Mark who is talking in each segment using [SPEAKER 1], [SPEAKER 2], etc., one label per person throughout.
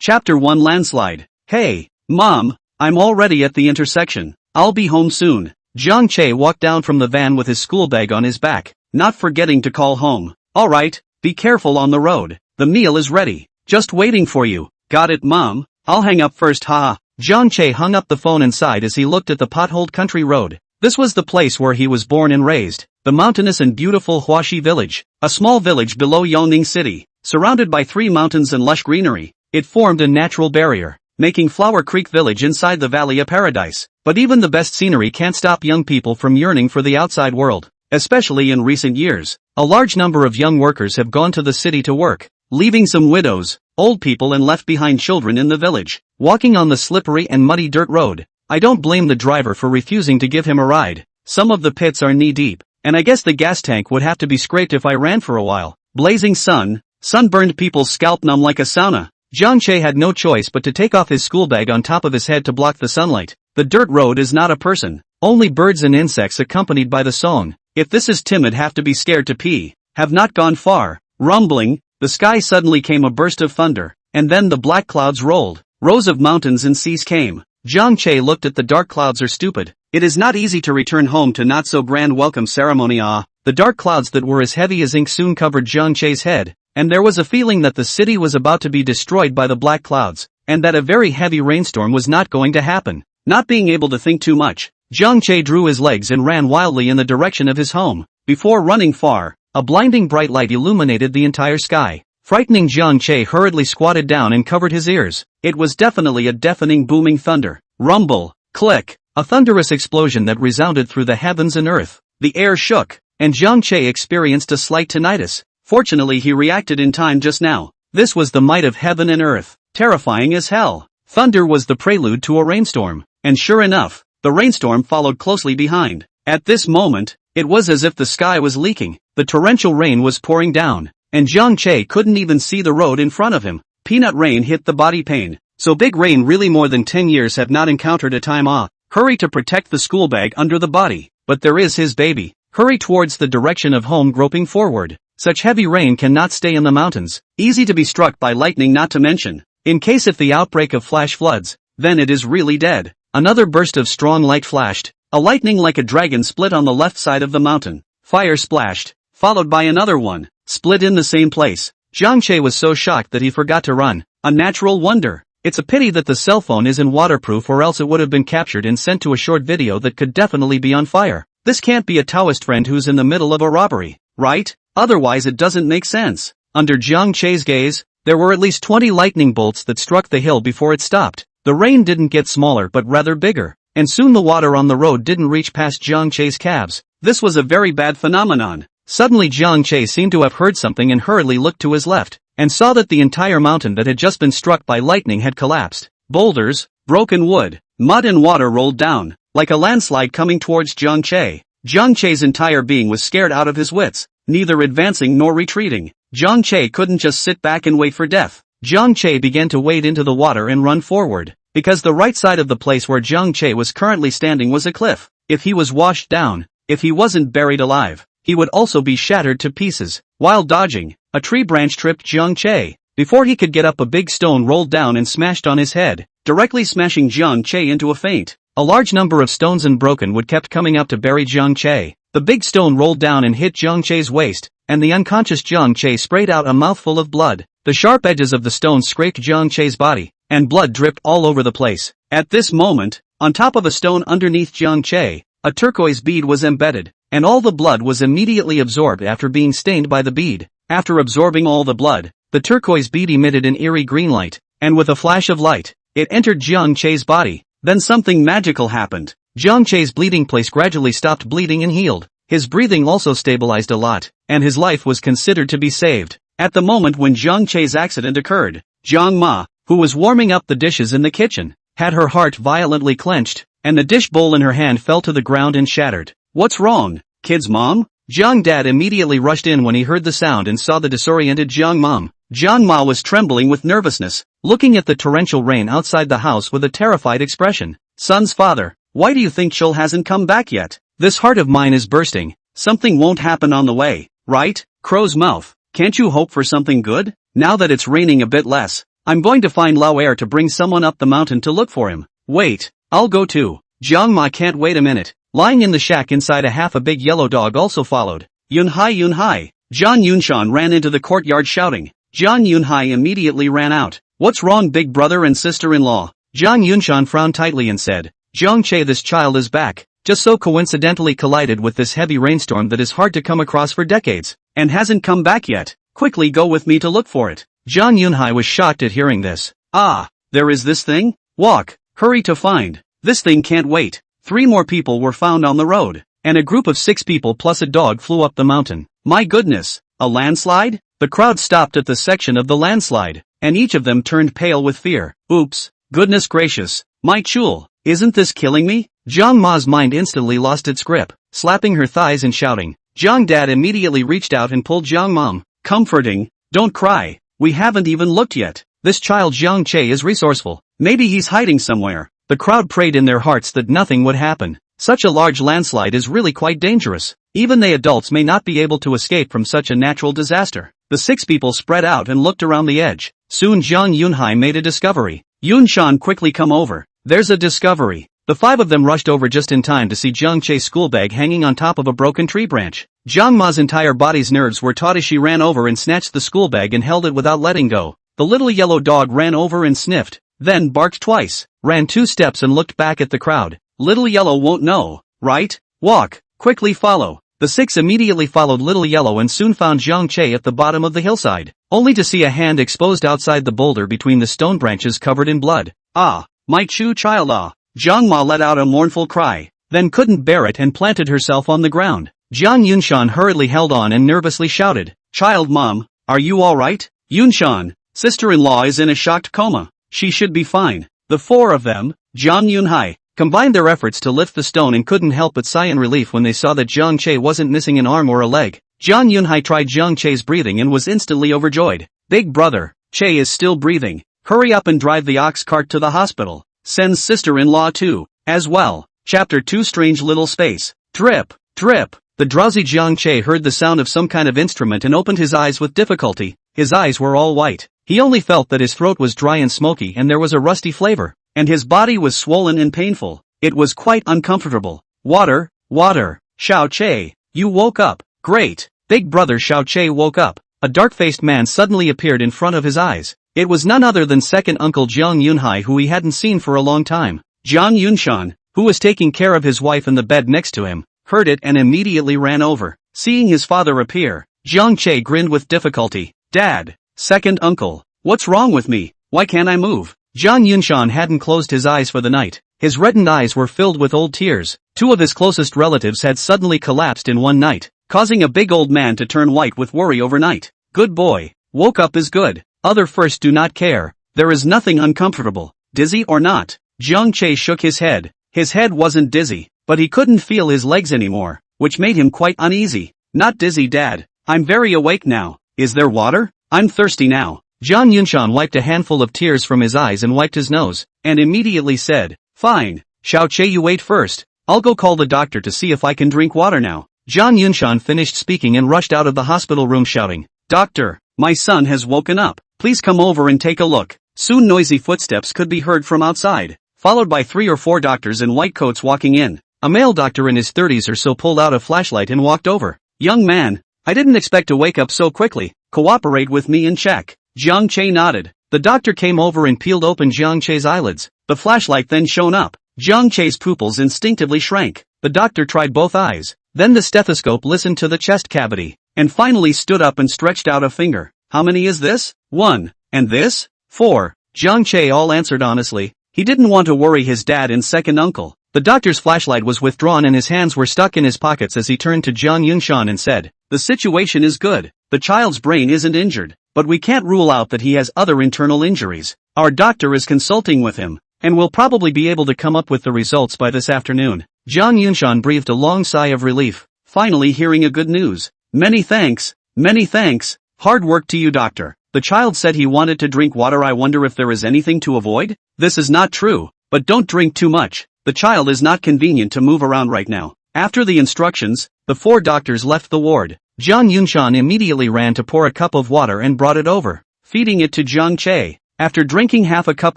[SPEAKER 1] Chapter 1 Landslide. Hey, Mom, I'm already at the intersection. I'll be home soon. Jiang Che walked down from the van with his school bag on his back, not forgetting to call home. Alright, be careful on the road. The meal is ready. Just waiting for you. Got it, Mom? I'll hang up first, haha. Jiang Che hung up the phone and sighed as he looked at the potholed country road. This was the place where he was born and raised, the mountainous and beautiful Huaxi village, a small village below Yangning City, surrounded by 3 mountains and lush greenery. It formed a natural barrier, making Flower Creek Village inside the valley a paradise. But even the best scenery can't stop young people from yearning for the outside world. Especially in recent years, a large number of young workers have gone to the city to work, leaving some widows, old people and left behind children in the village, walking on the slippery and muddy dirt road. I don't blame the driver for refusing to give him a ride. Some of the pits are knee-deep, and I guess the gas tank would have to be scraped if I ran for a while. Blazing sun, sunburned people's scalp numb like a sauna. Jiang Che had no choice but to take off his school bag on top of his head to block the sunlight. The dirt road is not a person, only birds and insects accompanied by the song. If this is timid have to be scared to pee, have not gone far. Rumbling, the sky suddenly came a burst of thunder, and then the black clouds rolled. Rows of mountains and seas came. Jiang Che looked at the dark clouds are stupid. It is not easy to return home to not so grand welcome ceremony. The dark clouds that were as heavy as ink soon covered Jiang Che's head, and there was a feeling that the city was about to be destroyed by the black clouds, and that a very heavy rainstorm was not going to happen. Not being able to think too much, Jiang Che drew his legs and ran wildly in the direction of his home. Before running far, a blinding bright light illuminated the entire sky. Frightening Jiang Che hurriedly squatted down and covered his ears. It was definitely a deafening booming thunder. Rumble, click, a thunderous explosion that resounded through the heavens and earth. The air shook, and Jiang Che experienced a slight tinnitus. Fortunately he reacted in time just now. This was the might of heaven and earth, terrifying as hell. Thunder was the prelude to a rainstorm, and sure enough, the rainstorm followed closely behind. At this moment, it was as if the sky was leaking. The torrential rain was pouring down, and Jiang Che couldn't even see the road in front of him. Peanut rain hit the body pain. So big rain really more than 10 years have not encountered a time. Hurry to protect the school bag under the body. But there is his baby. Hurry towards the direction of home groping forward. Such heavy rain cannot stay in the mountains. Easy to be struck by lightning not to mention. In case if the outbreak of flash floods, then it is really dead. Another burst of strong light flashed. A lightning like a dragon split on the left side of the mountain. Fire splashed, followed by another one, split in the same place. Jiang Che was so shocked that he forgot to run. A natural wonder. It's a pity that the cell phone isn't waterproof or else it would have been captured and sent to a short video that could definitely be on fire. This can't be a Taoist friend who's in the middle of a robbery, right? Otherwise it doesn't make sense. Under Jiang Che's gaze, there were at least 20 lightning bolts that struck the hill before it stopped. The rain didn't get smaller but rather bigger, and soon the water on the road didn't reach past Jiang Che's calves. This was a very bad phenomenon. Suddenly Jiang Che seemed to have heard something and hurriedly looked to his left, and saw that the entire mountain that had just been struck by lightning had collapsed. Boulders, broken wood, mud and water rolled down, like a landslide coming towards Jiang Che. Jiang Che's entire being was scared out of his wits, neither advancing nor retreating. Jiang Che couldn't just sit back and wait for death. Jiang Che began to wade into the water and run forward, because the right side of the place where Jiang Che was currently standing was a cliff. If he was washed down, if he wasn't buried alive, he would also be shattered to pieces. While dodging, a tree branch tripped Jiang Che. Before he could get up, a big stone rolled down and smashed on his head, directly smashing Jiang Che into a faint. A large number of stones and broken wood kept coming up to bury Jiang Che. The big stone rolled down and hit Jiang Che's waist, and the unconscious Jiang Che sprayed out a mouthful of blood. The sharp edges of the stone scraped Jiang Che's body, and blood dripped all over the place. At this moment, on top of a stone underneath Jiang Che, a turquoise bead was embedded, and all the blood was immediately absorbed after being stained by the bead. After absorbing all the blood, the turquoise bead emitted an eerie green light, and with a flash of light, it entered Jiang Che's body. Then something magical happened. Jiang Che's bleeding place gradually stopped bleeding and healed. His breathing also stabilized a lot, and his life was considered to be saved. At the moment when Jiang Che's accident occurred, Jiang Ma, who was warming up the dishes in the kitchen, had her heart violently clenched, and the dish bowl in her hand fell to the ground and shattered. What's wrong, kid's mom? Jiang Dad immediately rushed in when he heard the sound and saw the disoriented Jiang Mom. Jiang Ma was trembling with nervousness, looking at the torrential rain outside the house with a terrified expression. Son's father, why do you think Chul hasn't come back yet? This heart of mine is bursting. Something won't happen on the way, right? Crow's mouth. Can't you hope for something good? Now that it's raining a bit less, I'm going to find Lao Air to bring someone up the mountain to look for him. Wait, I'll go too. Jiang Ma can't wait a minute. Lying in the shack inside a big yellow dog also followed. Yun Hai. John Yunshan ran into the courtyard shouting. John Yunhai immediately ran out. What's wrong, big brother and sister-in-law? John Yunshan frowned tightly and said, Zhang Che, this child is back, just so coincidentally collided with this heavy rainstorm that is hard to come across for decades, and hasn't come back yet. Quickly go with me to look for it. John Yunhai was shocked at hearing this. Ah, there is this thing? Walk, hurry to find. This thing can't wait. 3 more people were found on the road, and a group of 6 people plus a dog flew up the mountain. My goodness, a landslide? The crowd stopped at the section of the landslide, and each of them turned pale with fear. Oops, goodness gracious, my chul, isn't this killing me? Jiang Ma's mind instantly lost its grip, slapping her thighs and shouting. Jiang Dad immediately reached out and pulled Jiang Mom, comforting, don't cry, we haven't even looked yet. This child Jiang Che is resourceful, maybe he's hiding somewhere. The crowd prayed in their hearts that nothing would happen. Such a large landslide is really quite dangerous. Even they adults may not be able to escape from such a natural disaster. The 6 people spread out and looked around the edge. Soon Jiang Yunhai made a discovery. Yunshan, quickly come over. There's a discovery. The 5 of them rushed over just in time to see Jiang Che's school bag hanging on top of a broken tree branch. Jiang Ma's entire body's nerves were taut as she ran over and snatched the school bag and held it without letting go. The little yellow dog ran over and sniffed, then barked twice, ran 2 steps and looked back at the crowd. Little Yellow won't know, right? Walk, quickly follow. The 6 immediately followed Little Yellow and soon found Jiang Che at the bottom of the hillside, only to see a hand exposed outside the boulder between the stone branches covered in blood. Ah, my Chu child, ah. Jiang Ma let out a mournful cry, then couldn't bear it and planted herself on the ground. Jiang Yunshan hurriedly held on and nervously shouted, Child Mom, are you alright? Yunshan, sister-in-law is in a shocked coma. She should be fine. The 4 of them, Jiang Yunhai, combined their efforts to lift the stone and couldn't help but sigh in relief when they saw that Jiang Che wasn't missing an arm or a leg. Jiang Yunhai tried Jiang Che's breathing and was instantly overjoyed. Big brother, Che is still breathing. Hurry up and drive the ox cart to the hospital. Sends sister-in-law too, as well. Chapter 2, Strange Little Space. Drip, drip. The drowsy Jiang Che heard the sound of some kind of instrument and opened his eyes with difficulty. His eyes were all white. He only felt that his throat was dry and smoky and there was a rusty flavor, and his body was swollen and painful. It was quite uncomfortable. Water, water. Xiao Che, you woke up. Great. Big brother Xiao Che woke up. A dark-faced man suddenly appeared in front of his eyes. It was none other than second uncle Jiang Yunhai, who he hadn't seen for a long time. Jiang Yunshan, who was taking care of his wife in the bed next to him, heard it and immediately ran over. Seeing his father appear, Jiang Che grinned with difficulty. Dad, second uncle, what's wrong with me? Why can't I move? Jiang Yunshan hadn't closed his eyes for the night. His reddened eyes were filled with old tears. 2 of his closest relatives had suddenly collapsed in one night, causing a big old man to turn white with worry overnight. Good boy. Woke up is good. Other first do not care. There is nothing uncomfortable. Dizzy or not? Jiang Che shook his head. His head wasn't dizzy, but he couldn't feel his legs anymore, which made him quite uneasy. Not dizzy, Dad. I'm very awake now. Is there water? I'm thirsty now. Jiang Yunshan wiped a handful of tears from his eyes and wiped his nose, and immediately said, Fine. Xiao Che, you wait first. I'll go call the doctor to see if I can drink water now. Jiang Yunshan finished speaking and rushed out of the hospital room shouting, Doctor, my son has woken up. Please come over and take a look. Soon noisy footsteps could be heard from outside, followed by 3 or 4 doctors in white coats walking in. A male doctor in his 30s or so pulled out a flashlight and walked over. Young man, I didn't expect to wake up so quickly. Cooperate with me and check. Jiang Che nodded. The doctor came over and peeled open Jiang Che's eyelids. The flashlight then shone up. Jiang Che's pupils instinctively shrank. The doctor tried both eyes. Then the stethoscope listened to the chest cavity, and finally stood up and stretched out a finger. How many is this? 1. And this? 4. Jiang Che all answered honestly. He didn't want to worry his dad and second uncle. The doctor's flashlight was withdrawn and his hands were stuck in his pockets as he turned to Jiang Yunshan and said, The situation is good. The child's brain isn't injured, but we can't rule out that he has other internal injuries. Our doctor is consulting with him, and will probably be able to come up with the results by this afternoon. Jiang Yunshan breathed a long sigh of relief, finally hearing a good news. Many thanks. Many thanks. Hard work to you, doctor. The child said he wanted to drink water. I wonder if there is anything to avoid? This is not true, but don't drink too much. The child is not convenient to move around right now. After the instructions, the 4 doctors left the ward. Jiang Yunshan immediately ran to pour a cup of water and brought it over, feeding it to Jiang Che. After drinking half a cup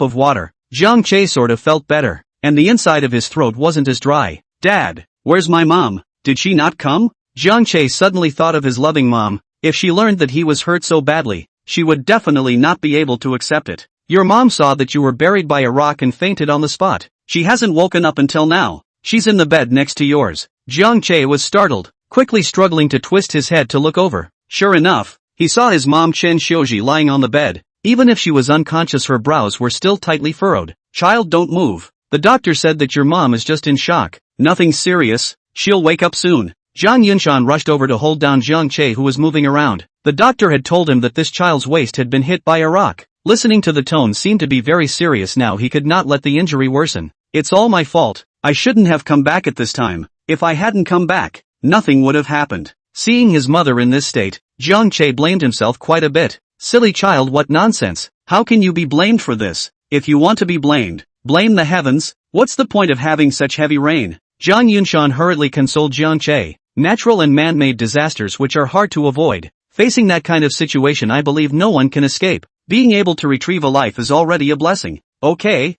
[SPEAKER 1] of water, Jiang Che sort of felt better, and the inside of his throat wasn't as dry. Dad, where's my mom? Did she not come? Jiang Che suddenly thought of his loving mom. If she learned that he was hurt so badly, she would definitely not be able to accept it. Your mom saw that you were buried by a rock and fainted on the spot. She hasn't woken up until now. She's in the bed next to yours. Jiang Che was startled, quickly struggling to twist his head to look over. Sure enough, he saw his mom Chen Xiuji lying on the bed. Even if she was unconscious, her brows were still tightly furrowed. Child, don't move. The doctor said that your mom is just in shock. Nothing serious. She'll wake up soon. Zhang Yunshan rushed over to hold down Jiang Che, who was moving around. The doctor had told him that this child's waist had been hit by a rock. Listening to the tone seemed to be very serious now. He could not let the injury worsen. It's all my fault. I shouldn't have come back at this time. If I hadn't come back, nothing would have happened. Seeing his mother in this state, Jiang Che blamed himself quite a bit. Silly child, what nonsense. How can you be blamed for this? If you want to be blamed, blame the heavens. What's the point of having such heavy rain? Zhang Yunshan hurriedly consoled Jiang Che. Natural and man-made disasters which are hard to avoid. Facing that kind of situation, I believe no one can escape. Being able to retrieve a life is already a blessing. Okay,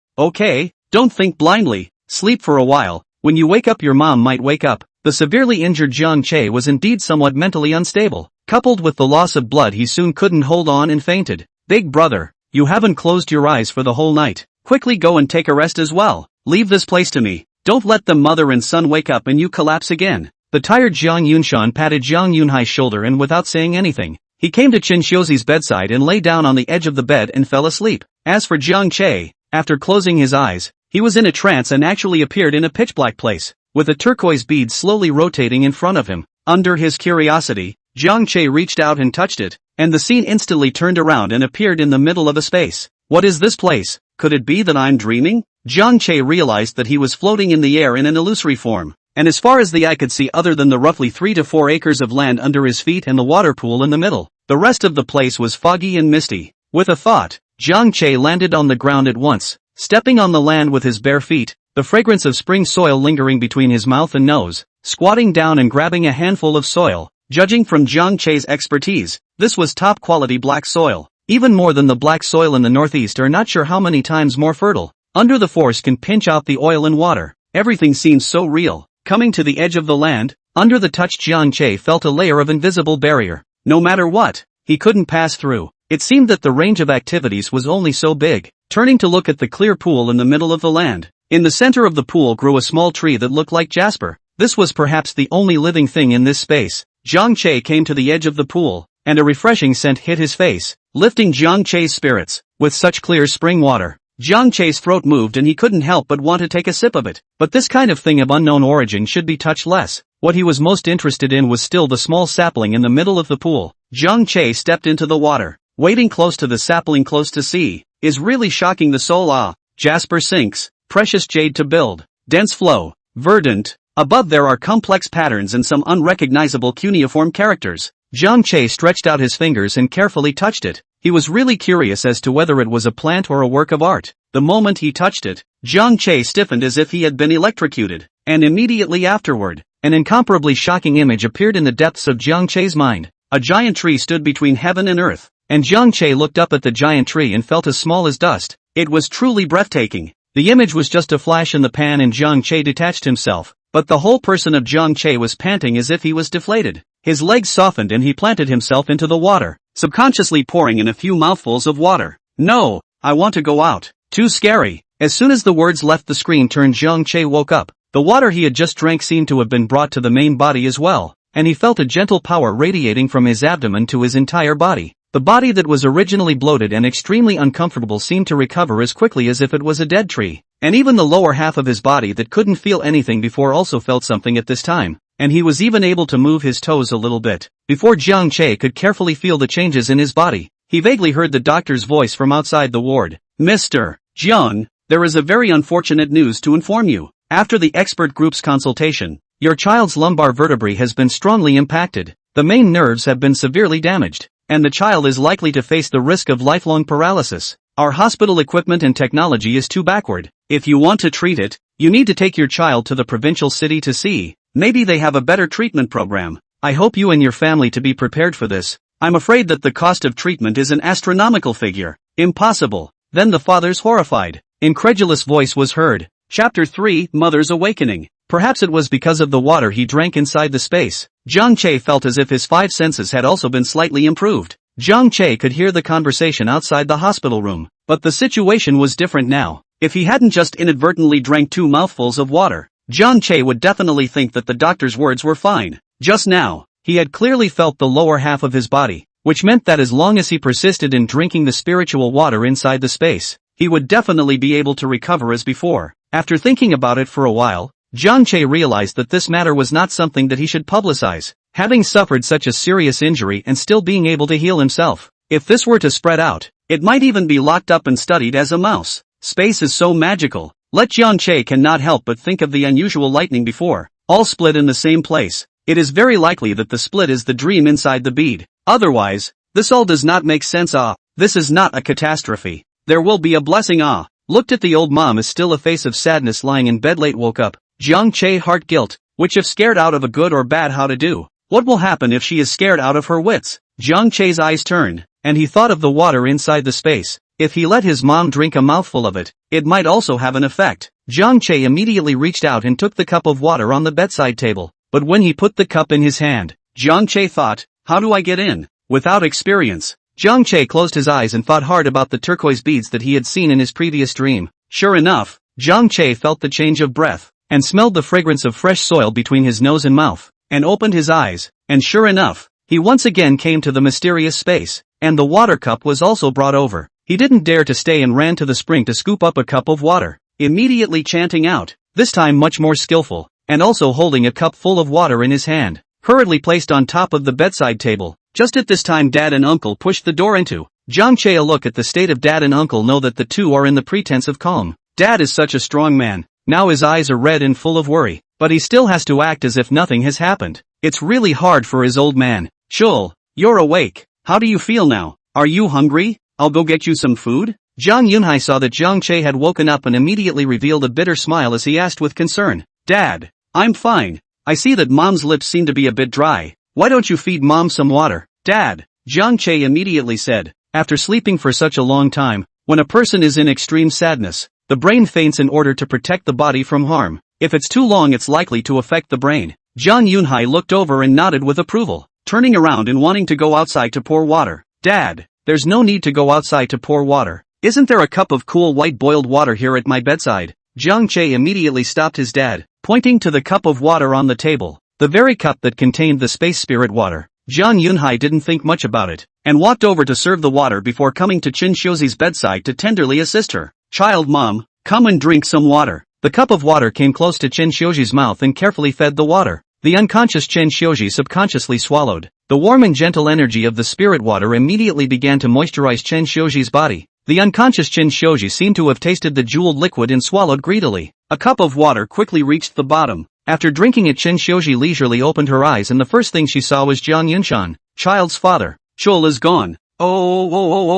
[SPEAKER 1] don't think blindly. Sleep for a while. When you wake up, your mom might wake up. The severely injured Jiang Che was indeed somewhat mentally unstable. Coupled with the loss of blood, he soon couldn't hold on and fainted. Big brother, you haven't closed your eyes for the whole night. Quickly go and take a rest as well. Leave this place to me. Don't let the mother and son wake up and you collapse again. The tired Jiang Yunshan patted Jiang Yunhai's shoulder, and without saying anything, he came to Chen Xiuzi's bedside and lay down on the edge of the bed and fell asleep. As for Jiang Che, after closing his eyes, he was in a trance and actually appeared in a pitch-black place, with a turquoise bead slowly rotating in front of him. Under his curiosity, Jiang Che reached out and touched it, and the scene instantly turned around and appeared in the middle of a space. What is this place? Could it be that I'm dreaming? Jiang Che realized that he was floating in the air in an illusory form, and as far as the eye could see, other than the roughly 3 to 4 acres of land under his feet and the water pool in the middle, the rest of the place was foggy and misty. With a thought, Jiang Che landed on the ground at once, stepping on the land with his bare feet, the fragrance of spring soil lingering between his mouth and nose. Squatting down and grabbing a handful of soil, judging from Jiang Che's expertise, this was top-quality black soil. Even more than the black soil in the northeast, are not sure how many times more fertile. Under the force can pinch out the oil and water. Everything seems so real. Coming to the edge of the land, under the touch, Jiang Che felt a layer of invisible barrier. No matter what, he couldn't pass through. It seemed that the range of activities was only so big. Turning to look at the clear pool in the middle of the land, in the center of the pool grew a small tree that looked like jasper. This was perhaps the only living thing in this space. Jiang Che came to the edge of the pool, and a refreshing scent hit his face, lifting Jiang Che's spirits. With such clear spring water, Jiang Che's throat moved and he couldn't help but want to take a sip of it. But this kind of thing of unknown origin should be touched less. What he was most interested in was still the small sapling in the middle of the pool. Jiang Che stepped into the water, wading close to the sapling, close to sea, is really shocking the soul. Ah, jasper sinks, precious jade to build, dense flow, verdant. Above there are complex patterns and some unrecognizable cuneiform characters. Jiang Che stretched out his fingers and carefully touched it. He was really curious as to whether it was a plant or a work of art. The moment he touched it, Jiang Che stiffened as if he had been electrocuted, and immediately afterward, an incomparably shocking image appeared in the depths of Jiang Che's mind. A giant tree stood between heaven and earth, and Jiang Che looked up at the giant tree and felt as small as dust. It was truly breathtaking. The image was just a flash in the pan and Jiang Che detached himself, but the whole person of Jiang Che was panting as if he was deflated. His legs softened and he planted himself into the water, subconsciously pouring in a few mouthfuls of water. No, I want to go out. Too scary. As soon as the words left the screen turned, Jiang Che woke up. The water he had just drank seemed to have been brought to the main body as well, and he felt a gentle power radiating from his abdomen to his entire body. The body that was originally bloated and extremely uncomfortable seemed to recover as quickly as if it was a dead tree, and even the lower half of his body that couldn't feel anything before also felt something at this time, and he was even able to move his toes a little bit. Before Jiang Che could carefully feel the changes in his body, he vaguely heard the doctor's voice from outside the ward. Mr. Jiang, there is a very unfortunate news to inform you. After the expert group's consultation, your child's lumbar vertebrae has been strongly impacted. The main nerves have been severely damaged, and the child is likely to face the risk of lifelong paralysis. Our hospital equipment and technology is too backward. If you want to treat it, you need to take your child to the provincial city to see. Maybe they have a better treatment program. I hope you and your family to be prepared for this. I'm afraid that the cost of treatment is an astronomical figure. Impossible. Then the father's horrified, incredulous voice was heard. Chapter 3, Mother's Awakening. Perhaps it was because of the water he drank inside the space. Jiang Che felt as if his five senses had also been slightly improved. Jiang Che could hear the conversation outside the hospital room. But the situation was different now. If he hadn't just inadvertently drank 2 mouthfuls of water, Jiang Che would definitely think that the doctor's words were fine. Just now, he had clearly felt the lower half of his body, which meant that as long as he persisted in drinking the spiritual water inside the space, he would definitely be able to recover as before. After thinking about it for a while, Jiang Che realized that this matter was not something that he should publicize. Having suffered such a serious injury and still being able to heal himself, if this were to spread out, it might even be locked up and studied as a mouse. Space is so magical. Let Jiang Che cannot help but think of the unusual lightning before, all split in the same place. It is very likely that the split is the dream inside the bead. Otherwise, this all does not make sense. This is not a catastrophe. There will be a blessing. Looked at the old mom as still a face of sadness lying in bed late woke up. Jiang Che heart guilt, which if scared out of a good or bad how to do. What will happen if she is scared out of her wits? Jiang Che's eyes turned, and he thought of the water inside the space. If he let his mom drink a mouthful of it, it might also have an effect. Jiang Che immediately reached out and took the cup of water on the bedside table. But when he put the cup in his hand, Jiang Che thought, how do I get in? Without experience. Jiang Che closed his eyes and thought hard about the turquoise beads that he had seen in his previous dream. Sure enough, Jiang Che felt the change of breath, and smelled the fragrance of fresh soil between his nose and mouth, and opened his eyes, and sure enough, he once again came to the mysterious space, and the water cup was also brought over. He didn't dare to stay and ran to the spring to scoop up a cup of water, immediately chanting out, this time much more skillful, and also holding a cup full of water in his hand, hurriedly placed on top of the bedside table. Just at this time Dad and Uncle pushed the door into. Jiang Che a look at the state of Dad and Uncle know that the two are in the pretense of calm. Dad is such a strong man, now his eyes are red and full of worry, but he still has to act as if nothing has happened. It's really hard for his old man. Shul, you're awake. How do you feel now? Are you hungry? I'll go get you some food? Jiang Yunhai saw that Jiang Che had woken up and immediately revealed a bitter smile as he asked with concern. Dad, I'm fine. I see that Mom's lips seem to be a bit dry. Why don't you feed Mom some water? Dad, Jiang Che immediately said. After sleeping for such a long time, when a person is in extreme sadness, the brain faints in order to protect the body from harm. If it's too long it's likely to affect the brain. Jiang Yunhai looked over and nodded with approval, turning around and wanting to go outside to pour water. Dad, there's no need to go outside to pour water. Isn't there a cup of cool white boiled water here at my bedside? Jiang Che immediately stopped his dad, pointing to the cup of water on the table, the very cup that contained the space spirit water. Jiang Yunhai didn't think much about it, and walked over to serve the water before coming to Qin Xiuzi's bedside to tenderly assist her. Child mom, come and drink some water. The cup of water came close to Qin Xiuzi's mouth and carefully fed the water. The unconscious Qin Xiuzi subconsciously swallowed. The warm and gentle energy of the spirit water immediately began to moisturize Qin Xiuzi's body. The unconscious Qin Xiuzi seemed to have tasted the jeweled liquid and swallowed greedily. A cup of water quickly reached the bottom. After drinking it, Qin Xiuzi leisurely opened her eyes and the first thing she saw was Jiang Yunshan, child's father. Chul is gone. Oh,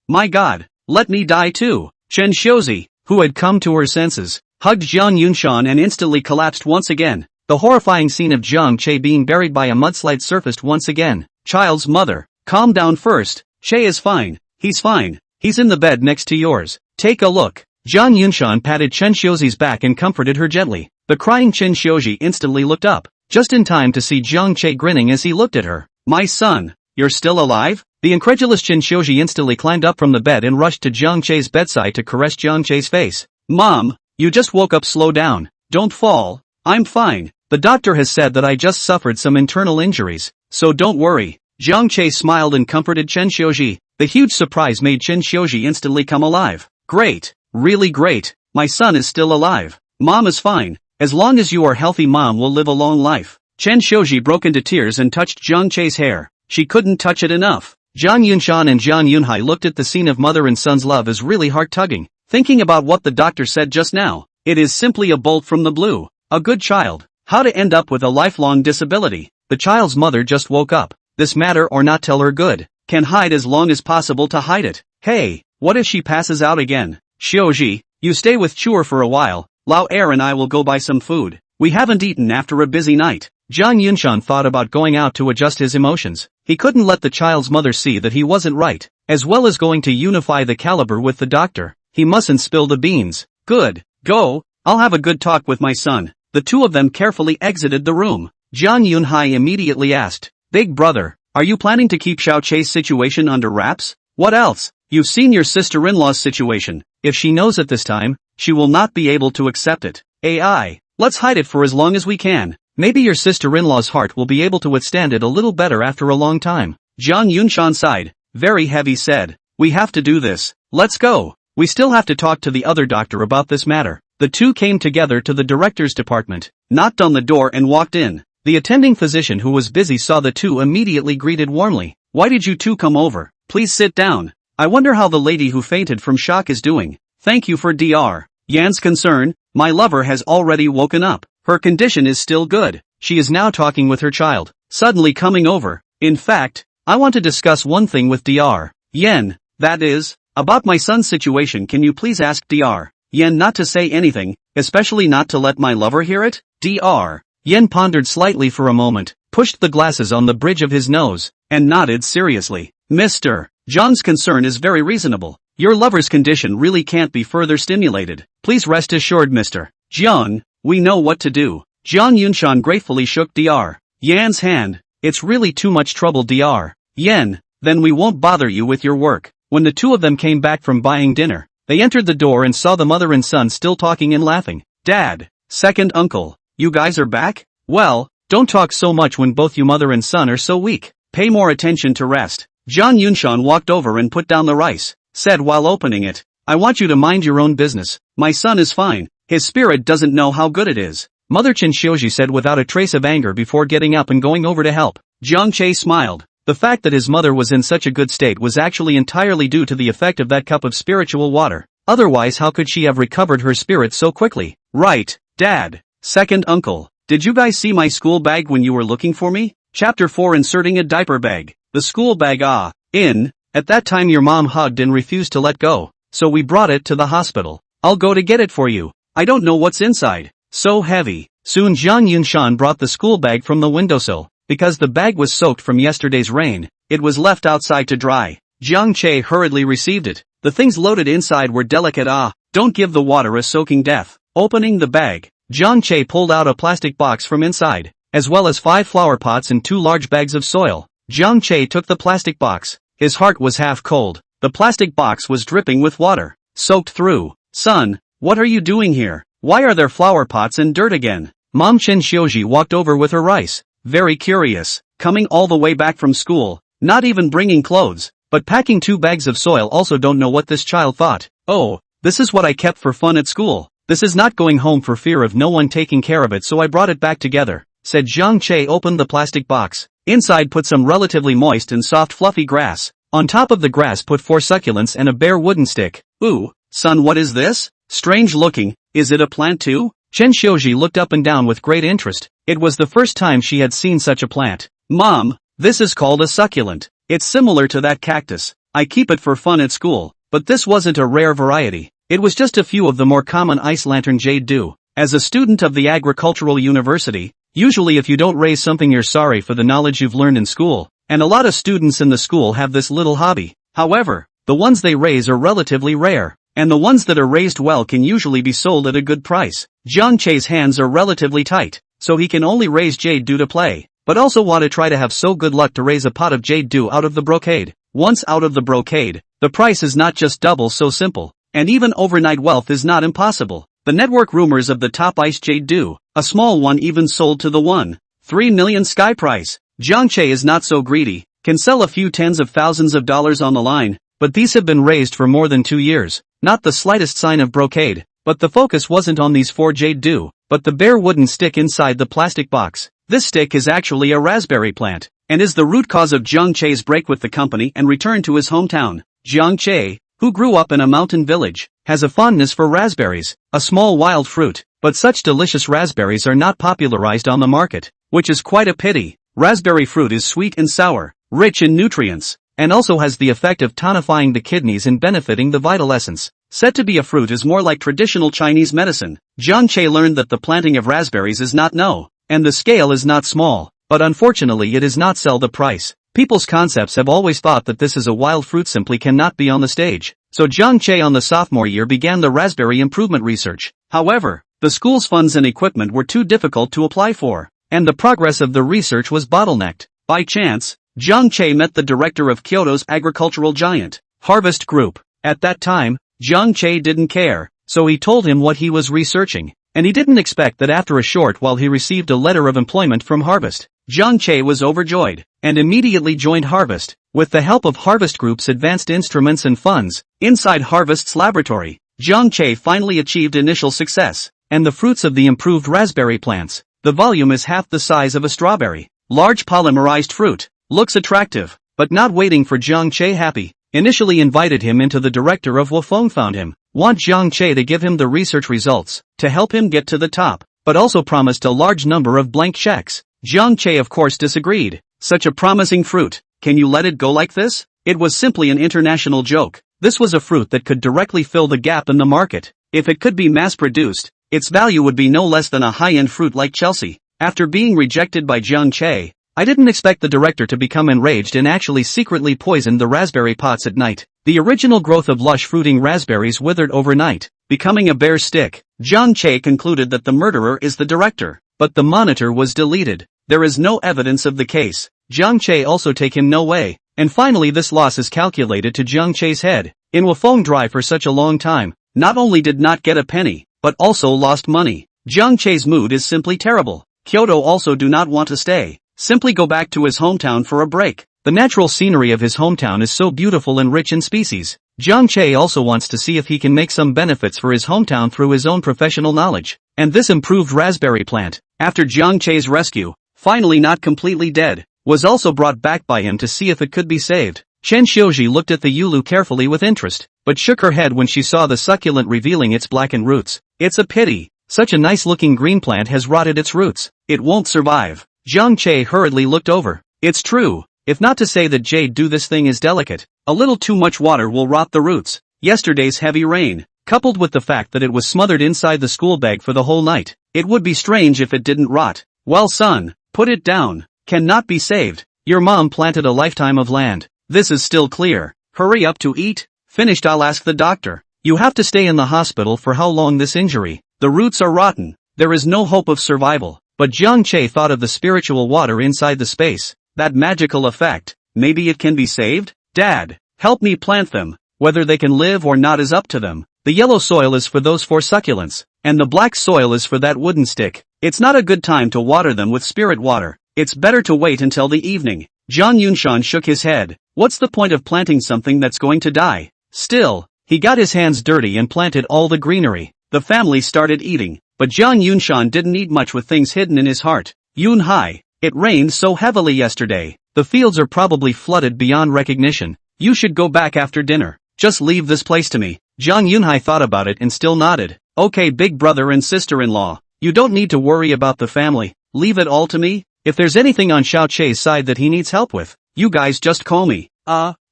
[SPEAKER 1] my God, let me die too. Qin Xiuzi, who had come to her senses, hugged Jiang Yunshan and instantly collapsed once again. The horrifying scene of Jiang Che being buried by a mudslide surfaced once again. Child's mother, calm down first. Che is fine. He's fine. He's in the bed next to yours. Take a look. Jiang Yunshan patted Qin Xiuzi's back and comforted her gently. The crying Qin Xiuzi instantly looked up, just in time to see Jiang Che grinning as he looked at her. My son, you're still alive? The incredulous Qin Xiuzi instantly climbed up from the bed and rushed to Jiang Che's bedside to caress Jiang Che's face. Mom, you just woke up, slow down. Don't fall. I'm fine. The doctor has said that I just suffered some internal injuries, so don't worry. Jiang Che smiled and comforted Qin Xiuzi. The huge surprise made Qin Xiuzi instantly come alive. Great, really great. My son is still alive. Mom is fine. As long as you are healthy, Mom will live a long life. Qin Xiuzi broke into tears and touched Jiang Che's hair. She couldn't touch it enough. Jiang Yunshan and Jiang Yunhai looked at the scene of mother and son's love as really heart-tugging. Thinking about what the doctor said just now, it is simply a bolt from the blue. A good child. How to end up with a lifelong disability. The child's mother just woke up. This matter or not tell her good. Can hide as long as possible to hide it. Hey, what if she passes out again? Xiuji, you stay with Chur for a while. Lao Er and I will go buy some food. We haven't eaten after a busy night. Jiang Yunshan thought about going out to adjust his emotions. He couldn't let the child's mother see that he wasn't right. as well as going to unify the caliber with the doctor. He mustn't spill the beans. Good. Go. I'll have a good talk with my son. The two of them carefully exited the room. Jiang Yunhai immediately asked, Big brother, are you planning to keep Xiao Chei's situation under wraps? What else? You've seen your sister-in-law's situation. If she knows it this time, she will not be able to accept it. AI. Let's hide it for as long as we can. Maybe your sister-in-law's heart will be able to withstand it a little better after a long time. Jiang Yunshan sighed. Very heavy said. We have to do this. Let's go. We still have to talk to the other doctor about this matter. The two came together to the director's department, knocked on the door and walked in. The attending physician who was busy saw the two immediately greeted warmly. Why did you two come over? Please sit down. I wonder how the lady who fainted from shock is doing. Thank you for Dr. Yan's concern. My lover has already woken up. Her condition is still good. She is now talking with her child, suddenly coming over. In fact, I want to discuss one thing with Dr. Yan. That is, about my son's situation. Can you please ask Dr. Yan not to say anything, especially not to let my lover hear it? Dr. Yan pondered slightly for a moment, pushed the glasses on the bridge of his nose, and nodded seriously. Mr. John's concern is very reasonable. Your lover's condition really can't be further stimulated. Please rest assured, Mr. John, we know what to do. Jiang Yunshan gratefully shook Dr. Yan's hand. It's really too much trouble, Dr. Yan. Then we won't bother you with your work. When the two of them came back from buying dinner, they entered the door and saw the mother and son still talking and laughing. Dad, second uncle, you guys are back? Well, don't talk so much when both you mother and son are so weak. Pay more attention to rest. Jiang Yunshan walked over and put down the rice, said while opening it, I want you to mind your own business. My son is fine. His spirit doesn't know how good it is. Mother Chen Xiuji said without a trace of anger before getting up and going over to help. Jiang Che smiled. The fact that his mother was in such a good state was actually entirely due to the effect of that cup of spiritual water. Otherwise, how could she have recovered her spirit so quickly? Right, Dad. Second uncle, did you guys see my school bag when you were looking for me? Chapter 4 Inserting a diaper bag. The school bag at that time your mom hugged and refused to let go, so we brought it to the hospital. I'll go to get it for you. I don't know what's inside. So heavy. Soon Jiang Yunshan brought the school bag from the windowsill. Because the bag was soaked from yesterday's rain, it was left outside to dry. Jiang Che hurriedly received it. The things loaded inside were delicate. Don't give the water a soaking death. Opening the bag, Jiang Che pulled out a plastic box from inside, as well as 5 flower pots and 2 large bags of soil. Jiang Che took the plastic box. His heart was half cold. The plastic box was dripping with water, soaked through. Son, what are you doing here? Why are there flower pots and dirt again? Mom Chen Xiuji walked over with her rice, very curious, coming all the way back from school, not even bringing clothes, but packing 2 bags of soil. Also don't know what this child thought. Oh, this is what I kept for fun at school. This is not going home for fear of no one taking care of it, so I brought it back together, said Jiang Che. Opened the plastic box. Inside put some relatively moist and soft fluffy grass. On top of the grass put 4 succulents and a bare wooden stick. Ooh, son, what is this? Strange looking. Is it a plant too? Chen Xiuji looked up and down with great interest. It was the first time she had seen such a plant. Mom, this is called a succulent. It's similar to that cactus. I keep it for fun at school, but this wasn't a rare variety. It was just a few of the more common ice lantern jade dew. As a student of the agricultural university, usually if you don't raise something you're sorry for the knowledge you've learned in school, and a lot of students in the school have this little hobby. However, the ones they raise are relatively rare, and the ones that are raised well can usually be sold at a good price. Jiang Che's hands are relatively tight, so he can only raise jade dew to play, but also want to try to have so good luck to raise a pot of jade dew out of the brocade. Once out of the brocade, the price is not just double so simple, and even overnight wealth is not impossible. The network rumors of the top ice jade dew, a small one even sold to the 1.3 million sky price. Jiang Che is not so greedy, can sell a few tens of thousands of dollars on the line, but these have been raised for more than 2 years. Not the slightest sign of brocade, but the focus wasn't on these 4 jade dew, but the bare wooden stick inside the plastic box. This stick is actually a raspberry plant, and is the root cause of Jiang Che's break with the company and return to his hometown. Jiang Che, who grew up in a mountain village, has a fondness for raspberries, a small wild fruit, but such delicious raspberries are not popularized on the market, which is quite a pity. Raspberry fruit is sweet and sour, rich in nutrients, and also has the effect of tonifying the kidneys and benefiting the vital essence. Said to be a fruit is more like traditional Chinese medicine. Jiang Che learned that the planting of raspberries is not no, and the scale is not small, but unfortunately it is not sell the price. People's concepts have always thought that this is a wild fruit simply cannot be on the stage. So Zhang Che on the sophomore year began the raspberry improvement research. However, the school's funds and equipment were too difficult to apply for, and the progress of the research was bottlenecked. By chance, Zhang Che met the director of Kyoto's agricultural giant, Harvest Group. At that time, Zhang Che didn't care, so he told him what he was researching, and he didn't expect that after a short while he received a letter of employment from Harvest. Zhang Che was overjoyed, and immediately joined Harvest. With the help of Harvest Group's advanced instruments and funds, inside Harvest's laboratory, Zhang Che finally achieved initial success, and the fruits of the improved raspberry plants. The volume is half the size of a strawberry. Large polymerized fruit, looks attractive, but not waiting for Zhang Che happy. Initially invited him into the director of Wafeng found him, want Zhang Che to give him the research results, to help him get to the top, but also promised a large number of blank checks. Zhang Che of course disagreed. Such a promising fruit, can you let it go like this? It was simply an international joke. This was a fruit that could directly fill the gap in the market. If it could be mass-produced, its value would be no less than a high-end fruit like Chelsea. After being rejected by Zhang Che, I didn't expect the director to become enraged and actually secretly poisoned the raspberry pots at night. The original growth of lush fruiting raspberries withered overnight, becoming a bare stick. Zhang Che concluded that the murderer is the director, but the monitor was deleted. There is no evidence of the case. Zhang Che also take him no way. And finally this loss is calculated to Zhang Che's head. In Wafeng Dry for such a long time, not only did not get a penny, but also lost money. Zhang Che's mood is simply terrible. Kyoto also do not want to stay. Simply go back to his hometown for a break. The natural scenery of his hometown is so beautiful and rich in species. Zhang Che also wants to see if he can make some benefits for his hometown through his own professional knowledge. And this improved raspberry plant, after Zhang Che's rescue, finally not completely dead, was also brought back by him to see if it could be saved. Chen Xiuji looked at the Yulu carefully with interest, but shook her head when she saw the succulent revealing its blackened roots. It's a pity. Such a nice-looking green plant has rotted its roots. It won't survive. Zhang Che hurriedly looked over. It's true. If not to say that jade do this thing is delicate. A little too much water will rot the roots. Yesterday's heavy rain, coupled with the fact that it was smothered inside the school bag for the whole night. It would be strange if it didn't rot. Well son, put it down. Cannot be saved. Your mom planted a lifetime of land. This is still clear. Hurry up to eat. Finished, I'll ask the doctor. You have to stay in the hospital for how long this injury? The roots are rotten. There is no hope of survival. But Zhang Che thought of the spiritual water inside the space. That magical effect. Maybe it can be saved? Dad, help me plant them. Whether they can live or not is up to them. The yellow soil is for those 4 succulents, and the black soil is for that wooden stick. It's not a good time to water them with spirit water. It's better to wait until the evening. Zhang Yunshan shook his head. What's the point of planting something that's going to die? Still, he got his hands dirty and planted all the greenery. The family started eating, but Zhang Yunshan didn't eat much with things hidden in his heart. Yun Hai, it rained so heavily yesterday. The fields are probably flooded beyond recognition. You should go back after dinner. Just leave this place to me. Zhang Yunhai thought about it and still nodded. Okay, big brother and sister-in-law. You don't need to worry about the family. Leave it all to me. If there's anything on Xiao Che's side that he needs help with, you guys just call me.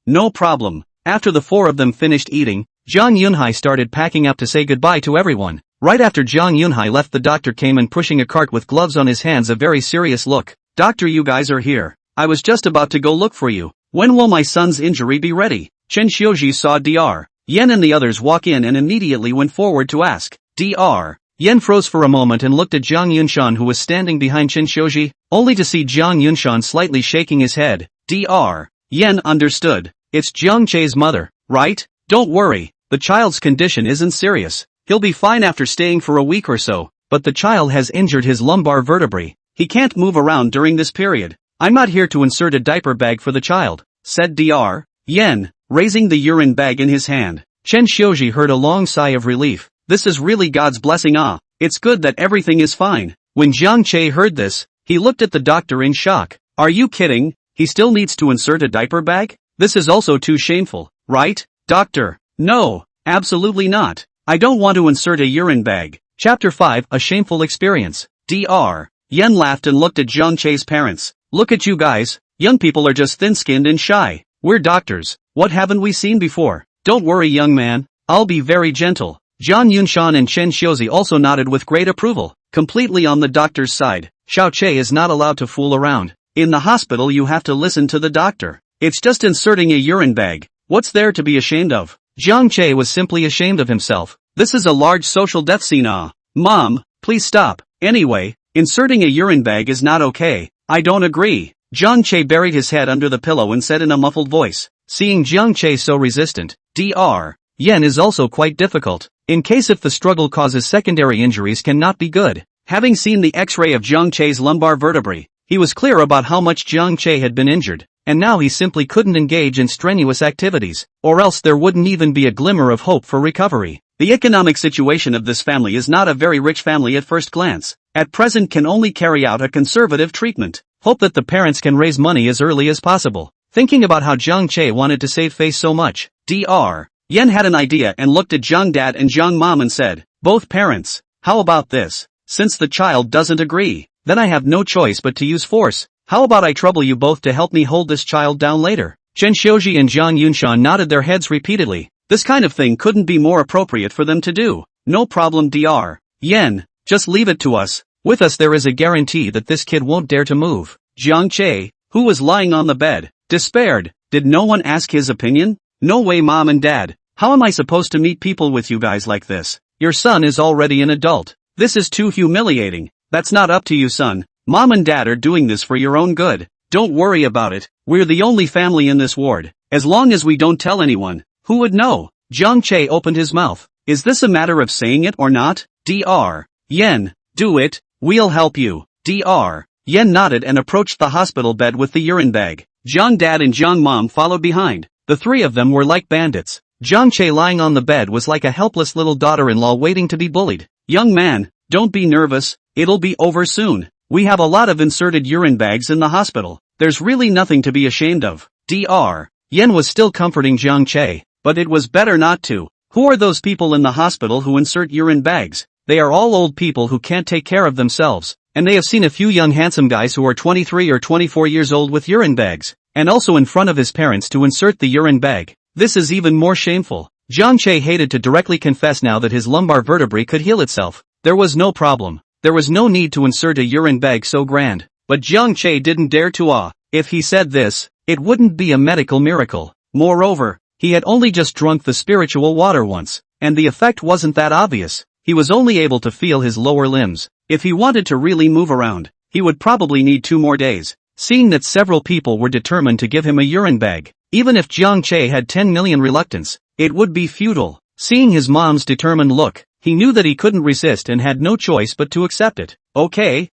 [SPEAKER 1] No problem. After the 4 of them finished eating, Zhang Yunhai started packing up to say goodbye to everyone. Right after Zhang Yunhai left, the doctor came in pushing a cart with gloves on his hands, a very serious look. Doctor, you guys are here. I was just about to go look for you. When will my son's injury be ready? Chen Xiuji saw Dr. Yen and the others walk in and immediately went forward to ask. Dr. Yen froze for a moment and looked at Zhang Yunshan, who was standing behind Chen Xiuji, only to see Zhang Yunshan slightly shaking his head. Dr. Yen understood. It's Zhang Che's mother, right? Don't worry, the child's condition isn't serious. He'll be fine after staying for a week or so, but the child has injured his lumbar vertebrae. He can't move around during this period. I'm not here to insert a diaper bag for the child, said Dr. Yen, raising the urine bag in his hand. Chen Xiuji heard a long sigh of relief. This is really God's blessing. It's good that everything is fine. When Zhang Che heard this, he looked at the doctor in shock. Are you kidding? He still needs to insert a diaper bag? This is also too shameful, right, doctor? No, absolutely not. I don't want to insert a urine bag. Chapter 5, A Shameful Experience. Dr. Yen laughed and looked at Zhang Che's parents. Look at you guys. Young people are just thin-skinned and shy. We're doctors. What haven't we seen before? Don't worry, young man. I'll be very gentle. Zhang Yunshan and Chen Xiuzi also nodded with great approval, completely on the doctor's side. Xiao Che is not allowed to fool around. In the hospital you have to listen to the doctor. It's just inserting a urine bag. What's there to be ashamed of? Jiang Che was simply ashamed of himself. This is a large social death scene. Mom, please stop. Anyway, inserting a urine bag is not okay. I don't agree. Jiang Che buried his head under the pillow and said in a muffled voice. Seeing Jiang Che so resistant, Dr. Yen is also quite difficult. In case if the struggle causes secondary injuries cannot be good. Having seen the x-ray of Jiang Che's lumbar vertebrae, he was clear about how much Jiang Che had been injured, and now he simply couldn't engage in strenuous activities, or else there wouldn't even be a glimmer of hope for recovery. The economic situation of this family is not a very rich family at first glance. At present can only carry out a conservative treatment. Hope that the parents can raise money as early as possible. Thinking about how Jiang Che wanted to save face so much, Dr. Yen had an idea and looked at Jiang Dad and Jiang Mom and said, both parents, how about this? Since the child doesn't agree, then I have no choice but to use force. How about I trouble you both to help me hold this child down later? Chen Xiuji and Jiang Yunshan nodded their heads repeatedly. This kind of thing couldn't be more appropriate for them to do. No problem Dr. Yen, just leave it to us. With us there is a guarantee that this kid won't dare to move. Jiang Che, who was lying on the bed, despaired. Did no one ask his opinion? No way Mom and Dad. How am I supposed to meet people with you guys like this? Your son is already an adult. This is too humiliating. That's not up to you son. Mom and Dad are doing this for your own good. Don't worry about it. We're the only family in this ward. As long as we don't tell anyone, who would know? Jiang Che opened his mouth. Is this a matter of saying it or not? Dr. Yen, do it. We'll help you. Dr. Yen nodded and approached the hospital bed with the urine bag. Jiang Dad and Jiang Mom followed behind. The three of them were like bandits. Jiang Che lying on the bed was like a helpless little daughter-in-law waiting to be bullied. Young man, don't be nervous. It'll be over soon. We have a lot of inserted urine bags in the hospital. There's really nothing to be ashamed of. Dr. Yen was still comforting Jiang Che, but it was better not to. Who are those people in the hospital who insert urine bags? They are all old people who can't take care of themselves, and they have seen a few young handsome guys who are 23 or 24 years old with urine bags, and also in front of his parents to insert the urine bag. This is even more shameful. Jiang Che hated to directly confess now that his lumbar vertebrae could heal itself. There was no problem. There was no need to insert a urine bag so grand. But Jiang Che didn't dare to If he said this, it wouldn't be a medical miracle. Moreover, he had only just drunk the spiritual water once, and the effect wasn't that obvious. He was only able to feel his lower limbs. If he wanted to really move around, he would probably need 2 more days. Seeing that several people were determined to give him a urine bag, even if Jiang Che had 10 million reluctance, it would be futile. Seeing his mom's determined look, he knew that he couldn't resist and had no choice but to accept it. Okay,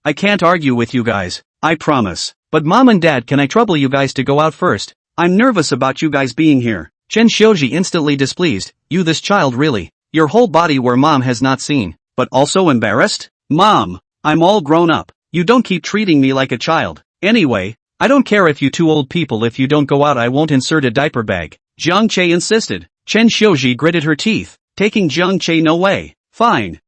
[SPEAKER 1] I can't argue with you guys, I promise. But Mom and Dad, can I trouble you guys to go out first? I'm nervous about you guys being here. Chen Xiuji instantly displeased. You this child really. Your whole body where Mom has not seen, but also embarrassed? Mom, I'm all grown up. You don't keep treating me like a child. Anyway, I don't care if you 2 old people, if you don't go out I won't insert a diaper bag. Jiang Che insisted. Chen Xiuji gritted her teeth, taking Jiang Che no way. Fine,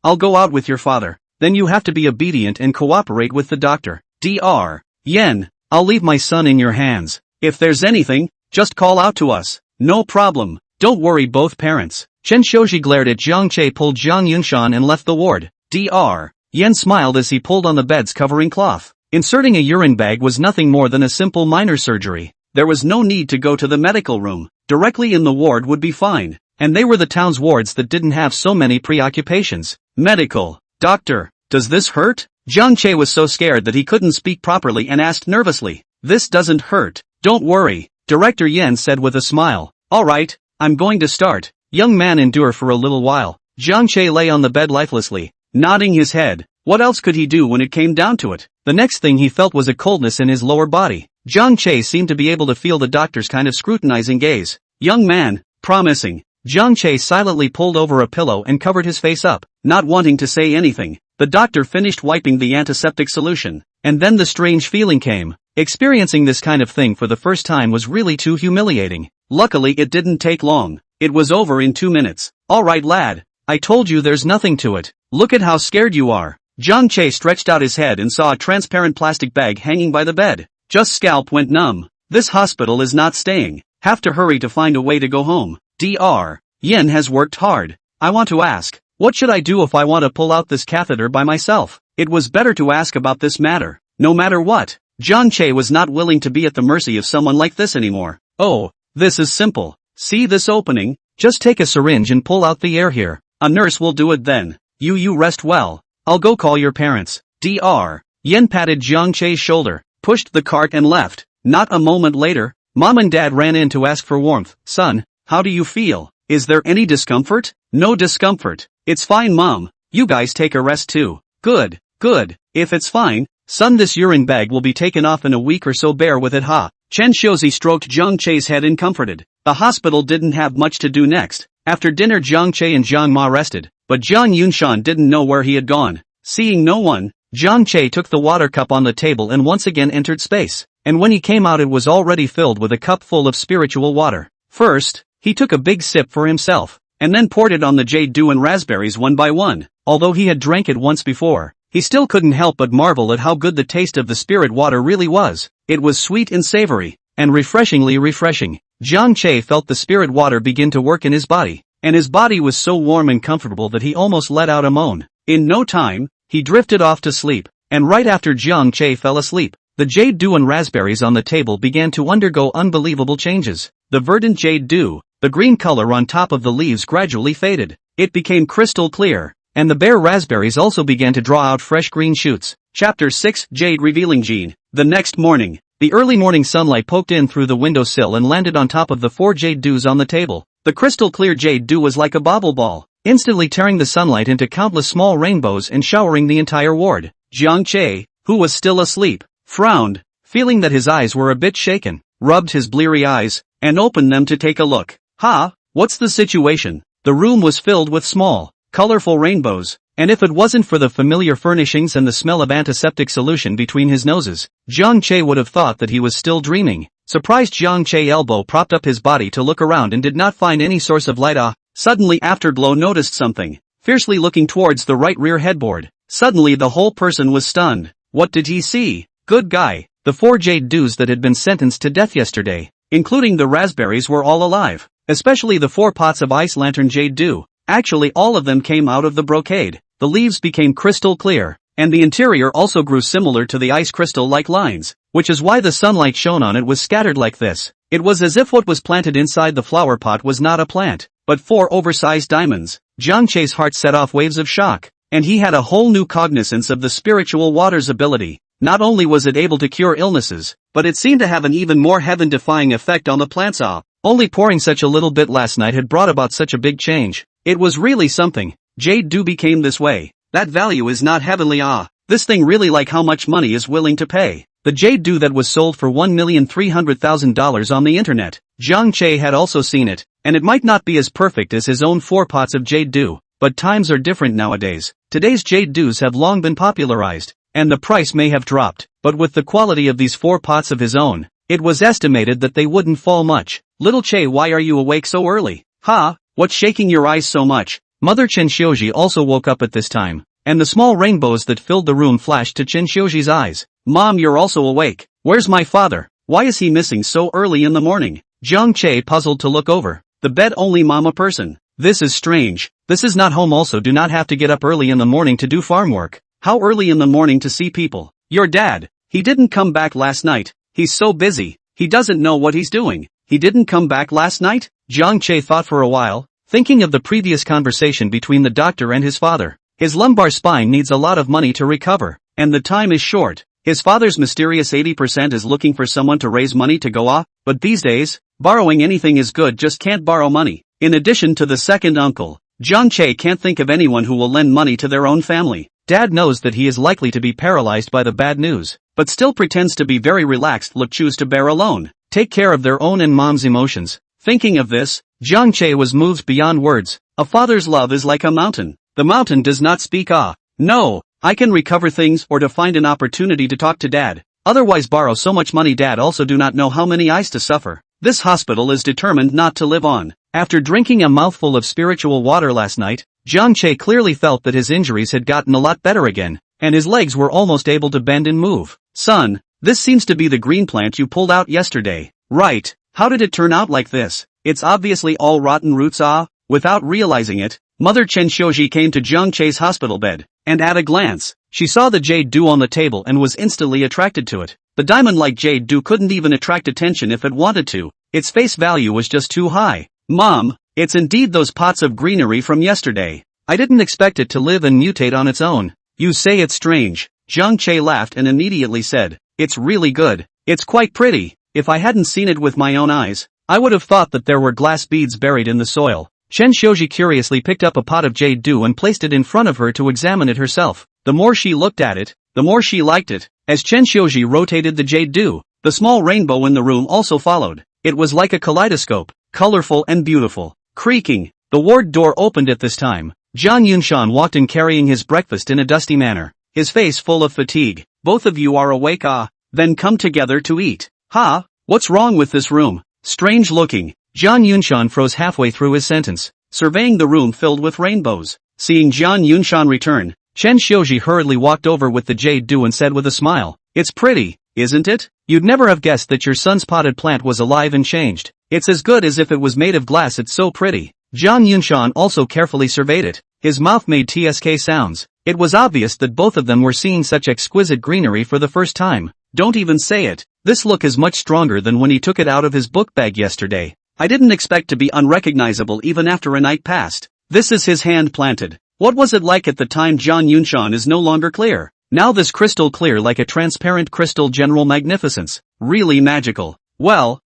[SPEAKER 1] I'll go out with your father. Then you have to be obedient and cooperate with the doctor. Dr. Yen, I'll leave my son in your hands. If there's anything, just call out to us. No problem. Don't worry both parents. Chen Xiuji glared at Jiang Che, pulled Jiang Yunshan and left the ward. Dr. Yen smiled as he pulled on the bed's covering cloth. Inserting a urine bag was nothing more than a simple minor surgery. There was no need to go to the medical room. Directly in the ward would be fine. And they were the town's wards that didn't have so many preoccupations. Medical. Doctor, does this hurt? Jiang Che was so scared that he couldn't speak properly and asked nervously. This doesn't hurt. Don't worry, Director Yen said with a smile. Alright, I'm going to start. Young man, endure for a little while. Jiang Che lay on the bed lifelessly, nodding his head. What else could he do when it came down to it? The next thing he felt was a coldness in his lower body. Jiang Che seemed to be able to feel the doctor's kind of scrutinizing gaze. Young man, promising. Jiang Che silently pulled over a pillow and covered his face up, not wanting to say anything. The doctor finished wiping the antiseptic solution, and then the strange feeling came. Experiencing this kind of thing for the first time was really too humiliating. Luckily it didn't take long. It was over in 2 minutes. Alright lad, I told you there's nothing to it. Look at how scared you are. Jiang Che stretched out his head and saw a transparent plastic bag hanging by the bed. Just scalp went numb. This hospital is not staying. Have to hurry to find a way to go home. Dr. Yen has worked hard. I want to ask, what should I do if I want to pull out this catheter by myself? It was better to ask about this matter. no matter what. Jiang Che was not willing to be at the mercy of someone like this anymore. Oh, this is simple. See this opening? Just take a syringe and pull out the air here. A nurse will do it then. You rest well. I'll go call your parents. Dr. Yen patted Jiang Che's shoulder, pushed the cart and left. Not a moment later, Mom and Dad ran in to ask for warmth. Son, how do you feel? Is there any discomfort? No discomfort. It's fine, Mom. You guys take a rest too. Good. If it's fine, son, this urine bag will be taken off in a week or so, bear with it, ha. Chen Xiuzi stroked Jiang Che's head and comforted. The hospital didn't have much to do next. After dinner, Jiang Che and Jiang Ma rested, but Jiang Yunshan didn't know where he had gone. Seeing no one, Jiang Che took the water cup on the table and once again entered space, and when he came out it was already filled with a cup full of spiritual water. First, he took a big sip for himself, and then poured it on the jade dew and raspberries one by one. Although he had drank it once before, he still couldn't help but marvel at how good the taste of the spirit water really was. It was sweet and savory, and refreshingly refreshing. Jiang Che felt the spirit water begin to work in his body, and his body was so warm and comfortable that he almost let out a moan. In no time, he drifted off to sleep, and right after Jiang Che fell asleep, the jade dew and raspberries on the table began to undergo unbelievable changes. The verdant jade dew, the green color on top of the leaves, gradually faded. It became crystal clear, and the bare raspberries also began to draw out fresh green shoots. Chapter 6, Jade Revealing Gene. The next morning, the early morning sunlight poked in through the windowsill and landed on top of the 4 jade dews on the table. The crystal clear jade dew was like a bobble ball, instantly tearing the sunlight into countless small rainbows and showering the entire ward. Jiang Che, who was still asleep, frowned, feeling that his eyes were a bit shaken, rubbed his bleary eyes, and opened them to take a look. Ha, what's the situation? The room was filled with small, colorful rainbows, and if it wasn't for the familiar furnishings and the smell of antiseptic solution between his noses, Jiang Che would have thought that he was still dreaming. Surprised, Jiang Che elbow propped up his body to look around and did not find any source of light. Suddenly Afterglow noticed something, fiercely looking towards the right rear headboard. Suddenly the whole person was stunned. What did he see? Good guy, the 4 jade dews that had been sentenced to death yesterday, including the raspberries, were all alive, especially the 4 pots of ice lantern jade dew. Actually, all of them came out of the brocade. The leaves became crystal clear, and the interior also grew similar to the ice crystal-like lines, which is why the sunlight shone on it was scattered like this. It was as if what was planted inside the flower pot was not a plant, but 4 oversized diamonds. Jiang Che's heart set off waves of shock, and he had a whole new cognizance of the spiritual water's ability. Not only was it able to cure illnesses, but it seemed to have an even more heaven-defying effect on the plants. Only pouring such a little bit last night had brought about such a big change. It was really something. Jade dew became this way. That value is not heavenly. This thing really, like how much money is willing to pay. The jade dew that was sold for $1,300,000 on the internet. Jiang Che had also seen it, and it might not be as perfect as his own 4 pots of jade dew, but times are different nowadays. Today's jade dews have long been popularized, and the price may have dropped, but with the quality of these 4 pots of his own, it was estimated that they wouldn't fall much. Little Che, why are you awake so early? What's shaking your eyes so much? Mother Chen Xiuji also woke up at this time, and the small rainbows that filled the room flashed to Chen Xiuji's eyes. Mom, you're also awake. Where's my father? Why is he missing so early in the morning? Jiang Che puzzled to look over the bed. Only Mom a person. This is strange. This is not home. Also do not have to get up early in the morning to do farm work. How early in the morning to see people? Your dad. He didn't come back last night. He's so busy. He doesn't know what he's doing. He didn't come back last night? Jiang Che thought for a while, thinking of the previous conversation between the doctor and his father. His lumbar spine needs a lot of money to recover, and the time is short. His father's mysterious 80% is looking for someone to raise money to go but these days, borrowing anything is good, just can't borrow money. In addition to the second uncle, Jiang Che can't think of anyone who will lend money to their own family. Dad knows that he is likely to be paralyzed by the bad news, but still pretends to be very relaxed. Choose to bear alone, take care of their own and Mom's emotions. Thinking of this, Jiang Che was moved beyond words. A father's love is like a mountain. The mountain does not speak. No, I can recover things or to find an opportunity to talk to Dad. Otherwise borrow so much money. Dad also do not know how many eyes to suffer. This hospital is determined not to live on. After drinking a mouthful of spiritual water last night, Jiang Che clearly felt that his injuries had gotten a lot better again, and his legs were almost able to bend and move. Son, this seems to be the green plant you pulled out yesterday. Right, how did it turn out like this? It's obviously all rotten roots. Without realizing it, Mother Chen Xiuji came to Jiang Che's hospital bed, and at a glance, She saw the jade dew on the table and was instantly attracted to it. The diamond-like jade dew couldn't even attract attention if it wanted to. Its face value was just too high. Mom, it's indeed those pots of greenery from yesterday. I didn't expect it to live and mutate on its own. You say it's strange. Zhang Che laughed and immediately said, it's really good. It's quite pretty. If I hadn't seen it with my own eyes, I would have thought that there were glass beads buried in the soil. Chen Xiuji curiously picked up a pot of jade dew and placed it in front of her to examine it herself. The more she looked at it, the more she liked it. As Chen Xiuji rotated the jade dew, the small rainbow in the room also followed. It was like a kaleidoscope, colorful and beautiful. Creaking, the ward door opened at this time. Jiang Yunshan walked in carrying his breakfast in a dusty manner, his face full of fatigue. Both of you are awake, then come together to eat. Ha, what's wrong with this room? Strange looking. Jiang Yunshan froze halfway through his sentence, surveying the room filled with rainbows. Seeing Jiang Yunshan return, Chen Xiuji hurriedly walked over with the jade dew and said with a smile, it's pretty, isn't it? You'd never have guessed that your son's potted plant was alive and changed. It's as good as if it was made of glass, it's so pretty. Jiang Yunshan also carefully surveyed it. His mouth made tsk sounds. It was obvious that both of them were seeing such exquisite greenery for the first time. Don't even say it. This look is much stronger than when he took it out of his book bag yesterday. I didn't expect to be unrecognizable even after a night passed. This is his hand planted. What was it like at the time? Jiang Yunshan is no longer clear. Now this crystal clear like a transparent crystal, general magnificence. Really magical. Well,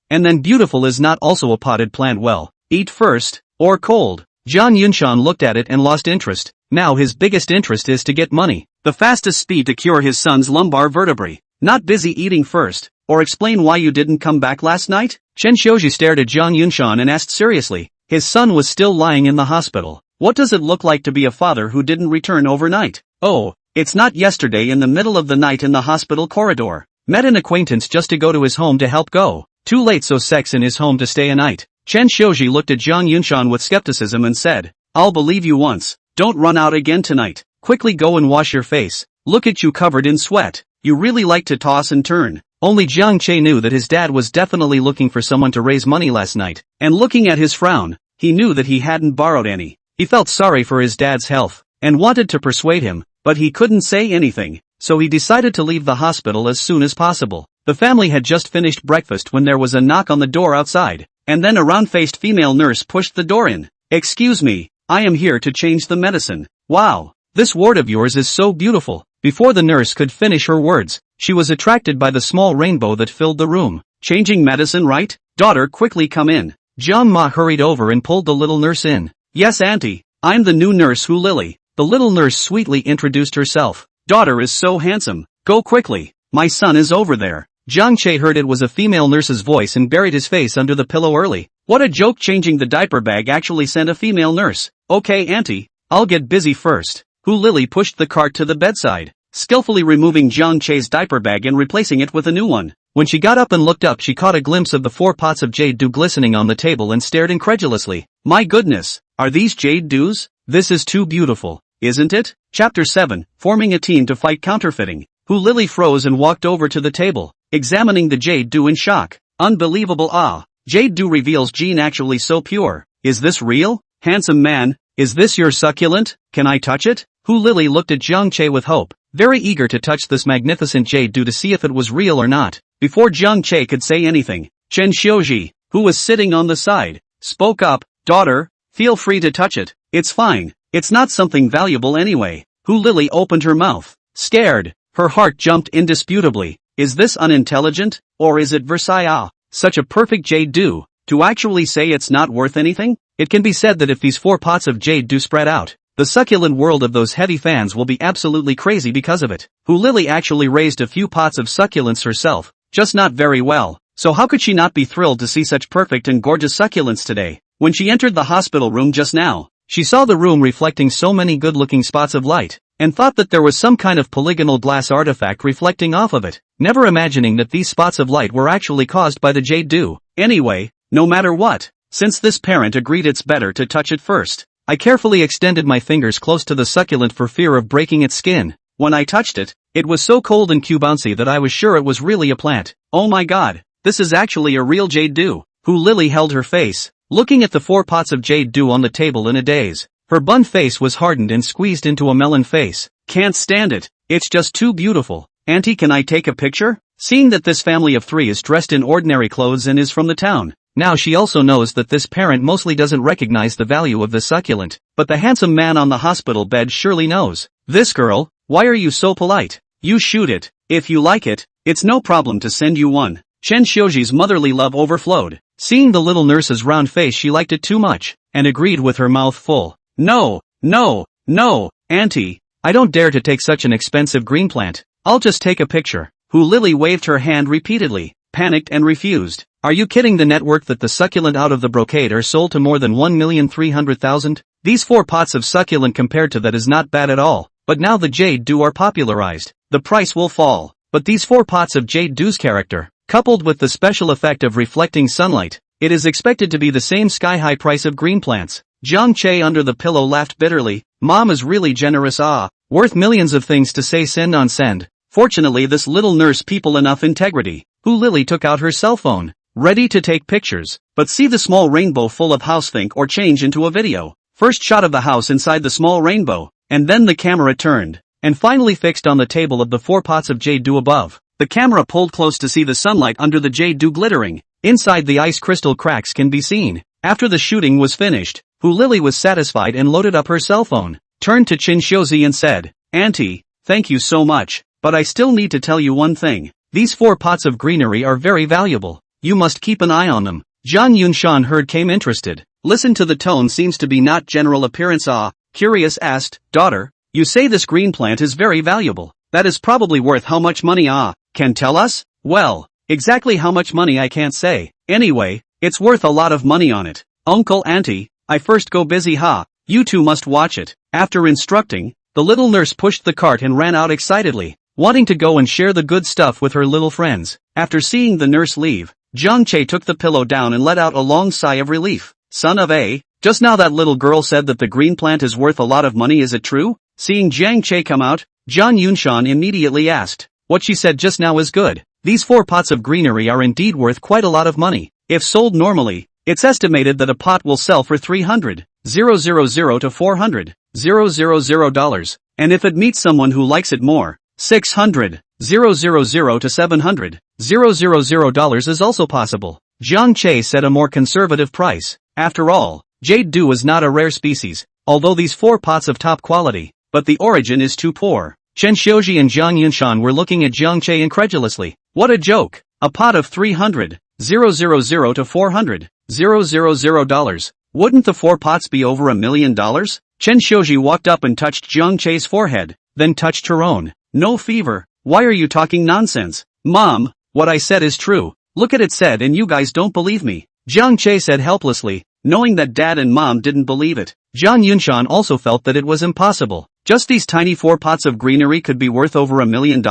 [SPEAKER 1] and then beautiful is not also a potted plant. Well, eat first, or cold. Jiang Yunshan looked at it and lost interest. Now his biggest interest is to get money. The fastest speed to cure his son's lumbar vertebrae. Not busy eating first. Or explain why you didn't come back last night? Chen Xiuji stared at Jiang Yunshan and asked seriously. His son was still lying in the hospital. What does it look like to be a father who didn't return overnight? Oh, it's not yesterday in the middle of the night in the hospital corridor. Met an acquaintance just to go to his home to help go. Too late, so sex in his home to stay a night. Chen Xiuji looked at Jiang Yunshan with skepticism and said, I'll believe you once. Don't run out again tonight. Quickly go and wash your face. Look at you covered in sweat. You really like to toss and turn. Only Jiang Che knew that his dad was definitely looking for someone to raise money last night, and looking at his frown, he knew that he hadn't borrowed any. He felt sorry for his dad's health, and wanted to persuade him, but he couldn't say anything, so he decided to leave the hospital as soon as possible. The family had just finished breakfast when there was a knock on the door outside, and then a round-faced female nurse pushed the door in. Excuse me, I am here to change the medicine. Wow, this ward of yours is so beautiful. Before the nurse could finish her words, she was attracted by the small rainbow that filled the room. Changing medicine, right? Daughter, quickly come in. Jiang Ma hurried over and pulled the little nurse in. Yes, auntie, I'm the new nurse Hu Lily. The little nurse sweetly introduced herself. Daughter is so handsome. Go quickly. My son is over there. Jiang Che heard it was a female nurse's voice and buried his face under the pillow early. What a joke, changing the diaper bag actually sent a female nurse. Okay, auntie, I'll get busy first. Hu Lily pushed the cart to the bedside, skillfully removing Jiang Che's diaper bag and replacing it with a new one. When she got up and looked up, she caught a glimpse of the 4 pots of jade dew glistening on the table and stared incredulously. My goodness, are these jade dews? This is too beautiful, isn't it? Chapter 7, Forming a Team to Fight Counterfeiting. Hu Lily froze and walked over to the table, examining the jade dew in shock. Unbelievable, jade dew reveals gene actually so pure. Is this real? Handsome man, is this your succulent? Can I touch it? Hu Lily looked at Jiang Che with hope, very eager to touch this magnificent jade dew to see if it was real or not. Before Jiang Che could say anything, Chen Xiuji, who was sitting on the side, spoke up. Daughter, feel free to touch it. It's fine. It's not something valuable anyway. Hu Lily opened her mouth, scared. Her heart jumped indisputably. Is this unintelligent, or is it Versailles? Such a perfect jade dew, to actually say it's not worth anything? It can be said that if these 4 pots of jade dew spread out, the succulent world of those heavy fans will be absolutely crazy because of it. Hu Lily actually raised a few pots of succulents herself, just not very well, so how could she not be thrilled to see such perfect and gorgeous succulents today? When she entered the hospital room just now, she saw the room reflecting so many good-looking spots of light, and thought that there was some kind of polygonal glass artifact reflecting off of it, never imagining that these spots of light were actually caused by the jade dew. Anyway, no matter what, since this parent agreed, it's better to touch it first. I carefully extended my fingers close to the succulent for fear of breaking its skin. When I touched it, it was so cold and bouncy that I was sure it was really a plant. Oh my god, this is actually a real jade dew. Hu Lily held her face, looking at the 4 pots of jade dew on the table in a daze. Her bun face was hardened and squeezed into a melon face. Can't stand it. It's just too beautiful. Auntie, can I take a picture? Seeing that this family of 3 is dressed in ordinary clothes and is from the town. Now she also knows that this parent mostly doesn't recognize the value of the succulent, but the handsome man on the hospital bed surely knows. This girl, why are you so polite? You shoot it. If you like it, it's no problem to send you one. Chen Xiuji's motherly love overflowed. Seeing the little nurse's round face, she liked it too much, and agreed with her mouth full. No, no, no, Auntie, I don't dare to take such an expensive green plant. I'll just take a picture. Hu Lily waved her hand repeatedly, panicked and refused. Are you kidding? The net worth that the succulent out of the brocade are sold to more than 1,300,000? These 4 pots of succulent compared to that is not bad at all, but now the jade dew are popularized, the price will fall. But these 4 pots of jade dew's character, coupled with the special effect of reflecting sunlight, it is expected to be the same sky-high price of green plants. Jiang Che under the pillow laughed bitterly. Mom is really generous. Worth millions of things to say send on send. Fortunately this little nurse people enough integrity. Hu Lily took out her cell phone, ready to take pictures, but see the small rainbow full of house think or change into a video. First shot of the house inside the small rainbow, and then the camera turned, and finally fixed on the table of the 4 pots of jade dew above. The camera pulled close to see the sunlight under the jade dew glittering. Inside the ice crystal cracks can be seen. After the shooting was finished, Hu Lily was satisfied and loaded up her cell phone, turned to Qin Xiuzi and said, Auntie, thank you so much, but I still need to tell you one thing. These 4 pots of greenery are very valuable. You must keep an eye on them. Zhang Yunshan heard came interested. Listen to the tone seems to be not general appearance. Curious asked, daughter, you say this green plant is very valuable. That is probably worth how much money? Can tell us? Well, exactly how much money I can't say. Anyway, it's worth a lot of money on it. Uncle, auntie, I first go busy. You two must watch it. After instructing, the little nurse pushed the cart and ran out excitedly, wanting to go and share the good stuff with her little friends. After seeing the nurse leave, Jiang Che took the pillow down and let out a long sigh of relief. Son of a, just now that little girl said that the green plant is worth a lot of money, is it true? Seeing Jiang Che come out, Zhang Yunshan immediately asked, what she said just now is good. These 4 pots of greenery are indeed worth quite a lot of money. If sold normally, it's estimated that a pot will sell for $300,000 to $400,000, and if it meets someone who likes it more, $600,000 to $700,000 is also possible. Jiang Che said a more conservative price. After all, jade dew is not a rare species, although these 4 pots of top quality, but the origin is too poor. Chen Xiuji and Zhang Yunshan were looking at Jiang Che incredulously. What a joke! A pot of $300,000 to $400,000. Wouldn't the 4 pots be over $1 million? Chen Xiuji walked up and touched Jiang Che's forehead, then touched her own. No fever. Why are you talking nonsense? Mom, what I said is true. Look at it said and you guys don't believe me. Jiang Che said helplessly, knowing that Dad and Mom didn't believe it. Zhang Yunshan also felt that it was impossible. Just these tiny 4 pots of greenery could be worth over $1 million?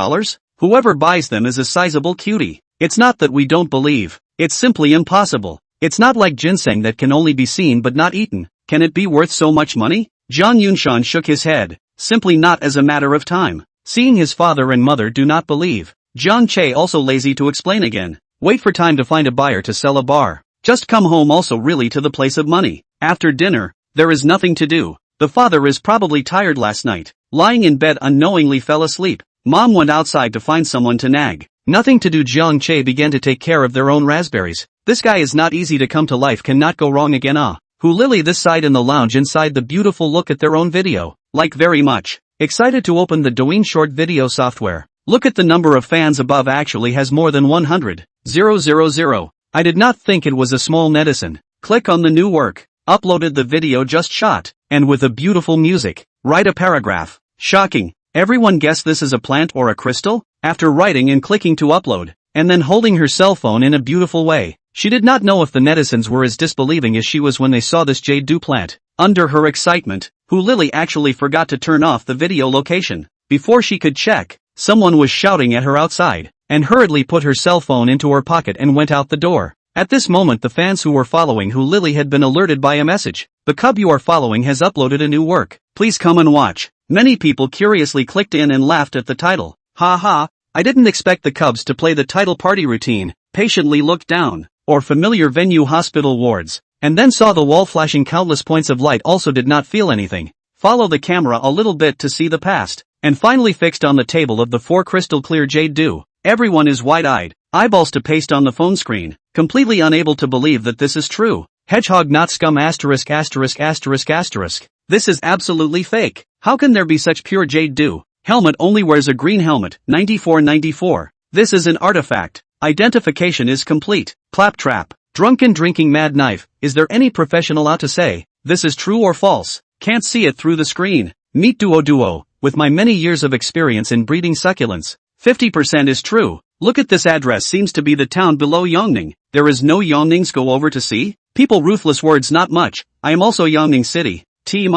[SPEAKER 1] Whoever buys them is a sizable cutie. It's not that we don't believe. It's simply impossible. It's not like ginseng that can only be seen but not eaten. Can it be worth so much money? Zhang Yunshan shook his head. Simply not as a matter of time. Seeing his father and mother do not believe, Jiang Che also lazy to explain again. Wait for time to find a buyer to sell a bar. Just come home also really to the place of money. After dinner, there is nothing to do. The father is probably tired last night. Lying in bed unknowingly fell asleep. Mom went outside to find someone to nag. Nothing to do. Jiang Che began to take care of their own raspberries. This guy is not easy to come to life, cannot go wrong again. Hu Lily this side in the lounge inside the beautiful look at their own video. Like very much. Excited to open the Douyin short video software. Look at the number of fans above, actually has more than 100,000. I did not think it was a small netizen. Click on the new work. Uploaded the video just shot, and with a beautiful music. Write a paragraph. Shocking. Everyone guess this is a plant or a crystal? After writing and clicking to upload, and then holding her cell phone in a beautiful way, she did not know if the netizens were as disbelieving as she was when they saw this jade dew plant. Under her excitement, Hu Lily actually forgot to turn off the video location. Before she could check, someone was shouting at her outside, and hurriedly put her cell phone into her pocket and went out the door. At this moment the fans who were following Hu Lily had been alerted by a message. The cub you are following has uploaded a new work. Please come and watch. Many people curiously clicked in and laughed at the title. Ha ha, I didn't expect the cubs to play the title party routine. Patiently looked down, or familiar venue hospital wards, and then saw the wall flashing countless points of light. Also did not feel anything. Follow the camera a little bit to see the past. and finally fixed on the table of the 4 crystal clear jade dew. Everyone is wide-eyed, eyeballs to paste on the phone screen, completely unable to believe that this is true. Hedgehog not scum asterisk asterisk asterisk asterisk. This is absolutely fake. How can there be such pure jade dew? Helmet only wears a green helmet, 9494. This is an artifact. Identification is complete. Claptrap. Drunken drinking mad knife. Is there any professional out to say, this is true or false? Can't see it through the screen. Meet duo. With my many years of experience in breeding succulents, 50% is true. Look at this address, seems to be the town below Yongning. There is no Yongnings, go over to see? People ruthless words not much. I am also Yongning City. Team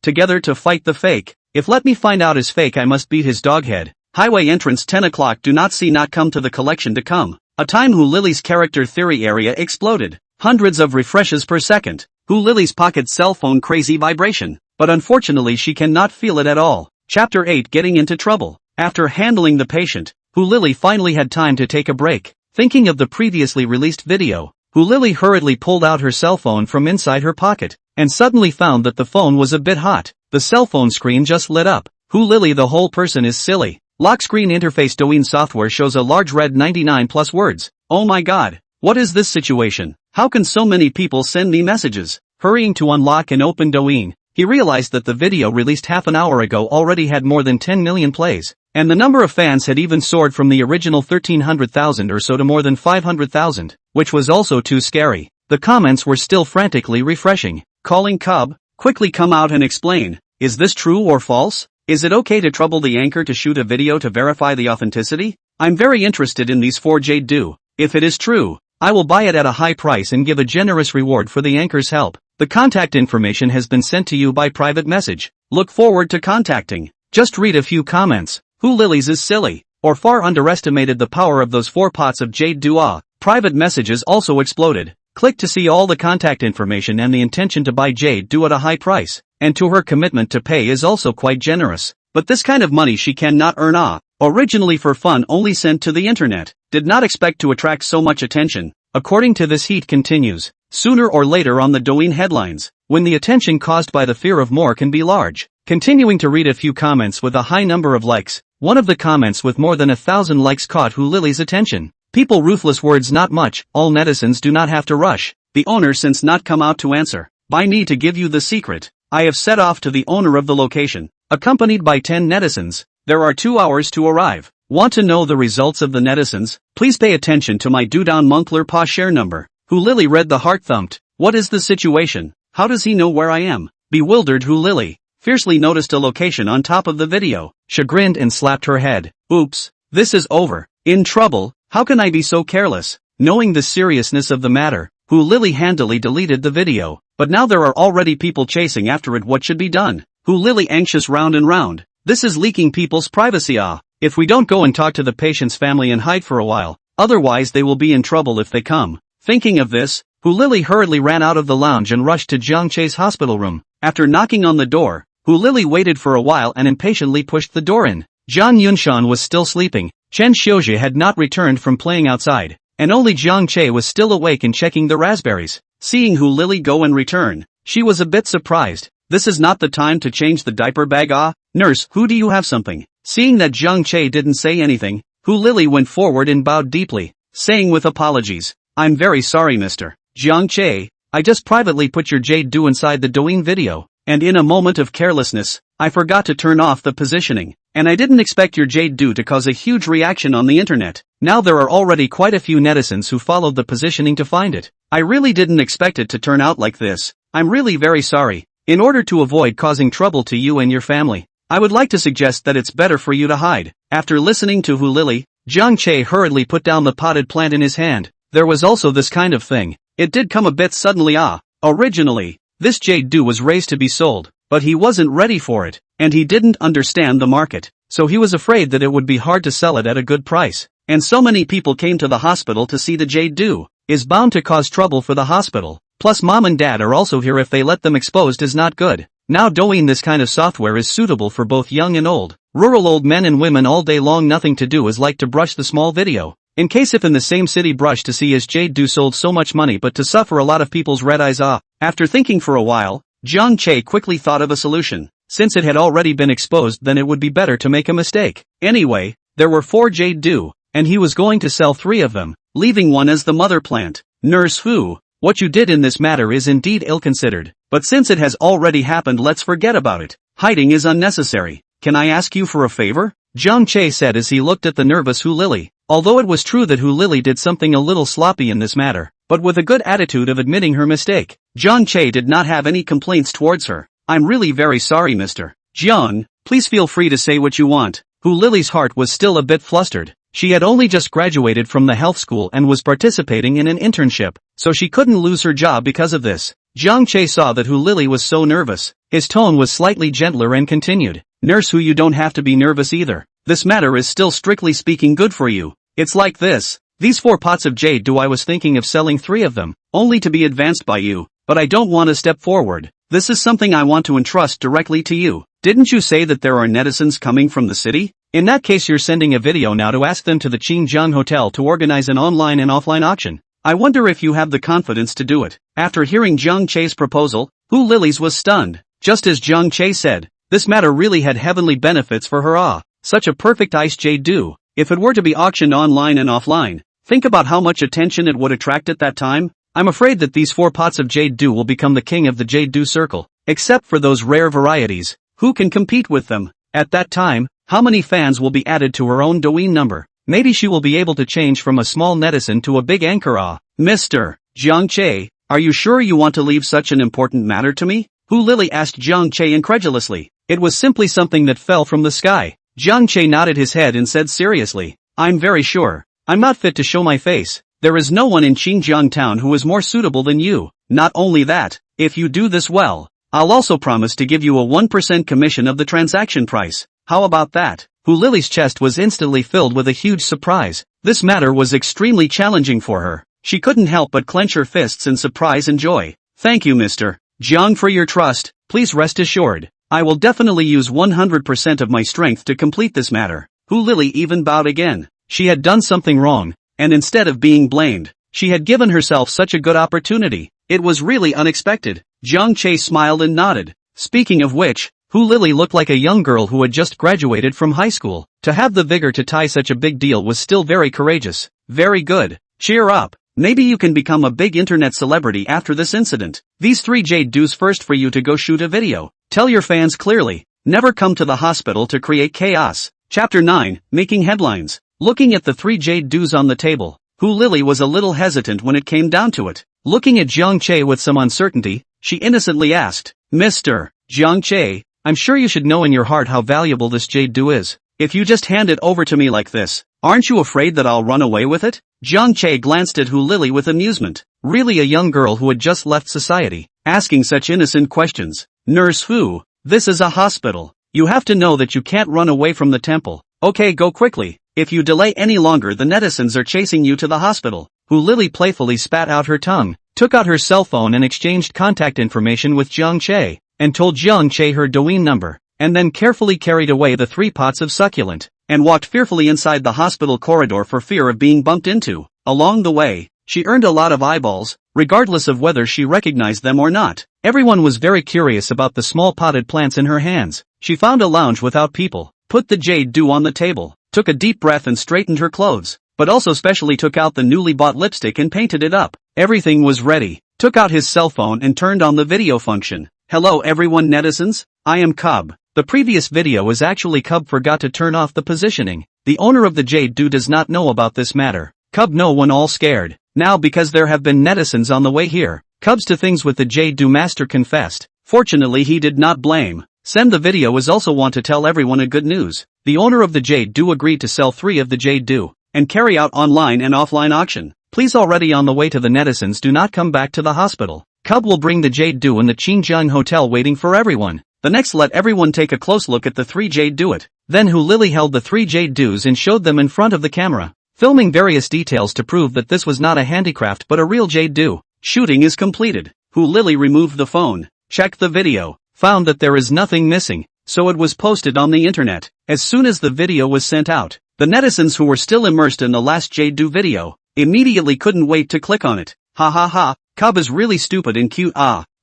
[SPEAKER 1] together to fight the fake. If let me find out is fake, I must beat his doghead. Highway entrance 10 o'clock, do not see not come to the collection to come. A time Who Lily's character theory area exploded. Hundreds of refreshes per second. Who Lily's pocket cell phone crazy vibration. But unfortunately she cannot feel it at all. Chapter 8 Getting into trouble. After handling the patient, Who Lily finally had time to take a break. Thinking of the previously released video, Who Lily hurriedly pulled out her cell phone from inside her pocket, and suddenly found that the phone was a bit hot. The cell phone screen just lit up. Who Lily, the whole person is silly. Lock screen interface Douyin software shows a large red 99 plus words. Oh my god. What is this situation? How can so many people send me messages? Hurrying to unlock and open Douyin, he realized that the video released half an hour ago already had more than 10 million plays, and the number of fans had even soared from the original 1,300,000 or so to more than 500,000, which was also too scary. The comments were still frantically refreshing. Calling Cub, quickly come out and explain. Is this true or false? Is it okay to trouble the anchor to shoot a video to verify the authenticity? I'm very interested in these 4 jade dew. If it is true, I will buy it at a high price and give a generous reward for the anchor's help. The contact information has been sent to you by private message. Look forward to contacting. Just read a few comments. Who Lily's is silly, or far underestimated the power of those 4 pots of jade dew. Private messages also exploded. Click to see all the contact information and the intention to buy jade dew at a high price. And to her commitment to pay is also quite generous. But this kind of money she cannot earn. Originally for fun, only sent to the internet. Did not expect to attract so much attention. According to this, heat continues. Sooner or later on the Douyin headlines, when the attention caused by the fear of more can be large. Continuing to read a few comments with a high number of likes. One of the comments with more than 1,000 likes caught Who Lily's attention. People ruthless words not much. All netizens do not have to rush. The owner since not come out to answer. By me to give you the secret. I have set off to the owner of the location, accompanied by 10 netizens. There are 2 hours to arrive. Want to know the results of the netizens? Please pay attention to my down monkler pa share number. Who Lily read the heart thumped. What is the situation? How does he know where I am? Bewildered Who Lily fiercely noticed a location on top of the video, chagrined and slapped her head. Oops, this is over. In trouble. How can I be so careless? Knowing the seriousness of the matter, Who Lily handily deleted the video. But now there are already people chasing after it. What should be done? Who Lily anxious round and round. This is leaking people's privacy. If we don't go and talk to the patient's family and hide for a while, otherwise they will be in trouble if they come. Thinking of this, Who Lily hurriedly ran out of the lounge and rushed to Jiang Che's hospital room. After knocking on the door, Who Lily waited for a while and impatiently pushed the door in. Zhang Yunshan was still sleeping. Chen Xiuzhi had not returned from playing outside, and only Jiang Che was still awake and checking the raspberries. Seeing Who Lily go and return, she was a bit surprised. This is not the time to change the diaper bag. Nurse, who do you have something? Seeing that Jiang Che didn't say anything, Who Lily went forward and bowed deeply, saying with apologies, I'm very sorry Mr. Jiang Che, I just privately put your jade dew inside the Douyin video, and in a moment of carelessness, I forgot to turn off the positioning, and I didn't expect your jade dew to cause a huge reaction on the internet. Now there are already quite a few netizens who followed the positioning to find it. I really didn't expect it to turn out like this. I'm really very sorry. In order to avoid causing trouble to you and your family, I would like to suggest that it's better for you to hide. After listening to Who Lily, Jiang Che hurriedly put down the potted plant in his hand. There was also this kind of thing. It did come a bit suddenly. Originally, this jade dew was raised to be sold, but he wasn't ready for it, and he didn't understand the market, so he was afraid that it would be hard to sell it at a good price. And so many people came to the hospital to see the jade dew. Is bound to cause trouble for the hospital. Plus mom and dad are also here. If they let them exposed is not good. Now Douyin, this kind of software is suitable for both young and old. Rural old men and women all day long, nothing to do is like to brush the small video. In case if in the same city brush to see his jade dew sold so much money but to suffer a lot of people's red eyes. After thinking for a while, Jiang Che quickly thought of a solution. Since it had already been exposed, then it would be better to make a mistake. Anyway, there were 4 jade dew, and he was going to sell 3 of them, leaving one as the mother plant. Nurse Fu, what you did in this matter is indeed ill-considered, but since it has already happened, let's forget about it. Hiding is unnecessary. Can I ask you for a favor? Jiang Che said as he looked at the nervous Hu Lily. Although it was true that Hu Lily did something a little sloppy in this matter, but with a good attitude of admitting her mistake, Jiang Che did not have any complaints towards her. I'm really very sorry, Mr. Jiang, please feel free to say what you want. Hu Lily's heart was still a bit flustered. She had only just graduated from the health school and was participating in an internship, so she couldn't lose her job because of this. Jiang Che saw that Hu Lily was so nervous. His tone was slightly gentler and continued, Nurse Hu, you don't have to be nervous either. This matter is still strictly speaking good for you. It's like this. These 4 pots of jade dew, I was thinking of selling 3 of them, only to be advanced by you, but I don't want to step forward. This is something I want to entrust directly to you. Didn't you say that there are netizens coming from the city? In that case, you're sending a video now to ask them to the Qingjiang Hotel to organize an online and offline auction. I wonder if you have the confidence to do it. After hearing Jiang Che's proposal, Hu Lily's was stunned. Just as Jiang Che said, this matter really had heavenly benefits for her. Such a perfect ice jade dew. If it were to be auctioned online and offline, think about how much attention it would attract at that time. I'm afraid that these 4 pots of jade dew will become the king of the jade dew circle. Except for those rare varieties, who can compete with them? At that time, how many fans will be added to her own Douyin number? Maybe she will be able to change from a small netizen to a big anchor. Mr. Jiang Che, are you sure you want to leave such an important matter to me? Hu Lily asked Jiang Che incredulously. It was simply something that fell from the sky. Jiang Che nodded his head and said seriously, I'm very sure. I'm not fit to show my face. There is no one in Xinjiang town who is more suitable than you. Not only that, if you do this well, I'll also promise to give you a 1% commission of the transaction price. How about that? Hu Lily's chest was instantly filled with a huge surprise. This matter was extremely challenging for her. She couldn't help but clench her fists in surprise and joy. Thank you, Mr. Jiang, for your trust. Please rest assured, I will definitely use 100% of my strength to complete this matter. Hu Lily even bowed again. She had done something wrong, and instead of being blamed, she had given herself such a good opportunity. It was really unexpected. Jiang Che smiled and nodded. Speaking of which, Hu Lily looked like a young girl who had just graduated from high school. To have the vigor to tie such a big deal was still very courageous. Very good. Cheer up. Maybe you can become a big internet celebrity after this incident. These 3 jade dews first for you to go shoot a video. Tell your fans clearly. Never come to the hospital to create chaos. Chapter 9, Making Headlines. Looking at the 3 jade dews on the table, Hu Lily was a little hesitant when it came down to it. Looking at Jiang Che with some uncertainty, she innocently asked, Mr. Jiang Che, I'm sure you should know in your heart how valuable this jade dew is. If you just hand it over to me like this, aren't you afraid that I'll run away with it? Jiang Che glanced at Hu Lily with amusement. Really a young girl who had just left society, asking such innocent questions. Nurse Hu, this is a hospital. You have to know that you can't run away from the temple. Okay, go quickly. If you delay any longer, the netizens are chasing you to the hospital. Hu Lily playfully spat out her tongue, took out her cell phone and exchanged contact information with Jiang Che, and told Jiang Che her Douyin number, and then carefully carried away the 3 pots of succulent, and walked fearfully inside the hospital corridor for fear of being bumped into. Along the way, she earned a lot of eyeballs, regardless of whether she recognized them or not. Everyone was very curious about the small potted plants in her hands. She found a lounge without people, put the jade dew on the table, took a deep breath and straightened her clothes, but also specially took out the newly bought lipstick and painted it up. Everything was ready. Took out his cell phone and turned on the video function. Hello everyone netizens, I am Carve. The previous video is actually Carve forgot to turn off the positioning. The owner of the jade dew does not know about this matter. Carve no one all scared. Now because there have been netizens on the way here, Carve's to things with the jade dew master confessed. Fortunately he did not blame. Send the video is also want to tell everyone a good news. The owner of the jade dew agreed to sell 3 of the jade dew, and carry out online and offline auction. Please already on the way to the netizens do not come back to the hospital. Carve will bring the jade dew in the Qingjiang Hotel waiting for everyone. The next let everyone take a close look at the 3 jade dew it. Then Hu Lily held the 3 jade dews and showed them in front of the camera, filming various details to prove that this was not a handicraft but a real jade dew. Shooting is completed. Hu Lily removed the phone, checked the video, found that there is nothing missing, so it was posted on the internet. As soon as the video was sent out, the netizens who were still immersed in the last jade dew video, immediately couldn't wait to click on it. Ha ha ha, Carve is really stupid and cute.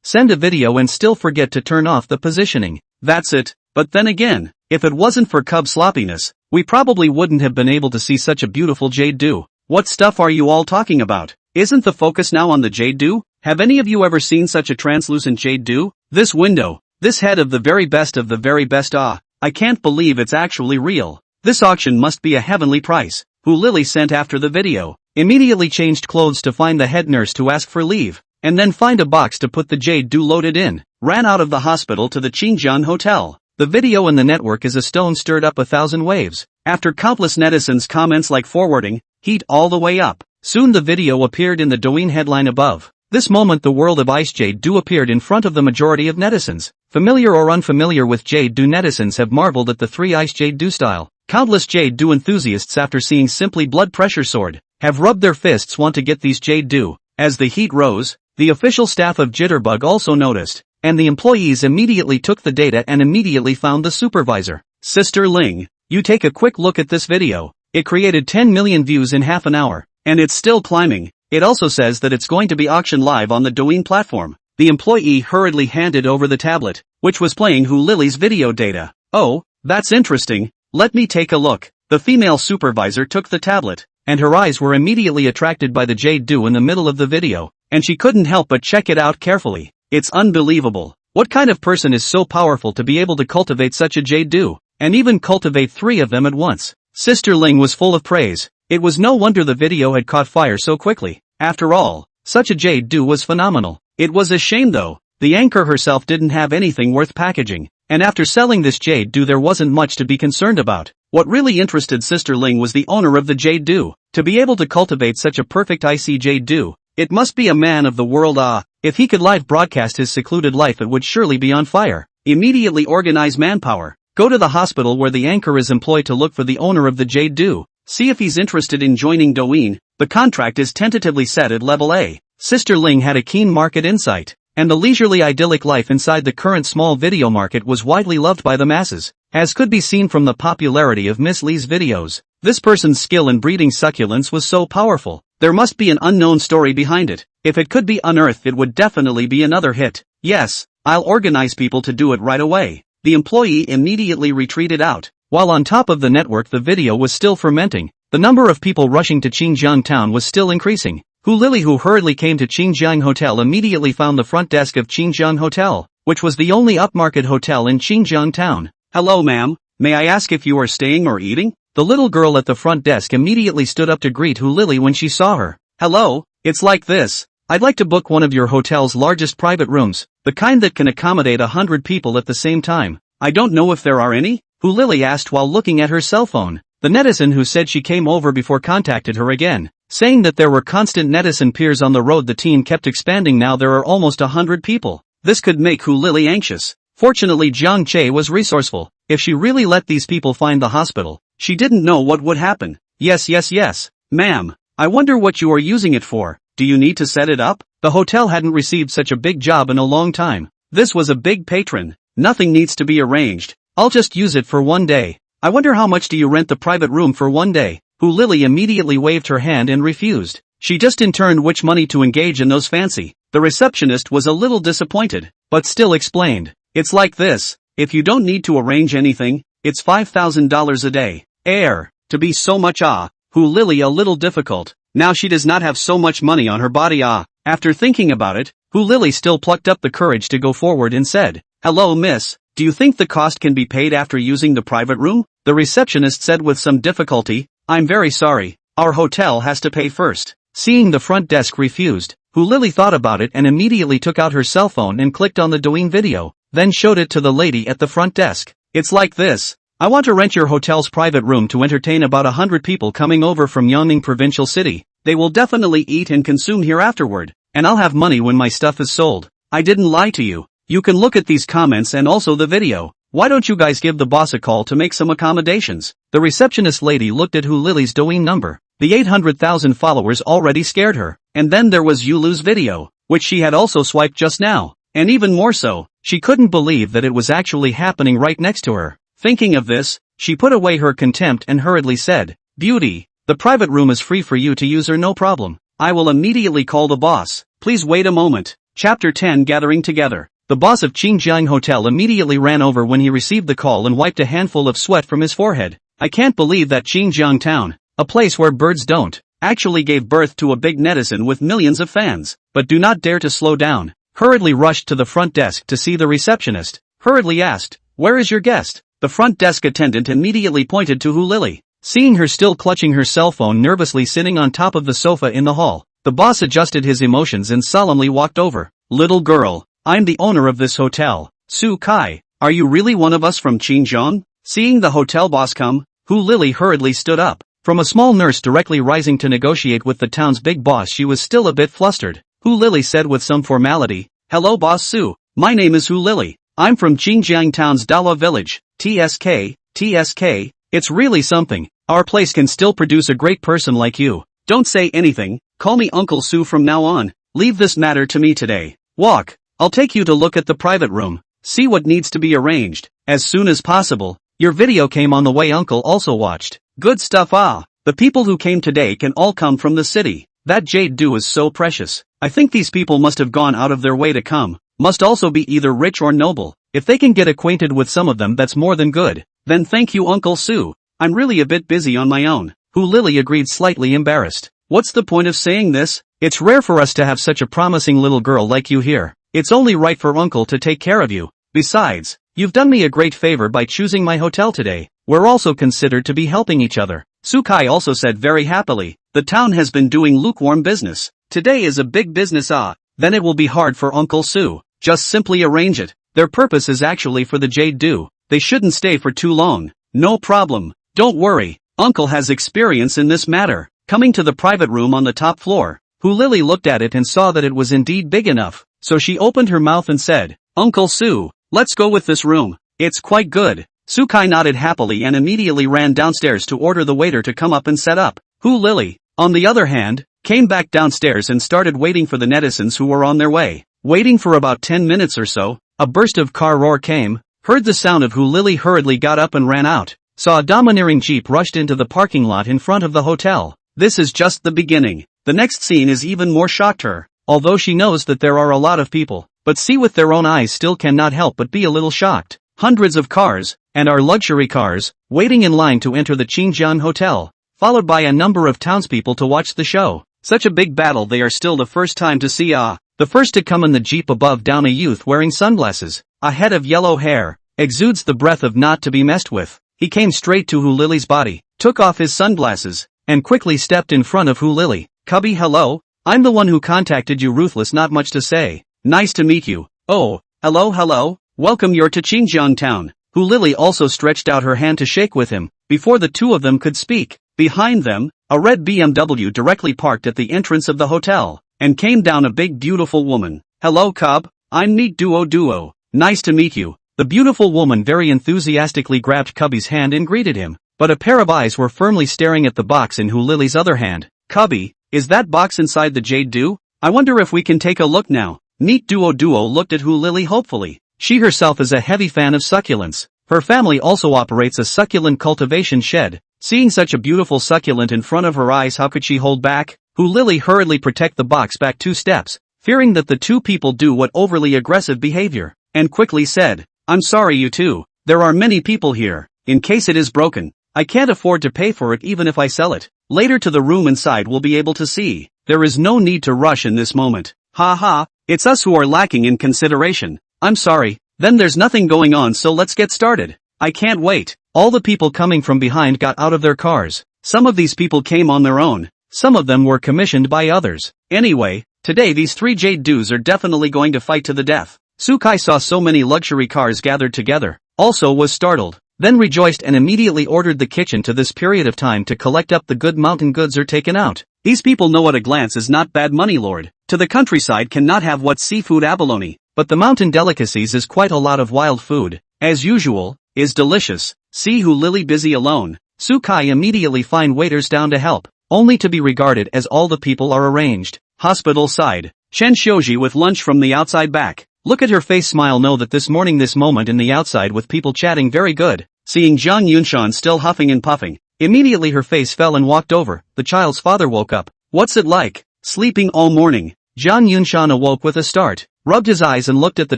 [SPEAKER 1] Send a video and still forget to turn off the positioning. That's it. But then again, if it wasn't for Cub's sloppiness, we probably wouldn't have been able to see such a beautiful jade dew. What stuff are you all talking about? Isn't the focus now on the jade dew? Have any of you ever seen such a translucent jade dew? This window, this head of the very best, I can't believe it's actually real. This auction must be a heavenly price. Who Lily sent after the video, immediately changed clothes to find the head nurse to ask for leave, and then find a box to put the jade dew loaded in, ran out of the hospital to the Qingjiang hotel. The video in the network is a stone stirred up 1,000 waves. After countless netizens' comments like forwarding, heat all the way up. Soon the video appeared in the Douyin headline above. This moment the world of ice jade dew appeared in front of the majority of netizens. Familiar or unfamiliar with jade dew, netizens have marveled at the 3 ice jade dew style. Countless jade dew enthusiasts, after seeing Simply blood pressure soared, have rubbed their fists want to get these jade dew. As the heat rose, the official staff of Jitterbug also noticed, and the employees immediately took the data and immediately found the supervisor. Sister Ling, you take a quick look at this video. It created 10 million views in half an hour, and it's still climbing. It also says that it's going to be auctioned live on the Douyin platform. The employee hurriedly handed over the tablet, which was playing Hu Lily's video data. Oh, that's interesting. Let me take a look. The female supervisor took the tablet, and her eyes were immediately attracted by the jade dew in the middle of the video, and she couldn't help but check it out carefully. It's unbelievable. What kind of person is so powerful to be able to cultivate such a jade dew, and even cultivate 3 of them at once? Sister Ling was full of praise. It was no wonder the video had caught fire so quickly. After all, such a jade dew was phenomenal. It was a shame though, the anchor herself didn't have anything worth packaging, and after selling this jade dew there wasn't much to be concerned about. What really interested Sister Ling was the owner of the jade dew. To be able to cultivate such a perfect icy jade dew, it must be a man of the world. If he could live broadcast his secluded life, it would surely be on fire. Immediately organize manpower. Go to the hospital where the anchor is employed to look for the owner of the jade dew. See if he's interested in joining Douyin. The contract is tentatively set at level A. Sister Ling had a keen market insight, and the leisurely idyllic life inside the current small video market was widely loved by the masses, as could be seen from the popularity of Miss Lee's videos. This person's skill in breeding succulents was so powerful, there must be an unknown story behind it. If it could be unearthed, it would definitely be another hit. Yes, I'll organize people to do it right away. The employee immediately retreated out. While on top of the network the video was still fermenting, the number of people rushing to Qingjiang town was still increasing. Hu Lily, who hurriedly came to Qingjiang Hotel, immediately found the front desk of Qingjiang Hotel, which was the only upmarket hotel in Qingjiang town. Hello ma'am, may I ask if you are staying or eating? The little girl at the front desk immediately stood up to greet Hu Lily when she saw her. Hello, it's like this. I'd like to book one of your hotel's largest private rooms, the kind that can accommodate 100 people at the same time. I don't know if there are any, Hu Lily asked while looking at her cell phone. The netizen who said she came over before contacted her again, saying that there were constant netizen peers on the road. The team kept expanding. Now there are almost 100 people. This could make Hu Lily anxious. Fortunately Jiang Che was resourceful. If she really let these people find the hospital, she didn't know what would happen. Yes. Ma'am, I wonder what you are using it for. Do you need to set it up? The hotel hadn't received such a big job in a long time. This was a big patron. Nothing needs to be arranged. I'll just use it for one day. I wonder how much do you rent the private room for one day? Hu Lily immediately waved her hand and refused. She just interned which money to engage in those fancy. The receptionist was a little disappointed, but still explained. It's like this. If you don't need to arrange anything, it's $5,000 a day. To be so much Hu Lily a little difficult. Now she does not have so much money on her body. After thinking about it, Hu Lily still plucked up the courage to go forward and said, Hello miss, do you think the cost can be paid after using the private room? The receptionist said with some difficulty, I'm very sorry, our hotel has to pay first. Seeing the front desk refused, Hu Lily thought about it and immediately took out her cell phone and clicked on the Douyin video, then showed it to the lady at the front desk. It's like this. I want to rent your hotel's private room to entertain about 100 people coming over from Yangning Provincial City. They will definitely eat and consume here afterward, and I'll have money when my stuff is sold. I didn't lie to you. You can look at these comments and also the video. Why don't you guys give the boss a call to make some accommodations? The receptionist lady looked at Hu Lily's Douyin number. The 800,000 followers already scared her. And then there was Yulu's video, which she had also swiped just now. And even more so, she couldn't believe that it was actually happening right next to her. Thinking of this, she put away her contempt and hurriedly said, Beauty, the private room is free for you to use or no problem. I will immediately call the boss. Please wait a moment. Chapter 10 Gathering Together. The boss of Qingjiang Hotel immediately ran over when he received the call and wiped a handful of sweat from his forehead. I can't believe that Qingjiang town, a place where birds don't, actually gave birth to a big netizen with millions of fans. But do not dare to slow down. Hurriedly rushed to the front desk to see the receptionist. Hurriedly asked, "Where is your guest?" The front desk attendant immediately pointed to Hu Lily. Seeing her still clutching her cell phone nervously sitting on top of the sofa in the hall, the boss adjusted his emotions and solemnly walked over. "Little girl, I'm the owner of this hotel, Su Kai. Are you really one of us from Xinjiang?" Seeing the hotel boss come, Hu Lily hurriedly stood up. From a small nurse directly rising to negotiate with the town's big boss, she was still a bit flustered. Hu Lily said with some formality, "Hello boss Su, my name is Hu Lily. I'm from Xinjiang town's Dala village, TSK, it's really something. Our place can still produce a great person like you. Don't say anything, call me Uncle Su from now on. Leave this matter to me today. Walk. I'll take you to look at the private room. See what needs to be arranged, as soon as possible. Your video came on the way. Uncle also watched. Good stuff. The people who came today can all come from the city. That jade dew is so precious. I think these people must have gone out of their way to come. Must also be either rich or noble. If they can get acquainted with some of them, that's more than good. Then thank you Uncle Su. I'm really a bit busy on my own." Hu Lily agreed, slightly embarrassed. "What's the point of saying this? It's rare for us to have such a promising little girl like you here. It's only right for Uncle to take care of you. Besides, you've done me a great favor by choosing my hotel today. We're also considered to be helping each other." Su Kai also said very happily, "The town has been doing lukewarm business. Today is a big business. Then it will be hard for Uncle Su. Just simply arrange it. Their purpose is actually for the jade dew. They shouldn't stay for too long." "No problem. Don't worry. Uncle has experience in this matter." Coming to the private room on the top floor, Hu Lily looked at it and saw that it was indeed big enough. So she opened her mouth and said, "Uncle Su, let's go with this room. It's quite good." Su Kai nodded happily and immediately ran downstairs to order the waiter to come up and set up. Hu Lily, on the other hand, came back downstairs and started waiting for the netizens who were on their way. Waiting for about 10 minutes or so, a burst of car roar came. Heard the sound of Hu Lily hurriedly got up and ran out. Saw a domineering jeep rushed into the parking lot in front of the hotel. This is just the beginning. The next scene is even more shocked her. Although she knows that there are a lot of people, but see with their own eyes still cannot help but be a little shocked. Hundreds of cars, and are luxury cars, waiting in line to enter the Xinjiang hotel, followed by a number of townspeople to watch the show. Such a big battle they are still the first time to see. The first to come in the jeep above down a youth wearing sunglasses, a head of yellow hair, exudes the breath of not to be messed with. He came straight to Hu Lily's body, took off his sunglasses, and quickly stepped in front of Hu Lily. "Cubby, hello? I'm the one who contacted you. Ruthless, not much to say. Nice to meet you." "Oh, hello. Welcome, you're to Xinjiang town." Hu Lily also stretched out her hand to shake with him. Before the two of them could speak, behind them, a red BMW directly parked at the entrance of the hotel, and came down a big beautiful woman. "Hello Cub, I'm Neat Duo. Nice to meet you." The beautiful woman very enthusiastically grabbed Cubby's hand and greeted him, but a pair of eyes were firmly staring at the box in Hu Lily's other hand. "Cubby, is that box inside the jade dew? I wonder if we can take a look now." Neat Duo looked at Hu Lily hopefully. She herself is a heavy fan of succulents. Her family also operates a succulent cultivation shed. Seeing such a beautiful succulent in front of her eyes, how could she hold back? Hu Lily hurriedly protect the box back 2 steps, fearing that the two people do what overly aggressive behavior, and quickly said, "I'm sorry you two. There are many people here. In case it is broken, I can't afford to pay for it even if I sell it. Later to the room inside we'll be able to see. There is no need to rush in this moment. Ha, it's us who are lacking in consideration. I'm sorry. Then there's nothing going on, so let's get started. I can't wait." All the people coming from behind got out of their cars. Some of these people came on their own. Some of them were commissioned by others. Anyway, today these 3 jade dews are definitely going to fight to the death. Su Kai saw so many luxury cars gathered together, also was startled, then rejoiced and immediately ordered the kitchen to this period of time to collect up the good mountain goods are taken out. These people know at a glance is not bad money, lord. To the countryside cannot have what seafood abalone, but the mountain delicacies is quite a lot of wild food, as usual, is delicious. See Hu Lily busy alone, Su Kai immediately find waiters down to help, only to be regarded as all the people are arranged. Hospital side, Shen Shouji with lunch from the outside back. Look at her face, smile, know that this moment in the outside with people chatting very good. Seeing Zhang Yunshan still huffing and puffing, immediately her face fell and walked over. The child's father woke up. "What's it like, sleeping all morning?" Zhang Yunshan awoke with a start. rubbed his eyes and looked at the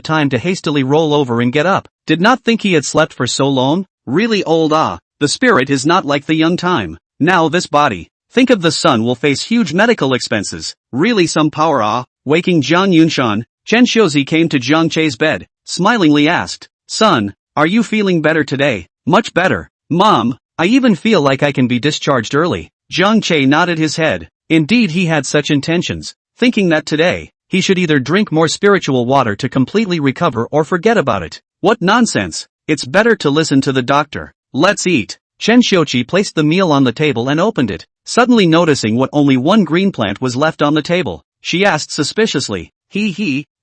[SPEAKER 1] time to hastily roll over and get up. Did not think he had slept for so long? Really old the spirit is not like the young time. Now this body. Think of the son will face huge medical expenses. Really some power Waking Jiang Yunshan, Chen Xiuzi came to Jiang Che's bed, smilingly asked, "Son, are you feeling better today?" "Much better, Mom. I even feel like I can be discharged early." Jiang Che nodded his head. Indeed he had such intentions, thinking that today, he should either drink more spiritual water to completely recover or forget about it. What nonsense. It's better to listen to the doctor. Let's eat. Chen Xiuqi placed the meal on the table and opened it, suddenly noticing what only one green plant was left on the table. She asked suspiciously,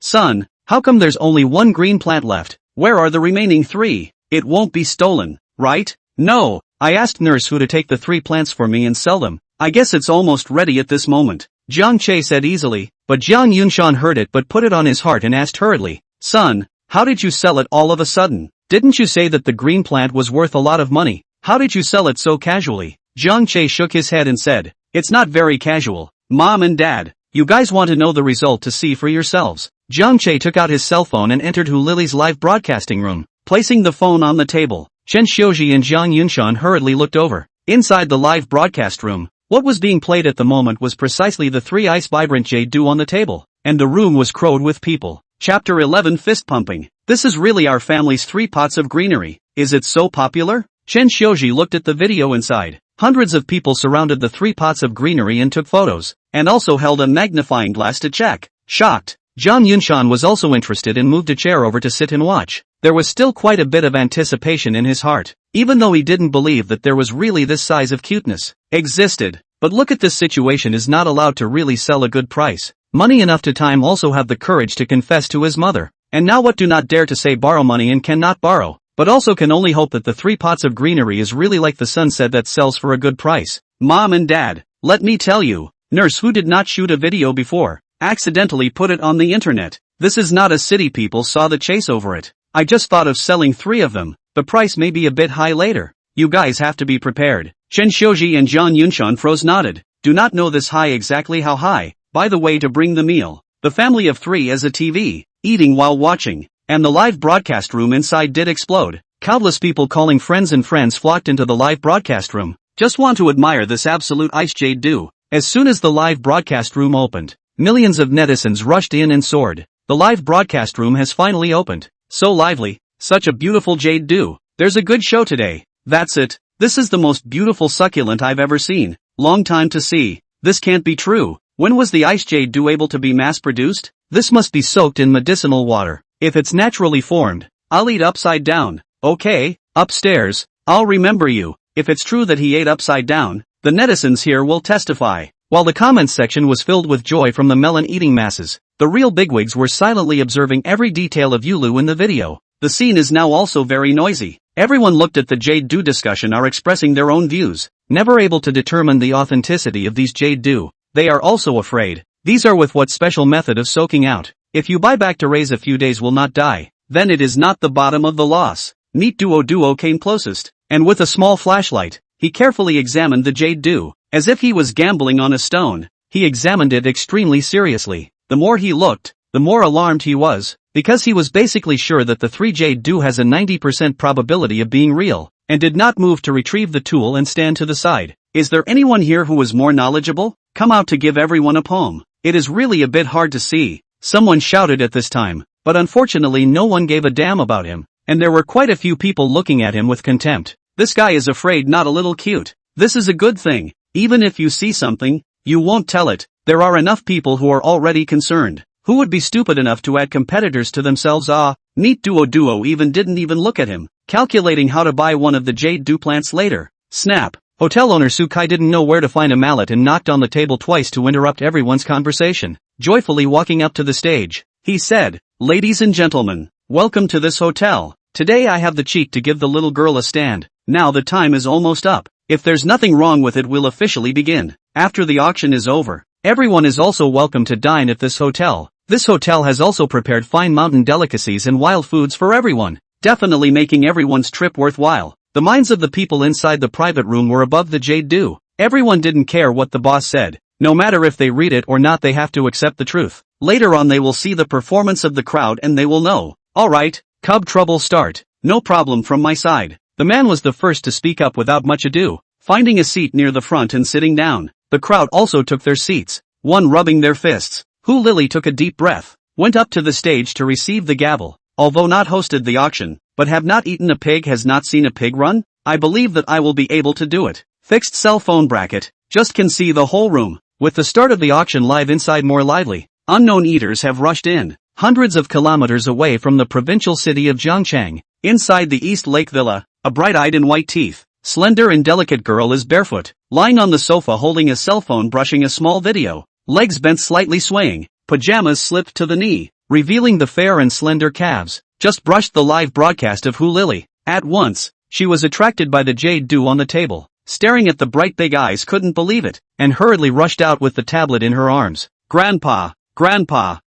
[SPEAKER 1] Son, how come there's only one green plant left? Where are the remaining 3? It won't be stolen, right?" "No, I asked Nurse Hu to take the 3 plants for me and sell them. I guess it's almost ready at this moment," Jiang Che said easily, but Jiang Yunshan heard it but put it on his heart and asked hurriedly, "Son, how did you sell it all of a sudden? Didn't you say that the green plant was worth a lot of money? How did you sell it so casually?" Jiang Che shook his head and said, "It's not very casual, Mom and Dad. You guys want to know the result to see for yourselves." Jiang Che took out his cell phone and entered Hu Lily's live broadcasting room. Placing the phone on the table, Chen Xiuji and Jiang Yunshan hurriedly looked over. Inside the live broadcast room, what was being played at the moment was precisely the 3 ice vibrant jade dew on the table, and the room was crowded with people. Chapter 11 Fist Pumping. This is really our family's 3 pots of greenery. Is it so popular? Chen Xiuji looked at the video inside. Hundreds of people surrounded the 3 pots of greenery and took photos, and also held a magnifying glass to check. Shocked, Jiang Yunshan was also interested and moved a chair over to sit and watch. There was still quite a bit of anticipation in his heart, even though he didn't believe that there was really this size of cuteness existed. But look at this situation is not allowed to really sell a good price. Money enough to time also have the courage to confess to his mother. And now what do not dare to say borrow money and cannot borrow, but also can only hope that the 3 pots of greenery is really like the sun said that sells for a good price. Mom and Dad, let me tell you, Nurse Hu did not shoot a video before, accidentally put it on the internet. This is not a city, people saw the chase over it. I just thought of selling 3 of them. The price may be a bit high later. You guys have to be prepared. Chen Xiuji and Jiang Yunshan froze nodded. Do not know this high exactly how high. By the way, to bring the meal. The family of 3 as a TV, eating while watching, and the live broadcast room inside did explode. Countless people calling friends and friends flocked into the live broadcast room. Just want to admire this absolute ice jade dew. As soon as the live broadcast room opened, millions of netizens rushed in and soared. The live broadcast room has finally opened. So lively, such a beautiful jade dew. There's a good show today. That's it. This is the most beautiful succulent I've ever seen. Long time to see. This can't be true. When was the ice jade dew able to be mass-produced? This must be soaked in medicinal water. If it's naturally formed, I'll eat upside down. Okay, upstairs, I'll remember you. If it's true that he ate upside down, the netizens here will testify. While the comments section was filled with joy from the melon-eating masses, the real bigwigs were silently observing every detail of Yulu in the video. The scene is now also very noisy. Everyone looked at the jade dew discussion are expressing their own views, never able to determine the authenticity of these jade dew. They are also afraid. These are with what special method of soaking out. If you buy back to raise a few days will not die, then it is not the bottom of the loss. Neat Duo came closest, and with a small flashlight, he carefully examined the jade dew, as if he was gambling on a stone. He examined it extremely seriously. The more he looked, the more alarmed he was, because he was basically sure that the 3 jade dew has a 90% probability of being real, and did not move to retrieve the tool and stand to the side. Is there anyone here who is more knowledgeable? Come out to give everyone a poem. It is really a bit hard to see. Someone shouted at this time, but unfortunately no one gave a damn about him, and there were quite a few people looking at him with contempt. This guy is afraid, not a little cute. This is a good thing. Even if you see something, you won't tell it. There are enough people who are already concerned. Who would be stupid enough to add competitors to themselves? Neat Duo even didn't even look at him, calculating how to buy one of the jade dew plants later. Snap. Hotel owner Sukai didn't know where to find a mallet and knocked on the table twice to interrupt everyone's conversation. Joyfully walking up to the stage, he said, "Ladies and gentlemen, welcome to this hotel. Today I have the cheek to give the little girl a stand. Now the time is almost up. If there's nothing wrong with it, we'll officially begin. After the auction is over, everyone is also welcome to dine at this hotel. This hotel has also prepared fine mountain delicacies and wild foods for everyone, definitely making everyone's trip worthwhile." The minds of the people inside the private room were above the jade dew. Everyone didn't care what the boss said. No matter if they read it or not, they have to accept the truth. Later on they will see the performance of the crowd and they will know. Alright, cub trouble start. No problem from my side. The man was the first to speak up without much ado, finding a seat near the front and sitting down. The crowd also took their seats, one rubbing their fists. Lily took a deep breath, went up to the stage to receive the gavel. Although not hosted the auction, but have not eaten a pig has not seen a pig run, I believe that I will be able to do it. Fixed cell phone bracket, just can see the whole room. With the start of the auction live inside more lively, unknown eaters have rushed in, hundreds of kilometers away from the provincial city of Zhangchang. Inside the East Lake Villa, a bright-eyed and white teeth, slender and delicate girl is barefoot, lying on the sofa holding a cell phone brushing a small video, legs bent slightly swaying, pajamas slipped to the knee, revealing the fair and slender calves. Just brushed the live broadcast of Lily. At once, she was attracted by the jade dew on the table, staring at the bright big eyes, couldn't believe it, and hurriedly rushed out with the tablet in her arms. Grandpa,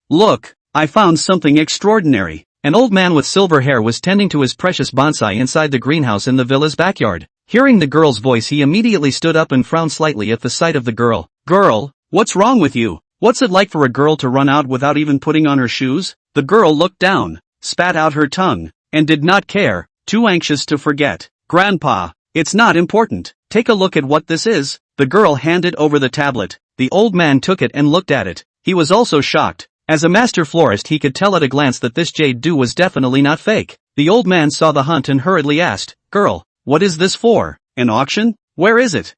[SPEAKER 1] look, I found something extraordinary. An old man with silver hair was tending to his precious bonsai inside the greenhouse in the villa's backyard. Hearing the girl's voice, he immediately stood up and frowned slightly at the sight of the girl. Girl, what's wrong with you? What's it like for a girl to run out without even putting on her shoes? The girl looked down, spat out her tongue, and did not care, too anxious to forget. Grandpa, it's not important. Take a look at what this is. The girl handed over the tablet. The old man took it and looked at it. He was also shocked. As a master florist, he could tell at a glance that this jade dew was definitely not fake. The old man saw the hunt and hurriedly asked, Girl, what is this for? An auction? Where is it?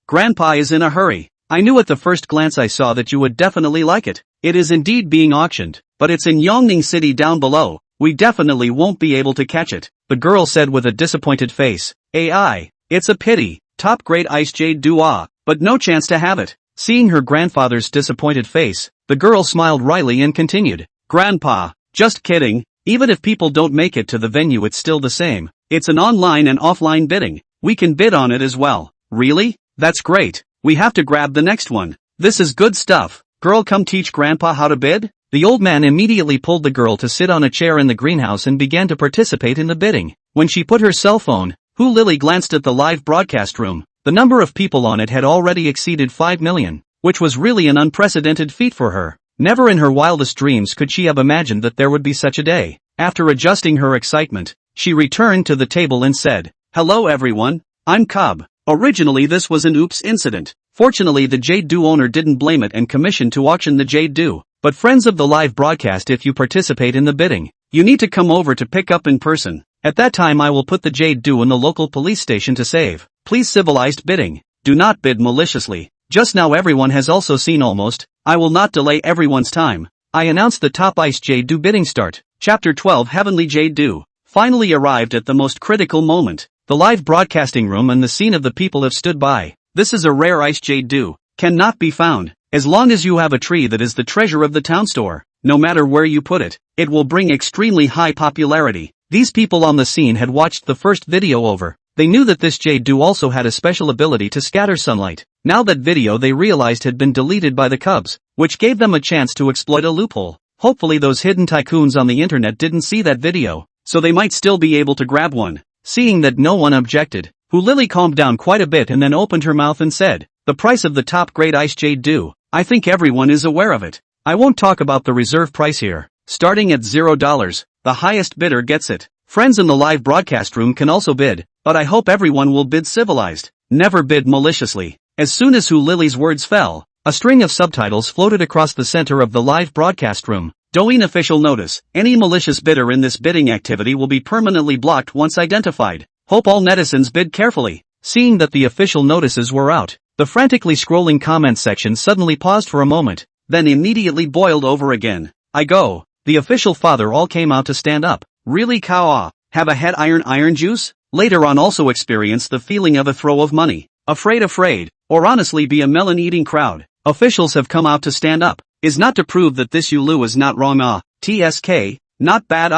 [SPEAKER 1] Grandpa is in a hurry. I knew at the first glance I saw that you would definitely like it. It is indeed being auctioned, but it's in Yongning City down below. We definitely won't be able to catch it, the girl said with a disappointed face. It's a pity, top grade ice jade dew, but no chance to have it. Seeing her grandfather's disappointed face, the girl smiled wryly and continued. Grandpa, just kidding, even if people don't make it to the venue it's still the same. It's an online and offline bidding. We can bid on it as well. Really? That's great. We have to grab the next one. This is good stuff. Girl, come teach Grandpa how to bid? The old man immediately pulled the girl to sit on a chair in the greenhouse and began to participate in the bidding. When she put her cell phone, Lily glanced at the live broadcast room. The number of people on it had already exceeded 5 million, which was really an unprecedented feat for her. Never in her wildest dreams could she have imagined that there would be such a day. After adjusting her excitement, she returned to the table and said, Hello everyone, I'm Carve. Originally this was an oops incident. Fortunately the jade dew owner didn't blame it and commissioned to auction the jade dew. But friends of the live broadcast, if you participate in the bidding, you need to come over to pick up in person. At that time I will put the jade dew in the local police station to save. Please civilized bidding. Do not bid maliciously. Just now everyone has also seen almost. I will not delay everyone's time. I announce the top ice jade dew bidding start. Chapter 12 Heavenly Jade Dew finally arrived at the most critical moment. The live broadcasting room and the scene of the people have stood by. This is a rare ice jade dew. Cannot be found. As long as you have a tree that is the treasure of the town store, no matter where you put it, it will bring extremely high popularity. These people on the scene had watched the first video over. They knew that this jade dew also had a special ability to scatter sunlight. Now that video they realized had been deleted by the Cubs, which gave them a chance to exploit a loophole. Hopefully those hidden tycoons on the internet didn't see that video, so they might still be able to grab one. Seeing that no one objected, Lily calmed down quite a bit and then opened her mouth and said, The price of the top grade ice jade dew, I think everyone is aware of it. I won't talk about the reserve price here. Starting at $0, the highest bidder gets it. Friends in the live broadcast room can also bid, but I hope everyone will bid civilized. Never bid maliciously. As soon as Lily's words fell, a string of subtitles floated across the center of the live broadcast room. Douyin official notice. Any malicious bidder in this bidding activity will be permanently blocked once identified. Hope all netizens bid carefully. Seeing that the official notices were out, the frantically scrolling comment section suddenly paused for a moment, then immediately boiled over again. I go. The official father all came out to stand up. Really cow? Have a head iron juice? Later on also experience the feeling of a throw of money. Afraid, or honestly be a melon-eating crowd. Officials have come out to stand up. Is not to prove that this Yulu is not wrong TSK, not bad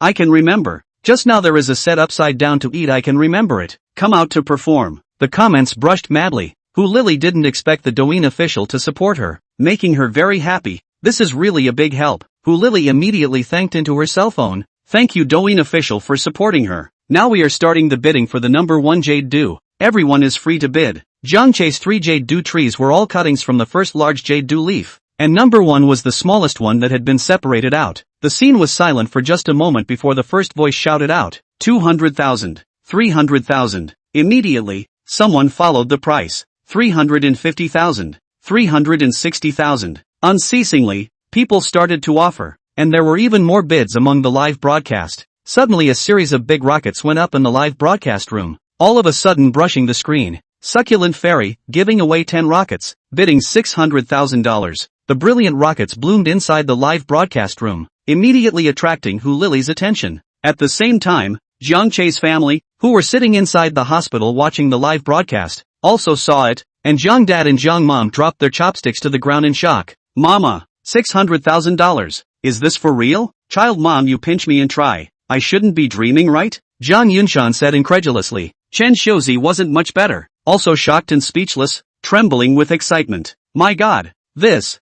[SPEAKER 1] I can remember. Just now there is a set upside down to eat, I can remember it. Come out to perform. The comments brushed madly. Lily didn't expect the Douyin official to support her, making her very happy. This is really a big help. Lily immediately thanked into her cell phone. Thank you Douyin official for supporting her. Now we are starting the bidding for the number 1 jade dew. Everyone is free to bid. Jiangche's 3 jade-do trees were all cuttings from the first large jade-do leaf, and number 1 was the smallest one that had been separated out. The scene was silent for just a moment before the first voice shouted out, 200,000, 300,000. Immediately, someone followed the price, 350,000, 360,000. Unceasingly, people started to offer, and there were even more bids among the live broadcast. Suddenly a series of big rockets went up in the live broadcast room, all of a sudden brushing the screen. Succulent Fairy, giving away 10 rockets, bidding $600,000. The brilliant rockets bloomed inside the live broadcast room, immediately attracting Hu Lily's attention. At the same time, Jiangche's family, who were sitting inside the hospital watching the live broadcast, also saw it, and Jiang Dad and Jiang Mom dropped their chopsticks to the ground in shock. Mama, $600,000. Is this for real? Child mom, you pinch me and try. I shouldn't be dreaming, right? Jiang Yunshan said incredulously. Chen Xiuzi wasn't much better, also shocked and speechless, trembling with excitement. My God, this,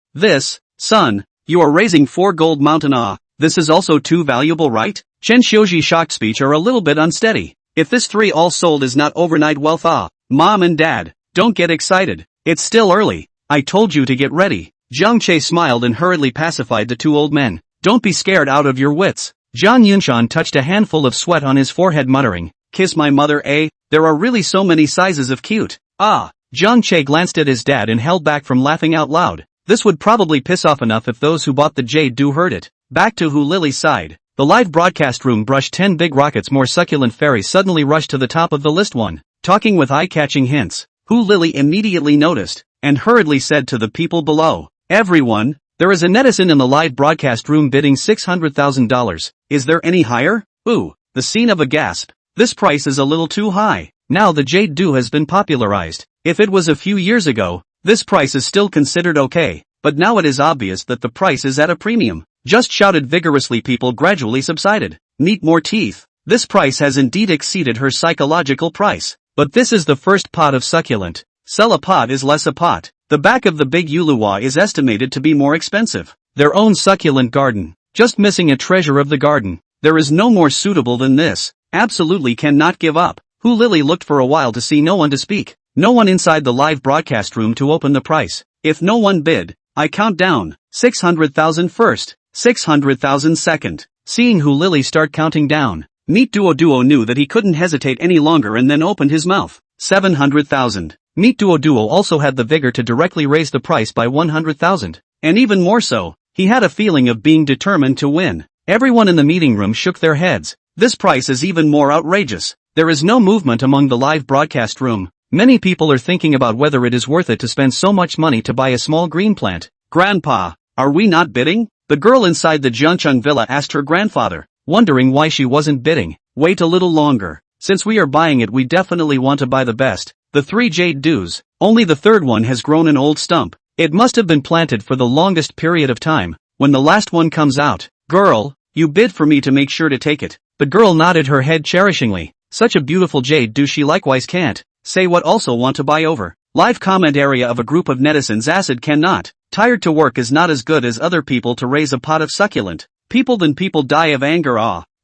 [SPEAKER 1] son, you are raising 4 gold mountain. This is also too valuable, right? Chen Xiuzi's shocked speech are a little bit unsteady. If this 3 all sold is not overnight wealth, Mom and Dad, don't get excited. It's still early. I told you to get ready. Jiang Che smiled and hurriedly pacified the 2 old men. Don't be scared out of your wits. Jiang Yunshan touched a handful of sweat on his forehead, muttering, kiss my mother, eh? There are really so many sizes of cute. Jiang Che glanced at his dad and held back from laughing out loud. This would probably piss off enough if those who bought the jade-do heard it. Back to Hu Lily's side. The live broadcast room brushed 10 big rockets. More succulent fairies suddenly rushed to the top of the list. One, talking with eye-catching hints. Hu Lily immediately noticed, and hurriedly said to the people below, everyone, there is a netizen in the live broadcast room bidding $600,000. Is there any higher? Ooh, the scene of a gasp. This price is a little too high. Now the jade-do has been popularized. If it was a few years ago, this price is still considered okay, but now it is obvious that the price is at a premium. Just shouted vigorously. People gradually subsided. Need more teeth. This price has indeed exceeded her psychological price. But this is the first pot of succulent. Sell a pot is less a pot. The back of the big Yuluwa is estimated to be more expensive. Their own succulent garden. Just missing a treasure of the garden. There is no more suitable than this. Absolutely cannot give up. Hu Lily looked for a while to see no one to speak. No one inside the live broadcast room to open the price. If no one bid, I count down. 600,000 first. 600,000 second. Seeing Hu Lily start counting down, Meat Duo knew that he couldn't hesitate any longer and then opened his mouth. 700,000. Meat Duo also had the vigor to directly raise the price by 100,000. And even more so, he had a feeling of being determined to win. Everyone in the meeting room shook their heads. This price is even more outrageous. There is no movement among the live broadcast room. Many people are thinking about whether it is worth it to spend so much money to buy a small green plant. Grandpa, are we not bidding? The girl inside the Jiangcheng villa asked her grandfather, wondering why she wasn't bidding. Wait a little longer. Since we are buying it, we definitely want to buy the best. The 3 jade-do's. Only the third one has grown an old stump. It must have been planted for the longest period of time. When the last one comes out, girl, you bid for me to make sure to take it. The girl nodded her head cherishingly. Such a beautiful jade-do she likewise can't say what also want to buy over. Live comment area of a group of netizens. Acid cannot. Tired to work is not as good as other people to raise a pot of succulent. People die of anger.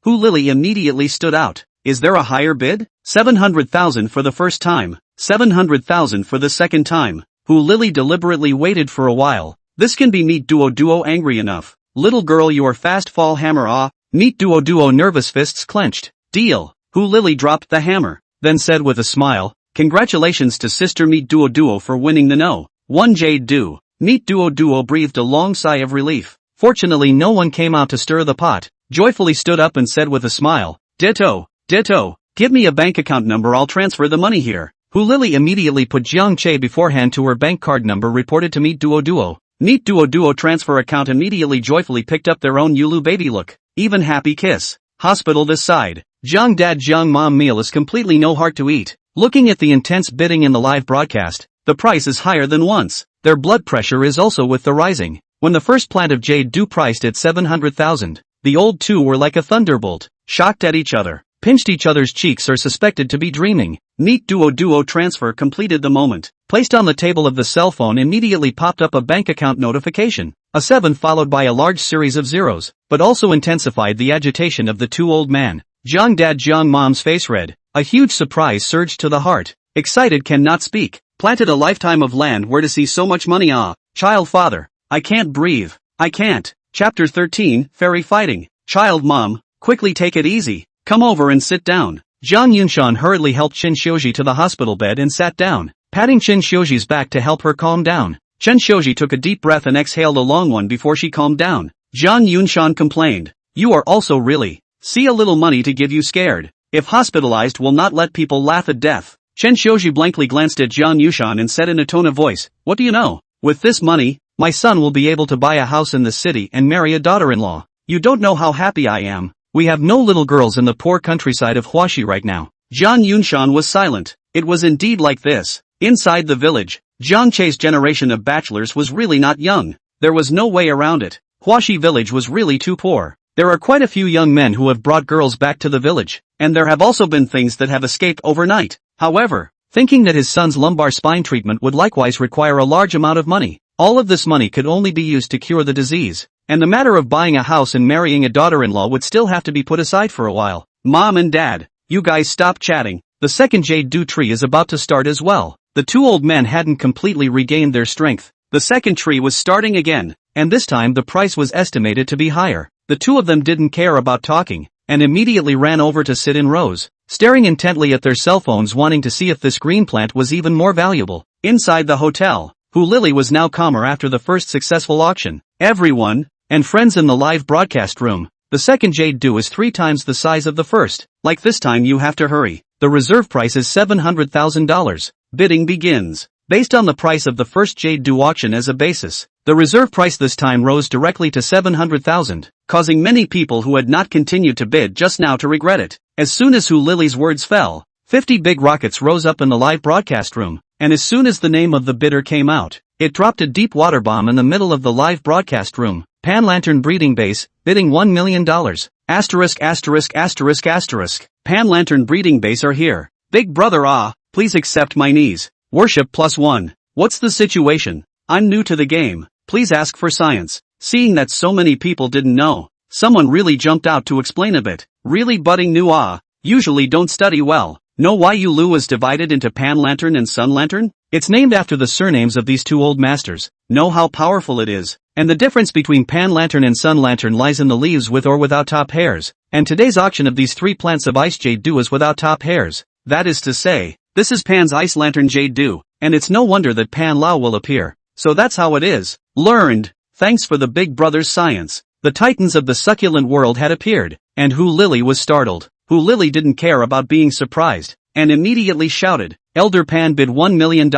[SPEAKER 1] Hu Lily immediately stood out. Is there a higher bid? 700,000 for the first time. 700,000 for the second time. Hu Lily deliberately waited for a while. This can be Meat Duo angry enough. Little girl, you are fast. Fall hammer. Meat Duo nervous fists clenched. Deal. Hu Lily dropped the hammer, then said with a smile, congratulations to Sister Meat Duo for winning the no. 1 jade-do. Meat Duo breathed a long sigh of relief. Fortunately no one came out to stir the pot. Joyfully stood up and said with a smile, Ditto. Give me a bank account number, I'll transfer the money here. Hu Lily immediately put Jiang Che beforehand to her bank card number reported to Meat Duo. Meat Duo transfer account immediately joyfully picked up their own Yulu baby look. Even happy kiss. Hospital this side. Jiang Dad Jiang Mom meal is completely no heart to eat. Looking at the intense bidding in the live broadcast, the price is higher than once. Their blood pressure is also with the rising. When the first plant of jade-do priced at 700,000, the old two were like a thunderbolt, shocked at each other, pinched each other's cheeks or suspected to be dreaming. Meat Duo transfer completed the moment. Placed on the table of the cell phone immediately popped up a bank account notification. A 7 followed by a large series of zeros, but also intensified the agitation of the 2 old men. Jiang Dad Jiang Mom's face red. A huge surprise surged to the heart. Excited cannot speak. Planted a lifetime of land where to see so much money. Child father. I can't breathe. I can't. Chapter 13, Fairy Fighting. Child mom, quickly take it easy. Come over and sit down. Jiang Yunshan hurriedly helped Chen Xiuji to the hospital bed and sat down, patting Chen Xiuji's back to help her calm down. Chen Xiuji took a deep breath and exhaled a long one before she calmed down. Jiang Yunshan complained. You are also really. See, a little money to give you scared. If hospitalized will not let people laugh at death. Chen Xiuji blankly glanced at Jiang Yunshan and said in a tone of voice, what do you know? With this money, my son will be able to buy a house in the city and marry a daughter-in-law. You don't know how happy I am. We have no little girls in the poor countryside of Huaxi right now. Jiang Yunshan was silent. It was indeed like this. Inside the village, Jiang Che's generation of bachelors was really not young. There was no way around it. Huaxi village was really too poor. There are quite a few young men who have brought girls back to the village, and there have also been things that have escaped overnight. However, thinking that his son's lumbar spine treatment would likewise require a large amount of money, all of this money could only be used to cure the disease, and the matter of buying a house and marrying a daughter-in-law would still have to be put aside for a while. Mom and Dad, you guys stop chatting. The second jade dew tree is about to start as well. The two old men hadn't completely regained their strength. The second tree was starting again, and this time the price was estimated to be higher. The two of them didn't care about talking, and immediately ran over to sit in rows, staring intently at their cell phones, wanting to see if this green plant was even more valuable. Inside the hotel, Lily was now calmer after the first successful auction. Everyone, and friends in the live broadcast room. The second jade dew is 3 times the size of the first. Like this time you have to hurry. The reserve price is $700,000. Bidding begins. Based on the price of the first jade dew auction as a basis, the reserve price this time rose directly to $700,000, causing many people who had not continued to bid just now to regret it. As soon as Lily's words fell, 50 big rockets rose up in the live broadcast room, and as soon as the name of the bidder came out, it dropped a deep water bomb in the middle of the live broadcast room. Pan Lantern Breeding Base, bidding $1 million. Asterisk asterisk asterisk asterisk. Pan Lantern Breeding Base are here. Big brother, please accept my knees. Worship +1. What's the situation? I'm new to the game. Please ask for science. Seeing that so many people didn't know, someone really jumped out to explain a bit. Really budding new usually don't study well. Know why Lu was divided into Pan Lantern and Sun Lantern? It's named after the surnames of these two old masters. Know how powerful it is. And the difference between Pan Lantern and Sun Lantern lies in the leaves with or without top hairs. And today's auction of these 3 plants of ice jade dew is without top hairs. That is to say, this is Pan's ice lantern jade dew, and it's no wonder that Pan Lao will appear. So that's how it is. Learned. Thanks for the big brother's science. The titans of the succulent world had appeared, and Lily was startled. Lily didn't care about being surprised, and immediately shouted, Elder Pan bid $1 million.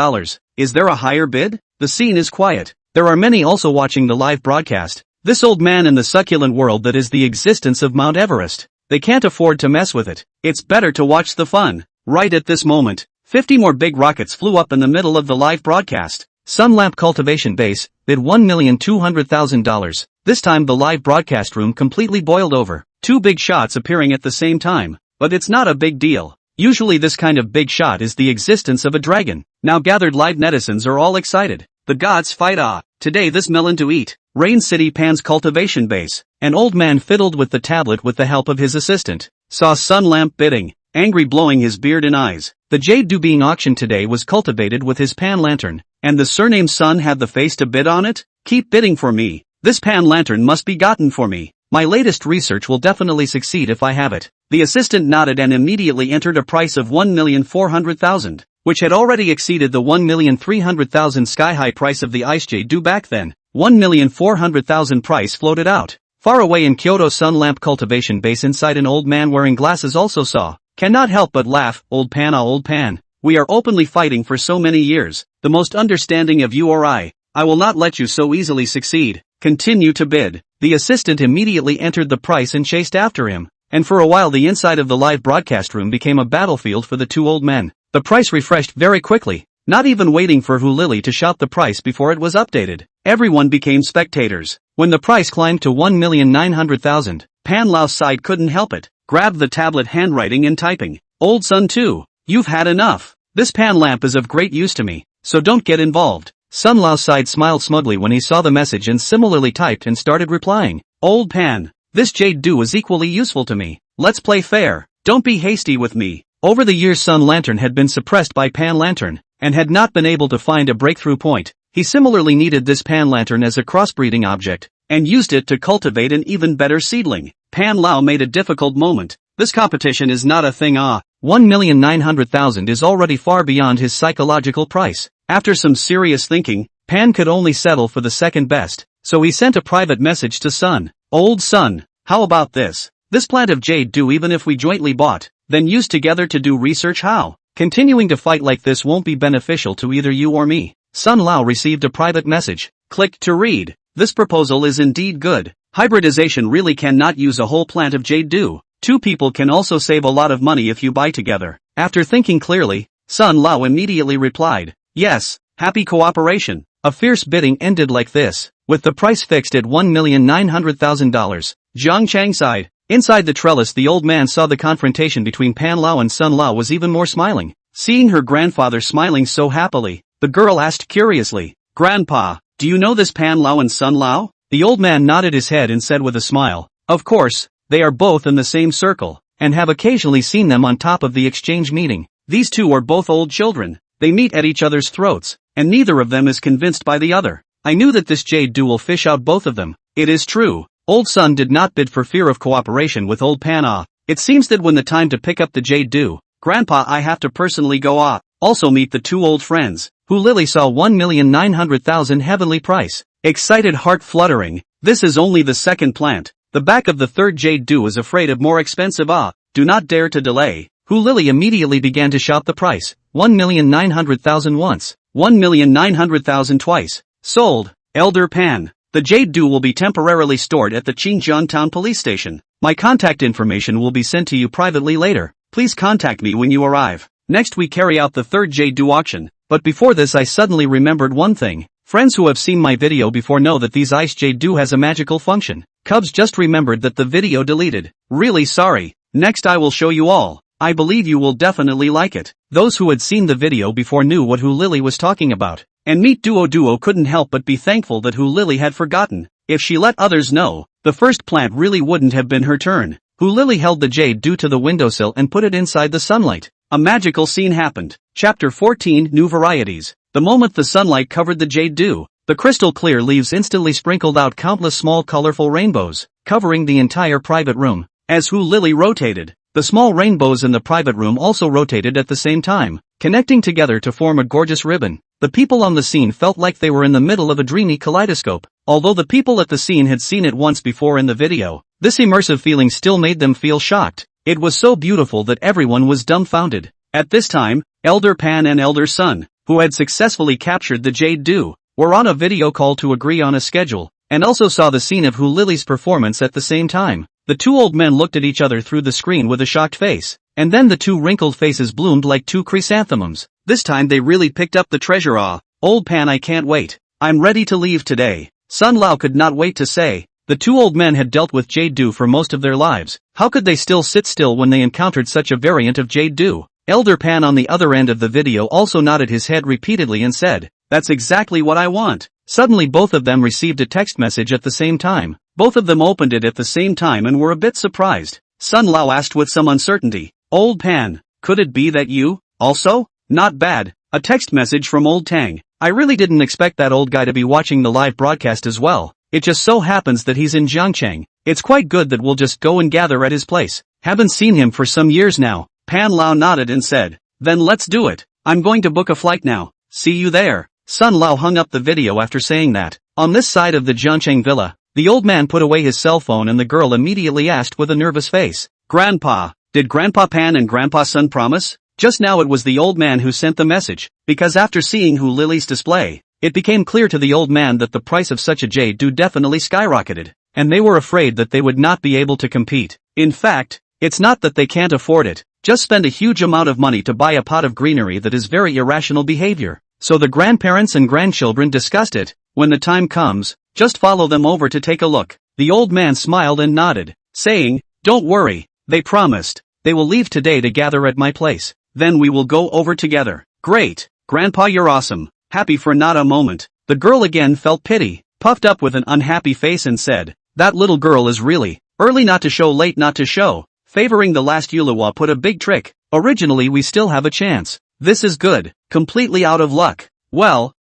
[SPEAKER 1] Is there a higher bid? The scene is quiet. There are many also watching the live broadcast. This old man in the succulent world that is the existence of Mount Everest. They can't afford to mess with it. It's better to watch the fun. Right at this moment, 50 more big rockets flew up in the middle of the live broadcast. Sun Lamp Cultivation Base, bid $1,200,000. This time the live broadcast room completely boiled over. 2 big shots appearing at the same time. But it's not a big deal. Usually this kind of big shot is the existence of a dragon. Now gathered live netizens are all excited. The gods fight. Today this melon to eat. Rain City Pan's cultivation base. An old man fiddled with the tablet with the help of his assistant. Saw Sun Lamp bidding, angry, blowing his beard and eyes. The jade dew being auctioned today was cultivated with his Pan Lantern, and the surname Sun had the face to bid on it? Keep bidding for me. This Pan Lantern must be gotten for me. My latest research will definitely succeed if I have it. The assistant nodded and immediately entered a price of $1,400,000, which had already exceeded the $1,300,000 sky-high price of the ice jade dew back then. $1,400,000 price floated out. Far away in Kyoto, Sun Lamp Cultivation Base inside, an old man wearing glasses also saw. Cannot help but laugh. Old Pan, old Pan. We are openly fighting for so many years. The most understanding of you or I will not let you so easily succeed. Continue to bid. The assistant immediately entered the price and chased after him. And for a while the inside of the live broadcast room became a battlefield for the two old men. The price refreshed very quickly, not even waiting for Lily to shout the price before it was updated. Everyone became spectators. When the price climbed to $1,900,000, Pan Lao's side couldn't help it. Grabbed the tablet, handwriting and typing. Old son too. You've had enough. This Pan lamp is of great use to me, so don't get involved. Sun Lao's side smiled smugly when he saw the message and similarly typed and started replying. Old Pan, this jade dew is equally useful to me. Let's play fair. Don't be hasty with me. Over the years Sun Lantern had been suppressed by Pan Lantern, and had not been able to find a breakthrough point. He similarly needed this pan lantern as a crossbreeding object, and used it to cultivate an even better seedling. Pan Lao made a difficult moment. This competition is not a thing. 1,900,000 is already far beyond his psychological price. After some serious thinking, Pan could only settle for the second best, so he sent a private message to Sun. Old Sun, how about this? This plant of jade do even if we jointly bought, then used together to do research. How? Continuing to fight like this won't be beneficial to either you or me. Sun Lao received a private message. Click to read. This proposal is indeed good. Hybridization really cannot use a whole plant of jade do. Two people can also save a lot of money if you buy together. After thinking clearly, Sun Lao immediately replied, yes, happy cooperation. A fierce bidding ended like this, with the price fixed at $1,900,000. Jiang Chang sighed. Inside the trellis the old man saw the confrontation between Pan Lao and Sun Lao was even more smiling. Seeing her grandfather smiling so happily, the girl asked curiously, Grandpa, do you know this Pan Lao and Sun Lao? The old man nodded his head and said with a smile, of course, they are both in the same circle, and have occasionally seen them on top of the exchange meeting. These two are both old children. They meet at each other's throats, and neither of them is convinced by the other. I knew that this jade do will fish out both of them. It is true. Old Sun did not bid for fear of cooperation with old Pan. It seems that when the time to pick up the jade do, Grandpa, I have to personally go. Also meet the two old friends, who Lily saw 1,900,000 heavenly price. Excited heart fluttering. This is only the second plant. The back of the third jade do is afraid of more expensive. Do not dare to delay. Who Lily immediately began to shout the price. 1,900,000 once. 1,900,000 twice. Sold. Elder Pan. The jade do will be temporarily stored at the Qingjiang Town Police Station. My contact information will be sent to you privately later. Please contact me when you arrive. Next we carry out the third jade do auction. But before this I suddenly remembered one thing. Friends who have seen my video before know that these ice jade do has a magical function. Cubs just remembered that the video deleted. Really sorry. Next I will show you all. I believe you will definitely like it. Those who had seen the video before knew what Hu Lily was talking about. And Meet Duo couldn't help but be thankful that Hu Lily had forgotten. If she let others know, the first plant really wouldn't have been her turn. Hu Lily held the jade do to the windowsill and put it inside the sunlight. A magical scene happened. Chapter 14 New Varieties. The moment the sunlight covered the jade do, the crystal clear leaves instantly sprinkled out countless small colorful rainbows, covering the entire private room. As Hu Lily rotated, the small rainbows in the private room also rotated at the same time, connecting together to form a gorgeous ribbon. The people on the scene felt like they were in the middle of a dreamy kaleidoscope. Although the people at the scene had seen it once before in the video, this immersive feeling still made them feel shocked. It was so beautiful that everyone was dumbfounded. At this time, Elder Pan and Elder Sun, who had successfully captured the jade do, were on a video call to agree on a schedule, and also saw the scene of Hu Lily's performance at the same time. The two old men looked at each other through the screen with a shocked face, and then the two wrinkled faces bloomed like two chrysanthemums. This time they really picked up the treasure. Old Pan, I can't wait. I'm ready to leave today. Sun Lao could not wait to say. The two old men had dealt with jade do for most of their lives. How could they still sit still when they encountered such a variant of jade do? Elder Pan on the other end of the video also nodded his head repeatedly and said, that's exactly what I want. Suddenly both of them received a text message at the same time. Both of them opened it at the same time and were a bit surprised. Sun Lao asked with some uncertainty, Old Pan, could it be that you, also? Not bad. A text message from Old Tang. I really didn't expect that old guy to be watching the live broadcast as well. It just so happens that he's in Jiangcheng. It's quite good that we'll just go and gather at his place. Haven't seen him for some years now. Pan Lao nodded and said, then let's do it. I'm going to book a flight now. See you there. Sun Lao hung up the video after saying that. On this side of the Jiangcheng villa, the old man put away his cell phone and the girl immediately asked with a nervous face, Grandpa, did Grandpa Pan and Grandpa Sun promise? Just now it was the old man who sent the message, because after seeing Hu Lily's display, it became clear to the old man that the price of such a jade do definitely skyrocketed, and they were afraid that they would not be able to compete. In fact, it's not that they can't afford it, just spend a huge amount of money to buy a pot of greenery that is very irrational behavior. So the grandparents and grandchildren discussed it. When the time comes, just follow them over to take a look. The old man smiled and nodded, saying, don't worry, they promised. They will leave today to gather at my place. Then we will go over together. Great, Grandpa, you're awesome. Happy for not a moment. The girl again felt pity, puffed up with an unhappy face and said, that little girl is really early not to show, late not to show. Favoring the last Yulawa put a big trick. Originally we still have a chance. this is good, completely out of luck. Well,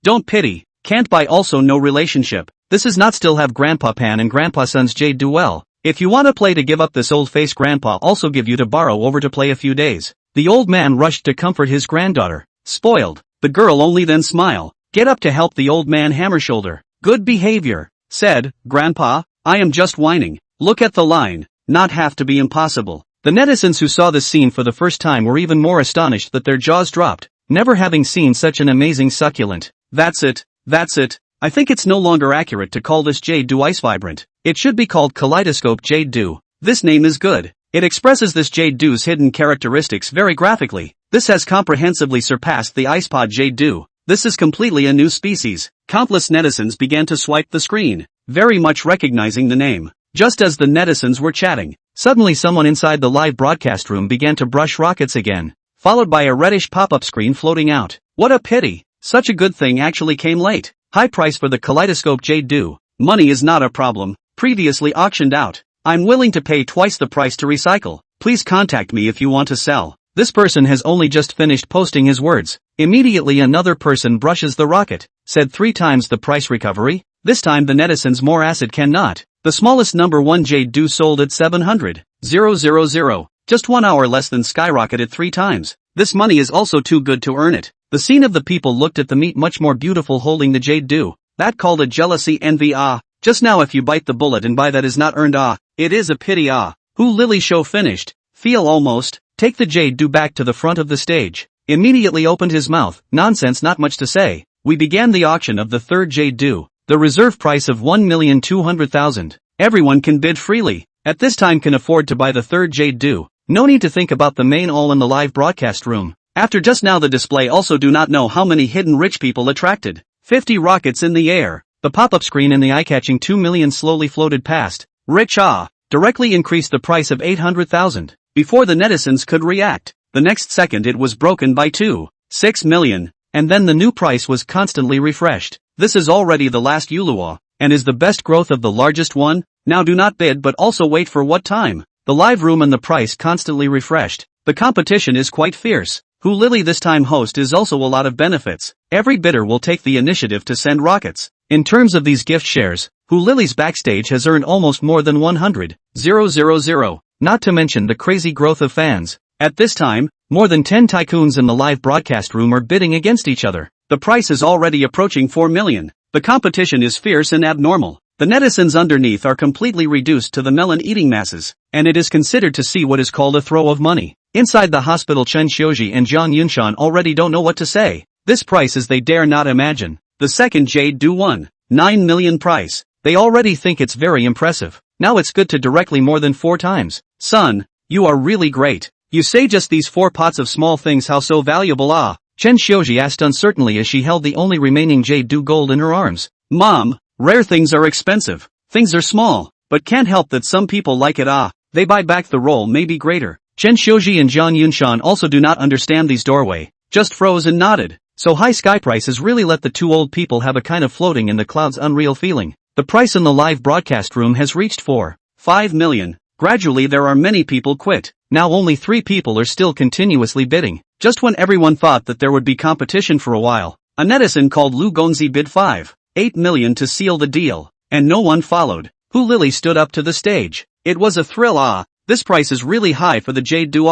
[SPEAKER 1] don't pity, can't buy also no relationship. This is not still have Grandpa Pan and Grandpa Son's Jade duel. If you wanna play to give up this old face Grandpa also give you to borrow over to play a few days. The old man rushed to comfort his granddaughter. Spoiled, the girl only then smile. Get up to help the old man hammer shoulder. Good behavior, said, Grandpa, I am just whining. Look at the line, not have to be impossible. The netizens who saw this scene for the first time were even more astonished that their jaws dropped, never having seen such an amazing succulent. That's it. I think it's no longer accurate to call this Jade Dew Ice Vibrant. It should be called Kaleidoscope Jade Dew. This name is good. It expresses this Jade Dew's hidden characteristics very graphically. This has comprehensively surpassed the Icepod Jade Dew. This is completely a new species. Countless netizens began to swipe the screen, very much recognizing the name. Just as the netizens were chatting, suddenly someone inside the live broadcast room began to brush rockets again, followed by a reddish pop-up screen floating out. What a pity! Such a good thing actually came late. High price for the Kaleidoscope Jade Dew. Money is not a problem. Previously auctioned out. I'm willing to pay twice the price to recycle. Please contact me if you want to sell. This person has only just finished posting his words. Immediately another person brushes the rocket. Said 3 times the price recovery. This time the netizens more acid cannot. The smallest number 1 Jade Dew sold at 700,000. Just 1 hour less than skyrocketed 3 times. This money is also too good to earn it. The scene of the people looked at the meat much more beautiful holding the Jade Dew. That called a jealousy envy Just now if you bite the bullet and buy that is not earned it is a pity Who Lily show finished. Feel almost. Take the Jade Dew back to the front of the stage. Immediately opened his mouth. Nonsense, not much to say. We began the auction of the third Jade Dew. The reserve price of 1,200,000. Everyone can bid freely. At this time can afford to buy the third Jade Dew. No need to think about the main all in the live broadcast room. After just now the display also do not know how many hidden rich people attracted. 50 rockets in the air. The pop-up screen and the eye-catching 2 million slowly floated past. Rich directly increased the price of 800,000. Before the netizens could react, the next second it was broken by 6 million. And then the new price was constantly refreshed. This is already the last Yulua, and is the best growth of the largest one. Now do not bid but also wait for what time. The live room and the price constantly refreshed. The competition is quite fierce. Who Lily this time host is also a lot of benefits. Every bidder will take the initiative to send rockets. In terms of these gift shares, Who Lily's backstage has earned almost more than 100,000. Not to mention the crazy growth of fans. At this time, more than 10 tycoons in the live broadcast room are bidding against each other. The price is already approaching 4 million. The competition is fierce and abnormal. The netizens underneath are completely reduced to the melon-eating masses, and it is considered to see what is called a throw of money. Inside the hospital Chen Xiuji and Zhang Yunshan already don't know what to say. This price is they dare not imagine. The second Jade Dew 9 million price. They already think it's very impressive. Now it's good to directly more than 4 times. Son, you are really great. You say just these 4 pots of small things how so valuable Chen Xiuji asked uncertainly as she held the only remaining Jade Dew gold in her arms. Mom, rare things are expensive. Things are small, but can't help that some people like it They buy back the roll may be greater. Chen Xiuji and Zhang Yunshan also do not understand these doorway, just froze and nodded. So high sky prices really let the 2 old people have a kind of floating in the clouds unreal feeling. The price in the live broadcast room has reached 5 million. Gradually there are many people quit. Now only 3 people are still continuously bidding. Just when everyone thought that there would be competition for a while, a netizen called Lu Gonzi bid 8 million to seal the deal, and no one followed. Who Lily stood up to the stage. It was a thrill This price is really high for the Jade Dew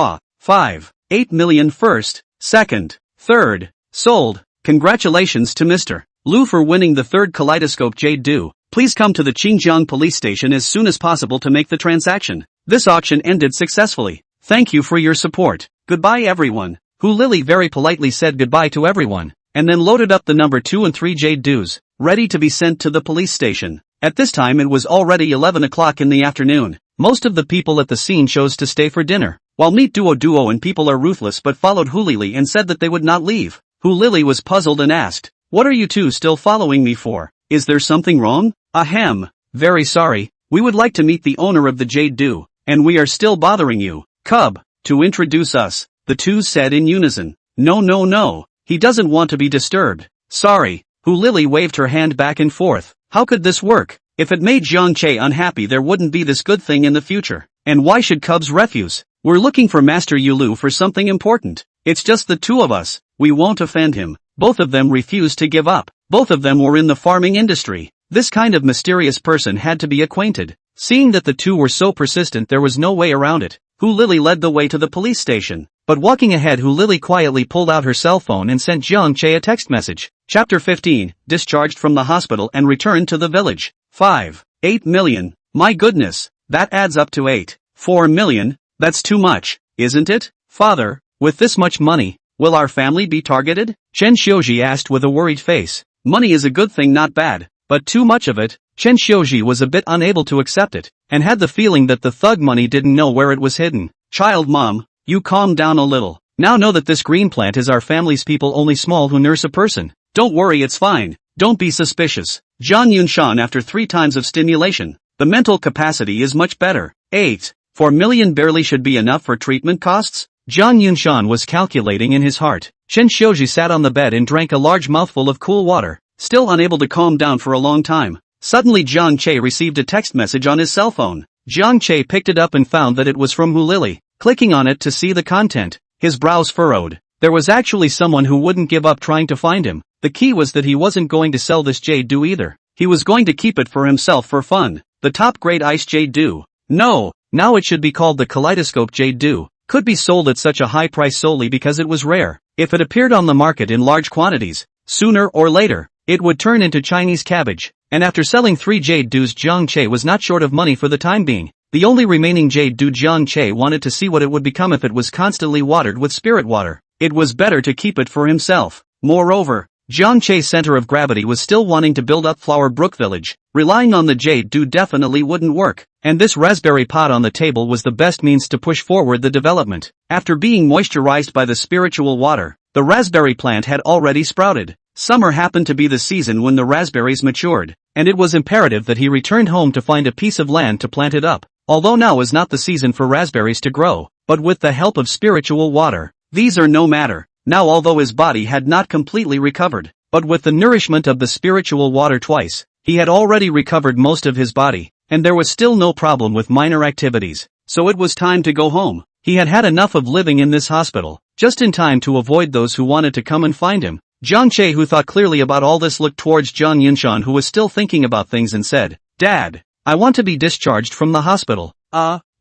[SPEAKER 1] 8 million first, second, third, sold. Congratulations to Mr. Lu for winning the third Kaleidoscope Jade Dew. Please come to the Qingjiang police station as soon as possible to make the transaction. This auction ended successfully. Thank you for your support. Goodbye everyone. Who Lily very politely said goodbye to everyone, and then loaded up the number 2 and 3 Jade Dews, ready to be sent to the police station. At this time it was already 11 o'clock in the afternoon. Most of the people at the scene chose to stay for dinner, while Meet Duo and people are ruthless but followed Who Lily and said that they would not leave. Who Lily was puzzled and asked, "What are you two still following me for? Is there something wrong?" "Ahem, very sorry, we would like to meet the owner of the Jade Dew, and we are still bothering you, Cub, to introduce us," the two said in unison. No, he doesn't want to be disturbed. Sorry. Who Lily waved her hand back and forth. How could this work? If it made Jiang Che unhappy there wouldn't be this good thing in the future. And why should Cubs refuse? We're looking for Master Yulu for something important. It's just the two of us, we won't offend him. Both of them refused to give up. Both of them were in the farming industry. This kind of mysterious person had to be acquainted. Seeing that the two were so persistent, there was no way around it. Lily led the way to the police station. But walking ahead, Lily quietly pulled out her cell phone and sent Jiang Che a text message. Chapter 15, discharged from the hospital and returned to the village. 8 million. My goodness, that adds up to 4 million, that's too much, isn't it? Father, with this much money, will our family be targeted? Chen Xiuji asked with a worried face. Money is a good thing, not bad, but too much of it. Chen Xiuji was a bit unable to accept it, and had the feeling that the thug money didn't know where it was hidden. Child mom, you calm down a little. Now know that this green plant is our family's people only small who nurse a person. Don't worry, it's fine. Don't be suspicious. Zhang Yunshan, after 3 times of stimulation, the mental capacity is much better. 4 million barely should be enough for treatment costs? Zhang Yunshan was calculating in his heart. Chen Xiuji sat on the bed and drank a large mouthful of cool water, still unable to calm down for a long time. Suddenly Jiang Che received a text message on his cell phone. Jiang Che picked it up and found that it was from Lily. Clicking on it to see the content, his brows furrowed. There was actually someone who wouldn't give up trying to find him. The key was that he wasn't going to sell this jade dew either. He was going to keep it for himself for fun. The top grade ice jade dew. No, now it should be called the kaleidoscope jade dew. Could be sold at such a high price solely because it was rare. If it appeared on the market in large quantities, sooner or later, it would turn into Chinese cabbage. And after selling 3 jade dews, Jiang Che was not short of money for the time being. The only remaining jade dew, Jiang Che wanted to see what it would become if it was constantly watered with spirit water. It was better to keep it for himself. Moreover, Jiang Che's center of gravity was still wanting to build up Flower Brook Village. Relying on the jade dew definitely wouldn't work, and this raspberry pot on the table was the best means to push forward the development. After being moisturized by the spiritual water, the raspberry plant had already sprouted. Summer happened to be the season when the raspberries matured, and it was imperative that he returned home to find a piece of land to plant it up. Although now was not the season for raspberries to grow, but with the help of spiritual water, these are no matter. Now, although his body had not completely recovered, but with the nourishment of the spiritual water twice, he had already recovered most of his body, and there was still no problem with minor activities, so it was time to go home. He had had enough of living in this hospital, just in time to avoid those who wanted to come and find him. Jiang Che, who thought clearly about all this, looked towards Zhang Yunshan, who was still thinking about things, and said, "Dad, I want to be discharged from the hospital."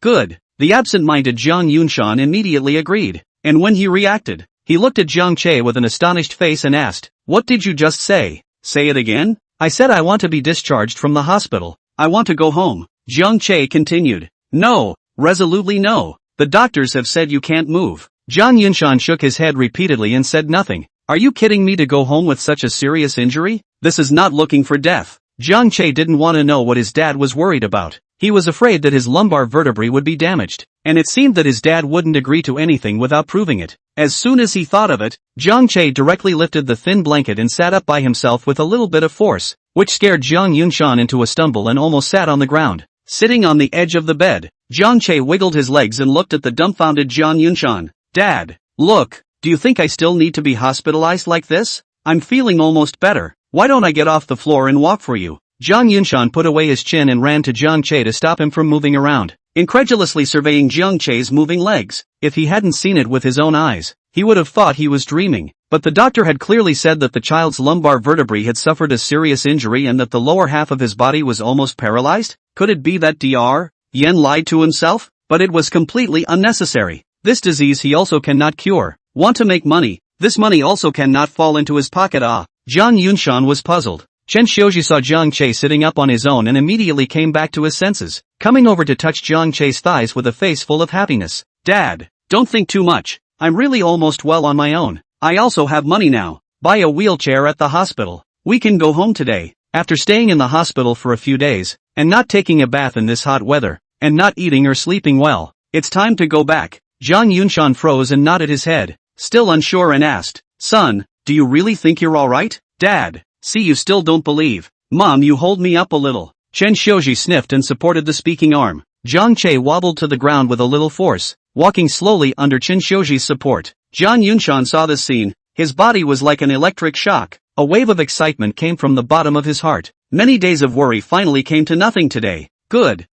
[SPEAKER 1] Good. The absent-minded Zhang Yunshan immediately agreed, and when he reacted, he looked at Jiang Che with an astonished face and asked, "What did you just say? Say it again?" "I said I want to be discharged from the hospital. I want to go home." Jiang Che continued. "No, resolutely no. The doctors have said you can't move." Zhang Yunshan shook his head repeatedly and said nothing. "Are you kidding me, to go home with such a serious injury? This is not looking for death." Jiang Che didn't want to know what his dad was worried about. He was afraid that his lumbar vertebrae would be damaged, and it seemed that his dad wouldn't agree to anything without proving it. As soon as he thought of it, Jiang Che directly lifted the thin blanket and sat up by himself with a little bit of force, which scared Zhang Yunshan into a stumble and almost sat on the ground. Sitting on the edge of the bed, Jiang Che wiggled his legs and looked at the dumbfounded Zhang Yunshan. "Dad, look, do you think I still need to be hospitalized like this? I'm feeling almost better. Why don't I get off the floor and walk for you?" Zhang Yunshan put away his chin and ran to Jiang Che to stop him from moving around, incredulously surveying Jiang Che's moving legs. If he hadn't seen it with his own eyes, he would have thought he was dreaming. But the doctor had clearly said that the child's lumbar vertebrae had suffered a serious injury and that the lower half of his body was almost paralyzed. Could it be that Dr. Yen lied to himself? But it was completely unnecessary. This disease he also cannot cure. Want to make money? This money also cannot fall into his pocket. Zhang Yunshan was puzzled. Chen Xiuji saw Jiang Che sitting up on his own and immediately came back to his senses, coming over to touch Jiang Che's thighs with a face full of happiness. "Dad, don't think too much. I'm really almost well on my own. I also have money now. Buy a wheelchair at the hospital. We can go home today." After staying in the hospital for a few days, and not taking a bath in this hot weather, and not eating or sleeping well, it's time to go back. Zhang Yunshan froze and nodded his head, still unsure, and asked, "Son, do you really think you're alright?" "Dad, see, you still don't believe. Mom, you hold me up a little." Chen Xiuji sniffed and supported the speaking arm. Jiang Che wobbled to the ground with a little force, walking slowly under Chen Xiuji's support. Zhang Yunshan saw this scene. His body was like an electric shock. A wave of excitement came from the bottom of his heart. Many days of worry finally came to nothing today. Good,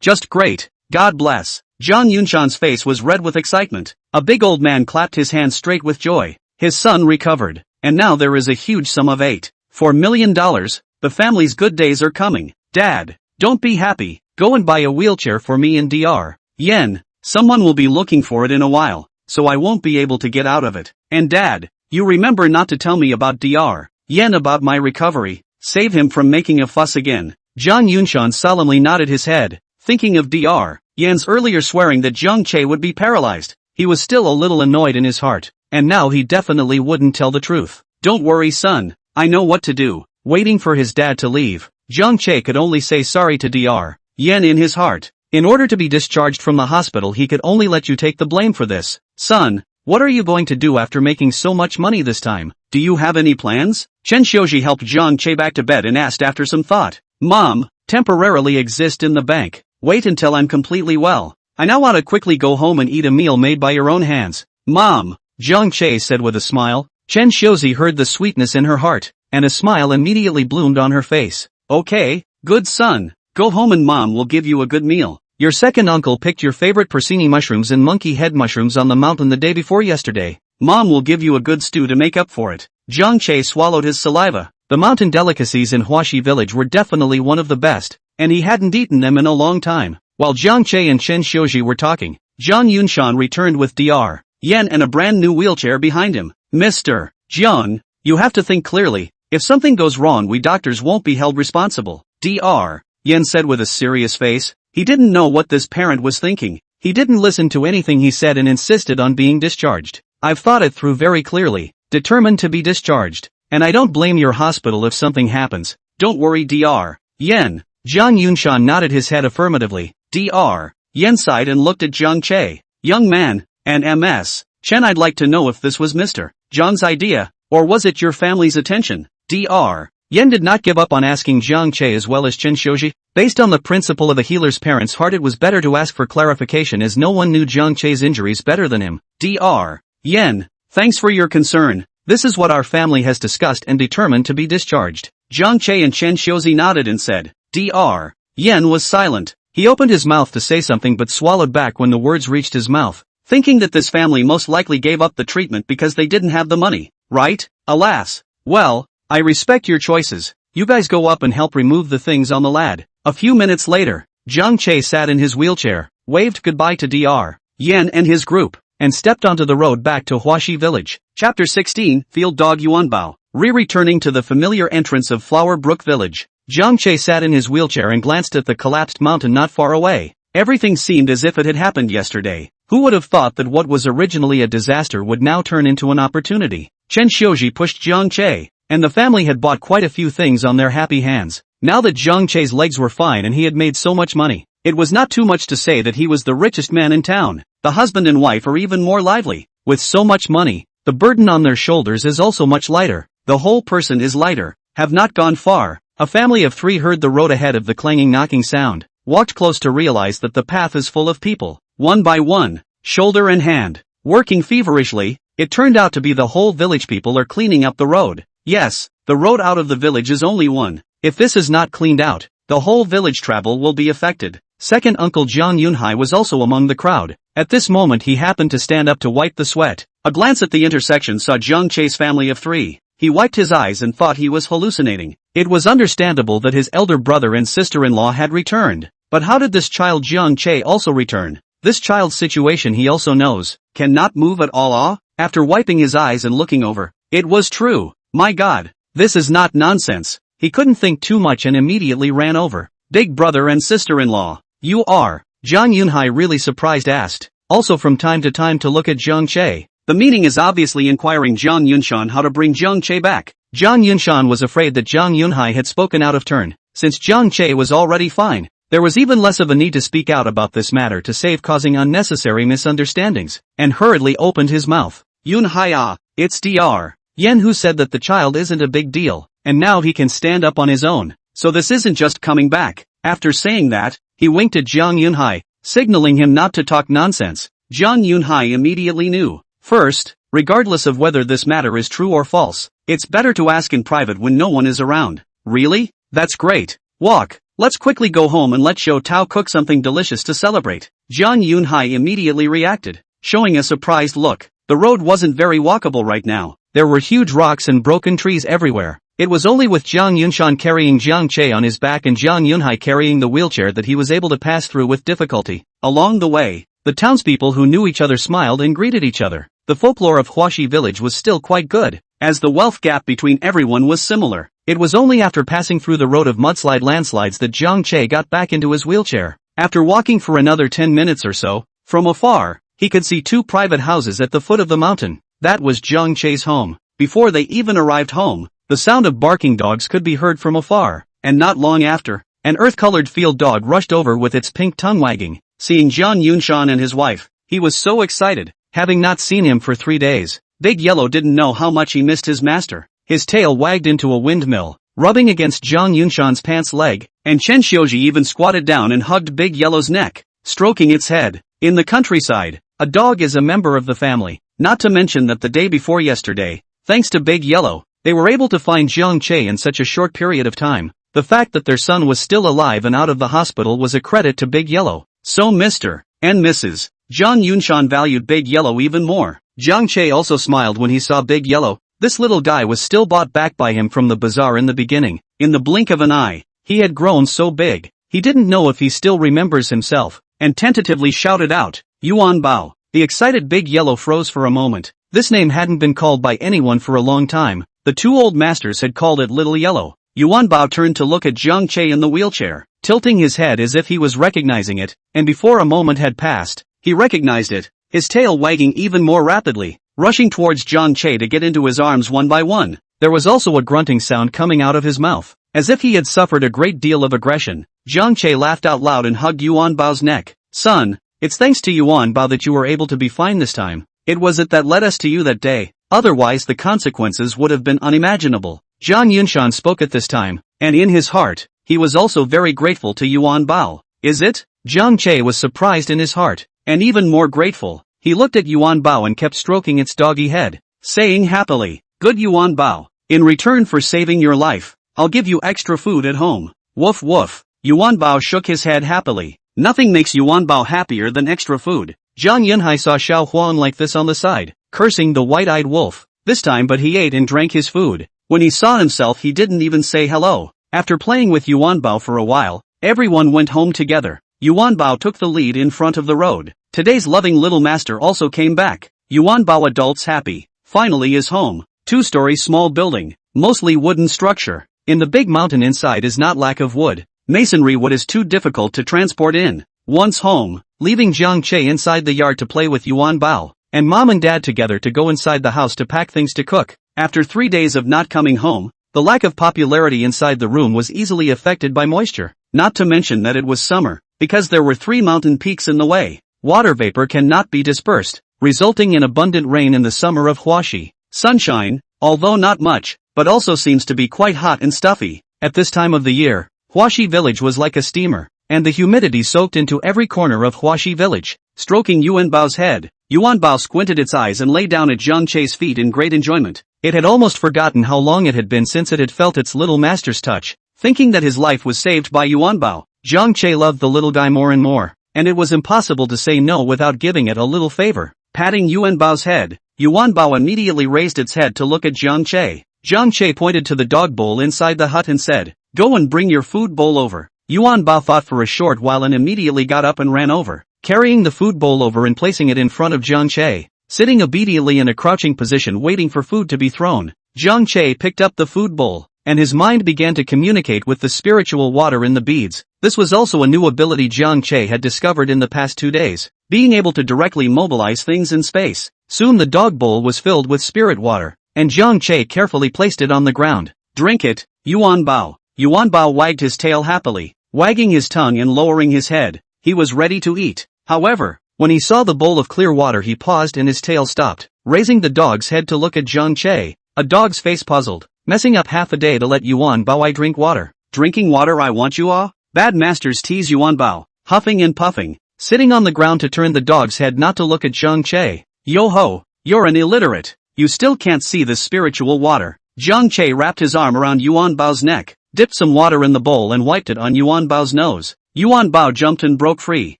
[SPEAKER 1] just great. God bless. Jang Yunshan's face was red with excitement. A big old man clapped his hands straight with joy. His son recovered, and now there is a huge sum of $8.4 million. The family's good days are coming. Dad, don't be happy, go and buy a wheelchair for me in Dr. Yen. Someone will be looking for it in a while, so I won't be able to get out of it. And Dad, you remember not to tell me about Dr. Yen about my recovery. Save him from making a fuss again. Jang Yunshan solemnly nodded his head, thinking of Dr. Yen's earlier swearing that Zhang Che would be paralyzed. He was still a little annoyed in his heart, and now he definitely wouldn't tell the truth. Don't worry, son, I know what to do. Waiting for his dad to leave, Zhang Che could only say sorry to Dr. Yen in his heart. In order to be discharged from the hospital, he could only let you take the blame for this. Son, what are you going to do after making so much money this time? Do you have any plans? Chen Xiuji helped Zhang Che back to bed and asked after some thought. Mom, temporarily exist in the bank. Wait until I'm completely well. I now want to quickly go home and eat a meal made by your own hands. Mom, Zhang Che said with a smile. Chen Xiuji heard the sweetness in her heart, and a smile immediately bloomed on her face. Okay, good son. Go home and mom will give you a good meal. Your second uncle picked your favorite porcini mushrooms and monkey head mushrooms on the mountain the day before yesterday. Mom will give you a good stew to make up for it. Zhang Che swallowed his saliva. The mountain delicacies in Huaxi village were definitely one of the best, and he hadn't eaten them in a long time. While Zhang Che and Chen Xiuji were talking, Zhang Yunshan returned with Dr. Yen and a brand new wheelchair behind him. Mr. Zhang, you have to think clearly. If something goes wrong, we doctors won't be held responsible. Dr. Yen said with a serious face. He didn't know what this parent was thinking. He didn't listen to anything he said and insisted on being discharged. I've thought it through very clearly, determined to be discharged. And I don't blame your hospital if something happens. Don't worry, Dr. Yen. Zhang Yunshan nodded his head affirmatively. Dr. Yen sighed and looked at Zhang Che. Young man, and Ms. Chen, I'd like to know if this was Mr. Zhang's idea, or was it your family's attention? Dr. Yen did not give up on asking Zhang Che as well as Chen Xiuji. Based on the principle of a healer's parents' heart, it was better to ask for clarification as no one knew Zhang Che's injuries better than him. Dr. Yen, thanks for your concern. This is what our family has discussed and determined to be discharged. Zhang Che and Chen Xiuji nodded and said. Dr. Yen was silent. He opened his mouth to say something but swallowed back when the words reached his mouth, thinking that this family most likely gave up the treatment because they didn't have the money, right? Alas. Well, I respect your choices. You guys go up and help remove the things on the lad. A few minutes later, Zhang Che sat in his wheelchair, waved goodbye to Dr. Yen and his group, and stepped onto the road back to Huaxi village. Chapter 16, Field Dog Yuanbao. Returning to the familiar entrance of Flower Brook village, Zhang Che sat in his wheelchair and glanced at the collapsed mountain not far away. Everything seemed as if it had happened yesterday. Who would have thought that what was originally a disaster would now turn into an opportunity? Chen Xiuji pushed Zhang Che, and the family had bought quite a few things on their happy hands. Now that Zhang Che's legs were fine and he had made so much money, it was not too much to say that he was the richest man in town. The husband and wife are even more lively. With so much money, the burden on their shoulders is also much lighter. The whole person is lighter. Have not gone far. A family of three heard the road ahead of the clanging knocking sound, walked close to realize that the path is full of people, one by one, shoulder in hand, working feverishly. It turned out to be the whole village. People are cleaning up the road. Yes, the road out of the village is only one. If this is not cleaned out, the whole village travel will be affected. Second uncle Zhang Yunhai was also among the crowd. At this moment he happened to stand up to wipe the sweat. A glance at the intersection saw Zhang Che's family of three. He wiped his eyes and thought he was hallucinating. It was understandable that his elder brother and sister-in-law had returned. But how did this child Zhang Che also return? This child's situation he also knows. Cannot move at all. After wiping his eyes and looking over, it was true. My God, this is not nonsense. He couldn't think too much and immediately ran over. Big brother and sister-in-law. You are? Zhang Yunhai really surprised asked, also from time to time to look at Zhang Che. The meaning is obviously inquiring Zhang Yunshan how to bring Zhang Che back. Zhang Yunshan was afraid that Zhang Yunhai had spoken out of turn. Since Zhang Che was already fine, there was even less of a need to speak out about this matter to save causing unnecessary misunderstandings, and hurriedly opened his mouth. Yunhai, it's Dr. Yen who said that the child isn't a big deal, and now he can stand up on his own, so this isn't just coming back. After saying that, he winked at Zhang Yunhai, signaling him not to talk nonsense. Zhang Yunhai immediately knew. First, regardless of whether this matter is true or false, it's better to ask in private when no one is around. Really? That's great. Walk. Let's quickly go home and let Xiao Tao cook something delicious to celebrate. Jiang Yunhai immediately reacted, showing a surprised look. The road wasn't very walkable right now. There were huge rocks and broken trees everywhere. It was only with Jiang Yunshan carrying Jiang Che on his back and Jiang Yunhai carrying the wheelchair that he was able to pass through with difficulty. Along the way, the townspeople who knew each other smiled and greeted each other. The folklore of Huaxi village was still quite good, as the wealth gap between everyone was similar. It was only after passing through the road of mudslide landslides that Jiang Che got back into his wheelchair. After walking for another 10 minutes or so, from afar, he could see 2 private houses at the foot of the mountain. That was Jiang Che's home. Before they even arrived home, the sound of barking dogs could be heard from afar, and not long after, an earth-colored field dog rushed over with its pink tongue wagging. Seeing Jiang Yunshan and his wife, he was so excited, having not seen him for 3 days. Big Yellow didn't know how much he missed his master. His tail wagged into a windmill, rubbing against Jiang Yunshan's pants leg, and Chen Xiuji even squatted down and hugged Big Yellow's neck, stroking its head. In the countryside, a dog is a member of the family, not to mention that the day before yesterday, thanks to Big Yellow, they were able to find Jiang Che in such a short period of time. The fact that their son was still alive and out of the hospital was a credit to Big Yellow. So Mr. and Mrs. Jiang Yunshan valued Big Yellow even more. Jiang Che also smiled when he saw Big Yellow. This little guy was still bought back by him from the bazaar in the beginning. In the blink of an eye, he had grown so big, he didn't know if he still remembers himself, and tentatively shouted out, Yuan Bao. The excited Big Yellow froze for a moment. This name hadn't been called by anyone for a long time. The 2 old masters had called it Little Yellow. Yuan Bao turned to look at Jiang Che in the wheelchair, tilting his head as if he was recognizing it, and before a moment had passed, he recognized it, his tail wagging even more rapidly, rushing towards Jiang Che to get into his arms one by one. There was also a grunting sound coming out of his mouth, as if he had suffered a great deal of aggression. Jiang Che laughed out loud and hugged Yuan Bao's neck. Son, it's thanks to Yuan Bao that you were able to be fine this time. It was it that led us to you that day, otherwise the consequences would have been unimaginable. Jiang Yunshan spoke at this time, and in his heart, he was also very grateful to Yuan Bao. Is it? Jiang Che was surprised in his heart, and even more grateful. He looked at Yuan Bao and kept stroking its doggy head, saying happily, Good Yuan Bao, in return for saving your life, I'll give you extra food at home. Woof woof. Yuan Bao shook his head happily. Nothing makes Yuan Bao happier than extra food. Jiang Yunhai saw Xiao Huang like this on the side, cursing the white-eyed wolf. This time but he ate and drank his food. When he saw himself he didn't even say hello. After playing with Yuan Bao for a while, everyone went home together. Yuan Bao took the lead in front of the road. Today's loving little master also came back. Yuan Bao adults happy. Finally is home. 2-story small building, mostly wooden structure. In the big mountain inside is not lack of wood. Masonry wood is too difficult to transport in. Once home, leaving Jiang Che inside the yard to play with Yuan Bao, and mom and dad together to go inside the house to pack things to cook. After 3 days of not coming home, the lack of popularity inside the room was easily affected by moisture. Not to mention that it was summer, because there were 3 mountain peaks in the way. Water vapor cannot be dispersed, resulting in abundant rain in the summer of Huaxi. Sunshine, although not much, but also seems to be quite hot and stuffy. At this time of the year, Huaxi village was like a steamer, and the humidity soaked into every corner of Huaxi village. Stroking Yuan Bao's head, Yuan Bao squinted its eyes and lay down at Jiang Che's feet in great enjoyment. It had almost forgotten how long it had been since it had felt its little master's touch. Thinking that his life was saved by Yuan Bao, Jiang Che loved the little guy more and more, and it was impossible to say no without giving it a little favor. Patting Yuan Bao's head, Yuan Bao immediately raised its head to look at Jiang Che. Jiang Che pointed to the dog bowl inside the hut and said, Go and bring your food bowl over. Yuan Bao thought for a short while and immediately got up and ran over, carrying the food bowl over and placing it in front of Jiang Che. Sitting obediently in a crouching position waiting for food to be thrown, Jiang Che picked up the food bowl, and his mind began to communicate with the spiritual water in the beads. This was also a new ability Jiang Che had discovered in the past 2 days, being able to directly mobilize things in space. Soon the dog bowl was filled with spirit water, and Jiang Che carefully placed it on the ground. Drink it, Yuan Bao. Yuan Bao wagged his tail happily, wagging his tongue and lowering his head. He was ready to eat. However, when he saw the bowl of clear water he paused and his tail stopped, raising the dog's head to look at Jiang Che. A dog's face puzzled, messing up half a day to let Yuan Bao drink water. Drinking water I want you ah? Bad masters tease Yuan Bao, huffing and puffing, sitting on the ground to turn the dog's head not to look at Jiang Che. Yo ho, you're an illiterate. You still can't see the spiritual water. Jiang Che wrapped his arm around Yuan Bao's neck. dipped some water in the bowl and wiped it on Yuan Bao's nose. Yuan Bao jumped and broke free,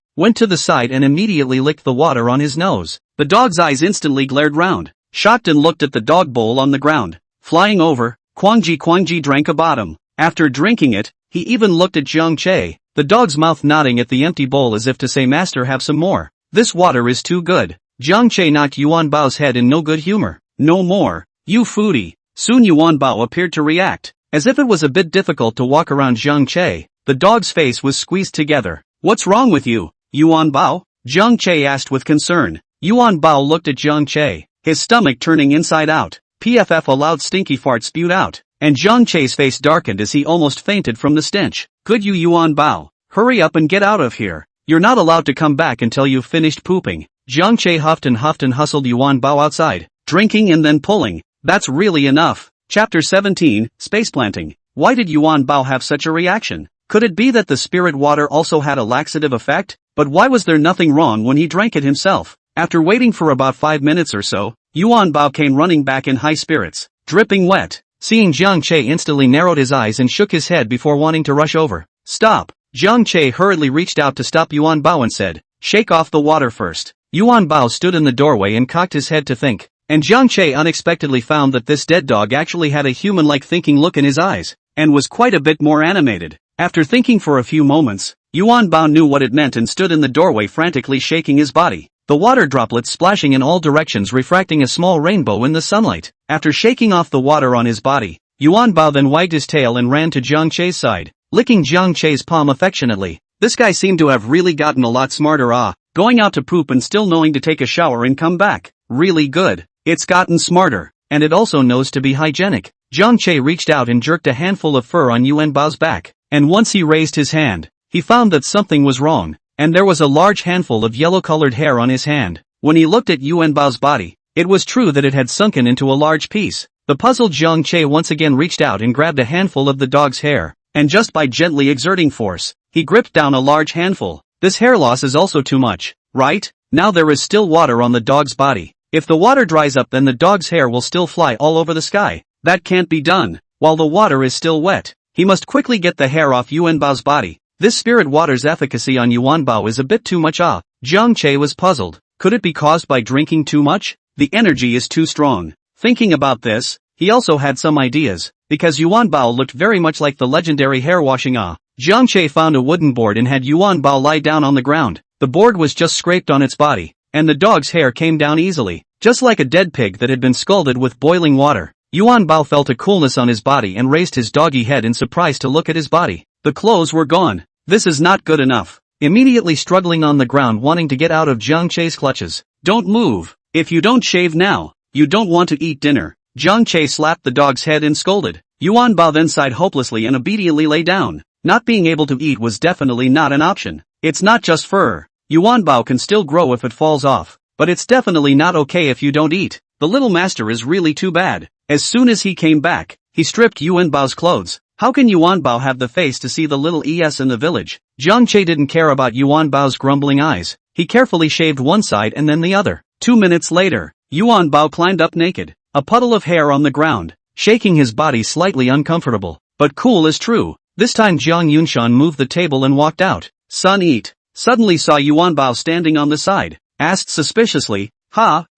[SPEAKER 1] went to the side and immediately licked the water on his nose. The dog's eyes instantly glared round, shocked, and looked at the dog bowl on the ground. Flying over, Kwangji drank a bottom. After drinking it, he even looked at Jiang Che, the dog's mouth nodding at the empty bowl as if to say, "Master, have some more. This water is too good." Jiang Che knocked Yuan Bao's head in no good humor. "No more, you foodie." Soon Yuan Bao appeared to react. As if it was a bit difficult to walk around Jiang Che, the dog's face was squeezed together. "What's wrong with you, Yuan Bao?" Jiang Che asked with concern. Yuan Bao looked at Jiang Che, his stomach turning inside out. A loud stinky fart spewed out, and Jiang Che's face darkened as he almost fainted from the stench. "Could you, Yuan Bao, hurry up and get out of here? You're not allowed to come back until you've finished pooping." Jiang Che huffed and hustled Yuan Bao outside, drinking and then pulling. "That's really enough." Chapter 17, Space Planting. Why did Yuan Bao have such a reaction? Could it be that the spirit water also had a laxative effect? But why was there nothing wrong when he drank it himself? After waiting for about 5 minutes or so, Yuan Bao came running back in high spirits, dripping wet. Seeing Jiang Che instantly narrowed his eyes and shook his head before wanting to rush over. "Stop!" Jiang Che hurriedly reached out to stop Yuan Bao and said, "Shake off the water first." Yuan Bao stood in the doorway and cocked his head to think. And Jiang Che unexpectedly found that this dead dog actually had a human-like thinking look in his eyes, and was quite a bit more animated. After thinking for a few moments, Yuan Bao knew what it meant and stood in the doorway frantically shaking his body. The water droplets splashing in all directions refracting a small rainbow in the sunlight. After shaking off the water on his body, Yuan Bao then wagged his tail and ran to Jiang Che's side, licking Jiang Che's palm affectionately. This guy seemed to have really gotten a lot smarter. Going out to poop and still knowing to take a shower and come back. Really good. It's gotten smarter, and it also knows to be hygienic. Jiang Che reached out and jerked a handful of fur on Yuan Bao's back, and once he raised his hand, he found that something was wrong, and there was a large handful of yellow-colored hair on his hand. When he looked at Yuan Bao's body, it was true that it had sunken into a large piece. The puzzled Jiang Che once again reached out and grabbed a handful of the dog's hair, and just by gently exerting force, he gripped down a large handful. This hair loss is also too much, right? Now there is still water on the dog's body. If the water dries up, then the dog's hair will still fly all over the sky. That can't be done while the water is still wet. He must quickly get the hair off Yuan Bao's body. This spirit water's efficacy on Yuan Bao is a bit too much. Jiang Che was puzzled. Could it be caused by drinking too much? The energy is too strong. Thinking about this, he also had some ideas, because Yuan Bao looked very much like the legendary hair washing. Jiang Che found a wooden board and had Yuan Bao lie down on the ground. The board was just scraped on its body, and the dog's hair came down easily, just like a dead pig that had been scalded with boiling water. Yuan Bao felt a coolness on his body and raised his doggy head in surprise to look at his body. The clothes were gone. This is not good enough. Immediately struggling on the ground, wanting to get out of Jiang Che's clutches. "Don't move. If you don't shave now, you don't want to eat dinner." Jiang Che slapped the dog's head and scolded. Yuan Bao then sighed hopelessly and obediently lay down. Not being able to eat was definitely not an option. It's not just fur. Yuan Bao can still grow if it falls off, but it's definitely not okay if you don't eat. The little master is really too bad. As soon as he came back, he stripped Yuan Bao's clothes. How can Yuan Bao have the face to see the little ES in the village? Jiang Che didn't care about Yuan Bao's grumbling eyes. He carefully shaved one side and then the other. 2 minutes later, Yuan Bao climbed up naked, a puddle of hair on the ground, shaking his body slightly uncomfortable, but cool as true. This time Jiang Yunshan moved the table and walked out. "Son, eat." Suddenly saw Yuan Bao standing on the side, asked suspiciously,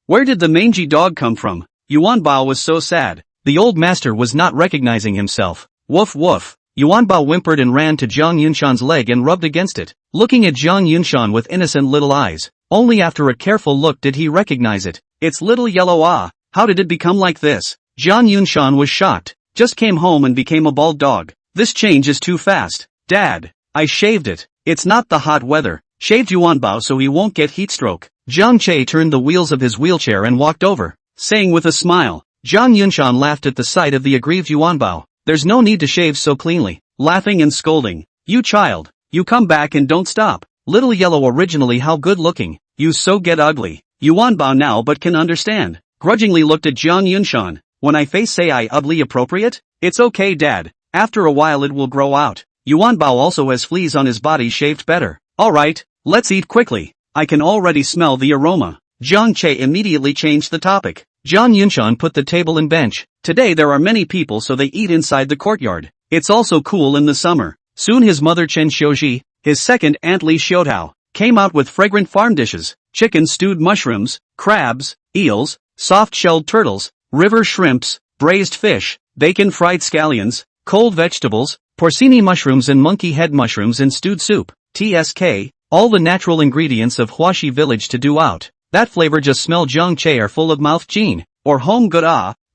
[SPEAKER 1] "Where did the mangy dog come from?" Yuan Bao was so sad. The old master was not recognizing himself. "Woof woof." Yuan Bao whimpered and ran to Jiang Yunshan's leg and rubbed against it, looking at Jiang Yunshan with innocent little eyes. Only after a careful look did he recognize it. "It's little yellow. How did it become like this?" Jiang Yunshan was shocked. "Just came home and became a bald dog. This change is too fast. Dad, I shaved it. It's not the hot weather." Shaved Yuan Bao so he won't get heat stroke. Jiang Che turned the wheels of his wheelchair and walked over, saying with a smile. Jiang Yunshan laughed at the sight of the aggrieved Yuan Bao. "There's no need to shave so cleanly." Laughing and scolding. "You child, you come back and don't stop. Little yellow originally how good looking, you so get ugly." Yuan Bao now but can understand. Grudgingly looked at Jiang Yunshan. "When I face say I ugly appropriate? It's okay dad, after a while it will grow out." Yuan Bao also has fleas on his body shaved better. "Alright, let's eat quickly. I can already smell the aroma." Jiang Che immediately changed the topic. Jiang Yunshan put the table and bench. Today there are many people so they eat inside the courtyard. It's also cool in the summer. Soon his mother Chen Xiuji, his second Aunt Li Xiaotao, came out with fragrant farm dishes, chicken stewed mushrooms, crabs, eels, soft-shelled turtles, river shrimps, braised fish, bacon fried scallions, cold vegetables, porcini mushrooms and monkey head mushrooms in stewed soup, TSK, all the natural ingredients of Huaxi village to do out. That flavor just smell Zhangche are full of mouth gene, or home good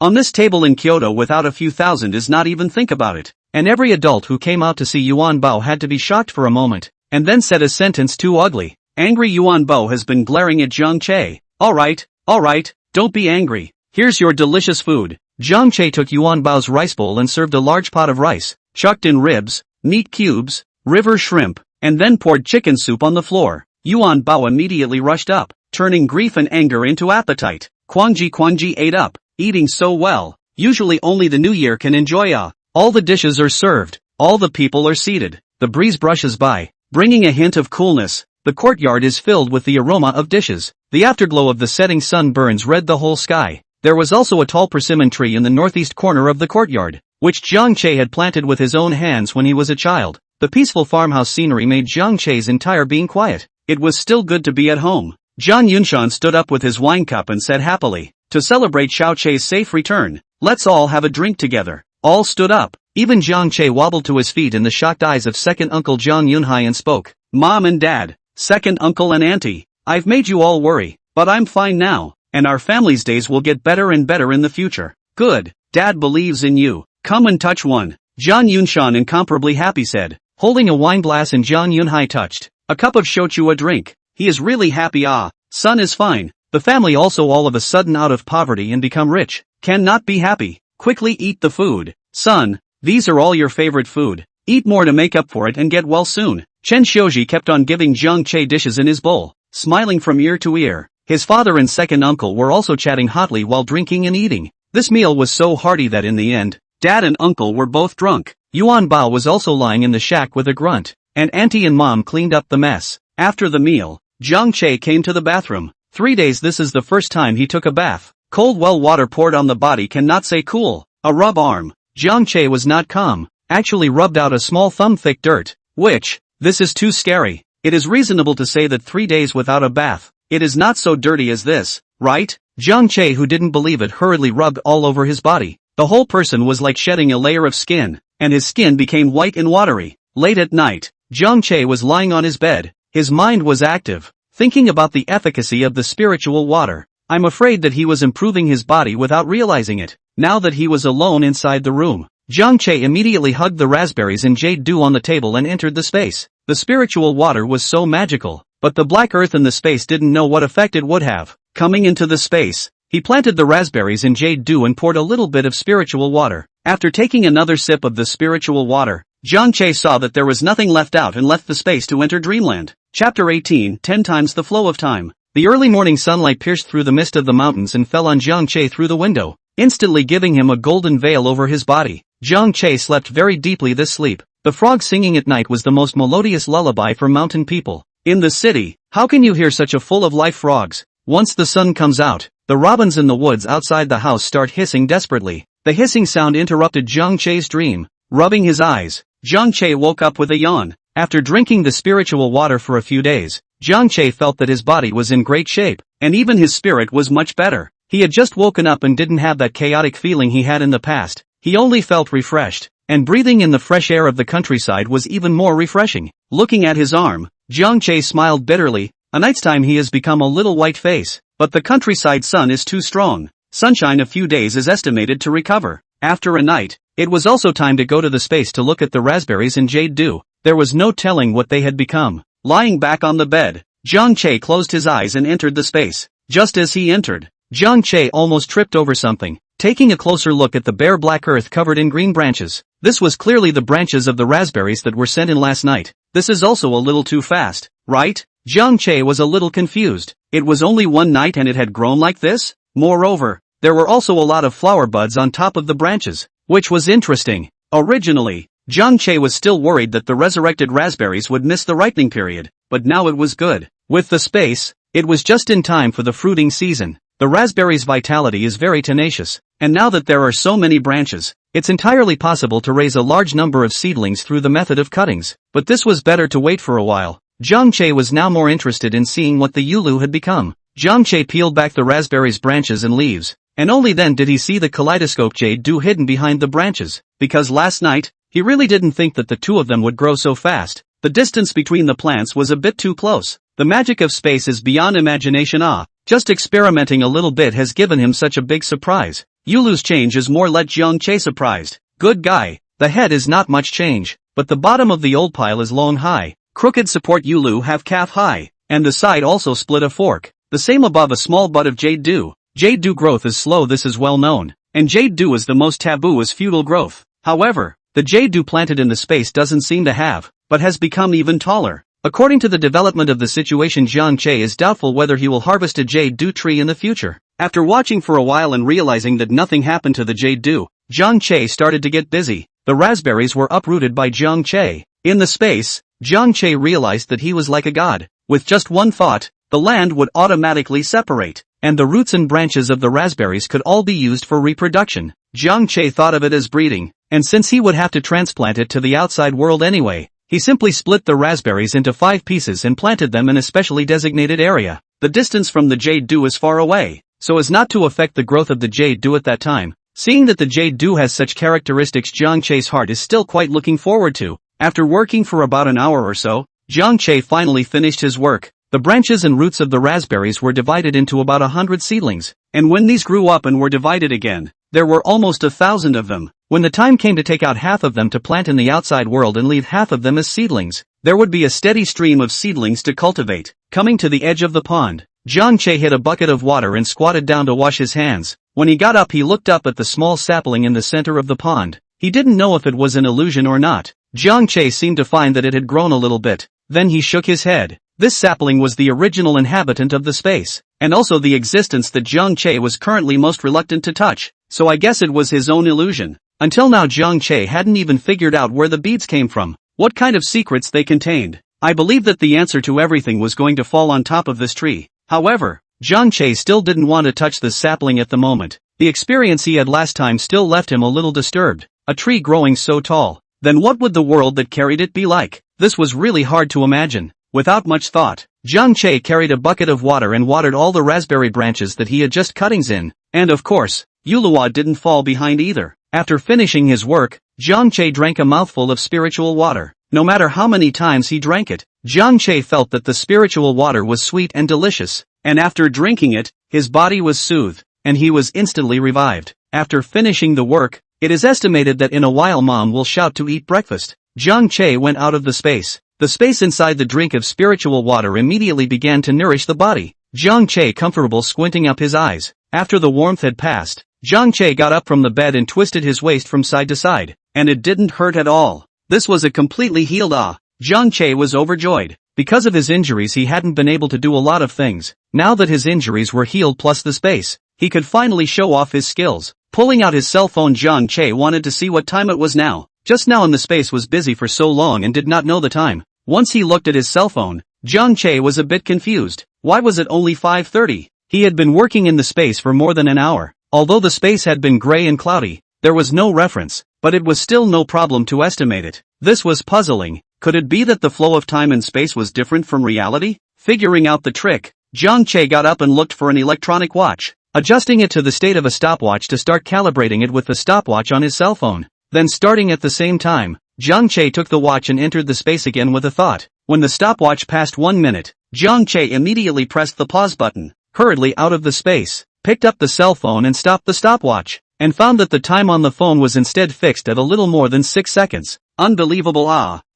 [SPEAKER 1] on this table in Kyoto without a few thousand is not even think about it. And every adult who came out to see Yuan Bao had to be shocked for a moment, and then said a sentence too ugly. Angry Yuan Bao has been glaring at Zhangche. Alright, don't be angry. Here's your delicious food. Zhangche took Yuan Bao's rice bowl and served a large pot of rice, chucked in ribs, meat cubes, river shrimp, and then poured chicken soup on the floor. Yuan Bao immediately rushed up, turning grief and anger into appetite. Quangji ate up, eating so well. Usually only the new year can enjoy all the dishes are served, all the people are seated, the breeze brushes by, bringing a hint of coolness. The courtyard is filled with the aroma of dishes. The afterglow of the setting sun burns red the whole sky. There was also a tall persimmon tree in the northeast corner of the courtyard, which Zhangche had planted with his own hands when he was a child. The peaceful farmhouse scenery made Zhangche's entire being quiet. It was still good to be at home. Zhang Yunshan stood up with his wine cup and said happily, to celebrate Xiaoche's safe return, let's all have a drink together. All stood up. Even Zhangche wobbled to his feet in the shocked eyes of second uncle Zhang Yunhai and spoke, Mom and Dad, second uncle and auntie, I've made you all worry, but I'm fine now, and our family's days will get better and better in the future. Good, Dad believes in you. Come and touch one. Zhang Yunshan incomparably happy said, holding a wine glass, and Zhang Yunhai touched a cup of shochu a drink. He is really happy. Son is fine. The family also all of a sudden out of poverty and become rich. Cannot be happy. Quickly eat the food. Son, these are all your favorite food. Eat more to make up for it and get well soon. Chen Xiuji kept on giving Zhangche dishes in his bowl, smiling from ear to ear. His father and second uncle were also chatting hotly while drinking and eating. This meal was so hearty that in the end, Dad and uncle were both drunk. Yuan Bao was also lying in the shack with a grunt, and auntie and mom cleaned up the mess. After the meal, Zhangche came to the bathroom. 3 days this is the first time he took a bath. Cold well water poured on the body cannot say cool. A rub arm. Zhangche was not calm, actually rubbed out a small thumb-thick dirt, which, this is too scary. It is reasonable to say that 3 days without a bath, it is not so dirty as this, right? Zhangche, who didn't believe it, hurriedly rubbed all over his body. The whole person was like shedding a layer of skin, and his skin became white and watery. Late at night, Zhangche was lying on his bed. His mind was active, thinking about the efficacy of the spiritual water. I'm afraid that he was improving his body without realizing it. Now that he was alone inside the room, Zhangche immediately hugged the raspberries and jade dew on the table and entered the space. The spiritual water was so magical, but the black earth in the space didn't know what effect it would have. Coming into the space, he planted the raspberries in jade dew and poured a little bit of spiritual water. After taking another sip of the spiritual water, Zhangche saw that there was nothing left out and left the space to enter dreamland. Chapter 18, 10 times the flow of time. The early morning sunlight pierced through the mist of the mountains and fell on Zhangche through the window, instantly giving him a golden veil over his body. Zhangche slept very deeply this sleep. The frog singing at night was the most melodious lullaby for mountain people. In the city, how can you hear such a full of life frogs? Once the sun comes out, the robins in the woods outside the house start hissing desperately. The hissing sound interrupted Zhangche's dream. Rubbing his eyes, Zhangche woke up with a yawn. After drinking the spiritual water for a few days, Zhangche felt that his body was in great shape, and even his spirit was much better. He had just woken up and didn't have that chaotic feeling he had in the past. He only felt refreshed, and breathing in the fresh air of the countryside was even more refreshing. Looking at his arm, Zhangche smiled bitterly. A night's time he has become a little white face, but the countryside sun is too strong. Sunshine a few days is estimated to recover. After a night, it was also time to go to the space to look at the raspberries and jade dew. There was no telling what they had become. Lying back on the bed, Zhangche closed his eyes and entered the space. Just as he entered, Zhangche almost tripped over something, taking a closer look at the bare black earth covered in green branches. This was clearly the branches of the raspberries that were sent in last night. This is also a little too fast, right? Zhangche was a little confused. It was only one night and it had grown like this? Moreover, there were also a lot of flower buds on top of the branches, which was interesting. Originally, Zhangche was still worried that the resurrected raspberries would miss the ripening period, but now it was good. With the space, it was just in time for the fruiting season. The raspberry's vitality is very tenacious, and now that there are so many branches, It's entirely possible to raise a large number of seedlings through the method of cuttings, but this was better to wait for a while. Jiang Che was now more interested in seeing what the Yulu had become. Jiang Che peeled back the raspberry's branches and leaves, and only then did he see the kaleidoscope jade dew hidden behind the branches, because last night, he really didn't think that the two of them would grow so fast. The distance between the plants was a bit too close. The magic of space is beyond imagination. Just experimenting a little bit has given him such a big surprise. Yulu's change is more let Jiang Che surprised. Good guy. The head is not much change, but the bottom of the old pile is long high. Crooked support Yulu have calf high, and the side also split a fork. The same above a small bud of jade dew. Jade dew growth is slow, this is well known, and jade dew is the most taboo as feudal growth. However, the jade dew planted in the space doesn't seem to have, but has become even taller. According to the development of the situation, Jiang Che is doubtful whether he will harvest a jade dew tree in the future. After watching for a while and realizing that nothing happened to the jade dew, Jiang Che started to get busy. The raspberries were uprooted by Jiang Che. In the space, Jiang Che realized that he was like a god. With just one thought, the land would automatically separate, and the roots and branches of the raspberries could all be used for reproduction. Jiang Che thought of it as breeding, and since he would have to transplant it to the outside world anyway, he simply split the raspberries into 5 pieces and planted them in a specially designated area. The distance from the jade dew is far away, so as not to affect the growth of the jade dew at that time. Seeing that the jade dew has such characteristics, Jiang Che's heart is still quite looking forward to. After working for about an hour or so, Jiang Che finally finished his work. The branches and roots of the raspberries were divided into about 100 seedlings, and when these grew up and were divided again, there were almost 1,000 of them. When the time came to take out half of them to plant in the outside world and leave half of them as seedlings, there would be a steady stream of seedlings to cultivate. Coming to the edge of the pond, Jiang Che hit a bucket of water and squatted down to wash his hands. When he got up, he looked up at the small sapling in the center of the pond. He didn't know if it was an illusion or not. Jiang Che seemed to find that it had grown a little bit. Then he shook his head. This sapling was the original inhabitant of the space, and also the existence that Jiang Che was currently most reluctant to touch, so I guess it was his own illusion. Until now, Jiang Che hadn't even figured out where the beads came from, what kind of secrets they contained. I believed that the answer to everything was going to fall on top of this tree. However, Jiang Che still didn't want to touch the sapling at the moment. The experience he had last time still left him a little disturbed. A tree growing so tall, then what would the world that carried it be like? This was really hard to imagine. Without much thought, Jiang Che carried a bucket of water and watered all the raspberry branches that he had just cuttings in, and of course, Yuluwa didn't fall behind either. After finishing his work, Jiang Che drank a mouthful of spiritual water. No matter how many times he drank it, Jiang Che felt that the spiritual water was sweet and delicious, and after drinking it, his body was soothed, and he was instantly revived. After finishing the work, it is estimated that in a while Mom will shout to eat breakfast. Jiang Che went out of the space. The space inside the drink of spiritual water immediately began to nourish the body. Jiang Che comfortable squinting up his eyes. After the warmth had passed, Jiang Che got up from the bed and twisted his waist from side to side, and it didn't hurt at all. This was a completely healed Jiang Che was overjoyed. Because of his injuries he hadn't been able to do a lot of things. Now that his injuries were healed plus the space, he could finally show off his skills. Pulling out his cell phone, Jiang Che wanted to see what time it was now. Just now, and the space was busy for so long and did not know the time. Once he looked at his cell phone, Jiang Che was a bit confused. Why was it only 5:30? He had been working in the space for more than an hour. Although the space had been gray and cloudy, there was no reference, but it was still no problem to estimate it. This was puzzling. Could it be that the flow of time and space was different from reality? Figuring out the trick, Jiang Che got up and looked for an electronic watch, adjusting it to the state of a stopwatch to start calibrating it with the stopwatch on his cell phone. Then starting at the same time, Jiang Che took the watch and entered the space again with a thought. When the stopwatch passed 1 minute, Jiang Che immediately pressed the pause button, hurriedly out of the space, picked up the cell phone and stopped the stopwatch, and found that the time on the phone was instead fixed at a little more than 6 seconds. Unbelievable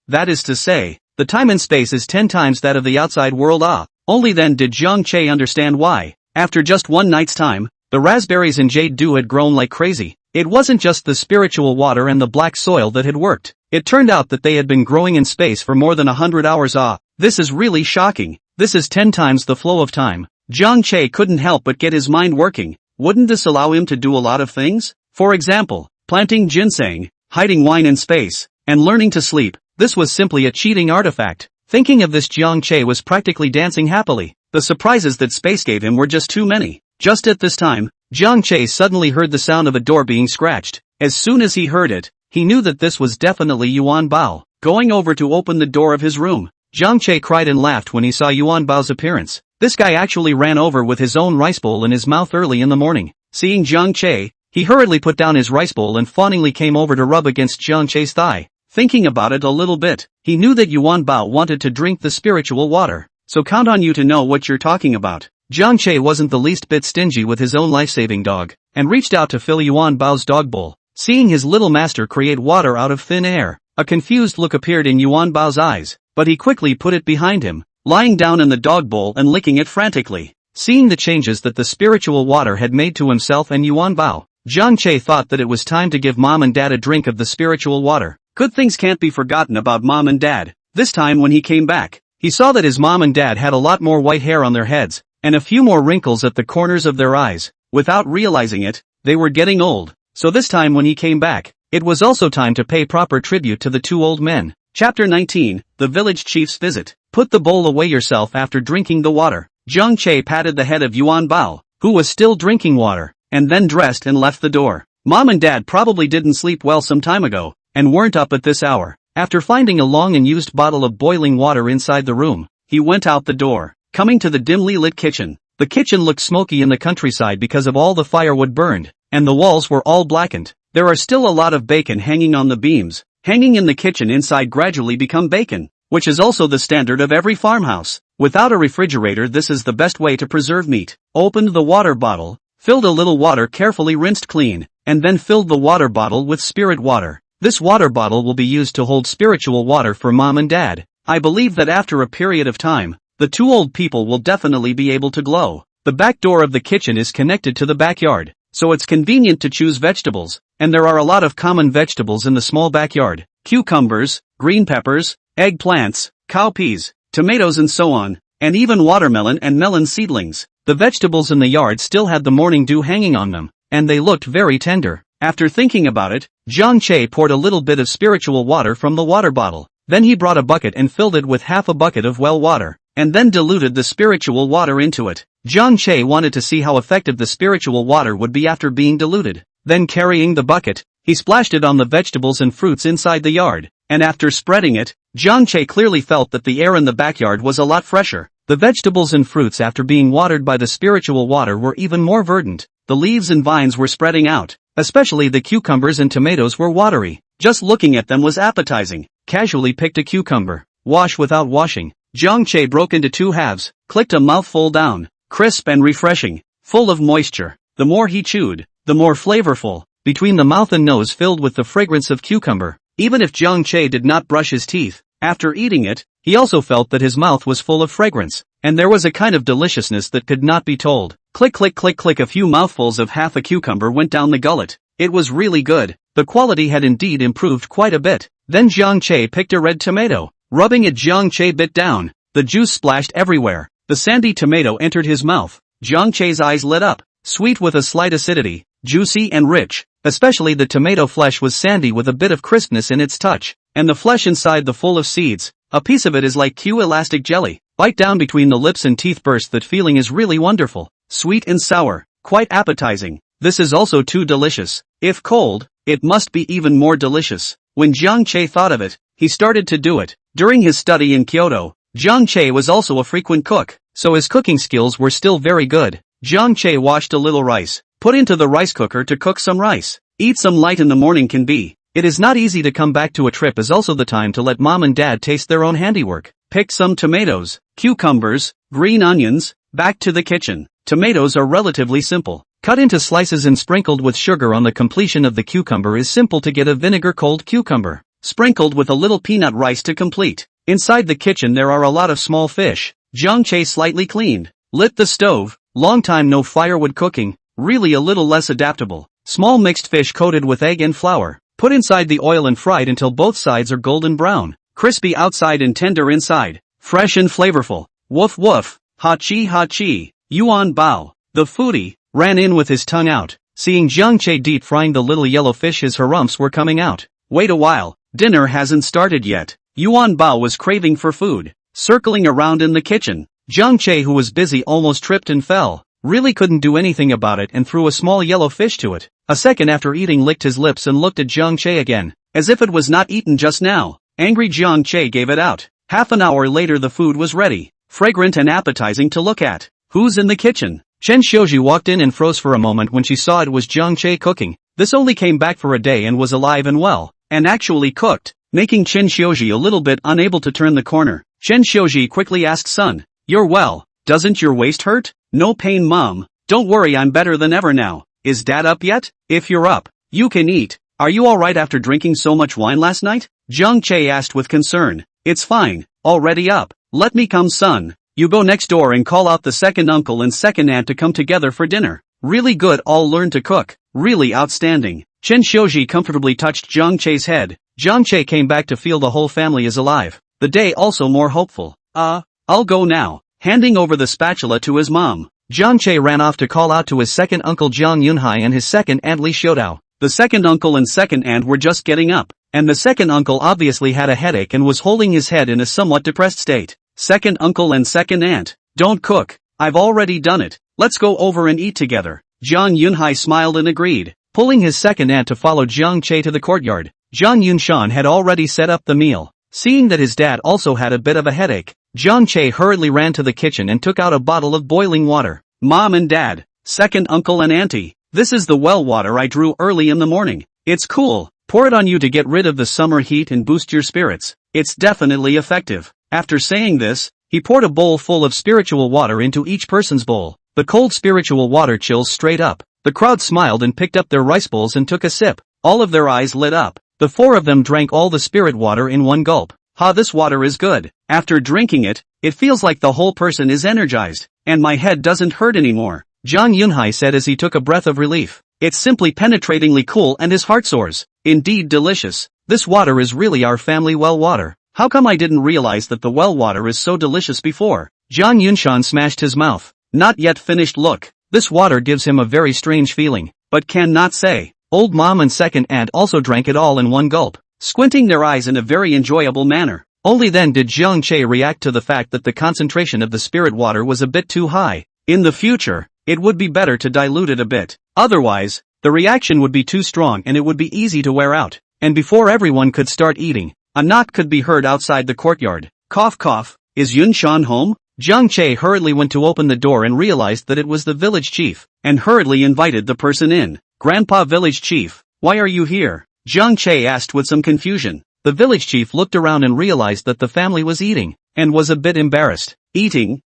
[SPEAKER 1] that is to say, the time and space is 10 times that of the outside world Only then did Jiang Che understand why. After just one night's time, the raspberries and jade dew had grown like crazy. It wasn't just the spiritual water and the black soil that had worked. It turned out that they had been growing in space for more than 100 hours This is really shocking. This is 10 times the flow of time. Jiang Che couldn't help but get his mind working. Wouldn't this allow him to do a lot of things? For example, planting ginseng, hiding wine in space, and learning to sleep. This was simply a cheating artifact. Thinking of this, Jiang Che was practically dancing happily. The surprises that space gave him were just too many. Just at this time, Jiang Che suddenly heard the sound of a door being scratched. As soon as he heard it, he knew that this was definitely Yuan Bao. Going over to open the door of his room, Jiang Che cried and laughed when he saw Yuan Bao's appearance. This guy actually ran over with his own rice bowl in his mouth early in the morning. Seeing Jiang Che, he hurriedly put down his rice bowl and fawningly came over to rub against Jiang Che's thigh. Thinking about it a little bit, he knew that Yuan Bao wanted to drink the spiritual water. So count on you to know what you're talking about. Jiang Che wasn't the least bit stingy with his own life-saving dog, and reached out to fill Yuan Bao's dog bowl. Seeing his little master create water out of thin air, a confused look appeared in Yuan Bao's eyes, but he quickly put it behind him, lying down in the dog bowl and licking it frantically. Seeing the changes that the spiritual water had made to himself and Yuan Bao, Jiang Che thought that it was time to give mom and dad a drink of the spiritual water. Good things can't be forgotten about mom and dad. This time when he came back, he saw that his mom and dad had a lot more white hair on their heads, and a few more wrinkles at the corners of their eyes. Without realizing it, they were getting old. So this time when he came back, it was also time to pay proper tribute to the two old men. Chapter 19, The Village Chief's Visit. Put the bowl away yourself after drinking the water. Jiang Che patted the head of Yuan Bao, who was still drinking water, and then dressed and left the door. Mom and dad probably didn't sleep well some time ago, and weren't up at this hour. After finding a long and used bottle of boiling water inside the room, he went out the door, coming to the dimly lit kitchen. The kitchen looked smoky in the countryside because of all the firewood burned, and the walls were all blackened. There are still a lot of bacon hanging on the beams. Hanging in the kitchen inside gradually become bacon, which is also the standard of every farmhouse. Without a refrigerator, this is the best way to preserve meat. Opened the water bottle, filled a little water carefully rinsed clean, and then filled the water bottle with spirit water. This water bottle will be used to hold spiritual water for mom and dad. I believe that after a period of time, the two old people will definitely be able to glow. The back door of the kitchen is connected to the backyard, so it's convenient to choose vegetables, and there are a lot of common vegetables in the small backyard. Cucumbers, green peppers, eggplants, cowpeas, tomatoes and so on, and even watermelon and melon seedlings. The vegetables in the yard still had the morning dew hanging on them, and they looked very tender. After thinking about it, Jiang Che poured a little bit of spiritual water from the water bottle. Then he brought a bucket and filled it with half a bucket of well water, and then diluted the spiritual water into it. Jiang Che wanted to see how effective the spiritual water would be after being diluted. Then carrying the bucket, he splashed it on the vegetables and fruits inside the yard, and after spreading it, Jiang Che clearly felt that the air in the backyard was a lot fresher. The vegetables and fruits after being watered by the spiritual water were even more verdant. The leaves and vines were spreading out, especially the cucumbers and tomatoes were watery. Just looking at them was appetizing. Casually picked a cucumber. Wash without washing. Jiang Che broke into two halves, clicked a mouthful down. Crisp and refreshing, full of moisture. The more he chewed, the more flavorful, between the mouth and nose filled with the fragrance of cucumber. Even if Jiang Che did not brush his teeth, after eating it, he also felt that his mouth was full of fragrance, and there was a kind of deliciousness that could not be told. Click click click click, a few mouthfuls of half a cucumber went down the gullet. It was really good. The quality had indeed improved quite a bit. Then Jiang Che picked a red tomato. Rubbing it, Jiang Che bit down. The juice splashed everywhere. The sandy tomato entered his mouth. Jiang Che's eyes lit up. Sweet with a slight acidity, juicy and rich. Especially the tomato flesh was sandy with a bit of crispness in its touch. And the flesh inside the full of seeds. A piece of it is like elastic jelly. Bite down between the lips and teeth burst. That feeling is really wonderful. Sweet and sour. Quite appetizing. This is also too delicious. If cold, it must be even more delicious. When Jiang Che thought of it, he started to do it. During his study in Kyoto, Jiang Che was also a frequent cook, so his cooking skills were still very good. Jiang Che washed a little rice, put into the rice cooker to cook some rice. Eat some light in the morning can be. It is not easy to come back to a trip, is also the time to let mom and dad taste their own handiwork. Pick some tomatoes, cucumbers, green onions, back to the kitchen. Tomatoes are relatively simple. Cut into slices and sprinkled with sugar. On the completion of the cucumber is simple to get a vinegar cold cucumber, sprinkled with a little peanut rice to complete. Inside the kitchen there are a lot of small fish. Jiang Che slightly cleaned, lit the stove. Long time no firewood cooking, really a little less adaptable. Small mixed fish coated with egg and flour, put inside the oil and fried until both sides are golden brown, crispy outside and tender inside, fresh and flavorful. Woof woof, ha chi, Yuan Bao, the foodie, ran in with his tongue out, seeing Jiang Che deep frying the little yellow fish. His harumphs were coming out. Wait a while, dinner hasn't started yet. Yuan Bao was craving for food, circling around in the kitchen. Jiang Che, who was busy, almost tripped and fell, really couldn't do anything about it and threw a small yellow fish to it. A second after eating licked his lips and looked at Jiang Che again, as if it was not eaten just now. Angry Jiang Che gave it out. Half an hour later the food was ready, fragrant and appetizing to look at. Who's in the kitchen? Chen Xiuji walked in and froze for a moment when she saw it was Jiang Che cooking. This only came back for a day and was alive and well, and actually cooked, making Chen Xiuji a little bit unable to turn the corner. Chen Xiuji quickly asked son, "You're well, doesn't your waist hurt?" "No pain mom, don't worry I'm better than ever now." "Is dad up yet?" "If you're up, you can eat." "Are you alright after drinking so much wine last night?" Jiang Che asked with concern. "It's fine, already up." "Let me come son." "You go next door and call out the second uncle and second aunt to come together for dinner." "Really good, all learn to cook. Really outstanding." Chen Xiuji comfortably touched Jiang Che's head. Jiang Che came back to feel the whole family is alive. The day also more hopeful. I'll go now." Handing over the spatula to his mom, Jiang Che ran off to call out to his second uncle Jiang Yunhai and his second aunt Li Xiudao. The second uncle and second aunt were just getting up, and the second uncle obviously had a headache and was holding his head in a somewhat depressed state. "Second uncle and second aunt, don't cook, I've already done it, let's go over and eat together." Jiang Yunhai smiled and agreed, pulling his second aunt to follow Jiang Che to the courtyard. Jiang Yunshan had already set up the meal. Seeing that his dad also had a bit of a headache, Jiang Che hurriedly ran to the kitchen and took out a bottle of boiling water. "Mom and dad, second uncle and auntie, this is the well water I drew early in the morning. It's cool, pour it on you to get rid of the summer heat and boost your spirits. It's definitely effective." After saying this, he poured a bowl full of spiritual water into each person's bowl. The cold spiritual water chills straight up. The crowd smiled and picked up their rice bowls and took a sip. All of their eyes lit up. The four of them drank all the spirit water in one gulp. This water is good. After drinking it, it feels like the whole person is energized, and my head doesn't hurt anymore. Jiang Yunhai said as he took a breath of relief. "It's simply penetratingly cool and his heart soars. Indeed delicious. This water is really our family well water. How come I didn't realize that the well water is so delicious before?" Jiang Yunshan smashed his mouth. Not yet finished look. This water gives him a very strange feeling, but cannot say. Old mom and second aunt also drank it all in one gulp, squinting their eyes in a very enjoyable manner. Only then did Jiang Che react to the fact that the concentration of the spirit water was a bit too high. In the future, it would be better to dilute it a bit. Otherwise, the reaction would be too strong and it would be easy to wear out. And before everyone could start eating, a knock could be heard outside the courtyard. Cough cough, is Yunshan home? Jiang Che hurriedly went to open the door and realized that it was the village chief, and hurriedly invited the person in. "Grandpa village chief, why are you here?" Jiang Che asked with some confusion. The village chief looked around and realized that the family was eating, and was a bit embarrassed. "Eating?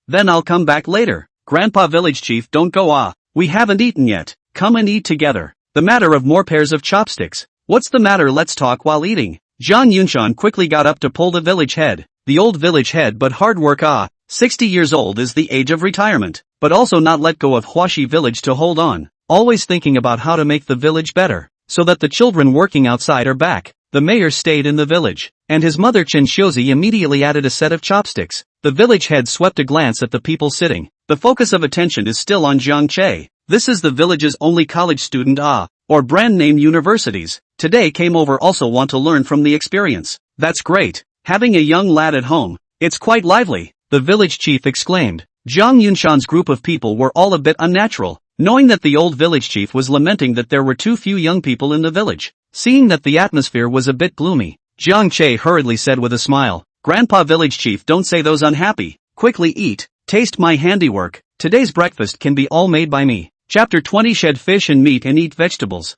[SPEAKER 1] Then I'll come back later." "Grandpa village chief don't go we haven't eaten yet, come and eat together." "The matter of more pairs of chopsticks. What's the matter, let's talk while eating." Jiang Yunshan quickly got up to pull the village head. The old village head but hard work 60 years old is the age of retirement, but also not let go of Huaxi village to hold on, always thinking about how to make the village better, so that the children working outside are back. The mayor stayed in the village, and his mother Chen Xiuzi immediately added a set of chopsticks. The village head swept a glance at the people sitting. The focus of attention is still on Jiang Che. This is the village's only college student or brand name universities. Today came over also want to learn from the experience. That's great. Having a young lad at home, it's quite lively, the village chief exclaimed. Jiang Yunshan's group of people were all a bit unnatural, knowing that the old village chief was lamenting that there were too few young people in the village. Seeing that the atmosphere was a bit gloomy, Jiang Che hurriedly said with a smile, "Grandpa village chief, don't say those unhappy. Quickly eat, taste my handiwork. Today's breakfast can be all made by me." Chapter 20 Shed fish and meat and eat vegetables.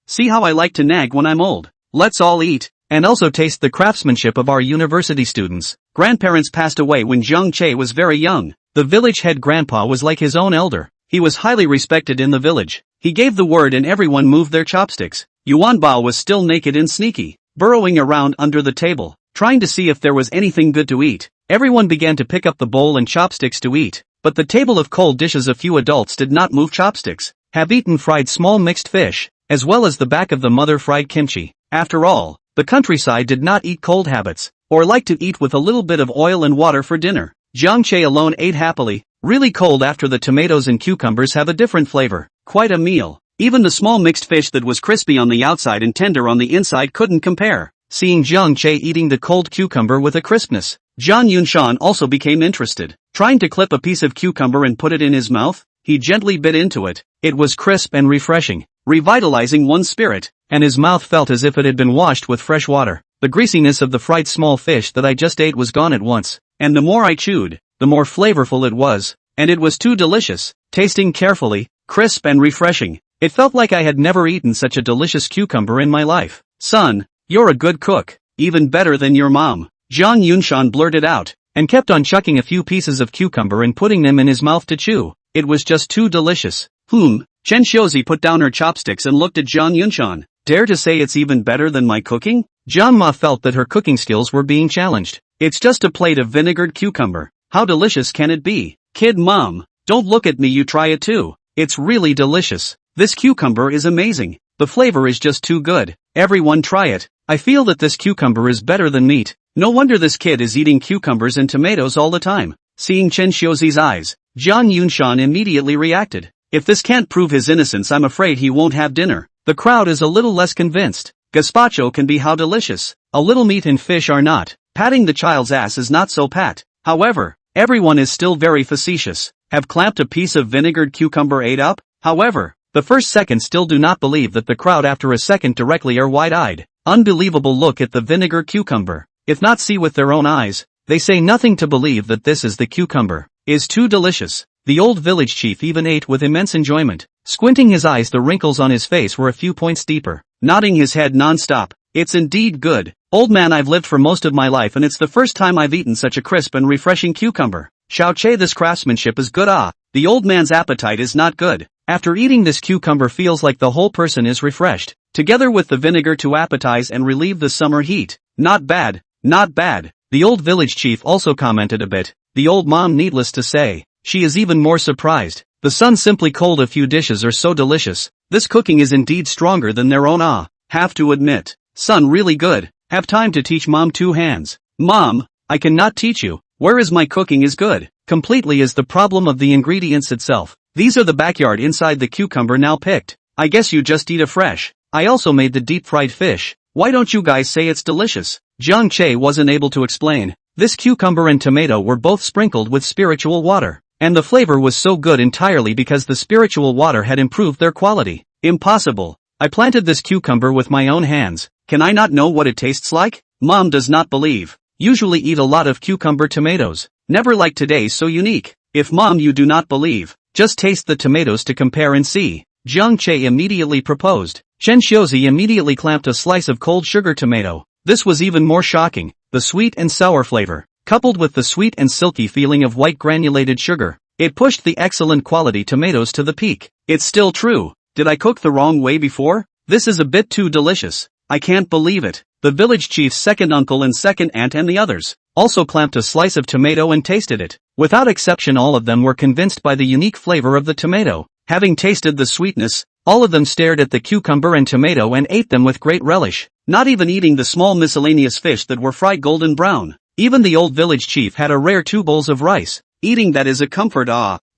[SPEAKER 1] See how I like to nag when I'm old. Let's all eat, and also taste the craftsmanship of our university students. Grandparents passed away when Jiang Che was very young. The village head grandpa was like his own elder. He was highly respected in the village. He gave the word and everyone moved their chopsticks. Yuan Bao was still naked and sneaky, burrowing around under the table, trying to see if there was anything good to eat. Everyone began to pick up the bowl and chopsticks to eat, but the table of cold dishes a few adults did not move chopsticks, have eaten fried small mixed fish, as well as the back of the mother fried kimchi. After all, the countryside did not eat cold habits, or like to eat with a little bit of oil and water for dinner. Jiang Che alone ate happily, really cold after the tomatoes and cucumbers have a different flavor. Quite a meal. Even the small mixed fish that was crispy on the outside and tender on the inside couldn't compare. Seeing Jiang Che eating the cold cucumber with a crispness, Jiang Yunshan also became interested, trying to clip a piece of cucumber and put it in his mouth. he gently bit into it. It was crisp and refreshing, revitalizing one's spirit, and his mouth felt as if it had been washed with fresh water. The greasiness of the fried small fish that I just ate was gone at once, and the more I chewed, the more flavorful it was, and it was too delicious, tasting carefully, crisp and refreshing. It felt like I had never eaten such a delicious cucumber in my life. Son, you're a good cook, even better than your mom, Jang Yunshan blurted out, and kept on chucking a few pieces of cucumber and putting them in his mouth to chew. It was just too delicious. Chen Xiuzi put down her chopsticks and looked at Jang Yunshan. Dare to say it's even better than my cooking? Jiang Ma felt that her cooking skills were being challenged. It's just a plate of vinegared cucumber. How delicious can it be? Kid mom, don't look at me, you try it too. It's really delicious. This cucumber is amazing. The flavor is just too good. Everyone try it. I feel that this cucumber is better than meat. No wonder this kid is eating cucumbers and tomatoes all the time. Seeing Chen Xiuzi's eyes, Jang Yunshan immediately reacted. If this can't prove his innocence, I'm afraid he won't have dinner. The crowd is a little less convinced. Gazpacho can be how delicious. A little meat and fish are not. Patting the child's ass is not so pat. However, everyone is still very facetious. Have clamped a piece of vinegared cucumber ate up? However, the first second still do not believe that the crowd after a second directly are wide-eyed. Unbelievable look at the vinegar cucumber. If not see with their own eyes, they say nothing to believe that this is the cucumber. Is too delicious. The old village chief even ate with immense enjoyment. Squinting his eyes, the wrinkles on his face were a few points deeper. Nodding his head non-stop. It's indeed good. Old man, I've lived for most of my life and it's the first time I've eaten such a crisp and refreshing cucumber. Xiao Che, this craftsmanship is good. The old man's appetite is not good. After eating this cucumber feels like the whole person is refreshed. Together with the vinegar to appetize and relieve the summer heat. Not bad, not bad. The old village chief also commented a bit. The old mom, needless to say, she is even more surprised. The son simply cold, a few dishes are so delicious. This cooking is indeed stronger than their own. Have to admit. Son, really good. Have time to teach mom 2 hands. Mom, I cannot teach you. Where is my cooking is good. Completely is the problem of the ingredients itself. These are the backyard inside the cucumber now picked. I guess you just eat a fresh. I also made the deep fried fish. Why don't you guys say it's delicious? Jiang Che wasn't able to explain. This cucumber and tomato were both sprinkled with spiritual water. And the flavor was so good entirely because the spiritual water had improved their quality. Impossible. I planted this cucumber with my own hands. Can I not know what it tastes like? Mom does not believe. Usually eat a lot of cucumber tomatoes. Never like today's so unique. If mom you do not believe, just taste the tomatoes to compare and see. Jiang Che immediately proposed. Chen Xiuzi immediately clamped a slice of cold sugar tomato. This was even more shocking. The sweet and sour flavor, coupled with the sweet and silky feeling of white granulated sugar. It pushed the excellent quality tomatoes to the peak. It's still true. Did I cook the wrong way before? This is a bit too delicious. I can't believe it. The village chief's second uncle and second aunt and the others also clamped a slice of tomato and tasted it. Without exception, all of them were convinced by the unique flavor of the tomato. Having tasted the sweetness, all of them stared at the cucumber and tomato and ate them with great relish, not even eating the small miscellaneous fish that were fried golden brown. Even the old village chief had a rare 2 bowls of rice. Eating that is a comfort.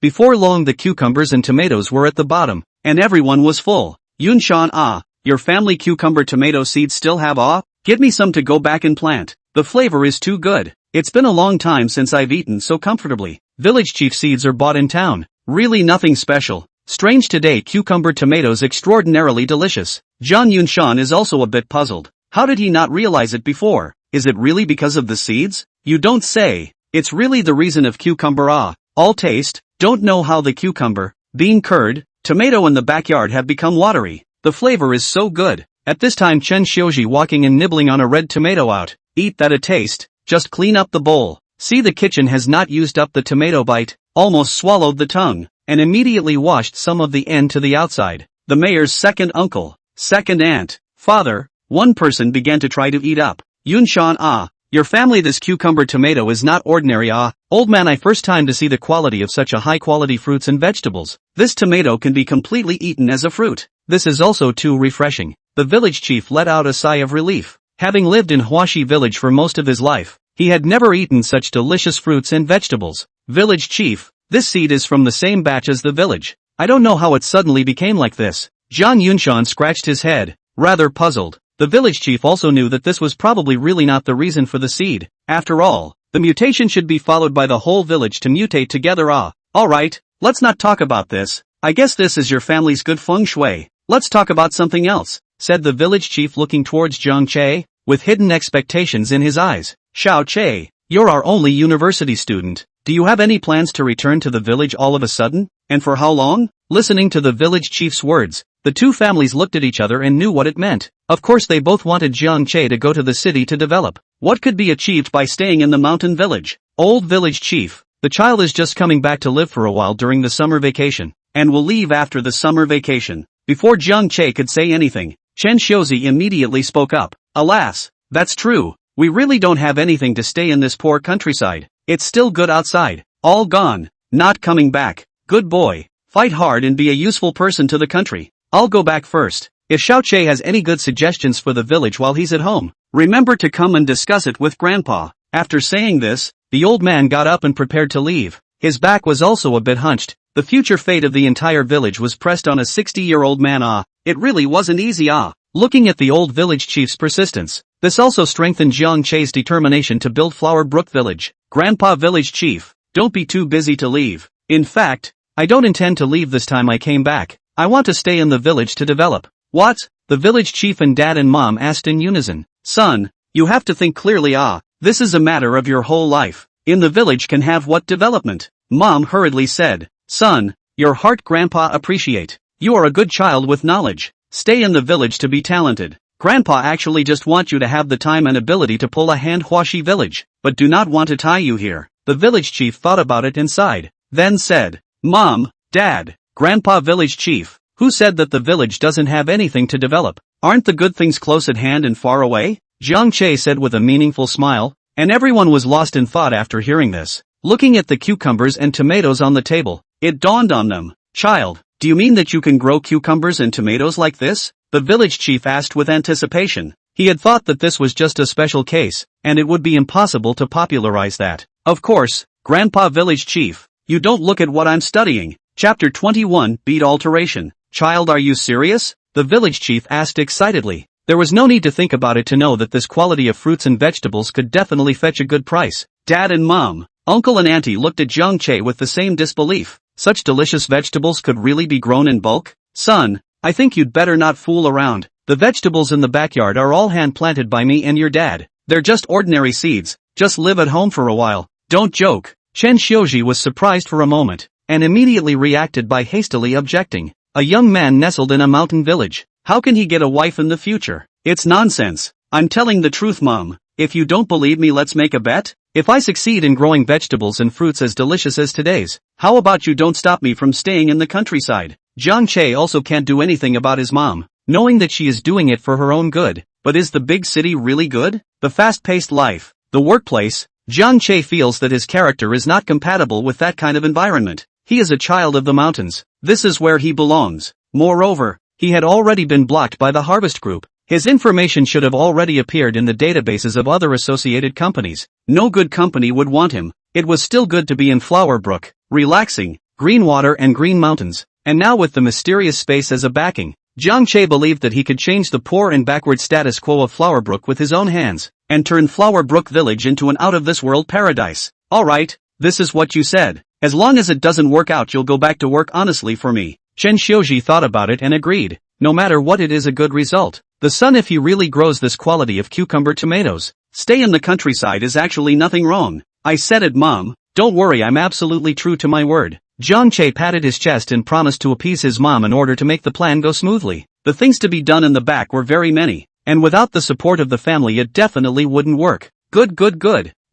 [SPEAKER 1] Before long the cucumbers and tomatoes were at the bottom, and everyone was full. Yunshan, your family cucumber tomato seeds still have. Give me some to go back and plant. The flavor is too good. It's been a long time since I've eaten so comfortably. Village chief seeds are bought in town. Really nothing special. Strange today, cucumber tomatoes extraordinarily delicious. Zhang Yunshan is also a bit puzzled. How did he not realize it before? Is it really because of the seeds? You don't say. It's really the reason of cucumber. All taste. Don't know how the cucumber, bean curd, tomato in the backyard have become watery. The flavor is so good. At this time Chen Xiuji walking and nibbling on a red tomato out. Eat that a taste. Just clean up the bowl. See, the kitchen has not used up the tomato bite. Almost swallowed the tongue, and immediately washed some of the end to the outside. The mayor's second uncle, second aunt, father, one person began to try to eat up. Yunshan, your family, this cucumber tomato is not ordinary. Old man, I first time to see the quality of such a high quality fruits and vegetables. This tomato can be completely eaten as a fruit. This is also too refreshing. The village chief let out a sigh of relief. Having lived in Huaxi village for most of his life, he had never eaten such delicious fruits and vegetables. Village chief, this seed is from the same batch as the village. I don't know how it suddenly became like this. Zhang Yunshan scratched his head, rather puzzled. The village chief also knew that this was probably really not the reason for the seed. After all, the mutation should be followed by the whole village to mutate together. Alright, let's not talk about this. I guess this is your family's good feng shui. Let's talk about something else, said the village chief looking towards Jiang Che, with hidden expectations in his eyes. Xiao Che, you're our only university student. Do you have any plans to return to the village all of a sudden? And for how long? Listening to the village chief's words, the two families looked at each other and knew what it meant. Of course they both wanted Jiang Che to go to the city to develop. What could be achieved by staying in the mountain village? Old village chief, the child is just coming back to live for a while during the summer vacation, and will leave after the summer vacation. Before Jiang Che could say anything, Chen Xiuzi immediately spoke up. Alas, that's true. We really don't have anything to stay in this poor countryside. It's still good outside. All gone. Not coming back. Good boy. Fight hard and be a useful person to the country. I'll go back first. If Xiao Che has any good suggestions for the village while he's at home, remember to come and discuss it with Grandpa. After saying this, the old man got up and prepared to leave. His back was also a bit hunched. The future fate of the entire village was pressed on a 60-year-old man. It really wasn't easy. Looking at the old village chief's persistence, this also strengthened Jiang Che's determination to build Flower Brook Village. Grandpa Village Chief, don't be too busy to leave. In fact, I don't intend to leave this time I came back. I want to stay in the village to develop. What? The village chief and dad and mom asked in unison. Son, you have to think clearly. This is a matter of your whole life. In the village can have what development? Mom hurriedly said. Son, your heart Grandpa appreciate. You are a good child with knowledge. Stay in the village to be talented. Grandpa actually just want you to have the time and ability to pull a Manhwa village, but do not want to tie you here. The village chief thought about it and sighed, then said, Mom, Dad, Grandpa Village Chief, who said that the village doesn't have anything to develop? Aren't the good things close at hand and far away? Jiang Che said with a meaningful smile, and everyone was lost in thought after hearing this. Looking at the cucumbers and tomatoes on the table, it dawned on them. Child, do you mean that you can grow cucumbers and tomatoes like this? The village chief asked with anticipation. He had thought that this was just a special case, and it would be impossible to popularize that. Of course, Grandpa Village Chief, you don't look at what I'm studying. Chapter 21, Beat Alteration. Child, are you serious? The village chief asked excitedly. There was no need to think about it to know that this quality of fruits and vegetables could definitely fetch a good price. Dad and Mom, Uncle and Auntie looked at Jiang Che with the same disbelief. Such delicious vegetables could really be grown in bulk? Son, I think you'd better not fool around. The vegetables in the backyard are all hand-planted by me and your dad. They're just ordinary seeds. Just live at home for a while. Don't joke. Chen Xiuji was surprised for a moment, and immediately reacted by hastily objecting. A young man nestled in a mountain village. How can he get a wife in the future? It's nonsense. I'm telling the truth, Mom. If you don't believe me, let's make a bet. If I succeed in growing vegetables and fruits as delicious as today's, how about you don't stop me from staying in the countryside? Jiang Che also can't do anything about his mom, knowing that she is doing it for her own good. But is the big city really good? The fast-paced life, the workplace? Jiang Che feels that his character is not compatible with that kind of environment. He is a child of the mountains. This is where he belongs. Moreover, he had already been blocked by the Harvest Group. His information should have already appeared in the databases of other associated companies. No good company would want him. It was still good to be in Flower Brook, relaxing, green water and green mountains. And now with the mysterious space as a backing, Jiang Che believed that he could change the poor and backward status quo of Flower Brook with his own hands, and turn Flower Brook Village into an out-of-this-world paradise. Alright, this is what you said. As long as it doesn't work out, you'll go back to work honestly for me. Chen Xiuji thought about it and agreed. No matter what, it is a good result. The son, if he really grows this quality of cucumber tomatoes, stay in the countryside is actually nothing wrong. I said it, Mom. Don't worry, I'm absolutely true to my word. Jiang Che patted his chest and promised to appease his mom in order to make the plan go smoothly. The things to be done in the back were very many, and without the support of the family it definitely wouldn't work. Good.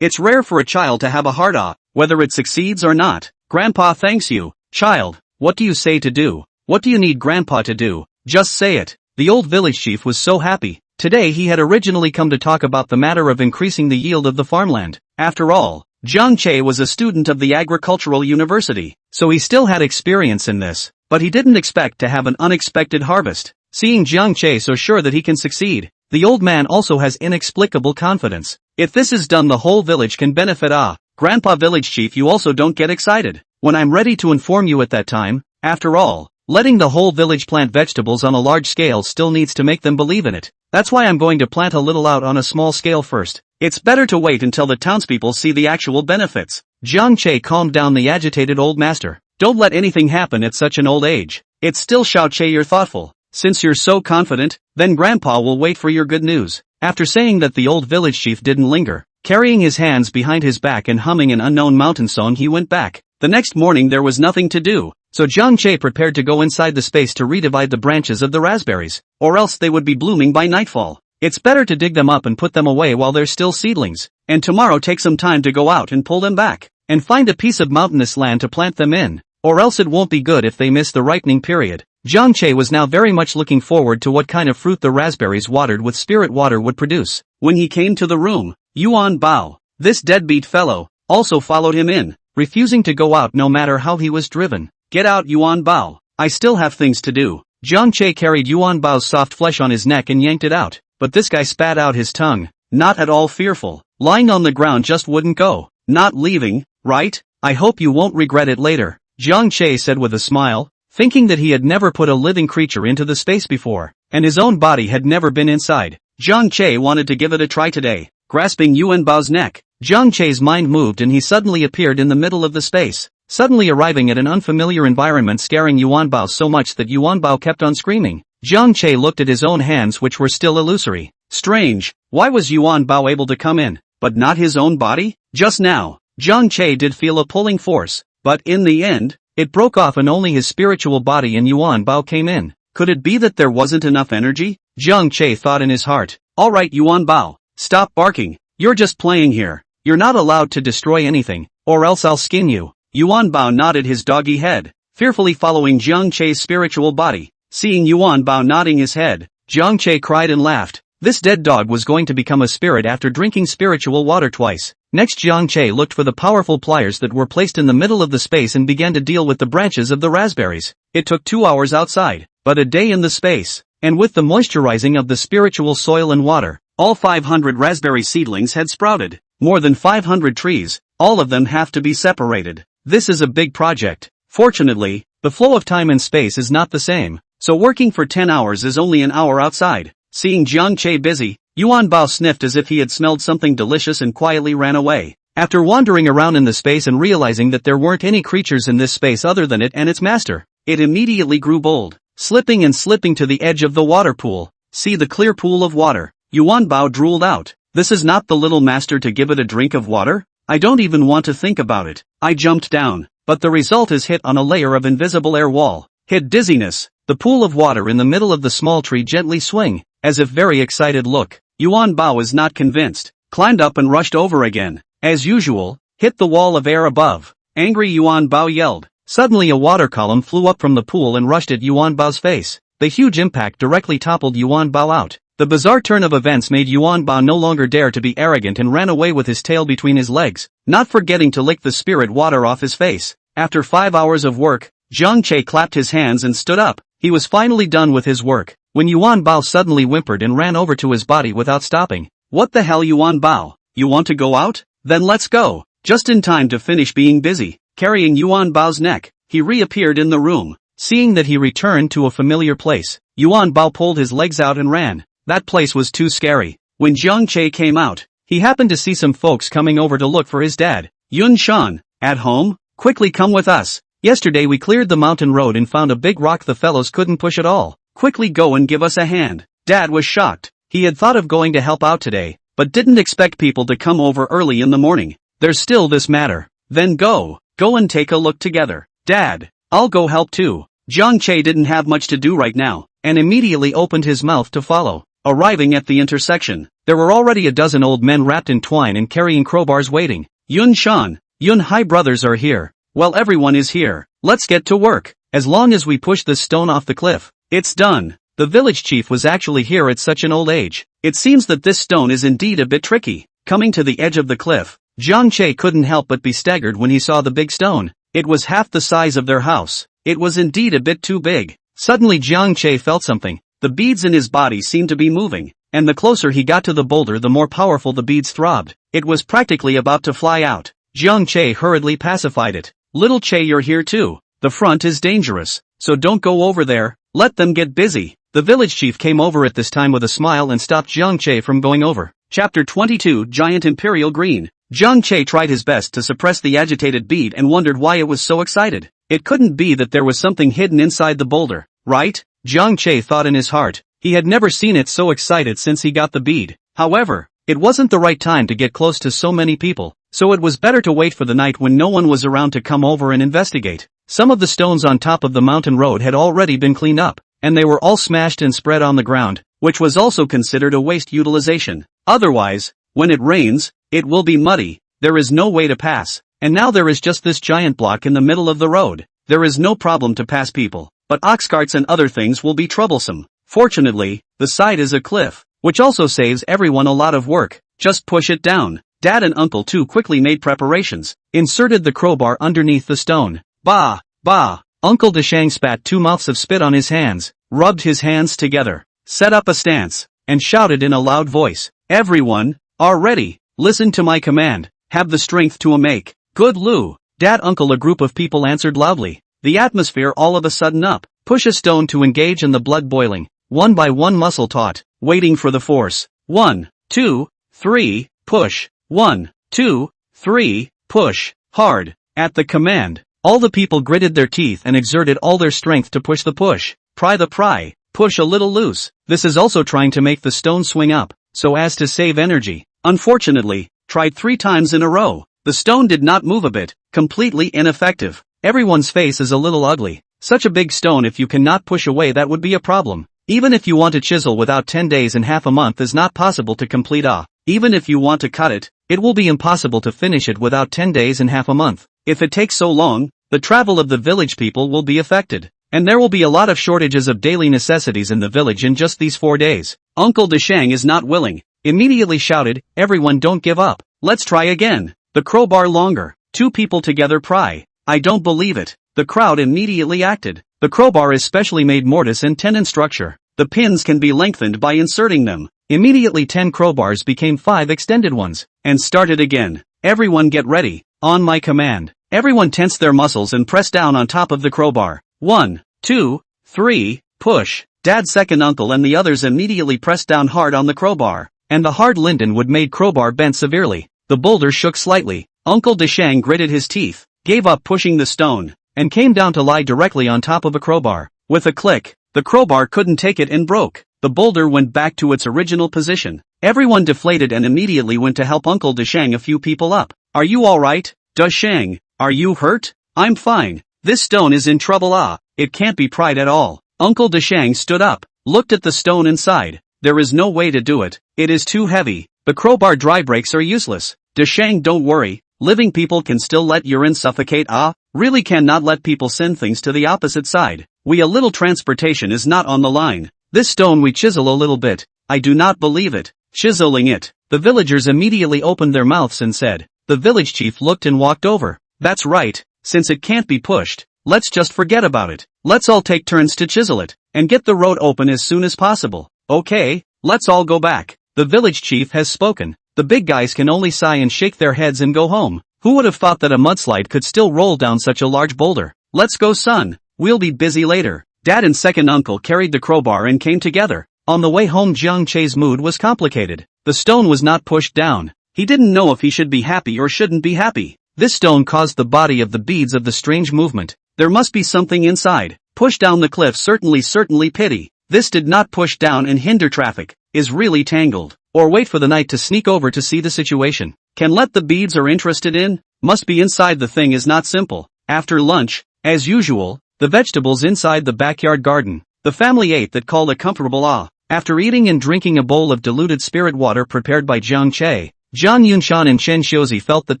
[SPEAKER 1] It's rare for a child to have a heart, whether it succeeds or not. Grandpa thanks you. Child, what do you say to do? What do you need Grandpa to do? Just say it. The old village chief was so happy. Today he had originally come to talk about the matter of increasing the yield of the farmland. After all, Jiang Che was a student of the agricultural university, so he still had experience in this, but he didn't expect to have an unexpected harvest. Seeing Jiang Che so sure that he can succeed, the old man also has inexplicable confidence. If this is done, the whole village can benefit. Grandpa Village Chief, you also don't get excited. When I'm ready to inform you at that time. After all, letting the whole village plant vegetables on a large scale still needs to make them believe in it. That's why I'm going to plant a little out on a small scale first. It's better to wait until the townspeople see the actual benefits. Jiang Che calmed down the agitated old master. Don't let anything happen at such an old age. It's still Xiao Che, you're thoughtful. Since you're so confident, then Grandpa will wait for your good news. After saying that, the old village chief didn't linger. Carrying his hands behind his back and humming an unknown mountain song, he went back. The next morning there was nothing to do, so Jiang Che prepared to go inside the space to redivide the branches of the raspberries, or else they would be blooming by nightfall. It's better to dig them up and put them away while they're still seedlings, and tomorrow take some time to go out and pull them back, and find a piece of mountainous land to plant them in, or else it won't be good if they miss the ripening period. Jiang Che was now very much looking forward to what kind of fruit the raspberries watered with spirit water would produce. When he came to the room, Yuan Bao, this deadbeat fellow, also followed him in, refusing to go out no matter how he was driven. Get out, Yuan Bao, I still have things to do. Jiang Che carried Yuan Bao's soft flesh on his neck and yanked it out, but this guy spat out his tongue, not at all fearful. Lying on the ground just wouldn't go. Not leaving, right? I hope you won't regret it later, Jiang Che said with a smile, thinking that he had never put a living creature into the space before, and his own body had never been inside. Jiang Che wanted to give it a try today. Grasping Yuan Bao's neck, Jiang Che's mind moved and he suddenly appeared in the middle of the space, suddenly arriving at an unfamiliar environment, scaring Yuan Bao so much that Yuan Bao kept on screaming. Jiang Che looked at his own hands, which were still illusory. Strange, why was Yuan Bao able to come in, but not his own body? Just now, Jiang Che did feel a pulling force, but in the end, it broke off and only his spiritual body and Yuan Bao came in. Could it be that there wasn't enough energy? Jiang Che thought in his heart. Alright, Yuan Bao, stop barking, you're just playing here. You're not allowed to destroy anything, or else I'll skin you. Yuan Bao nodded his doggy head, fearfully following Jiang Che's spiritual body. Seeing Yuan Bao nodding his head, Jiang Che cried and laughed. This dead dog was going to become a spirit after drinking spiritual water twice. Next, Jiang Che looked for the powerful pliers that were placed in the middle of the space and began to deal with the branches of the raspberries. It took 2 hours outside, but a day in the space, and with the moisturizing of the spiritual soil and water, all 500 raspberry seedlings had sprouted. More than 500 trees, all of them have to be separated. This is a big project. Fortunately, the flow of time and space is not the same, so working for 10 hours is only an hour outside. Seeing Jiang Che busy, Yuan Bao sniffed as if he had smelled something delicious and quietly ran away. After wandering around in the space and realizing that there weren't any creatures in this space other than it and its master, it immediately grew bold, slipping to the edge of the water pool. See the clear pool of water. Yuan Bao drooled out. This is not the little master to give it a drink of water? I don't even want to think about it. I jumped down, but the result is hit on a layer of invisible air wall. Hit dizziness. The pool of water in the middle of the small tree gently swing, as if very excited. Look. Yuan Bao is not convinced, climbed up and rushed over again. As usual, hit the wall of air above. Angry Yuan Bao yelled. Suddenly a water column flew up from the pool and rushed at Yuan Bao's face. The huge impact directly toppled Yuan Bao out. The bizarre turn of events made Yuan Bao no longer dare to be arrogant and ran away with his tail between his legs, not forgetting to lick the spirit water off his face. After 5 hours of work, Jiang Che clapped his hands and stood up. He was finally done with his work, when Yuan Bao suddenly whimpered and ran over to his body without stopping. What the hell, Yuan Bao? You want to go out? Then let's go. Just in time to finish being busy. Carrying Yuan Bao's neck, he reappeared in the room. Seeing that he returned to a familiar place, Yuan Bao pulled his legs out and ran. That place was too scary. When Jiang Che came out, he happened to see some folks coming over to look for his dad. Yun Shan, at home? Quickly come with us. Yesterday we cleared the mountain road and found a big rock the fellows couldn't push at all. Quickly go and give us a hand. Dad was shocked. He had thought of going to help out today, but didn't expect people to come over early in the morning. There's still this matter. Then go and take a look together. Dad, I'll go help too. Jiang Che didn't have much to do right now, and immediately opened his mouth to follow. Arriving at the intersection, there were already a dozen old men wrapped in twine and carrying crowbars waiting. Yun Shan, Yun Hai brothers are here. Well, everyone is here. Let's get to work. As long as we push this stone off the cliff, it's done. The village chief was actually here at such an old age. It seems that this stone is indeed a bit tricky. Coming to the edge of the cliff, Jiang Che couldn't help but be staggered when he saw the big stone. It was half the size of their house. It was indeed a bit too big. Suddenly Jiang Che felt something. The beads in his body seemed to be moving, and the closer he got to the boulder the more powerful the beads throbbed. It was practically about to fly out. Jiang Che hurriedly pacified it. Little Che, you're here too. The front is dangerous, so don't go over there. Let them get busy. The village chief came over at this time with a smile and stopped Jiang Che from going over. Chapter 22, Giant Imperial Green. Jiang Che tried his best to suppress the agitated bead and wondered why it was so excited. It couldn't be that there was something hidden inside the boulder, right? Jiang Che thought in his heart. He had never seen it so excited since he got the bead. However, it wasn't the right time to get close to so many people, so it was better to wait for the night when no one was around to come over and investigate. Some of the stones on top of the mountain road had already been cleaned up, and they were all smashed and spread on the ground, which was also considered a waste utilization. Otherwise, when it rains, it will be muddy, there is no way to pass, and now there is just this giant block in the middle of the road. There is no problem to pass people, but ox carts and other things will be troublesome. Fortunately, the side is a cliff, which also saves everyone a lot of work. Just push it down. Dad and Uncle too quickly made preparations, inserted the crowbar underneath the stone. Bah! Bah! Uncle Deshang spat 2 mouths of spit on his hands, rubbed his hands together, set up a stance, and shouted in a loud voice, "Everyone, are ready, listen to my command, have the strength to make good Lu." Dad Uncle a group of people answered loudly, the atmosphere all of a sudden up. Push a stone to engage in the blood boiling, one by one muscle taut, waiting for the force. 1, 2, 3, push. 1, 2, 3, push, hard. At the command, all the people gritted their teeth and exerted all their strength to push the push. Pry, push a little loose. This is also trying to make the stone swing up, so as to save energy. Unfortunately, tried 3 times in a row. The stone did not move a bit, completely ineffective. Everyone's face is a little ugly. Such a big stone, if you cannot push away, that would be a problem. Even if you want to chisel without 10 days and half a month is not possible to complete. Even if you want to cut it, it will be impossible to finish it without 10 days and half a month. If it takes so long, the travel of the village people will be affected, and there will be a lot of shortages of daily necessities in the village in just these 4 days. Uncle Deshang is not willing. Immediately shouted, "Everyone, don't give up. Let's try again. The crowbar longer. 2 people together pry." I don't believe it. The crowd immediately acted. The crowbar is specially made mortise and tenon structure. The pins can be lengthened by inserting them. Immediately 10 crowbars became 5 extended ones, and started again. Everyone get ready, on my command. Everyone tense their muscles and press down on top of the crowbar. 1, 2, 3, push. Dad's second uncle and the others immediately pressed down hard on the crowbar, and the hard linden wood made crowbar bent severely. The boulder shook slightly. Uncle Deshang gritted his teeth, gave up pushing the stone, and came down to lie directly on top of a crowbar. With a click, the crowbar couldn't take it and broke. The boulder went back to its original position. Everyone deflated and immediately went to help Uncle Deshang a few people up. "Are you alright, Deshang? Are you hurt?" "I'm fine. This stone is in trouble. It can't be pried at all." Uncle Deshang stood up, looked at the stone inside. "There is no way to do it. It is too heavy. The crowbar dry breaks are useless." "Deshang, don't worry. Living people can still let urine suffocate. Really cannot let people send things to the opposite side. A little transportation is not on the line. This stone we chisel a little bit." "I do not believe it." "Chiseling it." The villagers immediately opened their mouths and said. The village chief looked and walked over. "That's right, since it can't be pushed, let's just forget about it. Let's all take turns to chisel it, and get the road open as soon as possible." "Okay, let's all go back. The village chief has spoken." The big guys can only sigh and shake their heads and go home. Who would have thought that a mudslide could still roll down such a large boulder? "Let's go, son. We'll be busy later." Dad and second uncle carried the crowbar and came together. On the way home, Jiang Che's mood was complicated. The stone was not pushed down. He didn't know if he should be happy or shouldn't be happy. This stone caused the body of the beads of the strange movement. There must be something inside. Push down the cliff, certainly pity. This did not push down and hinder traffic. Is really tangled. Or wait for the night to sneak over to see the situation. Can let the beads are interested in? Must be inside. The thing is not simple. After lunch, as usual, the vegetables inside the backyard garden. The family ate that called a comfortable After eating and drinking a bowl of diluted spirit water prepared by Jiang Che, Zhang Yunshan and Chen Xiuzi felt that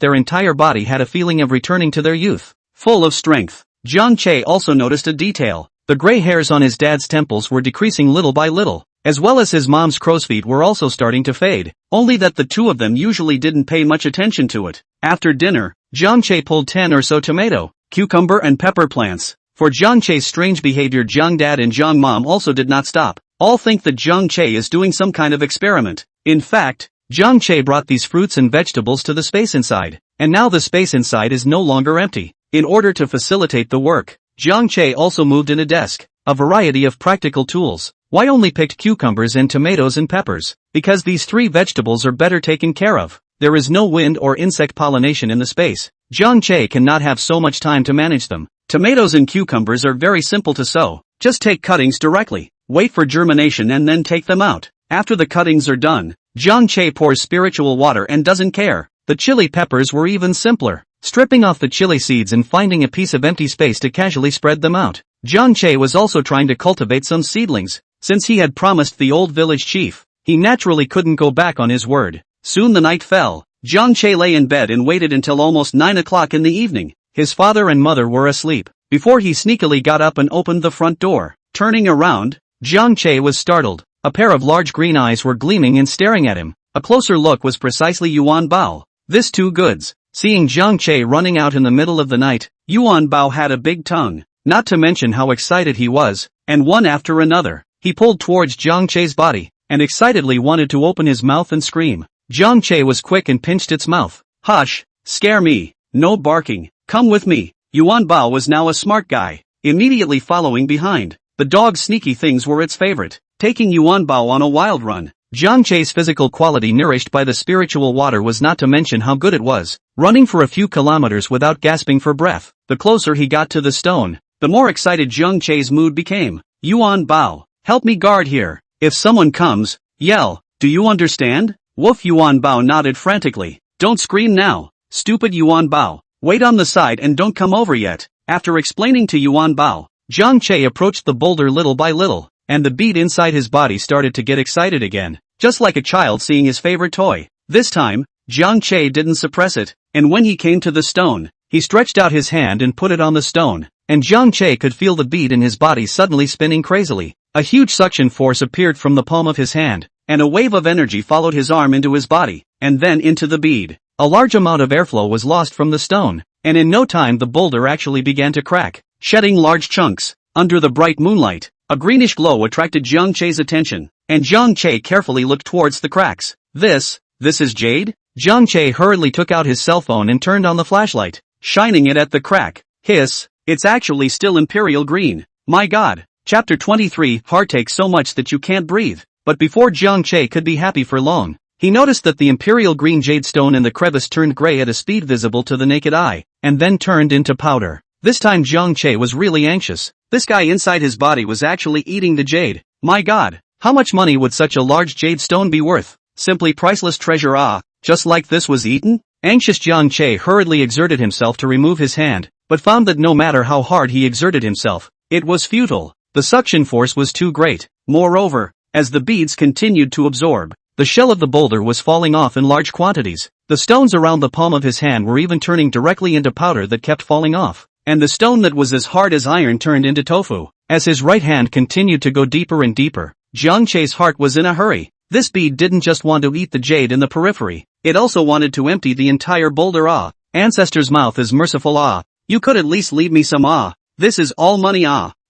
[SPEAKER 1] their entire body had a feeling of returning to their youth, full of strength. Jiang Che also noticed a detail. The gray hairs on his dad's temples were decreasing little by little, as well as his mom's crow's feet were also starting to fade, only that the two of them usually didn't pay much attention to it. After dinner, Jiang Che pulled 10 or so tomato, cucumber and pepper plants. For Jiang Che's strange behavior, Jiang Dad and Jiang Mom also did not stop. All think that Jiang Che is doing some kind of experiment. In fact, Jiang Che brought these fruits and vegetables to the space inside, and now the space inside is no longer empty. In order to facilitate the work, Jiang Che also moved in a desk, a variety of practical tools. Why only picked cucumbers and tomatoes and peppers? Because these 3 vegetables are better taken care of. There is no wind or insect pollination in the space. Jiang Che cannot have so much time to manage them. Tomatoes and cucumbers are very simple to sow. Just take cuttings directly, wait for germination and then take them out. After the cuttings are done, Jiang Che pours spiritual water and doesn't care. The chili peppers were even simpler, stripping off the chili seeds and finding a piece of empty space to casually spread them out. Jiang Che was also trying to cultivate some seedlings. Since he had promised the old village chief, he naturally couldn't go back on his word. Soon the night fell. Jiang Che lay in bed and waited until almost 9 o'clock in the evening. His father and mother were asleep, before he sneakily got up and opened the front door. Turning around, Jiang Che was startled. A pair of large green eyes were gleaming and staring at him. A closer look was precisely Yuan Bao. This two goods. Seeing Jiang Che running out in the middle of the night, Yuan Bao had a big tongue, not to mention how excited he was, and one after another, he pulled towards Jiang Che's body, and excitedly wanted to open his mouth and scream. Jiang Che was quick and pinched its mouth. Hush, scare me, no barking, come with me. Yuan Bao was now a smart guy, immediately following behind. The dog's sneaky things were its favorite, taking Yuan Bao on a wild run. Jiang Che's physical quality nourished by the spiritual water was not to mention how good it was. Running for a few kilometers without gasping for breath, the closer he got to the stone, the more excited Jiang Che's mood became. Yuan Bao, help me guard here. If someone comes, yell, do you understand? Woof. Yuan Bao nodded frantically. Don't scream now, stupid Yuan Bao. Wait on the side and don't come over yet. After explaining to Yuan Bao, Jiang Che approached the boulder little by little, and the bead inside his body started to get excited again, just like a child seeing his favorite toy. This time, Jiang Che didn't suppress it, and when he came to the stone, he stretched out his hand and put it on the stone, and Jiang Che could feel the bead in his body suddenly spinning crazily. A huge suction force appeared from the palm of his hand, and a wave of energy followed his arm into his body, and then into the bead. A large amount of airflow was lost from the stone, and in no time the boulder actually began to crack, shedding large chunks. Under the bright moonlight, a greenish glow attracted Jiang Che's attention, and Jiang Che carefully looked towards the cracks. This is jade? Jiang Che hurriedly took out his cell phone and turned on the flashlight, shining it at the crack. Hiss, it's actually still imperial green. My god. Chapter 23. Heart takes so much that you can't breathe. But before Jiang Che could be happy for long, he noticed that the imperial green jade stone in the crevice turned gray at a speed visible to the naked eye, and then turned into powder. This time Jiang Che was really anxious. This guy inside his body was actually eating the jade. My god, how much money would such a large jade stone be worth? Simply priceless treasure. Just like this was eaten? Anxious Jiang Che hurriedly exerted himself to remove his hand, but found that no matter how hard he exerted himself, it was futile. The suction force was too great. Moreover, as the beads continued to absorb, the shell of the boulder was falling off in large quantities. The stones around the palm of his hand were even turning directly into powder that kept falling off, and the stone that was as hard as iron turned into tofu. As his right hand continued to go deeper and deeper, Jiang Che's heart was in a hurry. This bead didn't just want to eat the jade in the periphery, it also wanted to empty the entire boulder. Ancestor's mouth is merciful. You could at least leave me some. This is all money.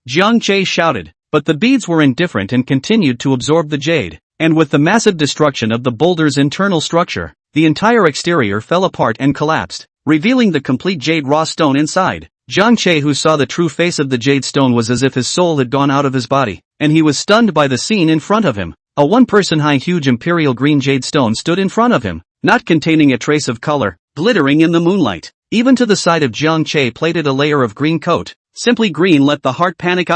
[SPEAKER 1] Jiang Che shouted, but the beads were indifferent and continued to absorb the jade, and with the massive destruction of the boulder's internal structure, the entire exterior fell apart and collapsed, revealing the complete jade raw stone inside. Jiang Che, who saw the true face of the jade stone, was as if his soul had gone out of his body, and he was stunned by the scene in front of him. A one-person high huge imperial green jade stone stood in front of him, not containing a trace of color, glittering in the moonlight. Even to the side of Jiang Che plated a layer of green coat. Simply green let the heart panic.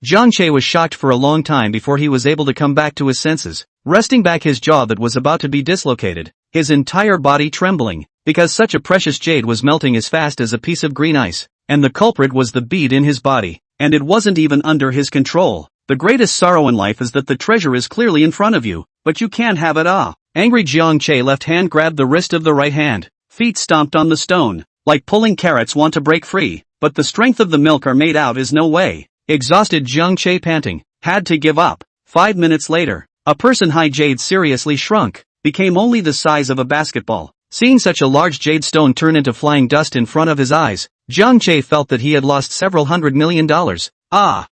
[SPEAKER 1] Jiang Che was shocked for a long time before he was able to come back to his senses, resting back his jaw that was about to be dislocated, his entire body trembling, because such a precious jade was melting as fast as a piece of green ice, and the culprit was the bead in his body, and it wasn't even under his control. The greatest sorrow in life is that the treasure is clearly in front of you, but you can't have it. Angry Jiang Che left hand grabbed the wrist of the right hand, feet stomped on the stone, like pulling carrots want to break free, but the strength of the milk are made out is no way. Exhausted Jiang Che, panting, had to give up. 5 minutes later, a person-high jade seriously shrunk, became only the size of a basketball. Seeing such a large jade stone turn into flying dust in front of his eyes, Jiang Che felt that he had lost several $100 million.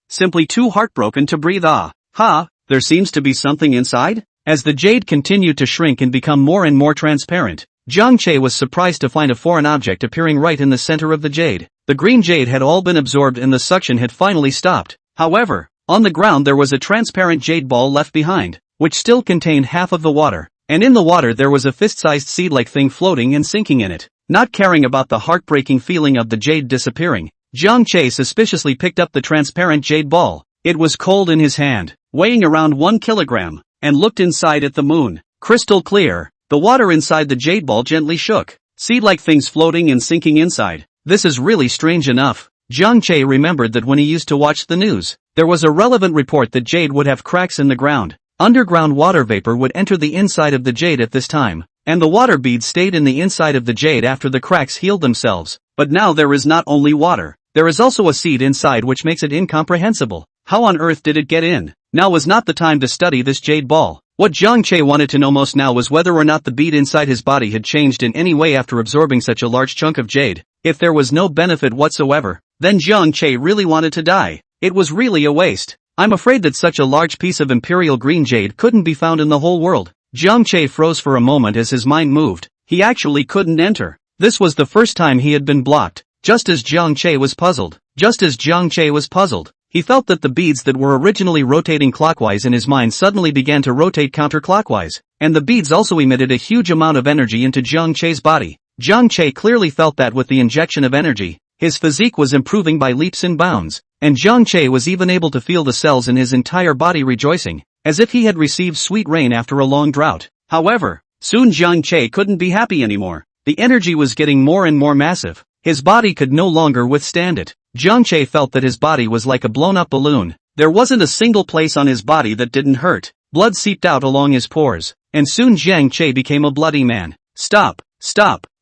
[SPEAKER 1] Simply too heartbroken to breathe. There seems to be something inside? As the jade continued to shrink and become more and more transparent, Jiang Che was surprised to find a foreign object appearing right in the center of the jade. The green jade had all been absorbed and the suction had finally stopped. However, on the ground there was a transparent jade ball left behind, which still contained half of the water, and in the water there was a fist-sized seed-like thing floating and sinking in it. Not caring about the heartbreaking feeling of the jade disappearing, Jiang Che suspiciously picked up the transparent jade ball. It was cold in his hand, weighing around 1 kilogram, and looked inside at the moon. Crystal clear. The water inside the jade ball gently shook. Seed-like things floating and sinking inside. This is really strange enough. Jiang Che remembered that when he used to watch the news, there was a relevant report that jade would have cracks in the ground. Underground water vapor would enter the inside of the jade at this time, and the water beads stayed in the inside of the jade after the cracks healed themselves. But now there is not only water, there is also a seed inside, which makes it incomprehensible. How on earth did it get in? Now was not the time to study this jade ball. What Jiang Che wanted to know most now was whether or not the bead inside his body had changed in any way after absorbing such a large chunk of jade. If there was no benefit whatsoever, then Jiang Che really wanted to die. It was really a waste. I'm afraid that such a large piece of imperial green jade couldn't be found in the whole world. Jiang Che froze for a moment as his mind moved. He actually couldn't enter. This was the first time he had been blocked. Just as Jiang Che was puzzled. He felt that the beads that were originally rotating clockwise in his mind suddenly began to rotate counterclockwise, and the beads also emitted a huge amount of energy into Jiang Che's body. Jiang Che clearly felt that with the injection of energy, his physique was improving by leaps and bounds, and Jiang Che was even able to feel the cells in his entire body rejoicing, as if he had received sweet rain after a long drought. However, soon Jiang Che couldn't be happy anymore. The energy was getting more and more massive. His body could no longer withstand it. Jiang Che felt that his body was like a blown-up balloon. There wasn't a single place on his body that didn't hurt. Blood seeped out along his pores, and soon Jiang Che became a bloody man. Stop.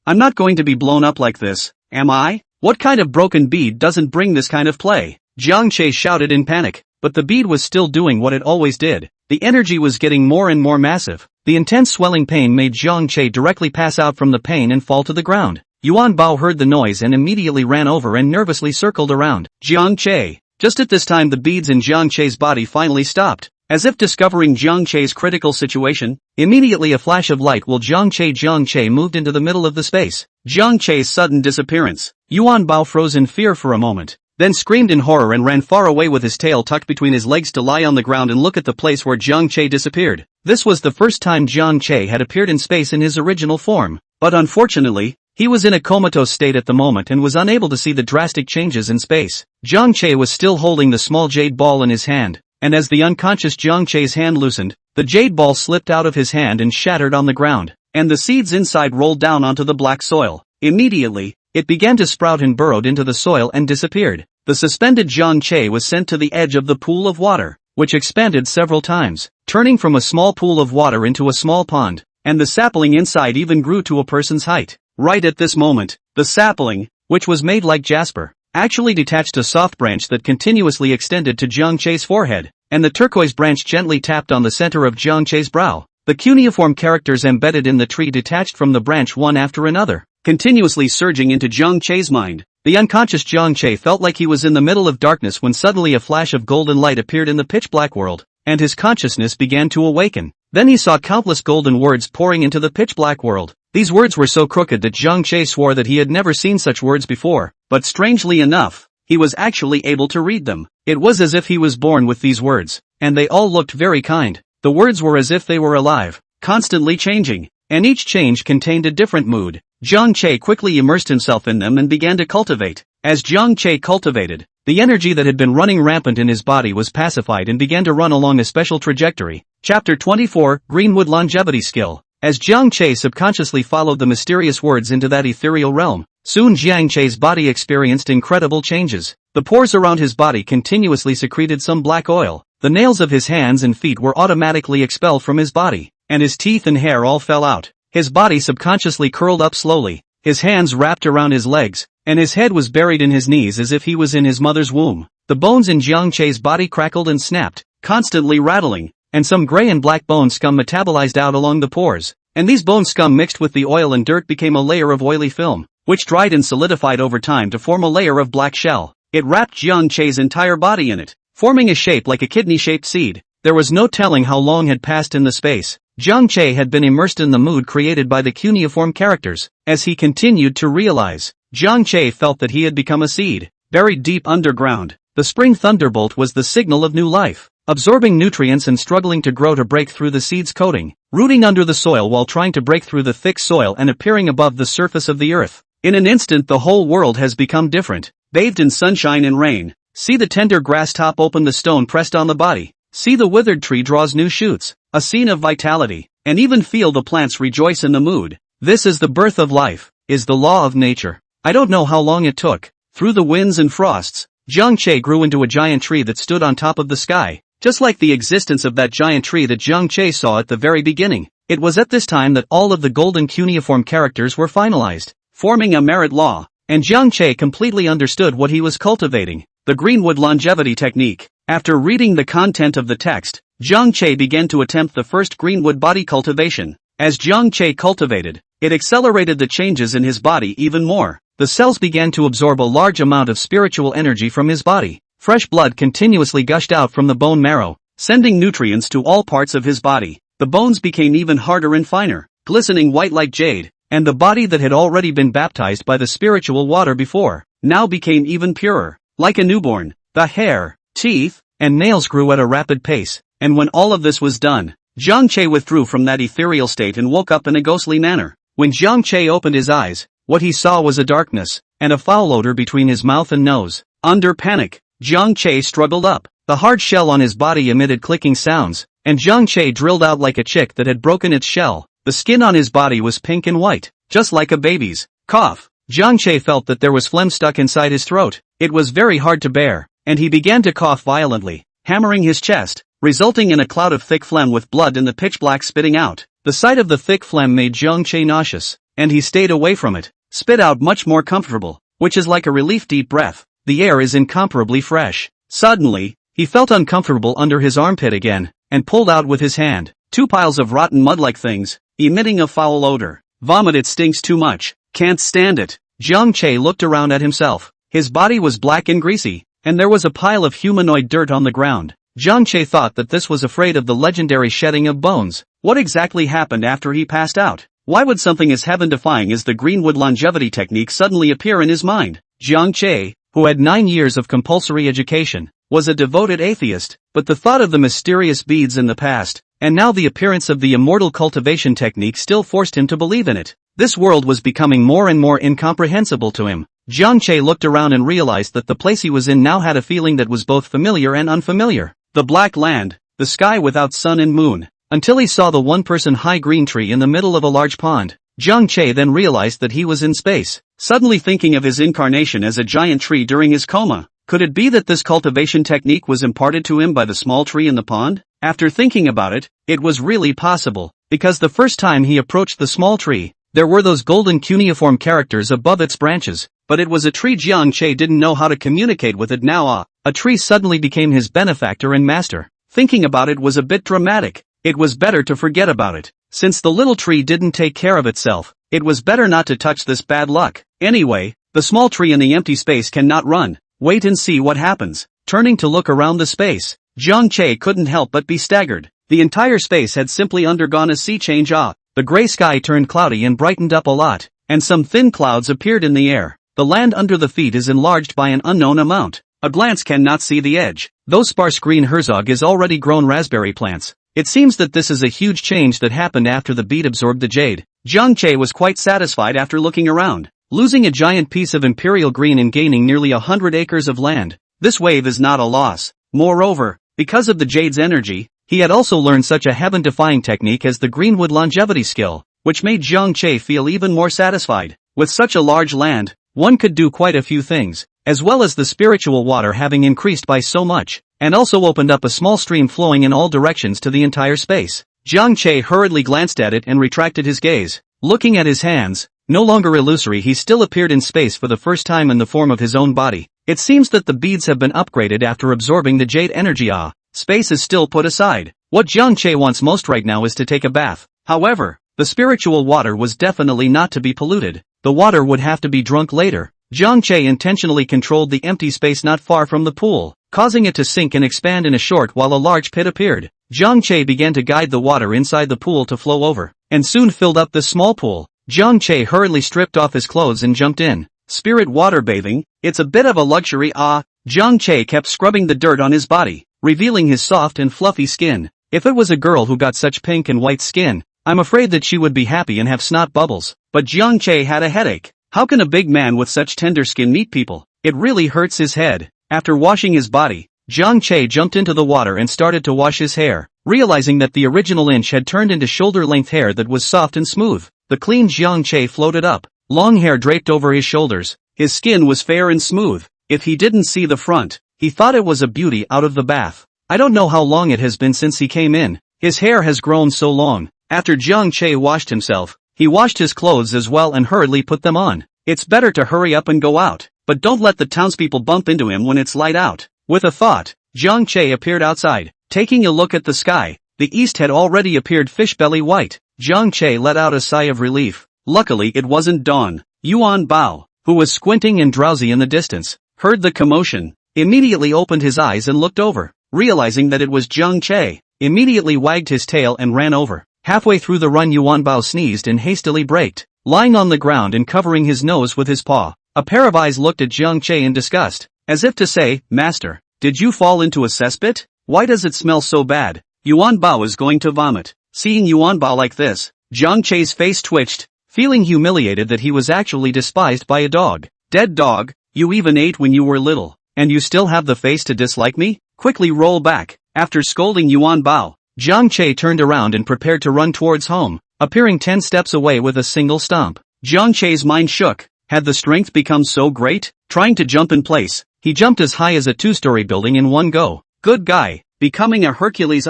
[SPEAKER 1] I'm not going to be blown up like this, am I? What kind of broken bead doesn't bring this kind of play? Jiang Che shouted in panic, but the bead was still doing what it always did. The energy was getting more and more massive. The intense swelling pain made Jiang Che directly pass out from the pain and fall to the ground. Yuan Bao heard the noise and immediately ran over and nervously circled around Jiang Che. Just at this time the beads in Jiang Che's body finally stopped. As if discovering Jiang Che's critical situation, immediately a flash of light while Jiang Che moved into the middle of the space. Jiang Che's sudden disappearance. Yuan Bao froze in fear for a moment, then screamed in horror and ran far away with his tail tucked between his legs to lie on the ground and look at the place where Jiang Che disappeared. This was the first time Jiang Che had appeared in space in his original form, but unfortunately, he was in a comatose state at the moment and was unable to see the drastic changes in space. Jiang Che was still holding the small jade ball in his hand, and as the unconscious Jiang Che's hand loosened, the jade ball slipped out of his hand and shattered on the ground, and the seeds inside rolled down onto the black soil. Immediately, it began to sprout and burrowed into the soil and disappeared. The suspended Jiang Che was sent to the edge of the pool of water, which expanded several times, turning from a small pool of water into a small pond, and the sapling inside even grew to a person's height. Right at this moment, the sapling, which was made like jasper, actually detached a soft branch that continuously extended to Jiang Che's forehead, and the turquoise branch gently tapped on the center of Jiang Che's brow. The cuneiform characters embedded in the tree detached from the branch one after another, continuously surging into Jiang Che's mind. The unconscious Jiang Che felt like he was in the middle of darkness when suddenly a flash of golden light appeared in the pitch-black world, and his consciousness began to awaken. Then he saw countless golden words pouring into the pitch-black world. These words were so crooked that Jiang Che swore that he had never seen such words before, but strangely enough, he was actually able to read them. It was as if he was born with these words, and they all looked very kind. The words were as if they were alive, constantly changing, and each change contained a different mood. Jiang Che quickly immersed himself in them and began to cultivate. As Jiang Che cultivated, the energy that had been running rampant in his body was pacified and began to run along a special trajectory. Chapter 24, Greenwood Longevity Skill. As Jiang Che subconsciously followed the mysterious words into that ethereal realm, soon Jiang Che's body experienced incredible changes. The pores around his body continuously secreted some black oil. The nails of his hands and feet were automatically expelled from his body, and his teeth and hair all fell out. His body subconsciously curled up slowly, his hands wrapped around his legs, and his head was buried in his knees as if he was in his mother's womb. The bones in Jiang Che's body crackled and snapped, constantly rattling, and some gray and black bone scum metabolized out along the pores, and these bone scum mixed with the oil and dirt became a layer of oily film, which dried and solidified over time to form a layer of black shell. It wrapped Jiang Che's entire body in it, forming a shape like a kidney-shaped seed. There was no telling how long had passed in the space. Jiang Che had been immersed in the mood created by the cuneiform characters. As he continued to realize, Jiang Che felt that he had become a seed, buried deep underground. The spring thunderbolt was the signal of new life, absorbing nutrients and struggling to grow to break through the seed's coating, rooting under the soil while trying to break through the thick soil and appearing above the surface of the earth. In an instant the whole world has become different. bathed in sunshine and rain. See the tender grass top open the stone pressed on the body. See the withered tree draws new shoots, a scene of vitality, and even feel the plants rejoice in the mood. This is the birth of life, is the law of nature. I don't know how long it took. Through the winds and frosts, Jiang Che grew into a giant tree that stood on top of the sky, just like the existence of that giant tree that Jiang Che saw at the very beginning. It was at this time that all of the golden cuneiform characters were finalized, forming a merit law, and Jiang Che completely understood what he was cultivating, the Greenwood longevity technique. After reading the content of the text, Jiang Che began to attempt the first Greenwood body cultivation. As Jiang Che cultivated, it accelerated the changes in his body even more. The cells began to absorb a large amount of spiritual energy from his body. Fresh blood continuously gushed out from the bone marrow, sending nutrients to all parts of his body. The bones became even harder and finer, glistening white like jade, and the body that had already been baptized by the spiritual water before, now became even purer. Like a newborn, the hair, teeth, and nails grew at a rapid pace, and when all of this was done, Jiang Che withdrew from that ethereal state and woke up in a ghostly manner. When Jiang Che opened his eyes, what he saw was a darkness, and a foul odor between his mouth and nose. Under panic, Jiang Che struggled up. The hard shell on his body emitted clicking sounds, and Jiang Che drilled out like a chick that had broken its shell. The skin on his body was pink and white, just like a baby's. Cough. Jiang Che felt that there was phlegm stuck inside his throat. It was very hard to bear, and he began to cough violently, hammering his chest, resulting in a cloud of thick phlegm with blood in the pitch black spitting out. The sight of the thick phlegm made Jiang Che nauseous, and he stayed away from it. Spit out much more comfortable, which is like a relief deep breath. The air is incomparably fresh. Suddenly, he felt uncomfortable under his armpit again, and pulled out with his hand 2 piles of rotten mud-like things, emitting a foul odor. Vomit, it stinks too much. Can't stand it. Jiang Che looked around at himself. His body was black and greasy, and there was a pile of humanoid dirt on the ground. Jiang Che thought that this was afraid of the legendary shedding of bones. What exactly happened after he passed out? Why would something as heaven-defying as the Greenwood longevity technique suddenly appear in his mind? Jiang Che, who had 9 years of compulsory education, was a devoted atheist, but the thought of the mysterious beads in the past, and now the appearance of the immortal cultivation technique still forced him to believe in it. This world was becoming more and more incomprehensible to him. Jiang Che looked around and realized that the place he was in now had a feeling that was both familiar and unfamiliar. The black land, the sky without sun and moon, until he saw the one-person high green tree in the middle of a large pond. Jiang Che then realized that he was in space, suddenly thinking of his incarnation as a giant tree during his coma. Could it be that this cultivation technique was imparted to him by the small tree in the pond? After thinking about it, it was really possible, because the first time he approached the small tree, there were those golden cuneiform characters above its branches, but it was a tree. Jiang Che didn't know how to communicate with it now. A tree suddenly became his benefactor and master. Thinking about it was a bit dramatic. It was better to forget about it. Since the little tree didn't take care of itself, it was better not to touch this bad luck. Anyway, the small tree in the empty space cannot run. Wait and see what happens. Turning to look around the space, Jiang Che couldn't help but be staggered. The entire space had simply undergone a sea change. The gray sky turned cloudy and brightened up a lot, and some thin clouds appeared in the air. The land under the feet is enlarged by an unknown amount. A glance cannot see the edge. Those sparse green herzog is already grown raspberry plants. It seems that this is a huge change that happened after the bead absorbed the jade. Jiang Che was quite satisfied after looking around. Losing a giant piece of imperial green and gaining nearly 100 acres of land. This wave is not a loss. Moreover, because of the jade's energy, he had also learned such a heaven-defying technique as the Greenwood longevity skill, which made Jiang Che feel even more satisfied. With such a large land, one could do quite a few things, as well as the spiritual water having increased by so much, and also opened up a small stream flowing in all directions to the entire space. Jiang Che hurriedly glanced at it and retracted his gaze. Looking at his hands, no longer illusory, he still appeared in space for the first time in the form of his own body. It seems that the beads have been upgraded after absorbing the jade energy. Space is still put aside. What Jiang Che wants most right now is to take a bath. However, the spiritual water was definitely not to be polluted. The water would have to be drunk later. Jiang Che intentionally controlled the empty space not far from the pool, causing it to sink and expand in a short while a large pit appeared. Jiang Che began to guide the water inside the pool to flow over, and soon filled up the small pool. Jiang Che hurriedly stripped off his clothes and jumped in. Spirit water bathing, it's a bit of a luxury. Jiang Che kept scrubbing the dirt on his body, revealing his soft and fluffy skin. If it was a girl who got such pink and white skin, I'm afraid that she would be happy and have snot bubbles. But Jiang Che had a headache. How can a big man with such tender skin meet people? it really hurts his head. After washing his body, Jiang Che jumped into the water and started to wash his hair, realizing that the original inch had turned into shoulder-length hair that was soft and smooth. The clean Jiang Che floated up, long hair draped over his shoulders. His skin was fair and smooth. If he didn't see the front, he thought it was a beauty out of the bath. I don't know how long it has been since he came in. His hair has grown so long. After Jiang Che washed himself, he washed his clothes as well and hurriedly put them on. It's better to hurry up and go out, but don't let the townspeople bump into him when it's light out. With a thought, Jiang Che appeared outside, taking a look at the sky. The east had already appeared fish-belly white. Jiang Che let out a sigh of relief. Luckily it wasn't dawn. Yuan Bao, who was squinting and drowsy in the distance, heard the commotion, immediately opened his eyes and looked over, realizing that it was Jiang Che, immediately wagged his tail and ran over. Halfway through the run Yuan Bao sneezed and hastily braked, lying on the ground and covering his nose with his paw. A pair of eyes looked at Jiang Che in disgust, as if to say, "Master, did you fall into a cesspit? Why does it smell so bad?" Yuan Bao is going to vomit. Seeing Yuan Bao like this, Jiang Che's face twitched, feeling humiliated that he was actually despised by a dog. "Dead dog, you even ate when you were little, and you still have the face to dislike me? Quickly roll back." After scolding Yuan Bao, Jiang Che turned around and prepared to run towards home, appearing 10 steps away with a single stomp. Jiang Che's mind shook. Had the strength become so great? Trying to jump in place, he jumped as high as a 2-story building in one go. Good guy, becoming a Hercules.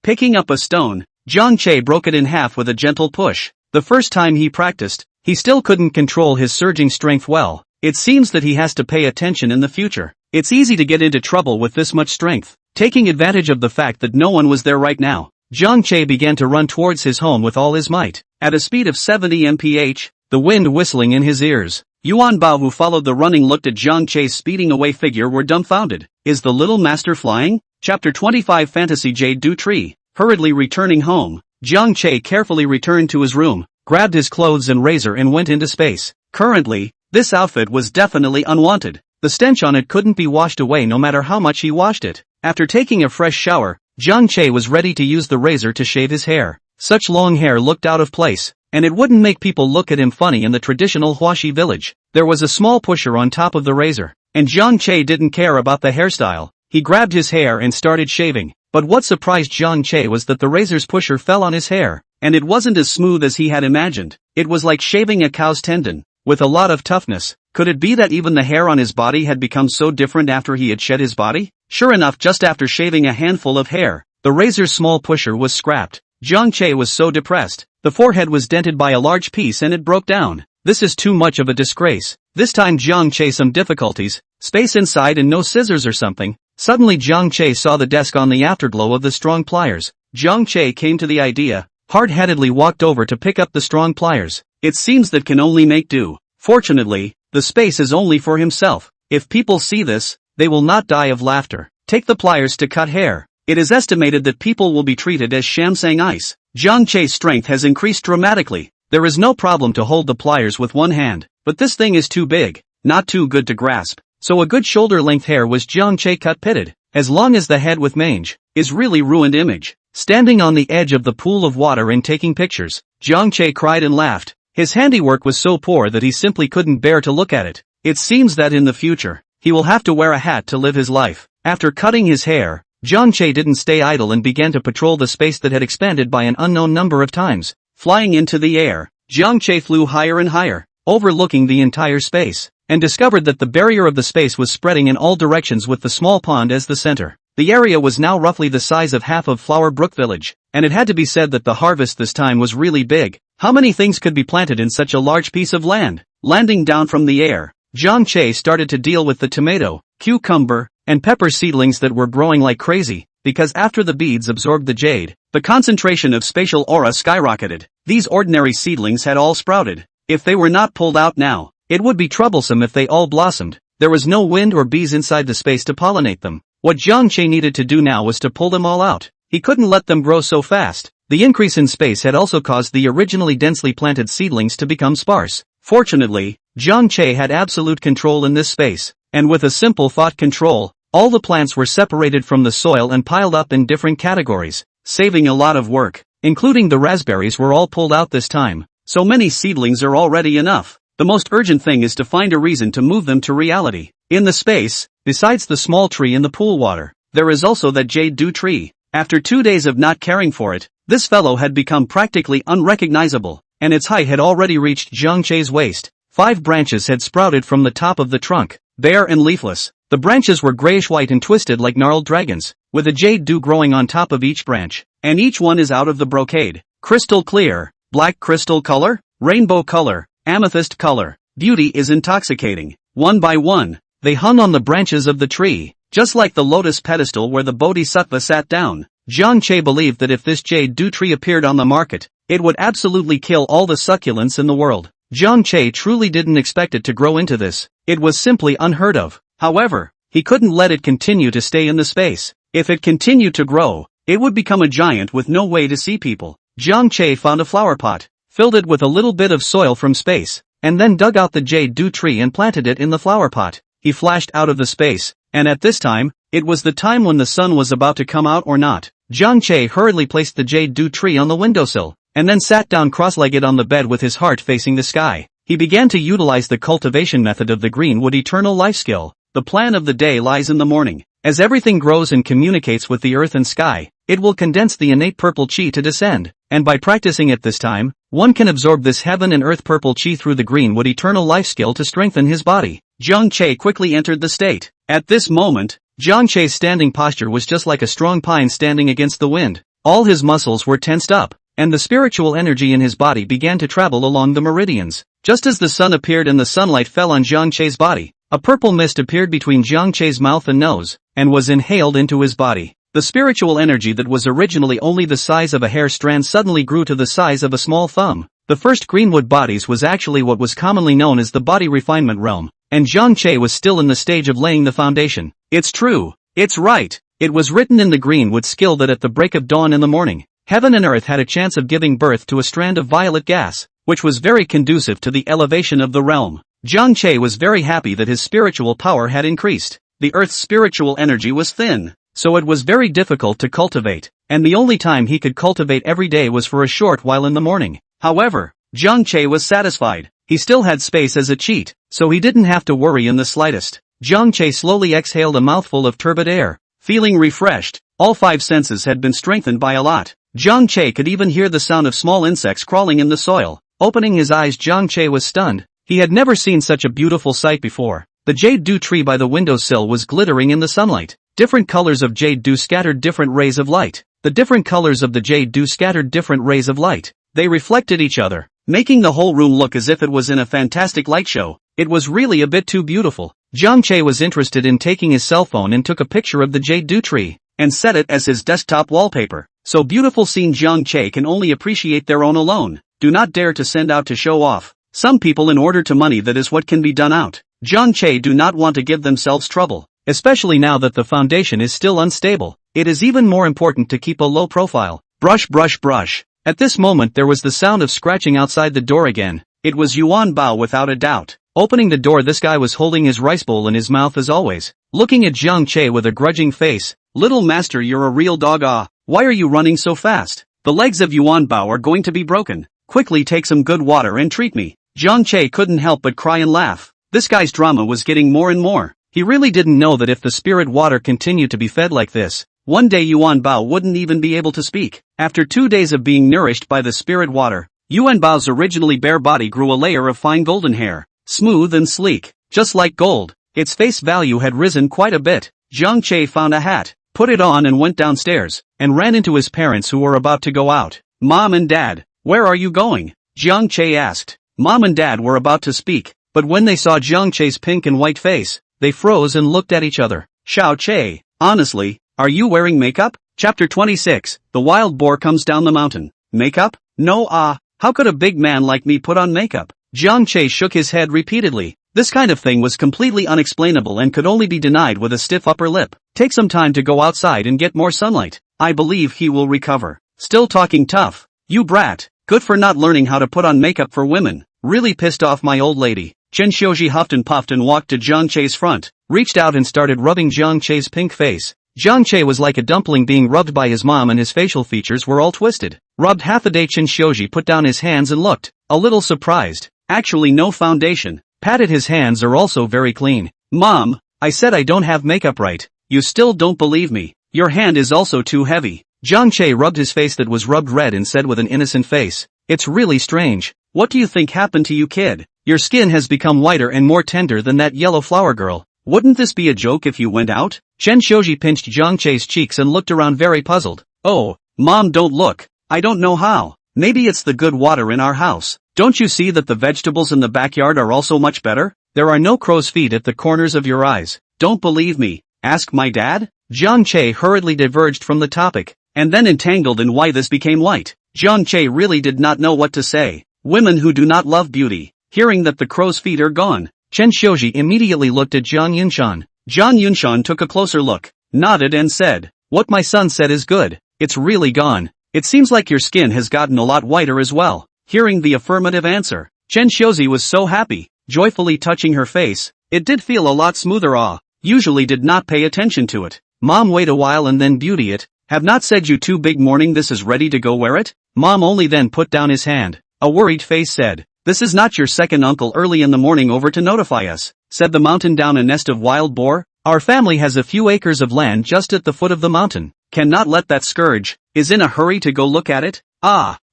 [SPEAKER 1] Picking up a stone, Jiang Che broke it in half with a gentle push. The first time he practiced, he still couldn't control his surging strength well. It seems that he has to pay attention in the future. It's easy to get into trouble with this much strength. Taking advantage of the fact that no one was there right now, Jiang Che began to run towards his home with all his might, at a speed of 70 mph, the wind whistling in his ears. Yuan Bao, who followed the running, looked at Jiang Che's speeding away figure, were dumbfounded. Is the little master flying? Chapter 25 Fantasy Jade Dew Tree. Hurriedly returning home, Jiang Che carefully returned to his room, grabbed his clothes and razor and went into space. Currently, this outfit was definitely unwanted. The stench on it couldn't be washed away no matter how much he washed it. After taking a fresh shower, Jiang Che was ready to use the razor to shave his hair. Such long hair looked out of place, and it wouldn't make people look at him funny in the traditional Huaxi village. There was a small pusher on top of the razor, and Jiang Che didn't care about the hairstyle. He grabbed his hair and started shaving, but what surprised Jiang Che was that the razor's pusher fell on his hair, and it wasn't as smooth as he had imagined. It was like shaving a cow's tendon, with a lot of toughness. Could it be that even the hair on his body had become so different after he had shed his body? Sure enough, just after shaving a handful of hair, the razor's small pusher was scrapped. Jiang Che was so depressed. The forehead was dented by a large piece and it broke down. This is too much of a disgrace. This time Jiang Che some difficulties, space inside and no scissors or something. Suddenly Jiang Che saw the desk on the afterglow of the strong pliers. Jiang Che came to the idea, hard-headedly walked over to pick up the strong pliers. It seems that can only make do. Fortunately, the space is only for himself. If people see this, they will not die of laughter. Take the pliers to cut hair. It is estimated that people will be treated as Shamsang ice. Jiang Che's strength has increased dramatically. There is no problem to hold the pliers with one hand, but this thing is too big, not too good to grasp. So a good shoulder-length hair was Jiang Che cut pitted, as long as the head with mange, is really ruined image. Standing on the edge of the pool of water and taking pictures, Jiang Che cried and laughed. His handiwork was so poor that he simply couldn't bear to look at it. It seems that in the future, he will have to wear a hat to live his life. After cutting his hair, Jiang Che didn't stay idle and began to patrol the space that had expanded by an unknown number of times. Flying into the air, Jiang Che flew higher and higher, overlooking the entire space, and discovered that the barrier of the space was spreading in all directions with the small pond as the center. The area was now roughly the size of half of Flower Brook Village, and it had to be said that the harvest this time was really big. How many things could be planted in such a large piece of land? Landing down from the air, Jiang Che started to deal with the tomato, cucumber, and pepper seedlings that were growing like crazy, because after the beads absorbed the jade, the concentration of spatial aura skyrocketed. These ordinary seedlings had all sprouted. If they were not pulled out now, it would be troublesome if they all blossomed. There was no wind or bees inside the space to pollinate them. What Jiang Che needed to do now was to pull them all out. He couldn't let them grow so fast. The increase in space had also caused the originally densely planted seedlings to become sparse. Fortunately, Jiang Che had absolute control in this space, and with a simple thought control, all the plants were separated from the soil and piled up in different categories, saving a lot of work. Including the raspberries were all pulled out this time. So many seedlings are already enough. The most urgent thing is to find a reason to move them to reality. In the space, besides the small tree in the pool water, there is also that jade dew tree. After 2 days of not caring for it, this fellow had become practically unrecognizable, and its height had already reached Jiang Che's waist. 5 branches had sprouted from the top of the trunk, bare and leafless. The branches were grayish-white and twisted like gnarled dragons, with a jade dew growing on top of each branch, and each one is out of the brocade. Crystal clear, black crystal color, rainbow color, amethyst color. Beauty is intoxicating. One by one, they hung on the branches of the tree, just like the lotus pedestal where the bodhisattva sat down. Jiang Che believed that if this jade dew tree appeared on the market, it would absolutely kill all the succulents in the world. Jiang Che truly didn't expect it to grow into this. It was simply unheard of. However, he couldn't let it continue to stay in the space. If it continued to grow, it would become a giant with no way to see people. Jiang Che found a flower pot, filled it with a little bit of soil from space, and then dug out the jade dew tree and planted it in the flower pot. He flashed out of the space, and at this time, it was the time when the sun was about to come out or not. Jiang Che hurriedly placed the jade dew tree on the windowsill, and then sat down cross-legged on the bed with his heart facing the sky. He began to utilize the cultivation method of the Greenwood Eternal Life skill. The plan of the day lies in the morning. As everything grows and communicates with the earth and sky, it will condense the innate purple chi to descend, and by practicing it this time, one can absorb this heaven and earth purple chi through the Greenwood Eternal Life skill to strengthen his body. Jiang Che quickly entered the state. At this moment, Jiang Che's standing posture was just like a strong pine standing against the wind. All his muscles were tensed up, and the spiritual energy in his body began to travel along the meridians. Just as the sun appeared and the sunlight fell on Jiang Che's body, a purple mist appeared between Jiang Che's mouth and nose, and was inhaled into his body. The spiritual energy that was originally only the size of a hair strand suddenly grew to the size of a small thumb. The first Greenwood bodies was actually what was commonly known as the body refinement realm, and Jiang Che was still in the stage of laying the foundation. It's true. It's right. It was written in the Greenwood skill that at the break of dawn in the morning, heaven and earth had a chance of giving birth to a strand of violet gas, which was very conducive to the elevation of the realm. Jiang Che was very happy that his spiritual power had increased. The earth's spiritual energy was thin, so it was very difficult to cultivate, and the only time he could cultivate every day was for a short while in the morning. However, Jiang Che was satisfied. He still had space as a cheat, so he didn't have to worry in the slightest. Jiang Che slowly exhaled a mouthful of turbid air, feeling refreshed. All 5 senses had been strengthened by a lot. Jiang Che could even hear the sound of small insects crawling in the soil. Opening his eyes, Jiang Che was stunned. He had never seen such a beautiful sight before. The jade dew tree by the windowsill was glittering in the sunlight. Different colors of jade dew scattered different rays of light. The different colors of the jade dew scattered different rays of light. They reflected each other, making the whole room look as if it was in a fantastic light show. It was really a bit too beautiful. Jiang Che was interested in taking his cell phone and took a picture of the jade dew tree, and set it as his desktop wallpaper. So beautiful scene Jiang Che can only appreciate their own alone. Do not dare to send out to show off. Some people in order to money, that is what can be done out. Jiang Che do not want to give themselves trouble, especially now that the foundation is still unstable. It is even more important to keep a low profile. Brush, brush, brush. At this moment there was the sound of scratching outside the door again. It was Yuan Bao without a doubt. Opening the door, this guy was holding his rice bowl in his mouth as always, looking at Jiang Che with a grudging face. Little master, you're a real dog. Why are you running so fast? The legs of Yuan Bao are going to be broken. Quickly take some good water and treat me. Jiang Che couldn't help but cry and laugh. This guy's drama was getting more and more. He really didn't know that if the spirit water continued to be fed like this, one day Yuan Bao wouldn't even be able to speak. After 2 days of being nourished by the spirit water, Yuan Bao's originally bare body grew a layer of fine golden hair, smooth and sleek, just like gold. Its face value had risen quite a bit. Jiang Che found a hat, put it on and went downstairs, and ran into his parents who were about to go out. Mom and Dad, where are you going? Jiang Che asked. Mom and Dad were about to speak, but when they saw Jiang Che's pink and white face, they froze and looked at each other. Xiao Che, honestly, are you wearing makeup? Chapter 26, The Wild Boar Comes Down the Mountain. Makeup? No, how could a big man like me put on makeup? Jiang Che shook his head repeatedly. This kind of thing was completely unexplainable and could only be denied with a stiff upper lip. Take some time to go outside and get more sunlight. I believe he will recover. Still talking tough. You brat. Good for not learning how to put on makeup for women. Really pissed off my old lady. Chen Xiuji huffed and puffed and walked to Jiang Che's front, reached out and started rubbing Jiang Che's pink face. Jiang Che was like a dumpling being rubbed by his mom, and his facial features were all twisted. Rubbed half a day. Chen Xiuji put down his hands and looked a little surprised. Actually no foundation. Patted his hands are also very clean. Mom, I said I don't have makeup right. You still don't believe me. Your hand is also too heavy. Jiang Che rubbed his face that was rubbed red and said with an innocent face, "It's really strange. What do you think happened to you, kid? Your skin has become whiter and more tender than that yellow flower girl. Wouldn't this be a joke if you went out?" Chen Shoji pinched Jiang Che's cheeks and looked around very puzzled. "Oh, Mom, don't look. I don't know how. Maybe it's the good water in our house. Don't you see that the vegetables in the backyard are also much better? There are no crow's feet at the corners of your eyes. Don't believe me? Ask my dad?" Jiang Che hurriedly diverged from the topic, and then entangled in why this became light. Jiang Che really did not know what to say. Women who do not love beauty. Hearing that the crow's feet are gone, Chen Shoji immediately looked at Jiang Yunshan. Jiang Yunshan took a closer look, nodded and said, "What my son said is good. It's really gone. It seems like your skin has gotten a lot whiter as well." Hearing the affirmative answer, Chen Shoji was so happy, joyfully touching her face. It did feel a lot smoother. Usually did not pay attention to it. Mom, wait a while and then beauty it. Have not said you too big morning this is ready to go wear it? Mom only then put down his hand. A worried face said, "This is not your second uncle early in the morning over to notify us," said the mountain down a nest of wild boar. "Our family has a few acres of land just at the foot of the mountain. Cannot let that scourge, is in a hurry to go look at it."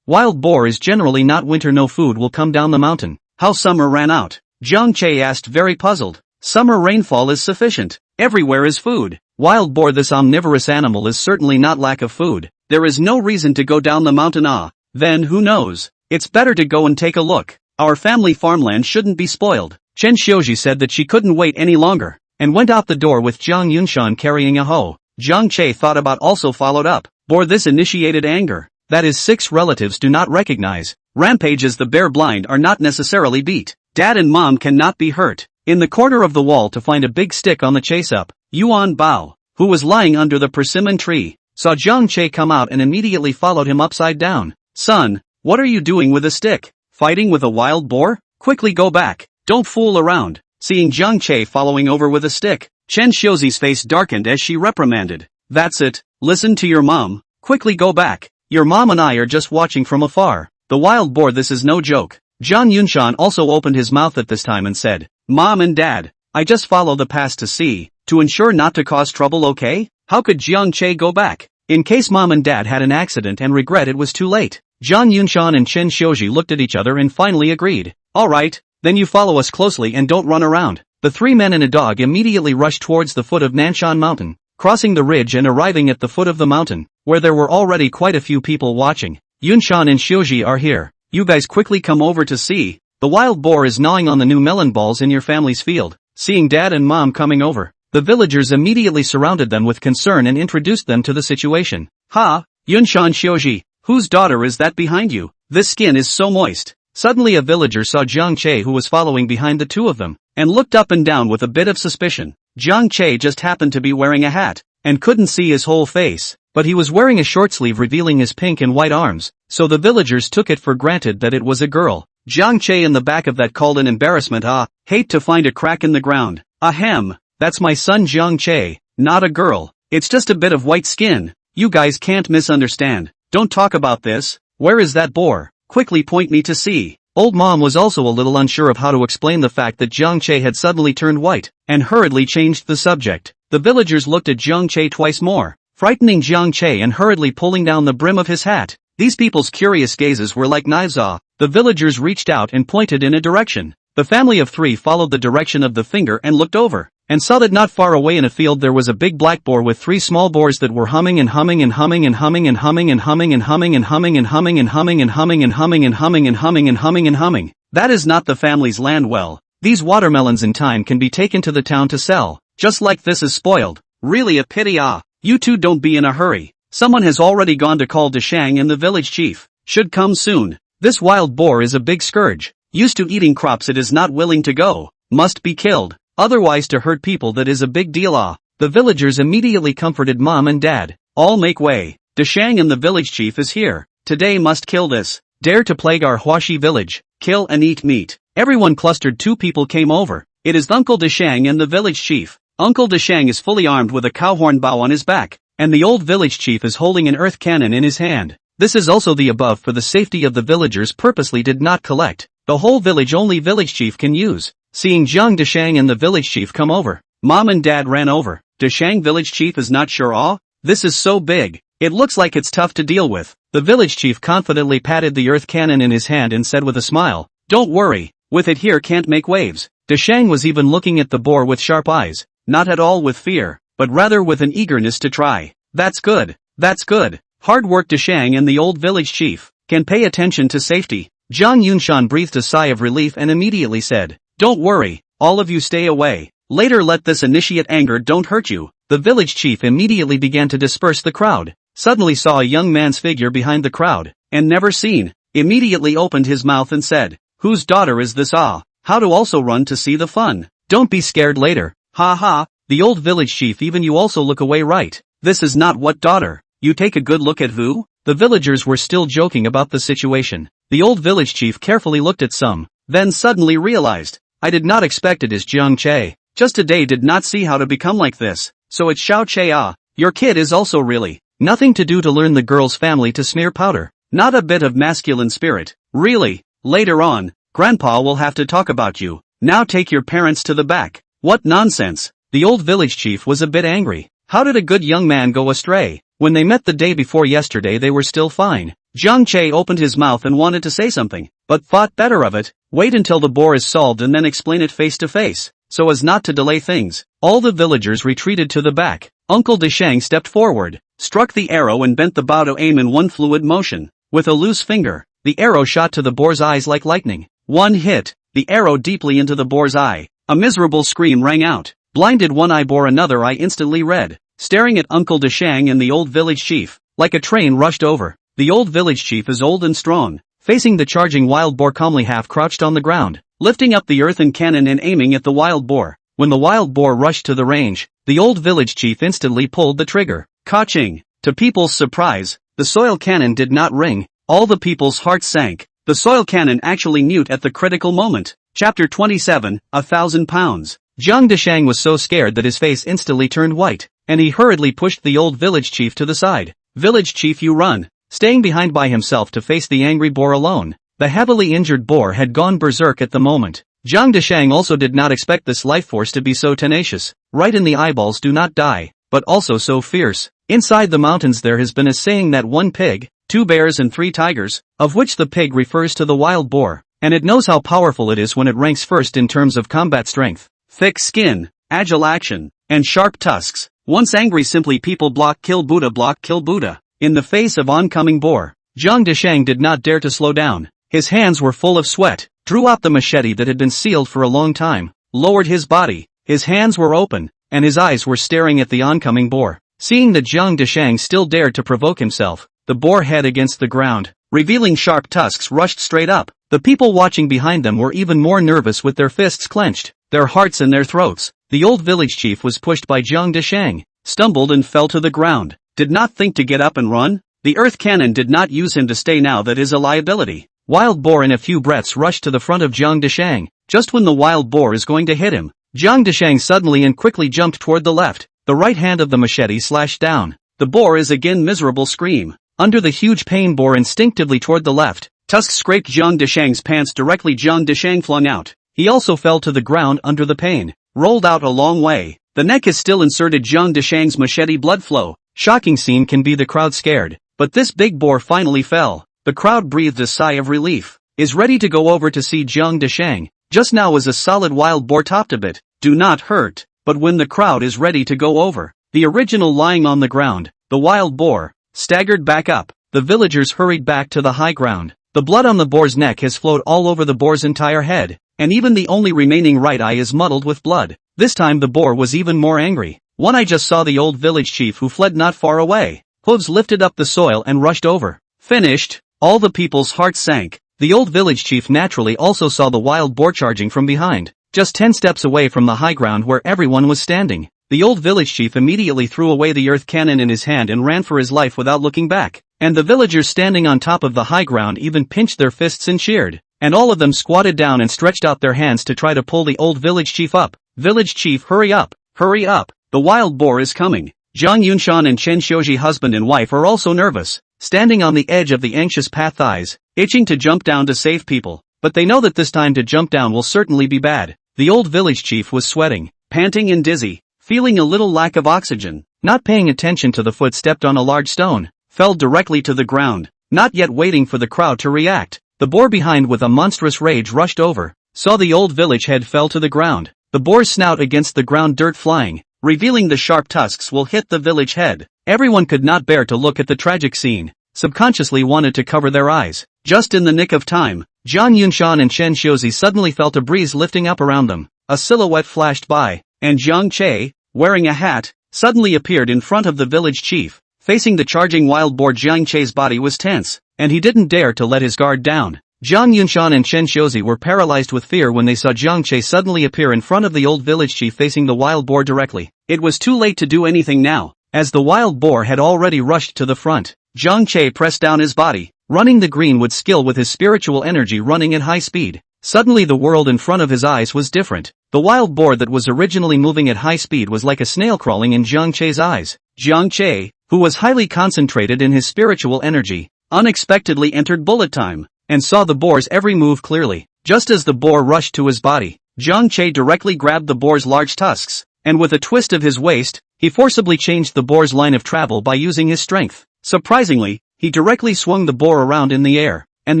[SPEAKER 1] Wild boar is generally not winter, no food will come down the mountain. How summer ran out? Jiang Che asked very puzzled. Summer rainfall is sufficient. Everywhere is food. Wild boar, this omnivorous animal, is certainly not lack of food. There is no reason to go down the mountain. Then who knows? It's better to go and take a look. Our family farmland shouldn't be spoiled. Chen Shoji said that she couldn't wait any longer, and went out the door with Jiang Yunshan carrying a hoe. Jiang Che thought about also followed up. Bore this initiated anger. That is 6 relatives do not recognize. Rampages the bear blind are not necessarily beat. Dad and mom cannot be hurt. In the corner of the wall to find a big stick on the chase up, Yuan Bao, who was lying under the persimmon tree, saw Jiang Che come out and immediately followed him upside down. "Son, what are you doing with a stick? Fighting with a wild boar? Quickly go back. Don't fool around." Seeing Jiang Che following over with a stick, Chen Shozi's face darkened as she reprimanded. "That's it. Listen to your mom. Quickly go back. Your mom and I are just watching from afar. The wild boar, this is no joke." Jiang Yunshan also opened his mouth at this time and said, "Mom and Dad, I just follow the past to see, to ensure not to cause trouble, okay? How could Jiang Che go back? In case Mom and Dad had an accident and regret it was too late." Jiang Yunshan and Chen Shoji looked at each other and finally agreed. "Alright, then you follow us closely and don't run around." The 3 men and a dog immediately rushed towards the foot of Nanshan Mountain, crossing the ridge and arriving at the foot of the mountain, where there were already quite a few people watching. "Yunshan and Shoji are here. You guys quickly come over to see. The wild boar is gnawing on the new melon balls in your family's field." Seeing Dad and Mom coming over, the villagers immediately surrounded them with concern and introduced them to the situation. Yunshan, Shoji, whose daughter is that behind you? This skin is so moist." Suddenly a villager saw Jiang Che, who was following behind the two of them, and looked up and down with a bit of suspicion. Jiang Che just happened to be wearing a hat, and couldn't see his whole face, but he was wearing a short sleeve revealing his pink and white arms, so the villagers took it for granted that it was a girl. Jiang Che in the back of that called in embarrassment. Hate to find a crack in the ground. Ahem, that's my son Jiang Che, not a girl. It's just a bit of white skin. You guys can't misunderstand. Don't talk about this. Where is that boar? Quickly point me to see." Old Mom was also a little unsure of how to explain the fact that Jiang Che had suddenly turned white, and hurriedly changed the subject. The villagers looked at Jiang Che twice more, frightening Jiang Che and hurriedly pulling down the brim of his hat. These people's curious gazes were like knives. The villagers reached out and pointed in a direction. The family of 3 followed the direction of the finger and looked over, and saw that not far away in a field there was a big black boar with 3 small boars that were humming and humming and humming and humming and humming and humming and humming and humming and humming and humming and humming and humming and humming and humming and humming and humming. That is not the family's land. Well, these watermelons in time can be taken to the town to sell, just like this is spoiled. Really a pity. You two don't be in a hurry. Someone has already gone to call Deshang and the village chief. Should come soon. This wild boar is a big scourge. Used to eating crops, it is not willing to go. Must be killed. Otherwise to hurt people that is a big deal. The villagers immediately comforted Mom and Dad. All make way. Deshang and the village chief is here. Today must kill this. Dare to plague our Huashi village. Kill and eat meat. Everyone clustered. 2 people came over. It is Uncle Deshang and the village chief. Uncle Deshang is fully armed with a cowhorn bow on his back, and the old village chief is holding an earth cannon in his hand. This is also the above for the safety of the villagers purposely did not collect. The whole village only village chief can use. seeing Jiang Dashang and the village chief come over. Mom and Dad ran over. Dashang village chief is not sure. "Ah, this is so big. It looks like it's tough to deal with." The village chief confidently patted the earth cannon in his hand and said with a smile, "Don't worry, with it here can't make waves." Dashang was even looking at the boar with sharp eyes, not at all with fear, but rather with an eagerness to try. "That's good. That's good. Hard work." Dashang and the old village chief can pay attention to safety. Jiang Yunshan breathed a sigh of relief and immediately said, "Don't worry, all of you stay away. Later let this initiate anger don't hurt you." The village chief immediately began to disperse the crowd, suddenly saw a young man's figure behind the crowd, and never seen, immediately opened his mouth and said, "Whose daughter is this? Ah, how to also run to see the fun. Don't be scared later. Ha ha." The old village chief, "Even you also look away, right? This is not what daughter. You take a good look at who?" The villagers were still joking about the situation. The old village chief carefully looked at some, then suddenly realized, "I did not expect it is Jiang Che. Just today did not see how to become like this. So it's Xiao Che. Ah, your kid is also really nothing to do to learn the girl's family to smear powder. Not a bit of masculine spirit. Really, later on, Grandpa will have to talk about you. Now take your parents to the back." What nonsense. The old village chief was a bit angry. How did a good young man go astray? When they met the day before yesterday they were still fine. Jiang Che opened his mouth and wanted to say something, but thought better of it. Wait until the boar is solved and then explain it face to face, so as not to delay things. All the villagers retreated to the back. Uncle Dashang stepped forward, struck the arrow and bent the bow to aim in one fluid motion. With a loose finger, the arrow shot to the boar's eyes like lightning. One hit, the arrow deeply into the boar's eye. A miserable scream rang out. Blinded one eye bore another eye instantly red. Staring at Uncle Dashang and the old village chief, like a train rushed over. The old village chief is old and strong. Facing the charging wild boar calmly half crouched on the ground, lifting up the earthen cannon and aiming at the wild boar. When the wild boar rushed to the range, the old village chief instantly pulled the trigger. Ka-ching! To people's surprise, the soil cannon did not ring. All the people's hearts sank. The soil cannon actually mute at the critical moment. Chapter 27, 1,000 pounds. Jiang Dashang was so scared that his face instantly turned white, and he hurriedly pushed the old village chief to the side. "Village chief, you run." Staying behind by himself to face the angry boar alone. The heavily injured boar had gone berserk at the moment. Jiang Dashang also did not expect this life force to be so tenacious. Right in the eyeballs do not die, but also so fierce. Inside the mountains there has been a saying that 1 pig, 2 bears and 3 tigers, of which the pig refers to the wild boar, and it knows how powerful it is when it ranks first in terms of combat strength. Thick skin, agile action, and sharp tusks. Once angry simply people block kill Buddha. In the face of oncoming boar, Jiang Dashang did not dare to slow down. His hands were full of sweat, drew out the machete that had been sealed for a long time, lowered his body, his hands were open, and his eyes were staring at the oncoming boar. Seeing that Jiang Dashang still dared to provoke himself, the boar head against the ground, revealing sharp tusks rushed straight up. The people watching behind them were even more nervous with their fists clenched, their hearts in their throats. The old village chief was pushed by Jiang Dashang, stumbled and fell to the ground. Did not think to get up and run? The earth cannon did not use him to stay now that is a liability. Wild boar in a few breaths rushed to the front of Jiang Dashang. Just when the wild boar is going to hit him, Jiang Dashang suddenly and quickly jumped toward the left. The right hand of the machete slashed down. The boar is again miserable scream. Under the huge pain bore instinctively toward the left. Tusk scraped Jiang Dashang's pants directly. Jiang Dashang flung out. He also fell to the ground under the pain. Rolled out a long way. The neck is still inserted. Jiang Dashang's machete blood flow. Shocking scene can be the crowd scared. But this big boar finally fell. The crowd breathed a sigh of relief. Is ready to go over to see Jiang Dashang. Just now was a solid wild boar topped a bit. Do not hurt. But when the crowd is ready to go over, the original lying on the ground, the wild boar, staggered back up. The villagers hurried back to the high ground. The blood on the boar's neck has flowed all over the boar's entire head, and even the only remaining right eye is muddled with blood. This time the boar was even more angry. One eye just saw the old village chief who fled not far away. Hooves lifted up the soil and rushed over. Finished. All the people's hearts sank. The old village chief naturally also saw the wild boar charging from behind, just 10 steps away from the high ground where everyone was standing. The old village chief immediately threw away the earth cannon in his hand and ran for his life without looking back. And the villagers standing on top of the high ground even pinched their fists and cheered. And all of them squatted down and stretched out their hands to try to pull the old village chief up. Village chief, hurry up, hurry up. The wild boar is coming. Jiang Yunshan and Chen Xiuji, husband and wife, are also nervous, standing on the edge of the anxious path, eyes itching to jump down to save people. But they know that this time to jump down will certainly be bad. The old village chief was sweating, panting and dizzy, feeling a little lack of oxygen. Not paying attention to the foot stepped on a large stone, fell directly to the ground, not yet waiting for the crowd to react. The boar behind with a monstrous rage rushed over, saw the old village head fell to the ground, the boar's snout against the ground, dirt flying, revealing the sharp tusks will hit the village head. Everyone could not bear to look at the tragic scene, subconsciously wanted to cover their eyes. Just in the nick of time, Zhang Yunshan and Chen Xiuzi suddenly felt a breeze lifting up around them. A silhouette flashed by, and Zhang Che, wearing a hat, suddenly appeared in front of the village chief. Facing the charging wild boar, Zhang Che's body was tense, and he didn't dare to let his guard down. Zhang Yunshan and Chen Xiuzi were paralyzed with fear when they saw Zhang Che suddenly appear in front of the old village chief facing the wild boar directly. It was too late to do anything now, as the wild boar had already rushed to the front. Zhang Che pressed down his body, running the green with skill with his spiritual energy running at high speed. Suddenly the world in front of his eyes was different. The wild boar that was originally moving at high speed was like a snail crawling in Zhang Che's eyes. Zhang Che, who was highly concentrated in his spiritual energy, unexpectedly entered bullet time, and saw the boar's every move clearly. Just as the boar rushed to his body, Zhang Che directly grabbed the boar's large tusks, and with a twist of his waist, he forcibly changed the boar's line of travel by using his strength. Surprisingly, he directly swung the boar around in the air, and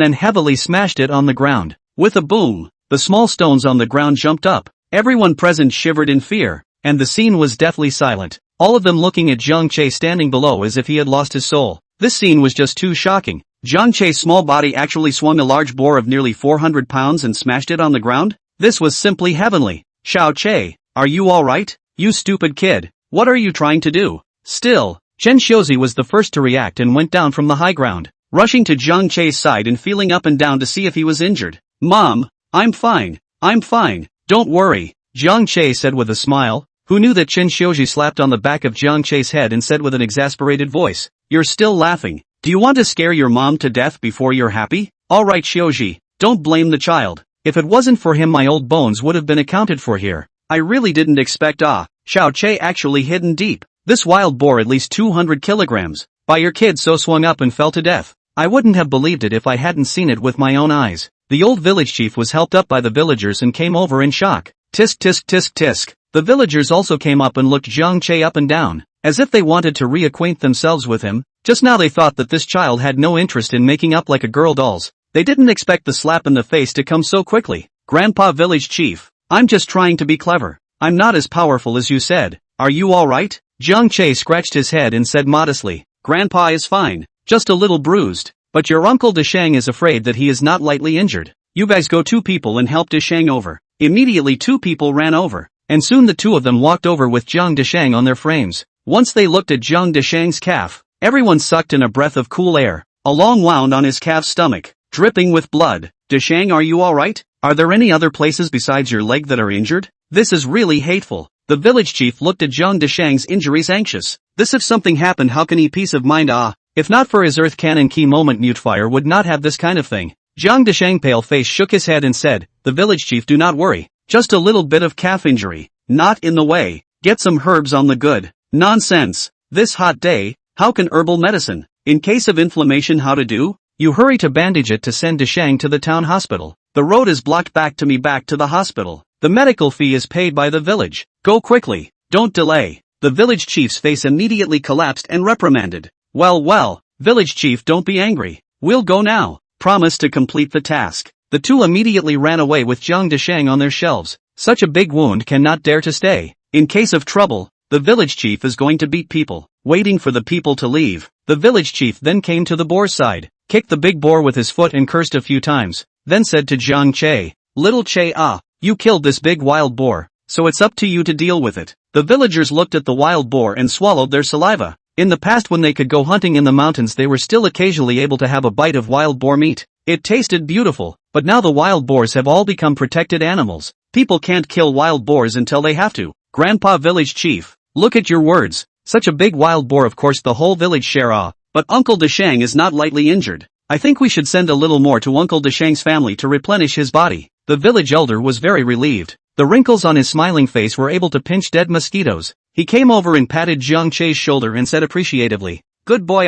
[SPEAKER 1] then heavily smashed it on the ground. With a boom, the small stones on the ground jumped up. Everyone present shivered in fear, and the scene was deathly silent, all of them looking at Zhang Che standing below as if he had lost his soul. This scene was just too shocking. Zhang Che's small body actually swung a large boar of nearly 400 pounds and smashed it on the ground? This was simply heavenly. Xiao Che, are you alright? You stupid kid, what are you trying to do? Still, Chen Xiuzi was the first to react and went down from the high ground, rushing to Zhang Che's side and feeling up and down to see if he was injured. Mom, I'm fine, don't worry, Zhang Che said with a smile, who knew that Chen Xiuzi slapped on the back of Zhang Che's head and said with an exasperated voice, you're still laughing. Do you want to scare your mom to death before you're happy? Alright Xiuzi, don't blame the child. If it wasn't for him my old bones would have been accounted for here. I really didn't expect Xiao Che actually hidden deep. This wild boar at least 200 kilograms. By your kid so swung up and fell to death. I wouldn't have believed it if I hadn't seen it with my own eyes. The old village chief was helped up by the villagers and came over in shock. Tisk tisk tisk tisk. The villagers also came up and looked Zhang Che up and down, as if they wanted to reacquaint themselves with him. Just now they thought that this child had no interest in making up like a girl dolls. They didn't expect the slap in the face to come so quickly. Grandpa village chief, I'm just trying to be clever. I'm not as powerful as you said. Are you alright? Zhang Che scratched his head and said modestly, Grandpa is fine, just a little bruised, but your uncle Deshang is afraid that he is not lightly injured. You guys go 2 people and help Deshang over. Immediately 2 people ran over, and soon the 2 of them walked over with Zhang Deshang on their frames. Once they looked at Zhang Deshang's calf, everyone sucked in a breath of cool air. A long wound on his calf's stomach, dripping with blood. Deshang, are you alright? Are there any other places besides your leg that are injured? This is really hateful. The village chief looked at Zhang Deshang's injuries anxious. This if something happened how can he peace of mind if not for his earth cannon key moment Mutefire would not have this kind of thing. Zhang Deshang pale face shook his head and said, the village chief do not worry, just a little bit of calf injury, not in the way, get some herbs on the good. Nonsense, this hot day, how can herbal medicine, in case of inflammation how to do? You hurry to bandage it to send Deshang to the town hospital. The road is blocked back to the hospital. The medical fee is paid by the village. Go quickly, don't delay. The village chief's face immediately collapsed and reprimanded. Well, village chief don't be angry. We'll go now. Promise to complete the task. The 2 immediately ran away with Zhang Deshang on their shelves. Such a big wound cannot dare to stay. In case of trouble, the village chief is going to beat people. Waiting for the people to leave, the village chief then came to the boar's side, kicked the big boar with his foot and cursed a few times, then said to Zhang Che, Little Che you killed this big wild boar, so it's up to you to deal with it. The villagers looked at the wild boar and swallowed their saliva. In the past when they could go hunting in the mountains they were still occasionally able to have a bite of wild boar meat. It tasted beautiful, but now the wild boars have all become protected animals. People can't kill wild boars until they have to. Grandpa village chief, look at your words. Such a big wild boar of course the whole village share but Uncle Deshang is not lightly injured. I think we should send a little more to Uncle Deshang's family to replenish his body. The village elder was very relieved. The wrinkles on his smiling face were able to pinch dead mosquitoes. He came over and patted Zhang Che's shoulder and said appreciatively, Good boy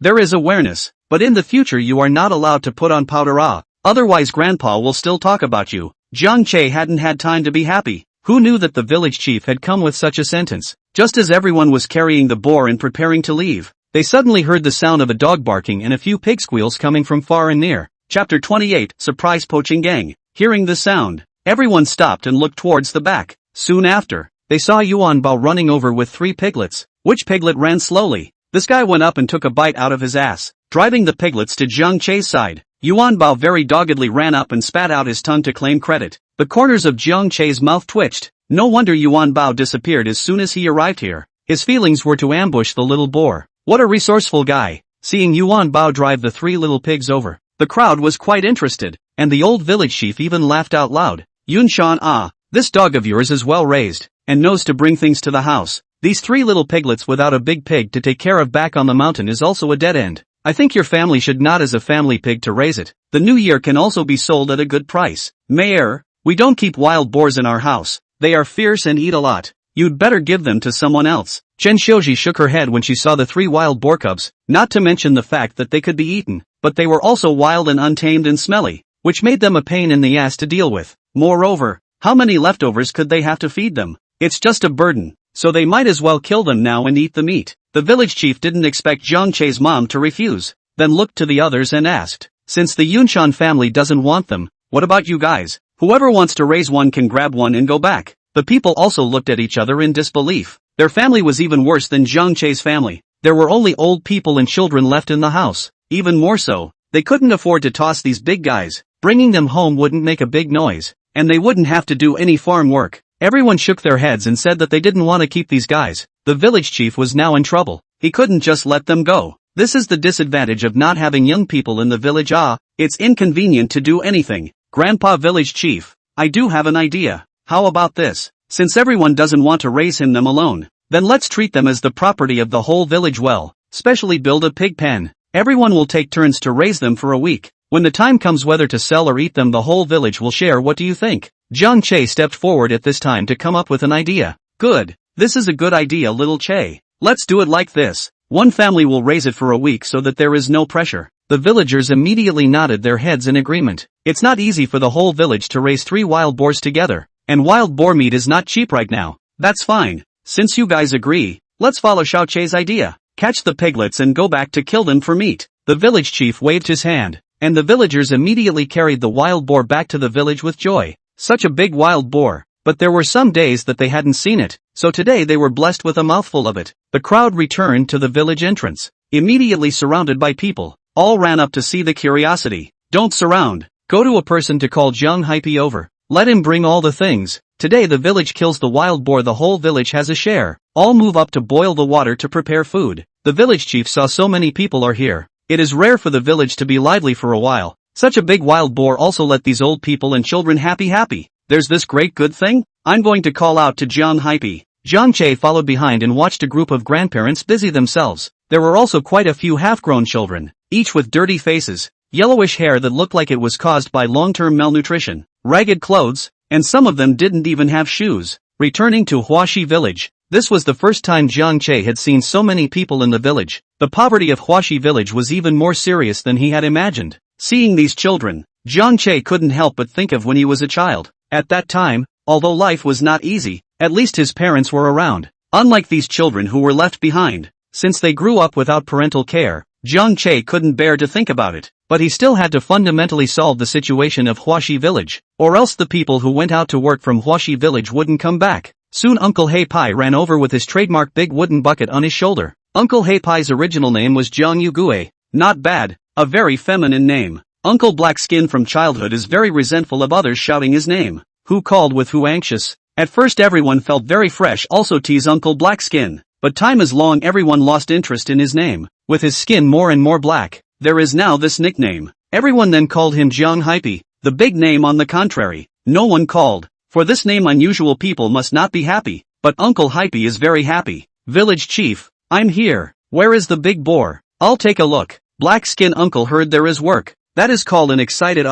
[SPEAKER 1] there is awareness, but in the future you are not allowed to put on powder otherwise grandpa will still talk about you. Jiang Che hadn't had time to be happy. Who knew that the village chief had come with such a sentence? Just as everyone was carrying the boar and preparing to leave, they suddenly heard the sound of a dog barking and a few pig squeals coming from far and near. Chapter 28, Surprise Poaching Gang. Hearing the sound, everyone stopped and looked towards the back. Soon after, they saw Yuan Bao running over with 3 piglets. Which piglet ran slowly? This guy went up and took a bite out of his ass, driving the piglets to Jiang Che's side. Yuan Bao very doggedly ran up and spat out his tongue to claim credit. The corners of Jiang Che's mouth twitched. No wonder Yuan Bao disappeared as soon as he arrived here. His feelings were to ambush the little boar. What a resourceful guy. Seeing Yuan Bao drive the 3 little pigs over, the crowd was quite interested, and the old village chief even laughed out loud. Yunshan, this dog of yours is well raised, and knows to bring things to the house. These 3 little piglets without a big pig to take care of back on the mountain is also a dead end. I think your family should not as a family pig to raise it. The new year can also be sold at a good price. Mayor, we don't keep wild boars in our house. They are fierce and eat a lot. You'd better give them to someone else. Chen Xiuji shook her head when she saw the 3 wild boar cubs, not to mention the fact that they could be eaten, but they were also wild and untamed and smelly, which made them a pain in the ass to deal with. Moreover, how many leftovers could they have to feed them? It's just a burden, so they might as well kill them now and eat the meat. The village chief didn't expect Jiang Che's mom to refuse, then looked to the others and asked, since the Yunshan family doesn't want them, what about you guys? Whoever wants to raise one can grab one and go back. The people also looked at each other in disbelief. Their family was even worse than Jiang Che's family. There were only old people and children left in the house. Even more so, they couldn't afford to toss these big guys. Bringing them home wouldn't make a big noise, and they wouldn't have to do any farm work. Everyone shook their heads and said that they didn't want to keep these guys. The village chief was now in trouble. He couldn't just let them go. This is the disadvantage of not having young people in the village. It's inconvenient to do anything. Grandpa village chief, I do have an idea. How about this? Since everyone doesn't want to raise them alone, then let's treat them as the property of the whole village well, specially build a pig pen. Everyone will take turns to raise them for a week. When the time comes whether to sell or eat them, the whole village will share. What do you think? Jiang Che stepped forward at this time to come up with an idea. Good. This is a good idea, little Che. Let's do it like this. One family will raise it for a week so that there is no pressure. The villagers immediately nodded their heads in agreement. It's not easy for the whole village to raise 3 wild boars together, and wild boar meat is not cheap right now. That's fine. Since you guys agree, let's follow Xiao Che's idea. Catch the piglets and go back to kill them for meat. The village chief waved his hand, and the villagers immediately carried the wild boar back to the village with joy. Such a big wild boar, but there were some days that they hadn't seen it, so today they were blessed with a mouthful of it. The crowd returned to the village entrance, immediately surrounded by people. All ran up to see the curiosity. Don't surround. Go to a person to call Jiang Haipi over. Let him bring all the things. Today the village kills the wild boar. The whole village has a share. All move up to boil the water to prepare food. The village chief saw so many people are here. It is rare for the village to be lively for a while. Such a big wild boar also let these old people and children happy. There's this great good thing. I'm going to call out to Jiang Haipi. Jiang Che followed behind and watched a group of grandparents busy themselves. There were also quite a few half-grown children, each with dirty faces, yellowish hair that looked like it was caused by long-term malnutrition, ragged clothes, and some of them didn't even have shoes. Returning to Huaxi village, this was the first time Jiang Che had seen so many people in the village. The poverty of Huaxi village was even more serious than he had imagined. Seeing these children, Jiang Che couldn't help but think of when he was a child. At that time, although life was not easy, at least his parents were around. Unlike these children who were left behind, since they grew up without parental care, Jiang Che couldn't bear to think about it. But he still had to fundamentally solve the situation of Huaxi village, or else the people who went out to work from Huaxi village wouldn't come back. Soon Uncle Hei Pai ran over with his trademark big wooden bucket on his shoulder. Uncle Hei Pai's original name was Jiang Yugue. Not bad, a very feminine name. Uncle Black Skin from childhood is very resentful of others shouting his name. Who called with who anxious? At first everyone felt very fresh, also tease Uncle Black Skin. But time is long, everyone lost interest in his name. With his skin more and more black, there is now this nickname. Everyone then called him Jiang Haipi. The big name on the contrary, no one called. For this name unusual people must not be happy, but Uncle Haipi is very happy. Village chief, I'm here. Where is the big boar? I'll take a look. Black Skin Uncle heard there is work. That is called an excited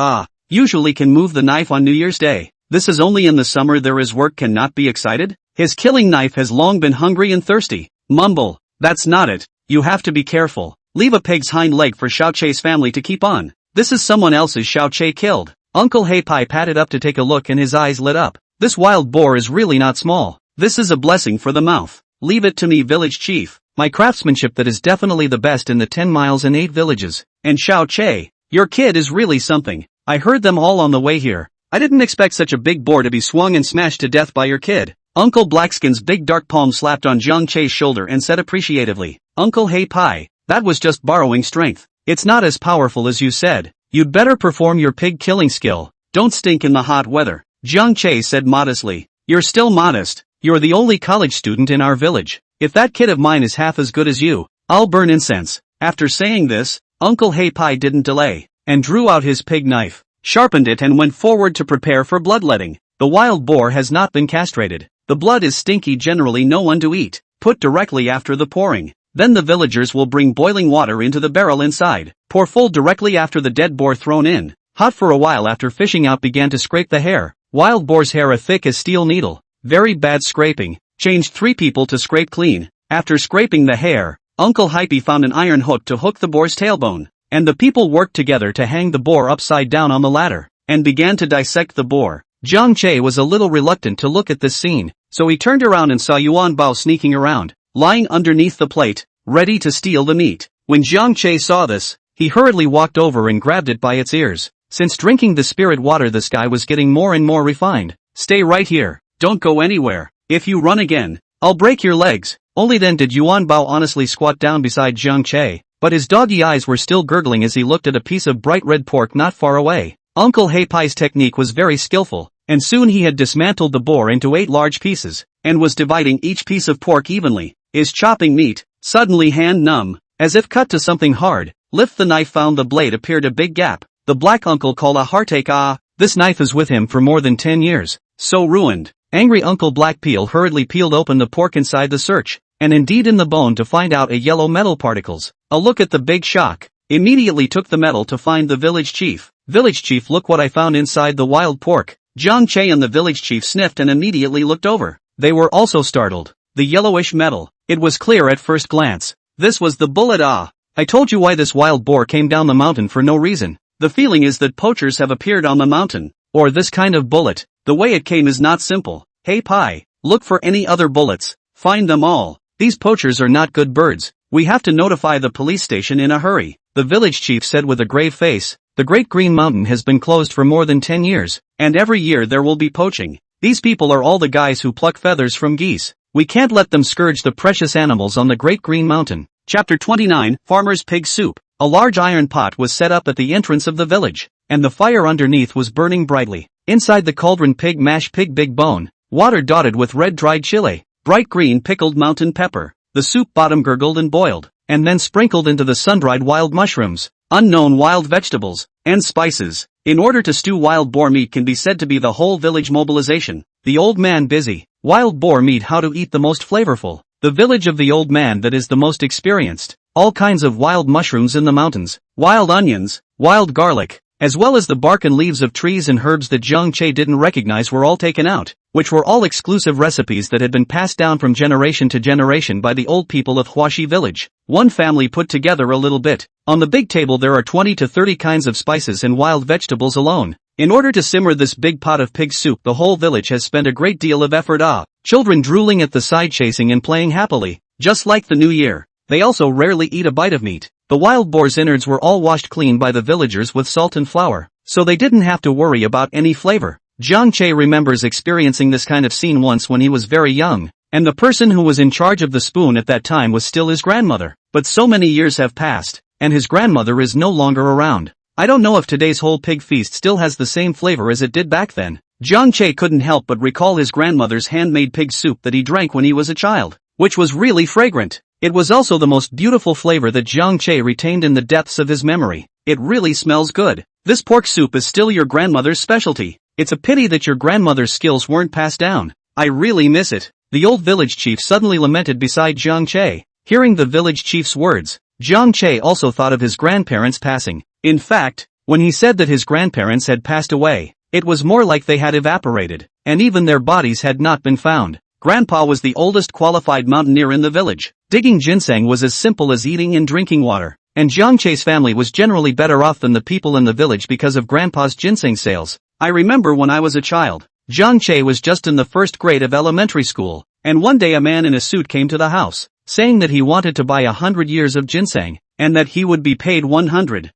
[SPEAKER 1] usually can move the knife on New Year's Day. This is only in the summer there is work, cannot be excited? His killing knife has long been hungry and thirsty. Mumble, that's not it. You have to be careful. Leave a pig's hind leg for Xiao Che's family to keep on. This is someone else's Xiao Che killed. Uncle Heipai padded up to take a look and his eyes lit up. This wild boar is really not small. This is a blessing for the mouth. Leave it to me, village chief. My craftsmanship that is definitely the best in the 10 miles and 8 villages. And Xiao Che, your kid is really something. I heard them all on the way here. I didn't expect such a big boar to be swung and smashed to death by your kid. Uncle Blackskin's big dark palm slapped on Jiang Che's shoulder and said appreciatively, Uncle Heipai, that was just borrowing strength. It's not as powerful as you said. You'd better perform your pig killing skill. Don't stink in the hot weather. Jiang Che said modestly. You're still modest. You're the only college student in our village. If that kid of mine is half as good as you, I'll burn incense. After saying this, Uncle Heipai didn't delay, and drew out his pig knife, sharpened it and went forward to prepare for bloodletting. The wild boar has not been castrated. The blood is stinky, generally no one to eat. Put directly after the pouring. Then the villagers will bring boiling water into the barrel inside. Pour full directly after the dead boar thrown in. Hot for a while after fishing out began to scrape the hair. Wild boar's hair a thick as steel needle. Very bad scraping. Changed 3 people to scrape clean. After scraping the hair, Uncle Hypey found an iron hook to hook the boar's tailbone. And the people worked together to hang the boar upside down on the ladder, and began to dissect the boar. Jiang Che was a little reluctant to look at this scene, so he turned around and saw Yuan Bao sneaking around, lying underneath the plate, ready to steal the meat. When Jiang Che saw this, he hurriedly walked over and grabbed it by its ears. Since drinking the spirit water, this guy was getting more and more refined. Stay right here. Don't go anywhere. If you run again, I'll break your legs. Only then did Yuan Bao honestly squat down beside Jiang Che, but his doggy eyes were still gurgling as he looked at a piece of bright red pork not far away. Uncle Heipai's technique was very skillful, and soon he had dismantled the boar into 8 large pieces, and was dividing each piece of pork evenly. Is chopping meat, suddenly hand numb, as if cut to something hard. Lift the knife, found the blade appeared a big gap. The black uncle called a heartache. This knife is with him for more than 10 years. So ruined. Angry Uncle Black Peel hurriedly peeled open the pork inside the search, and indeed in the bone to find out a yellow metal particles. A look at the big shock. Immediately took the metal to find the village chief. Village chief, look what I found inside the wild pork. Jiang Che and the village chief sniffed and immediately looked over. They were also startled. The yellowish metal. It was clear at first glance. This was the bullet. I told you why this wild boar came down the mountain for no reason. The feeling is that poachers have appeared on the mountain. Or this kind of bullet. The way it came is not simple. Hey Pai, look for any other bullets. Find them all. These poachers are not good birds. We have to notify the police station in a hurry. The village chief said with a grave face. The Great Green Mountain has been closed for more than 10 years, and every year there will be poaching. These people are all the guys who pluck feathers from geese. We can't let them scourge the precious animals on the Great Green Mountain. Chapter 29, Farmer's Pig Soup. A large iron pot was set up at the entrance of the village, and the fire underneath was burning brightly. Inside the cauldron, pig mash, pig big bone, water dotted with red dried chili, bright green pickled mountain pepper. The soup bottom gurgled and boiled, and then sprinkled into the sun-dried wild mushrooms, unknown wild vegetables, and spices. In order to stew wild boar meat can be said to be the whole village mobilization. The old man busy. Wild boar meat, how to eat the most flavorful. The village of the old man that is the most experienced. All kinds of wild mushrooms in the mountains, wild onions, wild garlic, as well as the bark and leaves of trees and herbs that Jiang Che didn't recognize were all taken out, which were all exclusive recipes that had been passed down from generation to generation by the old people of Huaxi village. One family put together a little bit. On the big table there are 20 to 30 kinds of spices and wild vegetables alone. In order to simmer this big pot of pig soup, the whole village has spent a great deal of effort. Children drooling at the side, chasing and playing happily, just like the new year. They also rarely eat a bite of meat. The wild boar's innards were all washed clean by the villagers with salt and flour, so they didn't have to worry about any flavor. Jiang Che remembers experiencing this kind of scene once when he was very young, and the person who was in charge of the spoon at that time was still his grandmother. But so many years have passed, and his grandmother is no longer around. I don't know if today's whole pig feast still has the same flavor as it did back then. Jiang Che couldn't help but recall his grandmother's handmade pig soup that he drank when he was a child, which was really fragrant. It was also the most beautiful flavor that Jiang Che retained in the depths of his memory. It really smells good. This pork soup is still your grandmother's specialty. It's a pity that your grandmother's skills weren't passed down. I really miss it. The old village chief suddenly lamented beside Jiang Che. Hearing the village chief's words, Jiang Che also thought of his grandparents passing. In fact, when he said that his grandparents had passed away, it was more like they had evaporated, and even their bodies had not been found. Grandpa was the oldest qualified mountaineer in the village. Digging ginseng was as simple as eating and drinking water. and Jiang Che's family was generally better off than the people in the village because of Grandpa's ginseng sales. I remember when I was a child, Jiang Che was just in the first grade of elementary school, and one day a man in a suit came to the house, saying that he wanted to buy 100 years of ginseng, and that he would be paid $100,000.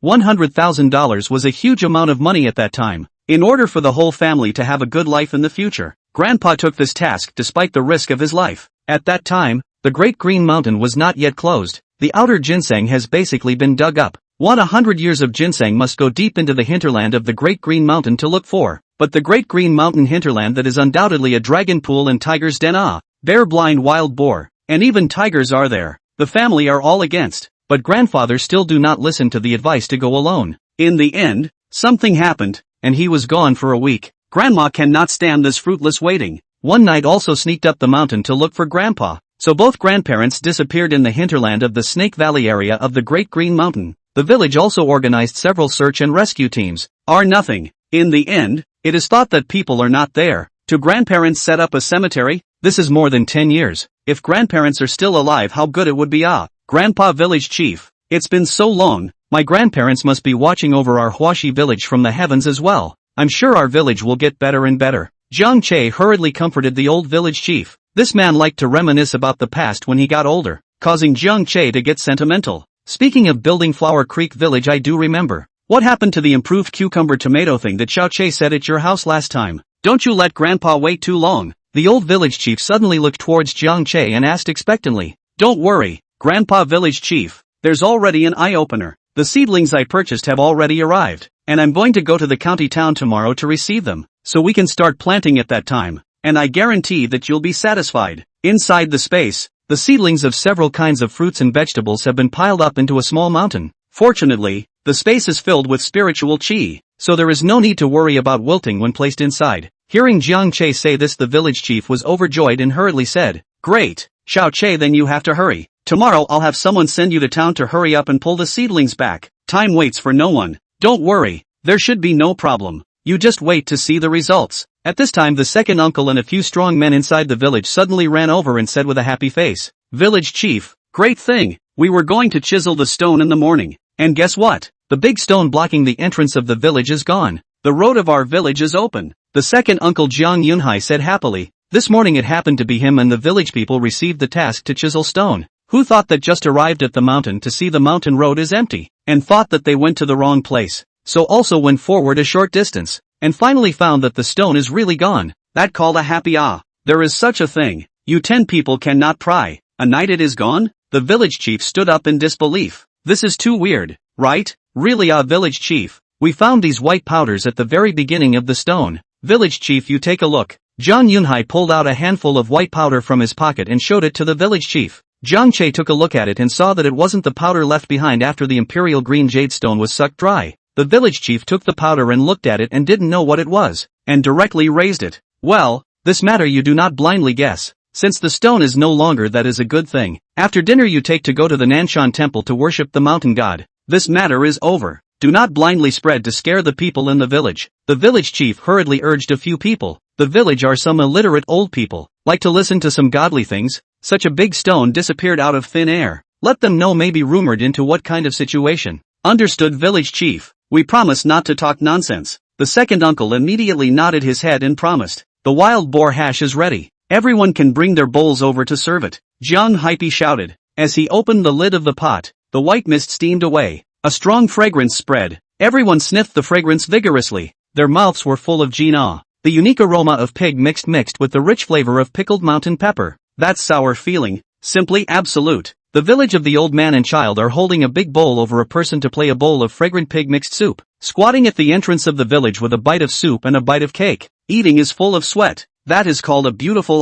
[SPEAKER 1] $100,000 was a huge amount of money at that time. In order for the whole family to have a good life in the future, Grandpa took this task despite the risk of his life. At that time, the Great Green Mountain was not yet closed. The outer ginseng has basically been dug up. 100 years of ginseng must go deep into the hinterland of the Great Green Mountain to look for. But the Great Green Mountain hinterland that is undoubtedly a dragon pool and tiger's den, bear, blind wild boar, and even tigers are there. The family are all against, but grandfather still do not listen to the advice to go alone. In the end, something happened, and he was gone for a week. Grandma cannot stand this fruitless waiting. One night also sneaked up the mountain to look for Grandpa, so both grandparents disappeared in the hinterland of the Snake Valley area of the Great Green Mountain. The village also organized several search and rescue teams. Nothing. In the end, it is thought that people are not there. To grandparents set up a cemetery? This is more than 10 years. If grandparents are still alive, how good it would be. Grandpa village chief. It's been so long. My grandparents must be watching over our Huashi village from the heavens as well. I'm sure our village will get better and better. Jiang Che hurriedly comforted the old village chief. This man liked to reminisce about the past when he got older, causing Jiang Che to get sentimental. Speaking of building Flower Creek Village, I do remember. What happened to the improved cucumber tomato thing that Xiao Che said at your house last time? Don't you let Grandpa wait too long. The old village chief suddenly looked towards Jiang Che and asked expectantly. Don't worry, Grandpa village chief. There's already an eye-opener. The seedlings I purchased have already arrived, and I'm going to go to the county town tomorrow to receive them, so we can start planting at that time, and I guarantee that you'll be satisfied. Inside the space, the seedlings of several kinds of fruits and vegetables have been piled up into a small mountain. Fortunately, the space is filled with spiritual chi, so there is no need to worry about wilting when placed inside. Hearing Jiang Che say this, the village chief was overjoyed and hurriedly said, Great, Xiao Che, then you have to hurry. Tomorrow I'll have someone send you to town to hurry up and pull the seedlings back. Time waits for no one. Don't worry, there should be no problem. You just wait to see the results. At this time, the second uncle and a few strong men inside the village suddenly ran over and said with a happy face, Village chief, great thing. We were going to chisel the stone in the morning. And guess what? The big stone blocking the entrance of the village is gone. The road of our village is open. The second uncle Jiang Yunhai said happily. This morning it happened to be him and the village people received the task to chisel stone. Who thought that just arrived at the mountain to see the mountain road is empty, and thought that they went to the wrong place, so also went forward a short distance, and finally found that the stone is really gone. That called a happy There is such a thing. You 10 people cannot pry. A night it is gone? The village chief stood up in disbelief. This is too weird, right? Really, village chief. We found these white powders at the very beginning of the stone. Village chief, you take a look. Jiang Yunhai pulled out a handful of white powder from his pocket and showed it to the village chief. Jiang Che took a look at it and saw that it wasn't the powder left behind after the imperial green jade stone was sucked dry. The village chief took the powder and looked at it and didn't know what it was, and directly raised it. Well, this matter you do not blindly guess. Since the stone is no longer, that is a good thing. After dinner you take to go to the Nanshan temple to worship the mountain god. This matter is over. Do not blindly spread to scare the people in the village. The village chief hurriedly urged a few people. The village are some illiterate old people, like to listen to some godly things. Such a big stone disappeared out of thin air. Let them know, may be rumored into what kind of situation. Understood, village chief. We promise not to talk nonsense. The second uncle immediately nodded his head and promised. The wild boar hash is ready. Everyone can bring their bowls over to serve it. Jiang Haipei shouted. As he opened the lid of the pot, the white mist steamed away. A strong fragrance spread. Everyone sniffed the fragrance vigorously. Their mouths were full of jina, the unique aroma of pig mixed with the rich flavor of pickled mountain pepper. That sour feeling, simply absolute. The village of the old man and child are holding a big bowl over a person to play a bowl of fragrant pig mixed soup. Squatting at the entrance of the village with a bite of soup and a bite of cake. Eating is full of sweat. That is called a beautiful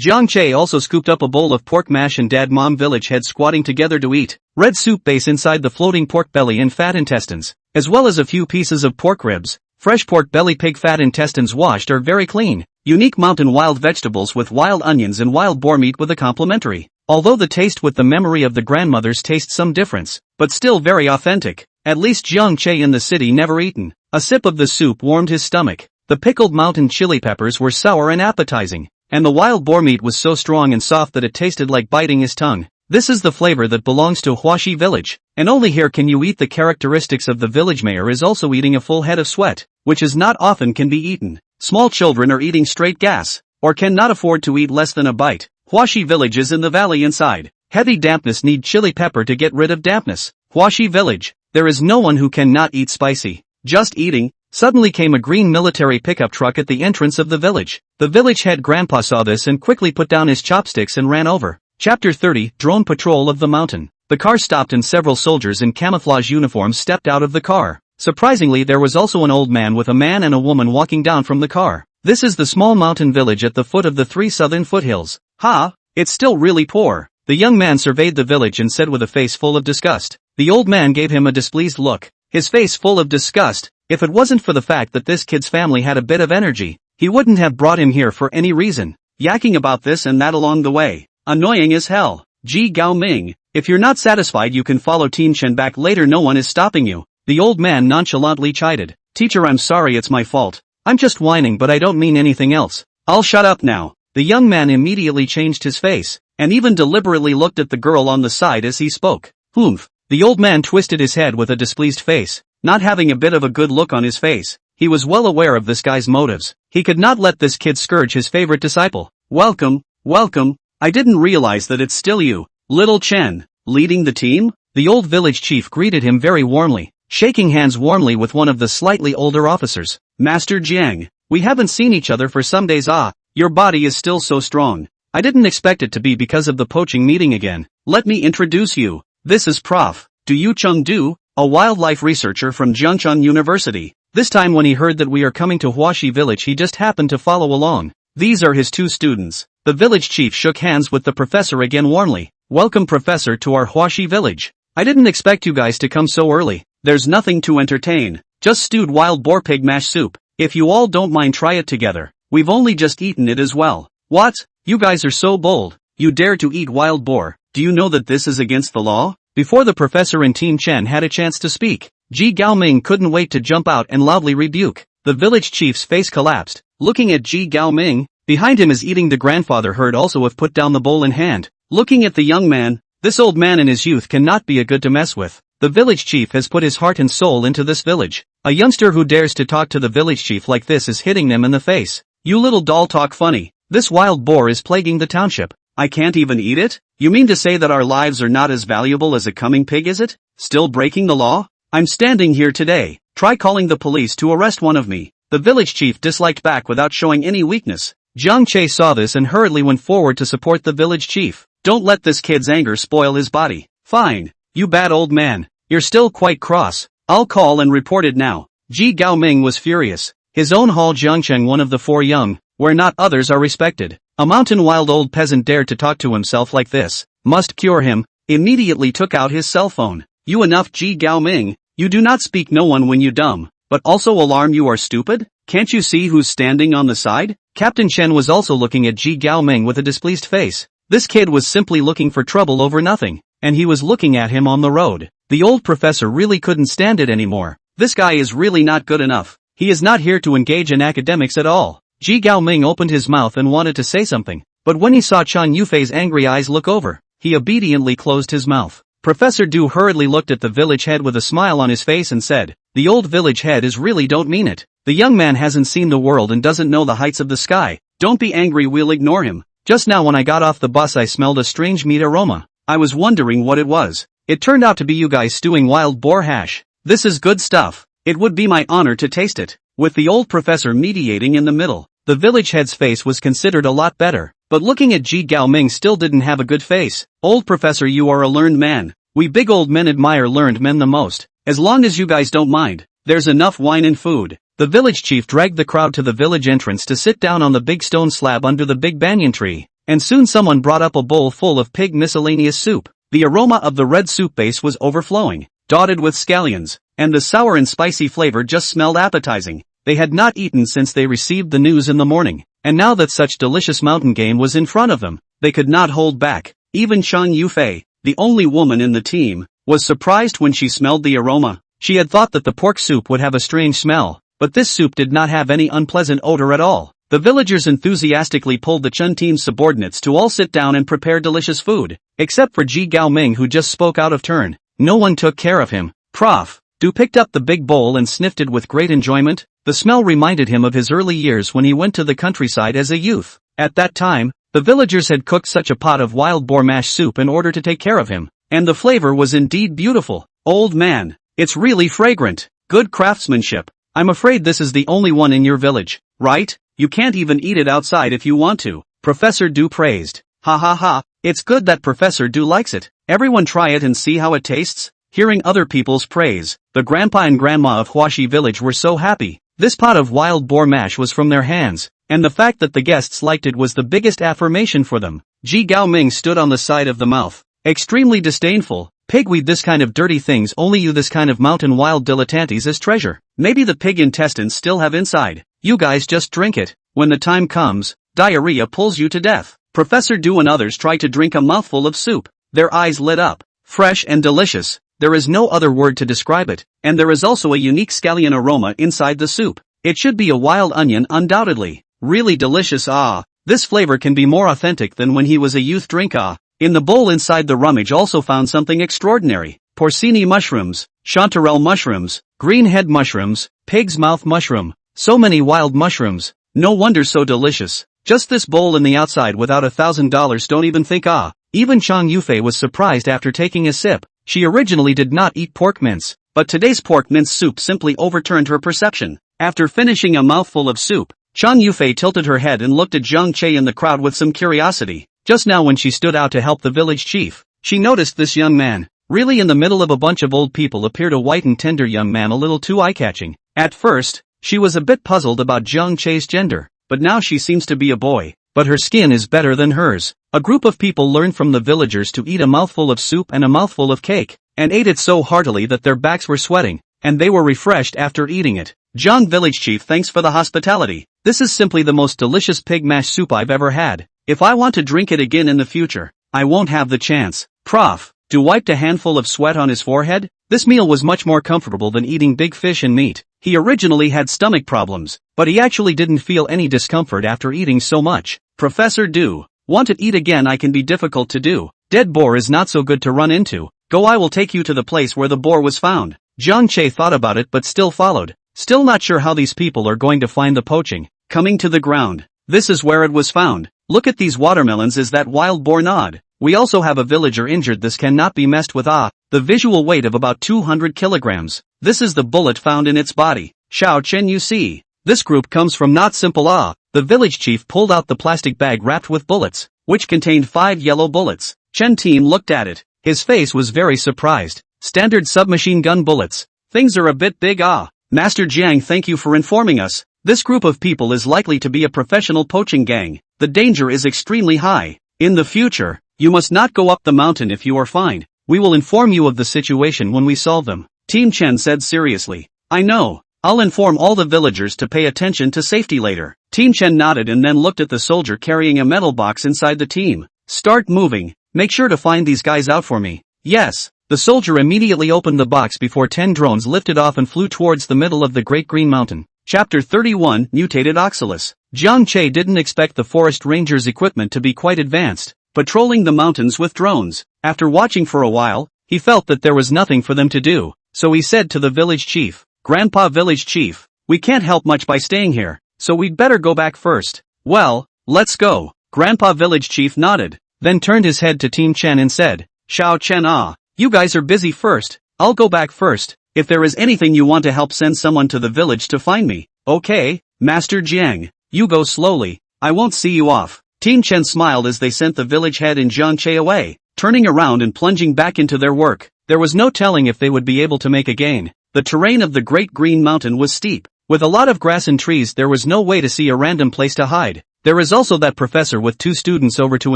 [SPEAKER 1] Jiang Che also scooped up a bowl of pork mash and dad mom village head squatting together to eat. Red soup base inside the floating pork belly and fat intestines, as well as a few pieces of pork ribs. Fresh pork belly, pig fat intestines washed are very clean. Unique mountain wild vegetables with wild onions and wild boar meat with a complimentary. Although the taste with the memory of the grandmother's tastes some difference, but still very authentic. At least Jiang Che in the city never eaten. A sip of the soup warmed his stomach. The pickled mountain chili peppers were sour and appetizing, and the wild boar meat was so strong and soft that it tasted like biting his tongue. This is the flavor that belongs to Huaxi village, and only here can you eat. The characteristics of the village mayor is also eating a full head of sweat, which is not often can be eaten. Small children are eating straight gas, or cannot afford to eat less than a bite. Huaxi village is in the valley inside. Heavy dampness need chili pepper to get rid of dampness. Huaxi village, there is no one who cannot eat spicy. Just eating. Suddenly came a green military pickup truck at the entrance of the village. The village head grandpa saw this and quickly put down his chopsticks and ran over. Chapter 30, Drone Patrol of the Mountain. The car stopped and several soldiers in camouflage uniforms stepped out of the car. Surprisingly, there was also an old man with a man and a woman walking down from the car. This is the small mountain village at the foot of the 3 southern foothills. Ha, it's still really poor. The young man surveyed the village and said with a face full of disgust. The old man gave him a displeased look. His face full of disgust. If it wasn't for the fact that this kid's family had a bit of energy, he wouldn't have brought him here for any reason. Yakking about this and that along the way. Annoying as hell. Ji Gao Ming, if you're not satisfied you can follow Team Chen back later, no one is stopping you. The old man nonchalantly chided. Teacher, I'm sorry, it's my fault. I'm just whining, but I don't mean anything else. I'll shut up now. The young man immediately changed his face, and even deliberately looked at the girl on the side as he spoke. Humph. The old man twisted his head with a displeased face, not having a bit of a good look on his face. He was well aware of this guy's motives. He could not let this kid scourge his favorite disciple. Welcome, welcome. I didn't realize that it's still you, little Chen, leading the team? The old village chief greeted him very warmly, shaking hands warmly with one of the slightly older officers. Master Jiang, we haven't seen each other for some days. Your body is still so strong. I didn't expect it to be because of the poaching meeting again. Let me introduce you. This is Prof. Du Chengdu, a wildlife researcher from Jiangcheng University. This time when he heard that we are coming to Huaxi village, he just happened to follow along. These are his 2 students. The village chief shook hands with the professor again warmly. Welcome, professor, to our Huaxi village. I didn't expect you guys to come so early. There's nothing to entertain. Just stewed wild boar pig mash soup. If you all don't mind, try it together. We've only just eaten it as well. What? You guys are so bold. You dare to eat wild boar. Do you know that this is against the law? Before the professor and Team Chen had a chance to speak, Ji Gaoming couldn't wait to jump out and loudly rebuke. The village chief's face collapsed, looking at Ji Gaoming. Behind him his eating the grandfather heard also have put down the bowl in hand. Looking at the young man, this old man in his youth cannot be a good to mess with. The village chief has put his heart and soul into this village. A youngster who dares to talk to the village chief like this is hitting them in the face. You little doll, talk funny. This wild boar is plaguing the township. I can't even eat it? You mean to say that our lives are not as valuable as a coming pig, is it? Still breaking the law? I'm standing here today. Try calling the police to arrest one of me. The village chief disliked back without showing any weakness. Jiang Che saw this and hurriedly went forward to support the village chief. Don't let this kid's anger spoil his body. Fine. You bad old man. You're still quite cross. I'll call and report it now. Ji Gaoming was furious. His own hall Jiangcheng, one of the 4 young, where not others are respected. A mountain wild old peasant dared to talk to himself like this. Must cure him. Immediately took out his cell phone. You enough, Ji Gaoming. You do not speak no one when you dumb, but also alarm you are stupid? Can't you see who's standing on the side? Captain Chen was also looking at Ji Gaoming with a displeased face. This kid was simply looking for trouble over nothing, and he was looking at him on the road. The old professor really couldn't stand it anymore. This guy is really not good enough. He is not here to engage in academics at all. Ji Gaoming opened his mouth and wanted to say something, but when he saw Chan Yufei's angry eyes look over, he obediently closed his mouth. Professor Du hurriedly looked at the village head with a smile on his face and said, the old village head is really don't mean it. The young man hasn't seen the world and doesn't know the heights of the sky. Don't be angry, we'll ignore him. Just now when I got off the bus I smelled a strange meat aroma. I was wondering what it was. It turned out to be you guys stewing wild boar hash. This is good stuff. It would be my honor to taste it. With the old professor mediating in the middle, the village head's face was considered a lot better, but looking at Ji Gaoming still didn't have a good face. Old professor, you are a learned man. We big old men admire learned men the most. As long as you guys don't mind, there's enough wine and food. The village chief dragged the crowd to the village entrance to sit down on the big stone slab under the big banyan tree, and soon someone brought up a bowl full of pig miscellaneous soup. The aroma of the red soup base was overflowing, dotted with scallions, and the sour and spicy flavor just smelled appetizing. They had not eaten since they received the news in the morning, and now that such delicious mountain game was in front of them, they could not hold back. Even Chang Yufei, the only woman in the team, was surprised when she smelled the aroma. She had thought that the pork soup would have a strange smell, but this soup did not have any unpleasant odor at all. The villagers enthusiastically pulled the Chun team's subordinates to all sit down and prepare delicious food, except for Ji Gaoming who just spoke out of turn. No one took care of him. Prof. Du picked up the big bowl and sniffed it with great enjoyment. The smell reminded him of his early years when he went to the countryside as a youth. At that time, the villagers had cooked such a pot of wild boar mash soup in order to take care of him, and the flavor was indeed beautiful. Old man, it's really fragrant. Good craftsmanship. I'm afraid this is the only one in your village, right? You can't even eat it outside if you want to, Professor Du praised. Ha ha ha, it's good that Professor Du likes it. Everyone try it and see how it tastes. Hearing other people's praise, the grandpa and grandma of Huaxi village were so happy. This pot of wild boar mash was from their hands, and the fact that the guests liked it was the biggest affirmation for them. Ji Gaoming stood on the side of the mouth, extremely disdainful. Pigweed, this kind of dirty things only you this kind of mountain wild dilettantes as treasure. Maybe the pig intestines still have inside. You guys just drink it. When the time comes, diarrhea pulls you to death. Professor Du and others try to drink a mouthful of soup. Their eyes lit up. Fresh and delicious. There is no other word to describe it, and there is also a unique scallion aroma inside the soup. It should be a wild onion undoubtedly. Really delicious. Ah, this flavor can be more authentic than when he was a youth drink. Ah. In the bowl inside the rummage also found something extraordinary. Porcini mushrooms, chanterelle mushrooms, green head mushrooms, pig's mouth mushroom. So many wild mushrooms. No wonder so delicious. Just this bowl in the outside without $1,000 don't even think. Ah. Even Chang Yufei was surprised after taking a sip. She originally did not eat pork mince, but today's pork mince soup simply overturned her perception. After finishing a mouthful of soup, Chang Yufei tilted her head and looked at Zhang Che in the crowd with some curiosity. Just now when she stood out to help the village chief, she noticed this young man. Really in the middle of a bunch of old people appeared a white and tender young man, a little too eye-catching. At first, she was a bit puzzled about Zhang Che's gender, but now she seems to be a boy. But her skin is better than hers. A group of people learned from the villagers to eat a mouthful of soup and a mouthful of cake, and ate it so heartily that their backs were sweating, and they were refreshed after eating it. Zhang village chief, thanks for the hospitality. This is simply the most delicious pig mash soup I've ever had. If I want to drink it again in the future, I won't have the chance. Prof. Du wiped a handful of sweat on his forehead. This meal was much more comfortable than eating big fish and meat. He originally had stomach problems, but he actually didn't feel any discomfort after eating so much. Professor Du, want to eat again? I can be difficult to do. Dead boar is not so good to run into. Go, I will take you to the place where the boar was found. Zhang Che thought about it but still followed. Still not sure how these people are going to find the poaching. Coming to the ground. This is where it was found. Look at these watermelons. Is that wild boar? Nod. We also have a villager injured. This cannot be messed with. Ah, the visual weight of about 200 kilograms. This is the bullet found in its body. Xiao Chen, you see. This group comes from not simple. Ah, the village chief pulled out the plastic bag wrapped with bullets, which contained 5 yellow bullets. Chen Teem looked at it. His face was very surprised. Standard submachine gun bullets. Things are a bit big. Ah, Master Jiang, thank you for informing us. This group of people is likely to be a professional poaching gang. The danger is extremely high. In the future, you must not go up the mountain if you are fined. We will inform you of the situation when we solve them. Team Chen said seriously. I know. I'll inform all the villagers to pay attention to safety later. Team Chen nodded and then looked at the soldier carrying a metal box inside the team. Start moving. Make sure to find these guys out for me. Yes. The soldier immediately opened the box before 10 drones lifted off and flew towards the middle of the Great Green Mountain. Chapter 31, Mutated Oxalis. Zhang Che didn't expect the forest ranger's equipment to be quite advanced, patrolling the mountains with drones. After watching for a while, he felt that there was nothing for them to do, so he said to the village chief, Grandpa village chief, we can't help much by staying here, so we'd better go back first. Well, let's go. Grandpa village chief nodded, then turned his head to Team Chen and said, Xiao Chen, you guys are busy first, I'll go back first. If there is anything you want to help, send someone to the village to find me. Okay, Master Jiang, you go slowly, I won't see you off. Team Chen smiled as they sent the village head and Zhang Che away, turning around and plunging back into their work. There was no telling if they would be able to make a gain. The terrain of the Great Green Mountain was steep. With a lot of grass and trees, there was no way to see a random place to hide. There is also that professor with 2 students over to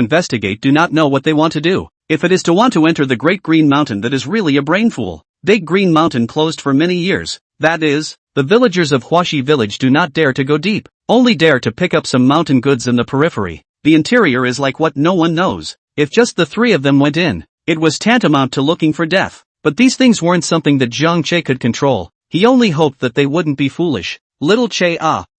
[SPEAKER 1] investigate do not know what they want to do. If it is to want to enter the Great Green Mountain, that is really a brainfool. Big Green Mountain closed for many years. That is, the villagers of Huaxi village do not dare to go deep, only dare to pick up some mountain goods in the periphery. The interior is like what no one knows. If just the 3 of them went in, it was tantamount to looking for death. But these things weren't something that Zhang Che could control. He only hoped that they wouldn't be foolish. Little Che,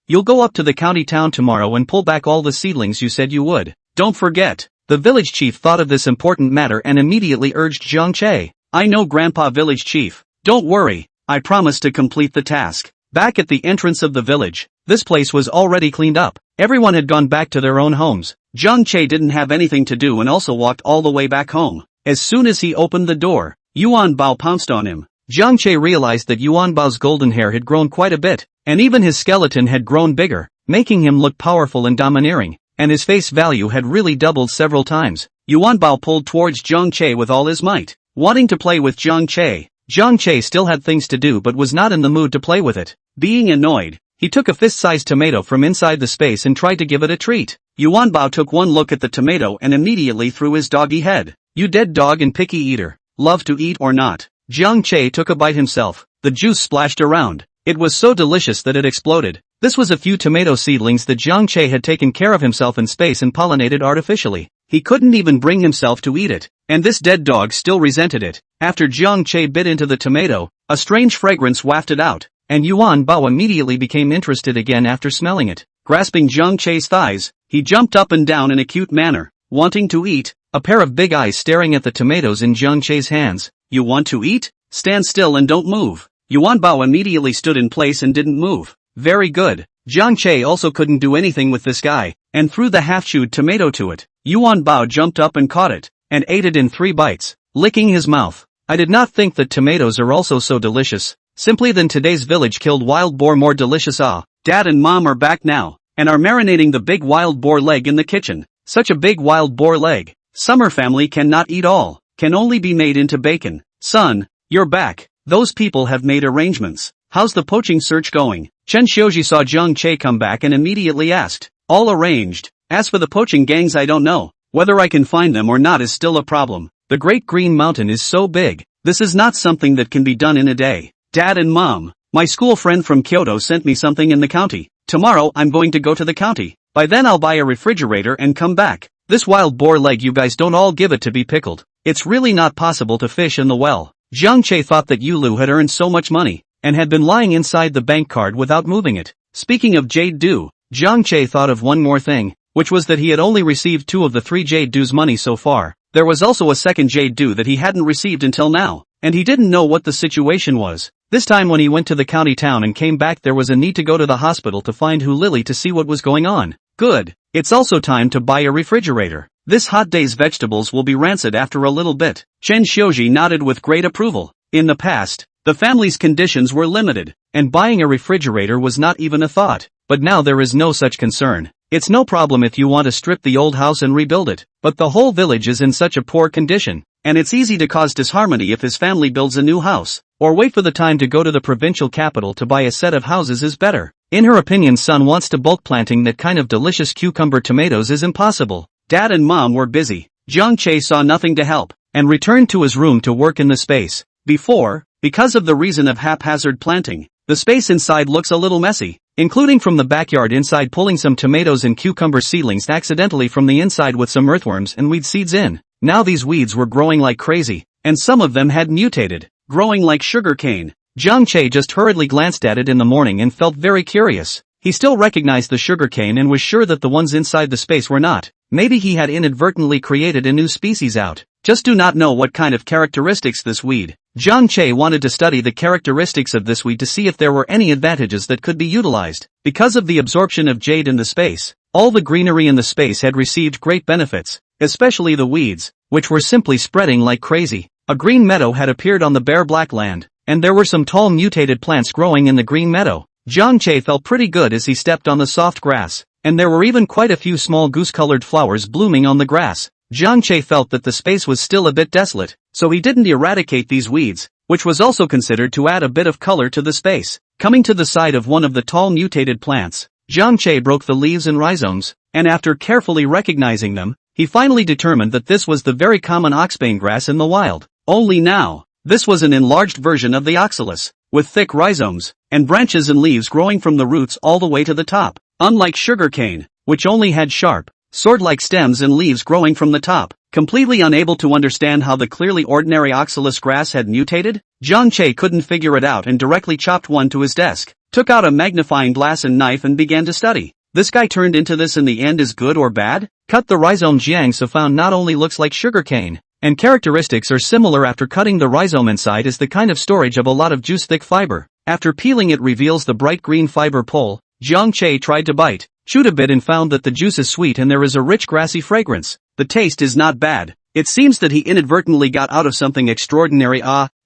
[SPEAKER 1] You'll go up to the county town tomorrow and pull back all the seedlings you said you would. Don't forget. The village chief thought of this important matter and immediately urged Jiang Che. I know Grandpa Village Chief. Don't worry, I promise to complete the task. Back at the entrance of the village, this place was already cleaned up. Everyone had gone back to their own homes. Jiang Che didn't have anything to do and also walked all the way back home. As soon as he opened the door, Yuan Bao pounced on him. Jiang Che realized that Yuan Bao's golden hair had grown quite a bit, and even his skeleton had grown bigger, making him look powerful and domineering, and his face value had really doubled several times. Yuan Bao pulled towards Jiang Che with all his might, wanting to play with Jiang Che. Jiang Che still had things to do but was not in the mood to play with it. Being annoyed, he took a fist-sized tomato from inside the space and tried to give it a treat. Yuan Bao took one look at the tomato and immediately threw his doggy head. You dead dog and picky eater, love to eat or not? Jiang Che took a bite himself. The juice splashed around. It was so delicious that it exploded. This was a few tomato seedlings that Jiang Che had taken care of himself in space and pollinated artificially. He couldn't even bring himself to eat it, and this dead dog still resented it. After Jiang Che bit into the tomato, a strange fragrance wafted out, and Yuan Bao immediately became interested again after smelling it. Grasping Jiang Che's thighs, he jumped up and down in a cute manner, wanting to eat, a pair of big eyes staring at the tomatoes in Jiang Che's hands. You want to eat? Stand still and don't move. Yuan Bao immediately stood in place and didn't move. Very good. Jiang Che also couldn't do anything with this guy, and threw the half-chewed tomato to it. Yuan Bao jumped up and caught it, and ate it in 3 bites, licking his mouth. I did not think that tomatoes are also so delicious. Simply then today's village killed wild boar more delicious. Dad and Mom are back now, and are marinating the big wild boar leg in the kitchen. Such a big wild boar leg. Summer family cannot eat all, can only be made into bacon. Son, you're back. Those people have made arrangements. How's the poaching search going? Chen Xiaoji saw Jiang Che come back and immediately asked. All arranged. As for the poaching gangs, I don't know. Whether I can find them or not is still a problem. The Great Green Mountain is so big. This is not something that can be done in a day. Dad and Mom, my school friend from Kyoto sent me something in the county. Tomorrow I'm going to go to the county. By then I'll buy a refrigerator and come back. This wild boar leg, you guys don't all give it to be pickled. It's really not possible to fish in the well. Jiang Che thought that Yulu had earned so much money, and had been lying inside the bank card without moving it. Speaking of jade dew, Jiang Che thought of one more thing, which was that he had only received 2 of the 3 jade dew's money so far. There was also a second jade dew that he hadn't received until now, and he didn't know what the situation was. This time when he went to the county town and came back, there was a need to go to the hospital to find Hu Lily to see what was going on. Good. It's also time to buy a refrigerator. This hot day's vegetables will be rancid after a little bit. Chen Xiaoji nodded with great approval. In the past, the family's conditions were limited, and buying a refrigerator was not even a thought. But now there is no such concern. It's no problem if you want to strip the old house and rebuild it, but the whole village is in such a poor condition, and it's easy to cause disharmony if his family builds a new house, or wait for the time to go to the provincial capital to buy a set of houses is better. In her opinion, son wants to bulk planting that kind of delicious cucumber tomatoes is impossible. Dad and Mom were busy. Jiang Che saw nothing to help, and returned to his room to work in the space. Because of the reason of haphazard planting, the space inside looks a little messy, including from the backyard inside, pulling some tomatoes and cucumber seedlings accidentally from the inside with some earthworms and weed seeds in. Now these weeds were growing like crazy, and some of them had mutated, growing like sugar cane. Jiang Che just hurriedly glanced at it in the morning and felt very curious. He still recognized the sugar cane and was sure that the ones inside the space were not. Maybe he had inadvertently created a new species out. Just do not know what kind of characteristics this weed. Jiang Che wanted to study the characteristics of this weed to see if there were any advantages that could be utilized. Because of the absorption of jade in the space, all the greenery in the space had received great benefits, especially the weeds, which were simply spreading like crazy. A green meadow had appeared on the bare black land, and there were some tall mutated plants growing in the green meadow. Jiang Che felt pretty good as he stepped on the soft grass, and there were even quite a few small goose-colored flowers blooming on the grass. Jiang Che felt that the space was still a bit desolate, so he didn't eradicate these weeds, which was also considered to add a bit of color to the space. Coming to the side of one of the tall mutated plants, Jiang Che broke the leaves and rhizomes, and after carefully recognizing them, he finally determined that this was the very common oxbane grass in the wild. Only now, this was an enlarged version of the oxalis, with thick rhizomes, and branches and leaves growing from the roots all the way to the top. Unlike sugarcane, which only had sharp, sword-like stems and leaves growing from the top. Completely unable to understand how the clearly ordinary oxalis grass had mutated, Jiang Che couldn't figure it out and directly chopped one to his desk, took out a magnifying glass and knife and began to study. This guy turned into this in the end is good or bad? Cut the rhizome. Jiang So found not only looks like sugarcane, and characteristics are similar. After cutting the rhizome, inside is the kind of storage of a lot of juice, thick fiber. After peeling it reveals the bright green fiber pole. Jiang Che tried to bite, chewed a bit and found that the juice is sweet and there is a rich grassy fragrance. The taste is not bad. It seems that he inadvertently got out of something extraordinary.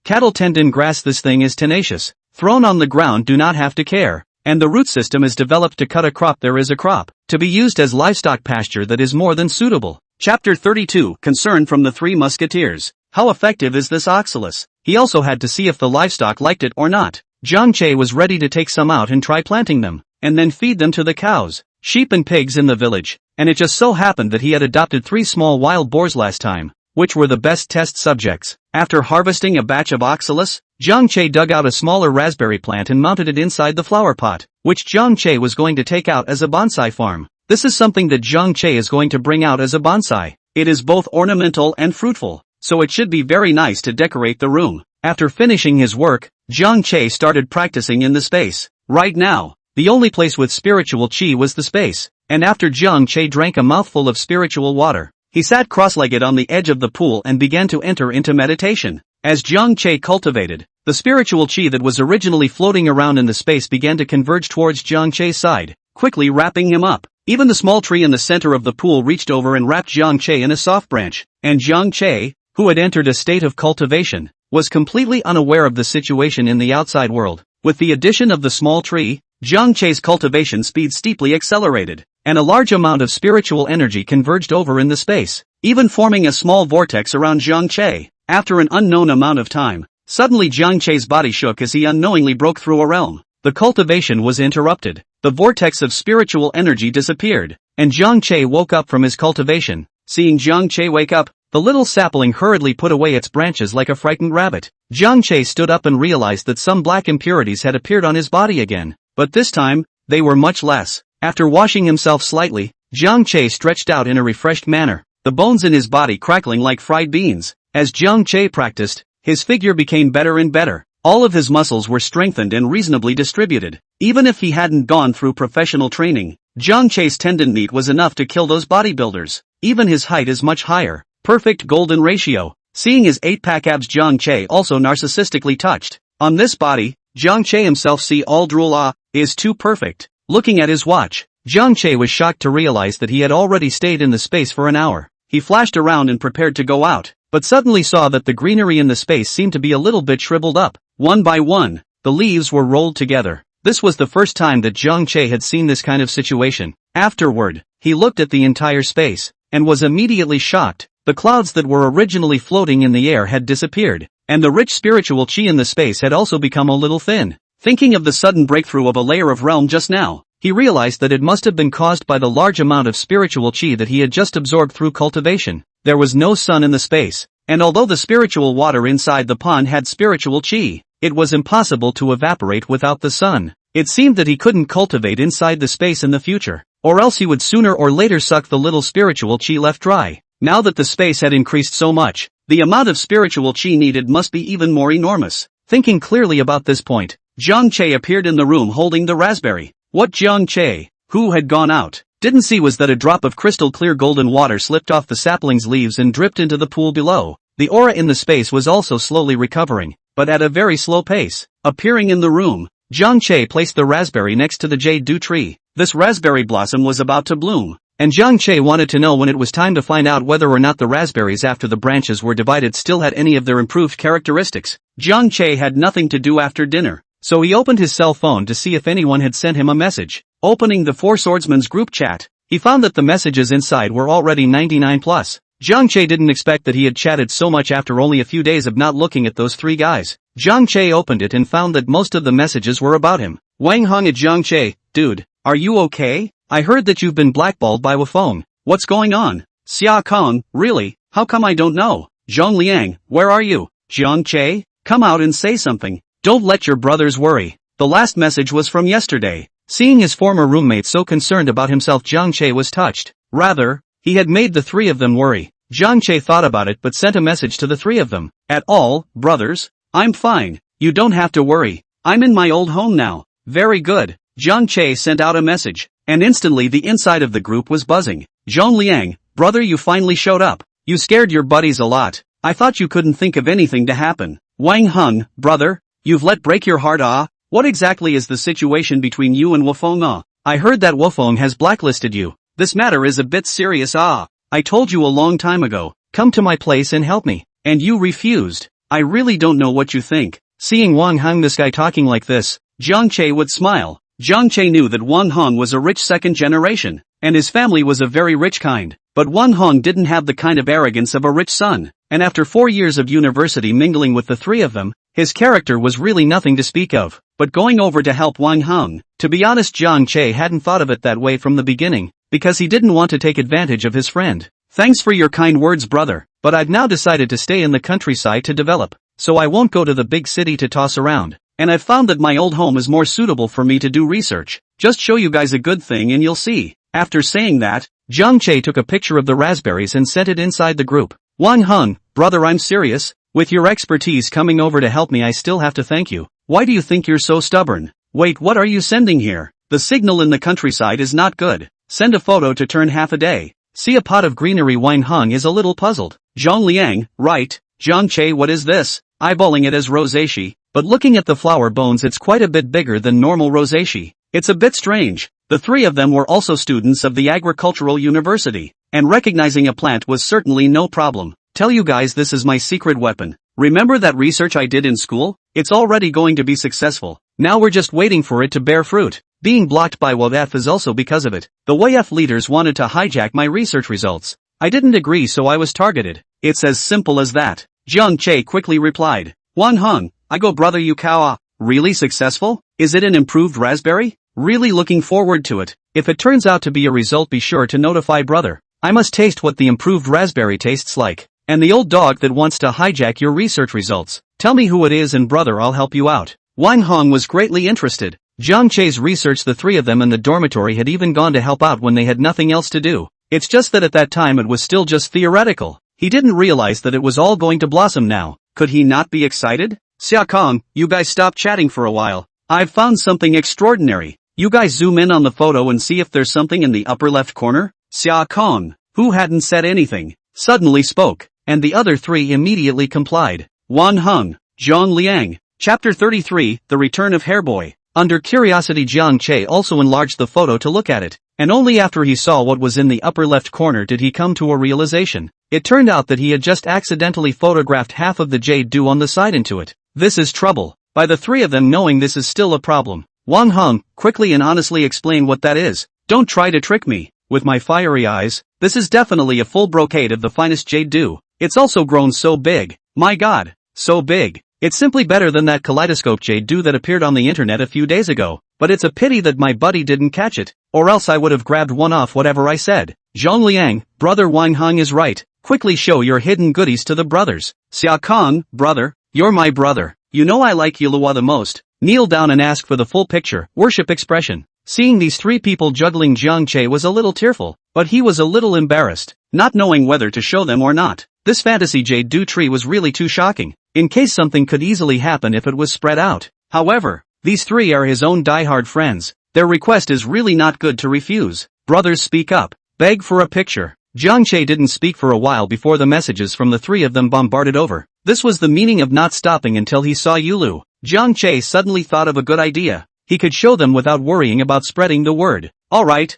[SPEAKER 1] Cattle tendon grass. This thing is tenacious. Thrown on the ground do not have to care. And the root system is developed to cut a crop. There is a crop to be used as livestock pasture that is more than suitable. Chapter 32. Concern from the Three Musketeers. How effective is this oxalis? He also had to see if the livestock liked it or not. Jiang Che was ready to take some out and try planting them, and then feed them to the cows, sheep and pigs in the village. And it just so happened that he had adopted 3 small wild boars last time, which were the best test subjects. After harvesting a batch of oxalis, Jiang Che dug out a smaller raspberry plant and mounted it inside the flower pot, which Jiang Che was going to take out as a bonsai farm. This is something that Jiang Che is going to bring out as a bonsai. It is both ornamental and fruitful, so it should be very nice to decorate the room. After finishing his work, Jiang Che started practicing in the space. Right now, the only place with spiritual chi was the space, and after Jiang Che drank a mouthful of spiritual water, he sat cross-legged on the edge of the pool and began to enter into meditation. As Jiang Che cultivated, the spiritual chi that was originally floating around in the space began to converge towards Jiang Che's side, quickly wrapping him up. Even the small tree in the center of the pool reached over and wrapped Jiang Che in a soft branch, and Jiang Che, who had entered a state of cultivation, was completely unaware of the situation in the outside world. With the addition of the small tree, Jiang Che's cultivation speed steeply accelerated, and a large amount of spiritual energy converged over in the space, even forming a small vortex around Jiang Che. After an unknown amount of time, suddenly Jiang Che's body shook as he unknowingly broke through a realm. The cultivation was interrupted, the vortex of spiritual energy disappeared, and Jiang Che woke up from his cultivation. Seeing Jiang Che wake up, the little sapling hurriedly put away its branches like a frightened rabbit. Jiang Che stood up and realized that some black impurities had appeared on his body again, but this time, they were much less. After washing himself slightly, Jiang Che stretched out in a refreshed manner, the bones in his body crackling like fried beans. As Jiang Che practiced, his figure became better and better. All of his muscles were strengthened and reasonably distributed. Even if he hadn't gone through professional training, Jiang Che's tendon meat was enough to kill those bodybuilders. Even his height is much higher. Perfect golden ratio. Seeing his 8-pack abs, Jiang Che also narcissistically touched. On this body, Jiang Che himself see all drool is too perfect. Looking at his watch, Jiang Che was shocked to realize that he had already stayed in the space for an hour. He flashed around and prepared to go out, but suddenly saw that the greenery in the space seemed to be a little bit shriveled up. One by one, the leaves were rolled together. This was the first time that Jiang Che had seen this kind of situation. Afterward, he looked at the entire space, and was immediately shocked. The clouds that were originally floating in the air had disappeared, and the rich spiritual chi in the space had also become a little thin. Thinking of the sudden breakthrough of a layer of realm just now, he realized that it must have been caused by the large amount of spiritual chi that he had just absorbed through cultivation. There was no sun in the space, and although the spiritual water inside the pond had spiritual chi, it was impossible to evaporate without the sun. It seemed that he couldn't cultivate inside the space in the future, or else he would sooner or later suck the little spiritual chi left dry. Now that the space had increased so much, the amount of spiritual chi needed must be even more enormous. Thinking clearly about this point, Jiang Che appeared in the room holding the raspberry. What Jiang Che, who had gone out, didn't see was that a drop of crystal clear golden water slipped off the sapling's leaves and dripped into the pool below. The aura in the space was also slowly recovering, but at a very slow pace. Appearing in the room, Jiang Che placed the raspberry next to the jade dew tree. This raspberry blossom was about to bloom, and Jiang Che wanted to know when it was time to find out whether or not the raspberries after the branches were divided still had any of their improved characteristics. Jiang Che had nothing to do after dinner, so he opened his cell phone to see if anyone had sent him a message. Opening the Four Swordsmen's group chat, he found that the messages inside were already 99 plus. Jiang Che didn't expect that he had chatted so much after only a few days of not looking at those 3 guys. Jiang Che opened it and found that most of the messages were about him. Wang Hong at Jiang Che, dude, are you okay? I heard that you've been blackballed by Wafeng. What's going on? Xia Kong, really? How come I don't know? Zhong Liang, where are you? Jiang Che, come out and say something. Don't let your brothers worry. The last message was from yesterday. Seeing his former roommate so concerned about himself, Jiang Che was touched. Rather, he had made the three of them worry. Jiang Che thought about it but sent a message to the three of them. At all, brothers? I'm fine. You don't have to worry. I'm in my old home now. Very good. Jiang Che sent out a message, and instantly the inside of the group was buzzing. Zhong Liang, brother, you finally showed up. You scared your buddies a lot. I thought you couldn't think of anything to happen. Wang Heng, brother, you've let break your heart. What exactly is the situation between you and Wufeng? I heard that Wufeng has blacklisted you. This matter is a bit serious. I told you a long time ago, come to my place and help me, and you refused. I really don't know what you think. Seeing Wang Heng, this guy talking like this, Jiang Che would smile. Jiang Che knew that Wang Heng was a rich second generation, and his family was a very rich kind. But Wang Heng didn't have the kind of arrogance of a rich son, and after 4 years of university mingling with the three of them, his character was really nothing to speak of. But going over to help Wang Heng, to be honest, Jiang Che hadn't thought of it that way from the beginning, because he didn't want to take advantage of his friend. Thanks for your kind words, brother, but I've now decided to stay in the countryside to develop, so I won't go to the big city to toss around, and I've found that my old home is more suitable for me to do research. Just show you guys a good thing and you'll see. After saying that, Jiang Che took a picture of the raspberries and sent it inside the group. Wang Heng, brother, I'm serious. With your expertise coming over to help me, I still have to thank you. Why do you think you're so stubborn? Wait, what are you sending here? The signal in the countryside is not good. Send a photo to turn half a day. See a pot of greenery. Wang Heng is a little puzzled. Zhong Liang, right. Jiang Che, what is this? Eyeballing it as rosaceae, but looking at the flower bones, it's quite a bit bigger than normal rosaceae. It's a bit strange. The three of them were also students of the agricultural university, and recognizing a plant was certainly no problem. Tell you guys, this is my secret weapon. Remember that research I did in school? It's already going to be successful. Now we're just waiting for it to bear fruit. Being blocked by WF is also because of it. The WF leaders wanted to hijack my research results. I didn't agree, so I was targeted. It's as simple as that. Jiang Che quickly replied. Wang Heng, I go, brother, you cow. Really successful? Is it an improved raspberry? Really looking forward to it. If it turns out to be a result, be sure to notify brother. I must taste what the improved raspberry tastes like. And the old dog that wants to hijack your research results, tell me who it is and brother, I'll help you out. Wang Heng was greatly interested. Jiang Che's research, the three of them in the dormitory had even gone to help out when they had nothing else to do. It's just that at that time it was still just theoretical. He didn't realize that it was all going to blossom now. Could he not be excited? Xia Kong, you guys stop chatting for a while. I've found something extraordinary. You guys zoom in on the photo and see if there's something in the upper left corner. Xia Kong, who hadn't said anything, suddenly spoke, and the other three immediately complied. Wang Heng, Zhong Liang. Chapter 33, The Return of Hairboy. Under curiosity, Jiang Che also enlarged the photo to look at it, and only after he saw what was in the upper left corner did he come to a realization. It turned out that he had just accidentally photographed half of the jade dew on the side into it. This is trouble. By the three of them knowing this is still a problem, Wang Heng, quickly and honestly explain what that is. Don't try to trick me. With my fiery eyes, this is definitely a full brocade of the finest jade dew. It's also grown so big. My god, so big. It's simply better than that kaleidoscope jade dew that appeared on the internet a few days ago. But it's a pity that my buddy didn't catch it, or else I would have grabbed one off whatever I said. Zhong Liang, brother, Wang Heng is right. Quickly show your hidden goodies to the brothers. Xia Kong, brother, you're my brother. You know I like Yulua the most. Kneel down and ask for the full picture, worship expression. Seeing these three people juggling, Jiang Che was a little tearful, but he was a little embarrassed, not knowing whether to show them or not. This fantasy jade dew tree was really too shocking, in case something could easily happen if it was spread out. However, these three are his own diehard friends. Their request is really not good to refuse. Brothers, speak up. Beg for a picture. Jiang Che didn't speak for a while before the messages from the three of them bombarded over. This was the meaning of not stopping until he saw Yulu. Jiang Che suddenly thought of a good idea. He could show them without worrying about spreading the word. Alright,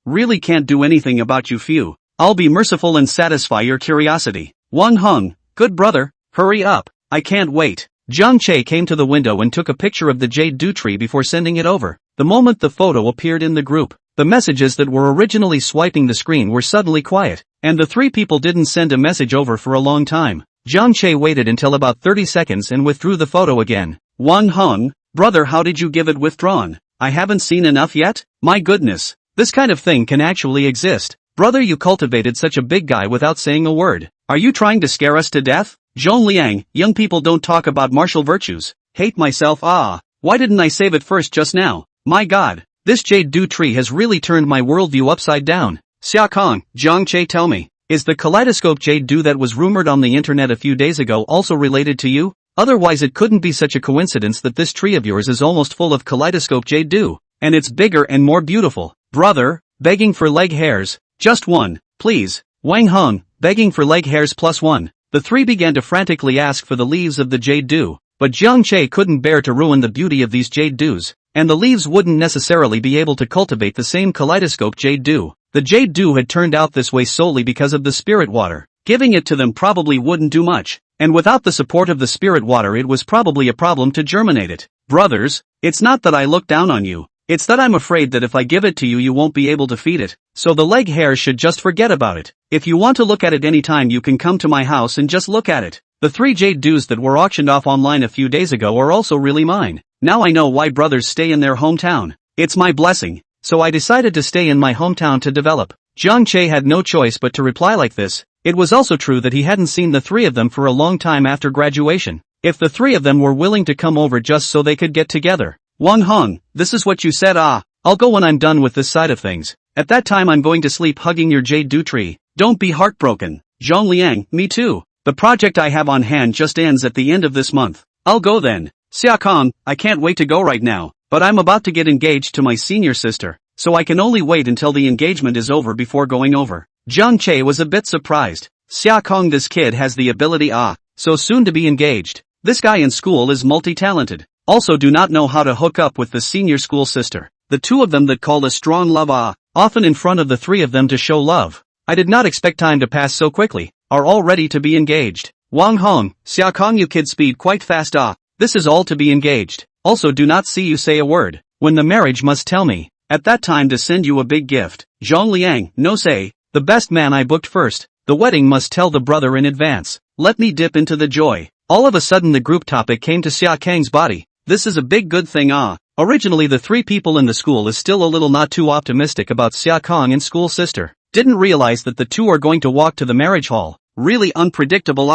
[SPEAKER 1] really can't do anything about you few. I'll be merciful and satisfy your curiosity. Wang Heng, good brother, hurry up, I can't wait. Jiang Che came to the window and took a picture of the jade dew tree before sending it over. The moment the photo appeared in the group, the messages that were originally swiping the screen were suddenly quiet, and the three people didn't send a message over for a long time. Jiang Che waited until about 30 seconds and withdrew the photo again. Wang Heng, brother, how did you give it withdrawn? I haven't seen enough yet? My goodness, this kind of thing can actually exist. Brother, you cultivated such a big guy without saying a word. Are you trying to scare us to death? Zhong Liang, young people don't talk about martial virtues. Hate myself, why didn't I save it first just now? My god, this jade dew tree has really turned my worldview upside down. Xia Kong, Zhang Che, tell me, is the kaleidoscope jade dew that was rumored on the internet a few days ago also related to you? Otherwise it couldn't be such a coincidence that this tree of yours is almost full of kaleidoscope jade dew, and it's bigger and more beautiful. Brother, begging for leg hairs, just one, please. Wang Hong, begging for leg hairs plus one. The three began to frantically ask for the leaves of the jade dew, but Zhang Che couldn't bear to ruin the beauty of these jade dews, and the leaves wouldn't necessarily be able to cultivate the same kaleidoscope jade dew. The jade dew had turned out this way solely because of the spirit water. Giving it to them probably wouldn't do much, and without the support of the spirit water it was probably a problem to germinate it. Brothers, it's not that I look down on you, it's that I'm afraid that if I give it to you you won't be able to feed it, so the leg hairs should just forget about it. If you want to look at it anytime you can come to my house and just look at it. The 3 jade dews that were auctioned off online a few days ago are also really mine. Now I know why brothers stay in their hometown. It's my blessing. So I decided to stay in my hometown to develop. Zhang Che had no choice but to reply like this. It was also true that he hadn't seen the 3 of them for a long time after graduation. If the 3 of them were willing to come over just so they could get together. Wang Hong, this is what you said. I'll go when I'm done with this side of things. At that time I'm going to sleep hugging your jade dew tree. Don't be heartbroken. Zhong Liang, me too. The project I have on hand just ends at the end of this month. I'll go then. Xia Kong, I can't wait to go right now. But I'm about to get engaged to my senior sister, so I can only wait until the engagement is over before going over. Zhang Che was a bit surprised. Xia Kong, this kid has the ability so soon to be engaged. This guy in school is multi-talented. Also do not know how to hook up with the senior school sister. The 2 of them that called a strong love often in front of the 3 of them to show love. I did not expect time to pass so quickly, are all ready to be engaged. Wang Hong, Xia Kong, you kids speed quite fast. This is all to be engaged. Also do not see you say a word. When the marriage must tell me. At that time to send you a big gift. Zhong Liang, no say. The best man I booked first. The wedding must tell the brother in advance. Let me dip into the joy. All of a sudden the group topic came to Xia Kang's body. This is a big good thing. Originally the 3 people in the school is still a little not too optimistic about Xia Kong and school sister. Didn't realize that the 2 are going to walk to the marriage hall. Really unpredictable.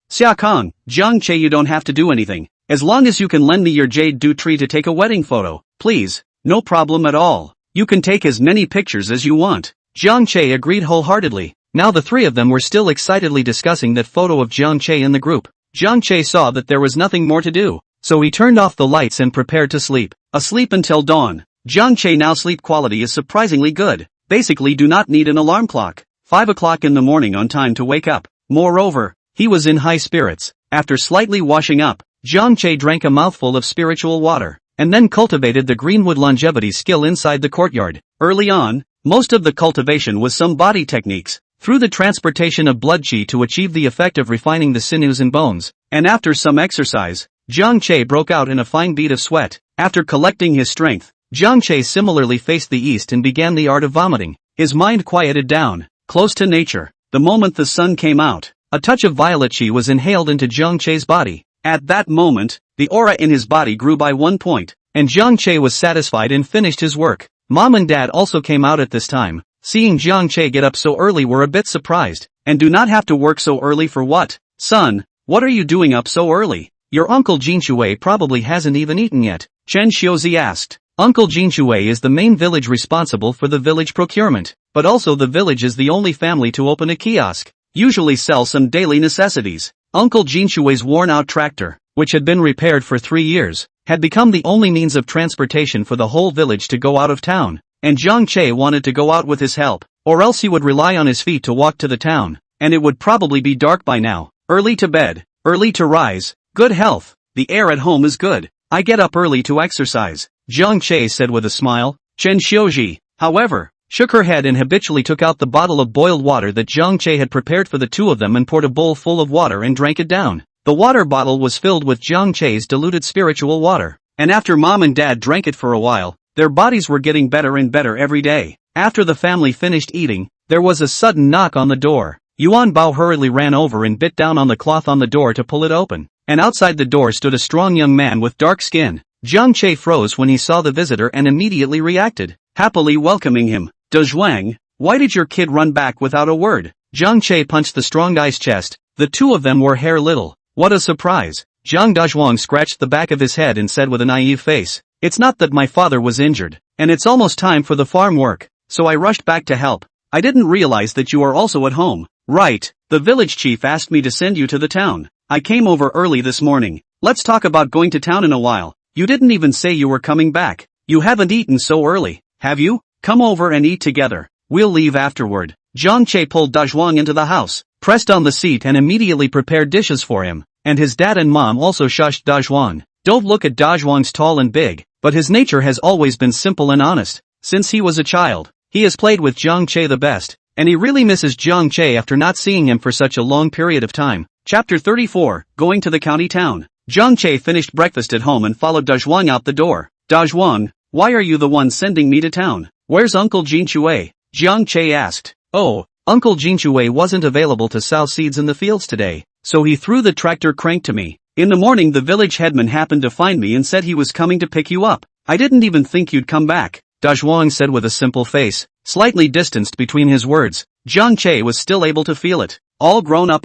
[SPEAKER 1] Xia Kong, Zhang Che, you don't have to do anything. As long as you can lend me your jade dew tree to take a wedding photo, please. No problem at all. You can take as many pictures as you want. Zhang Che agreed wholeheartedly. Now the 3 of them were still excitedly discussing that photo of Zhang Che in the group. Zhang Che saw that there was nothing more to do, so he turned off the lights and prepared to sleep. Asleep until dawn. Zhang Che now sleep quality is surprisingly good. Basically do not need an alarm clock. 5 o'clock in the morning on time to wake up. Moreover, he was in high spirits. After slightly washing up, Zhang Che drank a mouthful of spiritual water, and then cultivated the greenwood longevity skill inside the courtyard. Early on, most of the cultivation was some body techniques, through the transportation of blood qi to achieve the effect of refining the sinews and bones, and after some exercise, Zhang Che broke out in a fine bead of sweat. After collecting his strength, Zhang Che similarly faced the east and began the art of vomiting. His mind quieted down, close to nature. The moment the sun came out, a touch of violet qi was inhaled into Zhang Che's body. At that moment, the aura in his body grew by 1 point, and Zhang Che was satisfied and finished his work. Mom and Dad also came out at this time. Seeing Zhang Che get up so early were a bit surprised. And do not have to work so early for what? Son, what are you doing up so early? Your uncle Jinshui probably hasn't even eaten yet. Chen Xiuzi asked. Uncle Jinshui is the main village responsible for the village procurement, but also the village is the only family to open a kiosk, usually sell some daily necessities. Uncle Jinshui's worn-out tractor, which had been repaired for 3 years, had become the only means of transportation for the whole village to go out of town, and Zhang Che wanted to go out with his help, or else he would rely on his feet to walk to the town, and it would probably be dark by now. Early to bed, early to rise, good health, the air at home is good, I get up early to exercise, Zhang Che said with a smile. Chen Xiuji, however, shook her head and habitually took out the bottle of boiled water that Zhang Che had prepared for the 2 of them and poured a bowl full of water and drank it down. The water bottle was filled with Zhang Che's diluted spiritual water, and after Mom and Dad drank it for a while, their bodies were getting better and better every day. After the family finished eating, there was a sudden knock on the door. Yuan Bao hurriedly ran over and bit down on the cloth on the door to pull it open, and outside the door stood a strong young man with dark skin. Zhang Che froze when he saw the visitor and immediately reacted, happily welcoming him. Dezhuang, why did your kid run back without a word? Zhang Che punched the strong guy's chest. The 2 of them were hair little. What a surprise. Zhang Dezhuang scratched the back of his head and said with a naive face, it's not that my father was injured, and it's almost time for the farm work, so I rushed back to help. I didn't realize that you are also at home. Right, the village chief asked me to send you to the town. I came over early this morning. Let's talk about going to town in a while. You didn't even say you were coming back. You haven't eaten so early, have you? Come over and eat together. We'll leave afterward. Jiang Che pulled Dazhuang into the house, pressed on the seat and immediately prepared dishes for him, and his dad and mom also shushed Dazhuang. Don't look at Dazhuang's tall and big, but his nature has always been simple and honest. Since he was a child, he has played with Jiang Che the best, and he really misses Jiang Che after not seeing him for such a long period of time. Chapter 34, Going to the county town. Jiang Che finished breakfast at home and followed Dazhuang out the door. Dazhuang, why are you the one sending me to town? Where's Uncle Jinchue? Jiang Che asked. Oh, Uncle Jinchue wasn't available to sow seeds in the fields today, so he threw the tractor crank to me. In the morning the village headman happened to find me and said he was coming to pick you up. I didn't even think you'd come back, Dazhuang said with a simple face, slightly distanced between his words. Jiang Che was still able to feel it. All grown up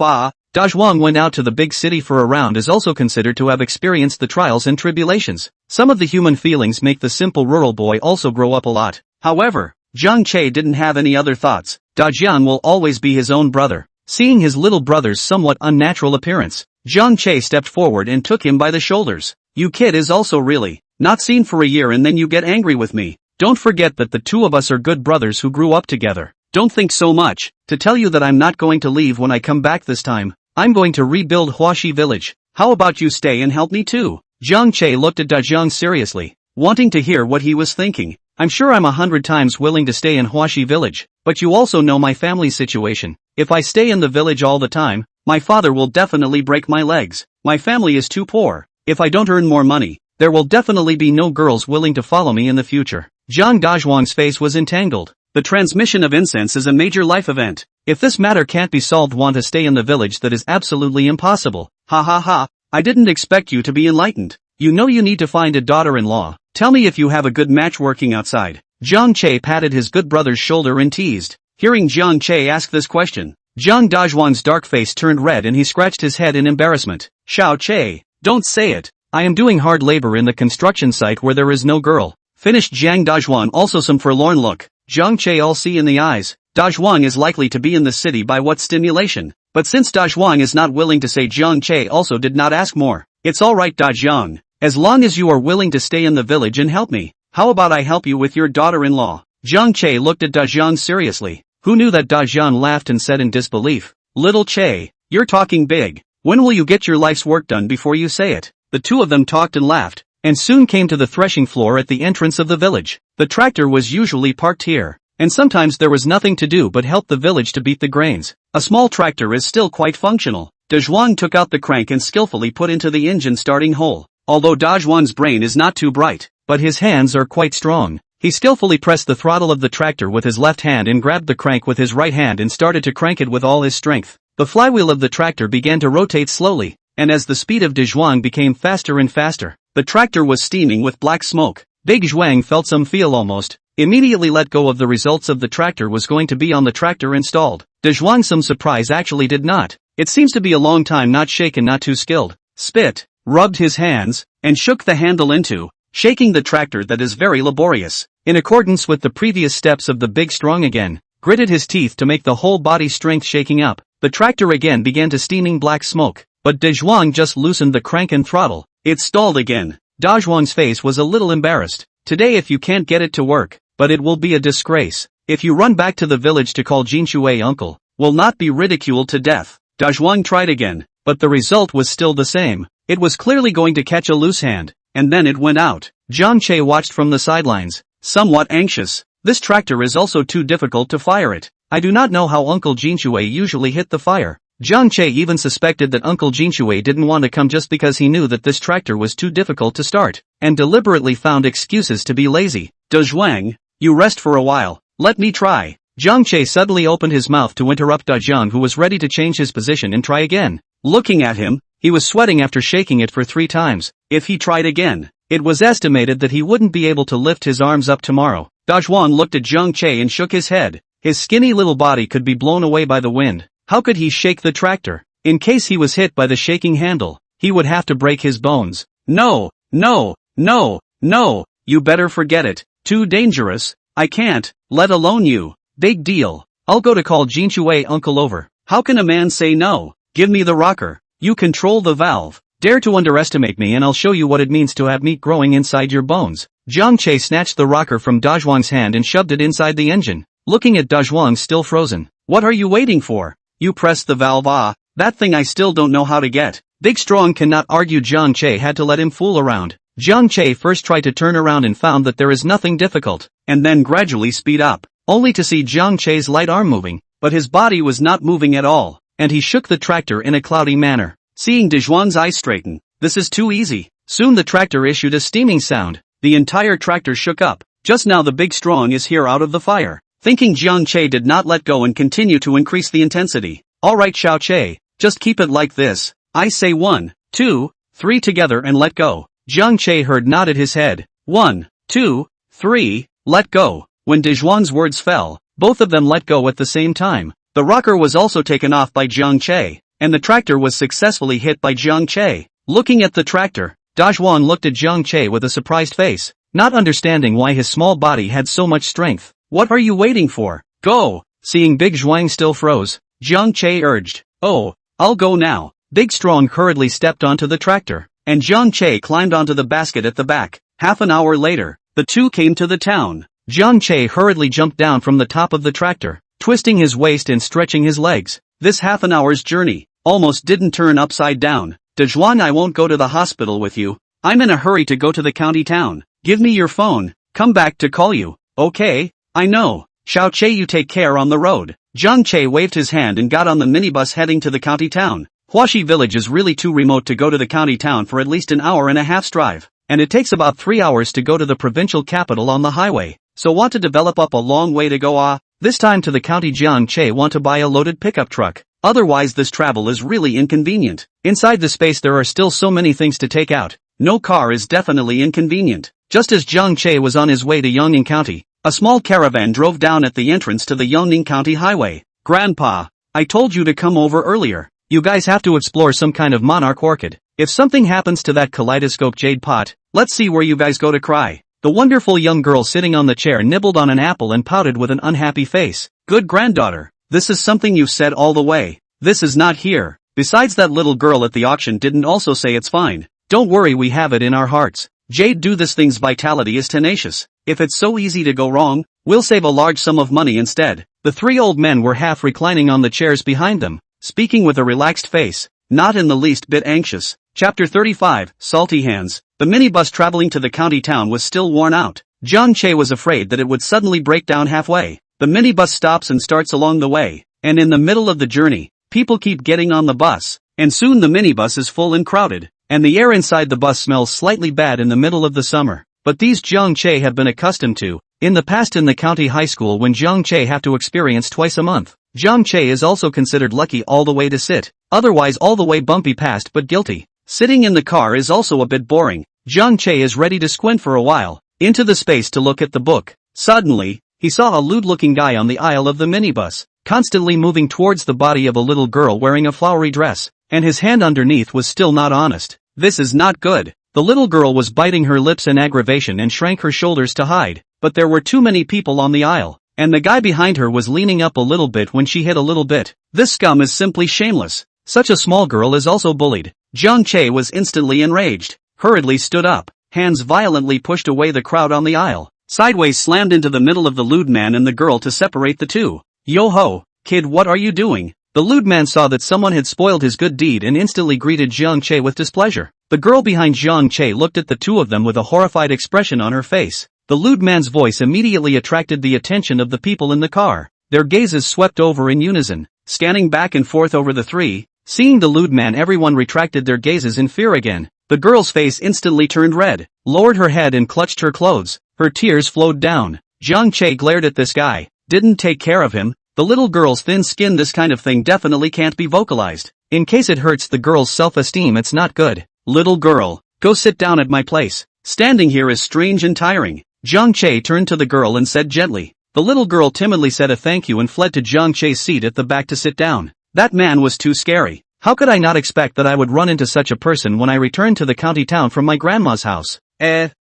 [SPEAKER 1] Dazhuang went out to the big city for a round is also considered to have experienced the trials and tribulations. Some of the human feelings make the simple rural boy also grow up a lot. However, Jiang Che didn't have any other thoughts. Dajian will always be his own brother. Seeing his little brother's somewhat unnatural appearance, Jiang Che stepped forward and took him by the shoulders. You kid is also really not seen for a year and then you get angry with me. Don't forget that the two of us are good brothers who grew up together. Don't think so much. To tell you that I'm not going to leave when I come back this time. I'm going to rebuild Huaxi village. How about you stay and help me too? Jiang Che looked at Dajiang seriously, wanting to hear what he was thinking. I'm sure I'm 100 times willing to stay in Huaxi village, but you also know my family situation. If I stay in the village all the time, my father will definitely break my legs. My family is too poor. If I don't earn more money, there will definitely be no girls willing to follow me in the future. Jiang Dazhuang's face was entangled. The transmission of incense is a major life event. If this matter can't be solved, want to stay in the village, that is absolutely impossible. Ha ha ha, I didn't expect you to be enlightened. You know you need to find a daughter-in-law. Tell me if you have a good match working outside. Jiang Che patted his good brother's shoulder and teased. Hearing Jiang Che ask this question, Jiang Dazhuang's dark face turned red and he scratched his head in embarrassment. Xiao Che, don't say it. I am doing hard labor in the construction site where there is no girl. Finished Jiang Dazhuang, also some forlorn look. Jiang Che all see in the eyes. Dazhuang is likely to be in the city by what stimulation? But since Dazhuang is not willing to say, Jiang Che also did not ask more. It's alright Dazhuang. As long as you are willing to stay in the village and help me. How about I help you with your daughter-in-law? Jiang Che looked at Dazhuang seriously. Who knew that? Dazhuang laughed and said in disbelief. Little Che, you're talking big. When will you get your life's work done before you say it? The two of them talked and laughed, and soon came to the threshing floor at the entrance of the village. The tractor was usually parked here, and sometimes there was nothing to do but help the village to beat the grains. A small tractor is still quite functional. Dazhuang took out the crank and skillfully put into the engine starting hole. Although Dazhuang's brain is not too bright, but his hands are quite strong. He skillfully pressed the throttle of the tractor with his left hand and grabbed the crank with his right hand and started to crank it with all his strength. The flywheel of the tractor began to rotate slowly, and as the speed of Dazhuang became faster and faster, the tractor was steaming with black smoke. Big Zhuang felt some feel almost immediately let go of the results of the tractor was going to be on the tractor installed. Dazhuang some surprise actually did not. It seems to be a long time not shaken, not too skilled. Spit, rubbed his hands, and shook the handle into shaking the tractor that is very laborious. In accordance with the previous steps of the big strong again, gritted his teeth to make the whole body strength shaking up. The tractor again began to steaming black smoke, but Dazhuang just loosened the crank and throttle. It stalled again. Dazhuang's face was a little embarrassed. Today if you can't get it to work, but it will be a disgrace. If you run back to the village to call Jinchue uncle, will not be ridiculed to death. Dazhuang tried again, but the result was still the same. It was clearly going to catch a loose hand, and then it went out. Jiang Che watched from the sidelines, somewhat anxious. This tractor is also too difficult to fire it. I do not know how Uncle Jinchue usually hit the fire. Jiang Che even suspected that Uncle Jinchue didn't want to come just because he knew that this tractor was too difficult to start, and deliberately found excuses to be lazy. Dazhuang, you rest for a while, let me try. Jiang Che suddenly opened his mouth to interrupt Dazhuang, who was ready to change his position and try again. Looking at him, he was sweating after shaking it for 3 times. If he tried again, it was estimated that he wouldn't be able to lift his arms up tomorrow. Dazhuang looked at Jiang Che and shook his head. His skinny little body could be blown away by the wind. How could he shake the tractor? In case he was hit by the shaking handle, he would have to break his bones. No, no, no, no, you better forget it. Too dangerous. I can't, let alone you. Big deal. I'll go to call Jinchuei uncle over. How can a man say no? Give me the rocker. You control the valve. Dare to underestimate me and I'll show you what it means to have meat growing inside your bones. Jiang Che snatched the rocker from Dazhuang's hand and shoved it inside the engine. Looking at Dazhuang still frozen. What are you waiting for? You press the valve. That thing I still don't know how to get. Big Strong cannot argue. Jiang Che had to let him fool around. Jiang Che first tried to turn around and found that there is nothing difficult, and then gradually speed up, only to see Jiang Che's light arm moving, but his body was not moving at all, and he shook the tractor in a cloudy manner. Seeing Dazhuang's eyes straighten, this is too easy. Soon the tractor issued a steaming sound. The entire tractor shook up. Just now the Big Strong is here out of the fire. Thinking Jiang Che did not let go and continue to increase the intensity. Alright Xiao Che, just keep it like this. I say 1, 2, 3 together and let go. Jiang Che heard nodded his head. 1, 2, 3, let go. When Dazhuang's words fell, both of them let go at the same time. The rocker was also taken off by Jiang Che, and the tractor was successfully hit by Jiang Che. Looking at the tractor, Dazhuang looked at Jiang Che with a surprised face, not understanding why his small body had so much strength. What are you waiting for? Go! Seeing Big Zhuang still froze, Jiang Che urged. Oh, I'll go now. Big Strong hurriedly stepped onto the tractor, and Jiang Che climbed onto the basket at the back. Half an hour later, the two came to the town. Jiang Che hurriedly jumped down from the top of the tractor, twisting his waist and stretching his legs. This half an hour's journey almost didn't turn upside down. Dazhuang, I won't go to the hospital with you. I'm in a hurry to go to the county town. Give me your phone. Come back to call you. Okay, I know. Xiao Che, you take care on the road. Jiang Che waved his hand and got on the minibus heading to the county town. Huaxi village is really too remote to go to the county town for at least an hour and a half's drive, and it takes about 3 hours to go to the provincial capital on the highway. So want to develop up a long way to go. This time to the county. Jiang Che want to buy a loaded pickup truck. Otherwise this travel is really inconvenient. Inside the space there are still so many things to take out. No car is definitely inconvenient. Just as Jiang Che was on his way to Yongning County, a small caravan drove down at the entrance to the Yongning County highway. Grandpa, I told you to come over earlier. You guys have to explore some kind of monarch orchid. If something happens to that kaleidoscope jade pot, let's see where you guys go to cry. The wonderful young girl sitting on the chair nibbled on an apple and pouted with an unhappy face. Good granddaughter, this is something you've said all the way. This is not here. Besides, that little girl at the auction didn't also say it's fine. Don't worry, we have it in our hearts. Jade, do this thing's vitality is tenacious. If it's so easy to go wrong, we'll save a large sum of money instead. The three old men were half reclining on the chairs behind them, speaking with a relaxed face, not in the least bit anxious. Chapter 35, Salty Hands. The minibus traveling to the county town was still worn out. Jiang Che was afraid that it would suddenly break down halfway. The minibus stops and starts along the way, and in the middle of the journey, people keep getting on the bus, and soon the minibus is full and crowded, and the air inside the bus smells slightly bad in the middle of the summer. But these Jiang Che have been accustomed to. In the past, in the county high school, when Jiang Che have to experience twice a month, Jiang Che is also considered lucky all the way to sit. Otherwise all the way bumpy past but guilty. Sitting in the car is also a bit boring. Jiang Che is ready to squint for a while into the space to look at the book. Suddenly, he saw a lewd-looking guy on the aisle of the minibus, constantly moving towards the body of a little girl wearing a flowery dress, and his hand underneath was still not honest. This is not good. The little girl was biting her lips in aggravation and shrank her shoulders to hide, but there were too many people on the aisle, and the guy behind her was leaning up a little bit when she hit a little bit. This scum is simply shameless. Such a small girl is also bullied. Jiang Che was instantly enraged, hurriedly stood up, hands violently pushed away the crowd on the aisle, sideways slammed into the middle of the lewd man and the girl to separate the two. Yo ho, kid, what are you doing? The lewd man saw that someone had spoiled his good deed and instantly greeted Jiang Che with displeasure. The girl behind Jiang Che looked at the two of them with a horrified expression on her face. The lewd man's voice immediately attracted the attention of the people in the car. Their gazes swept over in unison, scanning back and forth over the three. Seeing the lewd man, everyone retracted their gazes in fear again. The girl's face instantly turned red, lowered her head and clutched her clothes. Her tears flowed down. Jiang Che glared at this guy, didn't take care of him. The little girl's thin skin, this kind of thing definitely can't be vocalized. In case it hurts the girl's self-esteem, it's not good. Little girl, go sit down at my place. Standing here is strange and tiring. Jiang Che turned to the girl and said gently. The little girl timidly said a thank you and fled to Jiang Che's seat at the back to sit down. That man was too scary. How could I not expect that I would run into such a person when I returned to the county town from my grandma's house?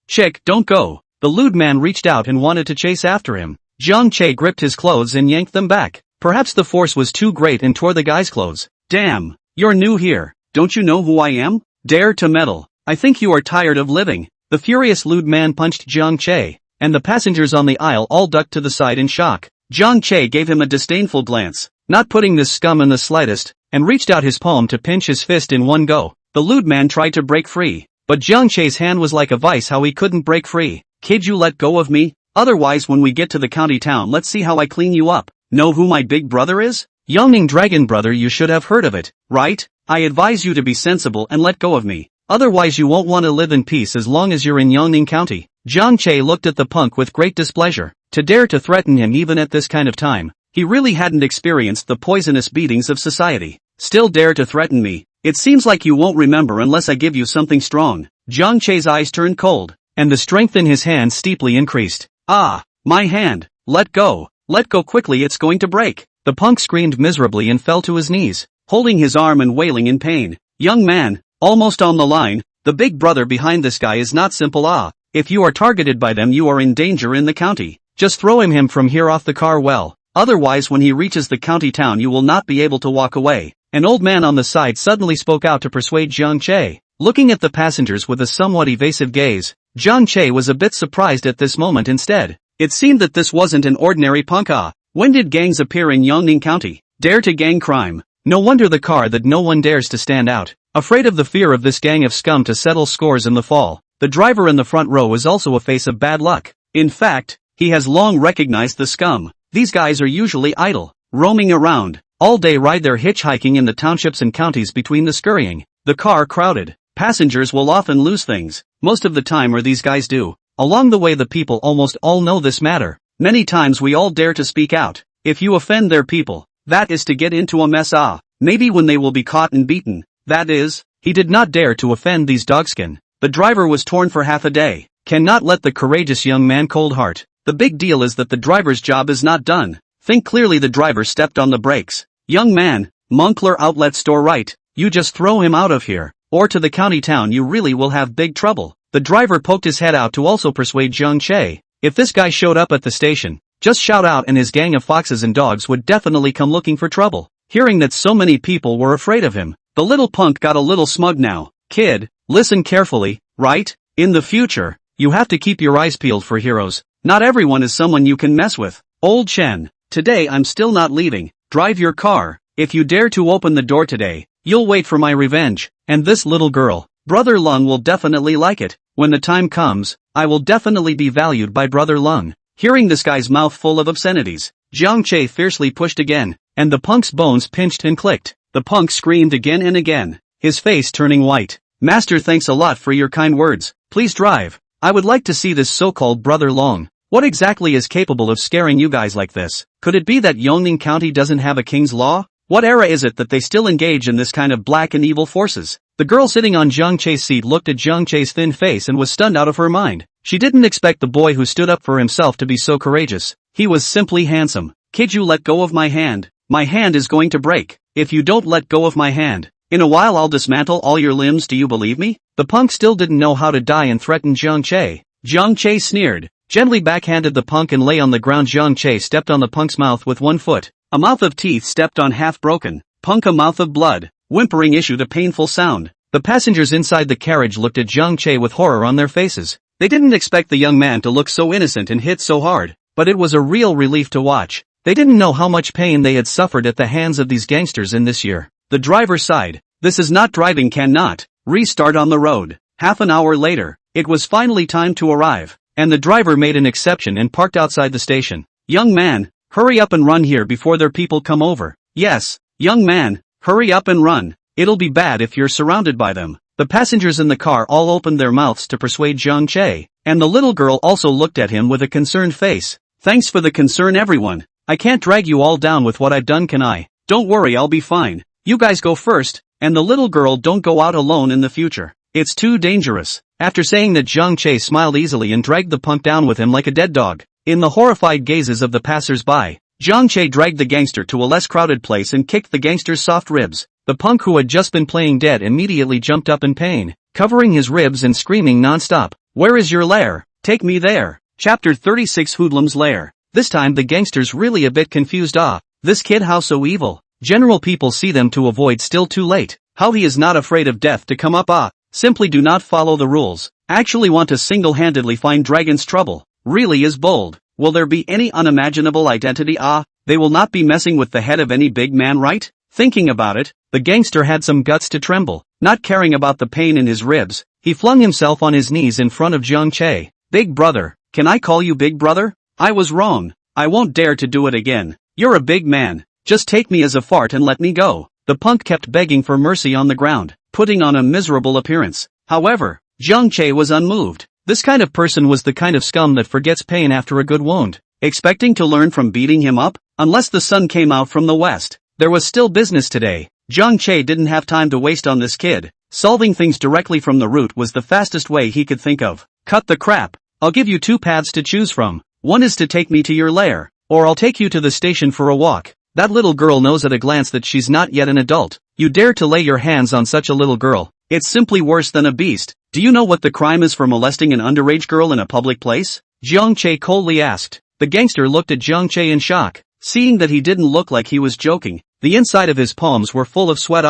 [SPEAKER 1] Chick, don't go. The lewd man reached out and wanted to chase after him. Jiang Che gripped his clothes and yanked them back. Perhaps the force was too great and tore the guy's clothes. Damn, you're new here. Don't you know who I am? Dare to meddle. I think you are tired of living. The furious lewd man punched Jiang Che, and the passengers on the aisle all ducked to the side in shock. Jiang Che gave him a disdainful glance, not putting this scum in the slightest, and reached out his palm to pinch his fist in one go. The lewd man tried to break free, but Jiang Che's hand was like a vice. How he couldn't break free. Kid, you let go of me? Otherwise when we get to the county town let's see how I clean you up. Know who my big brother is? Yongning Dragon Brother. You should have heard of it, right? I advise you to be sensible and let go of me. Otherwise you won't want to live in peace as long as you're in Yongning County. Jiang Che looked at the punk with great displeasure. To dare to threaten him even at this kind of time. He really hadn't experienced the poisonous beatings of society. Still dare to threaten me? It seems like you won't remember unless I give you something strong. Jiang Che's eyes turned cold, and the strength in his hand steeply increased. Ah, my hand. Let go. Let go quickly, it's going to break. The punk screamed miserably and fell to his knees, holding his arm and wailing in pain. Young man, almost on the line, the big brother behind this guy is not simple. If you are targeted by them you are in danger in the county. Just throw him from here off the car well. Otherwise when he reaches the county town you will not be able to walk away. An old man on the side suddenly spoke out to persuade Jiang Che. Looking at the passengers with a somewhat evasive gaze, Jiang Che was a bit surprised at this moment instead. It seemed that this wasn't an ordinary punk. When did gangs appear in Yongning County? Dare to gang crime. No wonder the car that no one dares to stand out. Afraid of the fear of this gang of scum to settle scores in the fall. The driver in the front row is also a face of bad luck. In fact, he has long recognized the scum. These guys are usually idle, roaming around, all day ride their hitchhiking in the townships and counties between the scurrying. The car crowded. Passengers will often lose things, most of the time, or these guys do. Along the way the people almost all know this matter. Many times we all dare to speak out. If you offend their people, that is to get into a mess. Maybe when they will be caught and beaten. That is, he did not dare to offend these dogskin. The driver was torn for half a day. Cannot let the courageous young man cold heart. The big deal is that the driver's job is not done. Think clearly. The driver stepped on the brakes. Young man, Moncler outlet store right. You just throw him out of here, or to the county town you really will have big trouble. The driver poked his head out to also persuade Jiang Che. If this guy showed up at the station, just shout out and his gang of foxes and dogs would definitely come looking for trouble. Hearing that so many people were afraid of him, the little punk got a little smug now. Kid, listen carefully, right? In the future, you have to keep your eyes peeled for heroes. Not everyone is someone you can mess with. Old Chen, today I'm still not leaving. Drive your car. If you dare to open the door today, you'll wait for my revenge. And this little girl, Brother Lung, will definitely like it. When the time comes, I will definitely be valued by Brother Lung. Hearing this guy's mouth full of obscenities, Jiang Che fiercely pushed again, and the punk's bones pinched and clicked. The punk screamed again and again, his face turning white. Master, thanks a lot for your kind words. Please drive. I would like to see this so-called Brother Long. What exactly is capable of scaring you guys like this? Could it be that Yongning County doesn't have a king's law? What era is it that they still engage in this kind of black and evil forces? The girl sitting on Jiang Che's seat looked at Jiang Che's thin face and was stunned out of her mind. She didn't expect the boy who stood up for himself to be so courageous. He was simply handsome. Kid, you let go of my hand. My hand is going to break. If you don't let go of my hand, in a while I'll dismantle all your limbs. Do you believe me? The punk still didn't know how to die and threatened Jiang Che. Jiang Che sneered, gently backhanded the punk and lay on the ground. Jiang Che stepped on the punk's mouth with one foot. A mouth of teeth stepped on half broken. Punk, a mouth of blood. Whimpering issued a painful sound. The passengers inside the carriage looked at Jiang Che with horror on their faces. They didn't expect the young man to look so innocent and hit so hard, but it was a real relief to watch. They didn't know how much pain they had suffered at the hands of these gangsters in this year. The driver sighed. This is not driving. Cannot restart on the road. Half an hour later, it was finally time to arrive, and the driver made an exception and parked outside the station. Young man, hurry up and run here before their people come over. Yes, young man, hurry up and run. It'll be bad if you're surrounded by them. The passengers in the car all opened their mouths to persuade Jiang Che, and the little girl also looked at him with a concerned face. Thanks for the concern, everyone. I can't drag you all down with what I've done, can I? Don't worry, I'll be fine. You guys go first, and the little girl don't go out alone in the future. It's too dangerous. After saying that, Jiang Che smiled easily and dragged the punk down with him like a dead dog. In the horrified gazes of the passers-by, Jiang Che dragged the gangster to a less crowded place and kicked the gangster's soft ribs. The punk, who had just been playing dead, immediately jumped up in pain, covering his ribs and screaming non-stop. Where is your lair? Take me there. Chapter 36, Hoodlum's Lair. This time the gangster's really a bit confused. This kid how so evil? General people see them to avoid still too late. How he is not afraid of death to come up simply do not follow the rules. Actually want to single-handedly find dragon's trouble. Really is bold. Will there be any unimaginable identity? They will not be messing with the head of any big man, right? Thinking about it, the gangster had some guts to tremble. Not caring about the pain in his ribs, he flung himself on his knees in front of Jiang Che. Big brother, can I call you big brother? I was wrong. I won't dare to do it again. You're a big man. Just take me as a fart and let me go. The punk kept begging for mercy on the ground, putting on a miserable appearance. However, Jiang Che was unmoved. This kind of person was the kind of scum that forgets pain after a good wound. Expecting to learn from beating him up? Unless the sun came out from the west. There was still business today. Jiang Che didn't have time to waste on this kid. Solving things directly from the root was the fastest way he could think of. Cut the crap. I'll give you two paths to choose from. One is to take me to your lair, or I'll take you to the station for a walk. That little girl knows at a glance that she's not yet an adult. You dare to lay your hands on such a little girl. It's simply worse than a beast. Do you know what the crime is for molesting an underage girl in a public place? Jiang Che coldly asked. The gangster looked at Jiang Che in shock. Seeing that he didn't look like he was joking, the inside of his palms were full of sweat.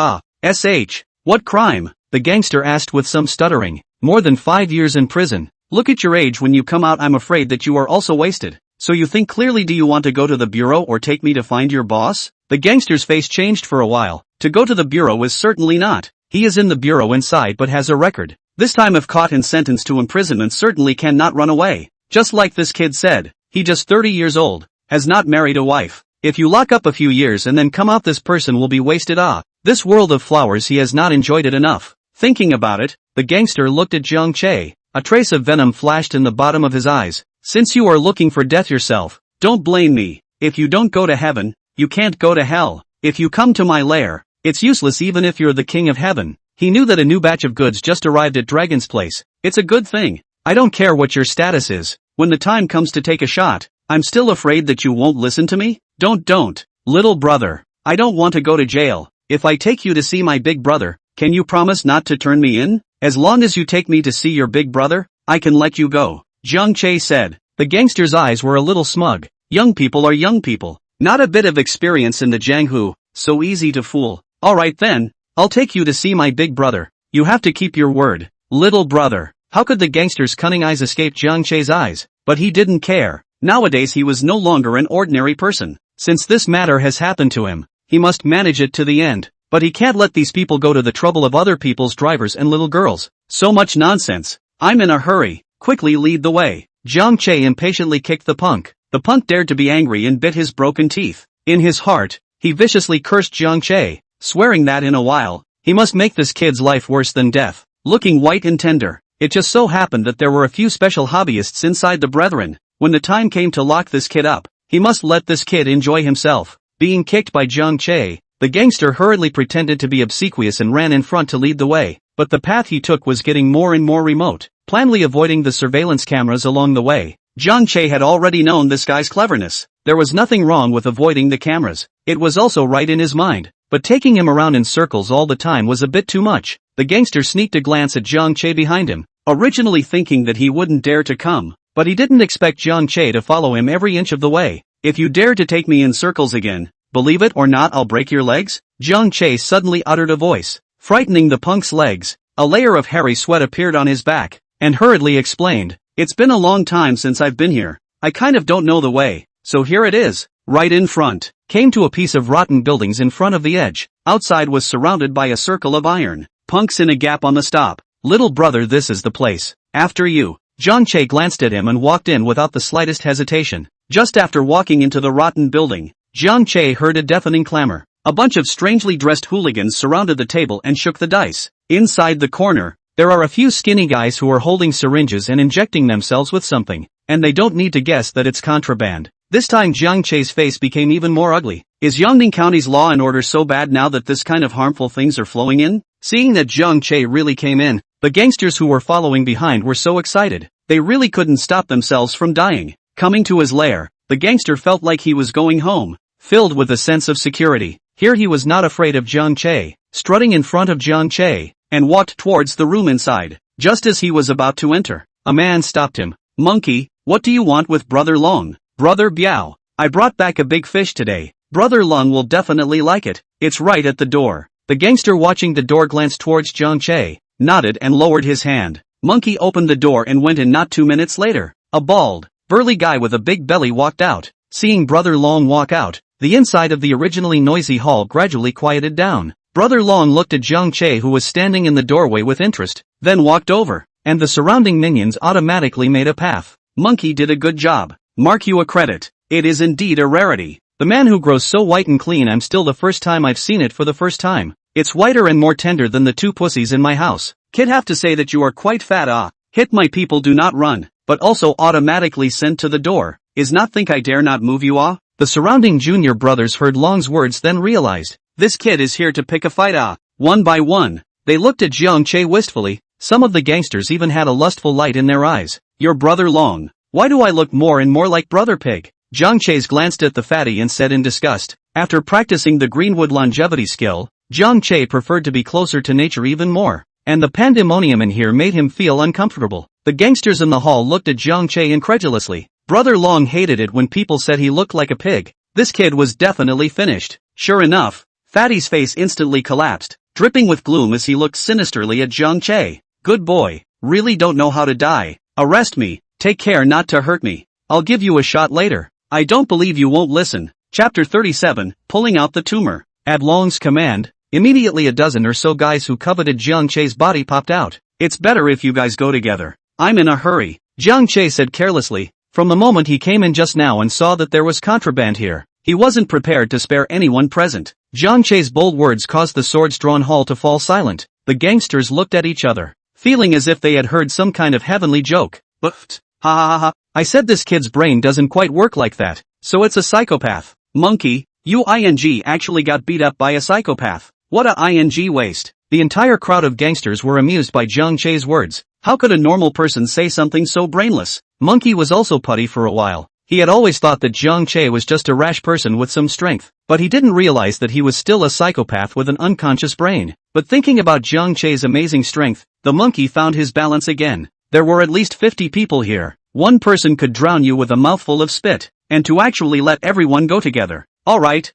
[SPEAKER 1] What crime? The gangster asked with some stuttering. More than 5 years in prison. Look at your age when you come out. I'm afraid that you are also wasted. So you think clearly. Do you want to go to the bureau or take me to find your boss? The gangster's face changed for a while. To go to the bureau is certainly not. He is in the bureau inside but has a record. This time if caught and sentenced to imprisonment certainly cannot run away. Just like this kid said, he just 30 years old, has not married a wife. If you lock up a few years and then come out, this person will be wasted. This world of flowers, he has not enjoyed it enough. Thinking about it, the gangster looked at Jiang Che. A trace of venom flashed in the bottom of his eyes. Since you are looking for death yourself, don't blame me. If you don't go to heaven, you can't go to hell. If you come to my lair, it's useless even if you're the king of heaven. He knew that a new batch of goods just arrived at Dragon's place. It's a good thing. I don't care what your status is. When the time comes to take a shot, I'm still afraid that you won't listen to me. Don't. Little brother. I don't want to go to jail. If I take you to see my big brother, can you promise not to turn me in? As long as you take me to see your big brother, I can let you go. Jiang Che said. The gangster's eyes were a little smug. Young people are young people. Not a bit of experience in the Jianghu, so easy to fool. Alright then, I'll take you to see my big brother. You have to keep your word. Little brother. How could the gangster's cunning eyes escape Jiang Che's eyes? But he didn't care. Nowadays he was no longer an ordinary person. Since this matter has happened to him, he must manage it to the end. But he can't let these people go to the trouble of other people's drivers and little girls. So much nonsense. I'm in a hurry. Quickly lead the way. Jiang Che impatiently kicked the punk. The punk dared to be angry and bit his broken teeth. In his heart, he viciously cursed Jiang Che, swearing that in a while, he must make this kid's life worse than death. Looking white and tender, it just so happened that there were a few special hobbyists inside the Brethren. When the time came to lock this kid up, he must let this kid enjoy himself. Being kicked by Jiang Che, the gangster hurriedly pretended to be obsequious and ran in front to lead the way, but the path he took was getting more and more remote, plainly avoiding the surveillance cameras along the way. Jiang Che had already known this guy's cleverness. There was nothing wrong with avoiding the cameras. It was also right in his mind, but taking him around in circles all the time was a bit too much. The gangster sneaked a glance at Jiang Che behind him, originally thinking that he wouldn't dare to come, but he didn't expect Jiang Che to follow him every inch of the way. If you dare to take me in circles again, believe it or not, I'll break your legs? Jiang Che suddenly uttered a voice, frightening the punk's legs. A layer of hairy sweat appeared on his back, and hurriedly explained, it's been a long time since I've been here. I kind of don't know the way, so here it is, right in front. Came to a piece of rotten buildings in front of the edge. Outside was surrounded by a circle of iron. Punks in a gap on the stop. Little brother, this is the place. After you. Jiang Che glanced at him and walked in without the slightest hesitation. Just after walking into the rotten building, Jiang Che heard a deafening clamor. A bunch of strangely dressed hooligans surrounded the table and shook the dice. Inside the corner, there are a few skinny guys who are holding syringes and injecting themselves with something, and they don't need to guess that it's contraband. This time Jiang Che's face became even more ugly. Is Yongning County's law and order so bad now that this kind of harmful things are flowing in? Seeing that Jiang Che really came in, the gangsters who were following behind were so excited, they really couldn't stop themselves from dying. Coming to his lair, the gangster felt like he was going home, filled with a sense of security. Here he was not afraid of Jiang Che, strutting in front of Jiang Che, and walked towards the room inside. Just as he was about to enter, a man stopped him. Monkey, what do you want with Brother Long? Brother Biao, I brought back a big fish today. Brother Long will definitely like it, it's right at the door. The gangster watching the door glanced towards Jiang Che, nodded and lowered his hand. Monkey opened the door and went in. Not 2 minutes later, a bald, burly guy with a big belly walked out. Seeing Brother Long walk out, the inside of the originally noisy hall gradually quieted down. Brother Long looked at Jiang Che, who was standing in the doorway, with interest, then walked over, and the surrounding minions automatically made a path. Monkey did a good job. Mark you a credit. It is indeed a rarity. The man who grows so white and clean, I'm still the first time I've seen it for the first time. It's whiter and more tender than the 2 pussies in my house. Kid, have to say that you are quite fat. Hit my people, do not run, but also automatically sent to the door. Is not think I dare not move you. The surrounding junior brothers heard Long's words, then realized, this kid is here to pick a fight. One by one, they looked at Jiang Che wistfully. Some of the gangsters even had a lustful light in their eyes. Your Brother Long. Why do I look more and more like Brother Pig? Jiang Che glanced at the fatty and said in disgust. After practicing the Greenwood longevity skill, Jiang Che preferred to be closer to nature even more, and the pandemonium in here made him feel uncomfortable. The gangsters in the hall looked at Jiang Che incredulously. Brother Long hated it when people said he looked like a pig. This kid was definitely finished. Sure enough, Fatty's face instantly collapsed, dripping with gloom as he looked sinisterly at Jiang Che. Good boy, really don't know how to die. Arrest me, take care not to hurt me. I'll give you a shot later. I don't believe you won't listen. Chapter 37, Pulling Out the Tumor. At Long's command, immediately a dozen or so guys who coveted Jiang Che's body popped out. It's better if you guys go together. I'm in a hurry, Jiang Che said carelessly. From the moment he came in just now and saw that there was contraband here, he wasn't prepared to spare anyone present. Jiang Che's bold words caused the swords-drawn hall to fall silent. The gangsters looked at each other, feeling as if they had heard some kind of heavenly joke. But, ha ha ha, I said this kid's brain doesn't quite work like that, so it's a psychopath. Monkey, you actually got beat up by a psychopath. What a waste. The entire crowd of gangsters were amused by Jiang Che's words. How could a normal person say something so brainless? Monkey was also putty for a while. He had always thought that Jiang Che was just a rash person with some strength, but he didn't realize that he was still a psychopath with an unconscious brain. But thinking about Jiang Che's amazing strength, the monkey found his balance again. There were at least 50 people here. One person could drown you with a mouthful of spit, and to actually let everyone go together. Alright,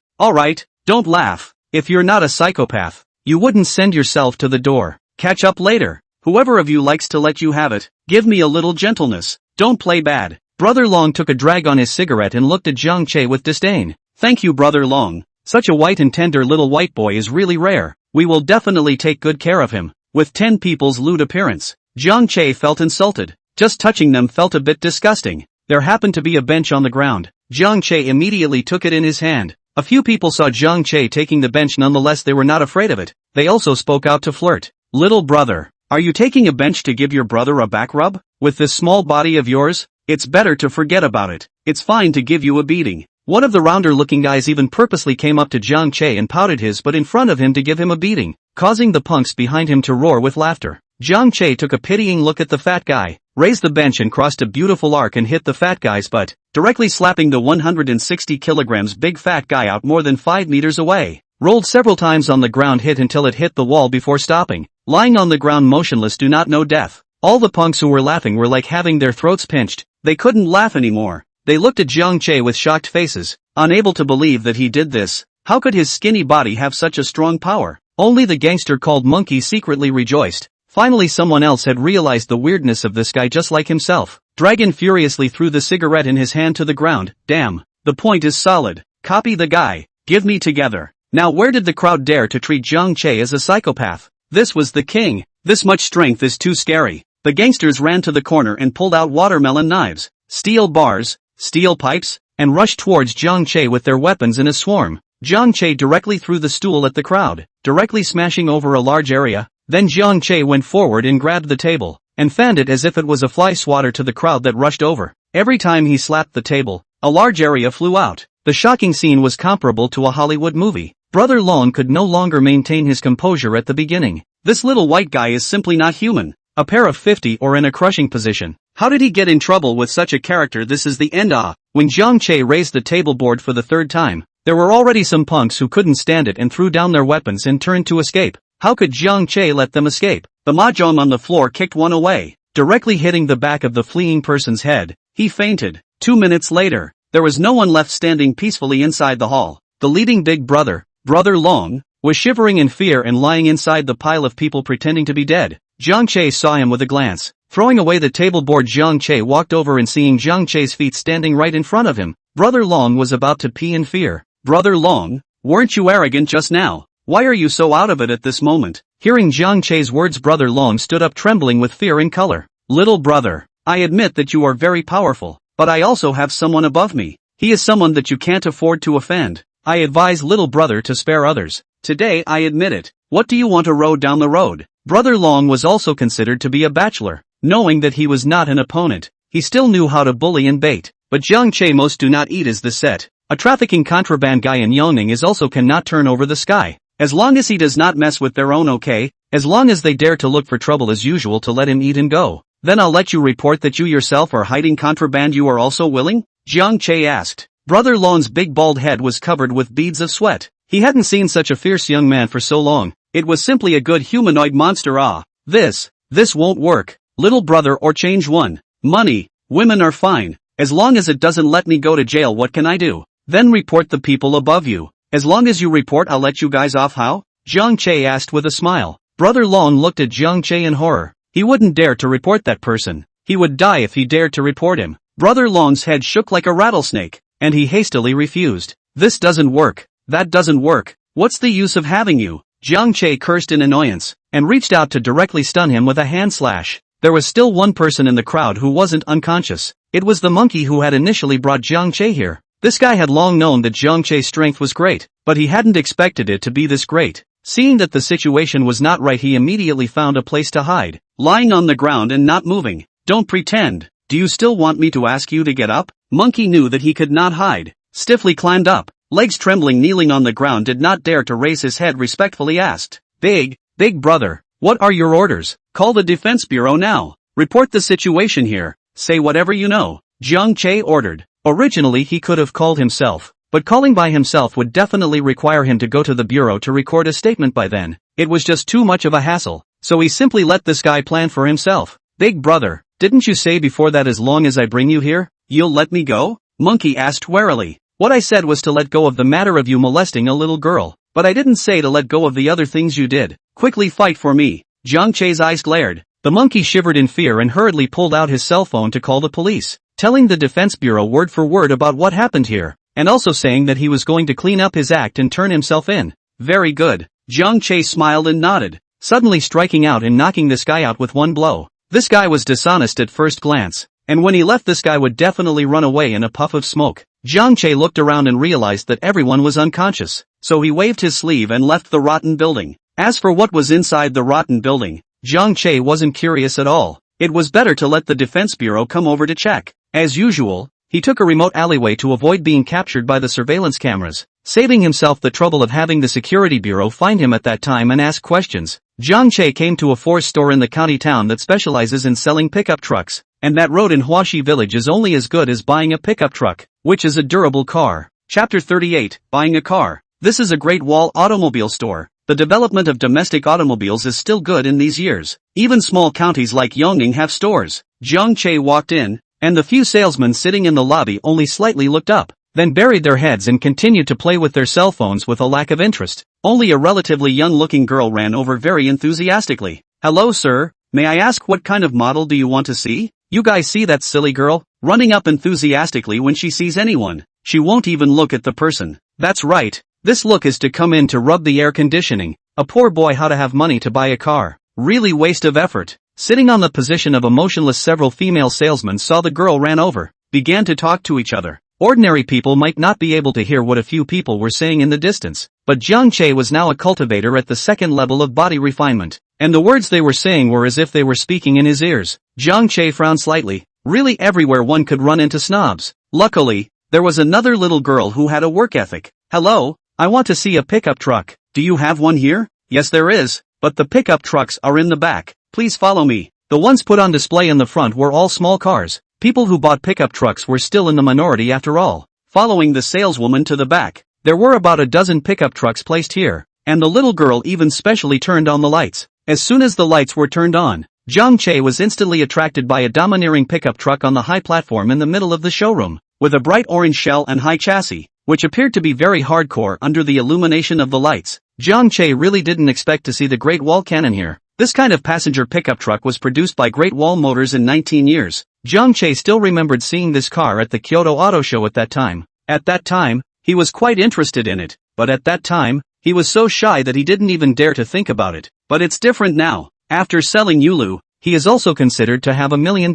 [SPEAKER 1] don't laugh. If you're not a psychopath, you wouldn't send yourself to the door. Catch up later. Whoever of you likes to let you have it, give me a little gentleness. Don't play bad. Brother Long took a drag on his cigarette and looked at Jiang Che with disdain. Thank you, Brother Long. Such a white and tender little white boy is really rare. We will definitely take good care of him. With 10 people's lewd appearance, Jiang Che felt insulted. Just touching them felt a bit disgusting. There happened to be a bench on the ground. Jiang Che immediately took it in his hand. A few people saw Jiang Che taking the bench, nonetheless they were not afraid of it. They also spoke out to flirt. Little brother, are you taking a bench to give your brother a back rub? With this small body of yours? It's better to forget about it. It's fine to give you a beating. One of the rounder-looking guys even purposely came up to Jiang Che and pouted his butt in front of him to give him a beating, causing the punks behind him to roar with laughter. Jiang Che took a pitying look at the fat guy, raised the bench and crossed a beautiful arc and hit the fat guy's butt, directly slapping the 160 kilograms big fat guy out more than 5 meters away. Rolled several times on the ground, hit until it hit the wall before stopping. Lying on the ground motionless, do not know death. All the punks who were laughing were like having their throats pinched. They couldn't laugh anymore. They looked at Jiang Che with shocked faces, unable to believe that he did this. How could his skinny body have such a strong power? Only the gangster called Monkey secretly rejoiced. Finally someone else had realized the weirdness of this guy just like himself. Dragon furiously threw the cigarette in his hand to the ground. Damn, the point is solid. Copy the guy. Give me together. Now where did the crowd dare to treat Jiang Che as a psychopath? This was the king. This much strength is too scary. The gangsters ran to the corner and pulled out watermelon knives, steel bars, steel pipes, and rushed towards Jiang Che with their weapons in a swarm. Jiang Che directly threw the stool at the crowd, directly smashing over a large area. Then Jiang Che went forward and grabbed the table, and fanned it as if it was a fly swatter to the crowd that rushed over. Every time he slapped the table, a large area flew out. The shocking scene was comparable to a Hollywood movie. Brother Long could no longer maintain his composure at the beginning. This little white guy is simply not human. A pair of 50 or in a crushing position. How did he get in trouble with such a character? This is the end. When Jiang Che raised the table board for the third time, there were already some punks who couldn't stand it and threw down their weapons and turned to escape. How could Jiang Che let them escape? The mahjong on the floor kicked one away, directly hitting the back of the fleeing person's head. He fainted. 2 minutes later, there was no one left standing peacefully inside the hall. the leading big brother, Brother Long, was shivering in fear and lying inside the pile of people pretending to be dead. Jiang Che saw him with a glance. Throwing away the table board, Jiang Che walked over and seeing Jiang Che's feet standing right in front of him, Brother Long was about to pee in fear. Brother Long, weren't you arrogant just now? Why are you so out of it at this moment? Hearing Jiang Che's words, Brother Long stood up trembling with fear and color. Little brother, I admit that you are very powerful, but I also have someone above me. He is someone that you can't afford to offend. I advise little brother to spare others. Today I admit it. What do you want to row down the road? Brother Long was also considered to be a bachelor. Knowing that he was not an opponent, he still knew how to bully and bait. But Jiang Che most do not eat as the set. A trafficking contraband guy in Yongning is also cannot turn over the sky. As long as he does not mess with their own, okay? As long as they dare to look for trouble as usual to let him eat and go. Then I'll let you report that you yourself are hiding contraband. You are also willing? Jiang Che asked. Brother Long's big bald head was covered with beads of sweat. He hadn't seen such a fierce young man for so long. It was simply a good humanoid monster. This won't work. Little brother, or change one. Money, women are fine. As long as it doesn't let me go to jail, what can I do? Then report the people above you. As long as you report, I'll let you guys off. How? Jiang Che asked with a smile. Brother Long looked at Jiang Che in horror. He wouldn't dare to report that person. He would die if he dared to report him. Brother Long's head shook like a rattlesnake, and he hastily refused. This doesn't work. That doesn't work. What's the use of having you? Jiang Che cursed in annoyance, and reached out to directly stun him with a hand slash. There was still one person in the crowd who wasn't unconscious. It was the monkey who had initially brought Jiang Che here. This guy had long known that Jiang Che's strength was great, but he hadn't expected it to be this great. Seeing that the situation was not right, he immediately found a place to hide, lying on the ground and not moving. Don't pretend. Do you still want me to ask you to get up? Monkey knew that he could not hide. Stiffly climbed up, legs trembling, kneeling on the ground, did not dare to raise his head, respectfully asked. Big brother, what are your orders? Call the defense bureau now. Report the situation here. Say whatever you know. Jiang Che ordered. Originally he could have called himself, but calling by himself would definitely require him to go to the bureau to record a statement by then. It was just too much of a hassle, so he simply let this guy plan for himself. Big brother, didn't you say before that as long as I bring you here, you'll let me go? Monkey asked warily. What I said was to let go of the matter of you molesting a little girl, but I didn't say to let go of the other things you did. Quickly fight for me. Jiang Che's eyes glared. The monkey shivered in fear and hurriedly pulled out his cell phone to call the police, telling the defense bureau word for word about what happened here, and also saying that he was going to clean up his act and turn himself in. Very good. Jiang Che smiled and nodded, suddenly striking out and knocking this guy out with one blow. This guy was dishonest at first glance, and when he left, this guy would definitely run away in a puff of smoke. Jiang Che looked around and realized that everyone was unconscious, so he waved his sleeve and left the rotten building. As for what was inside the rotten building, Jiang Che wasn't curious at all. It was better to let the defense bureau come over to check. As usual, he took a remote alleyway to avoid being captured by the surveillance cameras, saving himself the trouble of having the security bureau find him at that time and ask questions. Jiang Che came to a Force store in the county town that specializes in selling pickup trucks, and that road in Huaxi village is only as good as buying a pickup truck, which is a durable car. Chapter 38, Buying a Car. This is a Great Wall automobile store. The development of domestic automobiles is still good in these years. Even small counties like Yongning have stores. Jiang Che walked in, and the few salesmen sitting in the lobby only slightly looked up, then buried their heads and continued to play with their cell phones with a lack of interest. Only a relatively young-looking girl ran over very enthusiastically. Hello sir, may I ask what kind of model do you want to see? You guys see that silly girl, running up enthusiastically when she sees anyone. She won't even look at the person. That's right, this look is to come in to rub the air conditioning. A poor boy, how to have money to buy a car. Really waste of effort. Sitting on the position of a motionless, several female salesmen saw the girl, ran over, began to talk to each other. Ordinary people might not be able to hear what a few people were saying in the distance, but Jiang Che was now a cultivator at the second level of body refinement, and the words they were saying were as if they were speaking in his ears. Jiang Che frowned slightly. Really, everywhere one could run into snobs. Luckily, there was another little girl who had a work ethic. Hello, I want to see a pickup truck. Do you have one here? Yes there is, but the pickup trucks are in the back. Please follow me. The ones put on display in the front were all small cars. People who bought pickup trucks were still in the minority after all. Following the saleswoman to the back, there were about a dozen pickup trucks placed here, and the little girl even specially turned on the lights. As soon as the lights were turned on, Jiang Che was instantly attracted by a domineering pickup truck on the high platform in the middle of the showroom, with a bright orange shell and high chassis. which appeared to be very hardcore under the illumination of the lights. Jiang Che really didn't expect to see the Great Wall Cannon here. This kind of passenger pickup truck was produced by Great Wall Motors in 19 years. Jiang Che still remembered seeing this car at the Kyoto Auto Show at that time. At that time, he was quite interested in it, but at that time, he was so shy that he didn't even dare to think about it. But it's different now. After selling Yulu, he is also considered to have $1 million.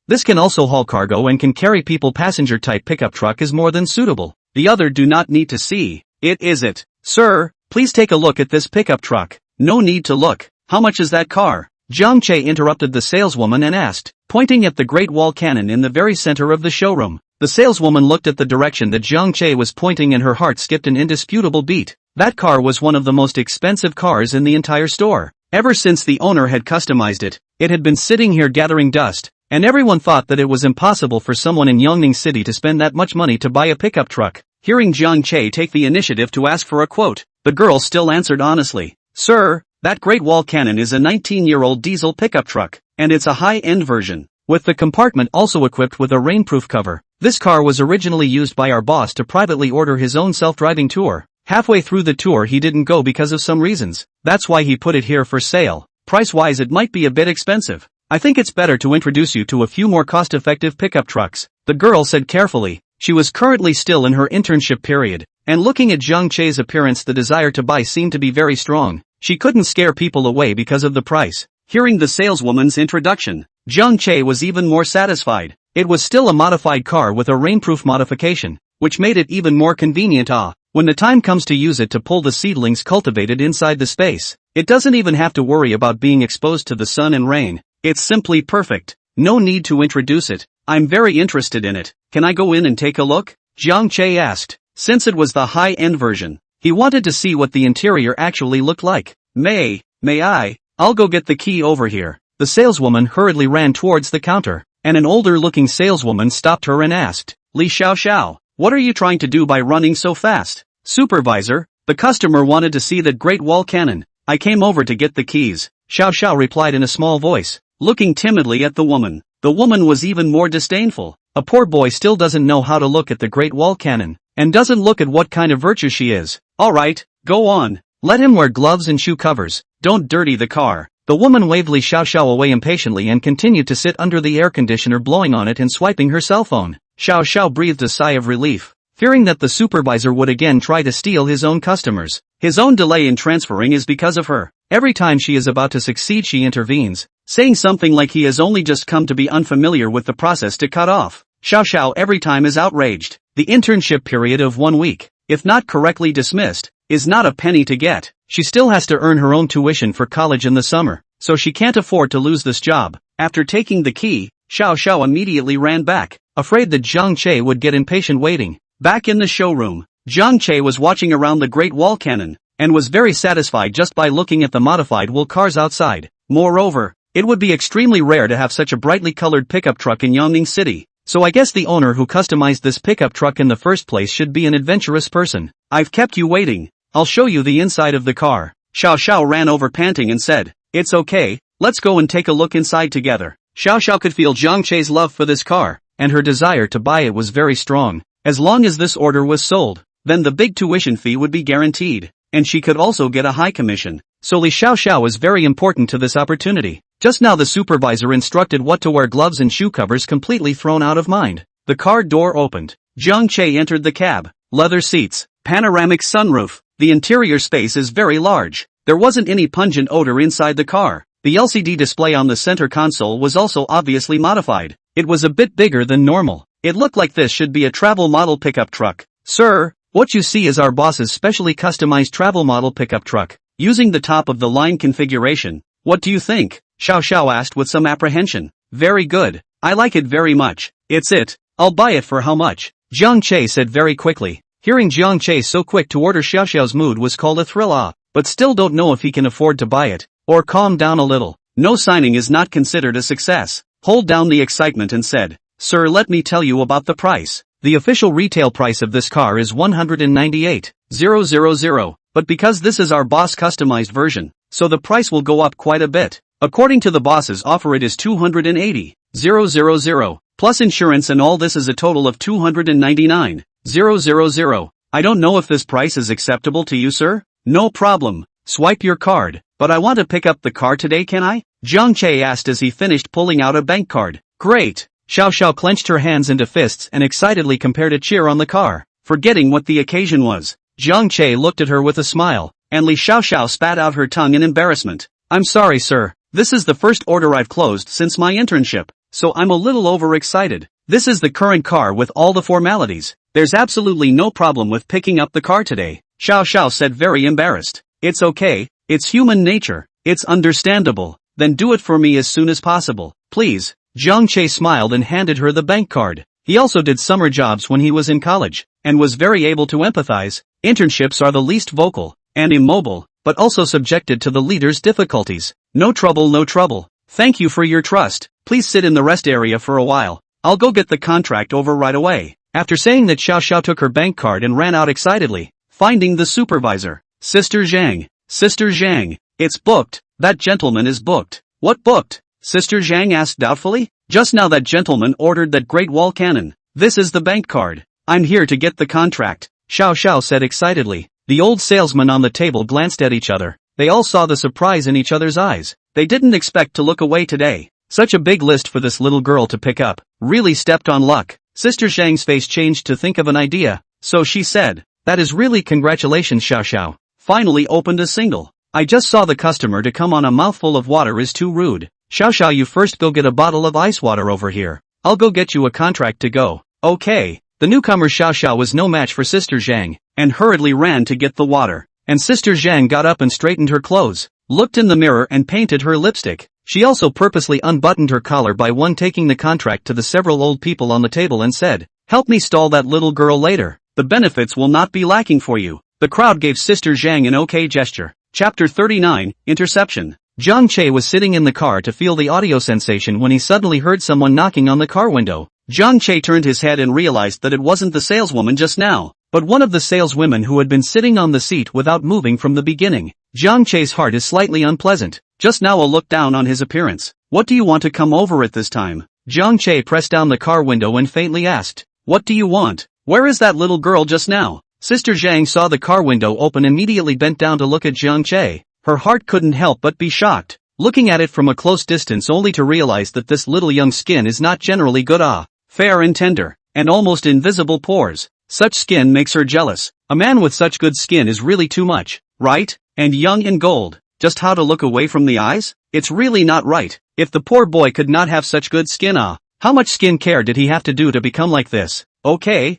[SPEAKER 1] This can also haul cargo and can carry people. Passenger type pickup truck is more than suitable. The other do not need to see. It is it. Sir, please take a look at this pickup truck. No need to look. How much is that car? Jiang Che interrupted the saleswoman and asked, pointing at the Great Wall Cannon in the very center of the showroom. The saleswoman looked at the direction that Jiang Che was pointing and her heart skipped an indisputable beat. That car was one of the most expensive cars in the entire store. Ever since the owner had customized it, it had been sitting here gathering dust, and everyone thought that it was impossible for someone in Yongning City to spend that much money to buy a pickup truck. Hearing Jiang Che take the initiative to ask for a quote, the girl still answered honestly, "Sir, that Great Wall Cannon is a 19-year-old diesel pickup truck, and it's a high-end version, with the compartment also equipped with a rainproof cover. This car was originally used by our boss to privately order his own self-driving tour. Halfway through the tour he didn't go because of some reasons. That's why he put it here for sale. Price-wise it might be a bit expensive. I think it's better to introduce you to a few more cost-effective pickup trucks," the girl said carefully. She was currently still in her internship period, and looking at Jiang Che's appearance the desire to buy seemed to be very strong. She couldn't scare people away because of the price. Hearing the saleswoman's introduction, Jiang Che was even more satisfied. It was still a modified car with a rainproof modification, which made it even more convenient. When the time comes to use it to pull the seedlings cultivated inside the space, it doesn't even have to worry about being exposed to the sun and rain. It's simply perfect. No need to introduce it. I'm very interested in it. Can I go in and take a look? Jiang Che asked. Since it was the high-end version, he wanted to see what the interior actually looked like. May I? I'll go get the key over here." The saleswoman hurriedly ran towards the counter, and an older-looking saleswoman stopped her and asked, "Li Xiao, what are you trying to do by running so fast?" "Supervisor, the customer wanted to see that Great Wall Cannon. I came over to get the keys," Xiao replied in a small voice, looking timidly at the woman. The woman was even more disdainful. A poor boy still doesn't know how to look at the Great Wall Cannon, and doesn't look at what kind of virtue she is. "Alright, go on. Let him wear gloves and shoe covers. Don't dirty the car." The woman waved Li Xiao away impatiently and continued to sit under the air conditioner blowing on it and swiping her cell phone. Xiao breathed a sigh of relief, fearing that the supervisor would again try to steal his own customers. His own delay in transferring is because of her. Every time she is about to succeed she intervenes, saying something like he has only just come to be unfamiliar with the process to cut off. Xiao every time is outraged. The internship period of 1 week, if not correctly dismissed, is not a penny to get. She still has to earn her own tuition for college in the summer, so she can't afford to lose this job. After taking the key, Xiao immediately ran back, afraid that Jiang Che would get impatient waiting. Back in the showroom, Jiang Che was watching around the Great Wall Cannon, and was very satisfied just by looking at the modified wool cars outside. Moreover, it would be extremely rare to have such a brightly colored pickup truck in Yongning City, so I guess the owner who customized this pickup truck in the first place should be an adventurous person. "I've kept you waiting. I'll show you the inside of the car." Xiao ran over panting and said, "It's okay, let's go and take a look inside together." Xiao could feel Jiang Che's love for this car, and her desire to buy it was very strong. As long as this order was sold, then the big tuition fee would be guaranteed, and she could also get a high commission. So Li Xiao was very important to this opportunity. Just now the supervisor instructed what to wear, gloves and shoe covers completely thrown out of mind. The car door opened. Jiang Che entered the cab. Leather seats, panoramic sunroof. The interior space is very large. There wasn't any pungent odor inside the car. The LCD display on the center console was also obviously modified. It was a bit bigger than normal. It looked like this should be a travel model pickup truck. "Sir, what you see is our boss's specially customized travel model pickup truck, using the top-of-the-line configuration. What do you think?" Xiao asked with some apprehension. "Very good. I like it very much. It's it. I'll buy it. For how much?" Jiang Che said very quickly. Hearing Jiang Che so quick to order, Xiao's mood was called a thrill. But still don't know if he can afford to buy it, or calm down a little. No signing is not considered a success. Hold down the excitement and said, "Sir, let me tell you about the price. The official retail price of this car is 198,000, but because this is our boss customized version, so the price will go up quite a bit. According to the boss's offer it is 280,000, plus insurance and all this is a total of 299,000. 000. I don't know if this price is acceptable to you, sir? No problem. Swipe your card. But I want to pick up the car today, can I? Jiang Che asked as he finished pulling out a bank card. Great. Xiao Xiao clenched her hands into fists and excitedly compared a cheer on the car, forgetting what the occasion was. Jiang Che looked at her with a smile, and Li Xiao Xiao spat out her tongue in embarrassment. I'm sorry, sir. This is the first order I've closed since my internship, so I'm a little overexcited. This is the current car with all the formalities. There's absolutely no problem with picking up the car today, Xiao Xiao said, very embarrassed. It's okay, it's human nature, it's understandable. Then do it for me as soon as possible, please. Jiang Che smiled and handed her the bank card. He also did summer jobs when he was in college, and was very able to empathize. Internships are the least vocal and immobile, but also subjected to the leader's difficulties. No trouble, no trouble. Thank you for your trust. Please sit in the rest area for a while. I'll go get the contract over right away. After saying that, Xiao Xiao took her bank card and ran out excitedly, finding the supervisor. Sister Zhang. Sister Zhang. It's booked. That gentleman is booked. What booked? Sister Zhang asked doubtfully. Just now that gentleman ordered that Great Wall Cannon. This is the bank card. I'm here to get the contract, Xiao Xiao said excitedly. The old salesmen on the table glanced at each other. They all saw the surprise in each other's eyes. They didn't expect to look away today. Such a big list for this little girl to pick up. Really stepped on luck. Sister Zhang's face changed to think of an idea, so she said, that is really congratulations, Xiao Xiao. Finally opened a single. I just saw the customer to come on a mouthful of water is too rude. Xiao Xiao, you first go get a bottle of ice water over here. I'll go get you a contract to go. Okay. The newcomer Xiao Xiao was no match for Sister Zhang, and hurriedly ran to get the water. And Sister Zhang got up and straightened her clothes, looked in the mirror and painted her lipstick. She also purposely unbuttoned her collar by one, taking the contract to the several old people on the table and said, help me stall that little girl later. The benefits will not be lacking for you. The crowd gave Sister Zhang an okay gesture. Chapter 39, Interception. Jiang Che was sitting in the car to feel the audio sensation when he suddenly heard someone knocking on the car window. Jiang Che turned his head and realized that it wasn't the saleswoman just now, but one of the saleswomen who had been sitting on the seat without moving from the beginning. Jiang Che's heart is slightly unpleasant. Just now a look down on his appearance. What do you want to come over at this time? Jiang Che pressed down the car window and faintly asked, what do you want? Where is that little girl just now? Sister Zhang saw the car window open and immediately bent down to look at Jiang Che. Her heart couldn't help but be shocked, looking at it from a close distance only to realize that this little young skin is not generally good, fair and tender, and almost invisible pores. Such skin makes her jealous. A man with such good skin is really too much, right? And young and gold. Just how to look away from the eyes? It's really not right. If the poor boy could not have such good skin, how much skin care did he have to do to become like this? Okay,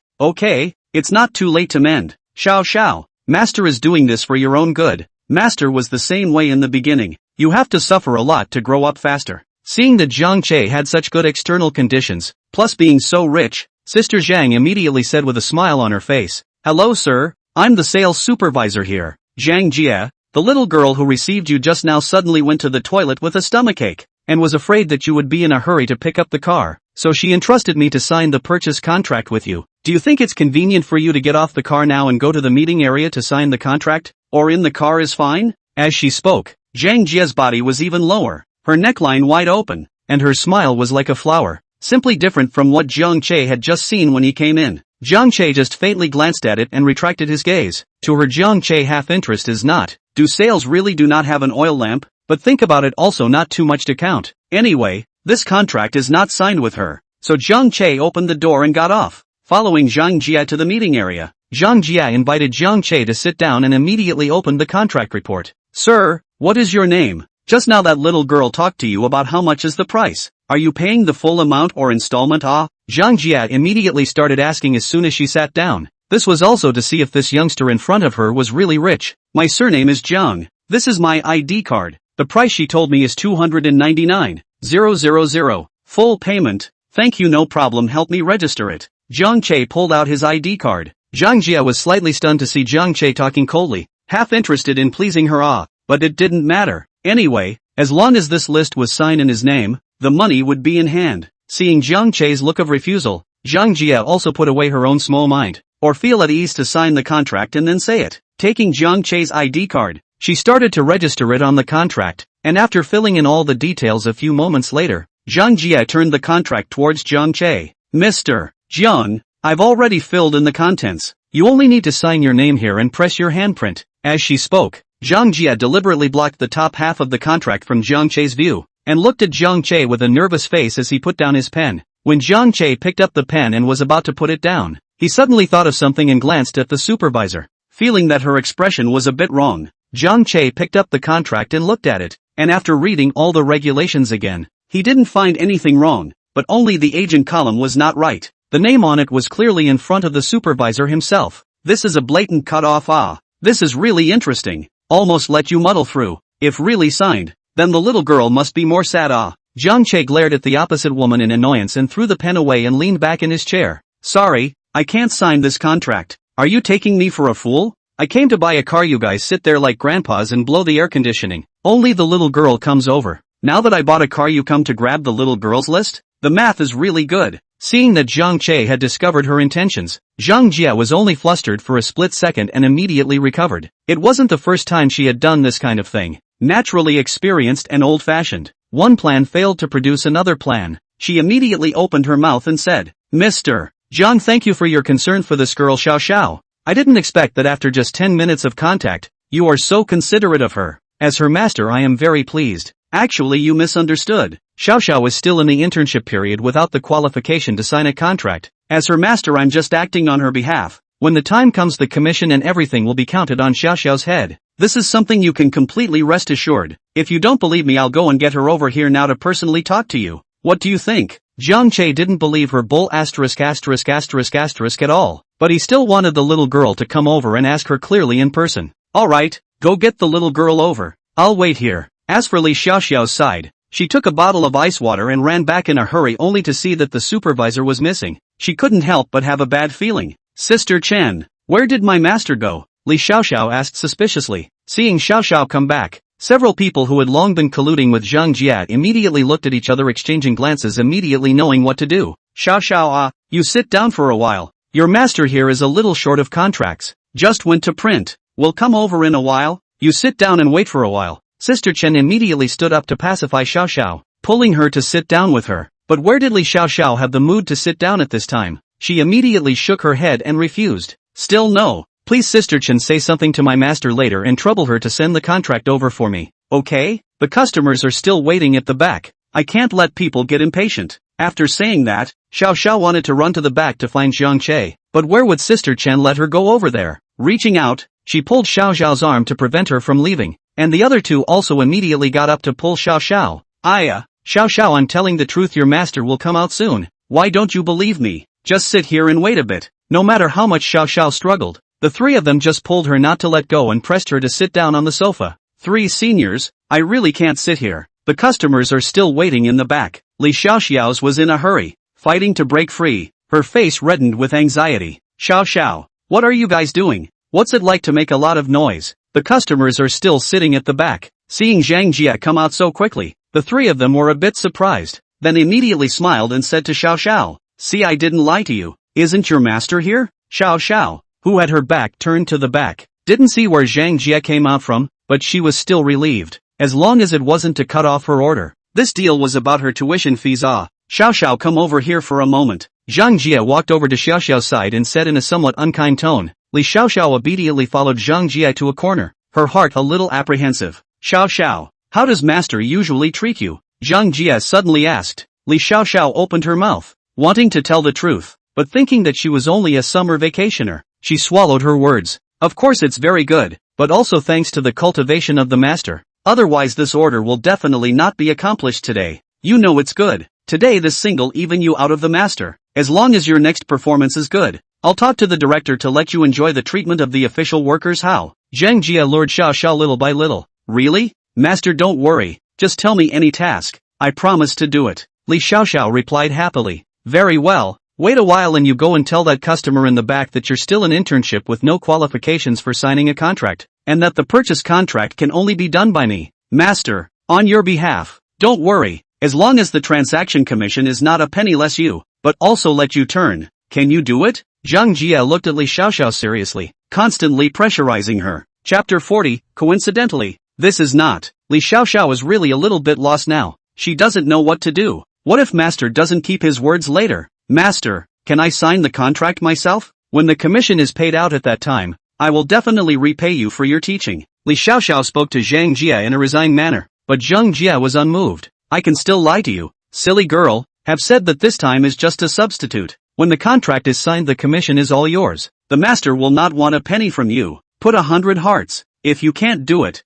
[SPEAKER 1] it's not too late to mend. Xiao Xiao, Master is doing this for your own good. Master was the same way in the beginning. You have to suffer a lot to grow up faster. Seeing that Jiang Che had such good external conditions, plus being so rich, Sister Zhang immediately said with a smile on her face, hello sir, I'm the sales supervisor here. Zhang Jia, the little girl who received you just now suddenly went to the toilet with a stomachache, and was afraid that you would be in a hurry to pick up the car, so she entrusted me to sign the purchase contract with you. Do you think it's convenient for you to get off the car now and go to the meeting area to sign the contract, or in the car is fine? As she spoke, Zhang Jia's body was even lower, her neckline wide open, and her smile was like a flower, simply different from what Jiang Che had just seen when he came in. Jiang Che just faintly glanced at it and retracted his gaze. To her, Jiang Che half-interest is not, do sales really do not have an oil lamp? But think about it, also not too much to count. Anyway, this contract is not signed with her. So Jiang Che opened the door and got off, following Zhang Jia to the meeting area. Zhang Jia invited Jiang Che to sit down and immediately opened the contract report. Sir, what is your name? Just now that little girl talked to you about how much is the price. Are you paying the full amount or installment? Zhang Jia immediately started asking as soon as she sat down. This was also to see if this youngster in front of her was really rich. My surname is Jiang. This is my ID card. The price she told me is 299,000. Full payment. Thank you, no problem, help me register it. Jiang Che pulled out his ID card. Zhang Jia was slightly stunned to see Jiang Che talking coldly, half interested in pleasing her, but it didn't matter. Anyway, as long as this list was signed in his name, the money would be in hand. Seeing Jiang Che's look of refusal, Zhang Jia also put away her own small mind, or feel at ease to sign the contract and then say it. Taking Jiang Che's ID card, she started to register it on the contract, and after filling in all the details a few moments later, Zhang Jia turned the contract towards Jiang Che. Mr. Jiang, I've already filled in the contents. You only need to sign your name here and press your handprint. As she spoke, Zhang Jia deliberately blocked the top half of the contract from Zhang Che's view, and looked at Zhang Che with a nervous face as he put down his pen. When Zhang Che picked up the pen and was about to put it down, he suddenly thought of something and glanced at the supervisor. Feeling that her expression was a bit wrong, Zhang Che picked up the contract and looked at it, and after reading all the regulations again, he didn't find anything wrong, but only the agent column was not right. The name on it was clearly in front of the supervisor himself. This is a blatant cut-off. This is really interesting. Almost let you muddle through. If really signed, then the little girl must be more sad. Zhang Che glared at the opposite woman in annoyance and threw the pen away and leaned back in his chair. Sorry, I can't sign this contract. Are you taking me for a fool? I came to buy a car. You guys sit there like grandpas and blow the air conditioning. Only the little girl comes over. Now that I bought a car, you come to grab the little girl's list? The math is really good. Seeing that Zhang Che had discovered her intentions, Zhang Jia was only flustered for a split second and immediately recovered. It wasn't the first time she had done this kind of thing. Naturally experienced and old-fashioned, one plan failed to produce another plan. She immediately opened her mouth and said, Mr. Zhang, thank you for your concern for this girl Xiao Xiao. I didn't expect that after just 10 minutes of contact, you are so considerate of her. As her master, I am very pleased. Actually, you misunderstood. Xiao Xiao is still in the internship period without the qualification to sign a contract. As her master, I'm just acting on her behalf. When the time comes, the commission and everything will be counted on Xiao Xiao's head. This is something you can completely rest assured. If you don't believe me, I'll go and get her over here now to personally talk to you. What do you think? Zhang Che didn't believe her bull at all, but he still wanted the little girl to come over and ask her clearly in person. Alright, go get the little girl over. I'll wait here. As for Li Xiaoxiao's side, she took a bottle of ice water and ran back in a hurry only to see that the supervisor was missing. She couldn't help but have a bad feeling. Sister Chen, where did my master go? Li Xiaoxiao asked suspiciously. Seeing Xiaoxiao come back, several people who had long been colluding with Zhang Jia immediately looked at each other, exchanging glances, immediately knowing what to do. Xiaoxiao, you sit down for a while. Your master here is a little short of contracts. Just went to print. Will come over in a while. You sit down and wait for a while. Sister Chen immediately stood up to pacify Xiaoxiao, pulling her to sit down with her. But where did Li Xiaoxiao have the mood to sit down at this time? She immediately shook her head and refused. Still no. Please, Sister Chen, say something to my master later and trouble her to send the contract over for me. Okay? The customers are still waiting at the back. I can't let people get impatient. After saying that, Xiaoxiao wanted to run to the back to find Zhang Che, but where would Sister Chen let her go over there? Reaching out, she pulled Xiaoxiao's arm to prevent her from leaving, and the other two also immediately got up to pull Xiaoxiao. Xiaoxiao, I'm telling the truth, your master will come out soon. Why don't you believe me? Just sit here and wait a bit. No matter how much Xiaoxiao struggled, the three of them just pulled her not to let go and pressed her to sit down on the sofa. Three seniors, I really can't sit here. The customers are still waiting in the back. Li Xiaoxiao's was in a hurry, fighting to break free. Her face reddened with anxiety. Xiaoxiao, what are you guys doing? What's it like to make a lot of noise? The customers are still sitting at the back. Seeing Zhang Jia come out so quickly, the three of them were a bit surprised, then immediately smiled and said to Xiaoxiao, see, I didn't lie to you. Isn't your master here? Xiaoxiao, who had her back turned to the back, didn't see where Zhang Jia came out from, but she was still relieved, as long as it wasn't to cut off her order. This deal was about her tuition fees. Xiaoxiao, come over here for a moment. Zhang Jia walked over to Xiaoxiao's side and said in a somewhat unkind tone. Li Xiaoxiao immediately followed Zhang Jia to a corner, her heart a little apprehensive. Xiaoxiao, how does master usually treat you? Zhang Jia suddenly asked. Li Xiaoxiao opened her mouth, wanting to tell the truth, but thinking that she was only a summer vacationer, she swallowed her words. Of course it's very good, but also thanks to the cultivation of the master. Otherwise this order will definitely not be accomplished today. You know it's good. Today this single even you out of the master. As long as your next performance is good, I'll talk to the director to let you enjoy the treatment of the official workers. How? Zhang Jia lured Xiaoxiao little by little. Really? Master, don't worry. Just tell me any task. I promise to do it. Li Xiaoxiao replied happily. Very well. Wait a while and you go and tell that customer in the back that you're still an internship with no qualifications for signing a contract, and that the purchase contract can only be done by me, master, on your behalf. Don't worry, as long as the transaction commission is not a penny less you, but also let you turn. Can you do it? Zhang Jia looked at Li Xiaoxiao seriously, constantly pressurizing her. Chapter 40, coincidentally, this is not. Li Xiaoxiao is really a little bit lost now. She doesn't know what to do. What if master doesn't keep his words later? Master, Can I sign the contract myself? When the commission is paid out at that time, I will definitely repay you for your teaching. Li Xiaoxiao spoke to Zhang Jia in a resigned manner, but Zhang Jia was unmoved. I can still lie to you, silly girl, have said that this time is just a substitute. When the contract is signed the commission is all yours. The master will not want a penny from you. Put 100 hearts. If you can't do it,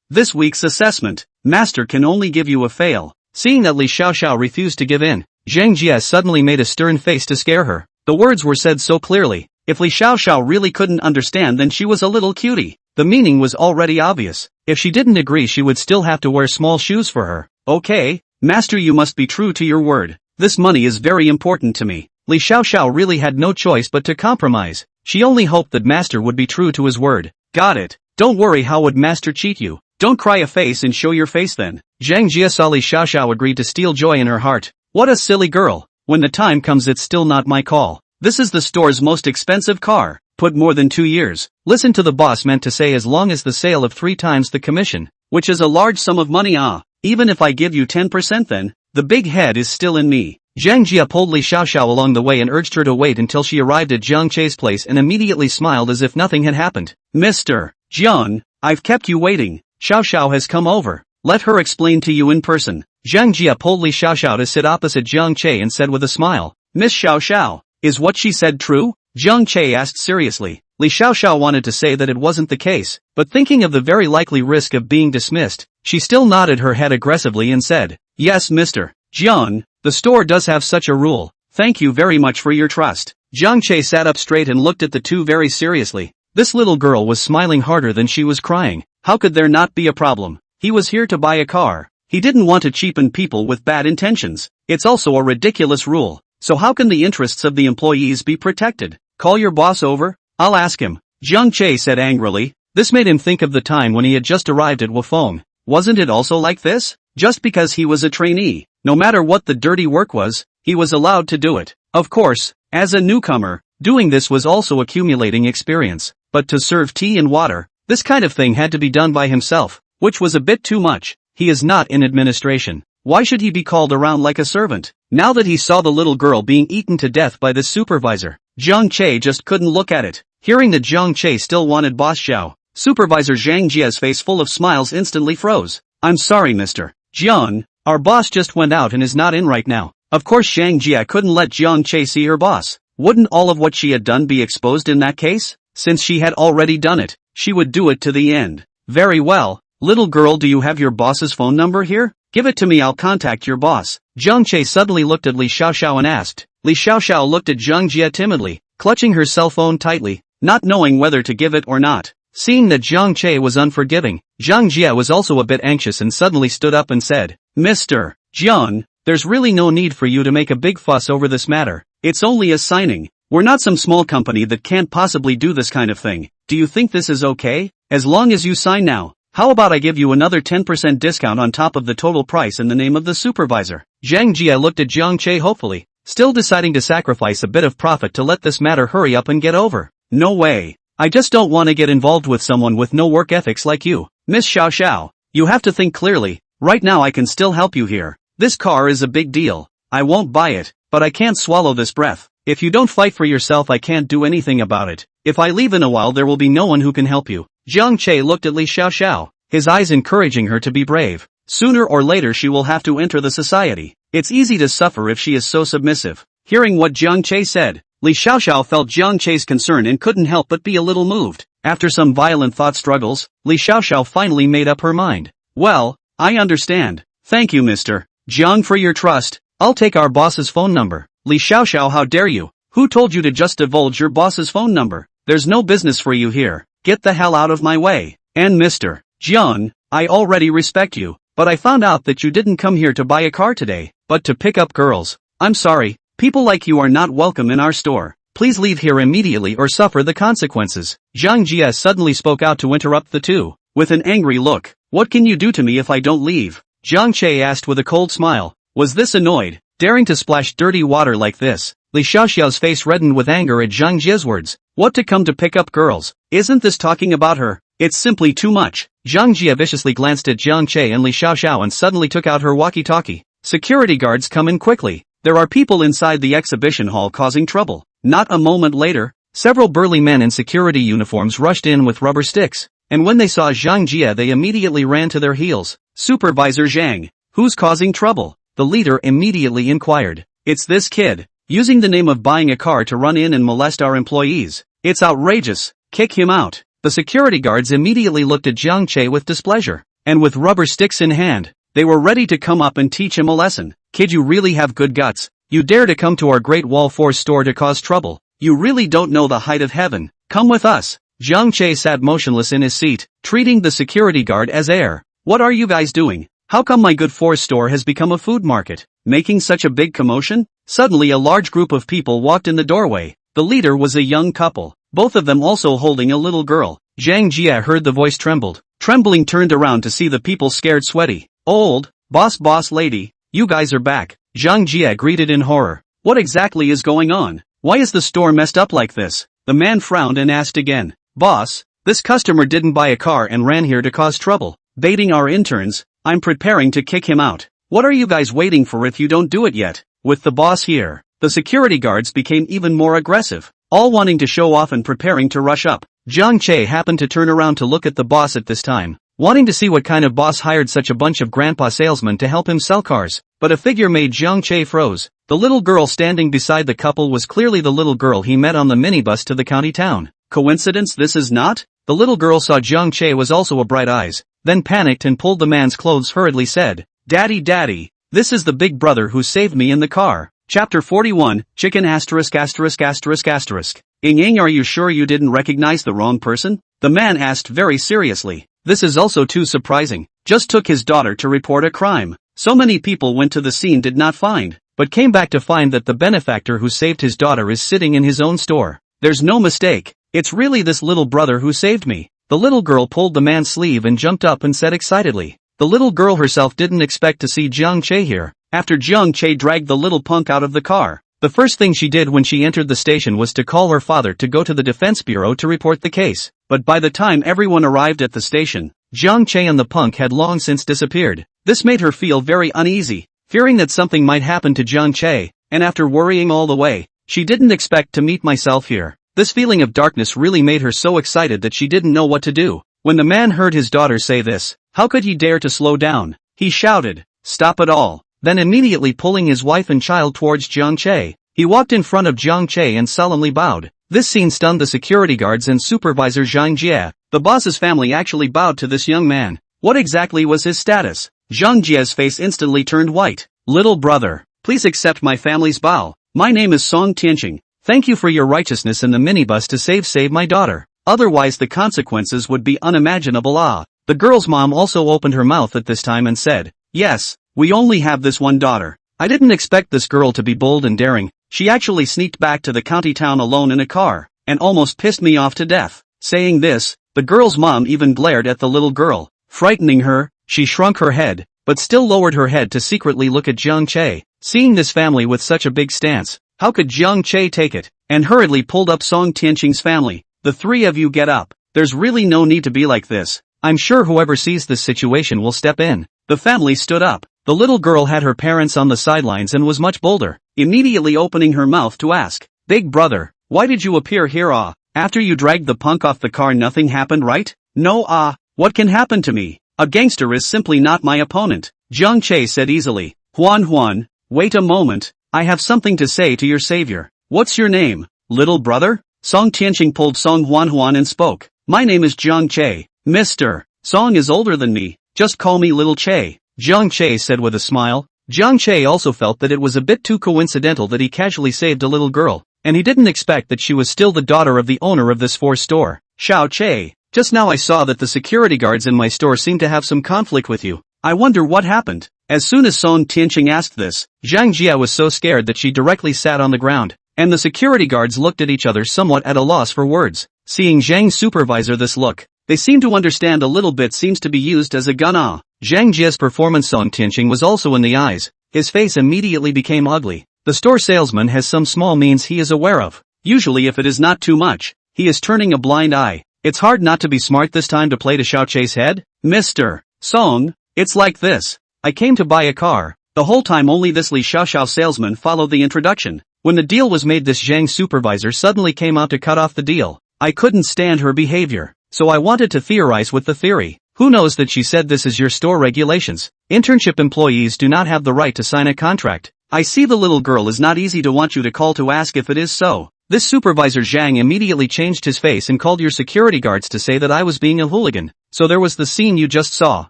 [SPEAKER 1] this week's assessment, master can only give you a fail. Seeing that Li Xiaoxiao refused to give in, Zhang Jia suddenly made a stern face to scare her. The words were said so clearly. If Li Xiaoxiao really couldn't understand then she was a little cutie. The meaning was already obvious. If she didn't agree she would still have to wear small shoes for her. Okay, master, you must be true to your word. This money is very important to me. Li Xiaoxiao really had no choice but to compromise. She only hoped that master would be true to his word. Got it. Don't worry, how would master cheat you? Don't cry a face and show your face then. Zhang Jia saw Li Xiaoxiao agreed to steal joy in her heart. What a silly girl. When the time comes it's still not my call. This is the store's most expensive car. Put more than 2 years. Listen to the boss meant to say as long as the sale of 3 times the commission, which is a large sum of money. Even if I give you 10% then, the big head is still in me. Zhang Jia pulled Li Xiaoxiao along the way and urged her to wait until she arrived at Jiang Che's place and immediately smiled as if nothing had happened. Mr. Jiang, I've kept you waiting. Xiaoxiao has come over. Let her explain to you in person. Zhang Jia pulled Li Xiaoxiao to sit opposite Jiang Che and said with a smile, Miss Xiaoxiao, is what she said true? Jiang Che asked seriously. Li Xiaoxiao wanted to say that it wasn't the case, but thinking of the very likely risk of being dismissed, she still nodded her head aggressively and said, Yes, Mr. Jiang, the store does have such a rule. Thank you very much for your trust. Jiang Che sat up straight and looked at the two very seriously. This little girl was smiling harder than she was crying. How could there not be a problem? He was here to buy a car. He didn't want to cheapen people with bad intentions. It's also a ridiculous rule. So how can the interests of the employees be protected? Call your boss over? I'll ask him. Jiang Che said angrily. This made him think of the time when he had just arrived at Wufeng. Wasn't it also like this? Just because he was a trainee, no matter what the dirty work was, he was allowed to do it. Of course, as a newcomer, doing this was also accumulating experience. But to serve tea and water, this kind of thing had to be done by himself, which was a bit too much. He is not in administration. Why should he be called around like a servant? Now that he saw the little girl being eaten to death by this supervisor, Jiang Che just couldn't look at it. Hearing that Jiang Che still wanted Boss Xiao, Supervisor Zhang Jia's face full of smiles instantly froze. I'm sorry, Mr. Jiang, our boss just went out and is not in right now. Of course Zhang Jia couldn't let Jiang Che see her boss. Wouldn't all of what she had done be exposed in that case? Since she had already done it, she would do it to the end. Very well. Little girl, do you have your boss's phone number here? Give it to me, I'll contact your boss. Jiang Che suddenly looked at Li Xiaoxiao and asked. Li Xiaoxiao looked at Zhang Jia timidly, clutching her cell phone tightly, not knowing whether to give it or not. Seeing that Jiang Che was unforgiving, Zhang Jia was also a bit anxious and suddenly stood up and said, Mr. Jiang, there's really no need for you to make a big fuss over this matter. It's only a signing. We're not some small company that can't possibly do this kind of thing. Do you think this is okay? As long as you sign now. How about I give you another 10% discount on top of the total price in the name of the supervisor? Zhang Jia looked at Jiang Che hopefully, still deciding to sacrifice a bit of profit to let this matter hurry up and get over. No way. I just don't want to get involved with someone with no work ethics like you. Miss Xiaoxiao, you have to think clearly. Right now I can still help you here. This car is a big deal. I won't buy it, but I can't swallow this breath. If you don't fight for yourself I can't do anything about it. If I leave in a while there will be no one who can help you. Jiang Che looked at Li Xiaoxiao, his eyes encouraging her to be brave. Sooner or later she will have to enter the society. It's easy to suffer if she is so submissive. Hearing what Jiang Che said, Li Xiaoxiao felt Jiang Che's concern and couldn't help but be a little moved. After some violent thought struggles, Li Xiaoxiao finally made up her mind. Well, I understand. Thank you, Mr. Jiang, for your trust. I'll take our boss's phone number. Li Xiaoxiao, how dare you? Who told you to just divulge your boss's phone number? There's no business for you here. Get the hell out of my way. And Mr. Jiang, I already respect you, but I found out that you didn't come here to buy a car today, but to pick up girls. I'm sorry, people like you are not welcome in our store. Please leave here immediately or suffer the consequences. Zhang Jia suddenly spoke out to interrupt the two. With an angry look, what can you do to me if I don't leave? Jiang Che asked with a cold smile. Was this annoyed, daring to splash dirty water like this? Li Xiaoxiao's face reddened with anger at Zhang Jia's words. What, to come to pick up girls? Isn't this talking about her? It's simply too much. Zhang Jia viciously glanced at Jiang Che and Li Xiaoxiao and suddenly took out her walkie-talkie. Security guards, come in quickly. there are people inside the exhibition hall causing trouble. Not a moment later, several burly men in security uniforms rushed in with rubber sticks, and when they saw Zhang Jie they immediately ran to their heels. Supervisor Zhang, who's causing trouble? The leader immediately inquired. It's this kid, using the name of buying a car to run in and molest our employees. It's outrageous, kick him out. The security guards immediately looked at Jiang Che with displeasure, and with rubber sticks in hand, they were ready to come up and teach him a lesson. Kid, you really have good guts. You dare to come to our Great Wall Force store to cause trouble. You really don't know the height of heaven. Come with us. Jiang Che sat motionless in his seat, treating the security guard as heir. What are you guys doing? How come my good force store has become a food market, making such a big commotion? Suddenly a large group of people walked in the doorway. The leader was a young couple, both of them also holding a little girl. Zhang Jie heard the voice trembled. Trembling turned around to see the people scared sweaty. Old, boss lady, you guys are back. Zhang Jie greeted in horror. What exactly is going on? Why is the store messed up like this? The man frowned and asked again. Boss, this customer didn't buy a car and ran here to cause trouble, baiting our interns. I'm preparing to kick him out. What are you guys waiting for if you don't do it yet? With the boss here, the security guards became even more aggressive, all wanting to show off and preparing to rush up. Jiang Che happened to turn around to look at the boss at this time, wanting to see what kind of boss hired such a bunch of grandpa salesmen to help him sell cars, but a figure made Jiang Che froze. The little girl standing beside the couple was clearly the little girl he met on the minibus to the county town. Coincidence this is not? The little girl saw Jiang Che was also a bright eyes, then panicked and pulled the man's clothes hurriedly said, Daddy, this is the big brother who saved me in the car. Chapter 41, Chicken *********. Ing, are you sure you didn't recognize the wrong person? The man asked very seriously. This is also too surprising. Just took his daughter to report a crime. So many people went to the scene did not find, but came back to find that the benefactor who saved his daughter is sitting in his own store. There's no mistake. It's really this little brother who saved me. The little girl pulled the man's sleeve and jumped up and said excitedly. The little girl herself didn't expect to see Jiang Che here. After Jiang Che dragged the little punk out of the car, the first thing she did when she entered the station was to call her father to go to the defense bureau to report the case. But by the time everyone arrived at the station, Jiang Che and the punk had long since disappeared. This made her feel very uneasy, fearing that something might happen to Jiang Che, and after worrying all the way, she didn't expect to meet myself here. This feeling of darkness really made her so excited that she didn't know what to do. When the man heard his daughter say this, how could he dare to slow down? He shouted, stop it all. Then immediately pulling his wife and child towards Jiang Che, he walked in front of Jiang Che and solemnly bowed. This scene stunned the security guards and supervisor Zhang Jie. The boss's family actually bowed to this young man. What exactly was his status? Zhang Jie's face instantly turned white. Little brother, please accept my family's bow. My name is Song Tianqing. Thank you for your righteousness in the minibus to save my daughter. Otherwise the consequences would be unimaginable. The girl's mom also opened her mouth at this time and said, yes, we only have this one daughter. I didn't expect this girl to be bold and daring. She actually sneaked back to the county town alone in a car, and almost pissed me off to death. Saying this, the girl's mom even glared at the little girl. Frightening her, she shrunk her head, but still lowered her head to secretly look at Jiang Che. Seeing this family with such a big stance, how could Jiang Che take it? And hurriedly pulled up Song Tianqing's family. The three of you get up. There's really no need to be like this. I'm sure whoever sees this situation will step in. The family stood up. The little girl had her parents on the sidelines and was much bolder, immediately opening her mouth to ask, Big brother, why did you appear here? After you dragged the punk off the car nothing happened, right? No. What can happen to me? A gangster is simply not my opponent. Jiang Che said easily. Huan, wait a moment, I have something to say to your savior. What's your name, little brother? Song Tianqing pulled Song Huan and spoke. My name is Jiang Che. Mr. Song is older than me, just call me Little Che. Jiang Che said with a smile. Jiang Che also felt that it was a bit too coincidental that he casually saved a little girl, and he didn't expect that she was still the daughter of the owner of this force store. Xiao Che, just now I saw that the security guards in my store seem to have some conflict with you. I wonder what happened. As soon as Song Tianqing asked this, Zhang Jie was so scared that she directly sat on the ground, and the security guards looked at each other somewhat at a loss for words. Seeing Zhang's supervisor this look, they seem to understand a little bit seems to be used as a gun. Zhang Jie's performance Song Tianqing was also in the eyes. His face immediately became ugly. The store salesman has some small means he is aware of. Usually if it is not too much, he is turning a blind eye. It's hard not to be smart this time to play to Xiao Che's head. Mr. Song, it's like this. I came to buy a car. The whole time only this Li Xiaoxiao salesman followed the introduction. When the deal was made, this Zhang supervisor suddenly came out to cut off the deal. I couldn't stand her behavior, so I wanted to theorize with the theory. Who knows that she said this is your store regulations. Internship employees do not have the right to sign a contract. I see the little girl is not easy to want you to call to ask if it is so. This supervisor Zhang immediately changed his face and called your security guards to say that I was being a hooligan. So there was the scene you just saw.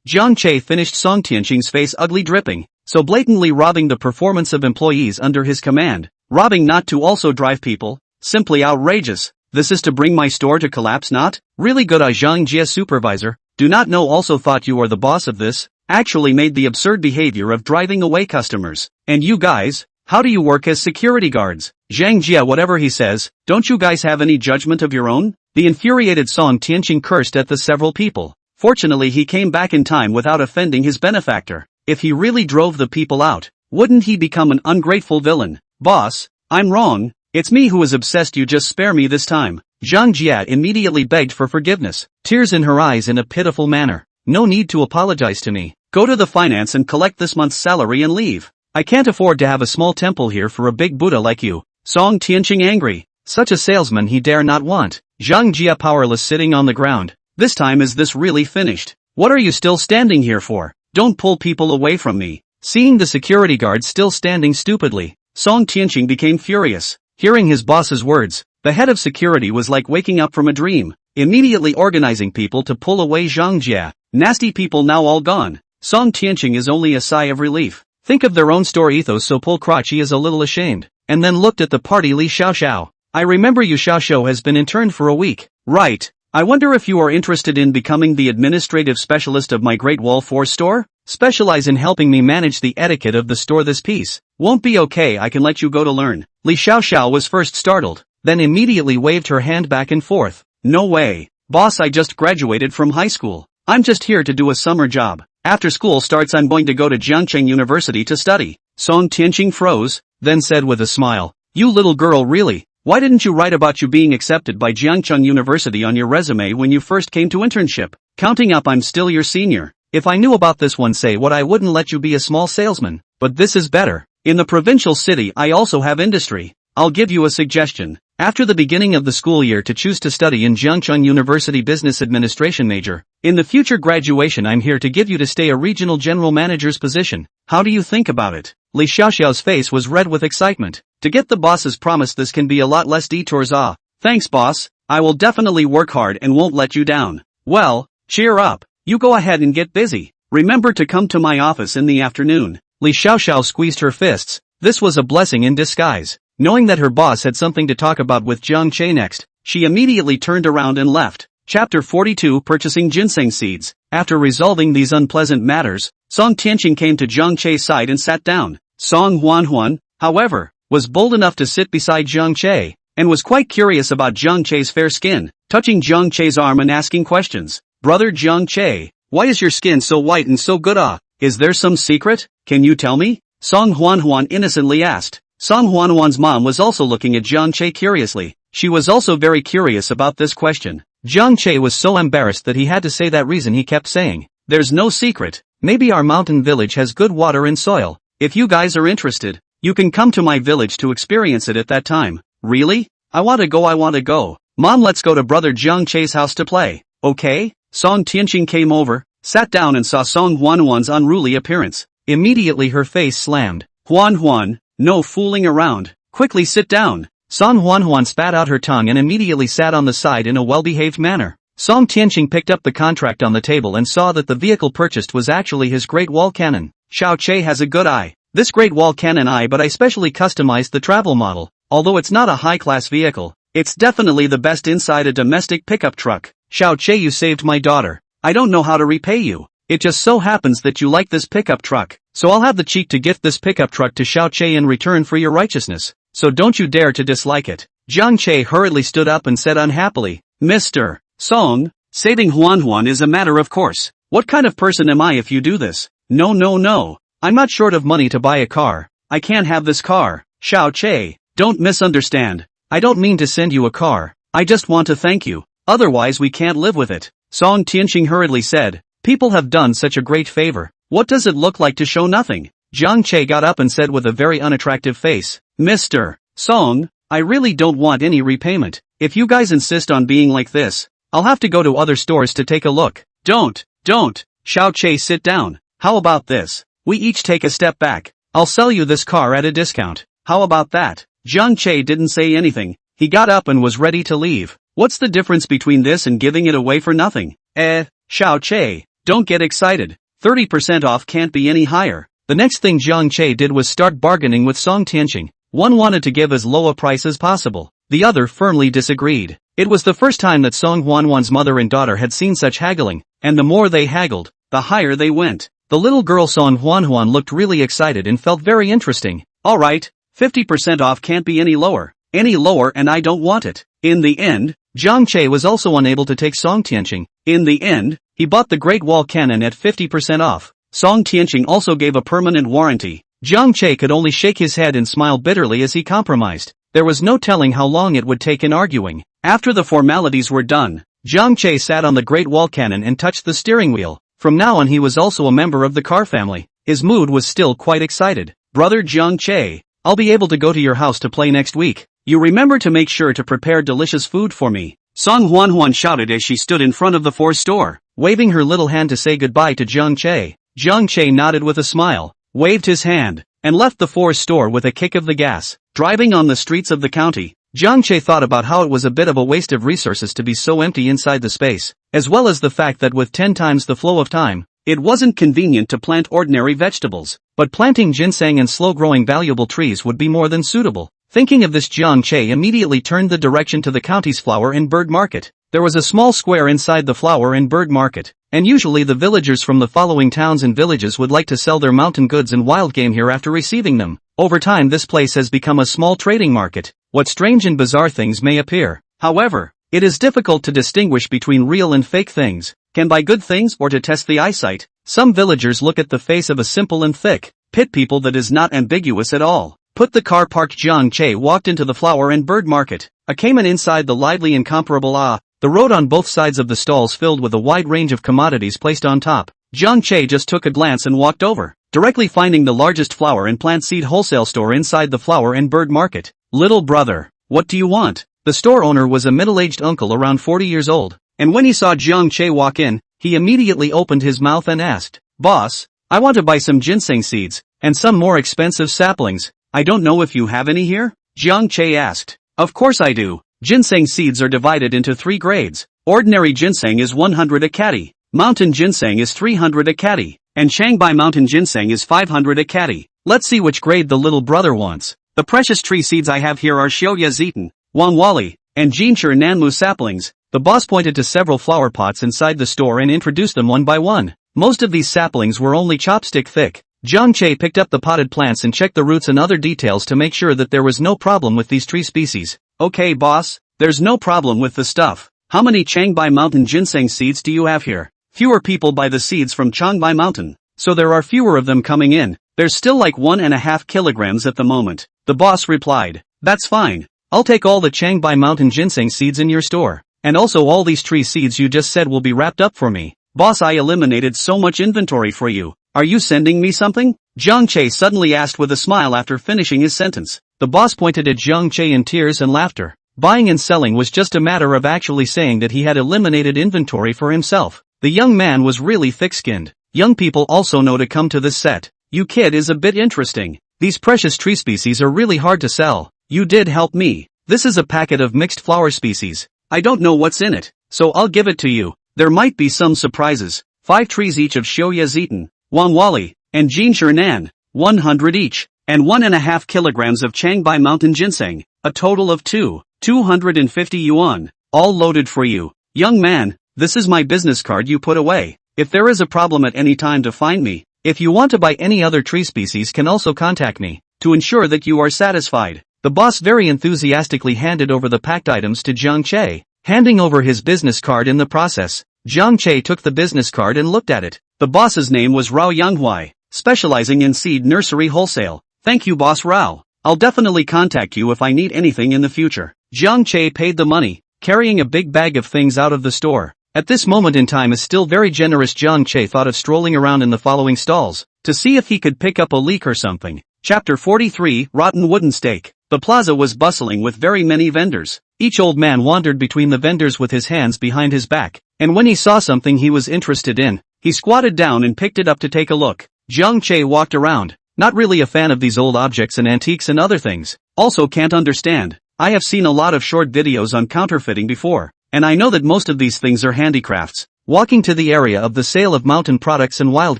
[SPEAKER 1] Jiang Che finished Song Tianqing's face ugly dripping, so blatantly robbing the performance of employees under his command. Robbing not to also drive people? Simply outrageous. This is to bring my store to collapse, not? Really good. Zhang Jia supervisor, do not know also thought you are the boss of this, actually made the absurd behavior of driving away customers. And you guys, how do you work as security guards? Zhang Jia whatever he says, don't you guys have any judgment of your own? The infuriated Song Tianqing cursed at the several people. Fortunately he came back in time without offending his benefactor. If he really drove the people out, wouldn't he become an ungrateful villain? Boss, I'm wrong, it's me who is obsessed, you just spare me this time. Zhang Jia immediately begged for forgiveness, tears in her eyes in a pitiful manner. No need to apologize to me. Go to the finance and collect this month's salary and leave. I can't afford to have a small temple here for a big Buddha like you. Song Tianqing angry. Such a salesman he dare not want. Zhang Jia powerless sitting on the ground. This time is this really finished? What are you still standing here for? Don't pull people away from me. Seeing the security guard still standing stupidly, Song Tianqing became furious. Hearing his boss's words, the head of security was like waking up from a dream, immediately organizing people to pull away Zhang Jia. Nasty people now all gone. Song Tianqing is only a sigh of relief. Think of their own store ethos, so pull crotch he is a little ashamed. And then looked at the party. Li Xiaoxiao. I remember you. Xiaoxiao has been interned for a week. Right. I wonder if you are interested in becoming the administrative specialist of my Great Wall 4 store? Specialize in helping me manage the etiquette of the store. This piece won't be okay. I can let you go to learn. Li Xiaoxiao was first startled, then immediately waved her hand back and forth. No way. Boss, I just graduated from high school. I'm just here to do a summer job. After school starts I'm going to go to Jiangcheng University to study. Song Tianqing froze, then said with a smile, you little girl, really? Why didn't you write about you being accepted by Jiangcheng University on your resume when you first came to internship? Counting up, I'm still your senior. If I knew about this one, say what, I wouldn't let you be a small salesman. But this is better. In the provincial city I also have industry. I'll give you a suggestion. After the beginning of the school year to choose to study in Jiangcheng University Business Administration major. In the future graduation I'm here to give you to stay a regional general manager's position. How do you think about it? Li Xiaoxiao's face was red with excitement. To get the boss's promise this can be a lot less detours. Thanks boss, I will definitely work hard and won't let you down. Well, cheer up, you go ahead and get busy. Remember to come to my office in the afternoon. Li Xiaoxiao squeezed her fists. This was a blessing in disguise. Knowing that her boss had something to talk about with Jiang Che next, she immediately turned around and left. Chapter 42 Purchasing Ginseng Seeds. After resolving these unpleasant matters, Song Tianqing came to Jiang Che's side and sat down. Song Huanhuan, however, was bold enough to sit beside Jiang Che, and was quite curious about Jiang Che's fair skin, touching Jiang Che's arm and asking questions. Brother Jiang Che, why is your skin so white and so good? Is there some secret? Can you tell me? Song Huanhuan innocently asked. Song Huanhuan's mom was also looking at Jiang Che curiously. She was also very curious about this question. Jiang Che was so embarrassed that he had to say that reason he kept saying. There's no secret. Maybe our mountain village has good water and soil. If you guys are interested, you can come to my village to experience it at that time. Really? I want to go. Mom, let's go to brother Jiang Che's house to play. Okay? Song Tianqing came over, sat down and saw Song Huanhuan's unruly appearance. Immediately her face slammed. Huanhuan, no fooling around. Quickly sit down. Song Huanhuan spat out her tongue and immediately sat on the side in a well-behaved manner. Song Tianqing picked up the contract on the table and saw that the vehicle purchased was actually his Great Wall Cannon. Xiao Che has a good eye. This Great Wall Cannon but I specially customized the travel model. Although it's not a high-class vehicle, it's definitely the best inside a domestic pickup truck. Xiao Che, you saved my daughter. I don't know how to repay you. It just so happens that you like this pickup truck, so I'll have the cheek to gift this pickup truck to Xiao Che in return for your righteousness. So don't you dare to dislike it. Jiang Che hurriedly stood up and said unhappily, Mr. Song, saving Huanhuan is a matter of course. What kind of person am I if you do this? No. I'm not short of money to buy a car. I can't have this car. Xiao Che, don't misunderstand. I don't mean to send you a car. I just want to thank you. Otherwise we can't live with it. Song Tianqing hurriedly said. People have done such a great favor. What does it look like to show nothing? Jiang Che got up and said with a very unattractive face, Mr. Song, I really don't want any repayment. If you guys insist on being like this, I'll have to go to other stores to take a look. Don't, Xiao Che, sit down. How about this? We each take a step back. I'll sell you this car at a discount. How about that? Jiang Che didn't say anything. He got up and was ready to leave. What's the difference between this and giving it away for nothing? Xiao Che, don't get excited. 30% off can't be any higher. The next thing Jiang Che did was start bargaining with Song Tianqing. One wanted to give as low a price as possible. The other firmly disagreed. It was the first time that Song Huanhuan's mother and daughter had seen such haggling, and the more they haggled, the higher they went. The little girl Song Huanhuan looked really excited and felt very interesting. Alright, 50% off can't be any lower. Any lower and I don't want it. In the end, Jiang Che was also unable to take Song Tianqing. In the end, he bought the Great Wall Cannon at 50% off. Song Tianqing also gave a permanent warranty. Jiang Che could only shake his head and smile bitterly as he compromised. There was no telling how long it would take in arguing. After the formalities were done, Jiang Che sat on the Great Wall Cannon and touched the steering wheel. From now on he was also a member of the Carve family. His mood was still quite excited. Brother Jiang Che, I'll be able to go to your house to play next week. You remember to make sure to prepare delicious food for me. Song Huanhuan shouted as she stood in front of the Force store, waving her little hand to say goodbye to Jiang Che. Jiang Che nodded with a smile, waved his hand, and left the Force store with a kick of the gas. Driving on the streets of the county, Jiang Che thought about how it was a bit of a waste of resources to be so empty inside the space, as well as the fact that with 10 times the flow of time, it wasn't convenient to plant ordinary vegetables, but planting ginseng and slow-growing valuable trees would be more than suitable. Thinking of this, Jiang Che immediately turned the direction to the county's flower and bird market. There was a small square inside the flower and bird market, and usually the villagers from the following towns and villages would like to sell their mountain goods and wild game here after receiving them. Over time this place has become a small trading market. What strange and bizarre things may appear. However, it is difficult to distinguish between real and fake things. Can buy good things or to test the eyesight. Some villagers look at the face of a simple and thick pit people that is not ambiguous at all. Put the car parked. Jiang Che walked into the flower and bird market. A cayman inside the lively incomparable the road on both sides of the stalls filled with a wide range of commodities placed on top. Jiang Che just took a glance and walked over, directly finding the largest flower and plant seed wholesale store inside the flower and bird market. Little brother, what do you want? The store owner was a middle-aged uncle around 40 years old, and when he saw Jiang Che walk in, he immediately opened his mouth and asked, Boss, I want to buy some ginseng seeds, and some more expensive saplings. I don't know if you have any here? Jiang Che asked. Of course I do. Ginseng seeds are divided into 3 grades. Ordinary ginseng is 100 a catty, mountain ginseng is 300 a catty, and Shanghai mountain ginseng is 500 a catty. Let's see which grade the little brother wants. The precious tree seeds I have here are Xiaoya Zitan, Wangwali, and Jinshi Nanmu saplings. The boss pointed to several flower pots inside the store and introduced them one by one. Most of these saplings were only chopstick thick. Jiang Che picked up the potted plants and checked the roots and other details to make sure that there was no problem with these tree species. Okay boss, there's no problem with the stuff. How many Changbai mountain ginseng seeds do you have here? Fewer people buy the seeds from Changbai mountain, so there are fewer of them coming in. There's still like 1.5 kilograms at the moment. The boss replied. That's fine. I'll take all the Changbai mountain ginseng seeds in your store. And also all these tree seeds you just said will be wrapped up for me. Boss, I eliminated so much inventory for you. Are you sending me something? Jiang Che suddenly asked with a smile after finishing his sentence. The boss pointed at Jiang Che in tears and laughter. Buying and selling was just a matter of actually saying that he had eliminated inventory for himself. The young man was really thick-skinned. Young people also know to come to this set. You kid is a bit interesting. These precious tree species are really hard to sell. You did help me. This is a packet of mixed flower species. I don't know what's in it, so I'll give it to you. There might be some surprises. 5 trees each of Xiaoya Zitan, Wangwali, and Jinshi Nan, 100 each, and 1.5 kilograms of Changbai mountain ginseng, a total of 250 yuan, all loaded for you. Young man, this is my business card you put away. If there is a problem at any time to find me. If you want to buy any other tree species can also contact me, to ensure that you are satisfied. The boss very enthusiastically handed over the packed items to Jiang Che, handing over his business card in the process. Jiang Che took the business card and looked at it. The boss's name was Rao Yanghui, specializing in seed nursery wholesale. Thank you boss Rao. I'll definitely contact you if I need anything in the future. Jiang Che paid the money, carrying a big bag of things out of the store. At this moment in time, a still very generous Jiang Che thought of strolling around in the following stalls, to see if he could pick up a leek or something. Chapter 43, Rotten Wooden Steak. The plaza was bustling with very many vendors. Each old man wandered between the vendors with his hands behind his back, and when he saw something he was interested in, he squatted down and picked it up to take a look. Jiang Che walked around, not really a fan of these old objects and antiques and other things. Also can't understand. I have seen a lot of short videos on counterfeiting before, and I know that most of these things are handicrafts. Walking to the area of the sale of mountain products and wild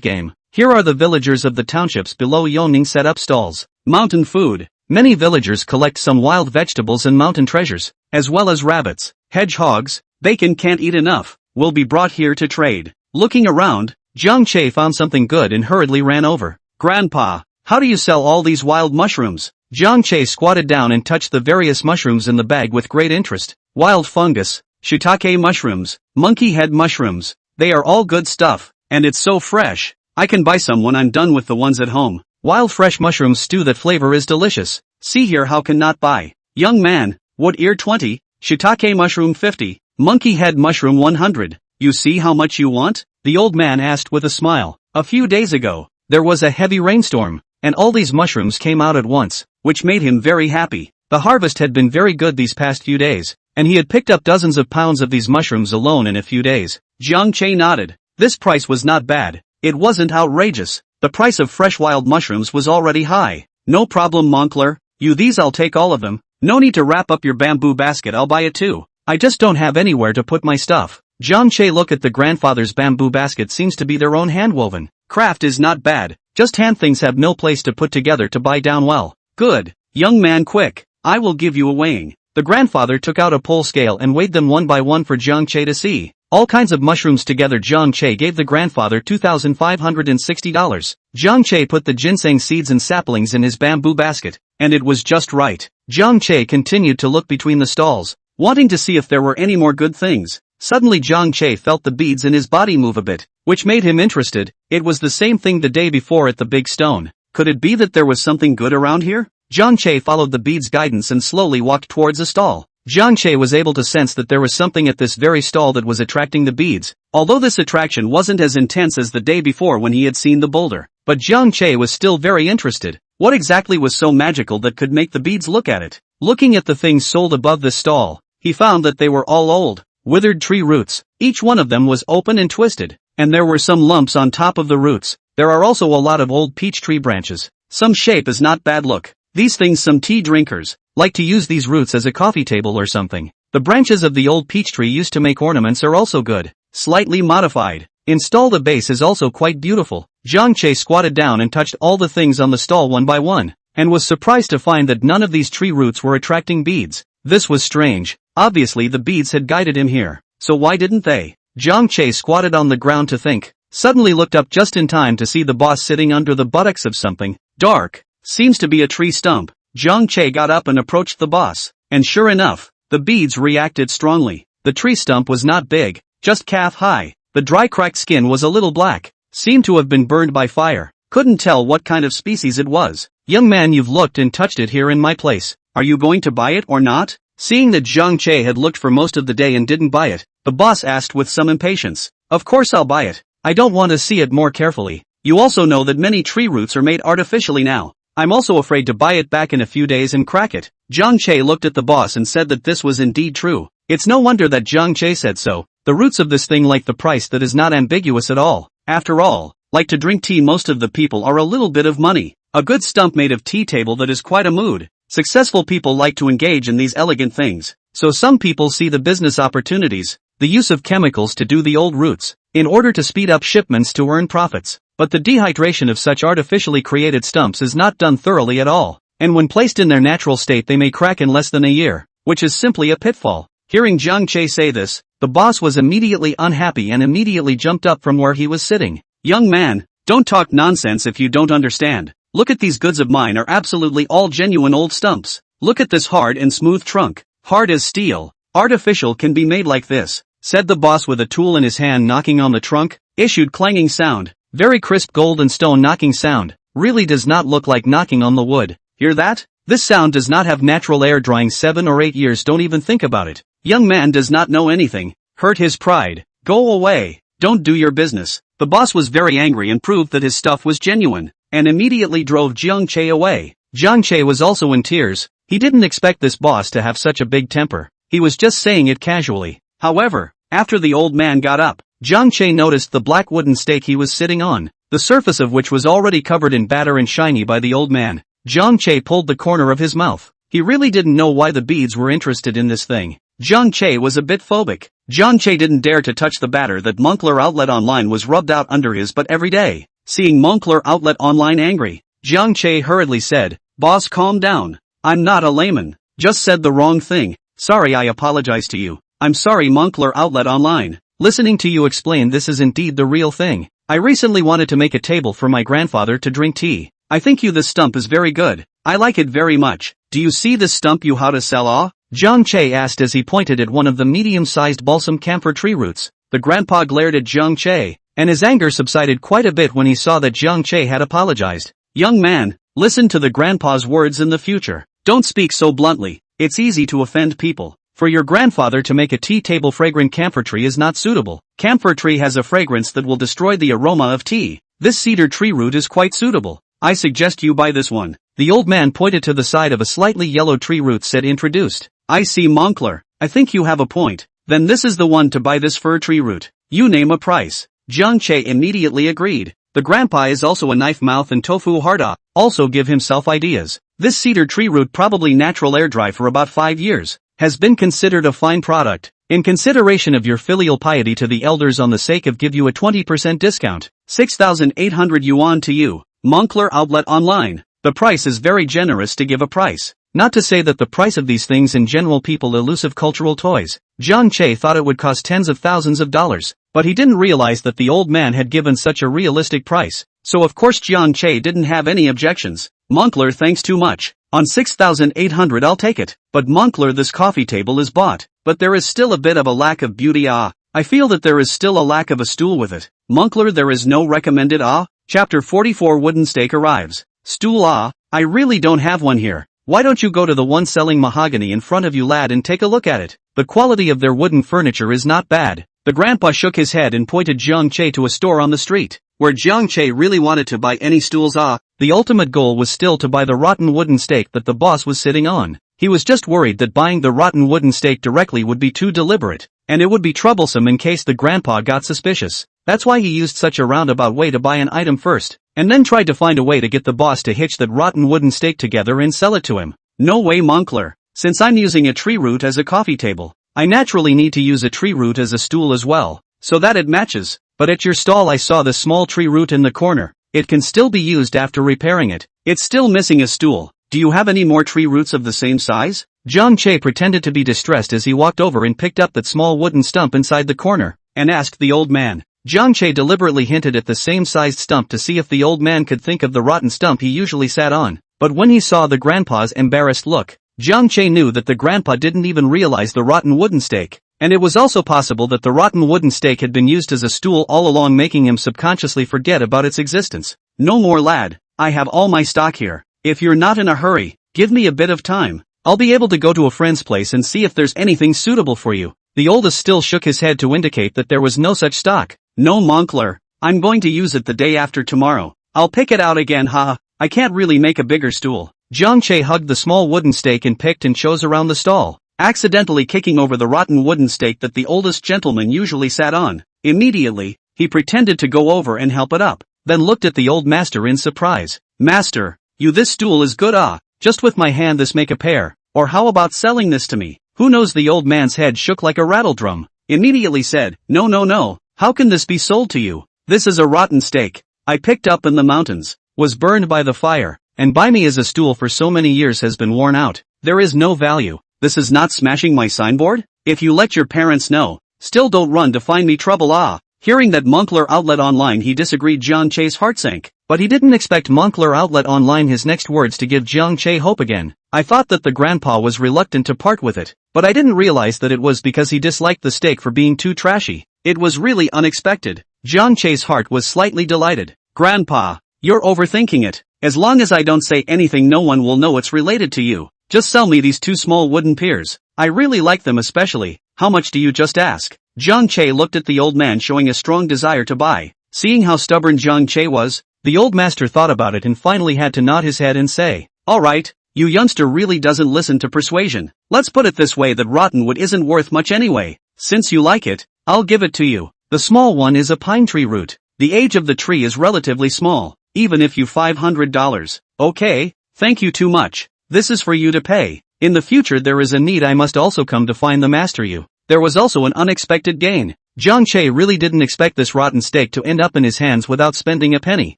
[SPEAKER 1] game, here are the villagers of the townships below Yongning set up stalls. Mountain food. Many villagers collect some wild vegetables and mountain treasures, as well as rabbits, hedgehogs, bacon can't eat enough, will be brought here to trade. Looking around, Jiang Che found something good and hurriedly ran over. Grandpa, how do you sell all these wild mushrooms? Jiang Che squatted down and touched the various mushrooms in the bag with great interest. Wild fungus, shiitake mushrooms, monkey head mushrooms, they are all good stuff, and it's so fresh. I can buy some when I'm done with the ones at home. Wild fresh mushroom stew, that flavor is delicious. See here, how can not buy? Young man, wood ear 20, shiitake mushroom 50, monkey head mushroom 100. You see how much you want? The old man asked with a smile. A few days ago, there was a heavy rainstorm, and all these mushrooms came out at once, which made him very happy. The harvest had been very good these past few days, and he had picked up dozens of pounds of these mushrooms alone in a few days. Jiang Che nodded. This price was not bad. It wasn't outrageous. The price of fresh wild mushrooms was already high. No problem, Moncler. You these, I'll take all of them. No need to wrap up your bamboo basket, I'll buy it too. I just don't have anywhere to put my stuff. Jiang Che look at the grandfather's bamboo basket, seems to be their own handwoven. Craft is not bad, just hand things have no place to put together to buy down well. Good. Young man, quick. I will give you a weighing. The grandfather took out a pole scale and weighed them one by one for Jiang Che to see. All kinds of mushrooms together. Jiang Che gave the grandfather $2,560. Jiang Che put the ginseng seeds and saplings in his bamboo basket, and it was just right. Jiang Che continued to look between the stalls, wanting to see if there were any more good things. Suddenly Jiang Che felt the beads in his body move a bit, which made him interested. It was the same thing the day before at the big stone. Could it be that there was something good around here? Jiang Che followed the beads' guidance and slowly walked towards a stall. Jiang Che was able to sense that there was something at this very stall that was attracting the beads, although this attraction wasn't as intense as the day before when he had seen the boulder. But Jiang Che was still very interested. What exactly was so magical that could make the beads look at it? Looking at the things sold above this stall, he found that they were all old, withered tree roots. Each one of them was open and twisted, and there were some lumps on top of the roots. There are also a lot of old peach tree branches. Some shape is not bad look. These things some tea drinkers like to use these roots as a coffee table or something. The branches of the old peach tree used to make ornaments are also good, slightly modified. Install the base is also quite beautiful. Jiang Che squatted down and touched all the things on the stall one by one, and was surprised to find that none of these tree roots were attracting beads. This was strange. Obviously the beads had guided him here, so why didn't they? Jiang Che squatted on the ground to think, suddenly looked up just in time to see the boss sitting under the buttocks of something dark. Seems to be a tree stump. Jiang Che got up and approached the boss, and sure enough, the beads reacted strongly. The tree stump was not big, just calf high. The dry cracked skin was a little black, seemed to have been burned by fire. Couldn't tell what kind of species it was. Young man, you've looked and touched it here in my place. Are you going to buy it or not? Seeing that Jiang Che had looked for most of the day and didn't buy it, the boss asked with some impatience. Of course I'll buy it. I don't want to see it more carefully. You also know that many tree roots are made artificially now. I'm also afraid to buy it back in a few days and crack it. Jiang Che looked at the boss and said that this was indeed true. It's no wonder that Jiang Che said so. The roots of this thing like the price that is not ambiguous at all. After all, like to drink tea, most of the people are a little bit of money. A good stump made of tea table, that is quite a mood. Successful people like to engage in these elegant things. So some people see the business opportunities, the use of chemicals to do the old roots, in order to speed up shipments to earn profits. But the dehydration of such artificially created stumps is not done thoroughly at all, and when placed in their natural state they may crack in less than a year, which is simply a pitfall. Hearing Jiang Che say this, the boss was immediately unhappy and immediately jumped up from where he was sitting. Young man, don't talk nonsense if you don't understand. Look at these goods of mine, are absolutely all genuine old stumps. Look at this hard and smooth trunk, hard as steel. Artificial can be made like this, said the boss with a tool in his hand, knocking on the trunk. Issued clanging sound. Very crisp gold and stone knocking sound. Really does not look like knocking on the wood. Hear that? This sound does not have natural air drying 7 or 8 years, don't even think about it. Young man does not know anything. Hurt his pride. Go away. Don't do your business. The boss was very angry and proved that his stuff was genuine, and immediately drove Jiang Che away. Jiang Che was also in tears. He didn't expect this boss to have such a big temper. He was just saying it casually. However, after the old man got up, Jiang Che noticed the black wooden stake he was sitting on, the surface of which was already covered in batter and shiny by the old man. Jiang Che pulled the corner of his mouth. He really didn't know why the beads were interested in this thing. Jiang Che was a bit phobic. Jiang Che didn't dare to touch the batter that Moncler Outlet Online was rubbed out under his butt every day. Seeing Moncler Outlet Online angry, Jiang Che hurriedly said, "Boss, calm down. I'm not a layman. Just said the wrong thing. Sorry, I apologize to you. I'm sorry, Moncler Outlet Online. Listening to you explain this is indeed the real thing. I recently wanted to make a table for my grandfather to drink tea. I think this stump is very good. I like it very much. Do you see this stump you how to sell Jiang Che asked as he pointed at one of the medium-sized balsam camphor tree roots. The grandpa glared at Jiang Che, and his anger subsided quite a bit when he saw that Jiang Che had apologized. Young man, listen to the grandpa's words in the future. Don't speak so bluntly. It's easy to offend people. For your grandfather to make a tea table fragrant camphor tree is not suitable. Camphor tree has a fragrance that will destroy the aroma of tea. This cedar tree root is quite suitable. I suggest you buy this one. The old man pointed to the side of a slightly yellow tree root said introduced. I see, Moncler. I think you have a point. Then this is the one to buy, this fir tree root. You name a price. Jiang Che immediately agreed. The grandpa is also a knife mouth and tofu harda, also give himself ideas. This cedar tree root, probably natural air dry for about 5 years, has been considered a fine product. In consideration of your filial piety to the elders, on the sake of give you a 20% discount. 6,800 yuan to you, Moncler Outlet Online. The price is very generous to give a price. Not to say that the price of these things in general, people elusive cultural toys. Jiang Che thought it would cost tens of thousands of dollars, but he didn't realize that the old man had given such a realistic price. So of course Jiang Che didn't have any objections. Moncler, thanks too much. On 6,800 I'll take it. But Moncler, this coffee table is bought, but there is still a bit of a lack of beauty. I feel that there is still a lack of a stool with it. Moncler, there is no recommended. Chapter 44 Wooden Stake arrives. Stool. I really don't have one here. Why don't you go to the one selling mahogany in front of you, lad, and take a look at it? The quality of their wooden furniture is not bad. The grandpa shook his head and pointed Jiang Che to a store on the street, where Jiang Che really wanted to buy any stools. The ultimate goal was still to buy the rotten wooden stake that the boss was sitting on. He was just worried that buying the rotten wooden stake directly would be too deliberate, and it would be troublesome in case the grandpa got suspicious. That's why he used such a roundabout way to buy an item first, and then tried to find a way to get the boss to hitch that rotten wooden stake together and sell it to him. No way, Moncler. Since I'm using a tree root as a coffee table, I naturally need to use a tree root as a stool as well, so that it matches. But at your stall I saw the small tree root in the corner. It can still be used after repairing it. It's still missing a stool. Do you have any more tree roots of the same size? Jiang Che pretended to be distressed as he walked over and picked up that small wooden stump inside the corner, and asked the old man. Jiang Che deliberately hinted at the same sized stump to see if the old man could think of the rotten stump he usually sat on. But when he saw the grandpa's embarrassed look, Jiang Che knew that the grandpa didn't even realize the rotten wooden stake. And it was also possible that the rotten wooden stake had been used as a stool all along, making him subconsciously forget about its existence. No more, lad. I have all my stock here. If you're not in a hurry, give me a bit of time. I'll be able to go to a friend's place and see if there's anything suitable for you. The oldest still shook his head to indicate that there was no such stock. No, Moncler. I'm going to use it the day after tomorrow. I'll pick it out again. I can't really make a bigger stool. Jiang Che hugged the small wooden stake and picked and chose around the stall, accidentally kicking over the rotten wooden stake that the oldest gentleman usually sat on. Immediately, he pretended to go over and help it up, then looked at the old master in surprise. Master, this stool is good. Just with my hand this make a pair, or how about selling this to me? Who knows? The old man's head shook like a rattle drum. Immediately said, no. How can this be sold to you? This is a rotten stake. I picked up in the mountains, was burned by the fire, and by me as a stool for so many years has been worn out. There is no value. This is not smashing my signboard? If you let your parents know, still don't run to find me trouble. Hearing that Moncler Outlet Online he disagreed, Jiang Che's heart sank. But he didn't expect Moncler Outlet Online his next words to give Jiang Che hope again. I thought that the grandpa was reluctant to part with it, but I didn't realize that it was because he disliked the steak for being too trashy. It was really unexpected. Jiang Che's heart was slightly delighted. Grandpa, you're overthinking it. As long as I don't say anything, no one will know it's related to you. Just sell me these 2 small wooden piers. I really like them especially. How much do you just ask? Jiang Che looked at the old man showing a strong desire to buy. Seeing how stubborn Jiang Che was, the old master thought about it and finally had to nod his head and say, "Alright, you youngster really doesn't listen to persuasion. Let's put it this way, that rotten wood isn't worth much anyway. Since you like it, I'll give it to you. The small one is a pine tree root. The age of the tree is relatively small, even if you $500. Okay, thank you too much. This is for you to pay. In the future there is a need I must also come to find the master you." There was also an unexpected gain. Jiang Che really didn't expect this rotten steak to end up in his hands without spending a penny,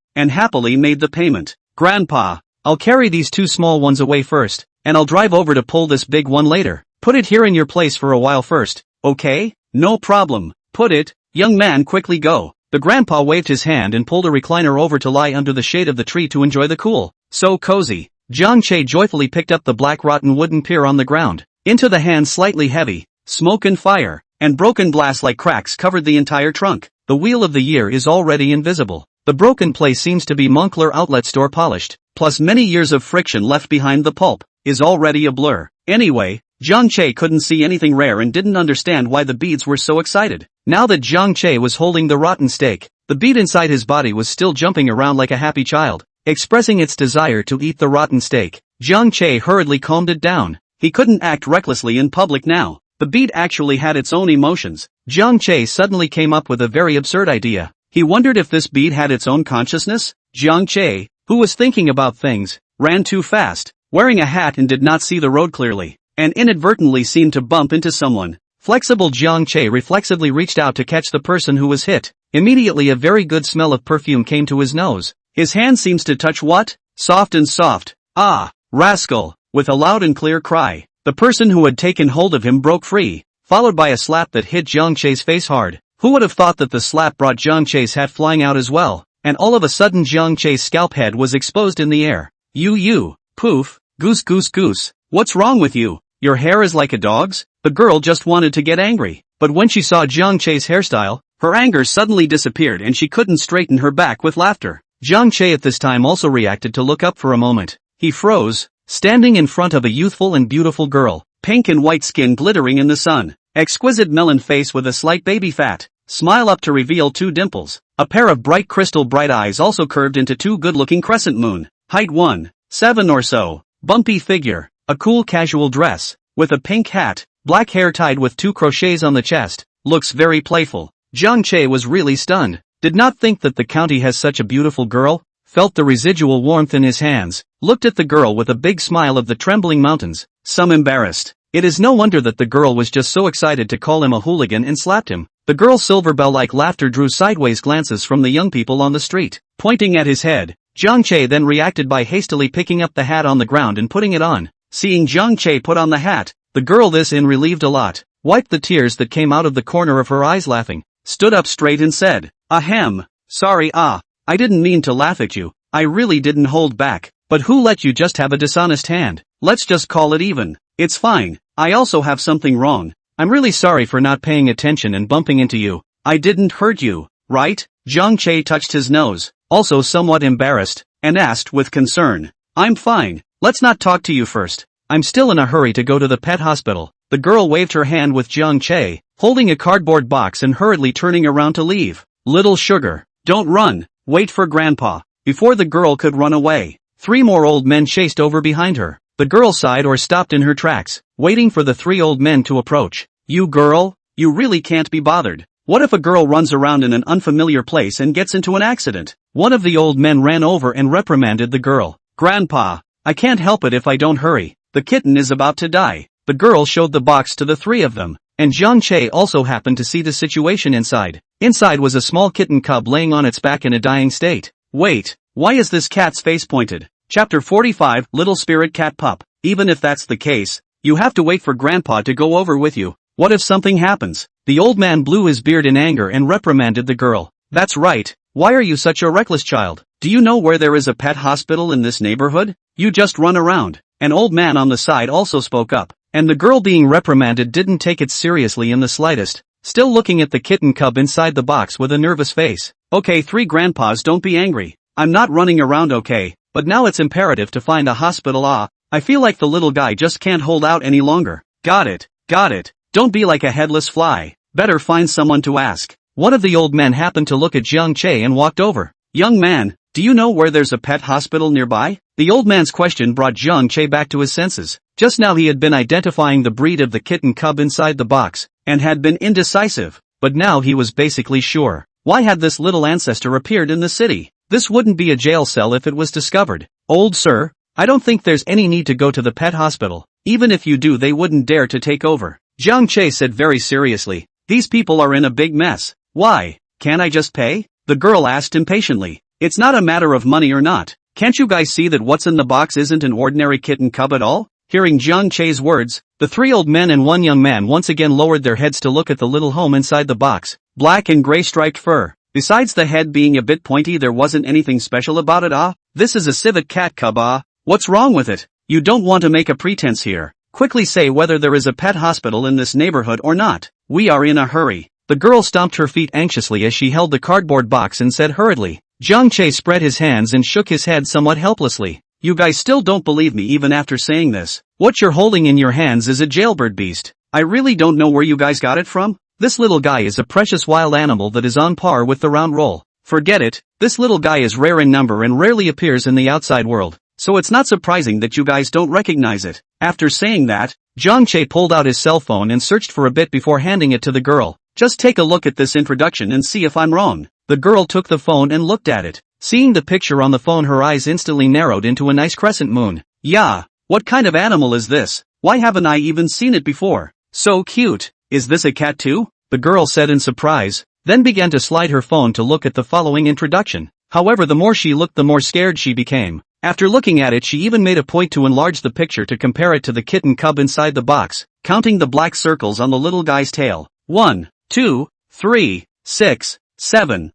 [SPEAKER 1] and happily made the payment. "Grandpa, I'll carry these two small ones away first, and I'll drive over to pull this big one later. Put it here in your place for a while first, okay?" "No problem. Put it, young man, quickly go." The grandpa waved his hand and pulled a recliner over to lie under the shade of the tree to enjoy the cool. So cozy. Jiang Che joyfully picked up the black rotten wooden pier on the ground. Into the hand slightly heavy. Smoke and fire, and broken glass like cracks covered the entire trunk. The wheel of the year is already invisible. The broken place seems to be Moncler outlet store polished, plus many years of friction left behind. The pulp is already a blur. Anyway, Jiang Che couldn't see anything rare and didn't understand why the beads were so excited. Now that Jiang Che was holding the rotten steak, the bead inside his body was still jumping around like a happy child, expressing its desire to eat the rotten steak. Jiang Che hurriedly calmed it down. He couldn't act recklessly in public now. The bead actually had its own emotions. Jiang Che suddenly came up with a very absurd idea. He wondered if this bead had its own consciousness. Jiang Che, who was thinking about things, ran too fast, wearing a hat and did not see the road clearly, and inadvertently seemed to bump into someone. Flexible Jiang Che reflexively reached out to catch the person who was hit. Immediately a very good smell of perfume came to his nose. His hand seems to touch what? Soft and soft. Ah, rascal! With a loud and clear cry, the person who had taken hold of him broke free, followed by a slap that hit Jiang Che's face hard. Who would have thought that the slap brought Jiang Che's hat flying out as well, and all of a sudden Jiang Che's scalp head was exposed in the air. You, poof, goose goose goose, what's wrong with you? Your hair is like a dog's? The girl just wanted to get angry, but when she saw Jiang Che's hairstyle, her anger suddenly disappeared and she couldn't straighten her back with laughter. Jiang Che at this time also reacted to look up for a moment. He froze, standing in front of a youthful and beautiful girl, pink and white skin glittering in the sun, exquisite melon face with a slight baby fat, smile up to reveal two dimples, a pair of bright crystal bright eyes also curved into two good-looking crescent moon, height 1.7 or so, bumpy figure, a cool casual dress, with a pink hat, black hair tied with two crochets on the chest, looks very playful. Jiang Che was really stunned, did not think that the county has such a beautiful girl, felt the residual warmth in his hands, looked at the girl with a big smile of the trembling mountains, some embarrassed. It is no wonder that the girl was just so excited to call him a hooligan and slapped him. The girl's silver bell-like laughter drew sideways glances from the young people on the street, pointing at his head. Jiang Che then reacted by hastily picking up the hat on the ground and putting it on. Seeing Jiang Che put on the hat, the girl this in relieved a lot, wiped the tears that came out of the corner of her eyes laughing, stood up straight and said, "Ahem, sorry I didn't mean to laugh at you, I really didn't hold back, but who let you just have a dishonest hand? Let's just call it even. It's fine, I also have something wrong. I'm really sorry for not paying attention and bumping into you. I didn't hurt you, right?" Jiang Che touched his nose, also somewhat embarrassed, and asked with concern, "I'm fine, let's not talk to you first. I'm still in a hurry to go to the pet hospital." The girl waved her hand with Jiang Che, holding a cardboard box and hurriedly turning around to leave. "Little sugar, don't run, wait for grandpa." Before the girl could run away, 3 more old men chased over behind her. The girl sighed or stopped in her tracks, waiting for the 3 old men to approach. "You girl, you really can't be bothered. What if a girl runs around in an unfamiliar place and gets into an accident?" One of the old men ran over and reprimanded the girl. "Grandpa, I can't help it if I don't hurry. The kitten is about to die." The girl showed the box to the 3 of them, and Jiang Che also happened to see the situation inside. Inside was a small kitten cub laying on its back in a dying state. Wait, why is this cat's face pointed? Chapter 45, Little Spirit Cat Pup. Even if that's the case, you have to wait for Grandpa to go over with you. What if something happens? The old man blew his beard in anger and reprimanded the girl. "That's right, why are you such a reckless child? Do you know where there is a pet hospital in this neighborhood? You just run around." An old man on the side also spoke up, and the girl being reprimanded didn't take it seriously in the slightest, still looking at the kitten cub inside the box with a nervous face. "Okay, 3 grandpas, don't be angry. I'm not running around, okay, but now it's imperative to find a hospital. I feel like the little guy just can't hold out any longer." Got it, don't be like a headless fly. better find someone to ask. One of the old men happened to look at Jiang Che and walked over. Young man, do you know where there's a pet hospital nearby? The old man's question brought Jiang Che back to his senses. Just now he had been identifying the breed of the kitten cub inside the box, and had been indecisive, but now he was basically sure. Why had this little ancestor appeared in the city? This wouldn't be a jail cell if it was discovered. Old sir, I don't think there's any need to go to the pet hospital. Even if you do, they wouldn't dare to take over. Jiang Che said very seriously. These people are in a big mess. Why? Can't I just pay? The girl asked impatiently. It's not a matter of money or not. Can't you guys see that what's in the box isn't an ordinary kitten cub at all? Hearing Jiang Che's words, the three old men and one young man once again lowered their heads to look at the little home inside the box. Black and gray striped fur. Besides the head being a bit pointy, there wasn't anything special about it. This is a civet cat cub. What's wrong with it? You don't want to make a pretense here. Quickly say whether there is a pet hospital in this neighborhood or not. We are in a hurry. The girl stomped her feet anxiously as she held the cardboard box and said hurriedly. Jiang Che spread his hands and shook his head somewhat helplessly. You guys still don't believe me even after saying this. What you're holding in your hands is a jailbird beast. I really don't know where you guys got it from. This little guy is a precious wild animal that is on par with the round roll. Forget it, this little guy is rare in number and rarely appears in the outside world, so it's not surprising that you guys don't recognize it. After saying that, Jiang Che pulled out his cell phone and searched for a bit before handing it to the girl. Just take a look at this introduction and see if I'm wrong. The girl took the phone and looked at it. Seeing the picture on the phone, her eyes instantly narrowed into a nice crescent moon. Yeah, what kind of animal is this? Why haven't I even seen it before? So cute. Is this a cat too? The girl said in surprise, then began to slide her phone to look at the following introduction. However, the more she looked, the more scared she became. After looking at it, she even made a point to enlarge the picture to compare it to the kitten cub inside the box, counting the black circles on the little guy's tail. 1, 2, 3, 6, 7.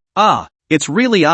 [SPEAKER 1] It's really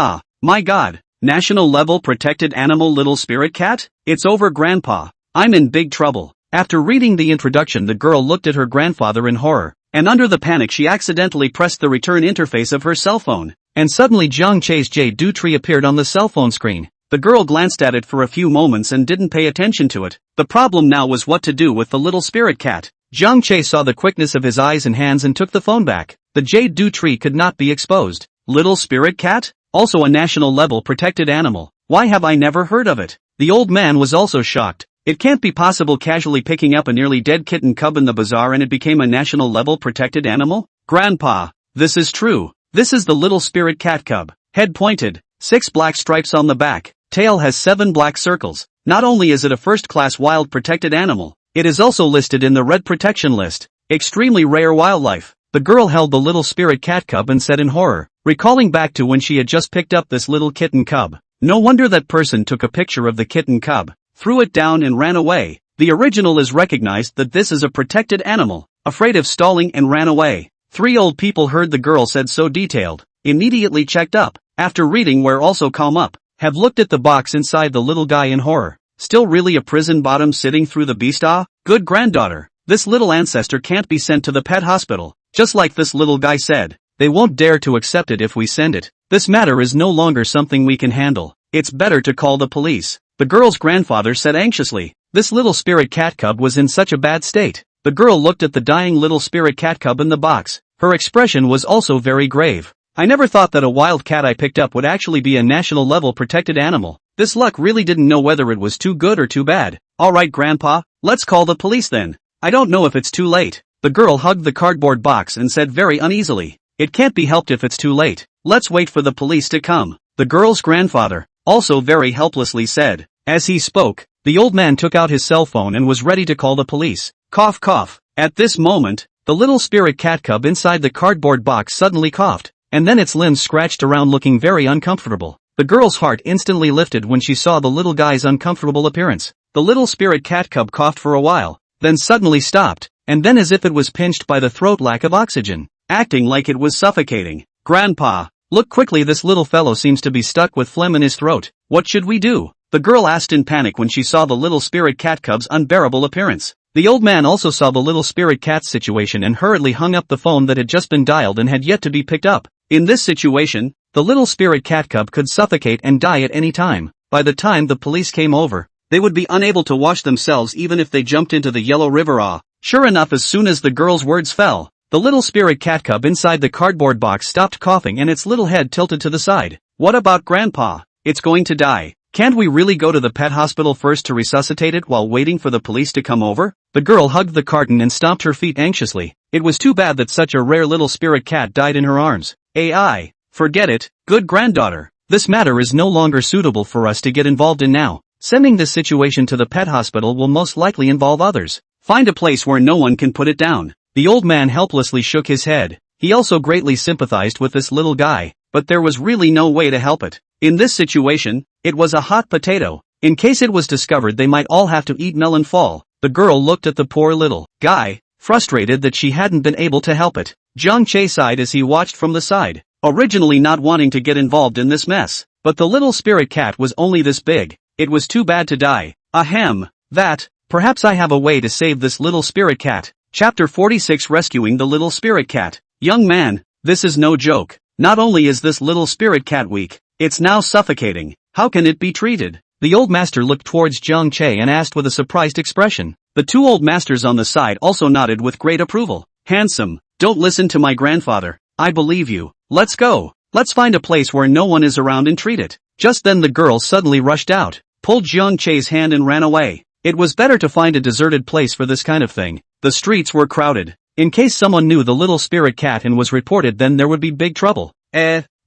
[SPEAKER 1] my god. National level protected animal little spirit cat? It's over, Grandpa. I'm in big trouble. After reading the introduction, the girl looked at her grandfather in horror, and under the panic she accidentally pressed the return interface of her cell phone, and suddenly Jiang Che's jade tree appeared on the cell phone screen. The girl glanced at it for a few moments and didn't pay attention to it. The problem now was what to do with the little spirit cat. Jiang Che saw the quickness of his eyes and hands and took the phone back. The jade tree could not be exposed. Little spirit cat? Also a national level protected animal. Why have I never heard of it? The old man was also shocked. It can't be possible, casually picking up a nearly dead kitten cub in the bazaar and it became a national level protected animal? Grandpa, this is true. This is the little spirit cat cub. Head pointed, 6 black stripes on the back, tail has 7 black circles. Not only is it a first-class wild protected animal, it is also listed in the red protection list. Extremely rare wildlife. The girl held the little spirit cat cub and said in horror, recalling back to when she had just picked up this little kitten cub. No wonder that person took a picture of the kitten cub, threw it down and ran away. The original is recognized that this is a protected animal, afraid of stalling and ran away. 3 old people heard the girl said so detailed, immediately checked up, after reading where also calm up, have looked at the box inside the little guy in horror. Still really a prison bottom sitting through the beast? Good granddaughter, this little ancestor can't be sent to the pet hospital. Just like this little guy said, they won't dare to accept it if we send it. This matter is no longer something we can handle. It's better to call the police. The girl's grandfather said anxiously. This little spirit cat cub was in such a bad state. The girl looked at the dying little spirit cat cub in the box. Her expression was also very grave. I never thought that a wild cat I picked up would actually be a national level protected animal. This luck really didn't know whether it was too good or too bad. Alright, Grandpa, let's call the police then. I don't know if it's too late. The girl hugged the cardboard box and said very uneasily. It can't be helped if it's too late. Let's wait for the police to come. The girl's grandfather, also very helplessly said. As he spoke, the old man took out his cell phone and was ready to call the police. Cough cough. At this moment, the little spirit cat cub inside the cardboard box suddenly coughed, and then its limbs scratched around looking very uncomfortable. The girl's heart instantly lifted when she saw the little guy's uncomfortable appearance. The little spirit cat cub coughed for a while, then suddenly stopped, and then as if it was pinched by the throat lack of oxygen, acting like it was suffocating. Grandpa, look quickly, this little fellow seems to be stuck with phlegm in his throat. What should we do? The girl asked in panic when she saw the little spirit cat cub's unbearable appearance. The old man also saw the little spirit cat's situation and hurriedly hung up the phone that had just been dialed and had yet to be picked up. In this situation, the little spirit cat cub could suffocate and die at any time. By the time the police came over, they would be unable to wash themselves even if they jumped into the yellow river. Sure enough, as soon as the girl's words fell, The little spirit cat cub inside the cardboard box stopped coughing and its little head tilted to the side. What about Grandpa? It's going to die. Can't we really go to the pet hospital first to resuscitate it while waiting for the police to come over? The girl hugged the carton and stomped her feet anxiously. It was too bad that such a rare little spirit cat died in her arms. AI. Forget it, good granddaughter. This matter is no longer suitable for us to get involved in now. Sending this situation to the pet hospital will most likely involve others. Find a place where no one can put it down. The old man helplessly shook his head. He also greatly sympathized with this little guy, but there was really no way to help it. In this situation, it was a hot potato. In case it was discovered they might all have to eat melon fall. The girl looked at the poor little guy, frustrated that she hadn't been able to help it. Jiang Che sighed as he watched from the side, originally not wanting to get involved in this mess. But the little spirit cat was only this big. It was too bad to die. Ahem. Perhaps I have a way to save this little spirit cat. Chapter 46 Rescuing the Little Spirit Cat. Young man, this is no joke. Not only is this little spirit cat weak, it's now suffocating. How can it be treated? The old master looked towards Jiang Che and asked with a surprised expression. The two old masters on the side also nodded with great approval. Handsome, don't listen to my grandfather. I believe you. Let's go. Let's find a place where no one is around and treat it. Just then the girl suddenly rushed out, pulled Jiang Che's hand and ran away. It was better to find a deserted place for this kind of thing. The streets were crowded. In case someone knew the little spirit cat and was reported, then there would be big trouble.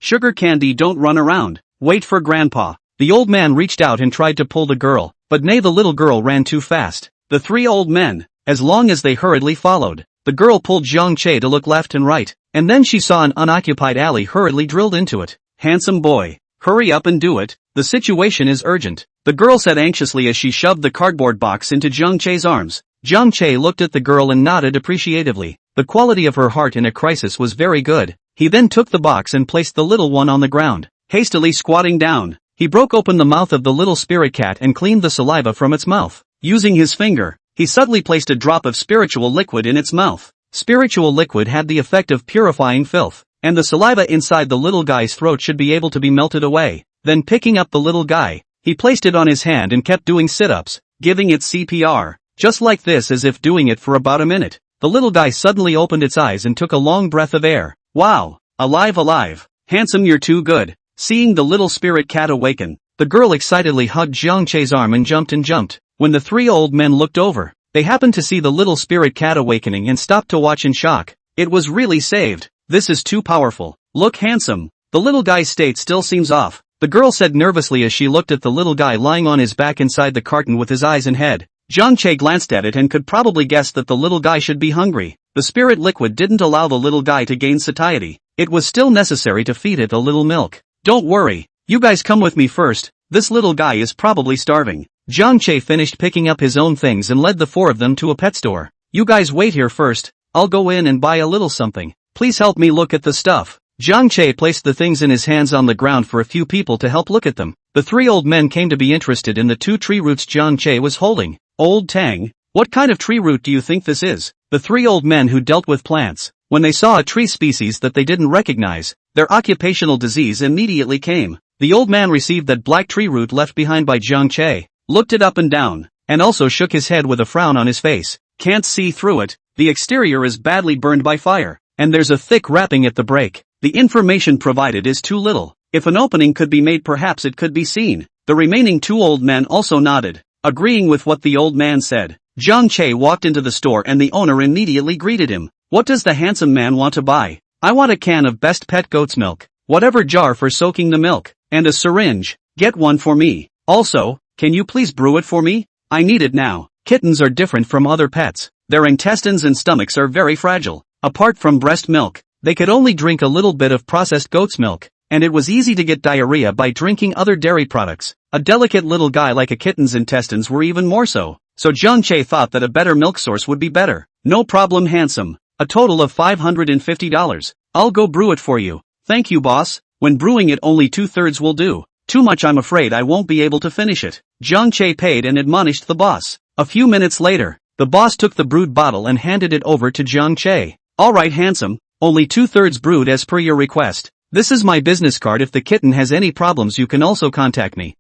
[SPEAKER 1] Sugar candy, don't run around. Wait for Grandpa. The old man reached out and tried to pull the girl, but nay, the little girl ran too fast. The three old men, as long as they hurriedly followed. The girl pulled Jiang Che to look left and right, and then she saw an unoccupied alley hurriedly drilled into it. Handsome boy, hurry up and do it. The situation is urgent, the girl said anxiously as she shoved the cardboard box into Jiang Che's arms. Jiang Che looked at the girl and nodded appreciatively. The quality of her heart in a crisis was very good. He then took the box and placed the little one on the ground. Hastily squatting down, he broke open the mouth of the little spirit cat and cleaned the saliva from its mouth. Using his finger, he suddenly placed a drop of spiritual liquid in its mouth. Spiritual liquid had the effect of purifying filth, and the saliva inside the little guy's throat should be able to be melted away. Then picking up the little guy, he placed it on his hand and kept doing sit-ups, giving it CPR, just like this, as if doing it for about a minute. The little guy suddenly opened its eyes and took a long breath of air. Wow, alive. Handsome, you're too good. Seeing the little spirit cat awaken, the girl excitedly hugged Jiang Che's arm and jumped. When the three old men looked over, they happened to see the little spirit cat awakening and stopped to watch in shock. It was really saved. This is too powerful. Look, handsome. The little guy's state still seems off, the girl said nervously as she looked at the little guy lying on his back inside the carton with his eyes and head. Jiang Che glanced at it and could probably guess that the little guy should be hungry. The spirit liquid didn't allow the little guy to gain satiety. It was still necessary to feed it a little milk. Don't worry. You guys come with me first. This little guy is probably starving. Jiang Che finished picking up his own things and led the four of them to a pet store. You guys wait here first. I'll go in and buy a little something. Please help me look at the stuff. Jiang Che placed the things in his hands on the ground for a few people to help look at them. The three old men came to be interested in the two tree roots Jiang Che was holding. Old Tang, what kind of tree root do you think this is? The three old men who dealt with plants, when they saw a tree species that they didn't recognize, their occupational disease immediately came. The old man received that black tree root left behind by Jiang Che, looked it up and down, and also shook his head with a frown on his face. Can't see through it, the exterior is badly burned by fire, and there's a thick wrapping at the break. The information provided is too little. If an opening could be made, perhaps it could be seen. The remaining two old men also nodded, agreeing with what the old man said. Jiang Che walked into the store and the owner immediately greeted him. What does the handsome man want to buy? I want a can of best pet goat's milk, whatever jar for soaking the milk, and a syringe. Get one for me. Also, can you please brew it for me? I need it now. Kittens are different from other pets. Their intestines and stomachs are very fragile. Apart from breast milk, they could only drink a little bit of processed goat's milk, and it was easy to get diarrhea by drinking other dairy products. A delicate little guy like a kitten's intestines were even more so. So Jiang Che thought that a better milk source would be better. No problem, handsome. A total of $550. I'll go brew it for you. Thank you, boss. When brewing it, only 2/3 will do. Too much, I'm afraid I won't be able to finish it. Jiang Che paid and admonished the boss. A few minutes later, the boss took the brewed bottle and handed it over to Jiang Che. Alright, handsome. Only 2/3 brewed as per your request. This is my business card. If the kitten has any problems, you can also contact me.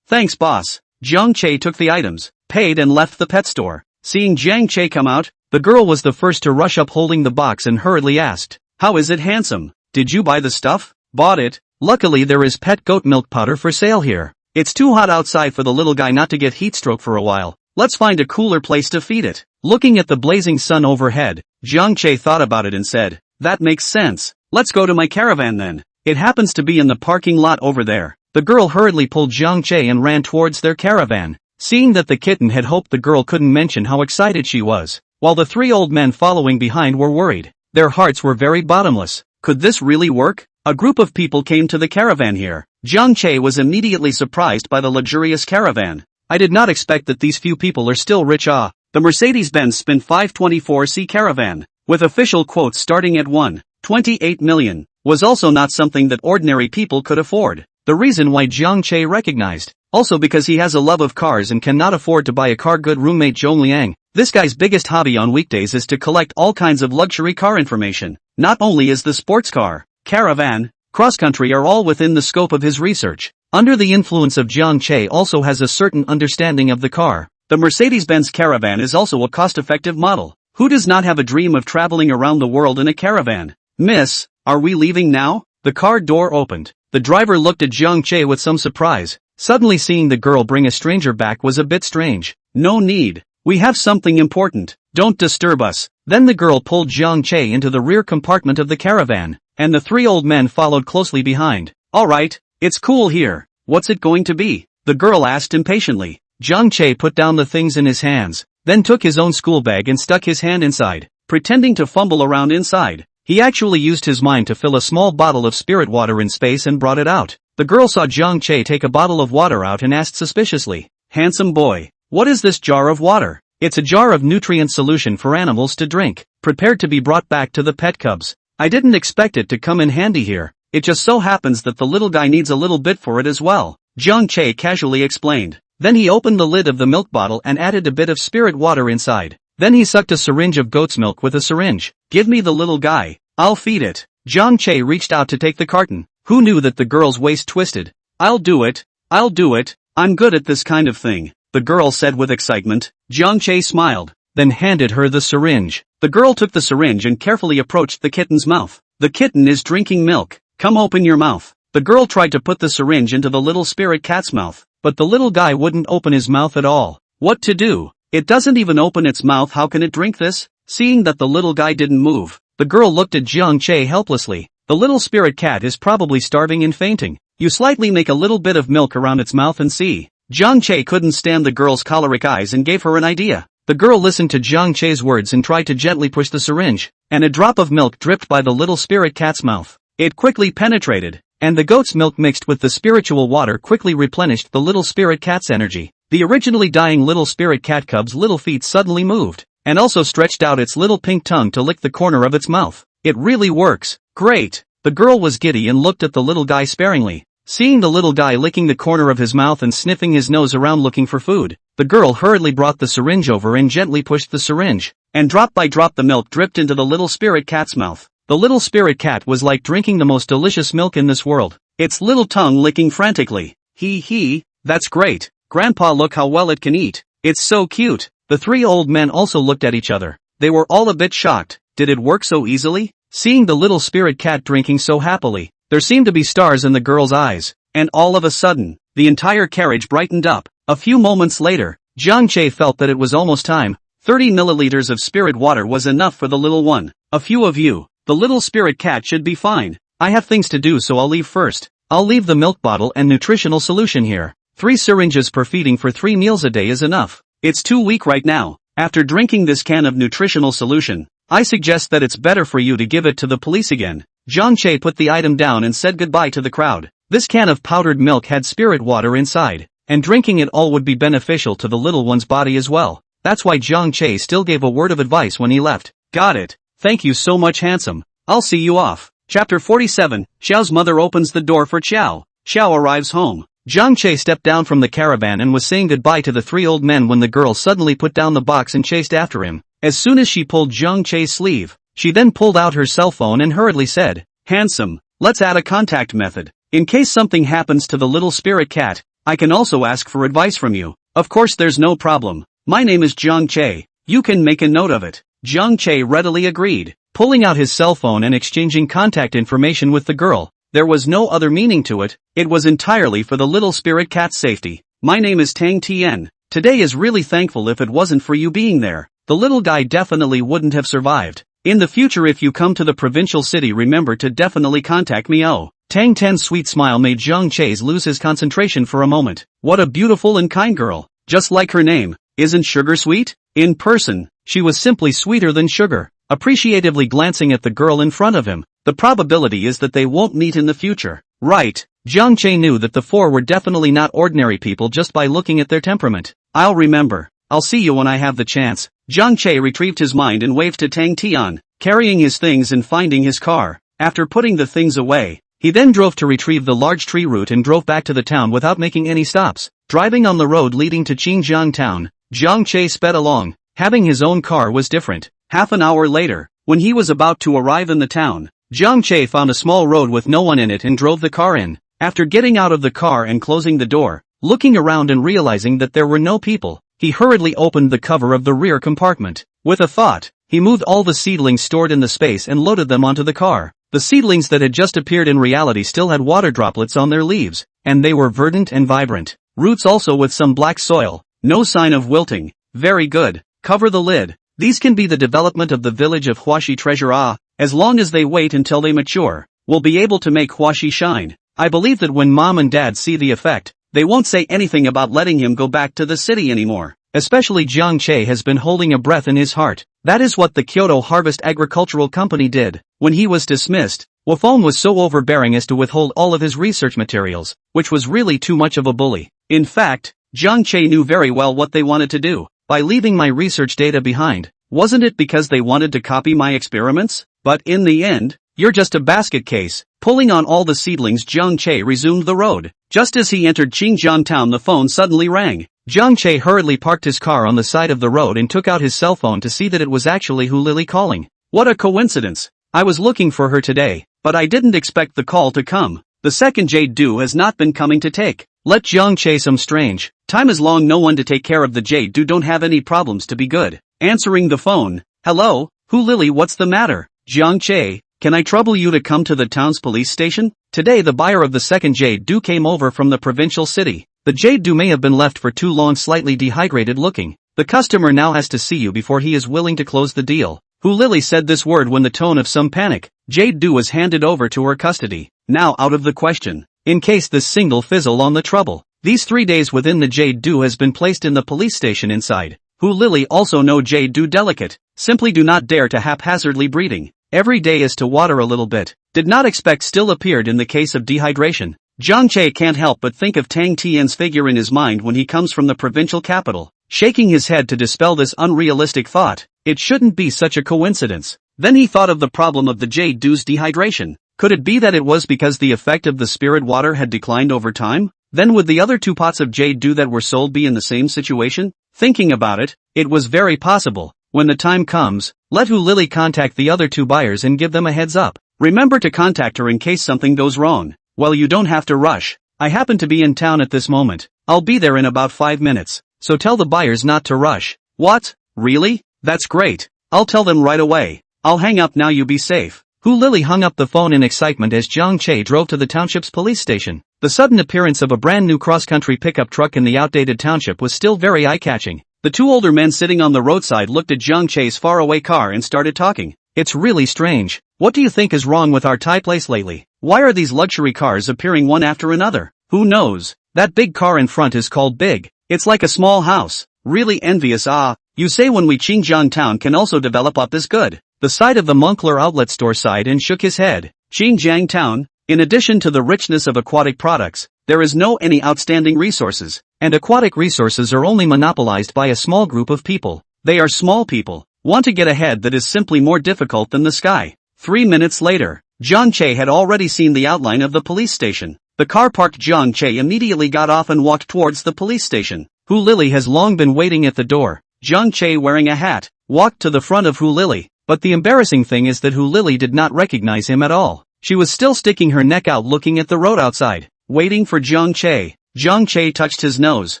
[SPEAKER 1] Thanks, boss. Jiang Che took the items, paid and left the pet store. Seeing Jiang Che come out, The girl was the first to rush up holding the box and hurriedly asked, "How is it, handsome? Did you buy the stuff?" "Bought it. Luckily there is pet goat milk powder for sale here. It's too hot outside for the little guy not to get heatstroke for a while. Let's find a cooler place to feed it." Looking at the blazing sun overhead, Jiang Che thought about it and said, "That makes sense. Let's go to my caravan then. It happens to be in the parking lot over there." The girl hurriedly pulled Jiang Che and ran towards their caravan. Seeing that the kitten had hoped the girl couldn't mention how excited she was, while the three old men following behind were worried. Their hearts were very bottomless. Could this really work? A group of people came to the caravan here. Jiang Che was immediately surprised by the luxurious caravan. "I did not expect that these few people are still rich. The Mercedes-Benz Spin 524C Caravan, with official quotes starting at 1.28 million, was also not something that ordinary people could afford. The reason why Jiang Che recognized, also because he has a love of cars and cannot afford to buy a car. Good roommate Zhong Liang. This guy's biggest hobby on weekdays is to collect all kinds of luxury car information. Not only is the sports car, caravan, cross-country are all within the scope of his research. Under the influence of Jiang Che also has a certain understanding of the car. The Mercedes-Benz Caravan is also a cost-effective model. Who does not have a dream of traveling around the world in a caravan? "Miss, are we leaving now?" The car door opened. The driver looked at Jiang Che with some surprise. Suddenly seeing the girl bring a stranger back was a bit strange. "No need. We have something important. Don't disturb us." Then the girl pulled Jiang Che into the rear compartment of the caravan, and the three old men followed closely behind. "All right, it's cool here. What's it going to be?" the girl asked impatiently. Jiang Che put down the things in his hands, then took his own school bag and stuck his hand inside, pretending to fumble around inside. He actually used his mind to fill a small bottle of spirit water in space and brought it out. The girl saw Jiang Che take a bottle of water out and asked suspiciously, "Handsome boy, what is this jar of water?" "It's a jar of nutrient solution for animals to drink, prepared to be brought back to the pet cubs. I didn't expect it to come in handy here. It just so happens that the little guy needs a little bit for it as well," Jiang Che casually explained. Then he opened the lid of the milk bottle and added a bit of spirit water inside. Then he sucked a syringe of goat's milk with a syringe. "Give me the little guy. I'll feed it." Jiang Che reached out to take the carton. Who knew that the girl's waist twisted? "I'll do it. I'll do it. I'm good at this kind of thing," the girl said with excitement. Jiang Che smiled, then handed her the syringe. The girl took the syringe and carefully approached the kitten's mouth. "The kitten is drinking milk. Come open your mouth." The girl tried to put the syringe into the little spirit cat's mouth, but the little guy wouldn't open his mouth at all. What to do? It doesn't even open its mouth. How can it drink this? Seeing that the little guy didn't move, the girl looked at Jiang Che helplessly. The little spirit cat is probably starving and fainting. You slightly make a little bit of milk around its mouth and see. Jiang Che couldn't stand the girl's choleric eyes and gave her an idea. The girl listened to Jiang Che's words and tried to gently push the syringe, and a drop of milk dripped by the little spirit cat's mouth. It quickly penetrated, and the goat's milk mixed with the spiritual water quickly replenished the little spirit cat's energy. The originally dying little spirit cat cub's little feet suddenly moved, and also stretched out its little pink tongue to lick the corner of its mouth. It really works. Great. The girl was giddy and looked at the little guy sparingly. Seeing the little guy licking the corner of his mouth and sniffing his nose around looking for food, the girl hurriedly brought the syringe over and gently pushed the syringe, and drop by drop the milk dripped into the little spirit cat's mouth. The little spirit cat was like drinking the most delicious milk in this world, its little tongue licking frantically. Hee, that's great. Grandpa, look how well it can eat. It's so cute." The three old men also looked at each other. They were all a bit shocked. Did it work so easily? Seeing the little spirit cat drinking so happily, there seemed to be stars in the girl's eyes, and all of a sudden, the entire carriage brightened up. A few moments later, Jiang Che felt that it was almost time. 30 milliliters of spirit water was enough for the little one. "A few of you. The little spirit cat should be fine. I have things to do, so I'll leave first. I'll leave the milk bottle and nutritional solution here. 3 syringes per feeding for 3 meals a day is enough. It's too weak right now. After drinking this can of nutritional solution, I suggest that it's better for you to give it to the police again." Jiang Che put the item down and said goodbye to the crowd. This can of powdered milk had spirit water inside, and drinking it all would be beneficial to the little one's body as well. That's why Jiang Che still gave a word of advice when he left. "Got it. Thank you so much, handsome. I'll see you off." Chapter 47, Xiao's mother opens the door for Xiao. Xiao arrives home. Jiang Che stepped down from the caravan and was saying goodbye to the 3 old men when the girl suddenly put down the box and chased after him. As soon as she pulled Jiang Che's sleeve, she then pulled out her cell phone and hurriedly said, "Handsome, let's add a contact method. In case something happens to the little spirit cat, I can also ask for advice from you." "Of course, there's no problem. My name is Jiang Che. You can make a note of it." Jiang Che readily agreed, pulling out his cell phone and exchanging contact information with the girl. There was no other meaning to it, it was entirely for the little spirit cat's safety. My name is Tang Tien. Today is really thankful if it wasn't for you being there. The little guy definitely wouldn't have survived. In the future if you come to the provincial city remember to definitely contact me. Oh. Tang Ten's sweet smile made Jiang Che lose his concentration for a moment. What a beautiful and kind girl. Just like her name. Isn't Sugar sweet? In person, she was simply sweeter than sugar. Appreciatively glancing at the girl in front of him, the probability is that they won't meet in the future. Right. Jiang Che knew that the four were definitely not ordinary people just by looking at their temperament. I'll remember. I'll see you when I have the chance. Jiang Che retrieved his mind and waved to Tang Tian, carrying his things and finding his car. After putting the things away, he then drove to retrieve the large tree root and drove back to the town without making any stops. Driving on the road leading to Qingjiang town, Jiang Che sped along. Having his own car was different. Half an hour later, when he was about to arrive in the town, Jiang Che found a small road with no one in it and drove the car in. After getting out of the car and closing the door, looking around and realizing that there were no people, he hurriedly opened the cover of the rear compartment. With a thought, he moved all the seedlings stored in the space and loaded them onto the car. The seedlings that had just appeared in reality still had water droplets on their leaves, and they were verdant and vibrant. Roots also with some black soil, no sign of wilting. Very good. Cover the lid. These can be the development of the village of Huaxi treasure. As long as they wait until they mature, we'll be able to make Huaxi shine. I believe that when mom and dad see the effect, they won't say anything about letting him go back to the city anymore. Especially Jiang Che has been holding a breath in his heart. That is what the Kyoto Harvest Agricultural Company did. When he was dismissed, Wafong was so overbearing as to withhold all of his research materials, which was really too much of a bully. In fact, Jiang Che knew very well what they wanted to do. By leaving my research data behind, wasn't it because they wanted to copy my experiments? But in the end, you're just a basket case. Pulling on all the seedlings, Jiang Che resumed the road. Just as he entered Qingjiang town, the phone suddenly rang. Jiang Che hurriedly parked his car on the side of the road and took out his cell phone to see that it was actually Hu Lily calling. What a coincidence. I was looking for her today, but I didn't expect the call to come. The second Jade Dew has not been coming to take. Let Jiang Che some strange time as long no one to take care of the Jade Dew don't have any problems to be good. Answering the phone. Hello, Hu Lily, what's the matter? Jiang Che, can I trouble you to come to the town's police station? Today the buyer of the second Jade Dew came over from the provincial city. The Jade Dew may have been left for too long, slightly dehydrated looking. The customer now has to see you before he is willing to close the deal. Hu Lily said this word when the tone of some panic. Jade Dew was handed over to her custody. Now out of the question. In case this single fizzle on the trouble. These 3 days within the Jade Dew has been placed in the police station inside. Hu Lily also know Jade Dew delicate. Simply do not dare to haphazardly breeding. Every day is to water a little bit. Did not expect still appeared in the case of dehydration. Jiang Che can't help but think of Tang Tian's figure in his mind when he comes from the provincial capital. Shaking his head to dispel this unrealistic thought, it shouldn't be such a coincidence. Then he thought of the problem of the Jade Dew's dehydration. Could it be that it was because the effect of the spirit water had declined over time? Then would the other 2 pots of Jade Dew that were sold be in the same situation? Thinking about it, it was very possible. When the time comes, let Hu Lily contact the other 2 buyers and give them a heads up. Remember to contact her in case something goes wrong. Well, you don't have to rush. I happen to be in town at this moment. I'll be there in about 5 minutes. So tell the buyers not to rush. What? Really? That's great. I'll tell them right away. I'll hang up now, you be safe. Hu Lily hung up the phone in excitement as Jiang Che drove to the township's police station. The sudden appearance of a brand new cross-country pickup truck in the outdated township was still very eye-catching. The 2 older men sitting on the roadside looked at Jiang Che's faraway car and started talking. It's really strange. What do you think is wrong with our Thai place lately? Why are these luxury cars appearing one after another? Who knows? That big car in front is called big. It's like a small house. Really envious. You say when we Qingjiang town can also develop up is good. The side of the Moncler outlet store sighed and shook his head. Qingjiang town, in addition to the richness of aquatic products, there is no any outstanding resources, and aquatic resources are only monopolized by a small group of people. They are small people. Want to get ahead that is simply more difficult than the sky. 3 minutes later, Jiang Che had already seen the outline of the police station. The car parked. Jiang Che immediately got off and walked towards the police station. Hu Lily has long been waiting at the door. Jiang Che, wearing a hat, walked to the front of Hu Lily. But the embarrassing thing is that Hu Lily did not recognize him at all. She was still sticking her neck out looking at the road outside, waiting for Jiang Che. Jiang Che touched his nose,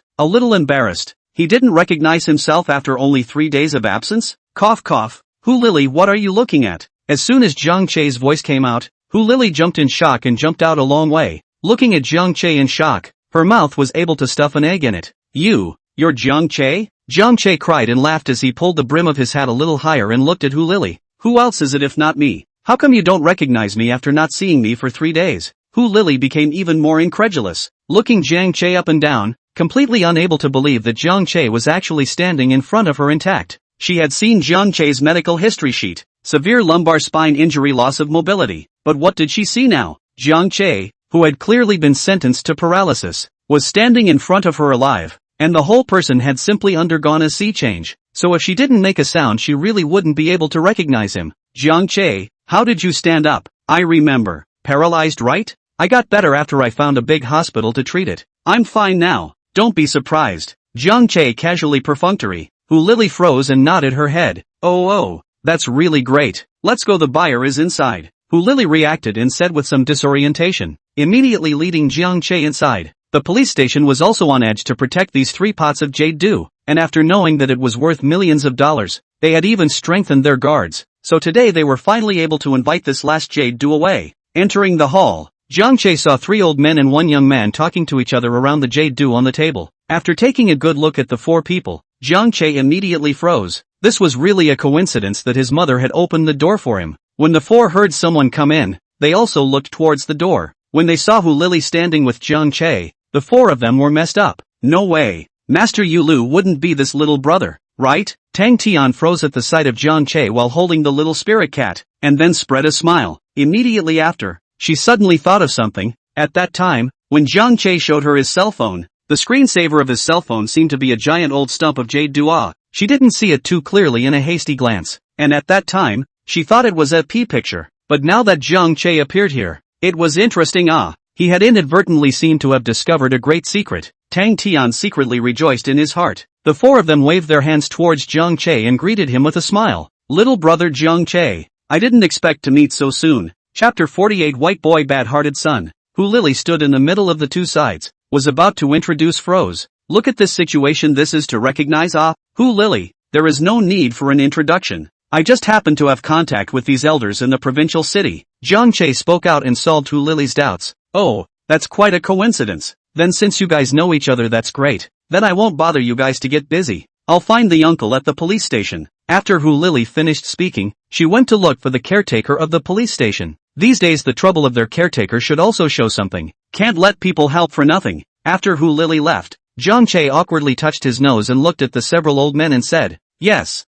[SPEAKER 1] a little embarrassed. He didn't recognize himself after only 3 days of absence? Cough cough. Hu Lily, what are you looking at? As soon as Jiang Che's voice came out, Hu Lily jumped in shock and jumped out a long way, looking at Jiang Che in shock. Her mouth was able to stuff an egg in it. You're Jiang Che? Jiang Che cried and laughed as he pulled the brim of his hat a little higher and looked at Hu Lily. Who else is it if not me? How come you don't recognize me after not seeing me for 3 days? Hu Lily became even more incredulous, looking Jiang Che up and down, completely unable to believe that Jiang Che was actually standing in front of her intact. She had seen Jiang Che's medical history sheet, severe lumbar spine injury, loss of mobility, but what did she see now? Jiang Che, who had clearly been sentenced to paralysis, was standing in front of her alive, and the whole person had simply undergone a sea change, so if she didn't make a sound she really wouldn't be able to recognize him. Jiang Che, how did you stand up? I remember. Paralyzed, right? I got better after I found a big hospital to treat it. I'm fine now, don't be surprised. Jiang Che casually perfunctory. Hu Lily froze and nodded her head. Oh, that's really great. Let's go, the buyer is inside. Hu Lily reacted and said with some disorientation, immediately leading Jiang Che inside. The police station was also on edge to protect these 3 pots of jade dew, and after knowing that it was worth millions of dollars, they had even strengthened their guards, so today they were finally able to invite this last jade dew away. Entering the hall, Jiang Che saw 3 old men and 1 young man talking to each other around the jade dew on the table. After taking a good look at the 4 people, Jiang Che immediately froze. This was really a coincidence that his mother had opened the door for him. When the 4 heard someone come in, they also looked towards the door. When they saw Hu Lily standing with Jiang Che, the 4 of them were messed up. No way. Master Yulu wouldn't be this little brother, right? Tang Tian froze at the sight of Jiang Che while holding the little spirit cat, and then spread a smile. Immediately after, she suddenly thought of something. At that time, when Jiang Che showed her his cell phone, the screensaver of his cell phone seemed to be a giant old stump of jade dew. She didn't see it too clearly in a hasty glance, and at that time, she thought it was a P picture. But now that Jiang Che appeared here, it was interesting. He had inadvertently seemed to have discovered a great secret. Tang Tian secretly rejoiced in his heart. The 4 of them waved their hands towards Jiang Che and greeted him with a smile. Little brother Jiang Che, I didn't expect to meet so soon. Chapter 48, White Boy Bad-Hearted Son. Hu Lily stood in the middle of the 2 sides, was about to introduce froze. Look at this situation, this is to recognize. Hu Lily, there is no need for an introduction. I just happen to have contact with these elders in the provincial city. Jiang Che spoke out and solved Hu Lily's doubts. Oh, that's quite a coincidence. Then since you guys know each other, that's great. Then I won't bother you guys to get busy. I'll find the uncle at the police station. After Hu Lily finished speaking, she went to look for the caretaker of the police station. These days the trouble of their caretaker should also show something. Can't let people help for nothing. After Hu Lily left, Jiang Che awkwardly touched his nose and looked at the several old men and said, Yes,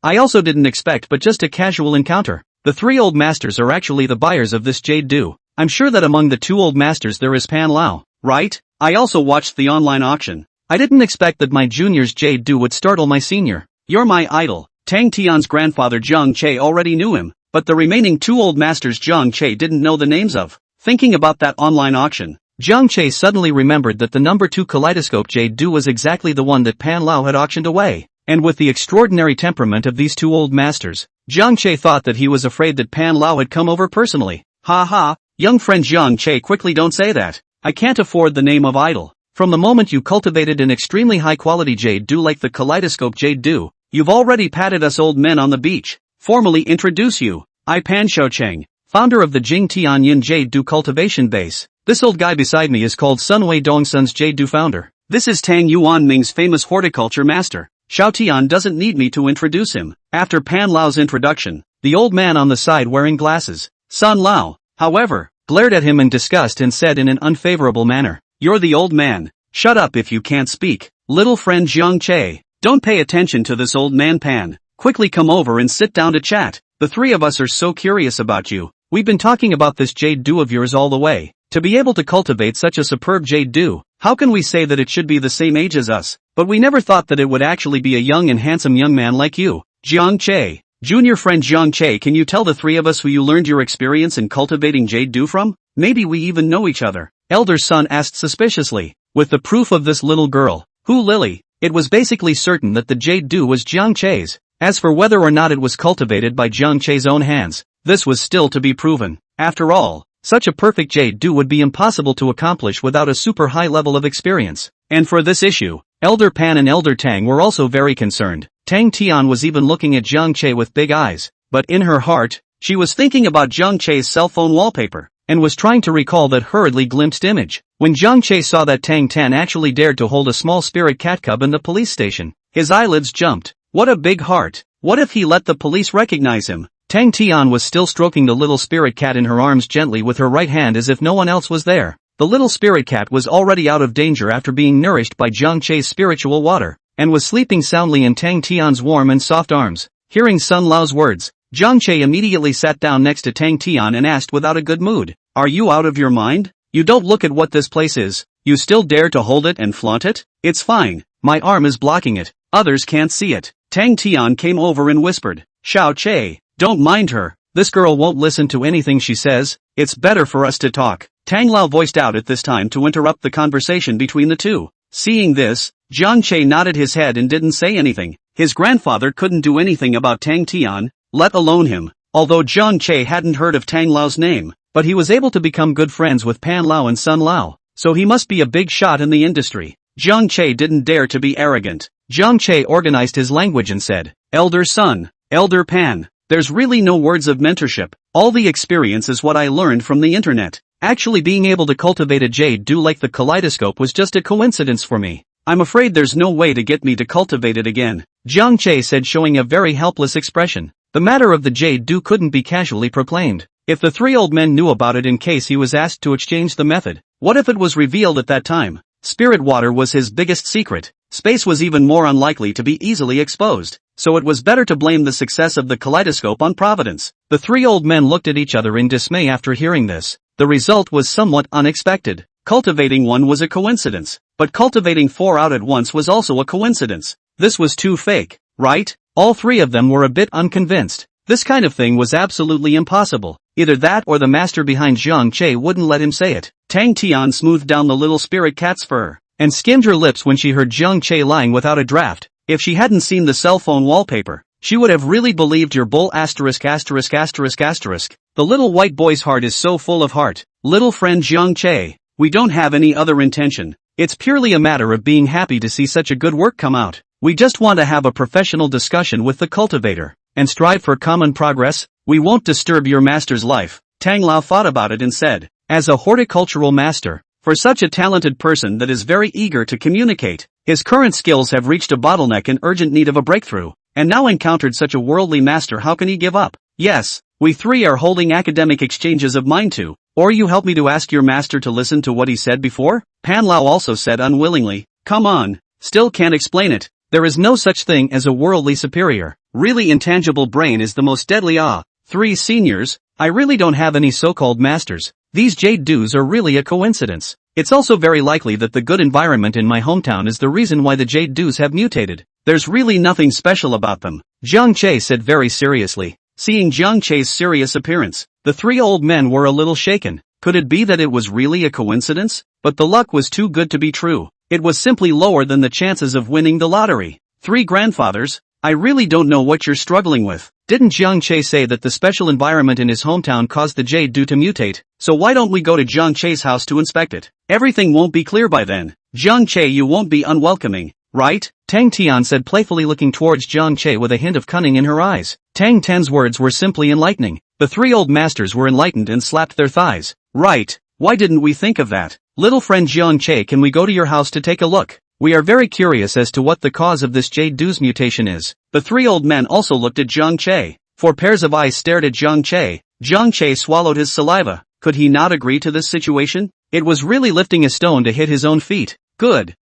[SPEAKER 1] I also didn't expect but just a casual encounter. The 3 old masters are actually the buyers of this jade dew. I'm sure that among the 2 old masters there is Pan Lao, right? I also watched the online auction. I didn't expect that my junior's jade dew would startle my senior. You're my idol. Tang Tian's grandfather Jiang Che already knew him, but the remaining 2 old masters Jiang Che didn't know the names of. Thinking about that online auction, Jiang Che suddenly remembered that the number 2 kaleidoscope jade dew was exactly the one that Pan Lao had auctioned away. And with the extraordinary temperament of these 2 old masters, Jiang Che thought that he was afraid that Pan Lao had come over personally. Ha, young friend Jiang Che, quickly don't say that. I can't afford the name of idol. From the moment you cultivated an extremely high-quality jade dew like the kaleidoscope jade dew, you've already patted us old men on the beach. Formally introduce you. I Pan Xiaocheng, founder of the Jing Tianyin Jade Dew cultivation base. This old guy beside me is called Sun Wei Dongson's Jade Dew founder. This is Tang Yuan Ming's famous horticulture master. Xiao Tian doesn't need me to introduce him. After Pan Lao's introduction, the old man on the side wearing glasses, Sun Lao, however, glared at him in disgust and said in an unfavorable manner, You're the old man. Shut up if you can't speak. Little friend Jiang Che, don't pay attention to this old man Pan. Quickly come over and sit down to chat. The 3 of us are so curious about you. We've been talking about this jade dew of yours all the way. To be able to cultivate such a superb jade dew, how can we say that it should be the same age as us? But we never thought that it would actually be a young and handsome young man like you. Jiang Che, junior friend Jiang Che, can you tell the 3 of us who you learned your experience in cultivating jade dew from? Maybe we even know each other. Elder son asked suspiciously. With the proof of this little girl, Hu Lily, it was basically certain that the jade dew was Jiang Che's. As for whether or not it was cultivated by Jiang Che's own hands, this was still to be proven. After all, such a perfect jade dew would be impossible to accomplish without a super high level of experience. And for this issue, Elder Pan and Elder Tang were also very concerned. Tang Tian was even looking at Jiang Che with big eyes, but in her heart, she was thinking about Jiang Che's cell phone wallpaper, and was trying to recall that hurriedly glimpsed image. When Jiang Che saw that Tang Tan actually dared to hold a small spirit cat cub in the police station, his eyelids jumped. What a big heart. What if he let the police recognize him? Tang Tian was still stroking the little spirit cat in her arms gently with her right hand as if no one else was there. The little spirit cat was already out of danger after being nourished by Jiang Che's spiritual water, and was sleeping soundly in Tang Tian's warm and soft arms. Hearing Sun Lao's words, Jiang Che immediately sat down next to Tang Tian and asked without a good mood, "Are you out of your mind? You don't look at what this place is. You still dare to hold it and flaunt it? It's fine. My arm is blocking it. Others can't see it." Tang Tian came over and whispered, "Xiao Che, don't mind her. This girl won't listen to anything she says. It's better for us to talk." Tang Lao voiced out at this time to interrupt the conversation between the two. Seeing this, Jiang Che nodded his head and didn't say anything. His grandfather couldn't do anything about Tang Tian, let alone him. Although Jiang Che hadn't heard of Tang Lao's name, but he was able to become good friends with Pan Lao and Sun Lao, so he must be a big shot in the industry. Jiang Che didn't dare to be arrogant. Jiang Che organized his language and said, "Elder Sun, Elder Pan, there's really no words of mentorship. All the experience is what I learned from the internet. Actually being able to cultivate a jade dew like the kaleidoscope was just a coincidence for me. I'm afraid there's no way to get me to cultivate it again," Jiang Che said, showing a very helpless expression. The matter of the jade dew couldn't be casually proclaimed. If the three old men knew about it in case he was asked to exchange the method, what if it was revealed at that time? Spirit water was his biggest secret. Space was even more unlikely to be easily exposed, so it was better to blame the success of the kaleidoscope on Providence. The three old men looked at each other in dismay after hearing this. The result was somewhat unexpected. Cultivating one was a coincidence, but cultivating four out at once was also a coincidence. This was too fake, right? All three of them were a bit unconvinced. This kind of thing was absolutely impossible. Either that or the master behind Jiang Che wouldn't let him say it. Tang Tian smoothed down the little spirit cat's fur, and skimmed her lips when she heard Jiang Che lying without a draft. If she hadn't seen the cell phone wallpaper, she would have really believed your bull asterisk asterisk asterisk asterisk. The little white boy's heart is so full of heart. Little friend Jiang Che, we don't have any other intention. It's purely a matter of being happy to see such a good work come out. We just want to have a professional discussion with the cultivator, and strive for common progress. We won't disturb your master's life. Tang Lao thought about it and said, as a horticultural master, for such a talented person that is very eager to communicate, his current skills have reached a bottleneck in urgent need of a breakthrough, and now encountered such a worldly master, how can he give up? Yes, we three are holding academic exchanges of mind too. Or you help me to ask your master to listen to what he said before? Pan Lao also said unwillingly, come on, still can't explain it. There is no such thing as a worldly superior. Really intangible brain is the most deadly. Three seniors, I really don't have any so-called masters. These jade dews are really a coincidence. It's also very likely that the good environment in my hometown is the reason why the jade dews have mutated. There's really nothing special about them, Jiang Che said very seriously. Seeing Jiang Che's serious appearance, the three old men were a little shaken. Could it be that it was really a coincidence? But the luck was too good to be true. It was simply lower than the chances of winning the lottery. Three grandfathers, I really don't know what you're struggling with. Didn't Jiang Che say that the special environment in his hometown caused the jade dew to mutate? So why don't we go to Jiang Che's house to inspect it? Everything won't be clear by then. Jiang Che, you won't be unwelcoming, right? Tang Tian said playfully, looking towards Jiang Che with a hint of cunning in her eyes. Tang Ten's words were simply enlightening. The three old masters were enlightened and slapped their thighs. Right, why didn't we think of that? Little friend Jiang Che, can we go to your house to take a look? We are very curious as to what the cause of this jade dew's mutation is. The three old men also looked at Jiang Che. Four pairs of eyes stared at Jiang Che. Jiang Che swallowed his saliva. Could he not agree to this situation? It was really lifting a stone to hit his own feet. Good.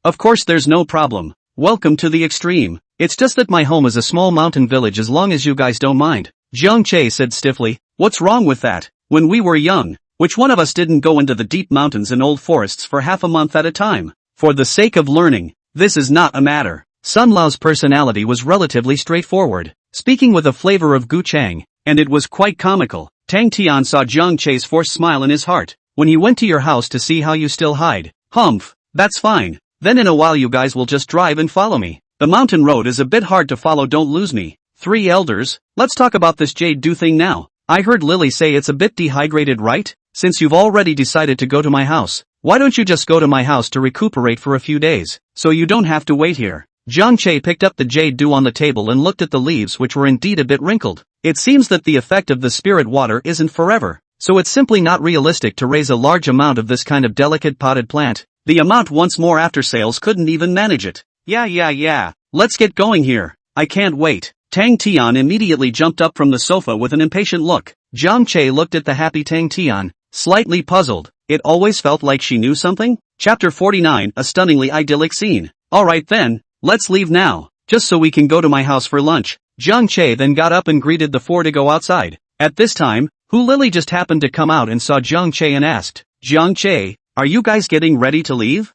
[SPEAKER 1] Of course there's no problem. Welcome to the extreme. It's just that my home is a small mountain village, as long as you guys don't mind. Jiang Che said stiffly. What's wrong with that? When we were young, which one of us didn't go into the deep mountains and old forests for half a month at a time? For the sake of learning, this is not a matter. Sun Lao's personality was relatively straightforward, speaking with a flavor of Gu Chang, and it was quite comical. Tang Tian saw Jiang Che's forced smile in his heart. When he went to your house to see how you still hide. Humph, that's fine. Then in a while you guys will just drive and follow me. The mountain road is a bit hard to follow, don't lose me. Three elders, let's talk about this jade dew thing now. I heard Lily say it's a bit dehydrated, right? Since you've already decided to go to my house, why don't you just go to my house to recuperate for a few days, so you don't have to wait here? Jiang Che picked up the jade dew on the table and looked at the leaves, which were indeed a bit wrinkled. It seems that the effect of the spirit water isn't forever, so it's simply not realistic to raise a large amount of this kind of delicate potted plant. The amount once more after sales couldn't even manage it. Yeah. Let's get going here. I can't wait. Tang Tian immediately jumped up from the sofa with an impatient look. Jiang Che looked at the happy Tang Tian, slightly puzzled. It always felt like she knew something? Chapter 49, a stunningly idyllic scene. Alright then, let's leave now, just so we can go to my house for lunch. Jiang Che then got up and greeted the four to go outside. At this time, Hu Lily just happened to come out and saw Jiang Che and asked, Jiang Che, are you guys getting ready to leave?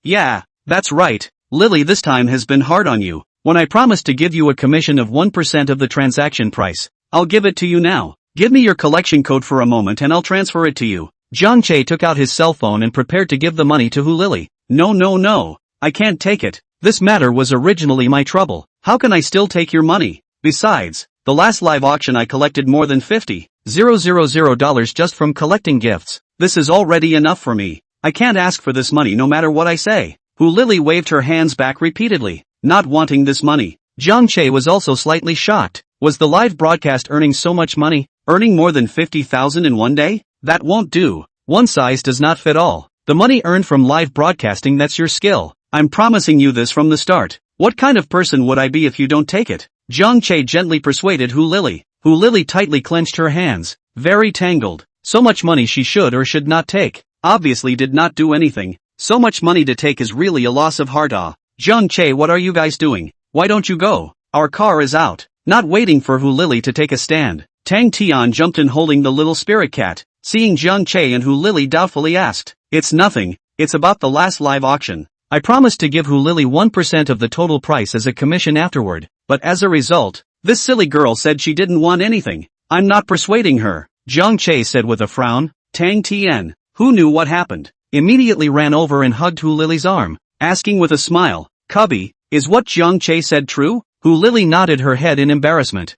[SPEAKER 1] Yeah, that's right. Lily, this time has been hard on you. When I promised to give you a commission of 1% of the transaction price, I'll give it to you now. Give me your collection code for a moment and I'll transfer it to you. Jiang Che took out his cell phone and prepared to give the money to Hu Lily. No. I can't take it. This matter was originally my trouble. How can I still take your money? Besides, the last live auction I collected more than $50,000 just from collecting gifts. This is already enough for me. I can't ask for this money no matter what I say. Hu Lily waved her hands back repeatedly, not wanting this money. Jiang Che was also slightly shocked. Was the live broadcast earning so much money? Earning more than 50,000 in one day? That won't do. One size does not fit all. The money earned from live broadcasting, that's your skill. I'm promising you this from the start. What kind of person would I be if you don't take it? Jiang Che gently persuaded Hu Lily. Hu Lily tightly clenched her hands, very tangled. So much money she should or should not take. Obviously did not do anything. So much money to take is really a loss of heart. Jiang Che, what are you guys doing? Why don't you go? Our car is out. Not waiting for Hu Lily to take a stand, Tang Tian jumped in holding the little spirit cat. Seeing Jiang Che and Hu Lily doubtfully asked, It's nothing, it's about the last live auction. I promised to give Hu Lily 1% of the total price as a commission afterward, but as a result, this silly girl said she didn't want anything. I'm not persuading her, Jiang Che said with a frown. Tang Tian, who knew what happened, immediately ran over and hugged Hu Lily's arm, asking with a smile, Cubby, is what Jiang Che said true? Hu Lily nodded her head in embarrassment.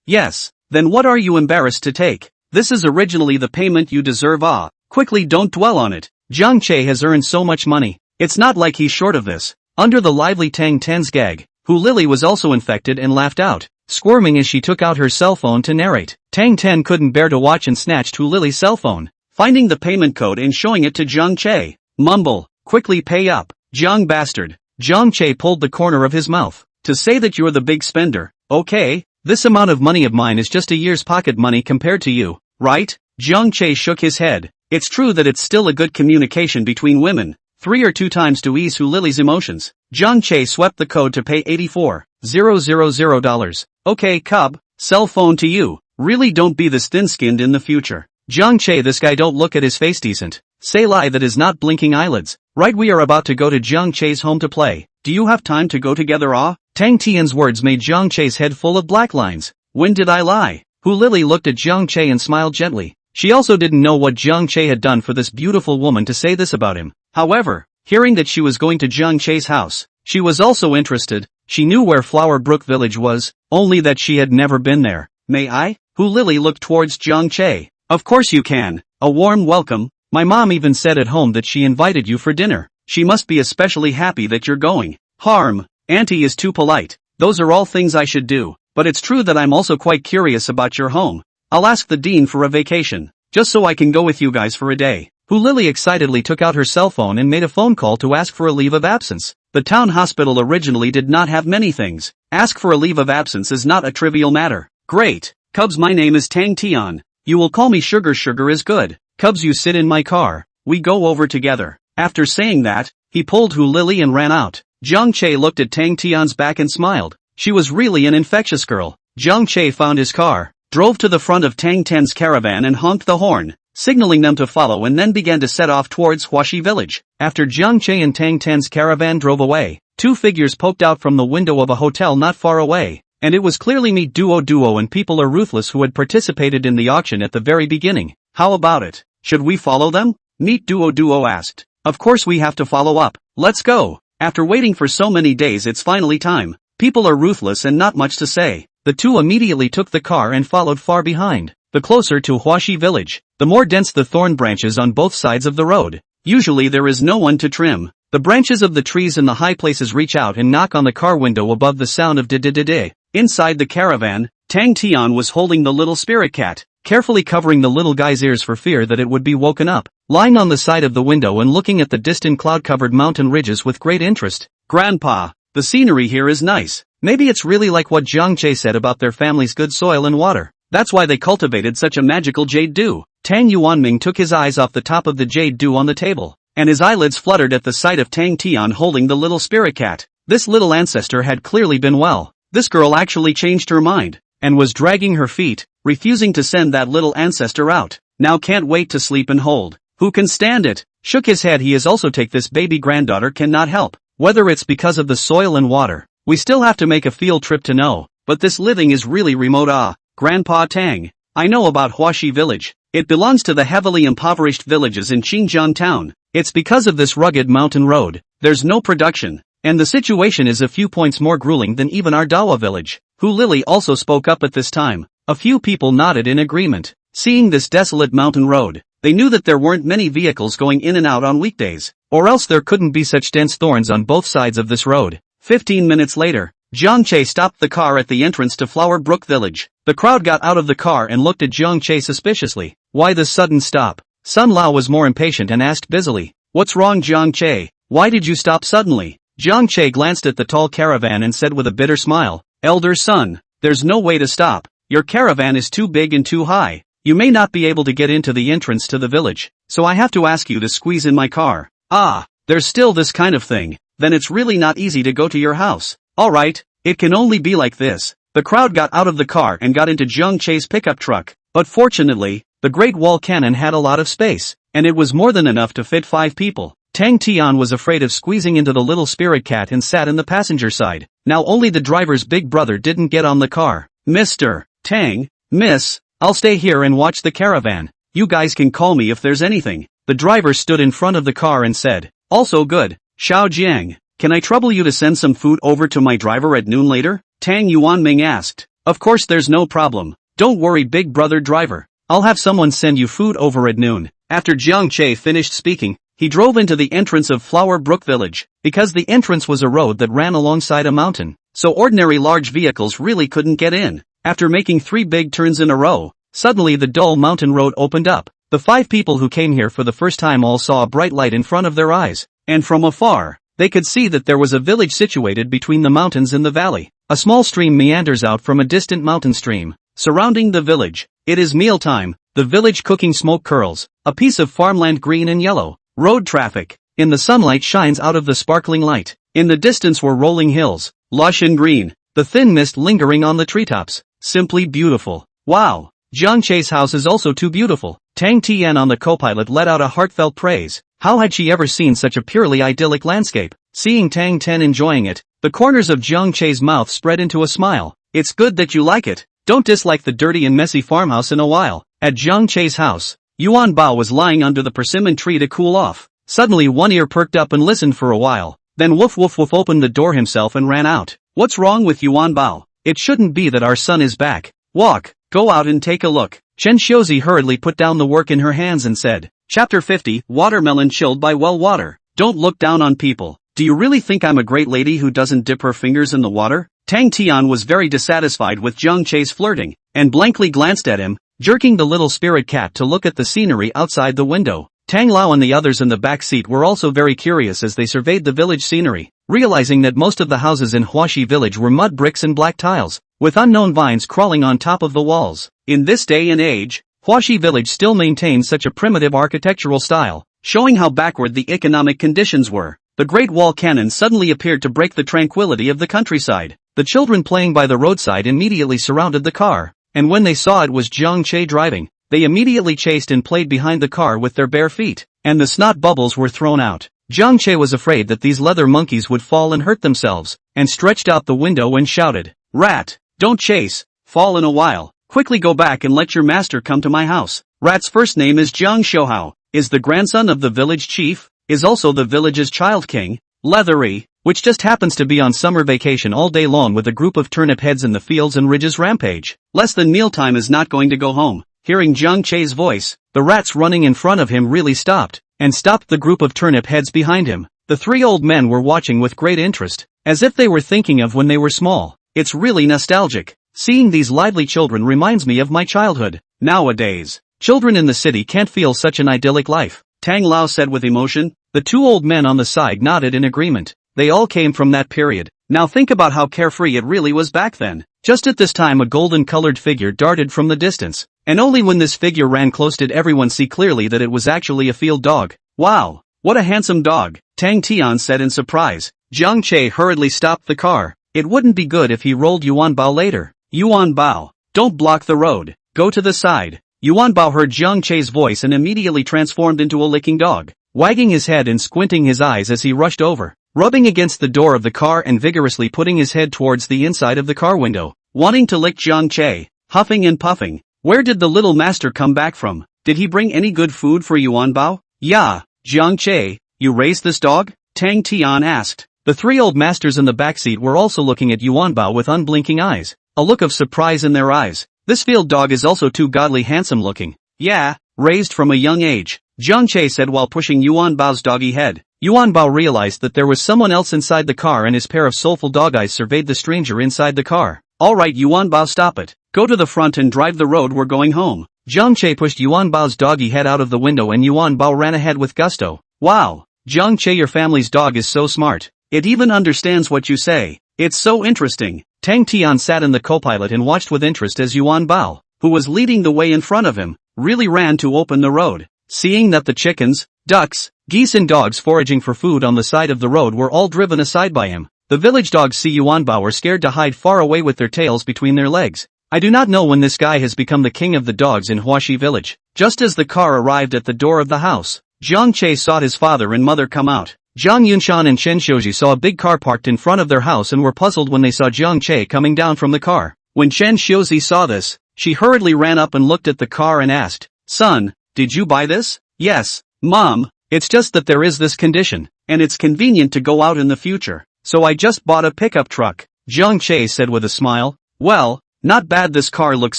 [SPEAKER 1] Yes. Then what are you embarrassed to take? This is originally the payment you deserve. Quickly, don't dwell on it. Jiang Che has earned so much money. It's not like he's short of this. Under the lively Tang Ten's gag, Hu Lily was also infected and laughed out, squirming as she took out her cell phone to narrate. Tang Ten couldn't bear to watch and snatched Hu Lily's cell phone, finding the payment code and showing it to Jiang Che. Mumble, quickly pay up, Jiang bastard. Jiang Che pulled the corner of his mouth. To say that you're the big spender, okay? This amount of money of mine is just a year's pocket money compared to you, right? Jiang Che shook his head. It's true that it's still a good communication between women. 3 or 2 times to ease Hu Lily's emotions. Jiang Che swept the code to pay $84,000. Okay, cub, cell phone to you. Really don't be this thin-skinned in the future. Jiang Che, this guy don't look at his face decent. Say lie that is not blinking eyelids. Right, we are about to go to Jiang Che's home to play. Do you have time to go together? Tang Tian's words made Jiang Che's head full of black lines. When did I lie? Hu Lily looked at Jiang Che and smiled gently. She also didn't know what Jiang Che had done for this beautiful woman to say this about him. However, hearing that she was going to Jiang Che's house, she was also interested. She knew where Flower Brook Village was, only that she had never been there. May I? Hu Lily looked towards Jiang Che. Of course you can. A warm welcome. My mom even said at home that she invited you for dinner. She must be especially happy that you're going. Harm. Auntie is too polite. Those are all things I should do, but it's true that I'm also quite curious about your home. I'll ask the dean for a vacation, just so I can go with you guys for a day. Hu Lily excitedly took out her cell phone and made a phone call to ask for a leave of absence. The town hospital originally did not have many things. Ask for a leave of absence is not a trivial matter. Great. Cubs, my name is Tang Tian. You will call me Sugar. Sugar is good. Cubs, you sit in my car. We go over together. After saying that, he pulled Hu Lily and ran out. Jiang Che looked at Tang Tian's back and smiled. She was really an infectious girl. Jiang Che found his car, drove to the front of Tang Ten's caravan and honked the horn, signaling them to follow, and then began to set off towards Huaxi village. After Jiang Che and Tang Ten's caravan drove away, 2 figures poked out from the window of a hotel not far away, and it was clearly Meet Duo and People Are Ruthless who had participated in the auction at the very beginning. How about it? Should we follow them? Meet Duo asked. Of course we have to follow up. Let's go. After waiting for so many days, it's finally time. People are ruthless and not much to say. The 2 immediately took the car and followed far behind. The closer to Huaxi village, the more dense the thorn branches on both sides of the road. Usually there is no one to trim. The branches of the trees in the high places reach out and knock on the car window above the sound of de. Inside the caravan, Tang Tian was holding the little spirit cat, carefully covering the little guy's ears for fear that it would be woken up. Lying on the side of the window and looking at the distant cloud-covered mountain ridges with great interest. Grandpa, the scenery here is nice. Maybe it's really like what Jiang Che said about their family's good soil and water. That's why they cultivated such a magical jade dew. Tang Yuanming took his eyes off the top of the jade dew on the table, and his eyelids fluttered at the sight of Tang Tian holding the little spirit cat. This little ancestor had clearly been well. This girl actually changed her mind, and was dragging her feet, refusing to send that little ancestor out. Now can't wait to sleep and hold. Who can stand it? Shook his head. He is also take this baby granddaughter cannot help. Whether it's because of the soil and water, we still have to make a field trip to know, but this living is really remote. Grandpa Tang, I know about Huaxi village. It belongs to the heavily impoverished villages in Qingjiang town. It's because of this rugged mountain road. There's no production, and the situation is a few points more grueling than even our Dawa village. Hu Lily also spoke up at this time. A few people nodded in agreement. Seeing this desolate mountain road, they knew that there weren't many vehicles going in and out on weekdays, or else there couldn't be such dense thorns on both sides of this road. 15 minutes later, Jiang Che stopped the car at the entrance to Flower Brook village. The crowd got out of the car and looked at Jiang Che suspiciously. Why this sudden stop? Sun Lao was more impatient and asked busily. What's wrong, Jiang Che? Why did you stop suddenly? Jiang Che glanced at the tall caravan and said with a bitter smile, Elder son, there's no way to stop. Your caravan is too big and too high. You may not be able to get into the entrance to the village, so I have to ask you to squeeze in my car. Ah, there's still this kind of thing. Then it's really not easy to go to your house. Alright, it can only be like this. The crowd got out of the car and got into Jiang Che's pickup truck, but fortunately, the Great Wall Cannon had a lot of space, and it was more than enough to fit 5 people. Tang Tian was afraid of squeezing into the little spirit cat and sat in the passenger side. Now only the driver's big brother didn't get on the car. Mr. Tang, Miss, I'll stay here and watch the caravan. You guys can call me if there's anything. The driver stood in front of the car and said, also good. Xiao Jiang, can I trouble you to send some food over to my driver at noon later? Tang Yuanming asked. Of course there's no problem. Don't worry big brother driver. I'll have someone send you food over at noon. After Jiang Che finished speaking, he drove into the entrance of Flower Brook village. Because the entrance was a road that ran alongside a mountain, so ordinary large vehicles really couldn't get in. After making 3 big turns in a row, suddenly the dull mountain road opened up. The 5 people who came here for the first time all saw a bright light in front of their eyes, and from afar, they could see that there was a village situated between the mountains in the valley. A small stream meanders out from a distant mountain stream, surrounding the village. It is mealtime, the village cooking smoke curls, a piece of farmland green and yellow. Road traffic, in the sunlight shines out of the sparkling light. In the distance were rolling hills, lush and green, the thin mist lingering on the treetops. Simply beautiful. Wow, Jiang Che's house is also too beautiful. Tang Tian on the co-pilot let out a heartfelt praise. How had she ever seen such a purely idyllic landscape? Seeing Tang Ten enjoying it, the corners of Jiang Che's mouth spread into a smile. It's good that you like it. Don't dislike the dirty and messy farmhouse in a while. At Jiang Che's house, Yuan Bao was lying under the persimmon tree to cool off. Suddenly one ear perked up and listened for a while. Then Woof Woof Woof opened the door himself and ran out. What's wrong with Yuan Bao? It shouldn't be that our son is back. Walk, go out and take a look. Chen Xiuzi hurriedly put down the work in her hands and said, Chapter 50, Watermelon chilled by well water. Don't look down on people. Do you really think I'm a great lady who doesn't dip her fingers in the water? Tang Tian was very dissatisfied with Jiang Che's flirting, and blankly glanced at him, jerking the little spirit cat to look at the scenery outside the window. Tang Lao and the others in the back seat were also very curious as they surveyed the village scenery, realizing that most of the houses in Huaxi village were mud bricks and black tiles, with unknown vines crawling on top of the walls. In this day and age, Huaxi village still maintains such a primitive architectural style, showing how backward the economic conditions were. The Great Wall Cannon suddenly appeared to break the tranquility of the countryside. The children playing by the roadside immediately surrounded the car, and when they saw it was Jiang Che driving, they immediately chased and played behind the car with their bare feet, and the snot bubbles were thrown out. Jiang Che was afraid that these leather monkeys would fall and hurt themselves, and stretched out the window and shouted, Rat, don't chase, fall in a while, quickly go back and let your master come to my house. Rat's first name is Jiang Shouhao, is the grandson of the village chief, is also the village's child king. Leathery, which just happens to be on summer vacation all day long with a group of turnip heads in the fields and ridges rampage. Less than mealtime is not going to go home. Hearing Jiang Che's voice, the rats running in front of him really stopped, and stopped the group of turnip heads behind him. The three old men were watching with great interest, as if they were thinking of when they were small. It's really nostalgic. Seeing these lively children reminds me of my childhood. Nowadays, children in the city can't feel such an idyllic life, Tang Lao said with emotion. The two old men on the side nodded in agreement. They all came from that period. Now think about how carefree it really was back then. Just at this time a golden-colored figure darted from the distance, and only when this figure ran close did everyone see clearly that it was actually a field dog. Wow, what a handsome dog, Tang Tian said in surprise. Jiang Che hurriedly stopped the car. It wouldn't be good if he rolled Yuan Bao later. Yuan Bao, don't block the road, go to the side. Yuan Bao heard Jiang Che's voice and immediately transformed into a licking dog, wagging his head and squinting his eyes as he rushed over, rubbing against the door of the car and vigorously putting his head towards the inside of the car window, wanting to lick Jiang Che, huffing and puffing. Where did the little master come back from? Did he bring any good food for Yuan Bao? Yeah, Jiang Che, you raised this dog? Tang Tian asked. The three old masters in the backseat were also looking at Yuan Bao with unblinking eyes, a look of surprise in their eyes. This field dog is also too godly handsome looking. Yeah, raised from a young age, Jiang Che said while pushing Yuan Bao's doggy head. Yuan Bao realized that there was someone else inside the car and his pair of soulful dog eyes surveyed the stranger inside the car. Alright Yuan Bao, stop it. Go to the front and drive the road, we're going home. Jiang Che pushed Yuan Bao's doggy head out of the window and Yuan Bao ran ahead with gusto. Wow, Jiang Che, your family's dog is so smart. It even understands what you say. It's so interesting. Tang Tian sat in the co-pilot and watched with interest as Yuan Bao, who was leading the way in front of him, really ran to open the road. Seeing that the chickens, ducks, geese and dogs foraging for food on the side of the road were all driven aside by him, the village dogs see Yuan Bao were scared to hide far away with their tails between their legs. I do not know when this guy has become the king of the dogs in Huaxi village. Just as the car arrived at the door of the house, Jiang Che saw his father and mother come out. Zhang Yunshan and Chen Xiuji saw a big car parked in front of their house and were puzzled when they saw Jiang Che coming down from the car. When Chen Xiuji saw this, she hurriedly ran up and looked at the car and asked, "Son, did you buy this?" "Yes, Mom, it's just that there is this condition, and it's convenient to go out in the future, so I just bought a pickup truck," Jiang Che said with a smile. "Well, not bad, this car looks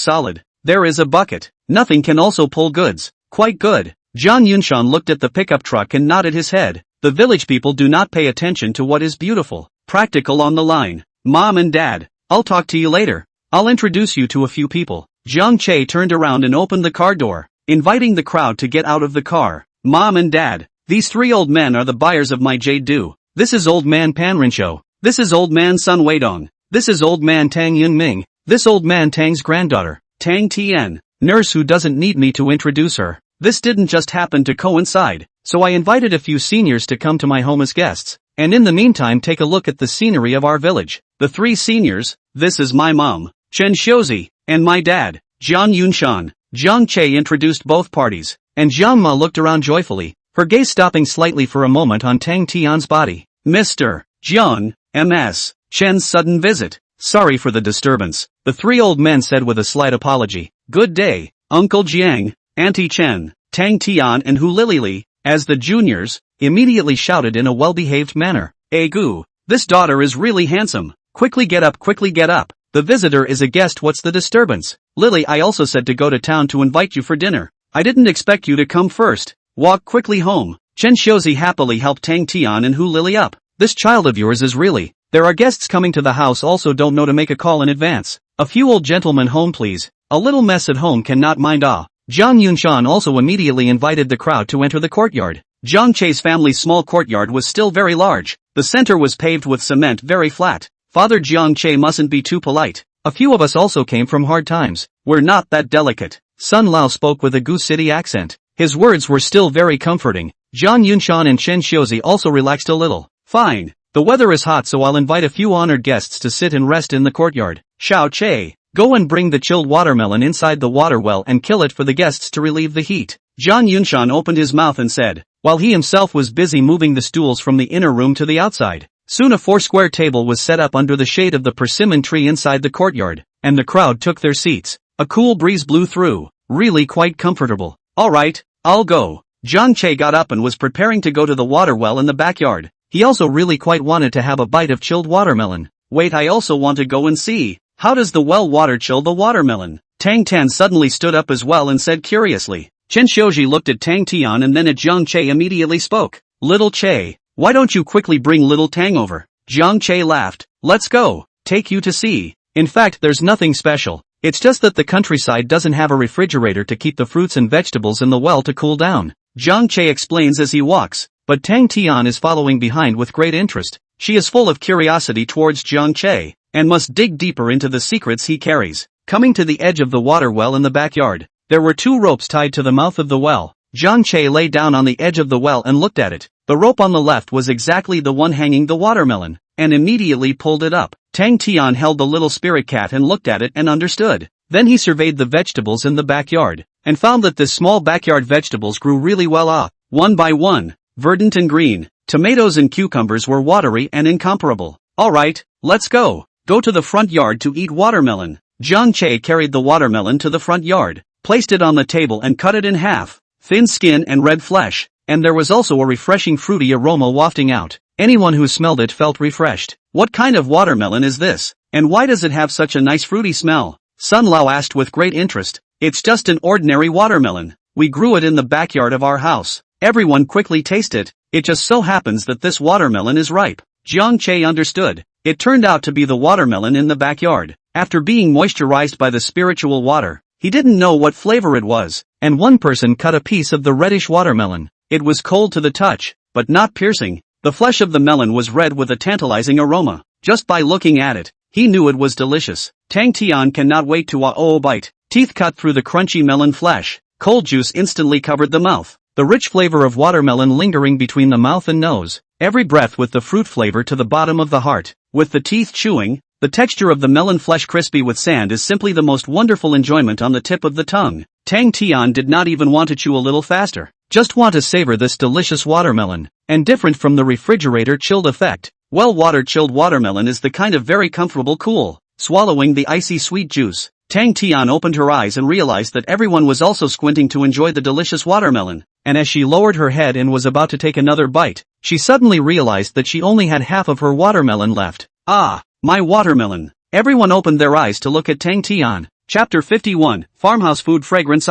[SPEAKER 1] solid. There is a bucket. Nothing can also pull goods. Quite good." Zhang Yunshan looked at the pickup truck and nodded his head. The village people do not pay attention to what is beautiful, practical on the line. "Mom and Dad, I'll talk to you later. I'll introduce you to a few people." Jiang Che turned around and opened the car door, inviting the crowd to get out of the car. "Mom and Dad, these three old men are the buyers of my jade dew. This is old man Pan Rinshou. This is old man Sun Weidong. This is old man Tang Yunming. This old man Tang's granddaughter, Tang Tian, nurse who doesn't need me to introduce her. This didn't just happen to coincide, so I invited a few seniors to come to my home as guests, and in the meantime take a look at the scenery of our village. The three seniors, this is my mom, Chen Xiuzi, and my dad, Jiang Yunshan." Jiang Che introduced both parties, and Jiang Ma looked around joyfully, her gaze stopping slightly for a moment on Tang Tian's body. "Mr. Jiang, M.S. Chen's sudden visit. Sorry for the disturbance," the three old men said with a slight apology. "Good day, Uncle Jiang, Auntie Chen." Tang Tian and Hu Lili, as the juniors, immediately shouted in a well-behaved manner. "Egu, this daughter is really handsome. Quickly get up, quickly get up. The visitor is a guest, what's the disturbance? Lily, I also said to go to town to invite you for dinner. I didn't expect you to come first. Walk quickly home." Chen Xiuzi happily helped Tang Tian and Hu Lili up. "This child of yours is really, there are guests coming to the house, also don't know to make a call in advance. A few old gentlemen home please. A little mess at home cannot mind ah." Zhang Yunshan also immediately invited the crowd to enter the courtyard. Jiang Che's family's small courtyard was still very large. The center was paved with cement, very flat. "Father Jiang Che mustn't be too polite. A few of us also came from hard times. We're not that delicate." Sun Lao spoke with a Gu City accent. His words were still very comforting. Zhang Yunshan and Chen Xiuzi also relaxed a little. "Fine. The weather is hot, so I'll invite a few honored guests to sit and rest in the courtyard. Xiao Che, go and bring the chilled watermelon inside the water well and kill it for the guests to relieve the heat." Zhang Yunshan opened his mouth and said, while he himself was busy moving the stools from the inner room to the outside. Soon a four-square table was set up under the shade of the persimmon tree inside the courtyard, and the crowd took their seats. A cool breeze blew through, really quite comfortable. "Alright, I'll go." Jiang Che got up and was preparing to go to the water well in the backyard. He also really quite wanted to have a bite of chilled watermelon. "Wait, I also want to go and see. How does the well water chill the watermelon?" Tang Tan suddenly stood up as well and said curiously. Chen Xiuji looked at Tang Tian and then at Jiang Che immediately spoke. "Little Che, Why don't you quickly bring little Tang over? Jiang Che laughed. Let's go. Take you to see. In fact, there's nothing special. It's just that the countryside doesn't have a refrigerator to keep the fruits and vegetables in the well to cool down. Jiang Che explains as he walks, but Tang Tian is following behind with great interest. She is full of curiosity towards Jiang Che, and must dig deeper into the secrets he carries. Coming to the edge of the water well in the backyard, there were 2 ropes tied to the mouth of the well. Jiang Che lay down on the edge of the well and looked at it. The rope on the left was exactly the one hanging the watermelon, and immediately pulled it up. Tang Tian held the little spirit cat and looked at it and understood. Then he surveyed the vegetables in the backyard, and found that this small backyard vegetables grew really well one by one, verdant and green. Tomatoes and cucumbers were watery and incomparable. Alright, let's go. Go to the front yard to eat watermelon. Jiang Che carried the watermelon to the front yard, placed it on the table and cut it in half. Thin skin and red flesh, and there was also a refreshing fruity aroma wafting out. Anyone who smelled it felt refreshed. What kind of watermelon is this? And why does it have such a nice fruity smell? Sun Lao asked with great interest. It's just an ordinary watermelon. We grew it in the backyard of our house. Everyone quickly tasted it. It just so happens that this watermelon is ripe. Jiang Che understood. It turned out to be the watermelon in the backyard. After being moisturized by the spiritual water, he didn't know what flavor it was, and one person cut a piece of the reddish watermelon. It was cold to the touch, but not piercing. The flesh of the melon was red with a tantalizing aroma. Just by looking at it, he knew it was delicious. Tang Tian cannot wait to bite. Teeth cut through the crunchy melon flesh. Cold juice instantly covered the mouth. The rich flavor of watermelon lingering between the mouth and nose. Every breath with the fruit flavor to the bottom of the heart. With the teeth chewing, the texture of the melon flesh crispy with sand is simply the most wonderful enjoyment on the tip of the tongue. Tang Tian did not even want to chew a little faster. Just want to savor this delicious watermelon. And different from the refrigerator chilled effect. Well-water chilled watermelon is the kind of very comfortable cool. Swallowing the icy sweet juice, Tang Tian opened her eyes and realized that everyone was also squinting to enjoy the delicious watermelon. And as she lowered her head and was about to take another bite, she suddenly realized that she only had half of her watermelon left. Ah, my watermelon. Everyone opened their eyes to look at Tang Tian. Chapter 51, Farmhouse Food Fragrance.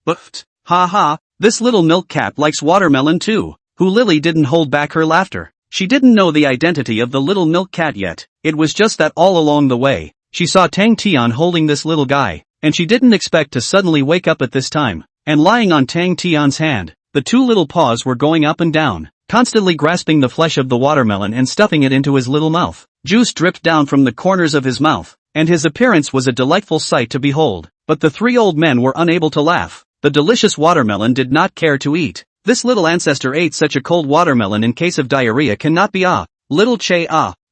[SPEAKER 1] But, ha, this little milk cat likes watermelon too. Who Lily didn't hold back her laughter. She didn't know the identity of the little milk cat yet. It was just that all along the way, she saw Tang Tian holding this little guy, and she didn't expect to suddenly wake up at this time. And lying on Tang Tian's hand, the 2 little paws were going up and down, constantly grasping the flesh of the watermelon and stuffing it into his little mouth. Juice dripped down from the corners of his mouth, and his appearance was a delightful sight to behold. But the 3 old men were unable to laugh. The delicious watermelon did not care to eat. This little ancestor ate such a cold watermelon in case of diarrhea cannot be Little Che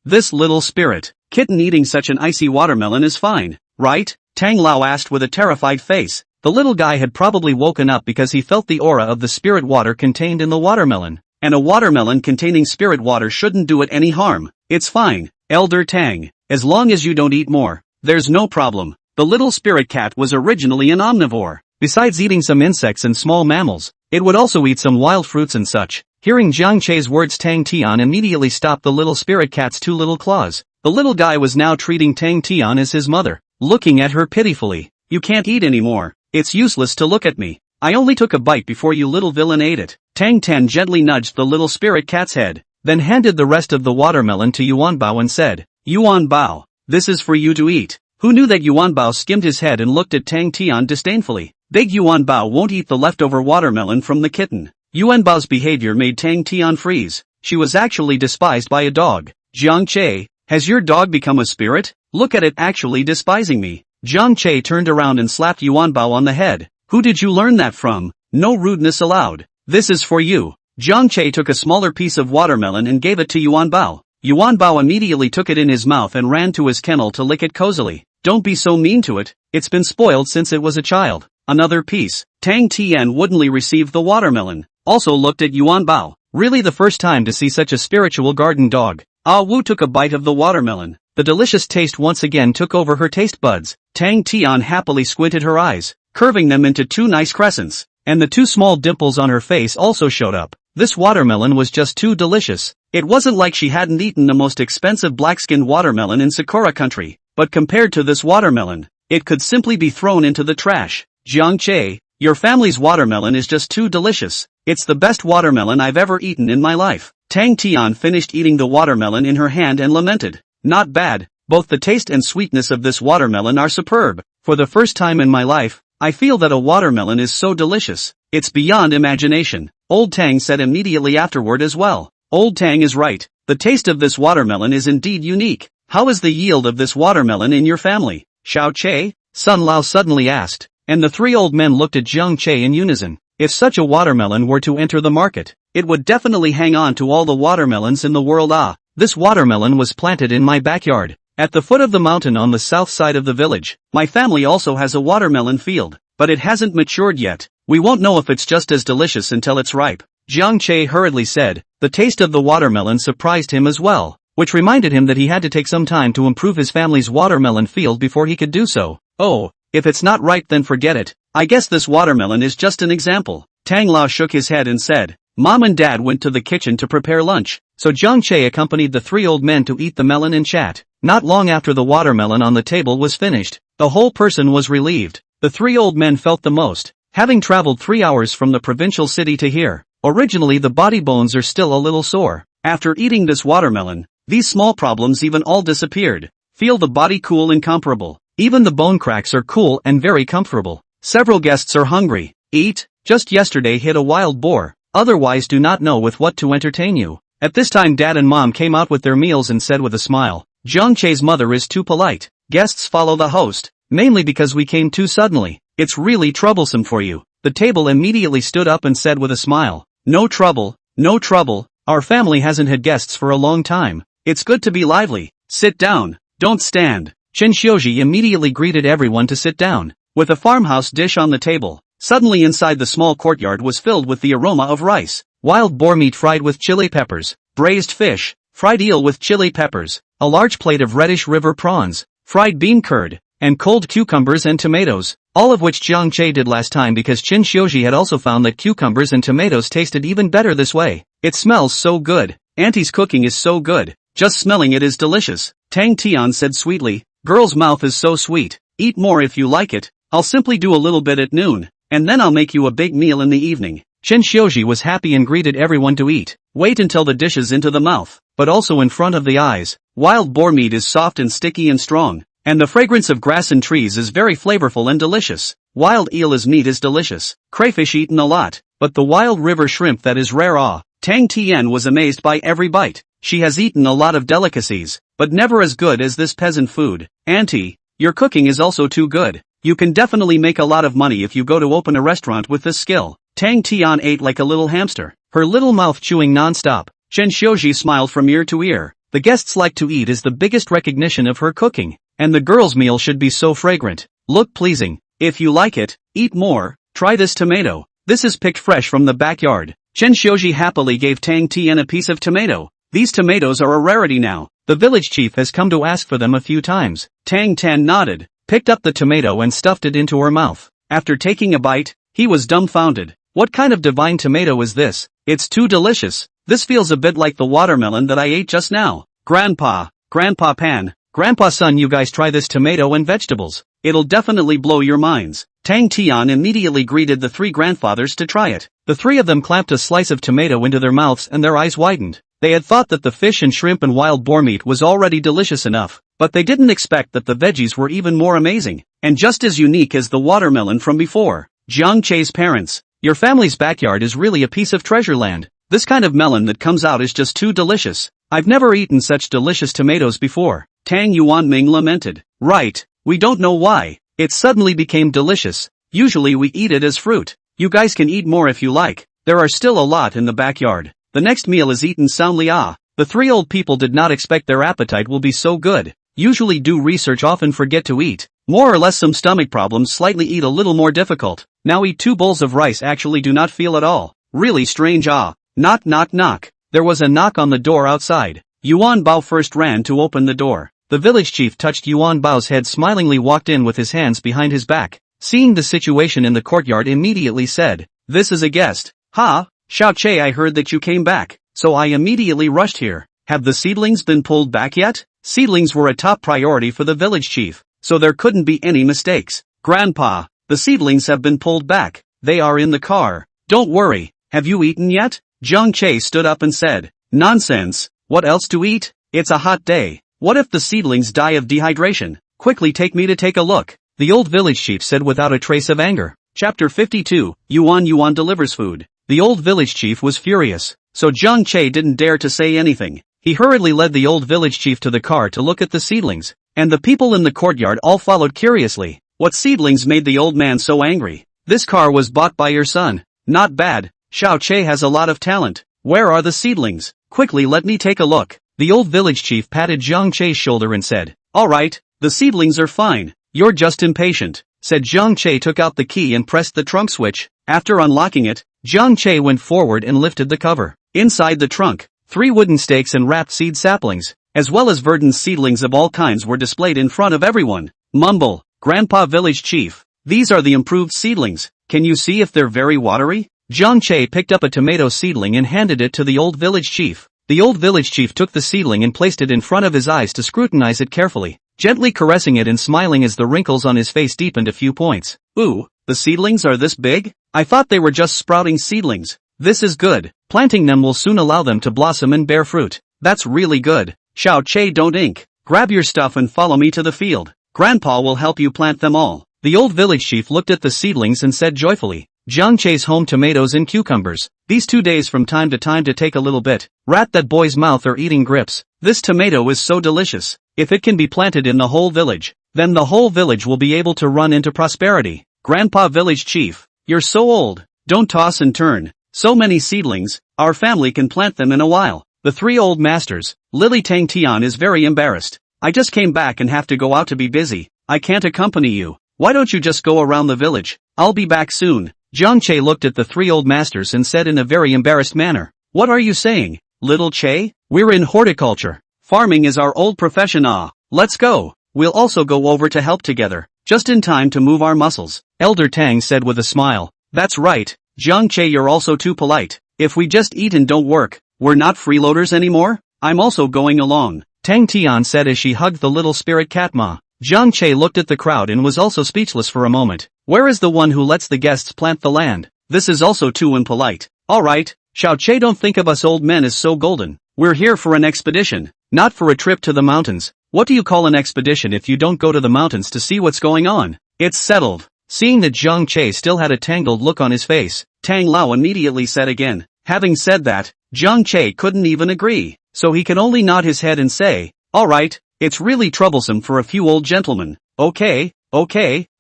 [SPEAKER 1] this little spirit kitten eating such an icy watermelon is fine, right? Tang Lao asked with a terrified face. The little guy had probably woken up because he felt the aura of the spirit water contained in the watermelon. And a watermelon containing spirit water shouldn't do it any harm. It's fine, Elder Tang, as long as you don't eat more. There's no problem. The little spirit cat was originally an omnivore. Besides eating some insects and small mammals, it would also eat some wild fruits and such. Hearing Jiang Che's words, Tang Tian immediately stopped the little spirit cat's 2 little claws. The little guy was now treating Tang Tian as his mother, looking at her pitifully. You can't eat anymore. It's useless to look at me. I only took a bite before you little villain ate it. Tang Tian gently nudged the little spirit cat's head, then handed the rest of the watermelon to Yuan Bao and said, Yuan Bao, this is for you to eat. Who knew that? Yuan Bao skimmed his head and looked at Tang Tian disdainfully. Big Yuan Bao won't eat the leftover watermelon from the kitten. Yuan Bao's behavior made Tang Tian freeze. She was actually despised by a dog. Jiang Che, has your dog become a spirit? Look at it actually despising me. Jiang Che turned around and slapped Yuan Bao on the head. Who did you learn that from? No rudeness allowed. This is for you. Jiang Che took a smaller piece of watermelon and gave it to Yuan Bao. Yuan Bao immediately took it in his mouth and ran to his kennel to lick it cozily. Don't be so mean to it. It's been spoiled since it was a child. Another piece. Tang Tian woodenly received the watermelon. Also looked at Yuan Bao. Really the first time to see such a spiritual garden dog. Ah Wu took a bite of the watermelon. The delicious taste once again took over her taste buds. Tang Tian happily squinted her eyes, curving them into 2 nice crescents. And the 2 small dimples on her face also showed up. This watermelon was just too delicious. It wasn't like she hadn't eaten the most expensive black-skinned watermelon in Sakura country. But compared to this watermelon, it could simply be thrown into the trash. Jiang Che, your family's watermelon is just too delicious. It's the best watermelon I've ever eaten in my life. Tang Tian finished eating the watermelon in her hand and lamented. Not bad, both the taste and sweetness of this watermelon are superb. For the first time in my life, I feel that a watermelon is so delicious. It's beyond imagination. Old Tang said immediately afterward as well. Old Tang is right. The taste of this watermelon is indeed unique. How is the yield of this watermelon in your family? Xiao Che? Sun Lao suddenly asked. And the three old men looked at Jiang Che in unison. If such a watermelon were to enter the market, it would definitely hang on to all the watermelons in the world. This watermelon was planted in my backyard, at the foot of the mountain on the south side of the village. My family also has a watermelon field, but it hasn't matured yet. We won't know if it's just as delicious until it's ripe. Jiang Che hurriedly said. The taste of the watermelon surprised him as well, which reminded him that he had to take some time to improve his family's watermelon field before he could do so. Oh, if it's not ripe then forget it. I guess this watermelon is just an example. Tang Lao shook his head and said. Mom and Dad went to the kitchen to prepare lunch, so Jiang Che accompanied the three old men to eat the melon and chat. Not long after the watermelon on the table was finished, the whole person was relieved. The three old men felt the most, having traveled 3 hours from the provincial city to here. Originally the body bones are still a little sore. After eating this watermelon, these small problems even all disappeared. Feel the body cool and comfortable. Even the bone cracks are cool and very comfortable. Several guests are hungry. Eat. Just yesterday hit a wild boar. Otherwise do not know with what to entertain you. At this time Dad and Mom came out with their meals and said with a smile. Jiang Che's mother is too polite. Guests follow the host, mainly because we came too suddenly. It's really troublesome for you. The table immediately stood up and said with a smile. No trouble, no trouble. Our family hasn't had guests for a long time. It's good to be lively. Sit down. Don't stand. Chen Xiuji immediately greeted everyone to sit down. With a farmhouse dish on the table, suddenly inside the small courtyard was filled with the aroma of rice, wild boar meat fried with chili peppers, braised fish, fried eel with chili peppers, a large plate of reddish river prawns, fried bean curd, and cold cucumbers and tomatoes, all of which Jiang Che did last time because Chen Xiuji had also found that cucumbers and tomatoes tasted even better this way. It smells so good. Auntie's cooking is so good. Just smelling it is delicious. Tang Tian said sweetly. Girl's mouth is so sweet. Eat more if you like it. I'll simply do a little bit at noon, and then I'll make you a big meal in the evening. Chen Xiuji was happy and greeted everyone to eat. Wait until the dish is into the mouth, but also in front of the eyes. Wild boar meat is soft and sticky and strong, and the fragrance of grass and trees is very flavorful and delicious. Wild eel as meat is delicious. Crayfish eaten a lot, but the wild river shrimp that is rare. Tang Tian was amazed by every bite. She has eaten a lot of delicacies, but never as good as this peasant food. Auntie, your cooking is also too good. You can definitely make a lot of money if you go to open a restaurant with this skill. Tang Tian ate like a little hamster, her little mouth chewing non-stop. Chen Xiuji smiled from ear to ear. The guests like to eat is the biggest recognition of her cooking, and the girl's meal should be so fragrant, look pleasing. If you like it, eat more. Try this tomato. This is picked fresh from the backyard. Chen Xiuji happily gave Tang Tian a piece of tomato. These tomatoes are a rarity now. The village chief has come to ask for them a few times. Tang Tan nodded, picked up the tomato and stuffed it into her mouth. After taking a bite, he was dumbfounded. What kind of divine tomato is this? It's too delicious. This feels a bit like the watermelon that I ate just now. Grandpa Pan, Grandpa Son, you guys try this tomato and vegetables. It'll definitely blow your minds. Tang Tian immediately greeted the three grandfathers to try it. The three of them clamped a slice of tomato into their mouths and their eyes widened. They had thought that the fish and shrimp and wild boar meat was already delicious enough, but they didn't expect that the veggies were even more amazing, and just as unique as the watermelon from before. Jiang Che's parents, your family's backyard is really a piece of treasure land. This kind of melon that comes out is just too delicious. I've never eaten such delicious tomatoes before. Tang Yuanming lamented. Right, we don't know why. It suddenly became delicious. Usually we eat it as fruit. You guys can eat more if you like. There are still a lot in the backyard. The next meal is eaten soundly. The three old people did not expect their appetite will be so good. Usually do research often forget to eat. More or less some stomach problems slightly eat a little more difficult. Now eat 2 bowls of rice actually do not feel at all. Really strange. Knock knock knock. There was a knock on the door outside. Yuan Bao first ran to open the door. The village chief touched Yuan Bao's head, smilingly walked in with his hands behind his back. Seeing the situation in the courtyard immediately said, "This is a guest." "Ha, Xiao Che, I heard that you came back, so I immediately rushed here. Have the seedlings been pulled back yet?" Seedlings were a top priority for the village chief, so there couldn't be any mistakes. "Grandpa, the seedlings have been pulled back. They are in the car. Don't worry. Have you eaten yet?" Jiang Che stood up and said. Nonsense. What else to eat? It's a hot day. What if the seedlings die of dehydration? Quickly take me to take a look. The old village chief said without a trace of anger. Chapter 52, Yuan delivers food. The old village chief was furious, so Zhang Che didn't dare to say anything. He hurriedly led the old village chief to the car to look at the seedlings, and the people in the courtyard all followed curiously. What seedlings made the old man so angry? This car was bought by your son. Not bad. Xiao Che has a lot of talent. Where are the seedlings? Quickly let me take a look. The old village chief patted Zhang Che's shoulder and said, "Alright, the seedlings are fine. You're just impatient," said Zhang Che. Took out the key and pressed the trunk switch. After unlocking it, Zhang Che went forward and lifted the cover. Inside the trunk, 3 wooden stakes and wrapped seed saplings, as well as verdant seedlings of all kinds were displayed in front of everyone. Mumble, Grandpa Village Chief. These are the improved seedlings. Can you see if they're very watery? Zhang Che picked up a tomato seedling and handed it to the old village chief. The old village chief took the seedling and placed it in front of his eyes to scrutinize it carefully, gently caressing it and smiling as the wrinkles on his face deepened a few points. Ooh, the seedlings are this big? I thought they were just sprouting seedlings. This is good. Planting them will soon allow them to blossom and bear fruit. That's really good. Xiao Che, don't ink. Grab your stuff and follow me to the field. Grandpa will help you plant them all. The old village chief looked at the seedlings and said joyfully, Zhang Che's home tomatoes and cucumbers. These 2 days from time to time to take a little bit. Rat that boy's mouth or eating grips. This tomato is so delicious. If it can be planted in the whole village, then the whole village will be able to run into prosperity. Grandpa Village Chief, you're so old. Don't toss and turn. So many seedlings, our family can plant them in a while. The 3 old masters. Lily Tang Tian is very embarrassed. I just came back and have to go out to be busy. I can't accompany you. Why don't you just go around the village? I'll be back soon. Zhang Che looked at the 3 old masters and said in a very embarrassed manner, "What are you saying, little Che? We're in horticulture. Farming is our old profession. Let's go. We'll also go over to help together, just in time to move our muscles." Elder Tang said with a smile. That's right, Zhang Che, you're also too polite. If we just eat and don't work, we're not freeloaders anymore? I'm also going along, Tang Tian said as she hugged the little spirit cat Ma. Zhang Che looked at the crowd and was also speechless for a moment. Where is the one who lets the guests plant the land? This is also too impolite. Alright, Xiao Che, don't think of us old men as so golden. We're here for an expedition, not for a trip to the mountains. What do you call an expedition if you don't go to the mountains to see what's going on? It's settled. Seeing that Zhang Che still had a tangled look on his face, Tang Lao immediately said again. Having said that, Zhang Che couldn't even agree, so he could only nod his head and say, alright, it's really troublesome for a few old gentlemen. Okay,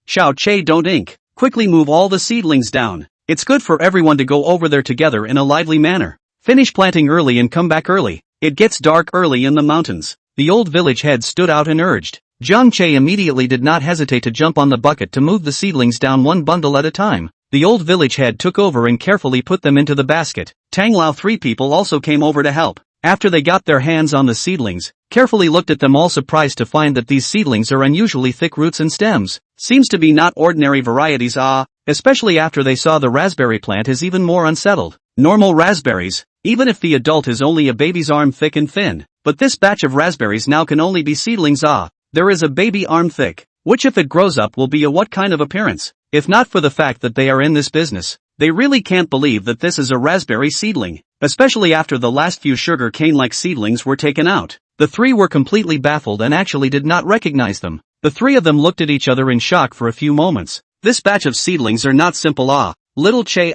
[SPEAKER 1] Xiao Che, don't ink. Quickly move all the seedlings down. It's good for everyone to go over there together in a lively manner. Finish planting early and come back early. It gets dark early in the mountains. The old village head stood out and urged. Zhang Che immediately did not hesitate to jump on the bucket to move the seedlings down one bundle at a time. The old village head took over and carefully put them into the basket. Tang Lao 3 people also came over to help. After they got their hands on the seedlings, carefully looked at them, all surprised to find that these seedlings are unusually thick roots and stems. Seems to be not ordinary varieties, especially after they saw the raspberry plant is even more unsettled. Normal raspberries, even if the adult is only a baby's arm thick and thin, but this batch of raspberries now can only be seedlings. There is a baby arm thick, which if it grows up will be a what kind of appearance? If not for the fact that they are in this business, they really can't believe that this is a raspberry seedling, especially after the last few sugar cane-like seedlings were taken out. The 3 were completely baffled and actually did not recognize them. The 3 of them looked at each other in shock for a few moments. This batch of seedlings are not simple. Little Che,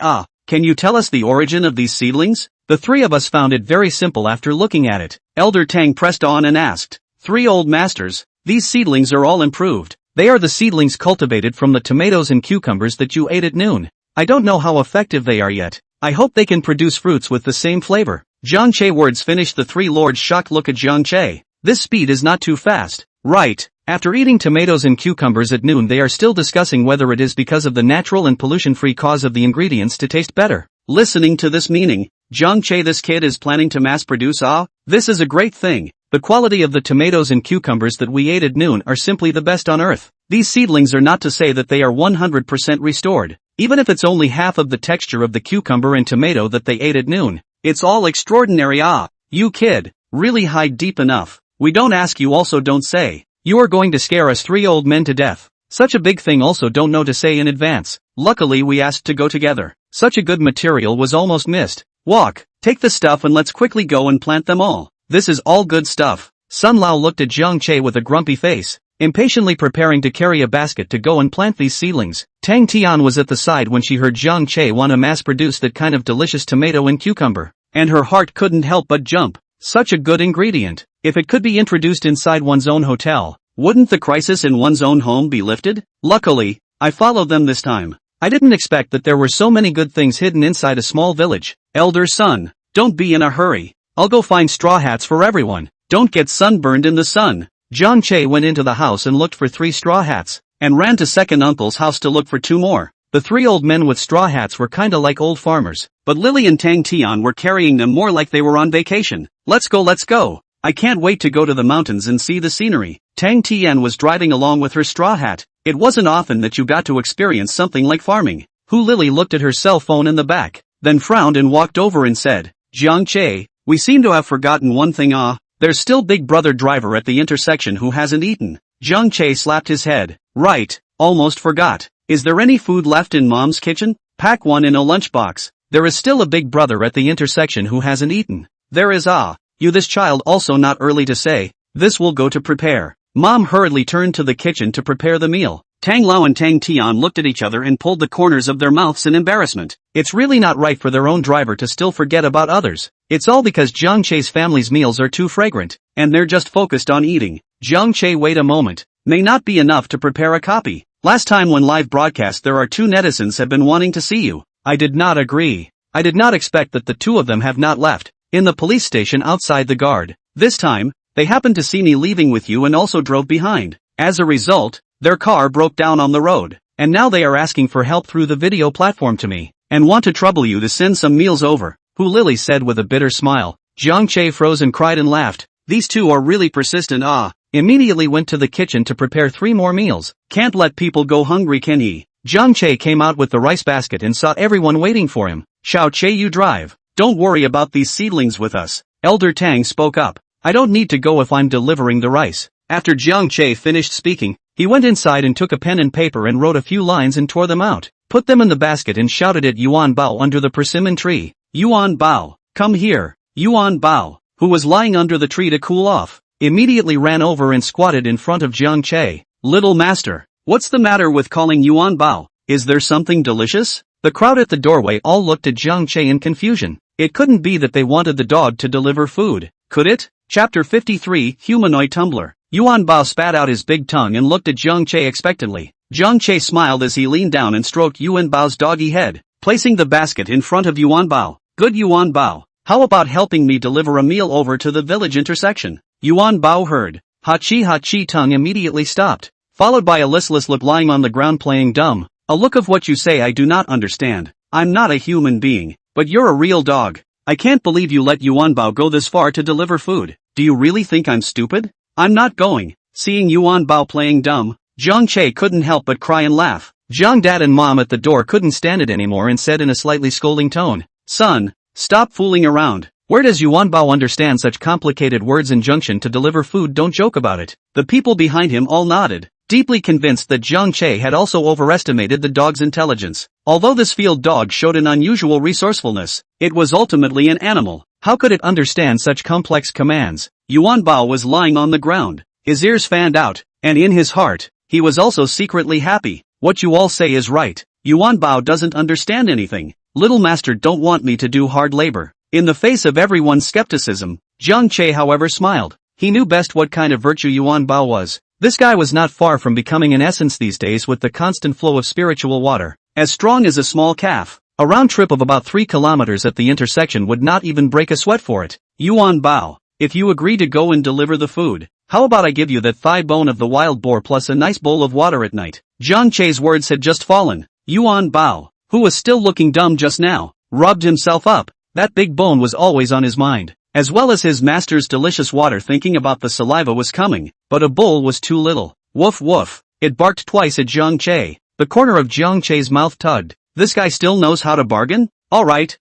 [SPEAKER 1] can you tell us the origin of these seedlings? The 3 of us found it very simple after looking at it. Elder Tang pressed on and asked, 3 old masters, these seedlings are all improved. They are the seedlings cultivated from the tomatoes and cucumbers that you ate at noon. I don't know how effective they are yet. I hope they can produce fruits with the same flavor. Zhang Che words finished. The 3 lords shocked look at Zhang Che. This speed is not too fast. Right. After eating tomatoes and cucumbers at noon, they are still discussing whether it is because of the natural and pollution-free cause of the ingredients to taste better. Listening to this meaning, Zhang Che, this kid is planning to mass produce. This is a great thing. The quality of the tomatoes and cucumbers that we ate at noon are simply the best on earth. These seedlings are not to say that they are 100% restored. Even if it's only half of the texture of the cucumber and tomato that they ate at noon, it's all extraordinary. You kid, really hide deep enough. We don't ask, you also don't say. You are going to scare us 3 old men to death. Such a big thing, also don't know to say in advance. Luckily we asked to go together. Such a good material was almost missed. Walk, Take the stuff and let's quickly go and plant them all. This is all good stuff. Sun Lao looked at Jiang Che with a grumpy face, impatiently preparing to carry a basket to go and plant these seedlings. Tang Tian was at the side when she heard Jiang Che want to mass-produce that kind of delicious tomato and cucumber, and her heart couldn't help but jump. Such a good ingredient. If it could be introduced inside one's own hotel, wouldn't the crisis in one's own home be lifted? Luckily, I followed them this time. I didn't expect that there were so many good things hidden inside a small village. Elder son, don't be in a hurry. I'll go find straw hats for everyone. Don't get sunburned in the sun. Jiang Che went into the house and looked for 3 straw hats, and ran to second uncle's house to look for 2 more. The 3 old men with straw hats were kinda like old farmers, but Lily and Tang Tian were carrying them more like they were on vacation. Let's go. I can't wait to go to the mountains and see the scenery. Tang Tian was driving along with her straw hat. It wasn't often that you got to experience something like farming. Lily looked at her cell phone in the back, then frowned and walked over and said, Jiang Che, we seem to have forgotten one thing. There's still Big Brother driver at the intersection who hasn't eaten. Jiang Che slapped his head. Right, almost forgot. Is there any food left in Mom's kitchen? Pack one in a lunchbox. There is still a Big Brother at the intersection who hasn't eaten. There is you this child also not early to say. This will go to prepare. Mom hurriedly turned to the kitchen to prepare the meal. Tang Lao and Tang Tian looked at each other and pulled the corners of their mouths in embarrassment. It's really not right for their own driver to still forget about others. It's all because Jiang Che's family's meals are too fragrant, and they're just focused on eating. Jiang Che, wait a moment. May not be enough to prepare a copy. Last time when live broadcast there are 2 netizens have been wanting to see you. I did not agree. I did not expect that the 2 of them have not left. In the police station outside the guard. This time, they happened to see me leaving with you and also drove behind. As a result, their car broke down on the road, and now they are asking for help through the video platform to me, and want to trouble you to send some meals over. Lily said with a bitter smile. Jiang Che froze and cried and laughed. These 2 are really persistent. Immediately went to the kitchen to prepare 3 more meals. Can't let people go hungry, can he? Jiang Che came out with the rice basket and saw everyone waiting for him. Xiao Che, you drive. Don't worry about these seedlings with us. Elder Tang spoke up. I don't need to go if I'm delivering the rice. After Jiang Che finished speaking, he went inside and took a pen and paper and wrote a few lines and tore them out. Put them in the basket and shouted at Yuan Bao under the persimmon tree. Yuan Bao, come here. Yuan Bao, who was lying under the tree to cool off, immediately ran over and squatted in front of Jiang Che. Little master, what's the matter with calling Yuan Bao? Is there something delicious? The crowd at the doorway all looked at Jiang Che in confusion. It couldn't be that they wanted the dog to deliver food, could it? Chapter 53, Humanoid Tumbler. Yuan Bao spat out his big tongue and looked at Jiang Che expectantly. Jiang Che smiled as he leaned down and stroked Yuan Bao's doggy head, placing the basket in front of Yuan Bao. Good Yuan Bao, how about helping me deliver a meal over to the village intersection? Yuan Bao heard. Ha-chi tongue immediately stopped, followed by a listless lip lying on the ground playing dumb. A look of what you say I do not understand. I'm not a human being, but you're a real dog. I can't believe you let Yuan Bao go this far to deliver food. Do you really think I'm stupid? I'm not going. Seeing Yuan Bao playing dumb, Jiang Che couldn't help but cry and laugh. Jiang Dad and Mom at the door couldn't stand it anymore and said in a slightly scolding tone, Son, stop fooling around. Where does Yuan Bao understand such complicated words? Injunction to deliver food, don't joke about it. The people behind him all nodded, deeply convinced that Jiang Che had also overestimated the dog's intelligence. Although this field dog showed an unusual resourcefulness, it was ultimately an animal. How could it understand such complex commands? Yuan Bao was lying on the ground, his ears fanned out, and in his heart, he was also secretly happy. What you all say is right. Yuan Bao doesn't understand anything. Little master don't want me to do hard labor. In the face of everyone's skepticism, Jiang Che however smiled. He knew best what kind of virtue Yuan Bao was. This guy was not far from becoming an essence these days with the constant flow of spiritual water. As strong as a small calf. A round trip of about 3 kilometers at the intersection would not even break a sweat for it. Yuan Bao, if you agree to go and deliver the food, how about I give you that thigh bone of the wild boar plus a nice bowl of water at night? Jiang Che's words had just fallen. Yuan Bao, who was still looking dumb just now, rubbed himself up. That big bone was always on his mind, as well as his master's delicious water. Thinking about the saliva was coming, but a bowl was too little. Woof woof. It barked twice at Jiang Che. The corner of Jiang Che's mouth tugged. This guy still knows how to bargain? Alright,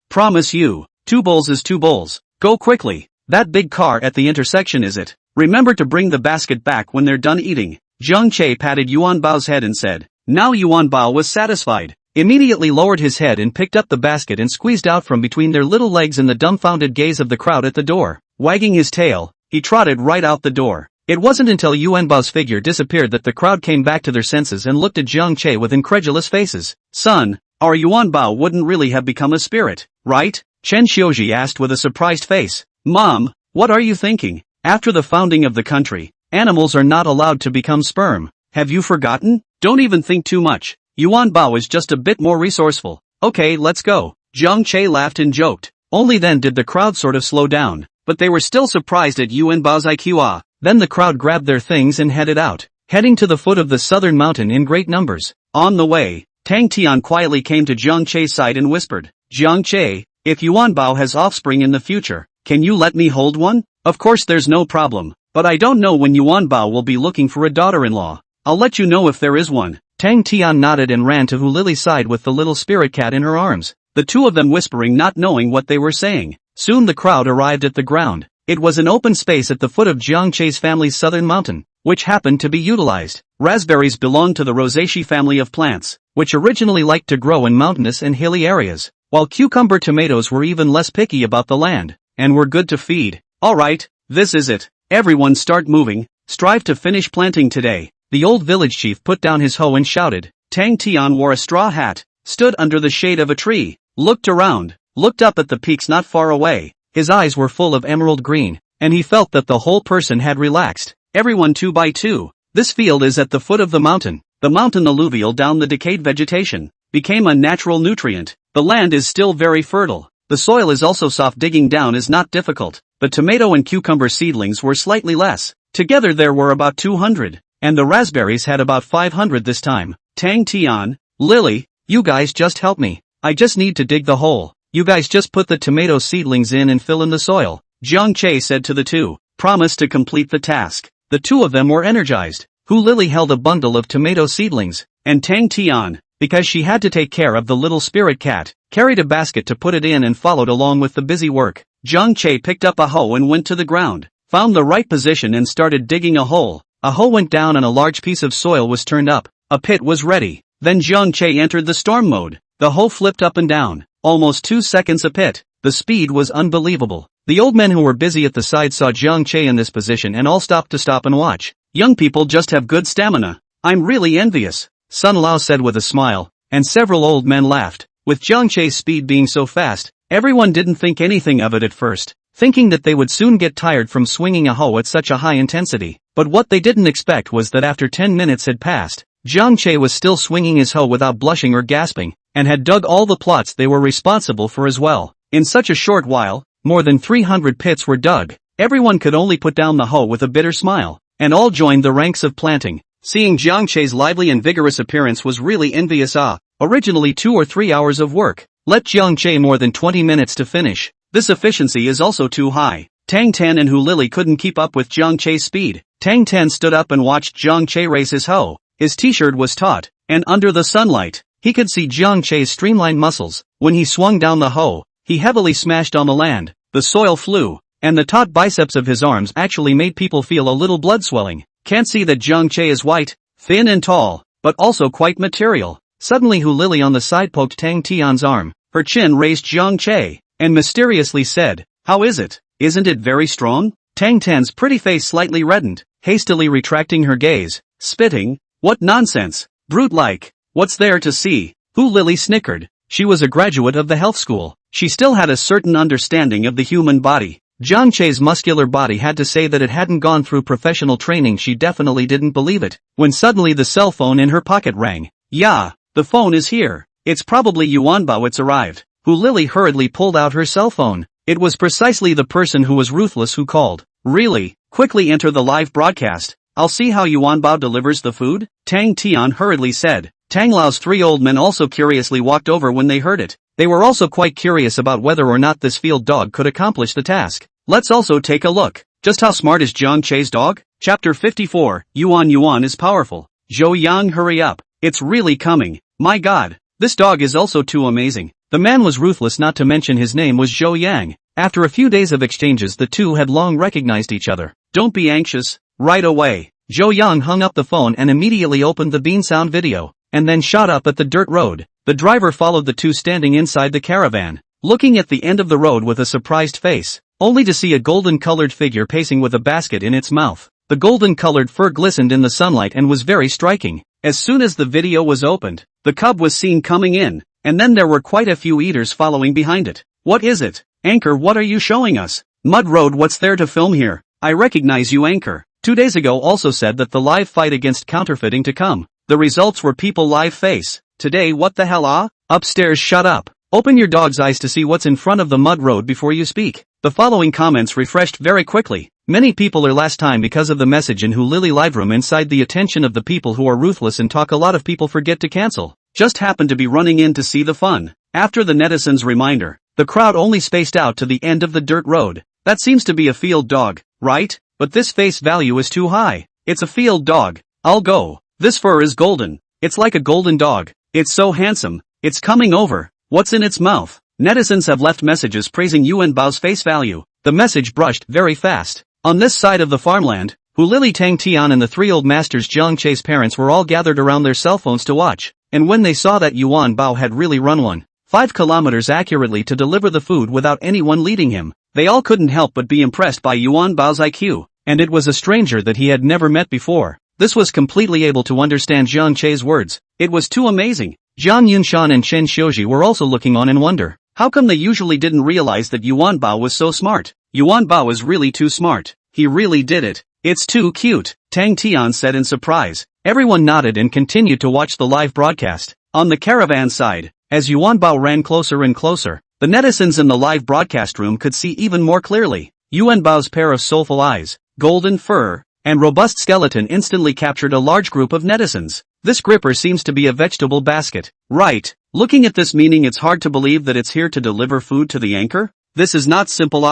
[SPEAKER 1] promise you. 2 bowls is 2 bowls. Go quickly. That big car at the intersection is it? Remember to bring the basket back when they're done eating. Jiang Che patted Yuan Bao's head and said. Now Yuan Bao was satisfied. immediately lowered his head and picked up the basket and squeezed out from between their little legs in the dumbfounded gaze of the crowd at the door. Wagging his tail, he trotted right out the door. It wasn't until Yuanbao's figure disappeared that the crowd came back to their senses and looked at Jiang Che with incredulous faces. Son, our Yuanbao wouldn't really have become a spirit, right? Chen Xiuji asked with a surprised face. Mom, what are you thinking? After the founding of the country, animals are not allowed to become sperm. Have you forgotten? Don't even think too much. Yuanbao is just a bit more resourceful. Okay, let's go. Jiang Che laughed and joked. Only then did the crowd sort of slow down, but they were still surprised at Yuanbao's IQ. Then the crowd grabbed their things and headed out, heading to the foot of the southern mountain in great numbers. On the way, Tang Tian quietly came to Jiang Che's side and whispered, Jiang Che, if Yuanbao has offspring in the future, can you let me hold one? Of course there's no problem, but I don't know when Yuanbao will be looking for a daughter-in-law. I'll let you know if there is one. Tang Tian nodded and ran to Hu Lily's side with the little spirit cat in her arms, the two of them whispering, not knowing what they were saying. Soon the crowd arrived at the ground. It was an open space at the foot of Jiang Che's family's southern mountain, which happened to be utilized. Raspberries belonged to the Rosaceae family of plants, which originally liked to grow in mountainous and hilly areas, while cucumber tomatoes were even less picky about the land, and were good to feed. Alright, this is it. Everyone start moving, strive to finish planting today. The old village chief put down his hoe and shouted. Tang Tian wore a straw hat, stood under the shade of a tree, looked around, looked up at the peaks not far away. His eyes were full of emerald green, and he felt that the whole person had relaxed. Everyone 2 by 2. This field is at the foot of the mountain. The mountain alluvial down the decayed vegetation became a natural nutrient. The land is still very fertile. The soil is also soft. Digging down is not difficult. The tomato and cucumber seedlings were slightly less. Together there were about 200, and the raspberries had about 500 this time. Tang Tian, Lily, you guys just help me. I just need to dig the hole. You guys just put the tomato seedlings in and fill in the soil. Jiang Che said to the two. Promised to complete the task. The two of them were energized. Hu Lily held a bundle of tomato seedlings, and Tang Tian, because she had to take care of the little spirit cat, carried a basket to put it in and followed along with the busy work. Jiang Che picked up a hoe and went to the ground, found the right position and started digging a hole. A hoe went down and a large piece of soil was turned up. A pit was ready. Then Jiang Che entered the storm mode. The hoe flipped up and down. Almost 2 seconds a pit. The speed was unbelievable. The old men who were busy at the side saw Jiang Che in this position and all stopped to stop and watch. Young people just have good stamina. I'm really envious, Sun Lao said with a smile, and several old men laughed. With Jiang Che's speed being so fast, everyone didn't think anything of it at first, thinking that they would soon get tired from swinging a hoe at such a high intensity. But what they didn't expect was that after 10 minutes had passed, Jiang Che was still swinging his hoe without blushing or gasping, and had dug all the plots they were responsible for as well. In such a short while, more than 300 pits were dug. Everyone could only put down the hoe with a bitter smile, and all joined the ranks of planting. Seeing Jiang Che's lively and vigorous appearance was really envious. Originally 2 or 3 hours of work, let Jiang Che more than 20 minutes to finish. This efficiency is also too high. Tang Tan and Hu Lily couldn't keep up with Jiang Che's speed. Tang Tan stood up and watched Jiang Che raise his hoe. His t-shirt was taut, and under the sunlight, he could see Jiang Che's streamlined muscles. When he swung down the hoe, he heavily smashed on the land. The soil flew, and the taut biceps of his arms actually made people feel a little blood swelling. Can't see that Jiang Che is white, thin and tall, but also quite material. Suddenly Hu Lily on the side poked Tang Tian's arm. Her chin raised Jiang Che, and mysteriously said, "How is it? Isn't it very strong?" Tang Tan's pretty face slightly reddened, hastily retracting her gaze, spitting, "What nonsense, brute-like. What's there to see?" Hu Lily snickered. She was a graduate of the health school. She still had a certain understanding of the human body. Jiang Che's muscular body had to say that it hadn't gone through professional training. She definitely didn't believe it. When suddenly the cell phone in her pocket rang. "Yeah, the phone is here. It's probably Yuanbao. It's arrived." Hu Lily hurriedly pulled out her cell phone. It was precisely the person who was ruthless who called. "Really? Quickly enter the live broadcast. I'll see how Yuanbao delivers the food," Tang Tian hurriedly said. Tang Lao's 3 old men also curiously walked over when they heard it. They were also quite curious about whether or not this field dog could accomplish the task. Let's also take a look. Just how smart is Jiang Che's dog? Chapter 54, Yuan is powerful. Zhou Yang, hurry up. It's really coming. My god. This dog is also too amazing. The man was ruthless, not to mention his name was Zhou Yang. After a few days of exchanges, the two had long recognized each other. Don't be anxious. Right away. Zhou Yang hung up the phone and immediately opened the bean sound video, and then shot up at the dirt road. The driver followed the two standing inside the caravan, looking at the end of the road with a surprised face, only to see a golden-colored figure pacing with a basket in its mouth. The golden-colored fur glistened in the sunlight and was very striking. As soon as the video was opened, the cub was seen coming in, and then there were quite a few eaters following behind it. What is it? Anchor, what are you showing us? Mud Road, what's there to film here? I recognize you, Anchor. 2 days ago also said that the live fight against counterfeiting to come. The results were people live face. Today what the hell Upstairs, shut up. Open your dog's eyes to see what's in front of the Mud Road before you speak. The following comments refreshed very quickly. Many people are last time because of the message in Who Lily live room inside the attention of the people who are ruthless and talk. A lot of people forget to cancel. Just happened to be running in to see the fun. After the netizens' reminder, the crowd only spaced out to the end of the dirt road. That seems to be a field dog, right? But this face value is too high. It's a field dog. I'll go. This fur is golden. It's like a golden dog. It's so handsome. It's coming over. What's in its mouth? Netizens have left messages praising Yuan Bao's face value. The message brushed very fast. On this side of the farmland, Hu Lili, Tang Tian and the 3 old masters Jiang Che's parents were all gathered around their cell phones to watch. And when they saw that Yuan Bao had really run 5 kilometers accurately to deliver the food without anyone leading him, they all couldn't help but be impressed by Yuan Bao's IQ. And it was a stranger that he had never met before. This was completely able to understand Jiang Che's words. It was too amazing. Jiang Yunshan and Chen Xiuji were also looking on in wonder. How come they usually didn't realize that Yuan Bao was so smart? Yuan Bao is really too smart. He really did it. It's too cute, Tang Tian said in surprise. Everyone nodded and continued to watch the live broadcast. On the caravan side, as Yuan Bao ran closer and closer, the netizens in the live broadcast room could see even more clearly. Yuan Bao's pair of soulful eyes, golden fur, and robust skeleton instantly captured a large group of netizens. This gripper seems to be a vegetable basket. Right. Looking at this meaning, it's hard to believe that it's here to deliver food to the anchor? This is not simple.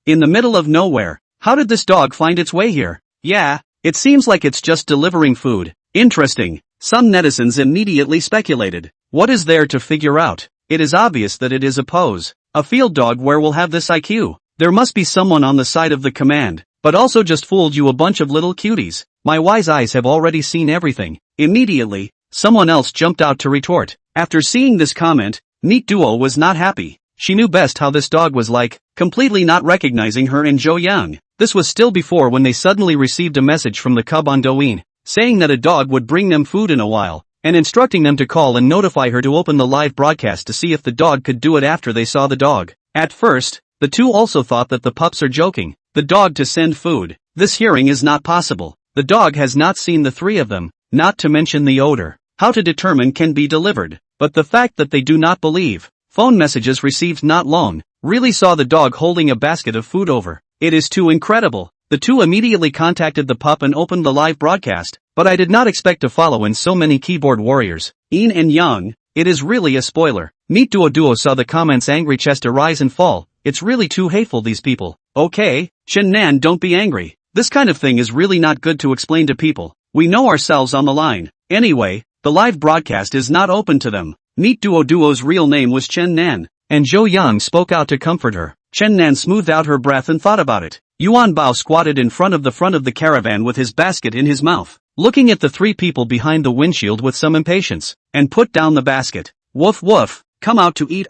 [SPEAKER 1] In the middle of nowhere. How did this dog find its way here? Yeah, it seems like it's just delivering food. Interesting. Some netizens immediately speculated. What is there to figure out? It is obvious that it is a pose. A field dog where will have this IQ? There must be someone on the side of the command, but also just fooled you a bunch of little cuties. My wise eyes have already seen everything. Immediately, someone else jumped out to retort. After seeing this comment, Neat Duo was not happy. She knew best how this dog was like, completely not recognizing her and Zhou Yang. This was still before when they suddenly received a message from the cub on Douyin, saying that a dog would bring them food in a while, and instructing them to call and notify her to open the live broadcast to see if the dog could do it after they saw the dog. At first, the two also thought that the pups are joking. The dog to send food. This hearing is not possible. The dog has not seen the 3 of them, not to mention the odor. How to determine can be delivered, but the fact that they do not believe. Phone messages received not long, really saw the dog holding a basket of food over. It is too incredible. The two immediately contacted the pup and opened the live broadcast, but I did not expect to follow in so many keyboard warriors. Yin and Yang, it is really a spoiler. Neat Duo saw the comments' angry chest rise and fall. It's really too hateful, these people. Okay, Chen Nan, don't be angry. This kind of thing is really not good to explain to people. We know ourselves on the line. Anyway, the live broadcast is not open to them. Neat Duo's real name was Chen Nan, and Zhou Yang spoke out to comfort her. Chen Nan smoothed out her breath and thought about it. Yuan Bao squatted in front of the caravan with his basket in his mouth, looking at the 3 people behind the windshield with some impatience, and put down the basket. Woof woof, come out to eat.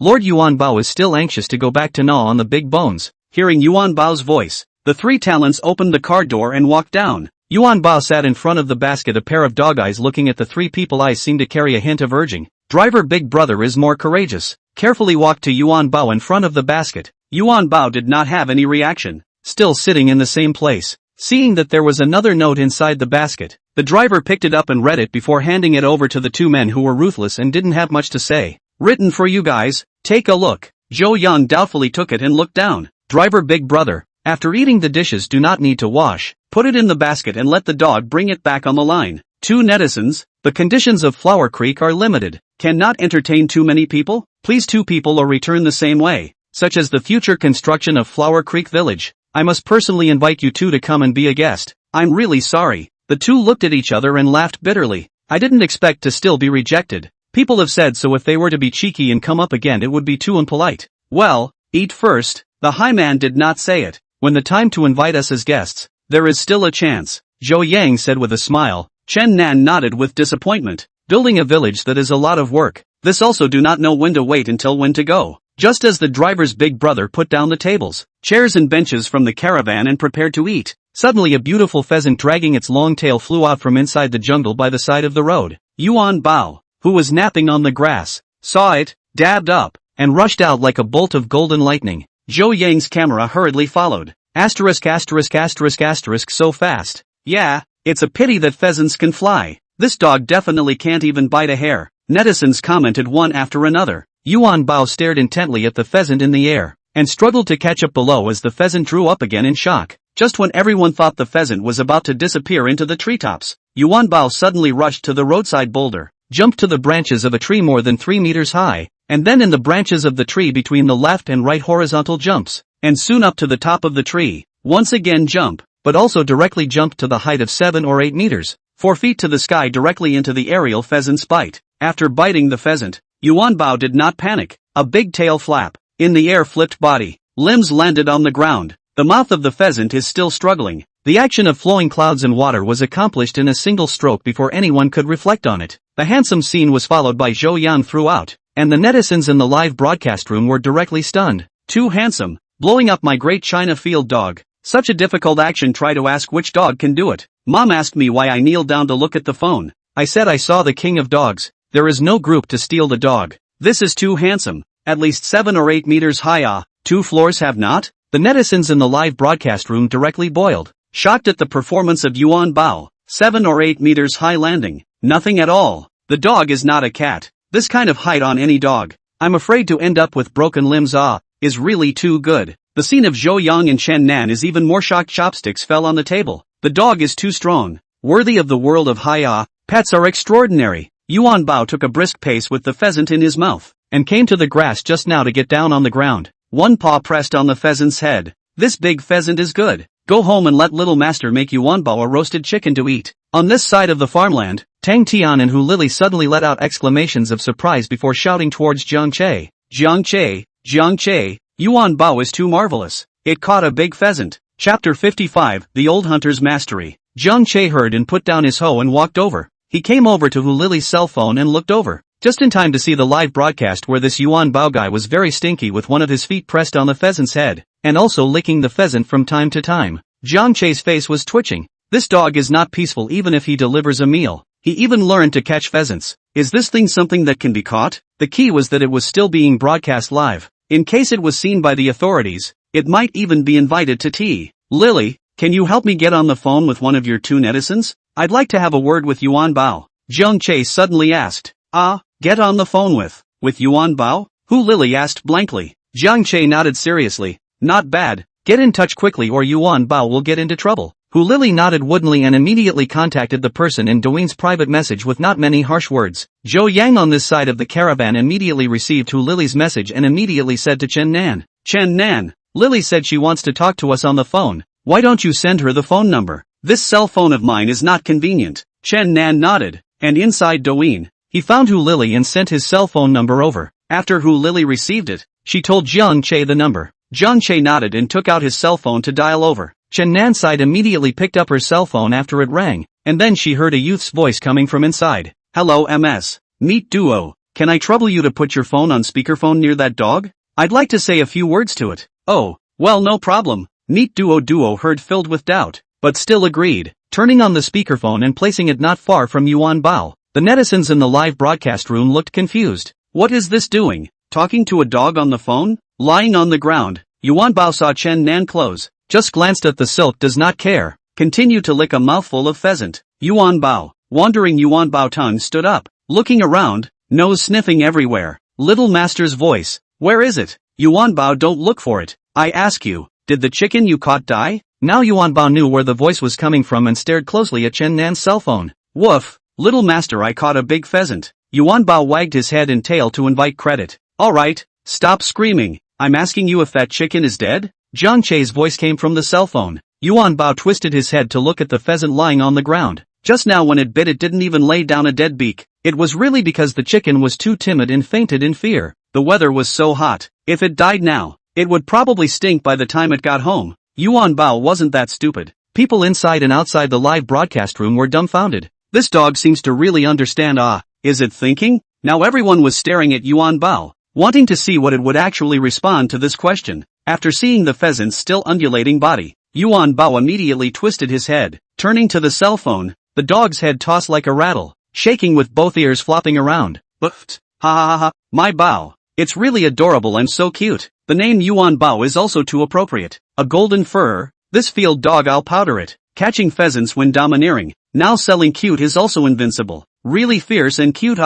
[SPEAKER 1] Lord Yuan Bao is still anxious to go back to gnaw on the big bones. Hearing Yuan Bao's voice, the 3 talents opened the car door and walked down. Yuan Bao sat in front of the basket, a pair of dog eyes looking at the 3 people. Eyes seemed to carry a hint of urging. Driver Big Brother is more courageous. Carefully walked to Yuan Bao in front of the basket. Yuan Bao did not have any reaction, still sitting in the same place. Seeing that there was another note inside the basket, the driver picked it up and read it before handing it over to the 2 men who were ruthless and didn't have much to say. Written for you guys, take a look. Zhou Yang doubtfully took it and looked down. Driver Big Brother, after eating the dishes do not need to wash, put it in the basket and let the dog bring it back on the line. 2 netizens, the conditions of Flower Creek are limited. Cannot entertain too many people? Please 2 people or return the same way, such as the future construction of Flower Creek Village. I must personally invite you 2 to come and be a guest. I'm really sorry. The 2 looked at each other and laughed bitterly. I didn't expect to still be rejected. People have said so if they were to be cheeky and come up again it would be too impolite. Well, eat first. The high man did not say it. When the time to invite us as guests, there is still a chance, Zhou Yang said with a smile. Chen Nan nodded with disappointment. Building a village that is a lot of work. This also do not know when to wait until when to go. Just as the driver's big brother put down the tables, chairs and benches from the caravan and prepared to eat, suddenly a beautiful pheasant dragging its long tail flew out from inside the jungle by the side of the road. Yuan Bao, who was napping on the grass, saw it, dabbed up, and rushed out like a bolt of golden lightning. Zhou Yang's camera hurriedly followed. Asterisk asterisk asterisk asterisk so fast. Yeah, it's a pity that pheasants can fly. This dog definitely can't even bite a hair. Netizens commented one after another. Yuan Bao stared intently at the pheasant in the air, and struggled to catch up below as the pheasant drew up again in shock. Just when everyone thought the pheasant was about to disappear into the treetops, Yuan Bao suddenly rushed to the roadside boulder, jumped to the branches of a tree more than 3 meters high, and then in the branches of the tree between the left and right horizontal jumps, and soon up to the top of the tree. Once again jump, but also directly jumped to the height of 7 or 8 meters, 4 feet to the sky directly into the aerial pheasant's bite. After biting the pheasant, Yuan Bao did not panic. A big tail flap, in the air flipped body, limbs landed on the ground. The mouth of the pheasant is still struggling. The action of flowing clouds and water was accomplished in a single stroke before anyone could reflect on it. The handsome scene was followed by Zhou Yang throughout, and the netizens in the live broadcast room were directly stunned. Too handsome, blowing up my great China field dog. Such a difficult action. Try to ask which dog can do it. Mom asked me why I kneeled down to look at the phone. I said I saw the king of dogs. There is no group to steal the dog. This is too handsome. At least 7 or 8 meters high. 2 floors have not? The netizens in the live broadcast room directly boiled, shocked at the performance of Yuan Bao. 7 or 8 meters high landing. Nothing at all. The dog is not a cat. This kind of height on any dog, I'm afraid to end up with broken limbs. Is really too good. The scene of Zhou Yang and Chen Nan is even more shocked. Chopsticks fell on the table. The dog is too strong. Worthy of the world of Haya. Pets are extraordinary. Yuan Bao took a brisk pace with the pheasant in his mouth, and came to the grass just now to get down on the ground. One paw pressed on the pheasant's head. This big pheasant is good. Go home and let little master make Yuan Bao a roasted chicken to eat. On this side of the farmland, Tang Tian and Hu Lily suddenly let out exclamations of surprise before shouting towards Jiang Che. Jiang Che, Jiang Che, Yuan Bao is too marvelous. It caught a big pheasant. Chapter 55, The Old Hunter's Mastery. Jiang Che heard and put down his hoe and walked over. He came over to Hu Lily's cell phone and looked over, just in time to see the live broadcast where this Yuan Bao guy was very stinky with one of his feet pressed on the pheasant's head, and also licking the pheasant from time to time. Jiang Che's face was twitching. This dog is not peaceful even if he delivers a meal. He even learned to catch pheasants. Is this thing something that can be caught? The key was that it was still being broadcast live. In case it was seen by the authorities, it might even be invited to tea. Lily, can you help me get on the phone with one of your 2 netizens? I'd like to have a word with Yuan Bao. Jiang Che suddenly asked. Get on the phone with Yuan Bao? Hu Lily asked blankly. Jiang Che nodded seriously. Not bad. Get in touch quickly or Yuan Bao will get into trouble. Hu Lily nodded woodenly and immediately contacted the person in Douyin's private message with not many harsh words. Zhou Yang on this side of the caravan immediately received Hu Lily's message and immediately said to Chen Nan. Chen Nan, Lily said she wants to talk to us on the phone. Why don't you send her the phone number? This cell phone of mine is not convenient. Chen Nan nodded, and inside Douyin, he found Hu Lily and sent his cell phone number over. After Hu Lily received it, she told Jiang Che the number. Jiang Che nodded and took out his cell phone to dial over. Chen Nan side immediately picked up her cell phone after it rang, and then she heard a youth's voice coming from inside. Hello MS. Meet Duo. Can I trouble you to put your phone on speakerphone near that dog? I'd like to say a few words to it. Oh, well no problem. Meet Duo heard filled with doubt, but still agreed, turning on the speakerphone and placing it not far from Yuan Bao. The netizens in the live broadcast room looked confused. What is this doing? Talking to a dog on the phone? Lying on the ground, Yuan Bao saw Chen Nan close, just glanced at the silk does not care, continued to lick a mouthful of pheasant. Yuan Bao, wandering Yuan Bao tongue stood up, looking around, nose sniffing everywhere. Little master's voice, where is it? Yuan Bao don't look for it. I ask you, did the chicken you caught die? Now Yuan Bao knew where the voice was coming from and stared closely at Chen Nan's cell phone. Woof, little master I caught a big pheasant. Yuan Bao wagged his head and tail to invite credit. Alright, stop screaming. I'm asking you if that chicken is dead? Jiang Che's voice came from the cell phone. Yuan Bao twisted his head to look at the pheasant lying on the ground. Just now when it bit it didn't even lay down a dead beak. It was really because the chicken was too timid and fainted in fear. The weather was so hot. If it died now, it would probably stink by the time it got home. Yuan Bao wasn't that stupid. People inside and outside the live broadcast room were dumbfounded. This dog seems to really understand Is it thinking? Now everyone was staring at Yuan Bao, wanting to see what it would actually respond to this question. After seeing the pheasant's still undulating body, Yuan Bao immediately twisted his head. Turning to the cell phone, the dog's head tossed like a rattle, shaking with both ears flopping around. But, ha ha ha ha, my Bao. It's really adorable and so cute. The name Yuan Bao is also too appropriate. A golden fur, this field dog I'll powder it. Catching pheasants when domineering. Now selling cute is also invincible. Really fierce and cute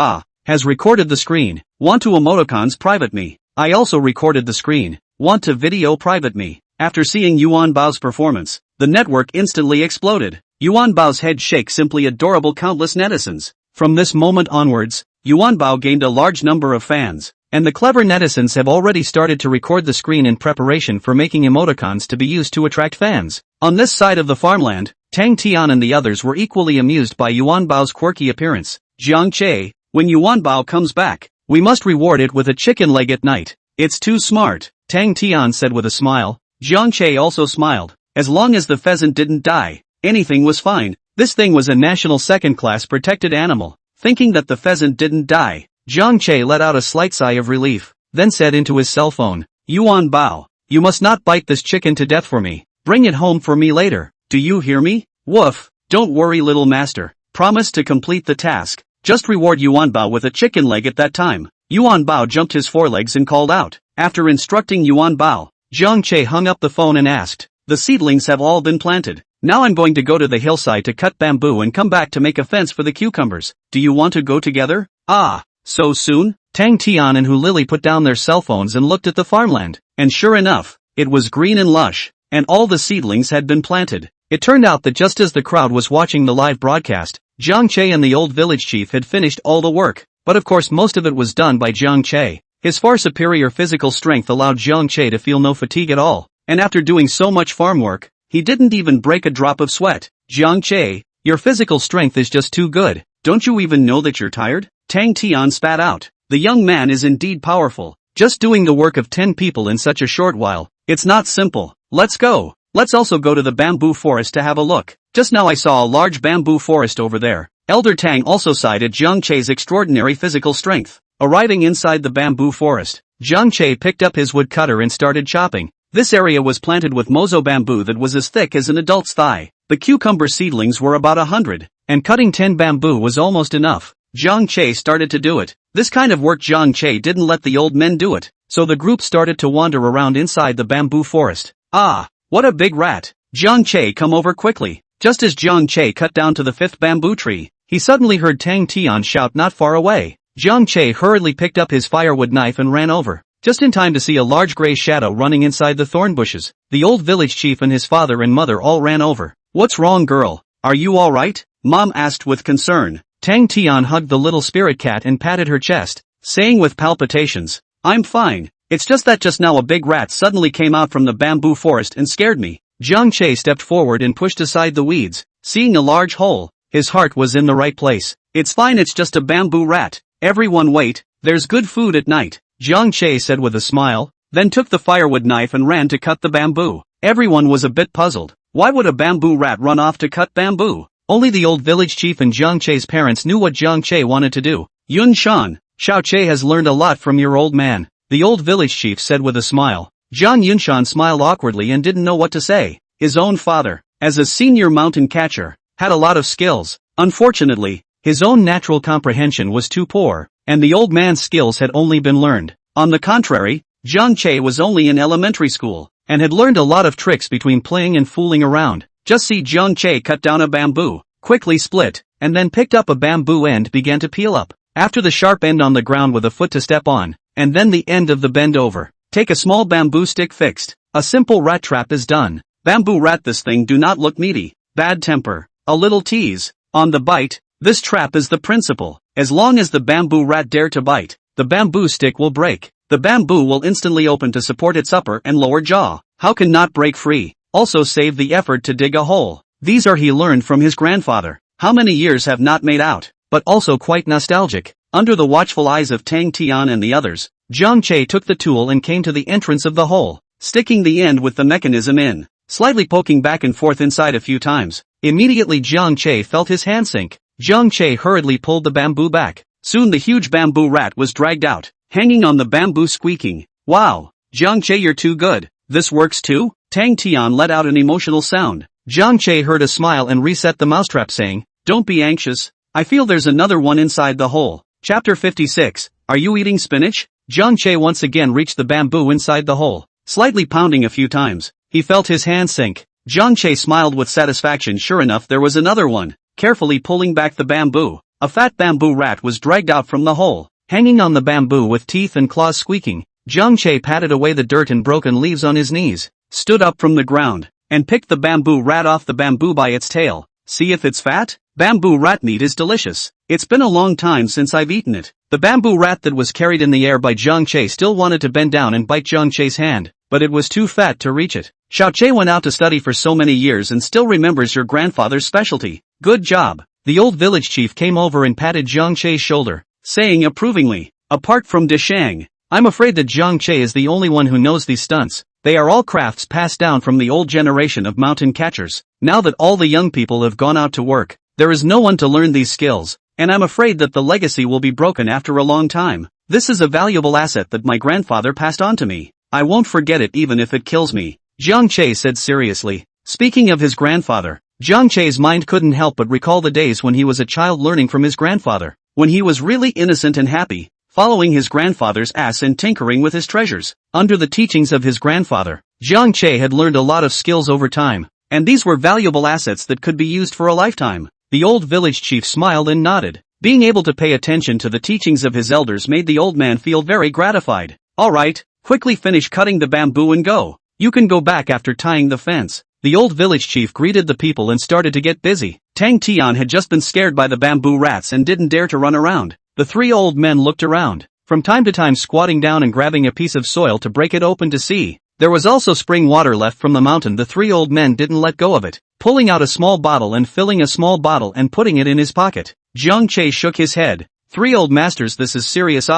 [SPEAKER 1] has recorded the screen. Want to emoticons private me. I also recorded the screen. Want to video private me. After seeing Yuan Bao's performance, the network instantly exploded. Yuan Bao's head shake simply adorable countless netizens. From this moment onwards, Yuan Bao gained a large number of fans, and the clever netizens have already started to record the screen in preparation for making emoticons to be used to attract fans. On this side of the farmland, Tang Tian and the others were equally amused by Yuan Bao's quirky appearance. Jiang Che, when Yuan Bao comes back, we must reward it with a chicken leg at night. It's too smart, Tang Tian said with a smile. Jiang Che also smiled. As long as the pheasant didn't die, anything was fine. This thing was a national second-class protected animal. Thinking that the pheasant didn't die, Jiang Che let out a slight sigh of relief, then said into his cell phone, Yuan Bao, you must not bite this chicken to death for me. Bring it home for me later. Do you hear me? Woof. Don't worry little master. Promise to complete the task. Just reward Yuan Bao with a chicken leg at that time. Yuan Bao jumped his forelegs and called out. After instructing Yuan Bao, Jiang Che hung up the phone and asked, the seedlings have all been planted. Now I'm going to go to the hillside to cut bamboo and come back to make a fence for the cucumbers. Do you want to go together? Ah, so soon? Tang Tian and Hu Lily put down their cell phones and looked at the farmland. And sure enough, it was green and lush, and all the seedlings had been planted. It turned out that just as the crowd was watching the live broadcast, Jiang Che and the old village chief had finished all the work. But of course most of it was done by Jiang Che. His far superior physical strength allowed Jiang Che to feel no fatigue at all, and after doing so much farm work, he didn't even break a drop of sweat. Jiang Che, your physical strength is just too good. Don't you even know that you're tired? Tang Tian spat out. The young man is indeed powerful. Just doing the work of 10 people in such a short while. It's not simple. Let's go. Let's also go to the bamboo forest to have a look. Just now I saw a large bamboo forest over there. Elder Tang also sighed at Jiang Che's extraordinary physical strength. Arriving inside the bamboo forest, Jiang Che picked up his woodcutter and started chopping. This area was planted with mozo bamboo that was as thick as an adult's thigh. The cucumber seedlings were about 100, and cutting 10 bamboo was almost enough. Jiang Che started to do it. This kind of work Jiang Che didn't let the old men do it, so the group started to wander around inside the bamboo forest. Ah, what a big rat! Jiang Che, come over quickly. Just as Jiang Che cut down to the 5th bamboo tree, he suddenly heard Tang Tian shout not far away. Jiang Che hurriedly picked up his firewood knife and ran over, just in time to see a large gray shadow running inside the thorn bushes. The old village chief and his father and mother all ran over. What's wrong, girl? Are you all right? Mom asked with concern. Tang Tian hugged the little spirit cat and patted her chest, saying with palpitations, I'm fine. It's just that just now a big rat suddenly came out from the bamboo forest and scared me. Jiang Che stepped forward and pushed aside the weeds, seeing a large hole. His heart was in the right place. It's fine, it's just a bamboo rat. Everyone wait, there's good food at night, Jiang Che said with a smile, then took the firewood knife and ran to cut the bamboo. Everyone was a bit puzzled. Why would a bamboo rat run off to cut bamboo? Only the old village chief and Jiang Che's parents knew what Jiang Che wanted to do. Yun Shan, Xiao Che has learned a lot from your old man, the old village chief said with a smile. Jiang Yunshan smiled awkwardly and didn't know what to say. His own father, as a senior mountain catcher, had a lot of skills. Unfortunately, his own natural comprehension was too poor, and the old man's skills had only been learned. On the contrary, Jiang Che was only in elementary school, and had learned a lot of tricks between playing and fooling around. Just see Jiang Che cut down a bamboo, quickly split, and then picked up a bamboo end began to peel up. After the sharp end on the ground with a foot to step on, and then the end of the bend over. Take a small bamboo stick fixed. A simple rat trap is done. Bamboo rat, this thing do not look meaty. Bad temper. A little tease. On the bite. This trap is the principle. As long as the bamboo rat dare to bite, the bamboo stick will break. The bamboo will instantly open to support its upper and lower jaw. How can not break free? Also save the effort to dig a hole. These are he learned from his grandfather. How many years have not made out, but also quite nostalgic. Under the watchful eyes of Tang Tian and the others, Jiang Che took the tool and came to the entrance of the hole, sticking the end with the mechanism in, slightly poking back and forth inside a few times. Immediately Jiang Che felt his hand sink. Jiang Che hurriedly pulled the bamboo back, Soon the huge bamboo rat was dragged out, hanging on the bamboo squeaking. Wow, Jiang Che, you're too good. This works too? Tang Tian let out an emotional sound. Jiang Che heard a smile and reset the mousetrap saying, don't be anxious. I feel there's another one inside the hole. Chapter 56, Are you eating spinach? Jiang Che once again reached the bamboo inside the hole. Slightly pounding a few times, he felt his hand sink. Jiang Che smiled with satisfaction. Sure enough, there was another one. Carefully pulling back the bamboo, a fat bamboo rat was dragged out from the hole. Hanging on the bamboo with teeth and claws squeaking, Jiang Che patted away the dirt and broken leaves on his knees, stood up from the ground, and picked the bamboo rat off the bamboo by its tail. See if it's fat? Bamboo rat meat is delicious. It's been a long time since I've eaten it. The bamboo rat that was carried in the air by Jiang Che still wanted to bend down and bite Jiang Che's hand, but it was too fat to reach it. Xiao Che went out to study for so many years and still remembers your grandfather's specialty. Good job. The old village chief came over and patted Jiang Che's shoulder, saying approvingly, apart from Deshang, I'm afraid that Jiang Che is the only one who knows these stunts. They are all crafts passed down from the old generation of mountain catchers. Now that all the young people have gone out to work, there is no one to learn these skills, and I'm afraid that the legacy will be broken after a long time. This is a valuable asset that my grandfather passed on to me. I won't forget it even if it kills me, Jiang Che said seriously. Speaking of his grandfather, Jiang Che's mind couldn't help but recall the days when he was a child learning from his grandfather, when he was really innocent and happy, following his grandfather's ass and tinkering with his treasures. Under the teachings of his grandfather, Jiang Che had learned a lot of skills over time, and these were valuable assets that could be used for a lifetime. The old village chief smiled and nodded. Being able to pay attention to the teachings of his elders made the old man feel very gratified. Alright, quickly finish cutting the bamboo and go. You can go back after tying the fence. The old village chief greeted the people and started to get busy. Tang Tian had just been scared by the bamboo rats and didn't dare to run around. The three old men looked around, from time to time squatting down and grabbing a piece of soil to break it open to see. There was also spring water left from the mountain. The three old men didn't let go of it, pulling out a small bottle and filling a small bottle and putting it in his pocket. Jiang Che shook his head. Three old masters, this is serious.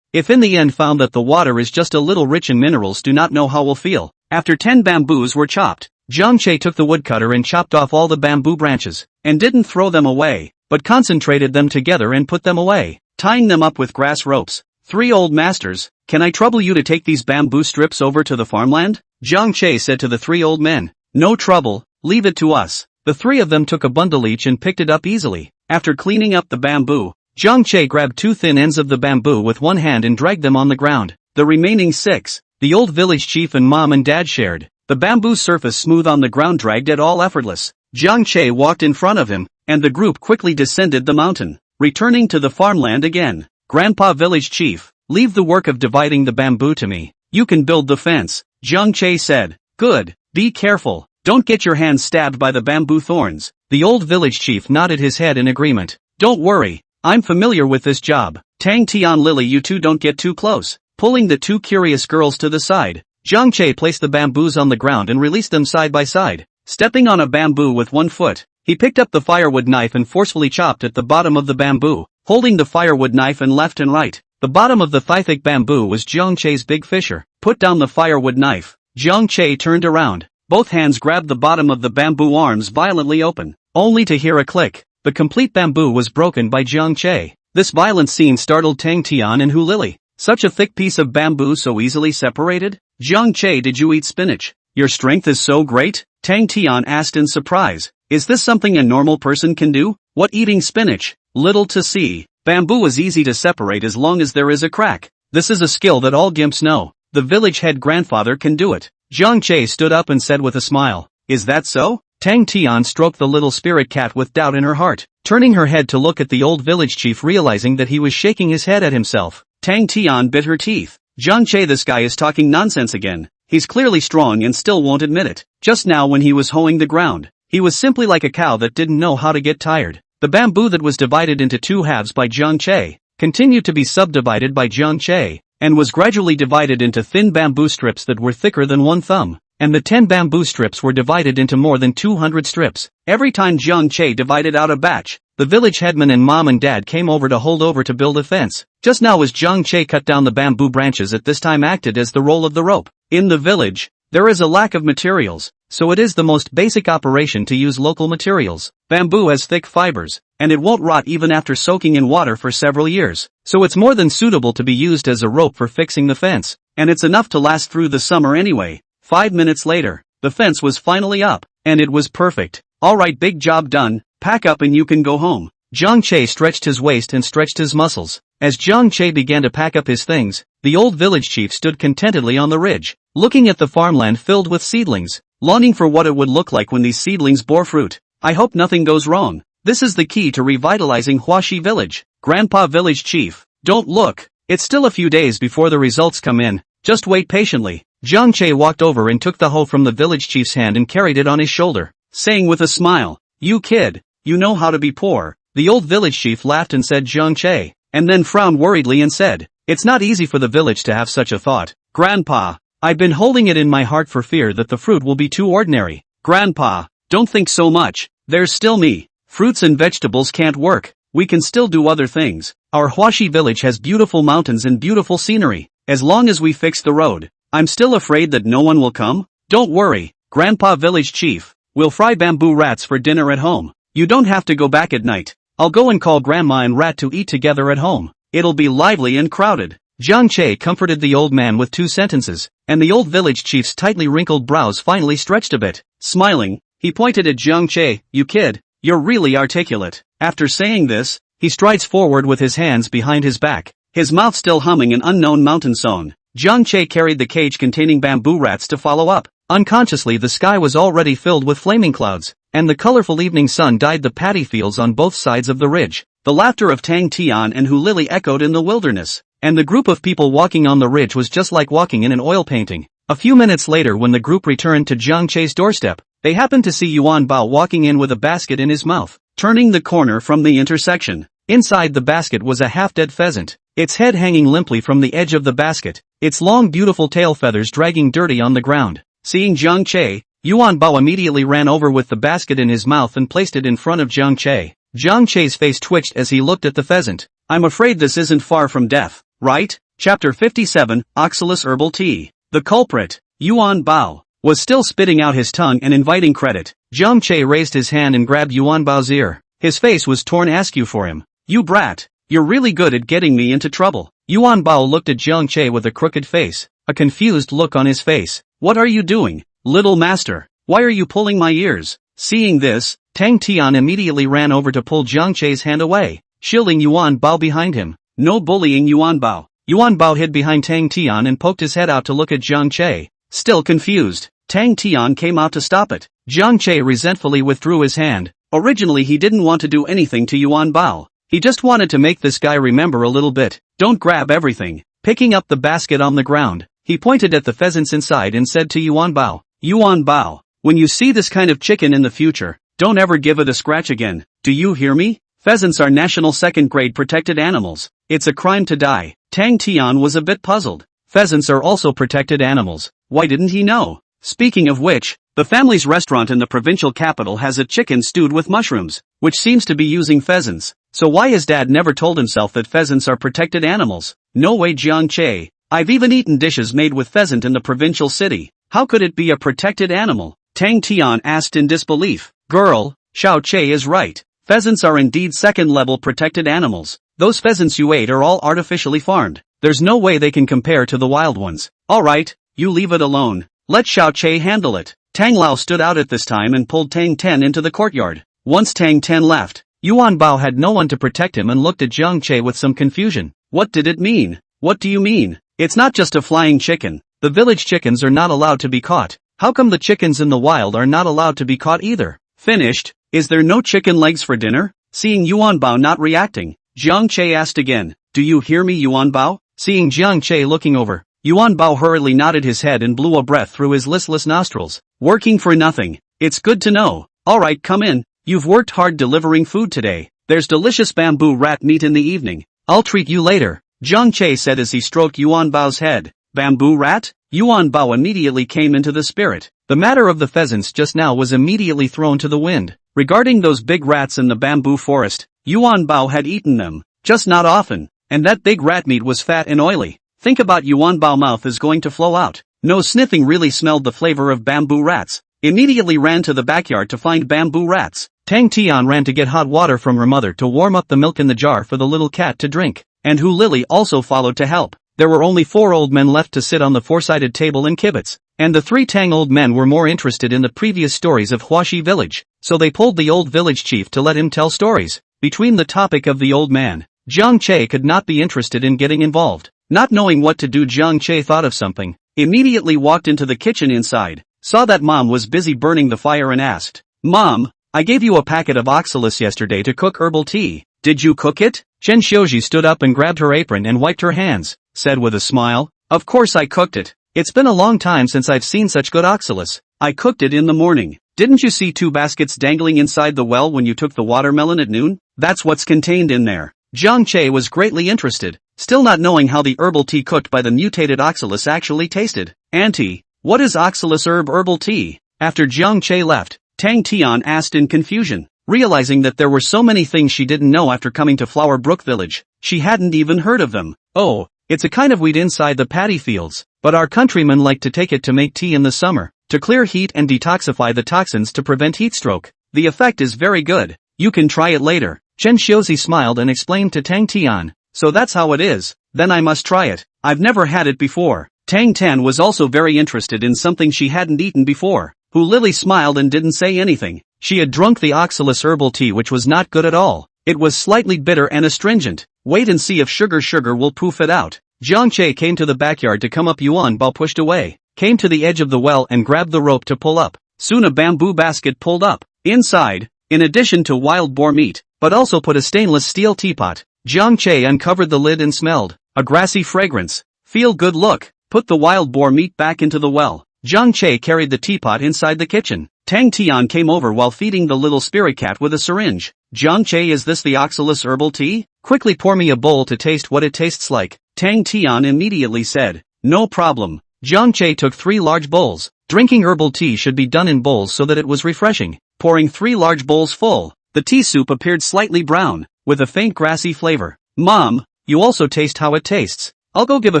[SPEAKER 1] If in the end found that the water is just a little rich in minerals, do not know how we'll feel. After 10 bamboos were chopped, Jiang Che took the woodcutter and chopped off all the bamboo branches, and didn't throw them away, but concentrated them together and put them away, tying them up with grass ropes. Three old masters, can I trouble you to take these bamboo strips over to the farmland? Jiang Che said to the three old men. No trouble, leave it to us. The three of them took a bundle each and picked it up easily. After cleaning up the bamboo, Jiang Che grabbed 2 thin ends of the bamboo with one hand and dragged them on the ground. The remaining 6, the old village chief and mom and dad shared. The bamboo surface smooth on the ground, dragged it all effortless. Jiang Che walked in front of him, and the group quickly descended the mountain, returning to the farmland again. Grandpa village chief, leave the work of dividing the bamboo to me. You can build the fence, Jiang Che said. Good, be careful, don't get your hands stabbed by the bamboo thorns. The old village chief nodded his head in agreement. Don't worry, I'm familiar with this job. Tang Tian, Lily, you two don't get too close. Pulling the 2 curious girls to the side, Jiang Che placed the bamboos on the ground and released them side by side. Stepping on a bamboo with one foot, he picked up the firewood knife and forcefully chopped at the bottom of the bamboo, holding the firewood knife in left and right. The bottom of the thigh-thick bamboo was Jiang Che's big fissure. Put down the firewood knife. Jiang Che turned around. Both hands grabbed the bottom of the bamboo, arms violently open, only to hear a click. The complete bamboo was broken by Jiang Che. This violent scene startled Tang Tian and Hu Lily. Such a thick piece of bamboo so easily separated? Jiang Che, did you eat spinach? Your strength is so great? Tang Tian asked in surprise. Is this something a normal person can do? What, eating spinach? Little to see. Bamboo is easy to separate as long as there is a crack. This is a skill that all gimps know. The village head grandfather can do it. Jiang Che stood up and said with a smile. Is that so? Tang Tian stroked the little spirit cat with doubt in her heart, turning her head to look at the old village chief, realizing that he was shaking his head at himself. Tang Tian bit her teeth. Jiang Che, this guy is talking nonsense again. He's clearly strong and still won't admit it. Just now when he was hoeing the ground, he was simply like a cow that didn't know how to get tired. The bamboo that was divided into 2 halves by Jiang Che continued to be subdivided by Jiang Che, and was gradually divided into thin bamboo strips that were thicker than 1 thumb, and the 10 bamboo strips were divided into more than 200 strips. Every time Jiang Che divided out a batch, the village headman and mom and dad came over to hold over to build a fence. Just now as Jiang Che cut down the bamboo branches, at this time acted as the roll of the rope. In the village, there is a lack of materials, so it is the most basic operation to use local materials. Bamboo has thick fibers, and it won't rot even after soaking in water for several years, so it's more than suitable to be used as a rope for fixing the fence, and it's enough to last through the summer anyway. 5 minutes later, the fence was finally up, and it was perfect. Alright, big job done, pack up and you can go home. Jiang Che stretched his waist and stretched his muscles. As Jiang Che began to pack up his things, the old village chief stood contentedly on the ridge, looking at the farmland filled with seedlings, longing for what it would look like when these seedlings bore fruit. I hope nothing goes wrong. This is the key to revitalizing Huaxi village. Grandpa village chief, don't look. It's still a few days before the results come in. Just wait patiently. Jiang Che walked over and took the hoe from the village chief's hand and carried it on his shoulder, saying with a smile, "You kid, you know how to be poor." The old village chief laughed and said Jiang Che, and then frowned worriedly and said, "It's not easy for the village to have such a thought. Grandpa, I've been holding it in my heart for fear that the fruit will be too ordinary." Grandpa, don't think so much. There's still me. Fruits and vegetables can't work. We can still do other things. Our Huaxi village has beautiful mountains and beautiful scenery. As long as we fix the road, I'm still afraid that no one will come. Don't worry, Grandpa village chief. We'll fry bamboo rats for dinner at home. You don't have to go back at night. I'll go and call Grandma and Rat to eat together at home. It'll be lively and crowded. Jiang Che comforted the old man with 2 sentences, and the old village chief's tightly wrinkled brows finally stretched a bit. Smiling, he pointed at Jiang Che, "You kid, you're really articulate." After saying this, he strides forward with his hands behind his back, his mouth still humming an unknown mountain song. Jiang Che carried the cage containing bamboo rats to follow up. Unconsciously, the sky was already filled with flaming clouds, and the colorful evening sun dyed the paddy fields on both sides of the ridge. The laughter of Tang Tian and Hu Lily echoed in the wilderness, and the group of people walking on the ridge was just like walking in an oil painting. A few minutes later, when the group returned to Jiang Che's doorstep, they happened to see Yuan Bao walking in with a basket in his mouth. Turning the corner from the intersection, inside the basket was a half-dead pheasant, its head hanging limply from the edge of the basket, its long beautiful tail feathers dragging dirty on the ground. Seeing Jiang Che, Yuan Bao immediately ran over with the basket in his mouth and placed it in front of Jiang Che. Jiang Che's face twitched as he looked at the pheasant. "I'm afraid this isn't far from death, right?" Chapter 57, Oxalis Herbal Tea. The culprit, Yuan Bao, was still spitting out his tongue and inviting credit. Jiang Che raised his hand and grabbed Yuan Bao's ear. His face was torn askew for him. "You brat, you're really good at getting me into trouble." Yuan Bao looked at Jiang Che with a crooked face, a confused look on his face. "What are you doing, little master? Why are you pulling my ears?" Seeing this, Tang Tian immediately ran over to pull Jiang Che's hand away, shielding Yuan Bao behind him. "No bullying, Yuan Bao." Yuan Bao hid behind Tang Tian and poked his head out to look at Jiang Che. Still confused, Tang Tian came out to stop it. Jiang Che resentfully withdrew his hand. Originally he didn't want to do anything to Yuan Bao. He just wanted to make this guy remember a little bit. "Don't grab everything." Picking up the basket on the ground, he pointed at the pheasants inside and said to Yuan Bao, "Yuan Bao, when you see this kind of chicken in the future, don't ever give it a scratch again. Do you hear me? Pheasants are national second-grade protected animals. It's a crime to die." Tang Tian was a bit puzzled. Pheasants are also protected animals. Why didn't he know? Speaking of which, the family's restaurant in the provincial capital has a chicken stewed with mushrooms, which seems to be using pheasants. So why his dad never told himself that pheasants are protected animals? No way, Jiang Che. I've even eaten dishes made with pheasant in the provincial city. How could it be a protected animal? Tang Tian asked in disbelief. "Girl, Xiao Che is right. Pheasants are indeed second-level protected animals. Those pheasants you ate are all artificially farmed. There's no way they can compare to the wild ones." "Alright, you leave it alone. Let Xiao Che handle it." Tang Lao stood out at this time and pulled Tang Ten into the courtyard. Once Tang Ten left, Yuan Bao had no one to protect him and looked at Jiang Che with some confusion. What did it mean? "What do you mean? It's not just a flying chicken. The village chickens are not allowed to be caught. How come the chickens in the wild are not allowed to be caught either?" "Finished? Is there no chicken legs for dinner?" Seeing Yuan Bao not reacting, Jiang Che asked again. "Do you hear me, Yuan Bao?" Seeing Jiang Che looking over, Yuan Bao hurriedly nodded his head and blew a breath through his listless nostrils. "Working for nothing. It's good to know. Alright, come in. You've worked hard delivering food today. There's delicious bamboo rat meat in the evening. I'll treat you later," Jiang Che said as he stroked Yuan Bao's head. "Bamboo rat?" Yuan Bao immediately came into the spirit. The matter of the pheasants just now was immediately thrown to the wind. Regarding those big rats in the bamboo forest, Yuan Bao had eaten them, just not often, and that big rat meat was fat and oily. Think about Yuan Bao mouth is going to flow out. No, sniffing really smelled the flavor of bamboo rats. immediately ran to the backyard to find bamboo rats. Tang Tian ran to get hot water from her mother to warm up the milk in the jar for the little cat to drink, and Hu Lily also followed to help. There were only 4 old men left to sit on the 4-sided table in kibitz, and the 3 Tang old men were more interested in the previous stories of Huaxi village, so they pulled the old village chief to let him tell stories. Between the topic of the old man, Jiang Che could not be interested in getting involved. Not knowing what to do, Jiang Che thought of something, immediately walked into the kitchen inside, saw that Mom was busy burning the fire and asked, "Mom, I gave you a packet of oxalis yesterday to cook herbal tea. Did you cook it?" Chen Xiaoji stood up and grabbed her apron and wiped her hands, said with a smile, "Of course I cooked it. It's been a long time since I've seen such good oxalis. I cooked it in the morning. Didn't you see 2 baskets dangling inside the well when you took the watermelon at noon? That's what's contained in there." Jiang Che was greatly interested, still not knowing how the herbal tea cooked by the mutated oxalis actually tasted. "Auntie, what is oxalis herbal tea?" After Jiang Che left, Tang Tian asked in confusion, realizing that there were so many things she didn't know after coming to Flower Brook Village. She hadn't even heard of them. "Oh, it's a kind of weed inside the paddy fields, but our countrymen like to take it to make tea in the summer, to clear heat and detoxify the toxins to prevent heat stroke. The effect is very good. You can try it later." Chen Xiaozi smiled and explained to Tang Tian, "So that's how it is, then I must try it. I've never had it before." Tang Tan was also very interested in something she hadn't eaten before. Hu Lily smiled and didn't say anything. She had drunk the oxalis herbal tea, which was not good at all. It was slightly bitter and astringent. Wait and see if sugar will poof it out. Jiang Che came to the backyard to come up. Yuan Bao pushed away, came to the edge of the well and grabbed the rope to pull up. Soon a bamboo basket pulled up. Inside, in addition to wild boar meat, but also put a stainless steel teapot. Jiang Che uncovered the lid and smelled a grassy fragrance. "Feel good, look." Put the wild boar meat back into the well. Jiang Che carried the teapot inside the kitchen. Tang Tian came over while feeding the little spirit cat with a syringe. "Jiang Che, is this the oxalis herbal tea? Quickly pour me a bowl to taste what it tastes like." Tang Tian immediately said, "No problem." Jiang Che took 3 large bowls. Drinking herbal tea should be done in bowls so that it was refreshing. Pouring 3 large bowls full, the tea soup appeared slightly brown, with a faint grassy flavor. "Mom, you also taste how it tastes. I'll go give a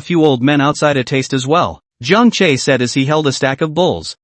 [SPEAKER 1] few old men outside a taste as well," Jiang Che said as he held a stack of bowls.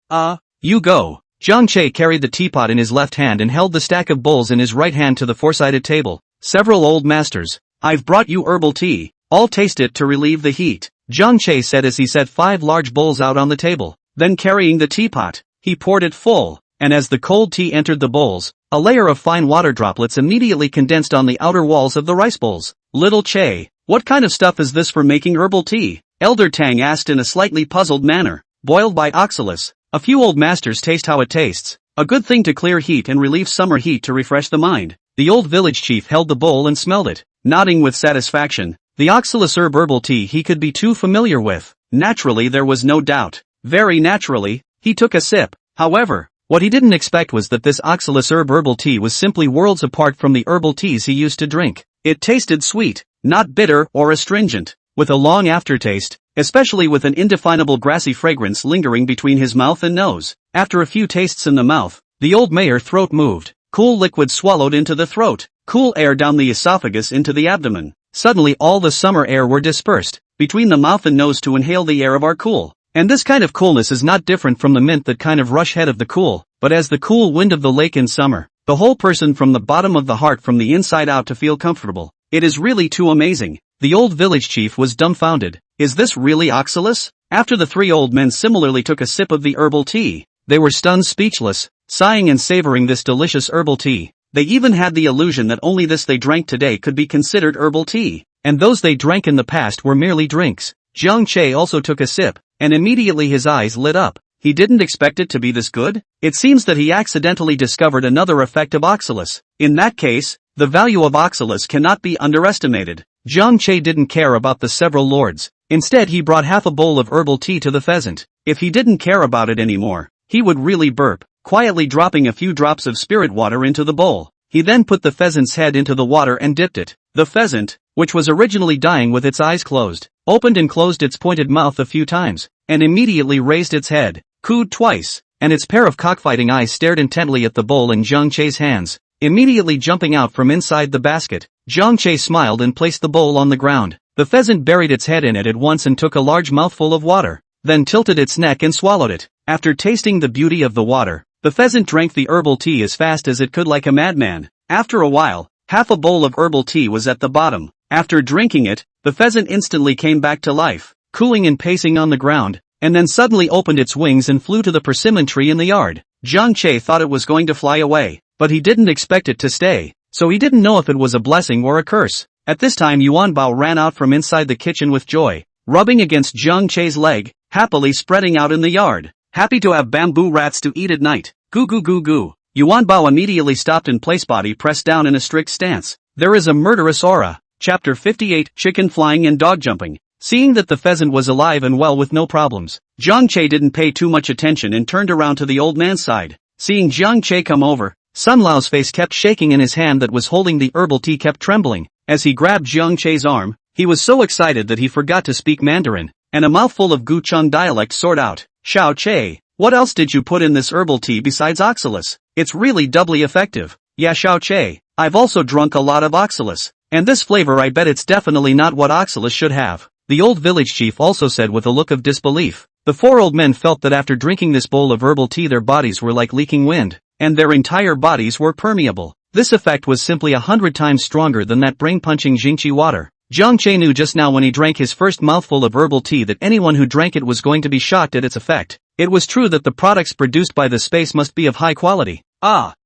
[SPEAKER 1] You go." Jiang Che carried the teapot in his left hand and held the stack of bowls in his right hand to the 4-sided table. "Several old masters, I've brought you herbal tea. All taste it to relieve the heat," Jiang Che said as he set 5 large bowls out on the table. Then carrying the teapot, he poured it full, and as the cold tea entered the bowls, a layer of fine water droplets immediately condensed on the outer walls of the rice bowls. "Little Che, what kind of stuff is this for making herbal tea?" Elder Tang asked in a slightly puzzled manner. "Boiled by oxalis. A few old masters taste how it tastes. A good thing to clear heat and relieve summer heat to refresh the mind." The old village chief held the bowl and smelled it, nodding with satisfaction. The oxalis herbal tea he could be too familiar with. Naturally, there was no doubt. Very naturally, he took a sip. However, what he didn't expect was that this oxalis herbal tea was simply worlds apart from the herbal teas he used to drink. It tasted sweet, not bitter or astringent, with a long aftertaste, especially with an indefinable grassy fragrance lingering between his mouth and nose. After a few tastes in the mouth, the old mayor's throat moved. Cool liquid swallowed into the throat, cool air down the esophagus into the abdomen. Suddenly all the summer air were dispersed between the mouth and nose to inhale the air of our cool. And this kind of coolness is not different from the mint that kind of rush head of the cool, but as the cool wind of the lake in summer. The whole person from the bottom of the heart from the inside out to feel comfortable. It is really too amazing. The old village chief was dumbfounded. Is this really oxalis? After the 3 old men similarly took a sip of the herbal tea, they were stunned speechless, sighing and savoring this delicious herbal tea. They even had the illusion that only this they drank today could be considered herbal tea, and those they drank in the past were merely drinks. Jiang Che also took a sip, and immediately his eyes lit up. He didn't expect it to be this good? It seems that he accidentally discovered another effect of oxalis. In that case, the value of oxalis cannot be underestimated. Jiang Che didn't care about the several lords. Instead, he brought half a bowl of herbal tea to the pheasant. If he didn't care about it anymore, he would really burp, quietly dropping a few drops of spirit water into the bowl. He then put the pheasant's head into the water and dipped it. The pheasant, which was originally dying with its eyes closed, opened and closed its pointed mouth a few times, and immediately raised its head, cooed twice, and its pair of cockfighting eyes stared intently at the bowl in Jiang Che's hands. Immediately jumping out from inside the basket, Jiang Che smiled and placed the bowl on the ground. The pheasant buried its head in it at once and took a large mouthful of water. then tilted its neck and swallowed it. After tasting the beauty of the water, the pheasant drank the herbal tea as fast as it could like a madman. After a while, half a bowl of herbal tea was at the bottom. After drinking it, the pheasant instantly came back to life, cooling and pacing on the ground, and then suddenly opened its wings and flew to the persimmon tree in the yard. Jiang Che thought it was going to fly away, but he didn't expect it to stay, so he didn't know if it was a blessing or a curse. At this time Yuan Bao ran out from inside the kitchen with joy, rubbing against Jiang Che's leg, happily spreading out in the yard. Happy to have bamboo rats to eat at night. Goo goo goo goo. Yuan Bao immediately stopped in place, body pressed down in a strict stance. There is a murderous aura. Chapter 58, Chicken Flying and Dog Jumping. Seeing that the pheasant was alive and well with no problems, Jiang Che didn't pay too much attention and turned around to the old man's side. Seeing Jiang Che come over, Sun Lao's face kept shaking and his hand that was holding the herbal tea kept trembling. As he grabbed Jiang Che's arm, he was so excited that he forgot to speak Mandarin, and a mouthful of Gucheng dialect soared out. Xiao Che, what else did you put in this herbal tea besides oxalis? It's really doubly effective. Yeah, Xiao Che, I've also drunk a lot of oxalis, and this flavor I bet it's definitely not what oxalis should have. The old village chief also said with a look of disbelief. The four old men felt that after drinking this bowl of herbal tea their bodies were like leaking wind, and their entire bodies were permeable. This effect was simply 100 times stronger than that brain-punching Jingqi water. Jiang Che knew just now when he drank his first mouthful of herbal tea that anyone who drank it was going to be shocked at its effect. It was true that the products produced by the space must be of high quality.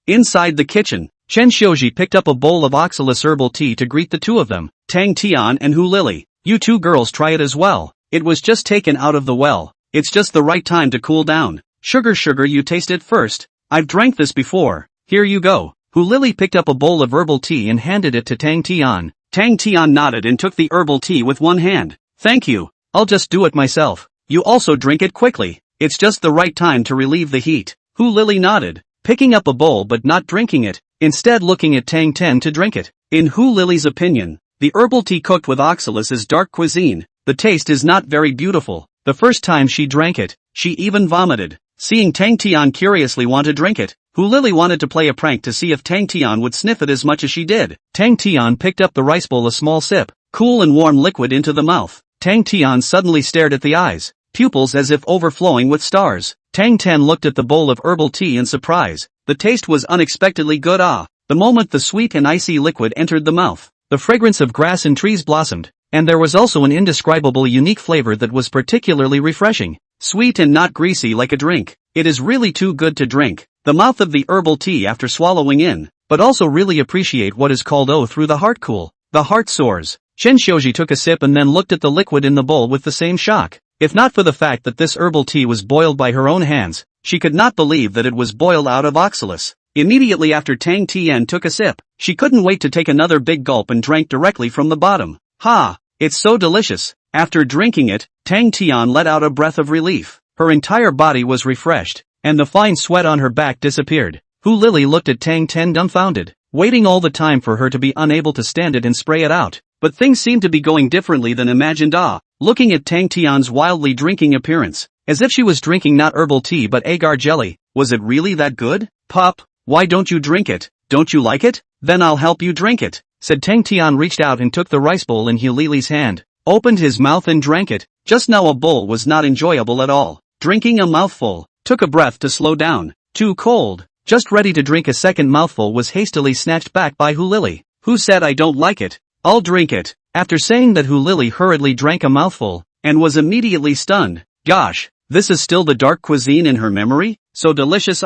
[SPEAKER 1] Inside the kitchen, Chen Xiuji picked up a bowl of oxalis herbal tea to greet the two of them. Tang Tian and Hu Lily, you two girls try it as well. It was just taken out of the well. It's just the right time to cool down. Sugar, you taste it first. I've drank this before. Here you go. Hu Lily picked up a bowl of herbal tea and handed it to Tang Tian. Tang Tian nodded and took the herbal tea with one hand. Thank you. I'll just do it myself. You also drink it quickly. It's just the right time to relieve the heat. Hu Lily nodded, picking up a bowl but not drinking it, instead looking at Tang Ten to drink it. In Hu Lily's opinion, the herbal tea cooked with oxalis is dark cuisine. The taste is not very beautiful. The first time she drank it, she even vomited. Seeing Tang Tian curiously want to drink it, Hu Lily wanted to play a prank to see if Tang Tian would sniff it as much as she did. Tang Tian picked up the rice bowl, a small sip, cool and warm liquid into the mouth. Tang Tian suddenly stared at the eyes, pupils as if overflowing with stars. Tang Ten looked at the bowl of herbal tea in surprise. The taste was unexpectedly good. The moment the sweet and icy liquid entered the mouth, the fragrance of grass and trees blossomed, and there was also an indescribable unique flavor that was particularly refreshing. Sweet and not greasy like a drink. It is really too good to drink. The mouth of the herbal tea after swallowing in, but also really appreciate what is called through the heart cool. The heart soars. Chen Xiuji took a sip and then looked at the liquid in the bowl with the same shock. If not for the fact that this herbal tea was boiled by her own hands, she could not believe that it was boiled out of oxalis. Immediately after Tang Tian took a sip, she couldn't wait to take another big gulp and drank directly from the bottom. It's so delicious. After drinking it, Tang Tian let out a breath of relief. Her entire body was refreshed, and the fine sweat on her back disappeared. Hu Lily looked at Tang Ten dumbfounded, waiting all the time for her to be unable to stand it and spray it out. But things seemed to be going differently than imagined. Looking at Tang Tian's wildly drinking appearance, as if she was drinking not herbal tea but agar jelly, was it really that good? Pop, why don't you drink it? Don't you like it? Then I'll help you drink it, said Tang Tian. Reached out and took the rice bowl in Hu Lily's hand, opened his mouth and drank it. Just now a bowl was not enjoyable at all. Drinking a mouthful, took a breath to slow down. Too cold. Just ready to drink a second mouthful was hastily snatched back by Hu Lily. Who said I don't like it? I'll drink it. After saying that, Hu Lily hurriedly drank a mouthful, and was immediately stunned. Gosh, this is still the dark cuisine in her memory? So delicious.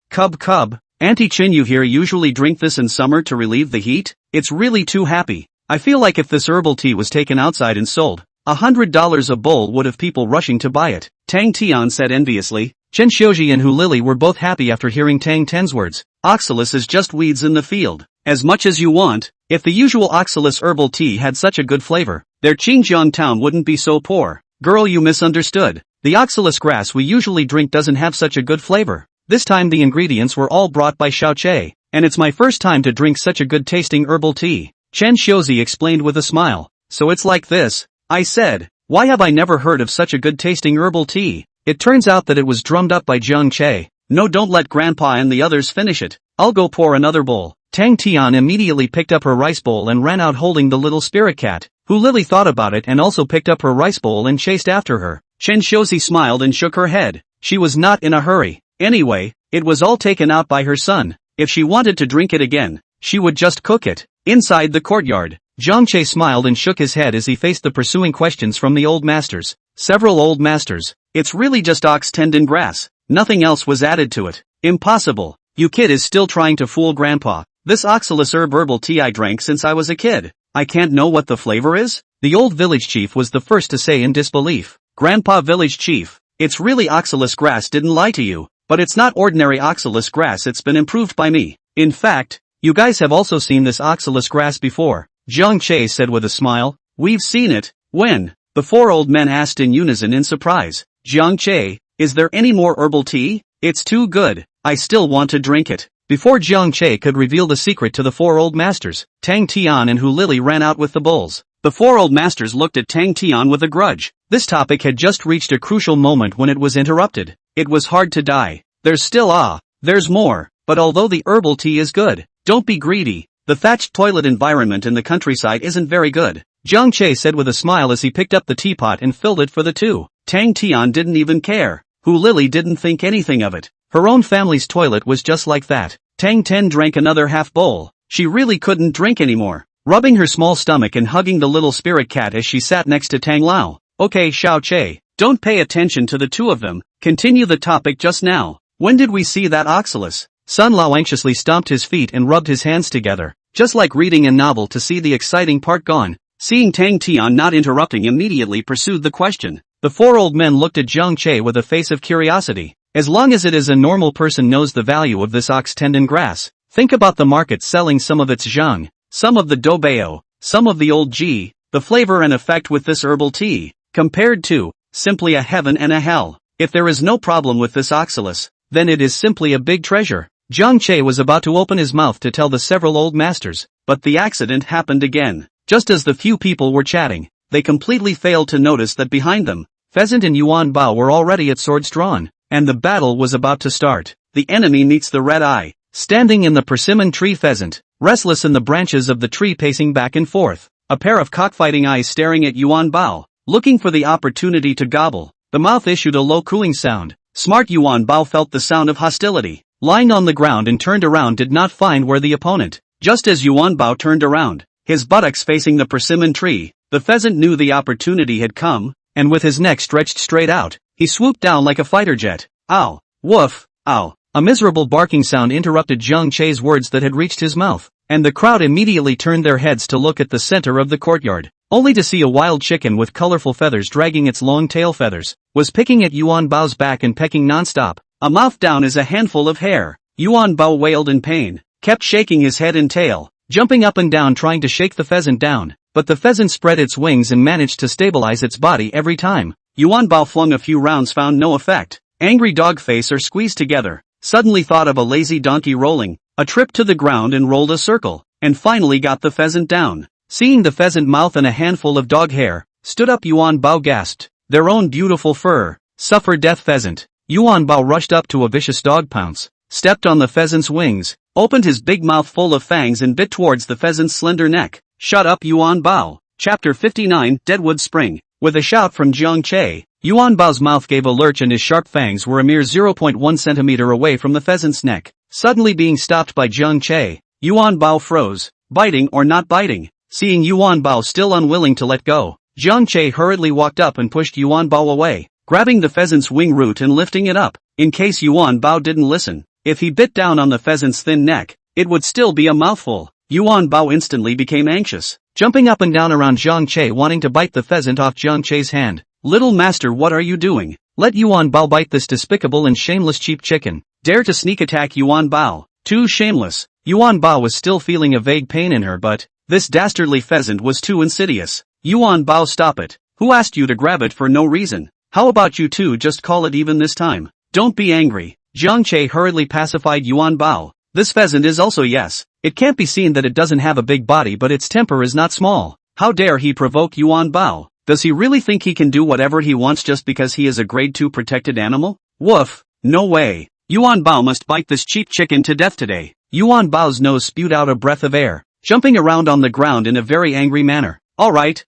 [SPEAKER 1] Cub. Auntie Chin, you here usually drink this in summer to relieve the heat? It's really too happy. I feel like if this herbal tea was taken outside and sold, $100 a bowl would have people rushing to buy it. Tang Tian said enviously. Chen Xiuji and Hu Lily were both happy after hearing Tang Ten's words. Oxalis is just weeds in the field. As much as you want. If the usual oxalis herbal tea had such a good flavor, their Qingjiang town wouldn't be so poor. Girl, you misunderstood. The oxalis grass we usually drink doesn't have such a good flavor. This time the ingredients were all brought by Xiao Che, and it's my first time to drink such a good tasting herbal tea. Chen Xiuzi explained with a smile. So it's like this, I said. Why have I never heard of such a good tasting herbal tea? It turns out that it was drummed up by Jiang Che. No, don't let Grandpa and the others finish it. I'll go pour another bowl. Tang Tian immediately picked up her rice bowl and ran out holding the little spirit cat. Hu Lily thought about it and also picked up her rice bowl and chased after her. Chen Shozi smiled and shook her head. She was not in a hurry. Anyway, it was all taken out by her son. If she wanted to drink it again, she would just cook it. Inside the courtyard, Zhang Che smiled and shook his head as he faced the pursuing questions from the old masters. Several old masters. It's really just ox tendon grass. Nothing else was added to it. Impossible. You kid is still trying to fool grandpa. This oxalis herb herbal tea I drank since I was a kid. I can't know what the flavor is? The old village chief was the first to say in disbelief. Grandpa village chief, it's really oxalis grass, didn't lie to you. But it's not ordinary oxalis grass, it's been improved by me. In fact, you guys have also seen this oxalis grass before. Zhang Che said with a smile. We've seen it. When? The four old men asked in unison in surprise. Zhang Che, is there any more herbal tea? It's too good. I still want to drink it. Before Zhang Che could reveal the secret to the four old masters, Tang Tian and Hu Lili ran out with the bowls. The four old masters looked at Tang Tian with a grudge. This topic had just reached a crucial moment when it was interrupted. It was hard to die. There's more. But although the herbal tea is good, don't be greedy. The thatched toilet environment in the countryside isn't very good. Zhang Che said with a smile as he picked up the teapot and filled it for the two. Tang Tian didn't even care. Hu Lili didn't think anything of it. Her own family's toilet was just like that. Tang Ten drank another half bowl. She really couldn't drink anymore. Rubbing her small stomach and hugging the little spirit cat as she sat next to Tang Lao. Okay, Xiao Che, don't pay attention to the two of them. Continue the topic just now. When did we see that oxalis? Sun Lao anxiously stomped his feet and rubbed his hands together, just like reading a novel to see the exciting part gone. Seeing Tang Tian not interrupting immediately pursued the question. The four old men looked at Zhang Che with a face of curiosity. As long as it is a normal person knows the value of this ox tendon grass, think about the market selling some of its zhang, some of the dobeo, some of the old ji, the flavor and effect with this herbal tea, compared to, simply a heaven and a hell. If there is no problem with this oxalis, then it is simply a big treasure. Zhang Che was about to open his mouth to tell the several old masters, but the accident happened again. Just as the few people were chatting, they completely failed to notice that behind them, Pheasant and Yuan Bao were already at swords drawn, and the battle was about to start. The enemy meets the red eye. Standing in the persimmon tree, Pheasant, restless in the branches of the tree, pacing back and forth, a pair of cockfighting eyes staring at Yuan Bao, looking for the opportunity to gobble. The mouth issued a low cooing sound. Smart Yuan Bao felt the sound of hostility. Lying on the ground and turned around, did not find where the opponent. Just as Yuan Bao turned around, his buttocks facing the persimmon tree, the pheasant knew the opportunity had come, and with his neck stretched straight out, he swooped down like a fighter jet. Ow! Woof! Ow! A miserable barking sound interrupted Zhang Che's words that had reached his mouth, and the crowd immediately turned their heads to look at the center of the courtyard, only to see a wild chicken with colorful feathers dragging its long tail feathers, was picking at Yuan Bao's back and pecking nonstop. A mouth down is a handful of hair. Yuan Bao wailed in pain, kept shaking his head and tail, jumping up and down trying to shake the pheasant down, but the pheasant spread its wings and managed to stabilize its body every time. Yuan Bao flung a few rounds, found no effect. Angry dog face or squeezed together, suddenly thought of a lazy donkey rolling, a trip to the ground and rolled a circle, and finally got the pheasant down. Seeing the pheasant mouth and a handful of dog hair, stood up, Yuan Bao gasped, their own beautiful fur, suffer death. Pheasant. Yuan Bao rushed up to a vicious dog pounce, stepped on the pheasant's wings, opened his big mouth full of fangs and bit towards the pheasant's slender neck. Shut up, Yuan Bao. Chapter 59, Deadwood Spring. With a shout from Zhang Che, Yuan Bao's mouth gave a lurch and his sharp fangs were a mere 0.1 centimeter away from the pheasant's neck. Suddenly being stopped by Zhang Che, Yuan Bao froze, biting or not biting. Seeing Yuan Bao still unwilling to let go, Zhang Che hurriedly walked up and pushed Yuan Bao away, grabbing the pheasant's wing root and lifting it up, in case Yuan Bao didn't listen. If he bit down on the pheasant's thin neck, it would still be a mouthful. Yuan Bao instantly became anxious, jumping up and down around Zhang Che, wanting to bite the pheasant off Zhang Che's hand. Little master, what are you doing? Let Yuan Bao bite this despicable and shameless cheap chicken. Dare to sneak attack Yuan Bao. Too shameless. Yuan Bao was still feeling a vague pain in her, but this dastardly pheasant was too insidious. Yuan Bao, stop it. Who asked you to grab it for no reason? How about you two just call it even this time? Don't be angry. Zhang Che hurriedly pacified Yuan Bao. This pheasant is also yes. It can't be seen that it doesn't have a big body, but its temper is not small. How dare he provoke Yuan Bao? Does he really think he can do whatever he wants just because he is a grade 2 protected animal? Woof. No way. Yuan Bao must bite this cheap chicken to death today. Yuan Bao's nose spewed out a breath of air, jumping around on the ground in a very angry manner. Alright.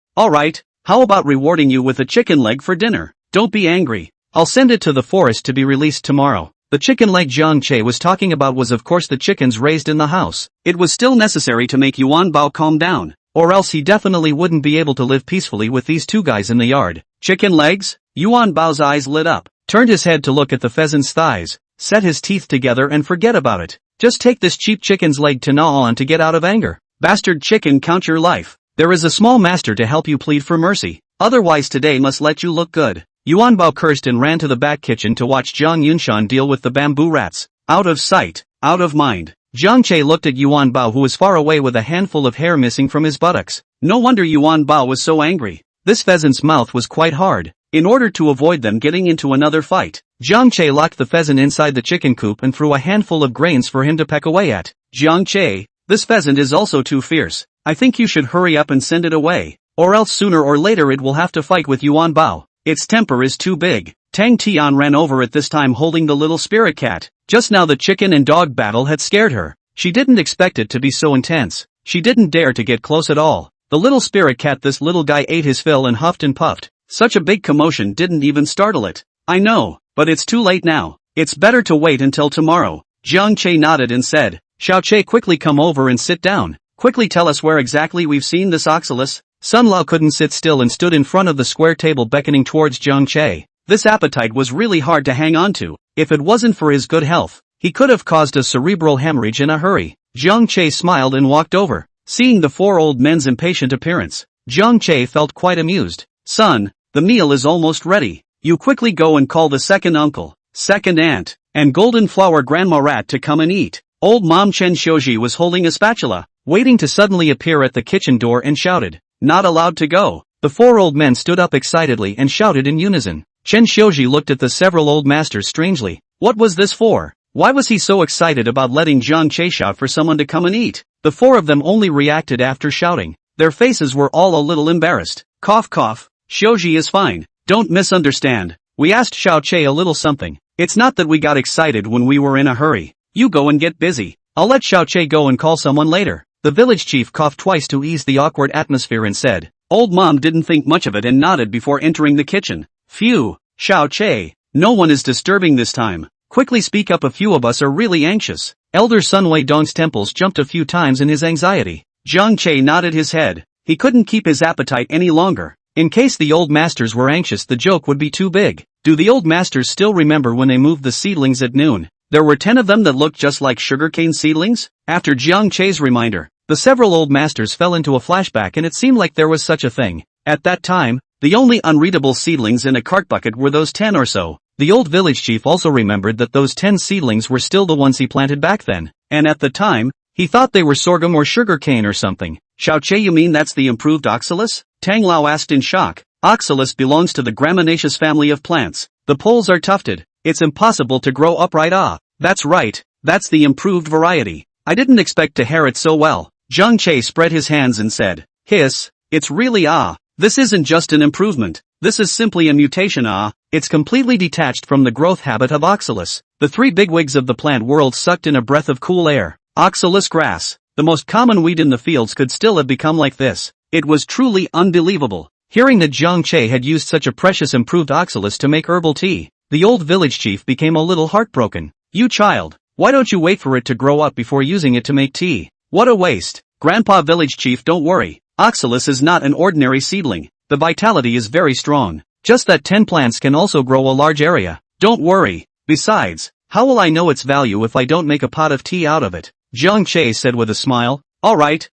[SPEAKER 1] How about rewarding you with a chicken leg for dinner? don't be angry. I'll send it to the forest to be released tomorrow. The chicken leg Jiang Che was talking about was of course the chickens raised in the house. It was still necessary to make Yuan Bao calm down, or else he definitely wouldn't be able to live peacefully with these two guys in the yard. Chicken legs? Yuan Bao's eyes lit up, turned his head to look at the pheasant's thighs, set his teeth together and forget about it. Just take this cheap chicken's leg to gnaw on to get out of anger. Bastard chicken, count your life. There is a small master to help you plead for mercy. Otherwise today must let you look good. Yuan Bao cursed and ran to the back kitchen to watch Jiang Yunshan deal with the bamboo rats. Out of sight, out of mind. Jiang Che looked at Yuan Bao, who was far away with a handful of hair missing from his buttocks. No wonder Yuan Bao was so angry. This pheasant's mouth was quite hard. In order to avoid them getting into another fight, Jiang Che locked the pheasant inside the chicken coop and threw a handful of grains for him to peck away at. Jiang Che, this pheasant is also too fierce. I think you should hurry up and send it away, or else sooner or later it will have to fight with Yuan Bao. Its temper is too big. Tang Tian ran over at this time holding the little spirit cat. Just now the chicken and dog battle had scared her. She didn't expect it to be so intense. She didn't dare to get close at all. The little spirit cat, this little guy ate his fill and huffed and puffed. Such a big commotion didn't even startle it. I know, but it's too late now. It's better to wait until tomorrow. Jiang Che nodded and said, Xiao Che, quickly come over and sit down. Quickly tell us where exactly we've seen this oxalis. Sun Lao couldn't sit still and stood in front of the square table beckoning towards Jiang Che. This appetite was really hard to hang on to. If it wasn't for his good health, he could have caused a cerebral hemorrhage in a hurry. Jiang Che smiled and walked over. Seeing the four old men's impatient appearance, Jiang Che felt quite amused. Son, the meal is almost ready. You quickly go and call the second uncle, second aunt, and golden flower grandma rat to come and eat. Old Mom Chen Xiuji was holding a spatula, waiting to suddenly appear at the kitchen door and shouted, not allowed to go. The four old men stood up excitedly and shouted in unison. Chen Xiuji looked at the several old masters strangely. What was this for? Why was he so excited about letting Jiang Che shout for someone to come and eat? The four of them only reacted after shouting. Their faces were all a little embarrassed. Cough cough. Xiuji is fine. Don't misunderstand. We asked Xiao Che a little something. It's not that we got excited when we were in a hurry. You go and get busy. I'll let Xiao Che go and call someone later. The village chief coughed twice to ease the awkward atmosphere and said. Old Mom didn't think much of it and nodded before entering the kitchen. Phew, Xiao Che, no one is disturbing this time. Quickly speak up, a few of us are really anxious. Elder Sun Wei Dong's temples jumped a few times in his anxiety. Jiang Che nodded his head. He couldn't keep his appetite any longer. In case the old masters were anxious, the joke would be too big. Do the old masters still remember when they moved the seedlings at noon? There were 10 of them that looked just like sugarcane seedlings? After Jiang Che's reminder, the several old masters fell into a flashback and it seemed like there was such a thing. At that time, the only unreadable seedlings in a cart bucket were those 10 or so. The old village chief also remembered that those 10 seedlings were still the ones he planted back then, and at the time, he thought they were sorghum or sugarcane or something. Xiao Che, you mean that's the improved oxalis? Tang Lao asked in shock. Oxalis belongs to the gramineaceous family of plants. The poles are tufted. It's impossible to grow upright. Ah, that's right, that's the improved variety. I didn't expect to hear it so well. Jiang Che spread his hands and said, hiss, it's really this isn't just an improvement. This is simply a mutation. It's completely detached from the growth habit of oxalis. The three bigwigs of the plant world sucked in a breath of cool air. Oxalis grass, the most common weed in the fields, could still have become like this. It was truly unbelievable. Hearing that Jiang Che had used such a precious improved oxalis to make herbal tea, the old village chief became a little heartbroken. You child, why don't you wait for it to grow up before using it to make tea? What a waste. Grandpa village chief, don't worry. Oxalis is not an ordinary seedling. The vitality is very strong. Just that 10 plants can also grow a large area. Don't worry. Besides, how will I know its value if I don't make a pot of tea out of it? Jiang Che said with a smile. Alright,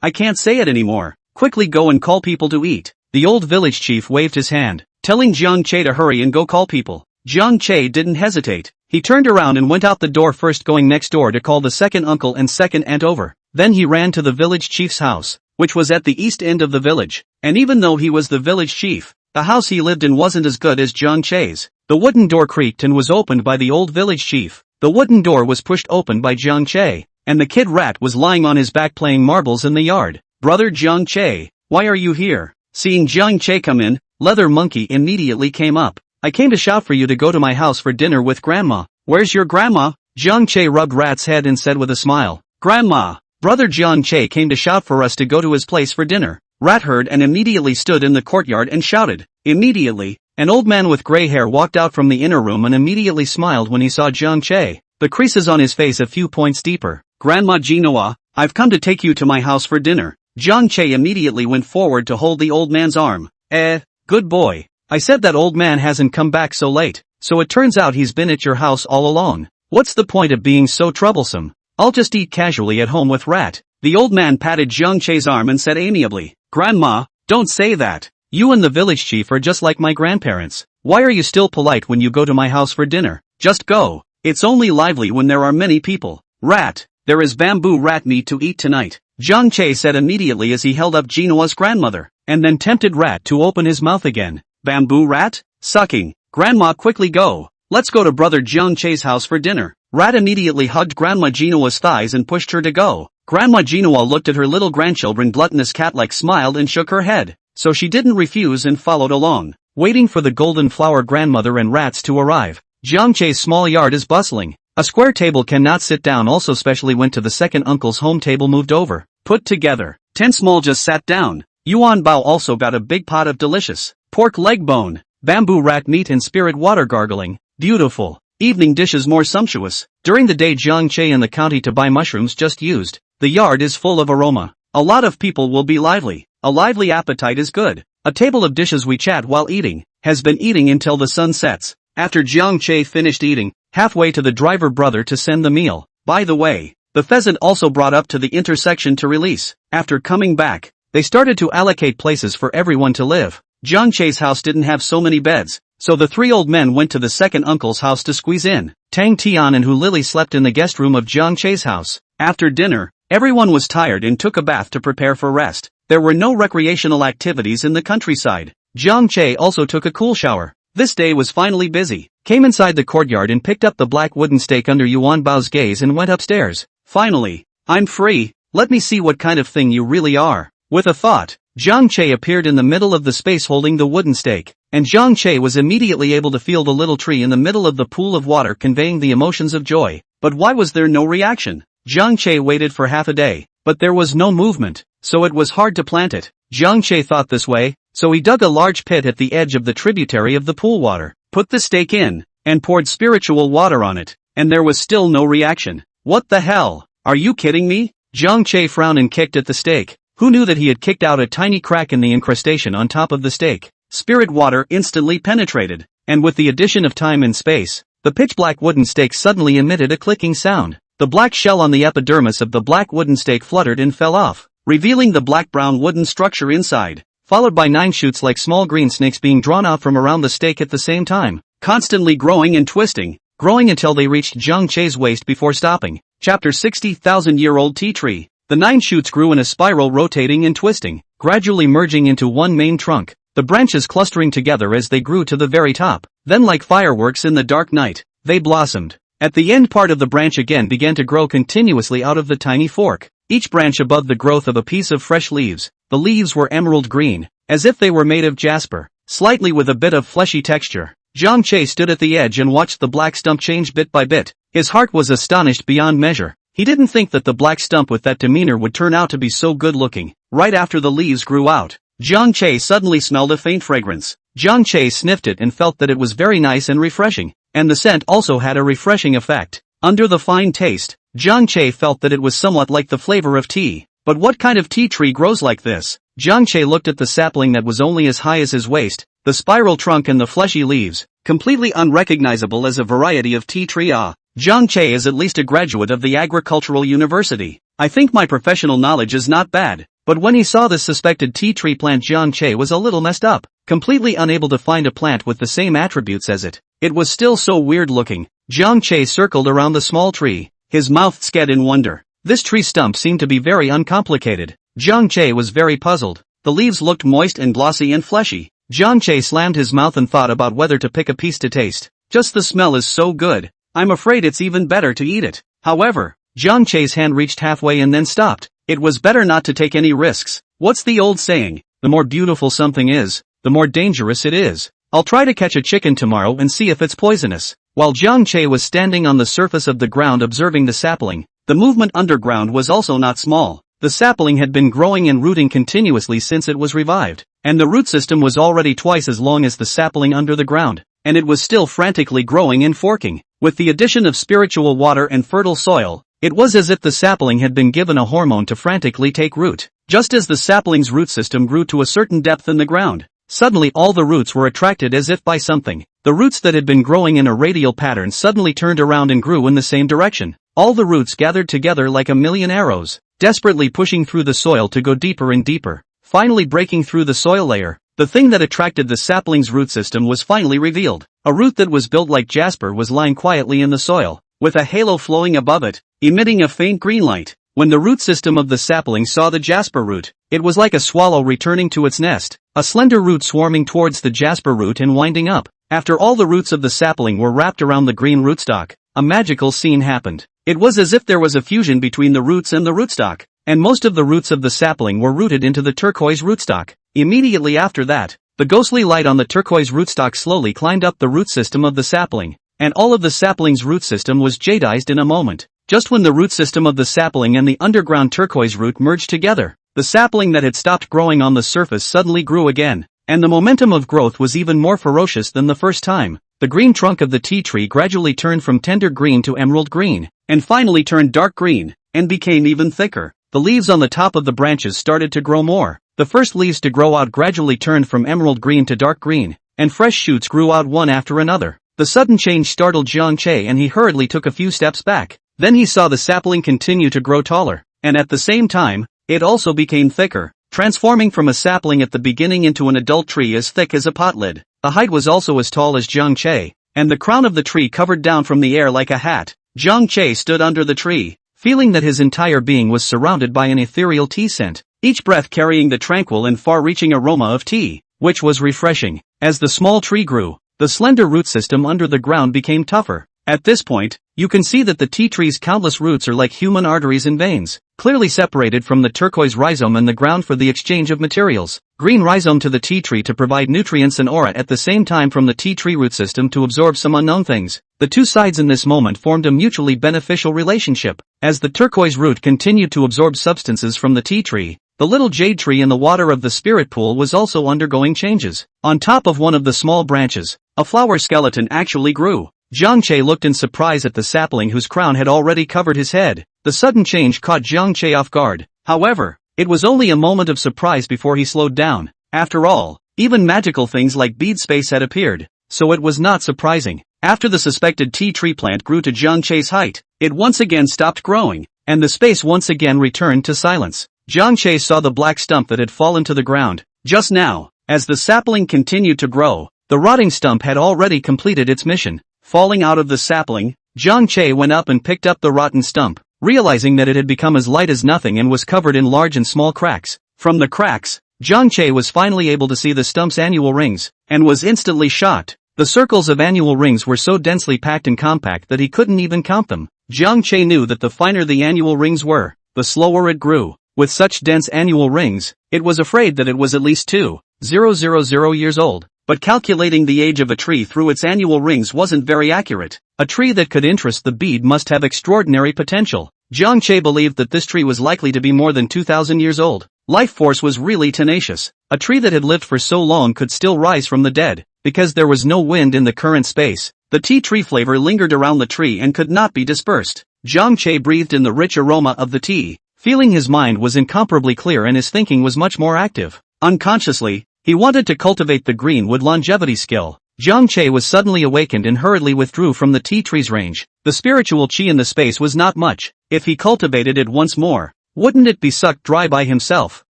[SPEAKER 1] I can't say it anymore. Quickly go and call people to eat. The old village chief waved his hand, telling Jiang Che to hurry and go call people. Jiang Che didn't hesitate. He turned around and went out the door, first going next door to call the second uncle and second aunt over. Then he ran to the village chief's house, which was at the east end of the village. And even though he was the village chief, the house he lived in wasn't as good as Jiang Che's. The wooden door creaked and was opened by the old village chief. The wooden door was pushed open by Jiang Che, and the kid rat was lying on his back playing marbles in the yard. Brother Jiang Che, why are you here? Seeing Jiang Che come in, Leather Monkey immediately came up. I came to shout for you to go to my house for dinner with Grandma. Where's your grandma? Jiang Che rubbed Rat's head and said with a smile. Grandma. Brother Jiang Che came to shout for us to go to his place for dinner. Rat heard and immediately stood in the courtyard and shouted. Immediately, An old man with gray hair walked out from the inner room and immediately smiled when he saw Jiang Che, the creases on his face a few points deeper. Grandma Genoa, I've come to take you to my house for dinner. Jiang Che immediately went forward to hold the old man's arm. Good boy. I said that old man hasn't come back so late, so it turns out he's been at your house all along. What's the point of being so troublesome? I'll just eat casually at home with Rat. The old man patted Jiang Che's arm and said amiably, Grandma, don't say that. You and the village chief are just like my grandparents. Why are you still polite when you go to my house for dinner? Just go. It's only lively when there are many people. Rat, there is bamboo rat meat to eat tonight, Jiang Che said immediately as he held up Genoa's grandmother, and then tempted Rat to open his mouth again. Bamboo rat? Sucking. Grandma, quickly go. Let's go to brother Jiang Che's house for dinner. Rat immediately hugged Grandma Genoa's thighs and pushed her to go. Grandma Genoa looked at her little grandchildren, gluttonous cat-like, smiled and shook her head, so she didn't refuse and followed along, waiting for the golden flower grandmother and Rats to arrive. Jiang Che's small yard is bustling. A square table cannot sit down also specially went to the second uncle's home table moved over, put together. 10 small just sat down. Yuan Bao also got a big pot of delicious pork leg bone, bamboo rat meat and spirit water gargling. Beautiful. Evening dishes more sumptuous. During the day Jiang Che in the county to buy mushrooms just used. The yard is full of aroma. A lot of people will be lively. A lively appetite is good. A table of dishes we chat while eating, has been eating until the sun sets. After Jiang Che finished eating, halfway to the driver brother to send the meal. By the way, the pheasant also brought up to the intersection to release. After coming back, they started to allocate places for everyone to live. Jiang Che's house didn't have so many beds, so the 3 old men went to the second uncle's house to squeeze in. Tang Tian and Hu Lily slept in the guest room of Jiang Che's house. After dinner, everyone was tired and took a bath to prepare for rest. There were no recreational activities in the countryside. Jiang Che also took a cool shower. This day was finally busy. Came inside the courtyard and picked up the black wooden stake under Yuan Bao's gaze and went upstairs. Finally, I'm free. Let me see what kind of thing you really are. With a thought, Jiang Che appeared in the middle of the space holding the wooden stake, and Jiang Che was immediately able to feel the little tree in the middle of the pool of water conveying the emotions of joy. But why was there no reaction? Jiang Che waited for half a day, but there was no movement, so it was hard to plant it. Jiang Che thought this way, so he dug a large pit at the edge of the tributary of the pool water, put the stake in, and poured spiritual water on it, and there was still no reaction. What the hell? Are you kidding me? Jiang Che frowned and kicked at the stake. Who knew that he had kicked out a tiny crack in the incrustation on top of the stake? Spirit water instantly penetrated, and with the addition of time and space, the pitch-black wooden stake suddenly emitted a clicking sound. The black shell on the epidermis of the black wooden stake fluttered and fell off, revealing the black-brown wooden structure inside, followed by 9 shoots like small green snakes being drawn out from around the stake at the same time, constantly growing and twisting, growing until they reached Jiang Che's waist before stopping. Chapter 60,000-year-old tea tree. The 9 shoots grew in a spiral, rotating and twisting, gradually merging into one main trunk, the branches clustering together as they grew to the very top. Then, like fireworks in the dark night, they blossomed. At the end, part of the branch again began to grow continuously out of the tiny fork, each branch above the growth of a piece of fresh leaves. The leaves were emerald green, as if they were made of jasper, slightly with a bit of fleshy texture. Jiang Che stood at the edge and watched the black stump change bit by bit. His heart was astonished beyond measure. He didn't think that the black stump with that demeanor would turn out to be so good looking. Right after the leaves grew out, Jiang Che suddenly smelled a faint fragrance. Jiang Che sniffed it and felt that it was very nice and refreshing, and the scent also had a refreshing effect. Under the fine taste, Jiang Che felt that it was somewhat like the flavor of tea. But what kind of tea tree grows like this? Jiang Che looked at the sapling that was only as high as his waist, the spiral trunk and the fleshy leaves, completely unrecognizable as a variety of tea tree. Jiang Che is at least a graduate of the agricultural university. I think my professional knowledge is not bad. But when he saw this suspected tea tree plant, Jiang Che was a little messed up, completely unable to find a plant with the same attributes as it. It was still so weird looking. Jiang Che circled around the small tree, his mouth sced in wonder. This tree stump seemed to be very uncomplicated. Jiang Che was very puzzled. The leaves looked moist and glossy and fleshy. Jiang Che slammed his mouth and thought about whether to pick a piece to taste. Just the smell is so good. I'm afraid it's even better to eat it. However, Jiang Che's hand reached halfway and then stopped. It was better not to take any risks. What's the old saying? The more beautiful something is, the more dangerous it is. I'll try to catch a chicken tomorrow and see if it's poisonous. While Jiang Che was standing on the surface of the ground observing the sapling, the movement underground was also not small. The sapling had been growing and rooting continuously since it was revived, and the root system was already twice as long as the sapling under the ground, and it was still frantically growing and forking. With the addition of spiritual water and fertile soil, it was as if the sapling had been given a hormone to frantically take root. Just as the sapling's root system grew to a certain depth in the ground, suddenly all the roots were attracted as if by something. The roots that had been growing in a radial pattern suddenly turned around and grew in the same direction. All the roots gathered together like a million arrows, desperately pushing through the soil to go deeper and deeper, finally breaking through the soil layer. The thing that attracted the sapling's root system was finally revealed. A root that was built like jasper was lying quietly in the soil, with a halo flowing above it, emitting a faint green light. When the root system of the sapling saw the jasper root, it was like a swallow returning to its nest, a slender root swarming towards the jasper root and winding up. After all the roots of the sapling were wrapped around the green rootstock, a magical scene happened. It was as if there was a fusion between the roots and the rootstock, and most of the roots of the sapling were rooted into the turquoise rootstock. Immediately after that, the ghostly light on the turquoise rootstock slowly climbed up the root system of the sapling, and all of the sapling's root system was jadeized in a moment. Just when the root system of the sapling and the underground turquoise root merged together, the sapling that had stopped growing on the surface suddenly grew again, and the momentum of growth was even more ferocious than the first time. The green trunk of the tea tree gradually turned from tender green to emerald green, and finally turned dark green, and became even thicker. The leaves on the top of the branches started to grow more. The first leaves to grow out gradually turned from emerald green to dark green, and fresh shoots grew out one after another. The sudden change startled Jiang Che and he hurriedly took a few steps back. Then he saw the sapling continue to grow taller, and at the same time, it also became thicker, transforming from a sapling at the beginning into an adult tree as thick as a pot lid. The height was also as tall as Jiang Che, and the crown of the tree covered down from the air like a hat. Jiang Che stood under the tree, feeling that his entire being was surrounded by an ethereal tea scent, each breath carrying the tranquil and far-reaching aroma of tea, which was refreshing. As the small tree grew, the slender root system under the ground became tougher. At this point, you can see that the tea tree's countless roots are like human arteries and veins, clearly separated from the turquoise rhizome and the ground for the exchange of materials. Green rhizome to the tea tree to provide nutrients and aura at the same time from the tea tree root system to absorb some unknown things. The two sides in this moment formed a mutually beneficial relationship. As the turquoise root continued to absorb substances from the tea tree, the little jade tree in the water of the spirit pool was also undergoing changes. On top of one of the small branches, a flower skeleton actually grew. Jiang Che looked in surprise at the sapling whose crown had already covered his head. The sudden change caught Jiang Che off guard. However, it was only a moment of surprise before he slowed down. After all, even magical things like bead space had appeared, so it was not surprising. After the suspected tea tree plant grew to Jiang Che's height, it once again stopped growing, and the space once again returned to silence. Jiang Che saw the black stump that had fallen to the ground. Just now, as the sapling continued to grow, the rotting stump had already completed its mission. Falling out of the sapling, Jiang Che went up and picked up the rotten stump, realizing that it had become as light as nothing and was covered in large and small cracks. From the cracks, Jiang Che was finally able to see the stump's annual rings, and was instantly shocked. The circles of annual rings were so densely packed and compact that he couldn't even count them. Jiang Che knew that the finer the annual rings were, the slower it grew. With such dense annual rings, it was afraid that it was at least 2,000 years old. But calculating the age of a tree through its annual rings wasn't very accurate. A tree that could interest the bead must have extraordinary potential. Jiang Che believed that this tree was likely to be more than 2,000 years old. Life force was really tenacious. A tree that had lived for so long could still rise from the dead, because there was no wind in the current space. The tea tree flavor lingered around the tree and could not be dispersed. Jiang Che breathed in the rich aroma of the tea, feeling his mind was incomparably clear and his thinking was much more active. Unconsciously, he wanted to cultivate the greenwood longevity skill. Jiang Che was suddenly awakened and hurriedly withdrew from the tea tree's range. The spiritual chi in the space was not much. If he cultivated it once more, wouldn't it be sucked dry by himself?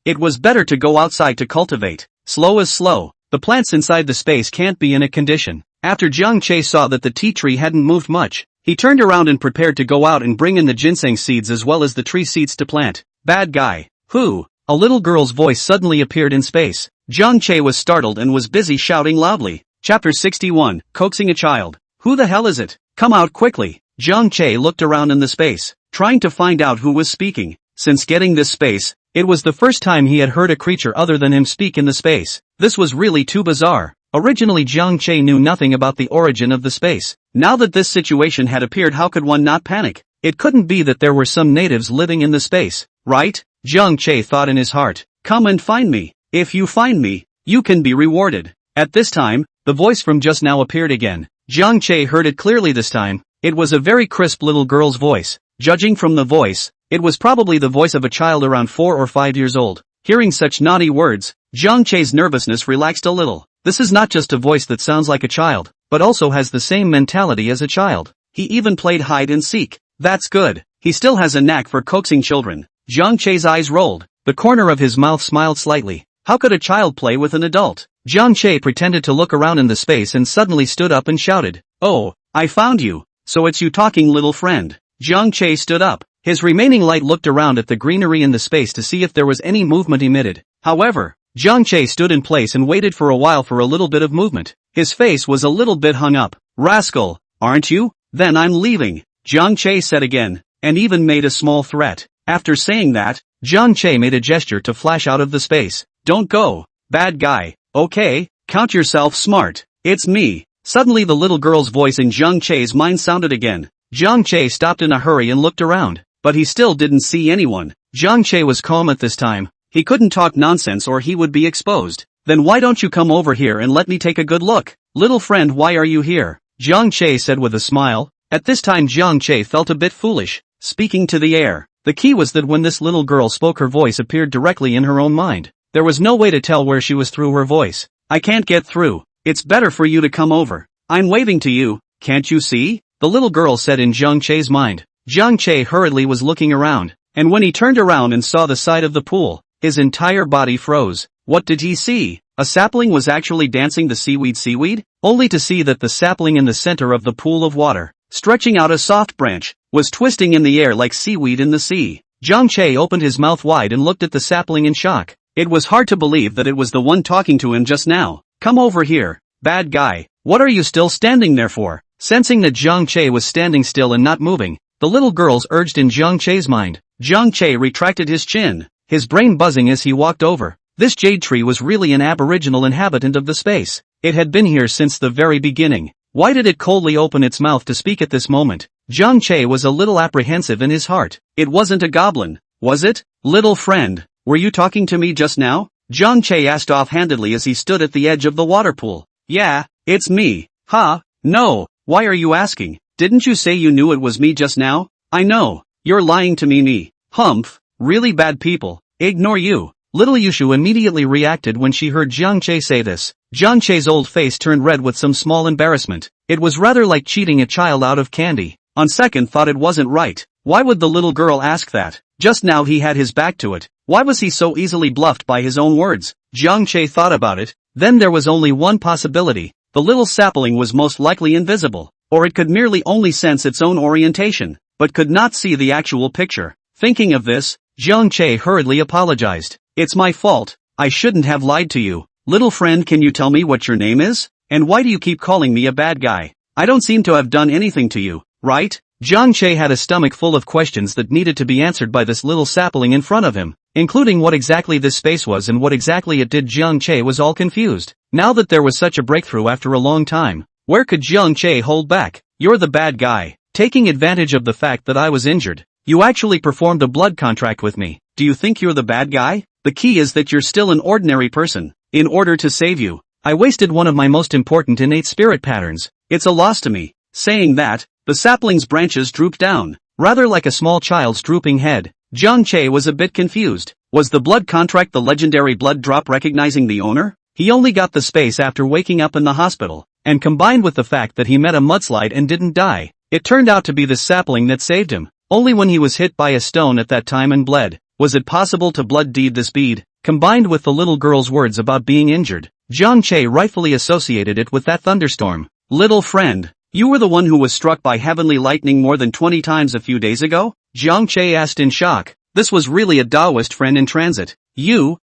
[SPEAKER 1] It was better to go outside to cultivate. Slow as slow. The plants inside the space can't be in a condition. After Jiang Che saw that the tea tree hadn't moved much, he turned around and prepared to go out and bring in the ginseng seeds as well as the tree seeds to plant. Bad guy. Who? A little girl's voice suddenly appeared in space. Jiang Che was startled and was busy shouting loudly. Chapter 61, Coaxing a Child. Who the hell is it? Come out quickly. Jiang Che looked around in the space, trying to find out who was speaking. Since getting this space, it was the first time he had heard a creature other than him speak in the space. This was really too bizarre. Originally Jiang Che knew nothing about the origin of the space. Now that this situation had appeared, how could one not panic? It couldn't be that there were some natives living in the space, right? Jiang Che thought in his heart. Come and find me. If you find me, You can be rewarded. At this time, the voice from just now appeared again. Jiang Che heard it clearly this time. It was a very crisp little girl's voice. Judging from the voice, it was probably the voice of a child around 4 or 5 years old. Hearing such naughty words, Jiang Che's nervousness relaxed a little. This is not just a voice that sounds like a child, but also has the same mentality as a child. He even played hide and seek. That's good. He still has a knack for coaxing children. Jiang Che's eyes rolled. The corner of his mouth smiled slightly. How could a child play with an adult? Jiang Che pretended to look around in the space and suddenly stood up and shouted, "Oh, I found you. So it's you talking, little friend." Jiang Che stood up. His remaining light looked around at the greenery in the space to see if there was any movement emitted. However, Jiang Che stood in place and waited for a while for a little bit of movement. His face was a little bit hung up. "Rascal, aren't you? Then I'm leaving," Jiang Che said again, and even made a small threat. After saying that, Jiang Che made a gesture to flash out of the space. "Don't go, bad guy, okay? Count yourself smart. It's me." Suddenly the little girl's voice in Jiang Che's mind sounded again. Jiang Che stopped in a hurry and looked around, but he still didn't see anyone. Jiang Che was calm at this time. He couldn't talk nonsense or he would be exposed. "Then why don't you come over here and let me take a good look? Little friend, why are you here?" Jiang Che said with a smile. At this time Jiang Che felt a bit foolish, speaking to the air. The key was that when this little girl spoke her voice appeared directly in her own mind. There was no way to tell where she was through her voice. "I can't get through. It's better for you to come over. I'm waving to you, can't you see?" the little girl said in Jiang Che's mind. Jiang Che hurriedly was looking around, and when he turned around and saw the side of the pool, his entire body froze. What did he see? A sapling was actually dancing the seaweed, only to see that the sapling in the center of the pool of water, stretching out a soft branch, was twisting in the air like seaweed in the sea. Jiang Che opened his mouth wide and looked at the sapling in shock. It was hard to believe that it was the one talking to him just now. "Come over here, bad guy. What are you still standing there for?" Sensing that Jiang Che was standing still and not moving, the little girls urged in Jiang Che's mind. Jiang Che retracted his chin, his brain buzzing as he walked over. This jade tree was really an aboriginal inhabitant of the space. It had been here since the very beginning. Why did it coldly open its mouth to speak at this moment? Jiang Che was a little apprehensive in his heart. It wasn't a goblin, was it? "Little friend, were you talking to me just now?" Jiang Che asked offhandedly as he stood at the edge of the water pool. "Yeah, it's me." "Huh? No, why are you asking? Didn't you say you knew it was me just now?" "I know, you're lying to me. Humph, really bad people. Ignore you." Little Yushu immediately reacted when she heard Jiang Che say this. Jiang Che's old face turned red with some small embarrassment. It was rather like cheating a child out of candy. On second thought, it wasn't right. Why would the little girl ask that? Just now he had his back to it. Why was he so easily bluffed by his own words? Jiang Che thought about it. Then there was only one possibility. The little sapling was most likely invisible, or it could merely only sense its own orientation, but could not see the actual picture. Thinking of this, Jiang Che hurriedly apologized. "It's my fault. I shouldn't have lied to you. Little friend, can you tell me what your name is? And why do you keep calling me a bad guy? I don't seem to have done anything to you, right?" Jiang Che had a stomach full of questions that needed to be answered by this little sapling in front of him, including what exactly this space was and what exactly it did. Jiang Che was all confused. Now that there was such a breakthrough after a long time, where could Jiang Che hold back? "You're the bad guy, taking advantage of the fact that I was injured. You actually performed a blood contract with me. Do you think you're the bad guy? The key is that you're still an ordinary person. In order to save you, I wasted one of my most important innate spirit patterns. It's a loss to me." Saying that, the sapling's branches drooped down, rather like a small child's drooping head. Jiang Che was a bit confused. Was the blood contract the legendary blood drop recognizing the owner? He only got the space after waking up in the hospital, and combined with the fact that he met a mudslide and didn't die, it turned out to be the sapling that saved him. Only when he was hit by a stone at that time and bled. Was it possible to blood deed this bead? Combined with the little girl's words about being injured, Jiang Che rightfully associated it with that thunderstorm. "Little friend, you were the one who was struck by heavenly lightning more than 20 times a few days ago?" Jiang Che asked in shock. This was really a Taoist friend in transit. You,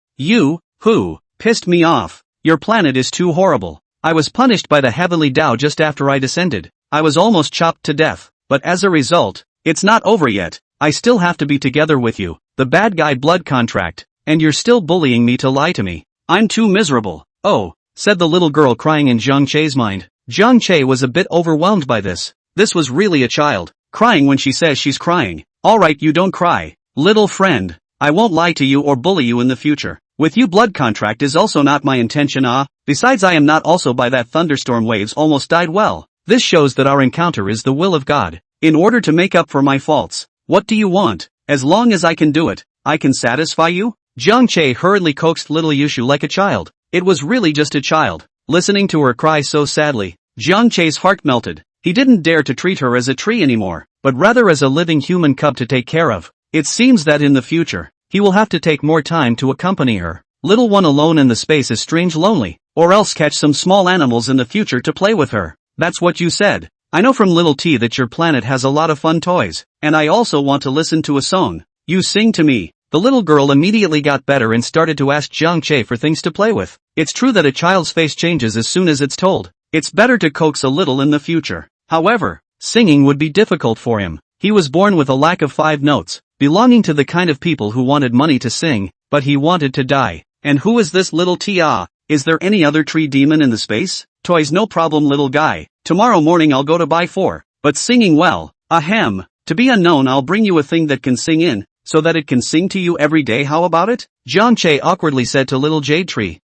[SPEAKER 1] who pissed me off. Your planet is too horrible. I was punished by the heavenly Tao just after I descended. I was almost chopped to death, but as a result, it's not over yet. I still have to be together with you. The bad guy blood contract, and you're still bullying me to lie to me. I'm too miserable." "Oh," said the little girl crying in Jiang Che's mind. Jiang Che was a bit overwhelmed by this. This was really a child, crying when she says she's crying. "Alright, you don't cry. Little friend, I won't lie to you or bully you in the future. With you blood contract is also not my intention besides I am not also by that thunderstorm waves almost died well. This shows that our encounter is the will of God. In order to make up for my faults, what do you want? As long as I can do it, I can satisfy you? Jiang Che hurriedly coaxed little Yushu like a child. It was really just a child. Listening to her cry so sadly, Jiang Che's heart melted. He didn't dare to treat her as a tree anymore, but rather as a living human cub to take care of. It seems that in the future, he will have to take more time to accompany her. Little one alone in the space is strange lonely, or else catch some small animals in the future to play with her. That's what you said. I know from Little T that your planet has a lot of fun toys, and I also want to listen to a song. You sing to me. The little girl immediately got better and started to ask Jiang Che for things to play with. It's true that a child's face changes as soon as it's told. It's better to coax a little in the future. However, singing would be difficult for him. He was born with a lack of 5 notes, belonging to the kind of people who wanted money to sing, but he wanted to die. And who is this Little T? Is there any other tree demon in the space? Toys no problem little guy. Tomorrow morning I'll go to buy 4. But singing well, ahem. To be unknown I'll bring you a thing that can sing in, so that it can sing to you every day. How about it? Jiang Che awkwardly said to Little Jade Tree.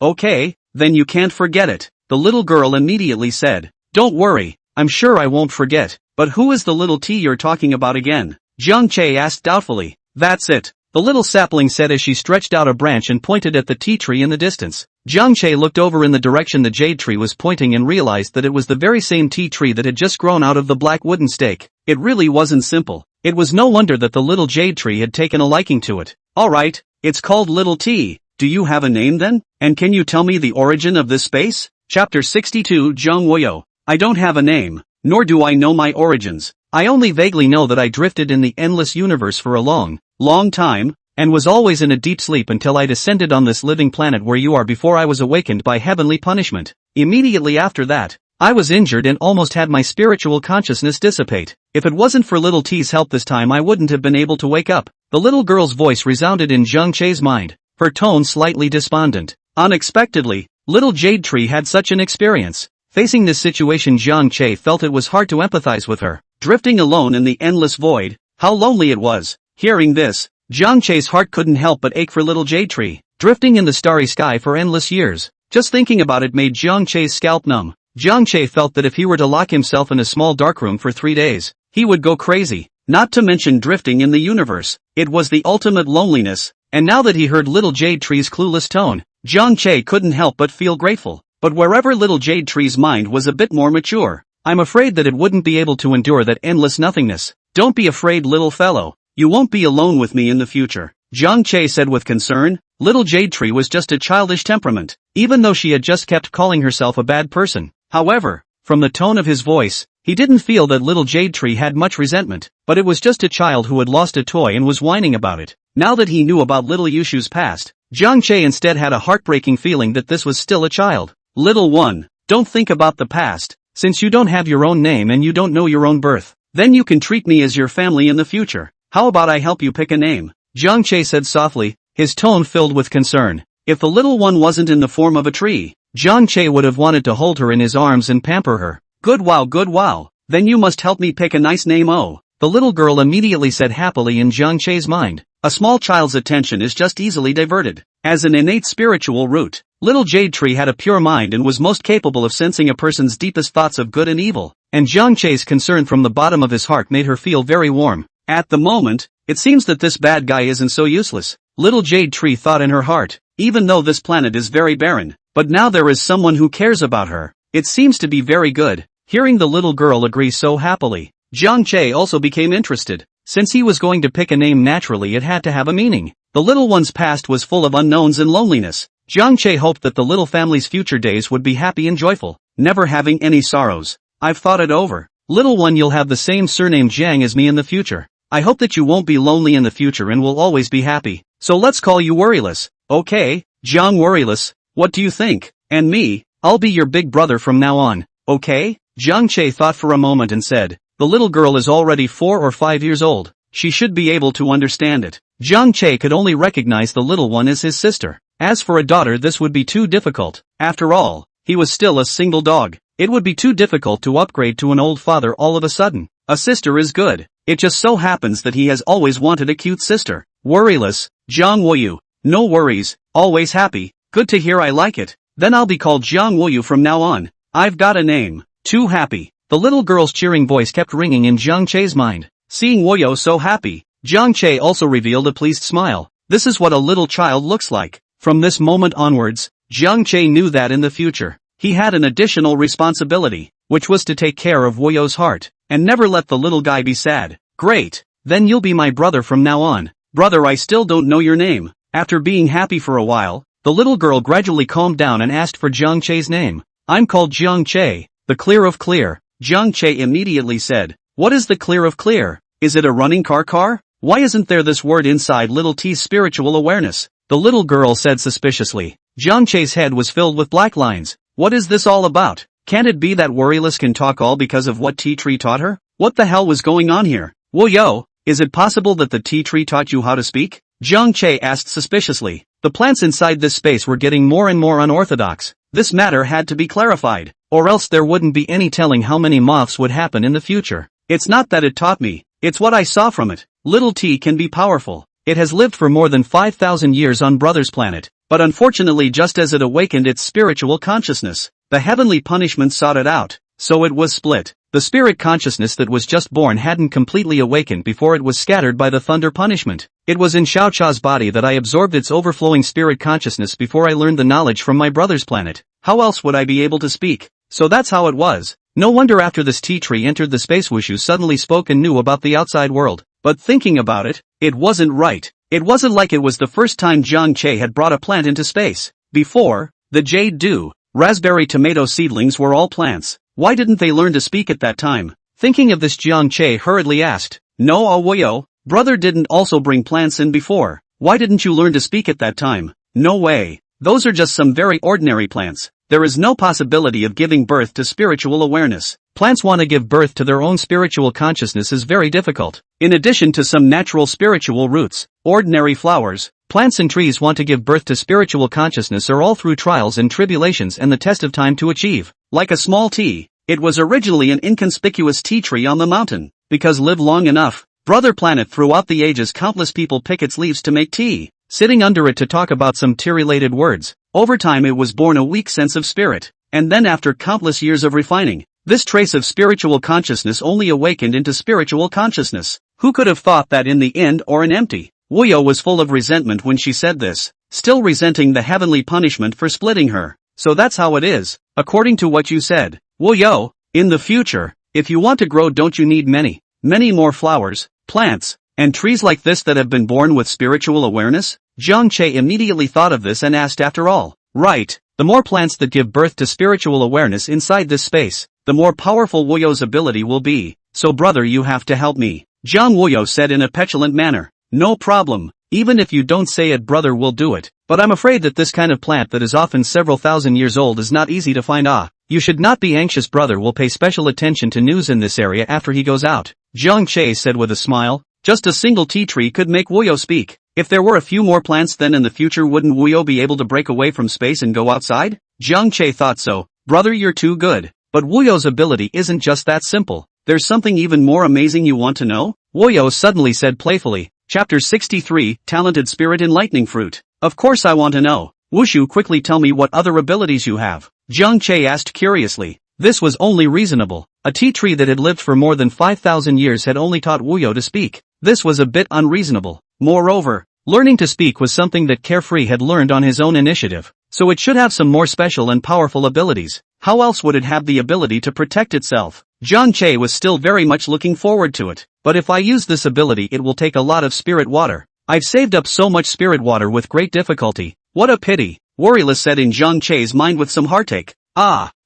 [SPEAKER 1] Okay, then you can't forget it. The little girl immediately said. Don't worry, I'm sure I won't forget. But who is the Little T you're talking about again? Jiang Che asked doubtfully. That's it. The little sapling said as she stretched out a branch and pointed at the tea tree in the distance. Jiang Che looked over in the direction the jade tree was pointing and realized that it was the very same tea tree that had just grown out of the black wooden stake. It really wasn't simple. It was no wonder that the little jade tree had taken a liking to it. Alright, it's called Little T. Do you have a name then? And can you tell me the origin of this space? Chapter 62 Zheng Woyo. I don't have a name, nor do I know my origins. I only vaguely know that I drifted in the endless universe for a long time, and was always in a deep sleep until I descended on this living planet where you are before I was awakened by heavenly punishment. Immediately after that, I was injured and almost had my spiritual consciousness dissipate. If it wasn't for Little T's help this time I wouldn't have been able to wake up. The little girl's voice resounded in Jiang Che's mind, her tone slightly despondent. Unexpectedly, Little Jade Tree had such an experience. Facing this situation Jiang Che felt it was hard to empathize with her. Drifting alone in the endless void, how lonely it was. Hearing this, Jiang Che's heart couldn't help but ache for Little Jade Tree. Drifting in the starry sky for endless years. Just thinking about it made Jiang Che's scalp numb. Jiang Che felt that if he were to lock himself in a small darkroom for 3 days, he would go crazy. Not to mention drifting in the universe. It was the ultimate loneliness. And now that he heard Little Jade Tree's clueless tone, Jiang Che couldn't help but feel grateful. But wherever Little Jade Tree's mind was a bit more mature, I'm afraid that it wouldn't be able to endure that endless nothingness. Don't be afraid little fellow. You won't be alone with me in the future, Jiang Che said with concern. Little Jade Tree was just a childish temperament, even though she had just kept calling herself a bad person. However, from the tone of his voice, he didn't feel that Little Jade Tree had much resentment, but it was just a child who had lost a toy and was whining about it. Now that he knew about Little Yushu's past, Jiang Che instead had a heartbreaking feeling that this was still a child. Little one, don't think about the past, since you don't have your own name and you don't know your own birth. Then you can treat me as your family in the future. How about I help you pick a name? Jiang Che said softly, his tone filled with concern. If the little one wasn't in the form of a tree, Jiang Che would have wanted to hold her in his arms and pamper her. Good wow. Then you must help me pick a nice name. Oh, the little girl immediately said happily in Jiang Che's mind. A small child's attention is just easily diverted. As an innate spiritual root, Little Jade Tree had a pure mind and was most capable of sensing a person's deepest thoughts of good and evil. And Jiang Che's concern from the bottom of his heart made her feel very warm. At the moment, it seems that this bad guy isn't so useless. Little Jade Tree thought in her heart, even though this planet is very barren, but now there is someone who cares about her. It seems to be very good. Hearing the little girl agree so happily, Jiang Che also became interested. Since he was going to pick a name naturally it had to have a meaning. The little one's past was full of unknowns and loneliness. Jiang Che hoped that the little family's future days would be happy and joyful, never having any sorrows. I've thought it over. Little one, you'll have the same surname Jiang as me in the future. I hope that you won't be lonely in the future and will always be happy. So let's call you Worryless. Okay, Jiang Worryless, what do you think? And me, I'll be your big brother from now on. Okay? Jiang Che thought for a moment and said, the little girl is already 4 or 5 years old. She should be able to understand it. Jiang Che could only recognize the little one as his sister. As for a daughter, this would be too difficult. After all, he was still a single dog. It would be too difficult to upgrade to an old father all of a sudden. A sister is good. It just so happens that he has always wanted a cute sister. Worryless, Jiang Woyu. No worries, always happy, good to hear I like it. Then I'll be called Jiang Wuyu from now on. I've got a name. Too happy. The little girl's cheering voice kept ringing in Jiang Che's mind. Seeing Wuyu so happy, Jiang Che also revealed a pleased smile. This is what a little child looks like. From this moment onwards, Jiang Che knew that in the future, he had an additional responsibility, which was to take care of Wuyu's heart, and never let the little guy be sad. Great, then you'll be my brother from now on. Brother, I still don't know your name. After being happy for a while, the little girl gradually calmed down and asked for Jiang Che's name. I'm called Jiang Che, the clear of clear. Jiang Che immediately said, what is the clear of clear? Is it a running car? Why isn't there this word inside little t's spiritual awareness? The little girl said suspiciously. Jiang Che's head was filled with black lines. What is this all about? Can't it be that Worryless can talk all because of what tea tree taught her? What the hell was going on here? Wuyu, is it possible that the tea tree taught you how to speak? Jiang Che asked suspiciously. The plants inside this space were getting more and more unorthodox. This matter had to be clarified, or else there wouldn't be any telling how many moths would happen in the future. It's not that it taught me, it's what I saw from it. Little T can be powerful. It has lived for more than 5,000 years on Brother's planet, but unfortunately just as it awakened its spiritual consciousness, the heavenly punishment sought it out, so it was split. The spirit consciousness that was just born hadn't completely awakened before it was scattered by the thunder punishment. It was in Xiao Cha's body that I absorbed its overflowing spirit consciousness before I learned the knowledge from my brother's planet. How else would I be able to speak? So that's how it was. No wonder after this tea tree entered the space Wushu suddenly spoke and knew about the outside world. But thinking about it, it wasn't right. It wasn't like it was the first time Jiang Che had brought a plant into space. Before, the jade dew, raspberry tomato seedlings were all plants. Why didn't they learn to speak at that time? Thinking of this, Jiang Che hurriedly asked. No, Wuyu, brother didn't also bring plants in before. Why didn't you learn to speak at that time? No way. Those are just some very ordinary plants. There is no possibility of giving birth to spiritual awareness. Plants want to give birth to their own spiritual consciousness is very difficult. In addition to some natural spiritual roots, ordinary flowers, plants and trees want to give birth to spiritual consciousness are all through trials and tribulations and the test of time to achieve. Like a small tea, it was originally an inconspicuous tea tree on the mountain. Because live long enough, Brother Planet throughout the ages countless people pick its leaves to make tea, sitting under it to talk about some tea-related words. Over time it was born a weak sense of spirit, and then after countless years of refining, this trace of spiritual consciousness only awakened into spiritual consciousness. Who could have thought that in the end or an empty? Wuyu was full of resentment when she said this, still resenting the heavenly punishment for splitting her. So that's how it is, according to what you said. Wuyu, in the future, if you want to grow, don't you need many more flowers, plants, and trees like this that have been born with spiritual awareness? Jiang Che immediately thought of this and asked, after all, right, the more plants that give birth to spiritual awareness inside this space, the more powerful Wuyu's ability will be. So brother, you have to help me. Jiang Wuyu said in a petulant manner. No problem, even if you don't say it, brother will do it. But I'm afraid that this kind of plant that is often several thousand years old is not easy to find. You should not be anxious, brother will pay special attention to news in this area after he goes out. Jiang Che said with a smile. Just a single tea tree could make Wuyu speak. If there were a few more plants, then in the future wouldn't Wuyu be able to break away from space and go outside? Jiang Che thought so. Brother, you're too good. But Wuyu's ability isn't just that simple. There's something even more amazing. You want to know? Wuyu suddenly said playfully. Chapter 63, Talented Spirit Enlightening Fruit. Of course I want to know. Wushu, quickly tell me what other abilities you have. Jiang Che asked curiously. This was only reasonable. A tea tree that had lived for more than 5,000 years had only taught Wuyu to speak. This was a bit unreasonable. Moreover, learning to speak was something that Carefree had learned on his own initiative, so it should have some more special and powerful abilities. How else would it have the ability to protect itself? Jiang Che was still very much looking forward to it. But if I use this ability, it will take a lot of spirit water. I've saved up so much spirit water with great difficulty. What a pity, Worryless said in Jiang Che's mind with some heartache.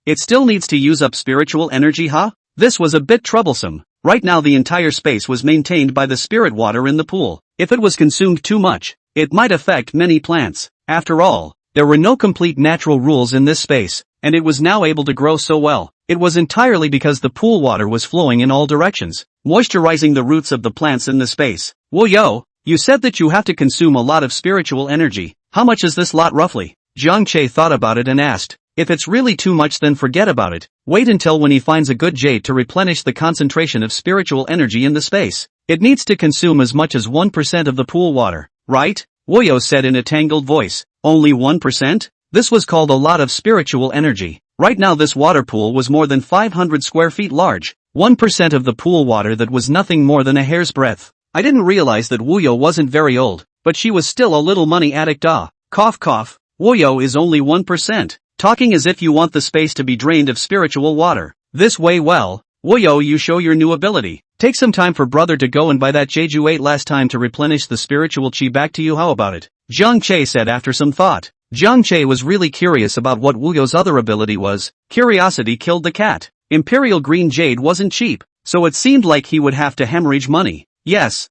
[SPEAKER 1] It still needs to use up spiritual energy, huh? This was a bit troublesome. Right now the entire space was maintained by the spirit water in the pool. If it was consumed too much, it might affect many plants. After all, there were no complete natural rules in this space, and it was now able to grow so well. It was entirely because the pool water was flowing in all directions, moisturizing the roots of the plants in the space. Wuyu, you said that you have to consume a lot of spiritual energy. How much is this lot roughly? Jiang Che thought about it and asked. If it's really too much, then forget about it. Wait until when he finds a good jade to replenish the concentration of spiritual energy in the space. It needs to consume as much as 1% of the pool water, right? Woyo said in a tangled voice. Only 1%? This was called a lot of spiritual energy. Right now this water pool was more than 500 square feet large. 1% of the pool water that was nothing more than a hair's breadth. I didn't realize that Woyo wasn't very old, but she was still a little money addict. Cough cough. Woyo is only 1%. Talking as if you want the space to be drained of spiritual water. This way well, Woyo, you show your new ability. Take some time for brother to go and buy that jade you ate last time to replenish the spiritual chi back to you. How about it? Jiang Che said after some thought. Jiang Che was really curious about what Wuyo's other ability was. Curiosity killed the cat. Imperial green jade wasn't cheap, so it seemed like he would have to hemorrhage money. Yes,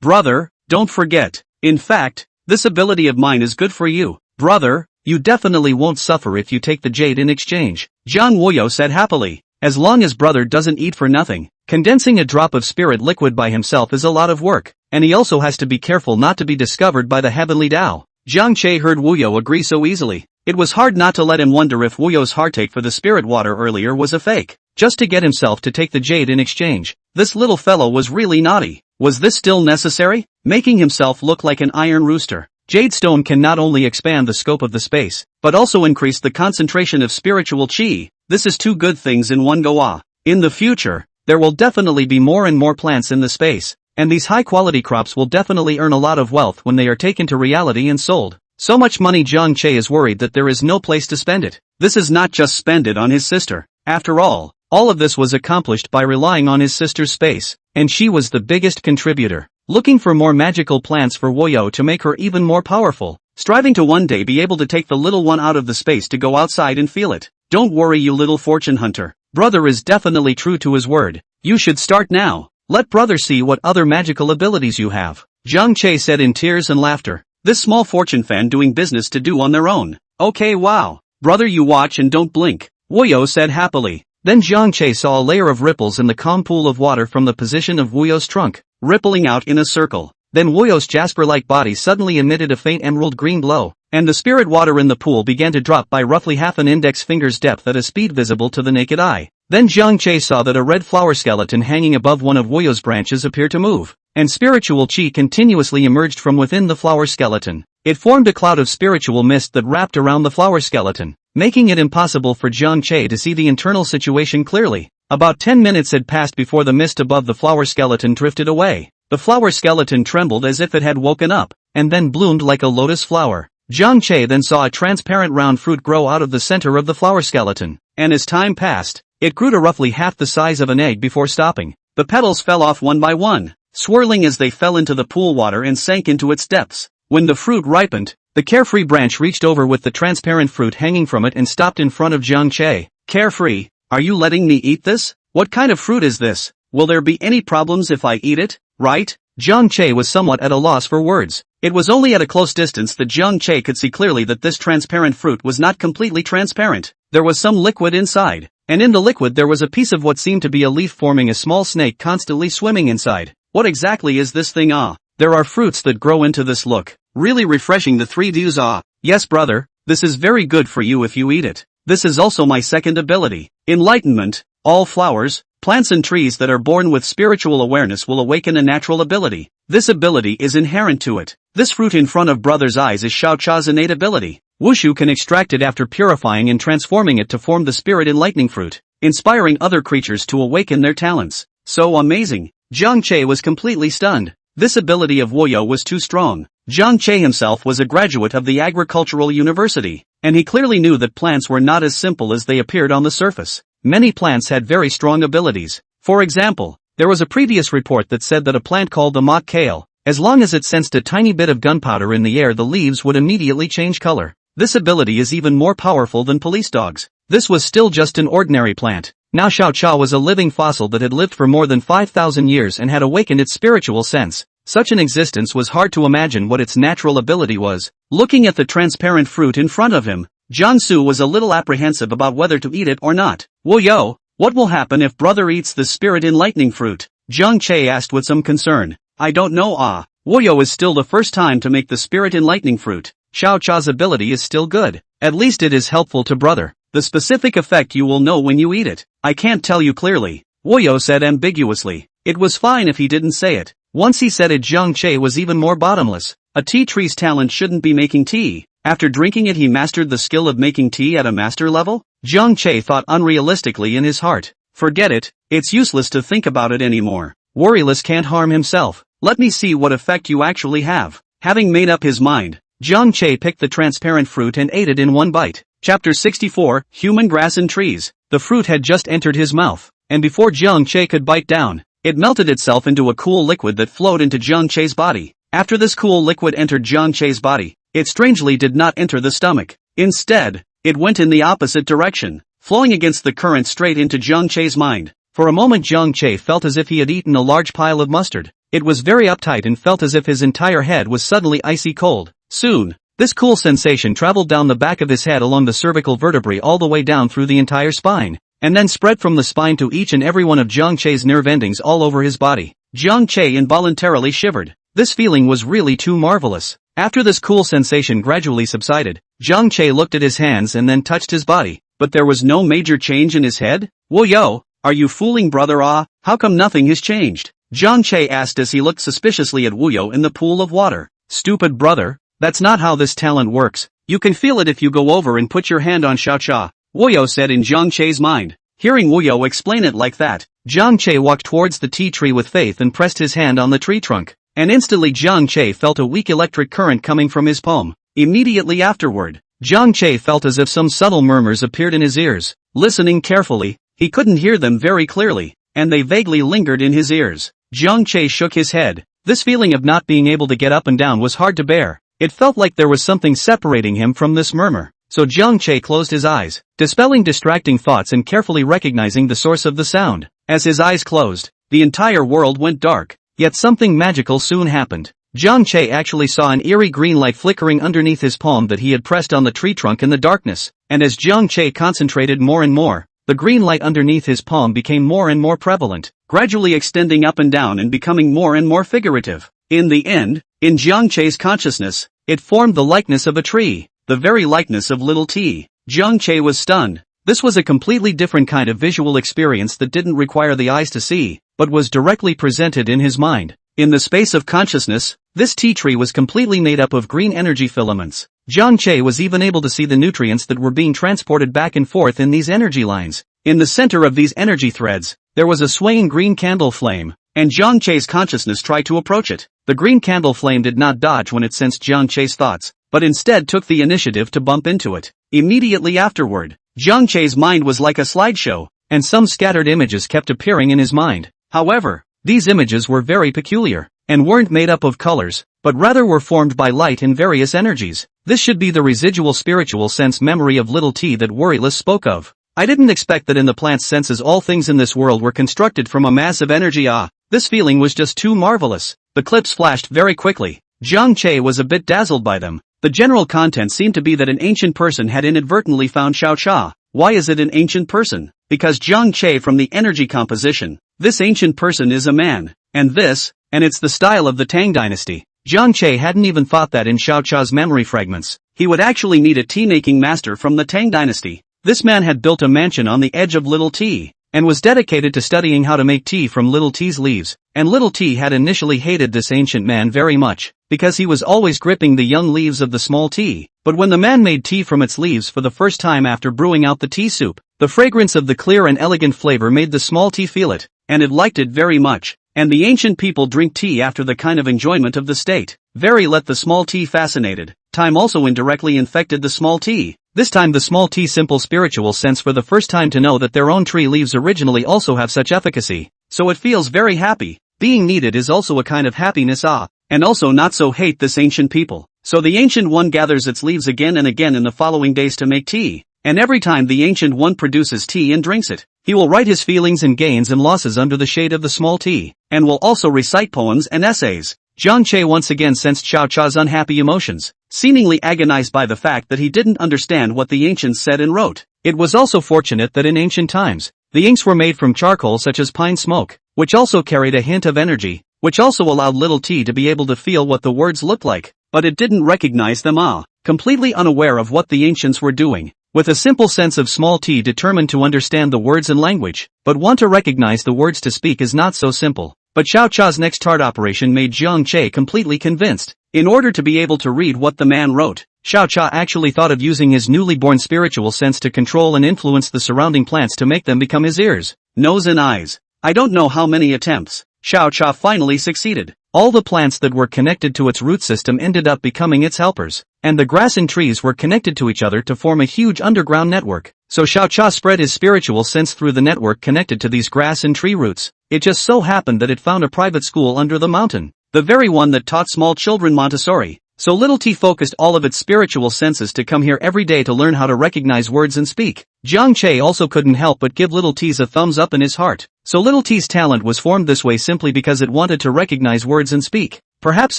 [SPEAKER 1] brother, don't forget. In fact, this ability of mine is good for you. Brother, you definitely won't suffer if you take the jade in exchange. Jiang Woyo said happily. As long as brother doesn't eat for nothing. Condensing a drop of spirit liquid by himself is a lot of work, and he also has to be careful not to be discovered by the heavenly Tao. Jiang Che heard Wuyo agree so easily. It was hard not to let him wonder if Wuyo's heartache for the spirit water earlier was a fake, just to get himself to take the jade in exchange. This little fellow was really naughty. Was this still necessary? Making himself look like an iron rooster. Jade stone can not only expand the scope of the space, but also increase the concentration of spiritual chi. This is two good things in one go. In the future, there will definitely be more and more plants in the space, and these high-quality crops will definitely earn a lot of wealth when they are taken to reality and sold. So much money. Jiang Che is worried that there is no place to spend it. This is not just spend it on his sister. After all of this was accomplished by relying on his sister's space, and she was the biggest contributor. Looking for more magical plants for Woyo to make her even more powerful, striving to one day be able to take the little one out of the space to go outside and feel it. Don't worry, you little fortune hunter. Brother is definitely true to his word. You should start now. Let brother see what other magical abilities you have. Jiang Che said in tears and laughter. This small fortune fan doing business to do on their own. Okay, wow. Brother, you watch and don't blink. Woyo said happily. Then Jiang Che saw a layer of ripples in the calm pool of water from the position of Wuyo's trunk, rippling out in a circle. Then Wuyo's jasper-like body suddenly emitted a faint emerald green glow, and the spirit water in the pool began to drop by roughly half an index finger's depth at a speed visible to the naked eye. Then Jiang Che saw that a red flower skeleton hanging above one of Wuyo's branches appeared to move, and spiritual chi continuously emerged from within the flower skeleton. It formed a cloud of spiritual mist that wrapped around the flower skeleton, making it impossible for Jiang Che to see the internal situation clearly. About 10 minutes had passed before the mist above the flower skeleton drifted away. The flower skeleton trembled as if it had woken up, and then bloomed like a lotus flower. Jiang Che then saw a transparent round fruit grow out of the center of the flower skeleton, and as time passed, it grew to roughly half the size of an egg before stopping. The petals fell off one by one, swirling as they fell into the pool water and sank into its depths. When the fruit ripened, the carefree branch reached over with the transparent fruit hanging from it and stopped in front of Jiang Che. Carefree, are you letting me eat this? What kind of fruit is this? Will there be any problems if I eat it, right? Jiang Che was somewhat at a loss for words. It was only at a close distance that Jiang Che could see clearly that this transparent fruit was not completely transparent. There was some liquid inside, and in the liquid there was a piece of what seemed to be a leaf forming a small snake constantly swimming inside. What exactly is this thing? There are fruits that grow into this. Look, really refreshing. The 3 Ds. Yes brother, this is very good for you if you eat it. This is also my second ability. Enlightenment. All flowers, plants and trees that are born with spiritual awareness will awaken a natural ability. This ability is inherent to it. This fruit in front of brother's eyes is Xiao Cha's innate ability. Wushu can extract it after purifying and transforming it to form the spirit enlightening fruit, inspiring other creatures to awaken their talents. So amazing. Jiang Che was completely stunned. This ability of Woyo was too strong. Jiang Che himself was a graduate of the agricultural university, and he clearly knew that plants were not as simple as they appeared on the surface. Many plants had very strong abilities. For example, there was a previous report that said that a plant called the mock kale, as long as it sensed a tiny bit of gunpowder in the air, the leaves would immediately change color. This ability is even more powerful than police dogs. This was still just an ordinary plant. Now Xiao Cha was a living fossil that had lived for more than 5,000 years and had awakened its spiritual sense. Such an existence was hard to imagine what its natural ability was. Looking at the transparent fruit in front of him, Jiangsu was a little apprehensive about whether to eat it or not. Woyo, what will happen if brother eats the spirit enlightening fruit? Jiang Che asked with some concern. I don't know. Woyo is still the first time to make the spirit enlightening fruit. Xiao Cha's ability is still good. At least it is helpful to brother. The specific effect you will know when you eat it. I can't tell you clearly. Woyo said ambiguously. It was fine if he didn't say it. Once he said it, Jiang Che was even more bottomless. A tea tree's talent shouldn't be making tea. After drinking it he mastered the skill of making tea at a master level? Jiang Che thought unrealistically in his heart. Forget it, it's useless to think about it anymore. Worryless can't harm himself. Let me see what effect you actually have. Having made up his mind, Jiang Che picked the transparent fruit and ate it in one bite. Chapter 64, Human Grass and Trees. The fruit had just entered his mouth, and before Jiang Che could bite down, it melted itself into a cool liquid that flowed into Jiang Che's body. After this cool liquid entered Jiang Che's body, it strangely did not enter the stomach. Instead, it went in the opposite direction, flowing against the current straight into Jiang Che's mind. For a moment Jiang Che felt as if he had eaten a large pile of mustard. It was very uptight and felt as if his entire head was suddenly icy cold. Soon, this cool sensation traveled down the back of his head along the cervical vertebrae all the way down through the entire spine, and then spread from the spine to each and every one of Jiang Che's nerve endings all over his body. Jiang Che involuntarily shivered. This feeling was really too marvelous. After this cool sensation gradually subsided, Jiang Che looked at his hands and then touched his body, but there was no major change in his head? Whoa yo, are you fooling brother ah? How come nothing has changed? Jiang Che asked as he looked suspiciously at Wuyo in the pool of water. Stupid brother, that's not how this talent works. You can feel it if you go over and put your hand on Xiaocha, Wuyo said in Jiang Che's mind. Hearing Wuyo explain it like that, Jiang Che walked towards the tea tree with faith and pressed his hand on the tree trunk. And instantly Jiang Che felt a weak electric current coming from his palm. Immediately afterward, Jiang Che felt as if some subtle murmurs appeared in his ears. Listening carefully, he couldn't hear them very clearly, and they vaguely lingered in his ears. Jiang Che shook his head. This feeling of not being able to get up and down was hard to bear. It felt like there was something separating him from this murmur. So Jiang Che closed his eyes, dispelling distracting thoughts and carefully recognizing the source of the sound. As his eyes closed, the entire world went dark. Yet something magical soon happened. Jiang Che actually saw an eerie green light flickering underneath his palm that he had pressed on the tree trunk in the darkness, and as Jiang Che concentrated more and more, the green light underneath his palm became more and more prevalent, gradually extending up and down and becoming more and more figurative. In the end, in Jiang Che's consciousness, it formed the likeness of a tree, the very likeness of little T. Jiang Che was stunned. This was a completely different kind of visual experience that didn't require the eyes to see, but was directly presented in his mind. In the space of consciousness, this tea tree was completely made up of green energy filaments. Jiang Che was even able to see the nutrients that were being transported back and forth in these energy lines. In the center of these energy threads, there was a swaying green candle flame, and Jiang Che's consciousness tried to approach it. The green candle flame did not dodge when it sensed Jiang Che's thoughts, but instead took the initiative to bump into it. Immediately afterward, Jiang Che's mind was like a slideshow, and some scattered images kept appearing in his mind. However, these images were very peculiar, and weren't made up of colors, but rather were formed by light and various energies. This should be the residual spiritual sense memory of little T that Worryless spoke of. I didn't expect that in the plant's senses all things in this world were constructed from a mass of energy. This feeling was just too marvelous. The clips flashed very quickly. Jiang Che was a bit dazzled by them. The general content seemed to be that an ancient person had inadvertently found Xiao Cha. Why is it an ancient person? Because Jiang Che from the energy composition. This ancient person is a man, and it's the style of the Tang dynasty. Jiang Che hadn't even thought that in Xiao Cha's memory fragments. He would actually need a tea-making master from the Tang dynasty. This man had built a mansion on the edge of Little Tea, and was dedicated to studying how to make tea from Little Tea's leaves, and Little Tea had initially hated this ancient man very much, because he was always gripping the young leaves of the small tea. But when the man made tea from its leaves for the first time after brewing out the tea soup, the fragrance of the clear and elegant flavor made the small tea feel it, and it liked it very much. And the ancient people drink tea after the kind of enjoyment of the state. Very let the small tea fascinated. Time also indirectly infected the small tea. This time the small tea simple spiritual sense for the first time to know that their own tree leaves originally also have such efficacy. So it feels very happy. Being needed is also a kind of happiness and also not so hate this ancient people. So the ancient one gathers its leaves again and again in the following days to make tea. And every time the ancient one produces tea and drinks it, he will write his feelings and gains and losses under the shade of the small tea, and will also recite poems and essays. Jiang Che once again sensed Xiao Cha's unhappy emotions, seemingly agonized by the fact that he didn't understand what the ancients said and wrote. It was also fortunate that in ancient times, the inks were made from charcoal such as pine smoke, which also carried a hint of energy, which also allowed little T to be able to feel what the words looked like, but it didn't recognize them. Completely unaware of what the ancients were doing. With a simple sense of small t determined to understand the words and language, but want to recognize the words to speak is not so simple. But Xiao Cha's next tart operation made Jiang Che completely convinced. In order to be able to read what the man wrote, Xiao Cha actually thought of using his newly born spiritual sense to control and influence the surrounding plants to make them become his ears, nose and eyes. I don't know how many attempts, Xiao Cha finally succeeded. All the plants that were connected to its root system ended up becoming its helpers, and the grass and trees were connected to each other to form a huge underground network. So Xiao Cha spread his spiritual sense through the network connected to these grass and tree roots. It just so happened that it found a private school under the mountain, the very one that taught small children Montessori. So little T focused all of its spiritual senses to come here every day to learn how to recognize words and speak. Jiang Che also couldn't help but give little T's a thumbs up in his heart. So little T's talent was formed this way simply because it wanted to recognize words and speak. Perhaps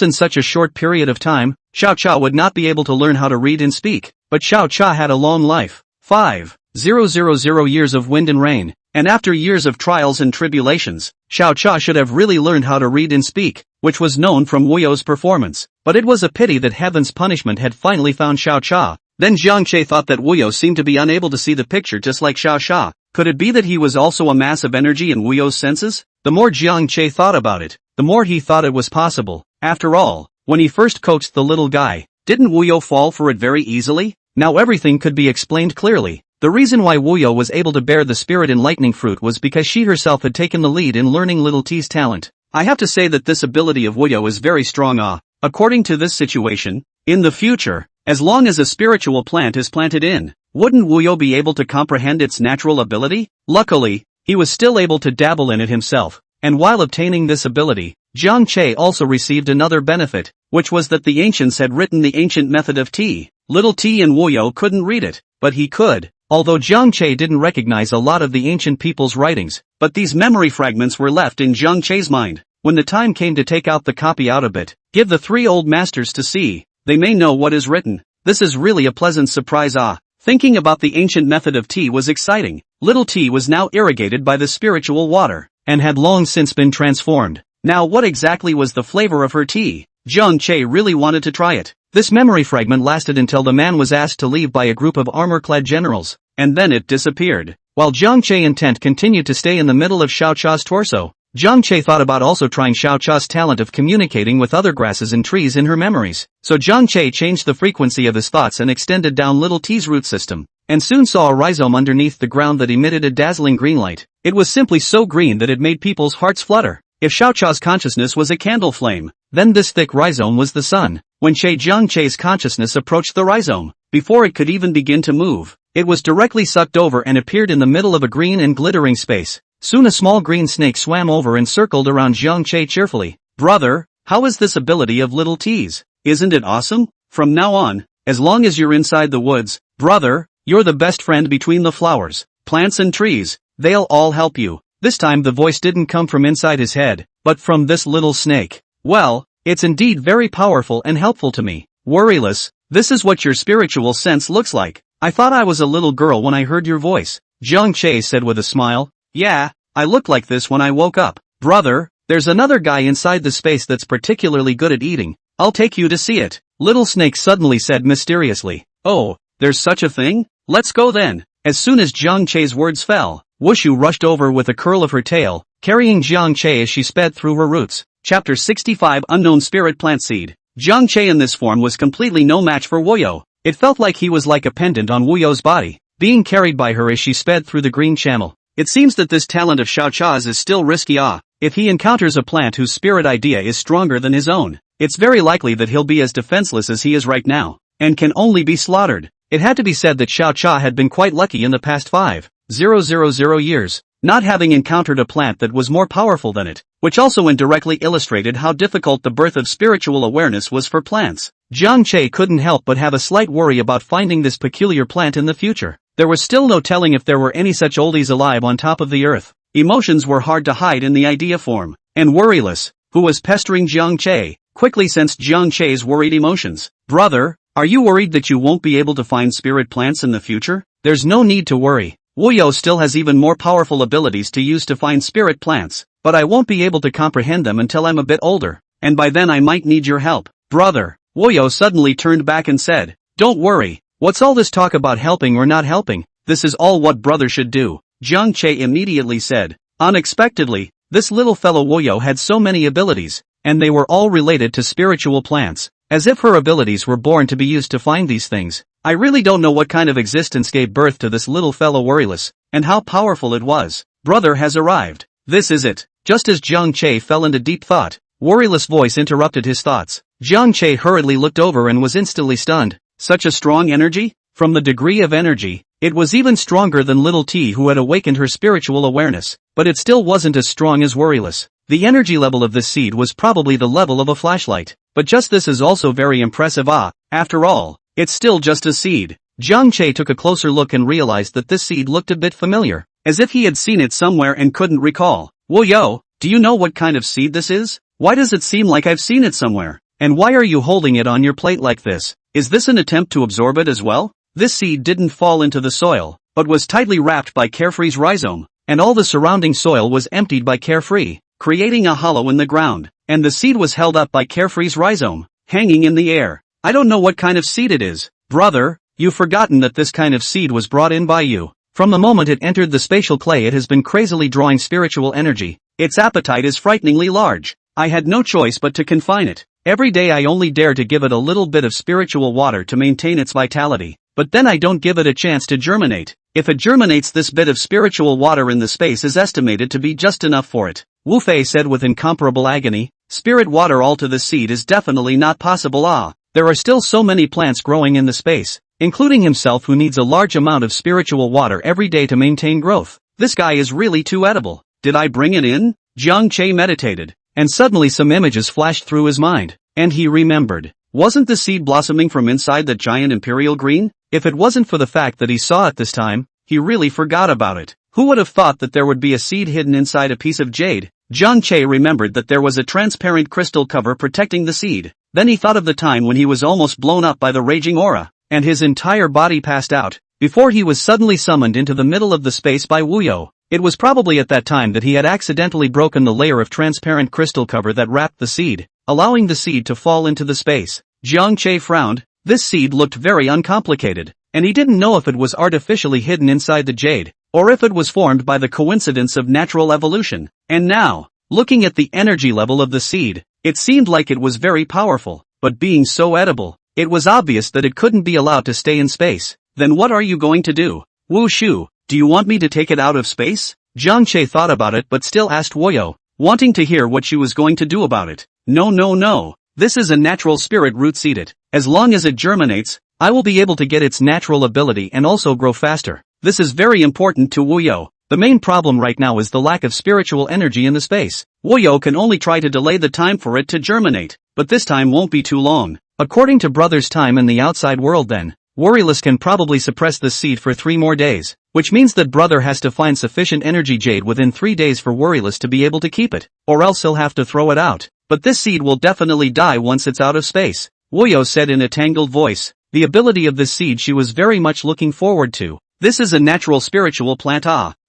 [SPEAKER 1] in such a short period of time, Xiao Cha would not be able to learn how to read and speak. But Xiao Cha had a long life. 5,000 years of wind and rain. And after years of trials and tribulations, Xiao Cha should have really learned how to read and speak, which was known from Wu You's performance. But it was a pity that heaven's punishment had finally found Xiao Cha. Then Jiang Che thought that Wu You seemed to be unable to see the picture just like Xiao Cha. Could it be that he was also a mass of energy in Wu You's senses? The more Jiang Che thought about it, the more he thought it was possible. After all, when he first coaxed the little guy, didn't Wu You fall for it very easily? Now everything could be explained clearly. The reason why Wu You was able to bear the spirit enlightening fruit was because she herself had taken the lead in learning little T's talent. I have to say that this ability of Wu You is very strong. According to this situation, in the future, as long as a spiritual plant is planted in, wouldn't Wu You be able to comprehend its natural ability? Luckily, he was still able to dabble in it himself, and while obtaining this ability, Jiang Che also received another benefit, which was that the ancients had written the ancient method of T. Little T and Wu You couldn't read it, but he could. Although Jiang Che didn't recognize a lot of the ancient people's writings, but these memory fragments were left in Jiang Che's mind. When the time came to take out the copy out of it, give the three old masters to see, they may know what is written. This is really a pleasant surprise. Thinking about the ancient method of tea was exciting. Little T was now irrigated by the spiritual water, and had long since been transformed. Now what exactly was the flavor of her tea? Jiang Che really wanted to try it. This memory fragment lasted until the man was asked to leave by a group of armor-clad generals, and then it disappeared. While Jiang Che intent continued to stay in the middle of Xiao Cha's torso, Jiang Che thought about also trying Xiao Cha's talent of communicating with other grasses and trees in her memories. So Jiang Che changed the frequency of his thoughts and extended down little T's root system, and soon saw a rhizome underneath the ground that emitted a dazzling green light. It was simply so green that it made people's hearts flutter. If Xiao Cha's consciousness was a candle flame, then this thick rhizome was the sun. When Jiang Che's consciousness approached the rhizome, before it could even begin to move, it was directly sucked over and appeared in the middle of a green and glittering space. Soon a small green snake swam over and circled around Jiang Che cheerfully. Brother, how is this ability of little T's? Isn't it awesome? From now on, as long as you're inside the woods, brother, you're the best friend between the flowers, plants and trees. They'll all help you. This time the voice didn't come from inside his head, but from this little snake. Well, it's indeed very powerful and helpful to me. Worryless, this is what your spiritual sense looks like. I thought I was a little girl when I heard your voice, Jiang Che said with a smile. Yeah, I looked like this when I woke up. Brother, there's another guy inside the space that's particularly good at eating. I'll take you to see it. Little Snake suddenly said mysteriously. Oh, there's such a thing? Let's go then. As soon as Jiang Che's words fell, Wushu rushed over with a curl of her tail, carrying Jiang Che as she sped through her roots. Chapter 65 Unknown Spirit Plant Seed. Jiang Che in this form was completely no match for Wu You. It felt like he was like a pendant on Wu You's body, being carried by her as she sped through the green channel. It seems that this talent of Xiao Cha's is still risky. If he encounters a plant whose spirit idea is stronger than his own, it's very likely that he'll be as defenseless as he is right now, and can only be slaughtered. It had to be said that Xiao Cha had been quite lucky in the past 5,000 years, not having encountered a plant that was more powerful than it, which also indirectly illustrated how difficult the birth of spiritual awareness was for plants. Jiang Che couldn't help but have a slight worry about finding this peculiar plant in the future. There was still no telling if there were any such oldies alive on top of the earth. Emotions were hard to hide in the idea form, and Worryless, who was pestering Jiang Che, quickly sensed Jiang Che's worried emotions. Brother, are you worried that you won't be able to find spirit plants in the future? There's no need to worry. Wu You still has even more powerful abilities to use to find spirit plants, but I won't be able to comprehend them until I'm a bit older, and by then I might need your help. Brother, Wu You suddenly turned back and said, don't worry. What's all this talk about helping or not helping? This is all what brother should do. Jiang Che immediately said. Unexpectedly, this little fellow Wu You had so many abilities, and they were all related to spiritual plants. as if her abilities were born to be used to find these things. I really don't know what kind of existence gave birth to this little fellow worryless, and how powerful it was. Brother has arrived. This is it. Just as Jiang Che fell into deep thought, worryless voice interrupted his thoughts. Jiang Che hurriedly looked over and was instantly stunned. Such a strong energy? From the degree of energy, it was even stronger than little T, who had awakened her spiritual awareness, but it still wasn't as strong as worryless. The energy level of this seed was probably the level of a flashlight, but just this is also very impressive. After all, it's still just a seed. Jiang Che took a closer look and realized that this seed looked a bit familiar, as if he had seen it somewhere and couldn't recall. Yo, do you know what kind of seed this is? Why does it seem like I've seen it somewhere? And why are you holding it on your plate like this? Is this an attempt to absorb it as well? This seed didn't fall into the soil, but was tightly wrapped by Carefree's rhizome, and all the surrounding soil was emptied by Carefree, creating a hollow in the ground, and the seed was held up by Carefree's rhizome, hanging in the air. I don't know what kind of seed it is. Brother, you've forgotten that this kind of seed was brought in by you. From the moment it entered the spatial clay, it has been crazily drawing spiritual energy. Its appetite is frighteningly large. I had no choice but to confine it. Every day I only dare to give it a little bit of spiritual water to maintain its vitality, but then I don't give it a chance to germinate. If it germinates, this bit of spiritual water in the space is estimated to be just enough for it. Wu Fei said with incomparable agony. Spirit water all to the seed is definitely not possible. There are still so many plants growing in the space, including himself, who needs a large amount of spiritual water every day to maintain growth. This guy is really too edible. Did I bring it in? Jiang Che meditated, and suddenly some images flashed through his mind, and he remembered. Wasn't the seed blossoming from inside the giant imperial green? If it wasn't for the fact that he saw it this time, he really forgot about it. Who would have thought that there would be a seed hidden inside a piece of jade? Jiang Che remembered that there was a transparent crystal cover protecting the seed. Then he thought of the time when he was almost blown up by the raging aura, and his entire body passed out, before he was suddenly summoned into the middle of the space by Wuyo. It was probably at that time that he had accidentally broken the layer of transparent crystal cover that wrapped the seed, allowing the seed to fall into the space. Jiang Che frowned. This seed looked very uncomplicated, and he didn't know if it was artificially hidden inside the jade, or if it was formed by the coincidence of natural evolution. And now, looking at the energy level of the seed, it seemed like it was very powerful, but being so edible, it was obvious that it couldn't be allowed to stay in space. Then what are you going to do? Wu Shu, do you want me to take it out of space? Jiang Che thought about it but still asked Woyo, wanting to hear what she was going to do about it. No. This is a natural spirit root seeded. As long as it germinates, I will be able to get its natural ability and also grow faster. This is very important to Wuyo. The main problem right now is the lack of spiritual energy in the space. Wuyo can only try to delay the time for it to germinate, but this time won't be too long. According to Brother's time in the outside world, then, Worryless can probably suppress this seed for 3 more days, which means that Brother has to find sufficient energy jade within 3 days for Worryless to be able to keep it, or else he'll have to throw it out. But this seed will definitely die once it's out of space, Wuyo said in a tangled voice. The ability of this seed she was very much looking forward to. This is a natural spiritual plant.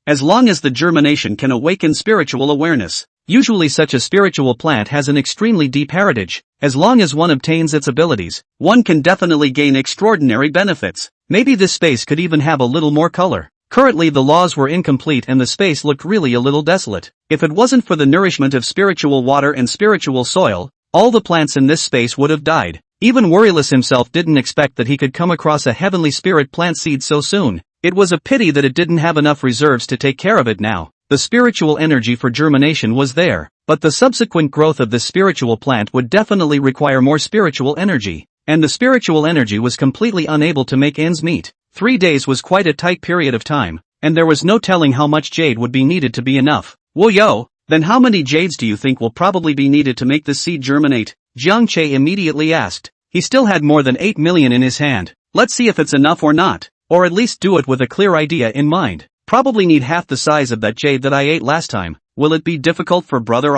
[SPEAKER 1] As long as the germination can awaken spiritual awareness. Usually such a spiritual plant has an extremely deep heritage. As long as one obtains its abilities, one can definitely gain extraordinary benefits. Maybe this space could even have a little more color. Currently the laws were incomplete and the space looked really a little desolate. If it wasn't for the nourishment of spiritual water and spiritual soil, all the plants in this space would have died. Even Worryless himself didn't expect that he could come across a heavenly spirit plant seed so soon. It was a pity that it didn't have enough reserves to take care of it now. The spiritual energy for germination was there, but the subsequent growth of this spiritual plant would definitely require more spiritual energy, and the spiritual energy was completely unable to make ends meet. 3 days was quite a tight period of time, and there was no telling how much jade would be needed to be enough. Woyo, then how many jades do you think will probably be needed to make the seed germinate? Jiang Che immediately asked. He still had more than 8 million in his hand. Let's see if it's enough or not, or at least do it with a clear idea in mind. Probably need half the size of that jade that I ate last time. Will it be difficult for Brother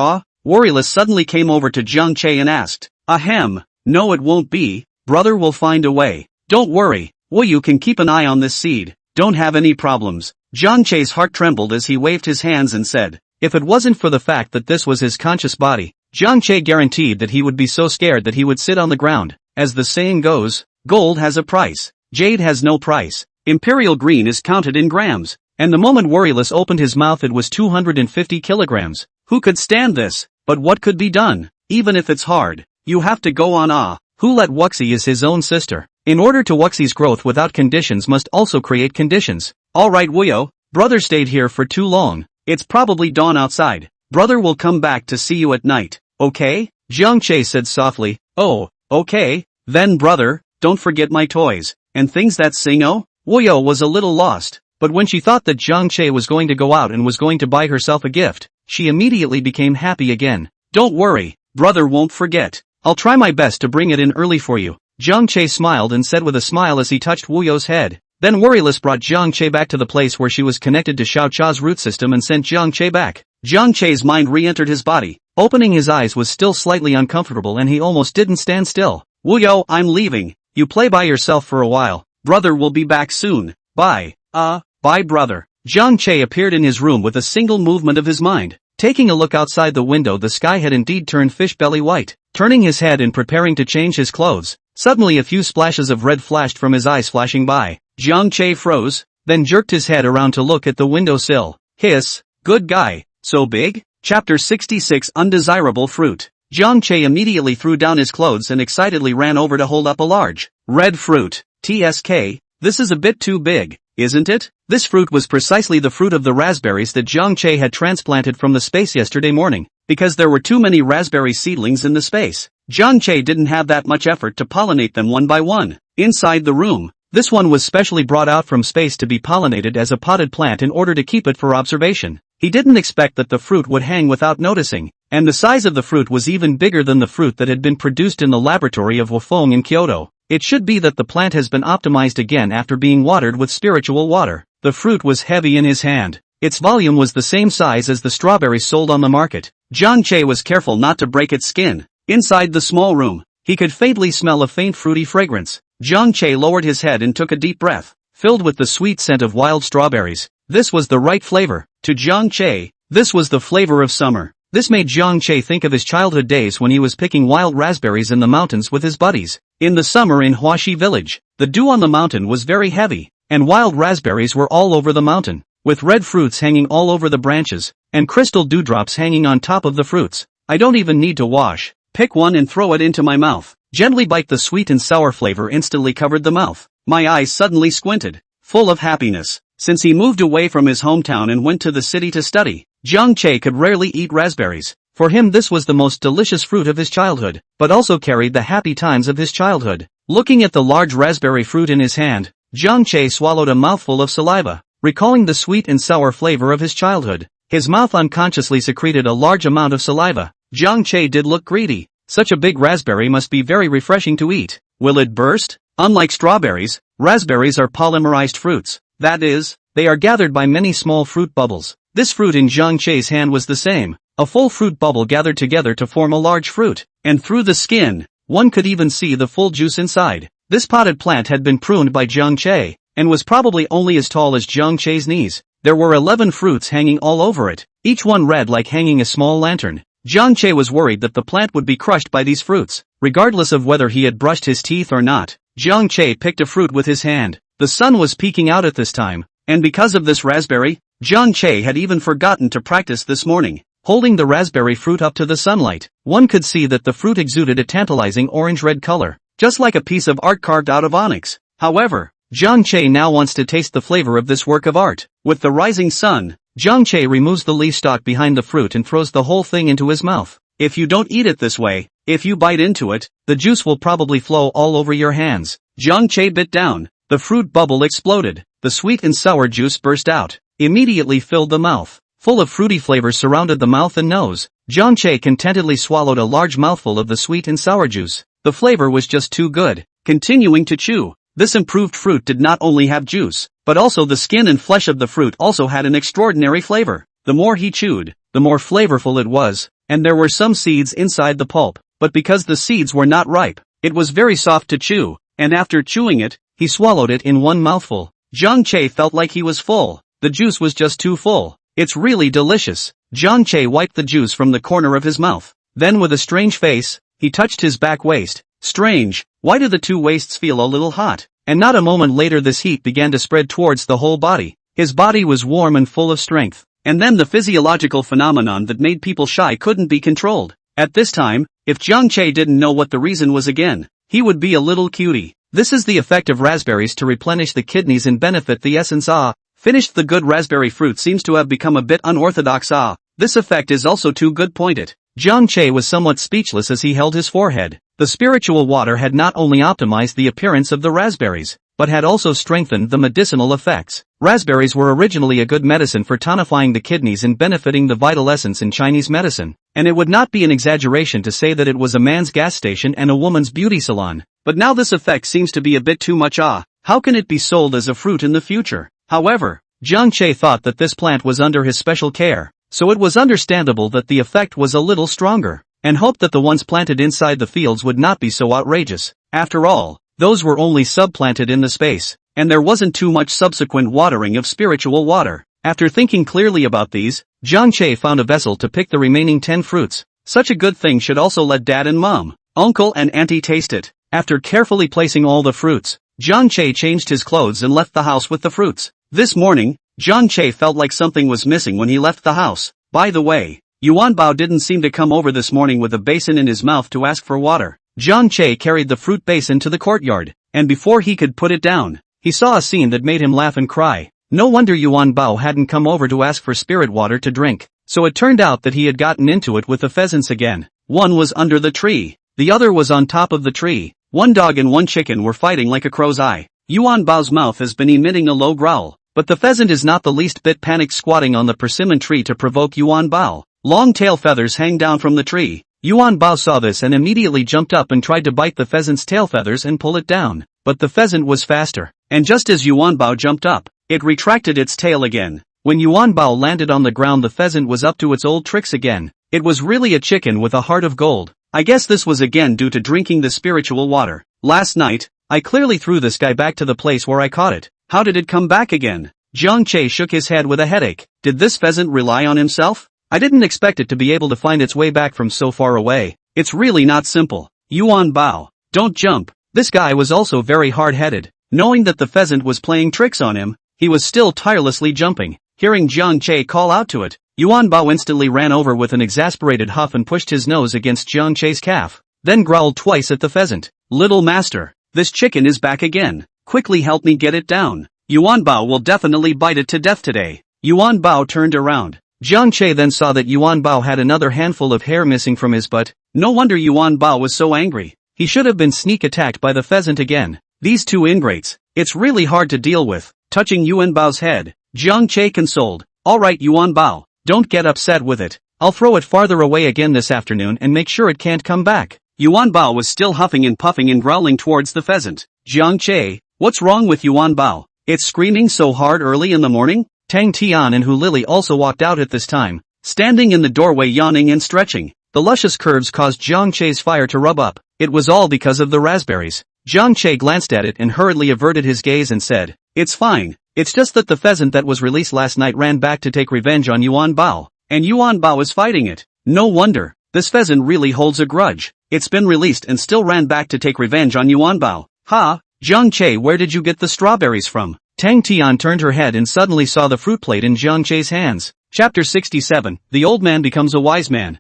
[SPEAKER 1] Worryless suddenly came over to Jiang Che and asked. Ahem, no it won't be, Brother will find a way. Don't worry, you can keep an eye on this seed, don't have any problems. Jiang Che's heart trembled as he waved his hands and said, if it wasn't for the fact that this was his conscious body, Jiang Che guaranteed that he would be so scared that he would sit on the ground. As the saying goes, gold has a price, jade has no price. Imperial green is counted in grams, and the moment Worryless opened his mouth it was 250 kilograms. Who could stand this? But what could be done? Even if it's hard, you have to go on. Who let Wuxi is his own sister. In order to Wuxi's growth without conditions must also create conditions. Alright Wuyo, brother stayed here for too long. It's probably dawn outside. Brother will come back to see you at night, okay? Jiang Che said softly. Oh, okay, then brother, don't forget my toys, and things that sing oh? Wuyo was a little lost, but when she thought that Jiang Che was going to go out and was going to buy herself a gift, she immediately became happy again. Don't worry, brother won't forget. I'll try my best to bring it in early for you. Jiang Che smiled and said with a smile as he touched Wuyo's head. Then Worryless brought Jiang Che back to the place where she was connected to Xiao Cha's root system and sent Jiang Che back. Jiang Che's mind re-entered his body. Opening his eyes was still slightly uncomfortable and he almost didn't stand still. Wuyo, I'm leaving. You play by yourself for a while. Brother will be back soon. Bye. Bye brother. Jiang Che appeared in his room with a single movement of his mind. Taking a look outside the window, the sky had indeed turned fish belly white. Turning his head and preparing to change his clothes, suddenly a few splashes of red flashed from his eyes flashing by. Jiang Che froze, then jerked his head around to look at the windowsill. Hiss, good guy, so big? Chapter 66 Undesirable Fruit. Jiang Che immediately threw down his clothes and excitedly ran over to hold up a large, red fruit. TSK, this is a bit too big, isn't it? This fruit was precisely the fruit of the raspberries that Jiang Che had transplanted from the space yesterday morning. Because there were too many raspberry seedlings in the space, Jiang Che didn't have that much effort to pollinate them one by one. Inside the room, this one was specially brought out from space to be pollinated as a potted plant in order to keep it for observation. He didn't expect that the fruit would hang without noticing, and the size of the fruit was even bigger than the fruit that had been produced in the laboratory of Wufeng in Kyoto. It should be that the plant has been optimized again after being watered with spiritual water. The fruit was heavy in his hand. Its volume was the same size as the strawberries sold on the market. Jiang Che was careful not to break its skin. Inside the small room, he could faintly smell a faint fruity fragrance. Jiang Che lowered his head and took a deep breath, filled with the sweet scent of wild strawberries. This was the right flavor. To Jiang Che, this was the flavor of summer. This made Jiang Che think of his childhood days when he was picking wild raspberries in the mountains with his buddies. In the summer in Huaxi village, the dew on the mountain was very heavy, and wild raspberries were all over the mountain, with red fruits hanging all over the branches, and crystal dewdrops hanging on top of the fruits. I don't even need to wash. Pick one and throw it into my mouth. Gently bite, the sweet and sour flavor instantly covered the mouth. My eyes suddenly squinted, full of happiness. Since he moved away from his hometown and went to the city to study, Jiang Che could rarely eat raspberries. For him this was the most delicious fruit of his childhood, but also carried the happy times of his childhood. Looking at the large raspberry fruit in his hand, Jiang Che swallowed a mouthful of saliva, recalling the sweet and sour flavor of his childhood. His mouth unconsciously secreted a large amount of saliva. Jiang Che did look greedy. Such a big raspberry must be very refreshing to eat. Will it burst? Unlike strawberries, raspberries are polymerized fruits. That is, they are gathered by many small fruit bubbles. This fruit in Jiang Che's hand was the same. A full fruit bubble gathered together to form a large fruit. And through the skin, one could even see the full juice inside. This potted plant had been pruned by Jiang Che, and was probably only as tall as Jiang Che's knees. There were 11 fruits hanging all over it, each one red like hanging a small lantern. Jiang Che was worried that the plant would be crushed by these fruits. Regardless of whether he had brushed his teeth or not, Jiang Che picked a fruit with his hand. The sun was peeking out at this time, and because of this raspberry, Jiang Che had even forgotten to practice this morning. Holding the raspberry fruit up to the sunlight, one could see that the fruit exuded a tantalizing orange-red color, just like a piece of art carved out of onyx. However, Jiang Che now wants to taste the flavor of this work of art. With the rising sun, Jiang Che removes the leaf stalk behind the fruit and throws the whole thing into his mouth. If you don't eat it this way, if you bite into it, the juice will probably flow all over your hands. Jiang Che bit down. The fruit bubble exploded. The sweet and sour juice burst out, immediately filled the mouth. Full of fruity flavors surrounded the mouth and nose. Jiang Che contentedly swallowed a large mouthful of the sweet and sour juice. The flavor was just too good. Continuing to chew, this improved fruit did not only have juice, but also the skin and flesh of the fruit also had an extraordinary flavor. The more he chewed, the more flavorful it was, and there were some seeds inside the pulp, but because the seeds were not ripe, it was very soft to chew, and after chewing it, he swallowed it in one mouthful. Jiang Che felt like he was full. The juice was just too full. It's really delicious. Jiang Che wiped the juice from the corner of his mouth. Then with a strange face, he touched his back waist. Strange, why do the two waists feel a little hot? And not a moment later this heat began to spread towards the whole body. His body was warm and full of strength. And then the physiological phenomenon that made people shy couldn't be controlled. At this time, if Jiang Che didn't know what the reason was again, he would be a little cutie. This is the effect of raspberries to replenish the kidneys and benefit the essence. Finished. The good raspberry fruit seems to have become a bit unorthodox. This effect is also too good. Pointed. Jiang Che was somewhat speechless as he held his forehead. The spiritual water had not only optimized the appearance of the raspberries, but had also strengthened the medicinal effects. Raspberries were originally a good medicine for tonifying the kidneys and benefiting the vital essence in Chinese medicine, and it would not be an exaggeration to say that it was a man's gas station and a woman's beauty salon. But now this effect seems to be a bit too much. How can it be sold as a fruit in the future? However, Jiang Che thought that this plant was under his special care, so it was understandable that the effect was a little stronger, and hoped that the ones planted inside the fields would not be so outrageous. After all, those were only subplanted in the space, and there wasn't too much subsequent watering of spiritual water. After thinking clearly about these, Jiang Che found a vessel to pick the remaining 10 fruits. Such a good thing should also let dad and mom, uncle and auntie taste it. After carefully placing all the fruits, Jiang Che changed his clothes and left the house with the fruits. This morning, Jiang Che felt like something was missing when he left the house. By the way, Yuan Bao didn't seem to come over this morning with a basin in his mouth to ask for water. Jiang Che carried the fruit basin to the courtyard, and before he could put it down, he saw a scene that made him laugh and cry. No wonder Yuan Bao hadn't come over to ask for spirit water to drink. So it turned out that he had gotten into it with the pheasants again. One was under the tree, the other was on top of the tree. One dog and one chicken were fighting like a crow's eye. Yuan Bao's mouth has been emitting a low growl, but the pheasant is not the least bit panicked, squatting on the persimmon tree to provoke Yuan Bao. Long tail feathers hang down from the tree. Yuan Bao saw this and immediately jumped up and tried to bite the pheasant's tail feathers and pull it down, but the pheasant was faster, and just as Yuan Bao jumped up, it retracted its tail again. When Yuan Bao landed on the ground, the pheasant was up to its old tricks again. It was really a chicken with a heart of gold. I guess this was again due to drinking the spiritual water. Last night, I clearly threw this guy back to the place where I caught it. How did it come back again? Jiang Che shook his head with a headache. Did this pheasant rely on himself? I didn't expect it to be able to find its way back from so far away. It's really not simple. Yuan Bao, don't jump. This guy was also very hard-headed. Knowing that the pheasant was playing tricks on him, he was still tirelessly jumping. Hearing Jiang Che call out to it, Yuan Bao instantly ran over with an exasperated huff and pushed his nose against Jiang Che's calf, then growled twice at the pheasant. Little master, this chicken is back again. Quickly help me get it down. Yuan Bao will definitely bite it to death today. Yuan Bao turned around. Jiang Che then saw that Yuan Bao had another handful of hair missing from his butt. No wonder Yuan Bao was so angry. He should have been sneak attacked by the pheasant again. These two ingrates. It's really hard to deal with. Touching Yuan Bao's head, Jiang Che consoled. Alright Yuan Bao, don't get upset with it. I'll throw it farther away again this afternoon and make sure it can't come back. Yuan Bao was still huffing and puffing and growling towards the pheasant. Jiang Che, what's wrong with Yuan Bao? It's screaming so hard early in the morning? Tang Tian and Hu Lily also walked out at this time, standing in the doorway yawning and stretching. The luscious curves caused Jiang Che's fire to rub up. It was all because of the raspberries. Jiang Che glanced at it and hurriedly averted his gaze and said, "It's fine. It's just that the pheasant that was released last night ran back to take revenge on Yuan Bao, and Yuan Bao is fighting it. No wonder. This pheasant really holds a grudge. It's been released and still ran back to take revenge on Yuan Bao. Ha! Jiang Che, where did you get the strawberries from?" Tang Tian turned her head and suddenly saw the fruit plate in Jiang Che's hands. Chapter 67, The Old Man Becomes a Wise Man.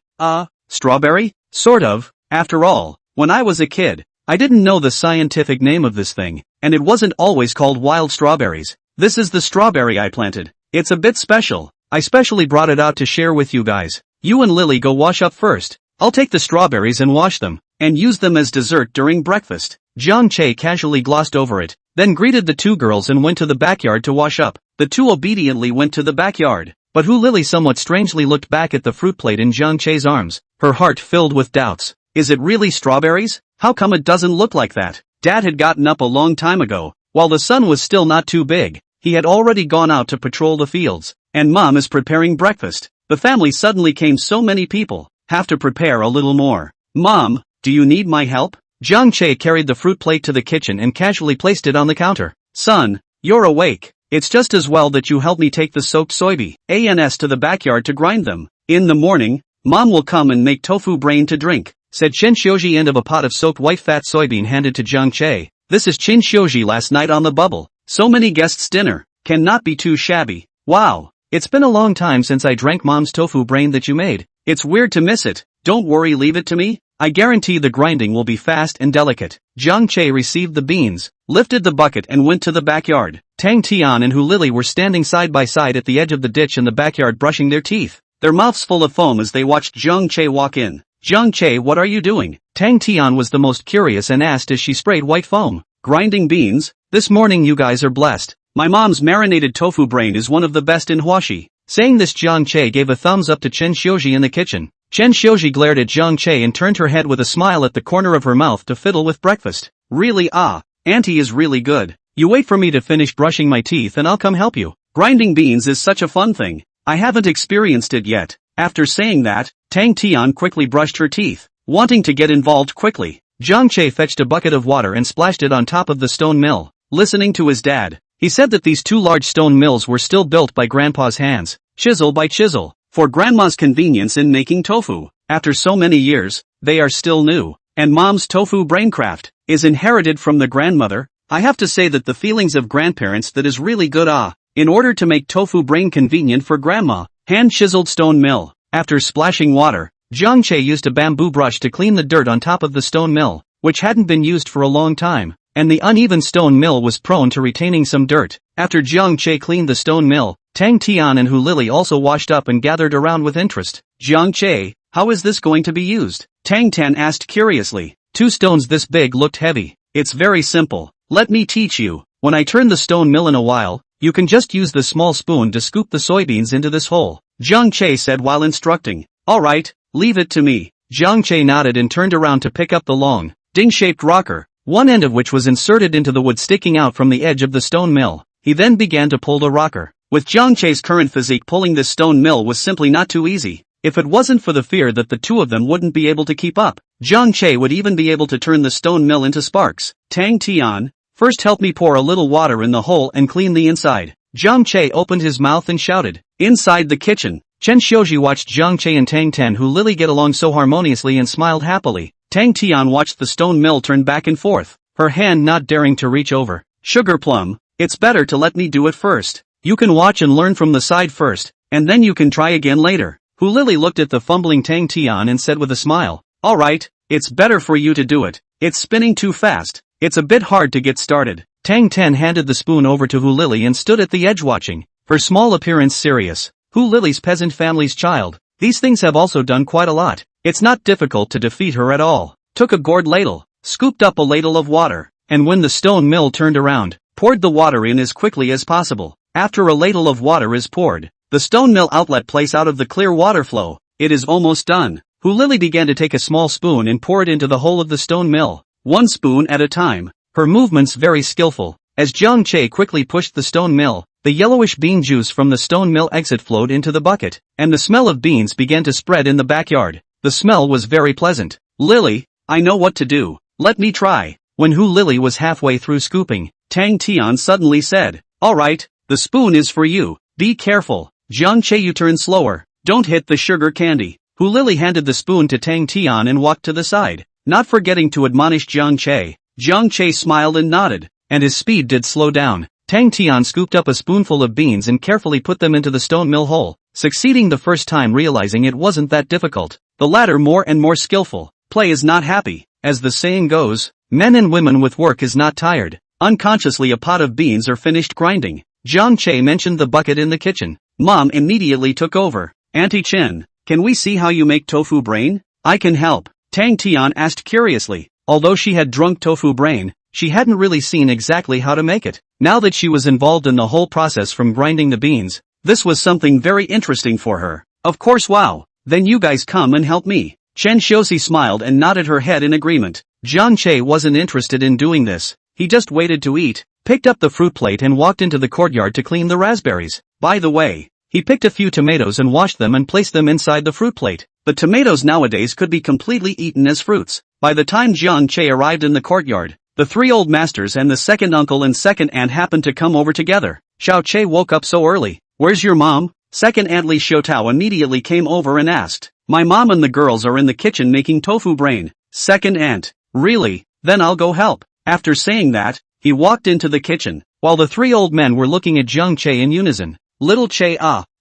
[SPEAKER 1] Strawberry? Sort of. After all, when I was a kid, I didn't know the scientific name of this thing, and it wasn't always called wild strawberries. This is the strawberry I planted. It's a bit special. I specially brought it out to share with you guys. You and Lily go wash up first. I'll take the strawberries and wash them, and use them as dessert during breakfast. Jiang Che casually glossed over it, then greeted the two girls and went to the backyard to wash up. The two obediently went to the backyard, but Hu Lily somewhat strangely looked back at the fruit plate in Jiang Che's arms, her heart filled with doubts. Is it really strawberries? How come it doesn't look like that? Dad had gotten up a long time ago, while the sun was still not too big. He had already gone out to patrol the fields, and Mom is preparing breakfast. The family suddenly came so many people, have to prepare a little more. Mom, do you need my help? Jiang Che carried the fruit plate to the kitchen and casually placed it on the counter. Son, you're awake. It's just as well that you help me take the soaked soybeans to the backyard to grind them. In the morning, Mom will come and make tofu brain to drink, said Chen Xiuji. End of a pot of soaked white fat soybean handed to Jiang Che. This is Chen Xiuji last night on the bubble. So many guests' dinner, cannot be too shabby. Wow, it's been a long time since I drank Mom's tofu brain that you made. It's weird to miss it. Don't worry, leave it to me. I guarantee the grinding will be fast and delicate. Jiang Che received the beans, lifted the bucket and went to the backyard. Tang Tian and Hu Lili were standing side by side at the edge of the ditch in the backyard brushing their teeth, their mouths full of foam as they watched Jiang Che walk in. Jiang Che, what are you doing? Tang Tian was the most curious and asked as she sprayed white foam. Grinding beans? This morning you guys are blessed. My mom's marinated tofu brain is one of the best in Huaxi. Saying this, Jiang Che gave a thumbs up to Chen Xiuji in the kitchen. Chen Xiuji glared at Jiang Che and turned her head with a smile at the corner of her mouth to fiddle with breakfast. Really? Auntie is really good. You wait for me to finish brushing my teeth and I'll come help you. Grinding beans is such a fun thing. I haven't experienced it yet. After saying that, Tang Tian quickly brushed her teeth, wanting to get involved quickly. Jiang Che fetched a bucket of water and splashed it on top of the stone mill. Listening to his dad, he said that these two large stone mills were still built by Grandpa's hands, chisel by chisel, for Grandma's convenience in making tofu. After so many years, they are still new, and Mom's tofu braincraft is inherited from the grandmother. I have to say that the feelings of grandparents that is really good. In order to make tofu brain convenient for Grandma, hand-chiseled stone mill. After splashing water, Jiang Che used a bamboo brush to clean the dirt on top of the stone mill, which hadn't been used for a long time, and the uneven stone mill was prone to retaining some dirt. After Jiang Che cleaned the stone mill, Tang Tian and Hu Lili also washed up and gathered around with interest. Jiang Che, how is this going to be used? Tang Tan asked curiously. Two stones this big looked heavy. It's very simple. Let me teach you. When I turn the stone mill in a while, you can just use the small spoon to scoop the soybeans into this hole, Jiang Che said while instructing. Alright, leave it to me. Jiang Che nodded and turned around to pick up the long, ding-shaped rocker, one end of which was inserted into the wood sticking out from the edge of the stone mill. He then began to pull the rocker. With Jiang Che's current physique, pulling this stone mill was simply not too easy. If it wasn't for the fear that the two of them wouldn't be able to keep up, Jiang Che would even be able to turn the stone mill into sparks. Tang Tian, first help me pour a little water in the hole and clean the inside. Jiang Che opened his mouth and shouted. Inside the kitchen, Chen Xiuji watched Jiang Che and Tang Tan Hu Lili get along so harmoniously and smiled happily. Tang Tian watched the stone mill turn back and forth, her hand not daring to reach over. Sugar Plum, it's better to let me do it first. You can watch and learn from the side first, and then you can try again later. Hu Lili looked at the fumbling Tang Tian and said with a smile, alright, it's better for you to do it. It's spinning too fast. It's a bit hard to get started. Tang Tan handed the spoon over to Hu Lili and stood at the edge watching, her small appearance serious. Hu Lili's peasant family's child. These things have also done quite a lot. It's not difficult to defeat her at all. Took a gourd ladle, scooped up a ladle of water, and when the stone mill turned around, poured the water in as quickly as possible. After a ladle of water is poured, the stone mill outlet plays out of the clear water flow. It is almost done. Hu Lili began to take a small spoon and pour it into the hole of the stone mill, one spoon at a time. Her movements very skillful. As Jiang Che quickly pushed the stone mill, the yellowish bean juice from the stone mill exit flowed into the bucket, and the smell of beans began to spread in the backyard. The smell was very pleasant. Lily, I know what to do. Let me try. When Hu Lili was halfway through scooping, Tang Tian suddenly said, alright, the spoon is for you. Be careful. Jiang Che, you turn slower. Don't hit the sugar candy. Hu Lili handed the spoon to Tang Tian and walked to the side, not forgetting to admonish Jiang Che. Jiang Che smiled and nodded, and his speed did slow down. Tang Tian scooped up a spoonful of beans and carefully put them into the stone mill hole, succeeding the first time, realizing it wasn't that difficult. The latter more and more skillful. Play is not happy. As the saying goes, men and women with work is not tired. Unconsciously a pot of beans are finished grinding. Jiang Che mentioned the bucket in the kitchen. Mom immediately took over. Auntie Chen, can we see how you make tofu brain? I can help. Tang Tian asked curiously. Although she had drunk tofu brain, she hadn't really seen exactly how to make it. Now that she was involved in the whole process from grinding the beans, this was something very interesting for her. Of course, wow. Then you guys come and help me. Chen Xiuxi smiled and nodded her head in agreement. Jiang Che wasn't interested in doing this. He just waited to eat, picked up the fruit plate and walked into the courtyard to clean the raspberries. By the way, he picked a few tomatoes and washed them and placed them inside the fruit plate. The tomatoes nowadays could be completely eaten as fruits. By the time Jiang Che arrived in the courtyard, the three old masters and the second uncle and second aunt happened to come over together. Xiao Che woke up so early. Where's your mom? Second aunt Li Xiaotao immediately came over and asked. My mom and the girls are in the kitchen making tofu brain. Second aunt. Really? Then I'll go help. After saying that, he walked into the kitchen, while the three old men were looking at Jiang Che in unison. Little Che,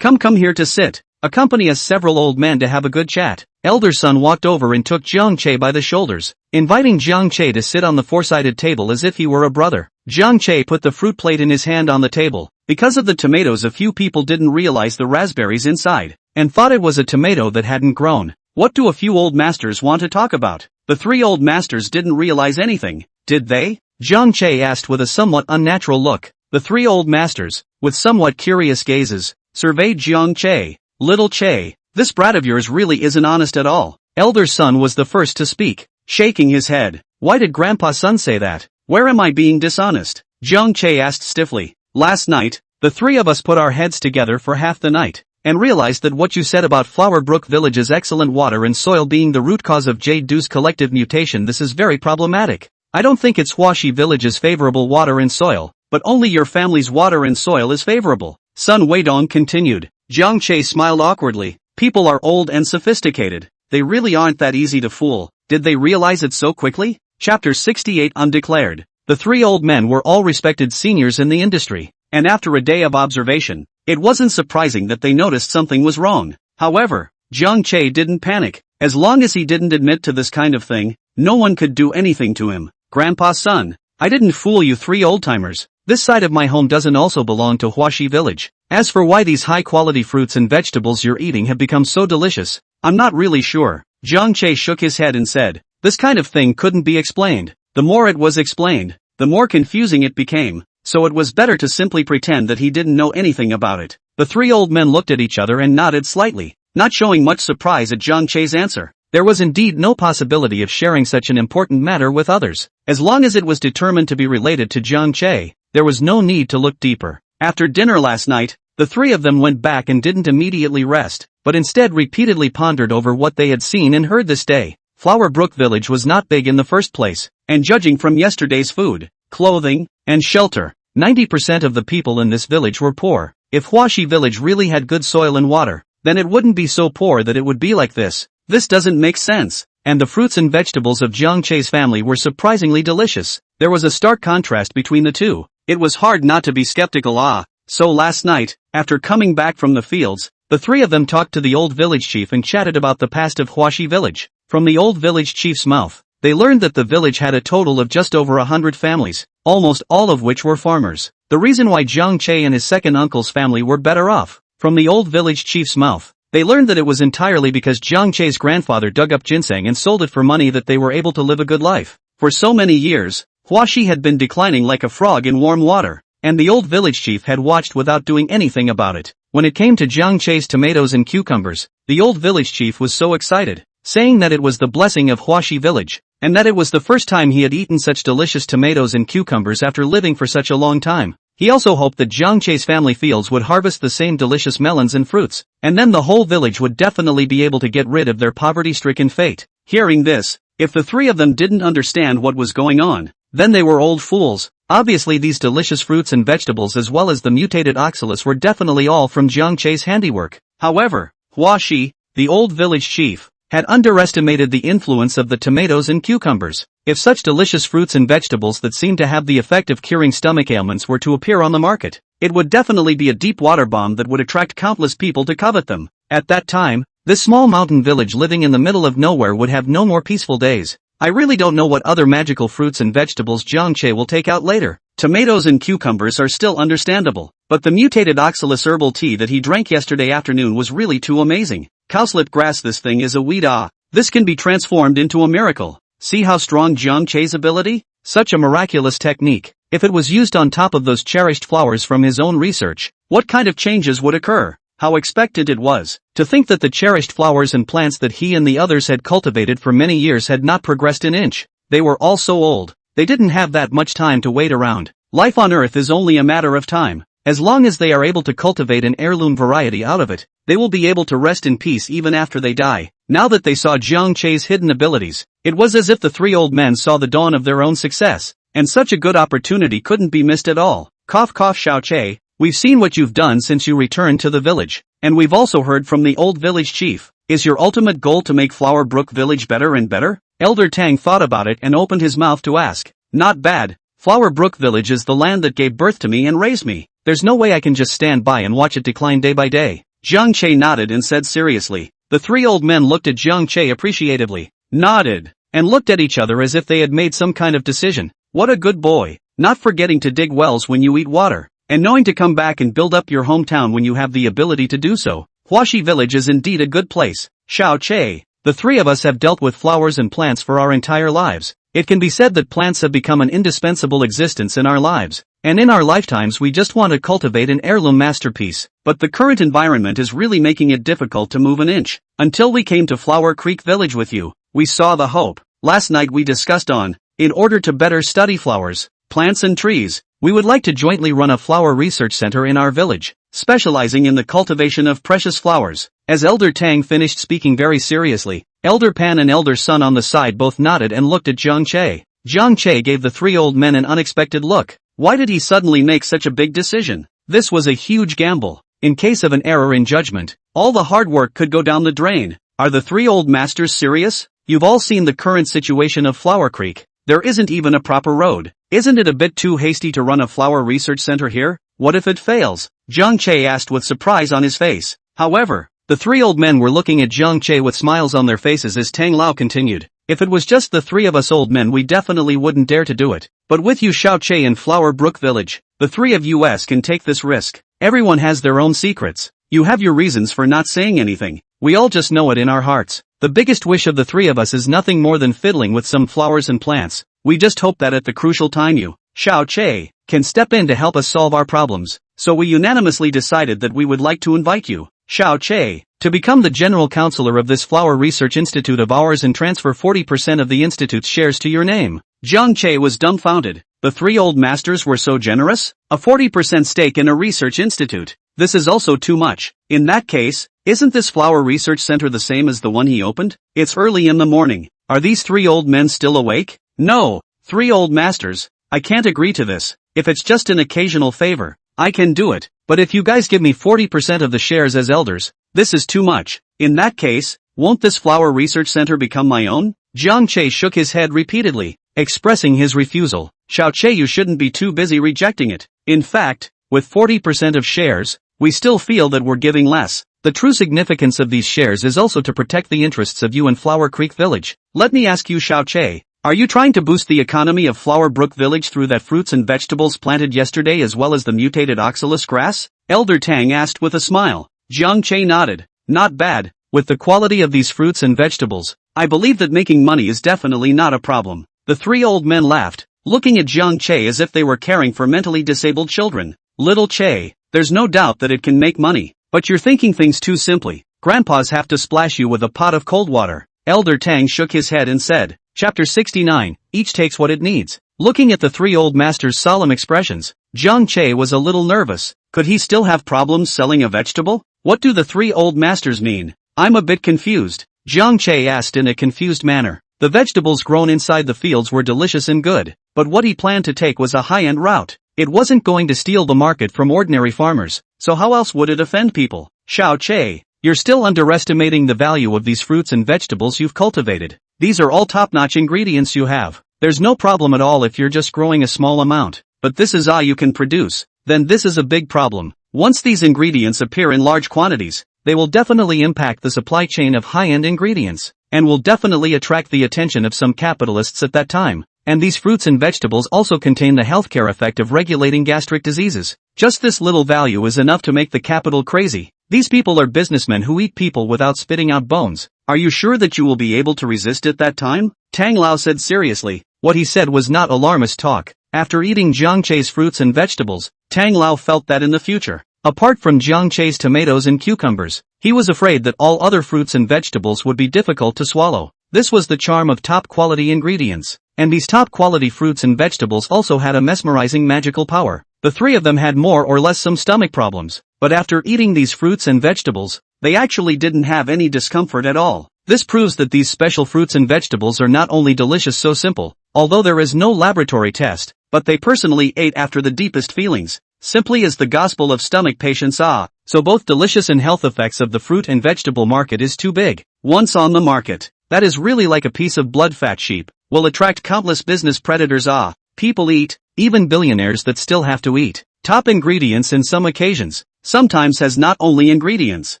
[SPEAKER 1] come here to sit. Accompany us several old men to have a good chat. Elder son walked over and took Jiang Che by the shoulders, inviting Jiang Che to sit on the four-sided table as if he were a brother. Jiang Che put the fruit plate in his hand on the table. Because of the tomatoes, a few people didn't realize the raspberries inside, and thought it was a tomato that hadn't grown. What do a few old masters want to talk about? The three old masters didn't realize anything, did they? Jiang Che asked with a somewhat unnatural look. The three old masters, with somewhat curious gazes, surveyed Jiang Che. Little Che, this brat of yours really isn't honest at all. Elder son was the first to speak, shaking his head. Why did Grandpa son say that? Where am I being dishonest? Jiang Che asked stiffly. Last night, the three of us put our heads together for half the night, and realized that what you said about Flower Brook Village's excellent water and soil being the root cause of Jade Dew's collective mutation. This is very problematic. I don't think it's Huashi Village's favorable water and soil, but only your family's water and soil is favorable. Sun Weidong continued. Jiang Che smiled awkwardly. People are old and sophisticated. They really aren't that easy to fool. Did they realize it so quickly? Chapter 68 Undeclared. The three old men were all respected seniors in the industry, and after a day of observation, it wasn't surprising that they noticed something was wrong. However, Jiang Che didn't panic. As long as he didn't admit to this kind of thing, no one could do anything to him. Grandpa son, I didn't fool you three old-timers. This side of my home doesn't also belong to Huashi Village. As for why these high-quality fruits and vegetables you're eating have become so delicious, I'm not really sure. Jiang Che shook his head and said, this kind of thing couldn't be explained. The more it was explained, the more confusing it became, so it was better to simply pretend that he didn't know anything about it. The three old men looked at each other and nodded slightly, not showing much surprise at Jiang Che's answer. There was indeed no possibility of sharing such an important matter with others. As long as it was determined to be related to Jiang Che, there was no need to look deeper. After dinner last night, the three of them went back and didn't immediately rest, but instead repeatedly pondered over what they had seen and heard this day. Flower Brook Village was not big in the first place, and judging from yesterday's food, clothing, and shelter, 90% of the people in this village were poor. If Huashi Village really had good soil and water, then it wouldn't be so poor that it would be like this. This doesn't make sense. And the fruits and vegetables of Jiang Che's family were surprisingly delicious. There was a stark contrast between the two. It was hard not to be skeptical. So last night, after coming back from the fields, the three of them talked to the old village chief and chatted about the past of Huashi Village. From the old village chief's mouth, they learned that the village had a total of just over 100 families, almost all of which were farmers. The reason why Jiang Che and his second uncle's family were better off. From the old village chief's mouth, they learned that it was entirely because Jiang Che's grandfather dug up ginseng and sold it for money that they were able to live a good life. For so many years, Huashi had been declining like a frog in warm water, and the old village chief had watched without doing anything about it. When it came to Jiang Che's tomatoes and cucumbers, the old village chief was so excited, saying that it was the blessing of Huashi Village, and that it was the first time he had eaten such delicious tomatoes and cucumbers after living for such a long time. He also hoped that Jiang Che's family fields would harvest the same delicious melons and fruits, and then the whole village would definitely be able to get rid of their poverty-stricken fate. Hearing this, if the three of them didn't understand what was going on, then they were old fools. Obviously these delicious fruits and vegetables as well as the mutated oxalis were definitely all from Jiang Che's handiwork. However, Huashi, the old village chief, had underestimated the influence of the tomatoes and cucumbers. If such delicious fruits and vegetables that seemed to have the effect of curing stomach ailments were to appear on the market, it would definitely be a deep water bomb that would attract countless people to covet them. At that time, this small mountain village living in the middle of nowhere would have no more peaceful days. I really don't know what other magical fruits and vegetables Jiang Che will take out later. Tomatoes and cucumbers are still understandable, but the mutated oxalis herbal tea that he drank yesterday afternoon was really too amazing. Cowslip grass, this thing is a weed. This can be transformed into a miracle. See how strong Jiang Che's ability? Such a miraculous technique. If it was used on top of those cherished flowers from his own research, what kind of changes would occur? How expected it was. To think that the cherished flowers and plants that he and the others had cultivated for many years had not progressed an inch. They were all so old. They didn't have that much time to wait around. Life on Earth is only a matter of time. As long as they are able to cultivate an heirloom variety out of it, they will be able to rest in peace even after they die. Now that they saw Jiang Che's hidden abilities, it was as if the three old men saw the dawn of their own success, and such a good opportunity couldn't be missed at all. Cough cough Xiao Che, we've seen what you've done since you returned to the village, and we've also heard from the old village chief. Is your ultimate goal to make Flower Brook Village better and better? Elder Tang thought about it and opened his mouth to ask. Not bad. Flower Brook Village is the land that gave birth to me and raised me. There's no way I can just stand by and watch it decline day by day. Jiang Che nodded and said seriously, The three old men looked at Jiang Che appreciatively, nodded, and looked at each other as if they had made some kind of decision. What a good boy, not forgetting to dig wells when you eat water, and knowing to come back and build up your hometown when you have the ability to do so. Huaxi village is indeed a good place. Xiao Che, the three of us have dealt with flowers and plants for our entire lives. It can be said that plants have become an indispensable existence in our lives, and in our lifetimes we just want to cultivate an heirloom masterpiece, but the current environment is really making it difficult to move an inch. Until we came to Flower Creek Village with you, we saw the hope. Last night we discussed on, in order to better study flowers, plants and trees, we would like to jointly run a flower research center in our village, specializing in the cultivation of precious flowers. As Elder Tang finished speaking very seriously, Elder Pan and Elder Sun on the side both nodded and looked at Jiang Che. Jiang Che gave the three old men an unexpected look. Why did he suddenly make such a big decision? This was a huge gamble. In case of an error in judgment, all the hard work could go down the drain. Are the three old masters serious? You've all seen the current situation of Flower Creek. There isn't even a proper road. Isn't it a bit too hasty to run a flower research center here? What if it fails? Jiang Che asked with surprise on his face. However, the three old men were looking at Jiang Che with smiles on their faces as Tang Lao continued. If it was just the three of us old men we definitely wouldn't dare to do it. But with you Xiao Che in Flower Brook Village, the three of us can take this risk. Everyone has their own secrets. You have your reasons for not saying anything. We all just know it in our hearts. The biggest wish of the three of us is nothing more than fiddling with some flowers and plants. We just hope that at the crucial time you, Xiao Che, can step in to help us solve our problems. So we unanimously decided that we would like to invite you, Xiao Che, to become the general counselor of this flower research institute of ours and transfer 40% of the institute's shares to your name. Jiang Che was dumbfounded. The three old masters were so generous? A 40% stake in a research institute. This is also too much. In that case, isn't this flower research center the same as the one he opened? It's early in the morning. Are these three old men still awake? No, three old masters, I can't agree to this. If it's just an occasional favor, I can do it. But if you guys give me 40% of the shares as elders, this is too much. In that case, won't this flower research center become my own? Jiang Che shook his head repeatedly, expressing his refusal. Xiao Che, you shouldn't be too busy rejecting it. In fact, with 40% of shares, we still feel that we're giving less. The true significance of these shares is also to protect the interests of you in Flower Creek Village. Let me ask you Xiao Che, are you trying to boost the economy of Flower Brook Village through that fruits and vegetables planted yesterday as well as the mutated oxalis grass? Elder Tang asked with a smile. Jiang Che nodded. Not bad. With the quality of these fruits and vegetables, I believe that making money is definitely not a problem. The three old men laughed, looking at Jiang Che as if they were caring for mentally disabled children. Little Che, there's no doubt that it can make money, but you're thinking things too simply. Grandpas have to splash you with a pot of cold water. Elder Tang shook his head and said, Chapter 69, each takes what it needs. Looking at the three old masters' solemn expressions, Jiang Che was a little nervous. Could he still have problems selling a vegetable? What do the three old masters mean? I'm a bit confused. Jiang Che asked in a confused manner. The vegetables grown inside the fields were delicious and good, but what he planned to take was a high-end route. It wasn't going to steal the market from ordinary farmers, so how else would it offend people? Xiao Che, you're still underestimating the value of these fruits and vegetables you've cultivated. These are all top-notch ingredients you have. There's no problem at all if you're just growing a small amount, but this is all you can produce. Then this is a big problem. Once these ingredients appear in large quantities, they will definitely impact the supply chain of high-end ingredients, and will definitely attract the attention of some capitalists at that time. And these fruits and vegetables also contain the healthcare effect of regulating gastric diseases. Just this little value is enough to make the capital crazy. These people are businessmen who eat people without spitting out bones. Are you sure that you will be able to resist at that time? Tang Lao said seriously. What he said was not alarmist talk. After eating Jiang Che's fruits and vegetables, Tang Lao felt that in the future, apart from Jiang Che's tomatoes and cucumbers, he was afraid that all other fruits and vegetables would be difficult to swallow. This was the charm of top-quality ingredients. And these top-quality fruits and vegetables also had a mesmerizing magical power. The three of them had more or less some stomach problems, but after eating these fruits and vegetables, they actually didn't have any discomfort at all. This proves that these special fruits and vegetables are not only delicious so simple, although there is no laboratory test, but they personally ate after the deepest feelings, simply as the gospel of stomach patients are. So both delicious and health effects of the fruit and vegetable market is too big. Once on the market, that is really like a piece of blood-fat sheep, will attract countless business predators. People eat, even billionaires that still have to eat. Top ingredients in some occasions, sometimes has not only ingredients,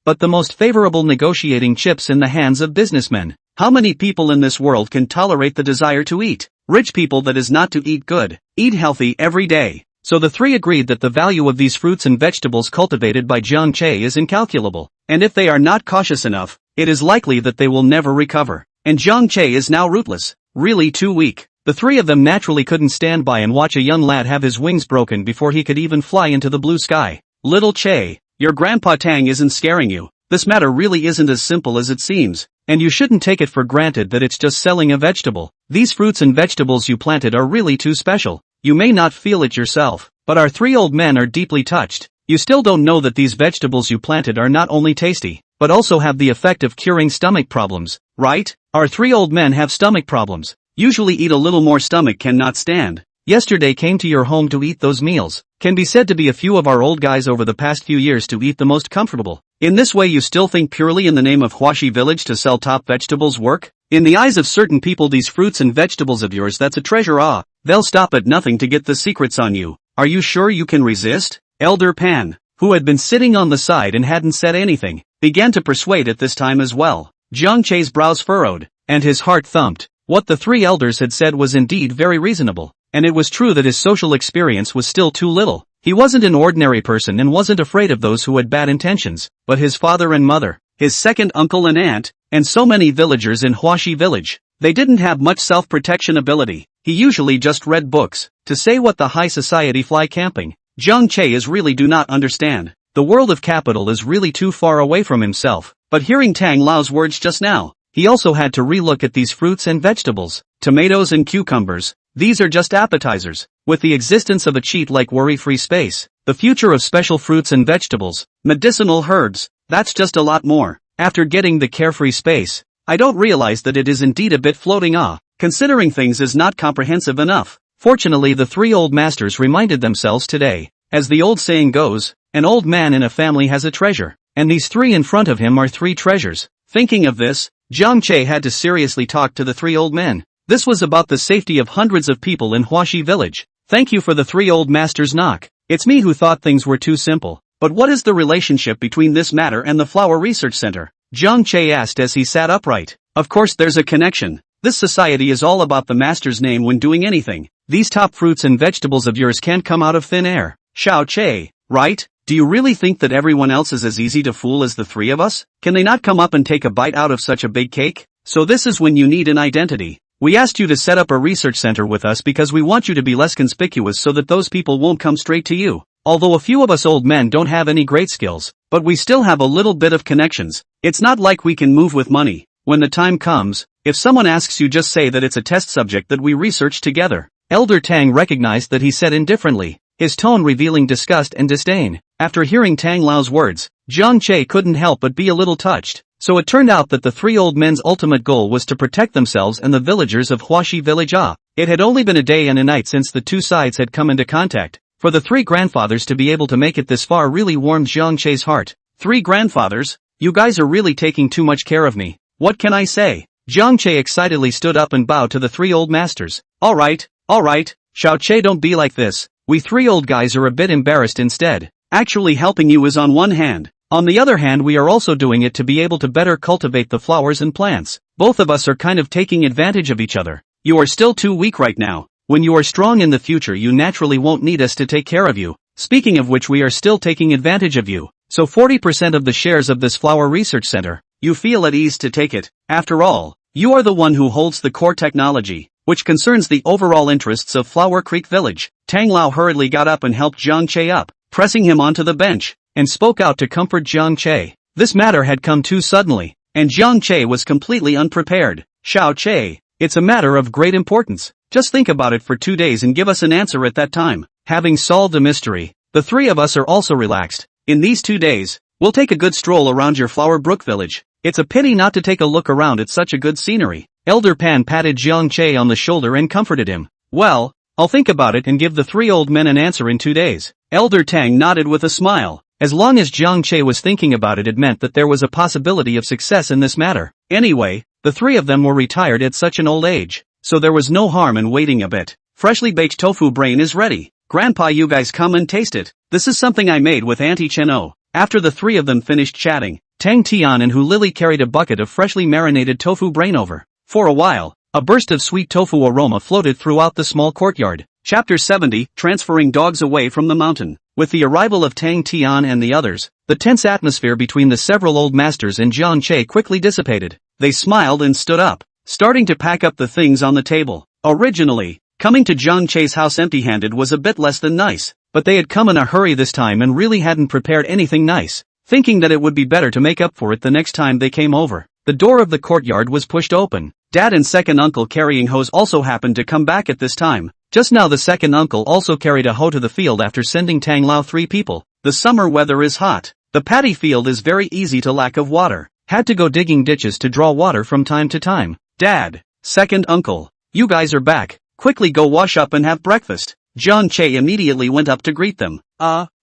[SPEAKER 1] but the most favorable negotiating chips in the hands of businessmen. How many people in this world can tolerate the desire to eat? Rich people, that is not to eat good, eat healthy every day. So the three agreed that the value of these fruits and vegetables cultivated by Jiang Che is incalculable, and if they are not cautious enough, it is likely that they will never recover. And Jiang Che is now rootless, really too weak. The three of them naturally couldn't stand by and watch a young lad have his wings broken before he could even fly into the blue sky. Little Che, your grandpa Tang isn't scaring you. This matter really isn't as simple as it seems, and you shouldn't take it for granted that it's just selling a vegetable. These fruits and vegetables you planted are really too special. You may not feel it yourself, but our three old men are deeply touched. You still don't know that these vegetables you planted are not only tasty, but also have the effect of curing stomach problems, right? Our three old men have stomach problems. Usually eat a little more, stomach cannot stand. Yesterday came to your home to eat those meals. Can be said to be a few of our old guys over the past few years to eat the most comfortable. In this way you still think purely in the name of Huaxi village to sell top vegetables work? In the eyes of certain people these fruits and vegetables of yours, that's a treasure. They'll stop at nothing to get the secrets on you. Are you sure you can resist? Elder Pan, who had been sitting on the side and hadn't said anything, began to persuade at this time as well. Jiang Che's brows furrowed, and his heart thumped. What the three elders had said was indeed very reasonable, and it was true that his social experience was still too little. He wasn't an ordinary person and wasn't afraid of those who had bad intentions, but his father and mother, his second uncle and aunt, and so many villagers in Huaxi village. They didn't have much self-protection ability. He usually just read books. To say what the high society fly camping, Jiang Che is really do not understand. The world of capital is really too far away from himself. But hearing Tang Lao's words just now, he also had to relook at these fruits and vegetables, tomatoes and cucumbers. These are just appetizers. With the existence of a cheat like worry-free space, the future of special fruits and vegetables, medicinal herbs, that's just a lot more. After getting the carefree space, I don't realize that it is indeed a bit floating. Considering things is not comprehensive enough. Fortunately the three old masters reminded themselves today, as the old saying goes, an old man in a family has a treasure, and these three in front of him are three treasures. Thinking of this, Jiang Che had to seriously talk to the three old men. This was about the safety of hundreds of people in Huaxi village. Thank you for the three old masters knock. It's me who thought things were too simple. But what is the relationship between this matter and the Flower Research Center? Jiang Che asked as he sat upright. Of course there's a connection. This society is all about the master's name when doing anything. These top fruits and vegetables of yours can't come out of thin air. Xiao Che, right? Do you really think that everyone else is as easy to fool as the three of us? Can they not come up and take a bite out of such a big cake? So this is when you need an identity. We asked you to set up a research center with us because we want you to be less conspicuous so that those people won't come straight to you. Although a few of us old men don't have any great skills, but we still have a little bit of connections. It's not like we can move with money. When the time comes, if someone asks you, just say that it's a test subject that we researched together. Elder Tang recognized that he said indifferently, his tone revealing disgust and disdain. After hearing Tang Lao's words, Jiang Che couldn't help but be a little touched. So it turned out that the three old men's ultimate goal was to protect themselves and the villagers of Huaxi village. It had only been a day and a night since the two sides had come into contact. For the three grandfathers to be able to make it this far really warmed Jiang Che's heart. Three grandfathers? You guys are really taking too much care of me. What can I say? Jiang Che excitedly stood up and bowed to the three old masters. Alright, Xiao Che, don't be like this. We three old guys are a bit embarrassed instead. Actually helping you is on one hand. On the other hand we are also doing it to be able to better cultivate the flowers and plants. Both of us are kind of taking advantage of each other. You are still too weak right now. When you are strong in the future you naturally won't need us to take care of you. Speaking of which, we are still taking advantage of you. So 40% of the shares of this Flower Research Center, you feel at ease to take it. After all, you are the one who holds the core technology, which concerns the overall interests of Flower Creek Village. Tang Lao hurriedly got up and helped Jiang Che up, pressing him onto the bench, and spoke out to comfort Jiang Che. This matter had come too suddenly, and Jiang Che was completely unprepared. Xiao Che, it's a matter of great importance. Just think about it for 2 days and give us an answer at that time. Having solved the mystery, the three of us are also relaxed. In these 2 days, we'll take a good stroll around your Flower Brook village. It's a pity not to take a look around at such a good scenery. Elder Pan patted Jiang Che on the shoulder and comforted him. Well, I'll think about it and give the three old men an answer in 2 days. Elder Tang nodded with a smile. As long as Jiang Che was thinking about it, it meant that there was a possibility of success in this matter. Anyway, the three of them were retired at such an old age, so there was no harm in waiting a bit. Freshly baked tofu brain is ready. Grandpa, you guys come and taste it. This is something I made with Auntie Chen-O. After the three of them finished chatting, Tang Tian and Hu Lily carried a bucket of freshly marinated tofu brain over. For a while, a burst of sweet tofu aroma floated throughout the small courtyard. Chapter 70, Transferring Dogs Away from the Mountain. With the arrival of Tang Tian and the others, the tense atmosphere between the several old masters and Jiang Che quickly dissipated. They smiled and stood up, starting to pack up the things on the table. Originally, coming to Jiang Che's house empty-handed was a bit less than nice, but they had come in a hurry this time and really hadn't prepared anything nice, thinking that it would be better to make up for it the next time they came over. The door of the courtyard was pushed open. Dad and second uncle carrying hoes also happened to come back at this time. Just now the second uncle also carried a hoe to the field after sending Tang Lao 3 people. The summer weather is hot. The paddy field is very easy to lack of water. Had to go digging ditches to draw water from time to time. Dad, second uncle, you guys are back. Quickly go wash up and have breakfast. Jiang Che immediately went up to greet them.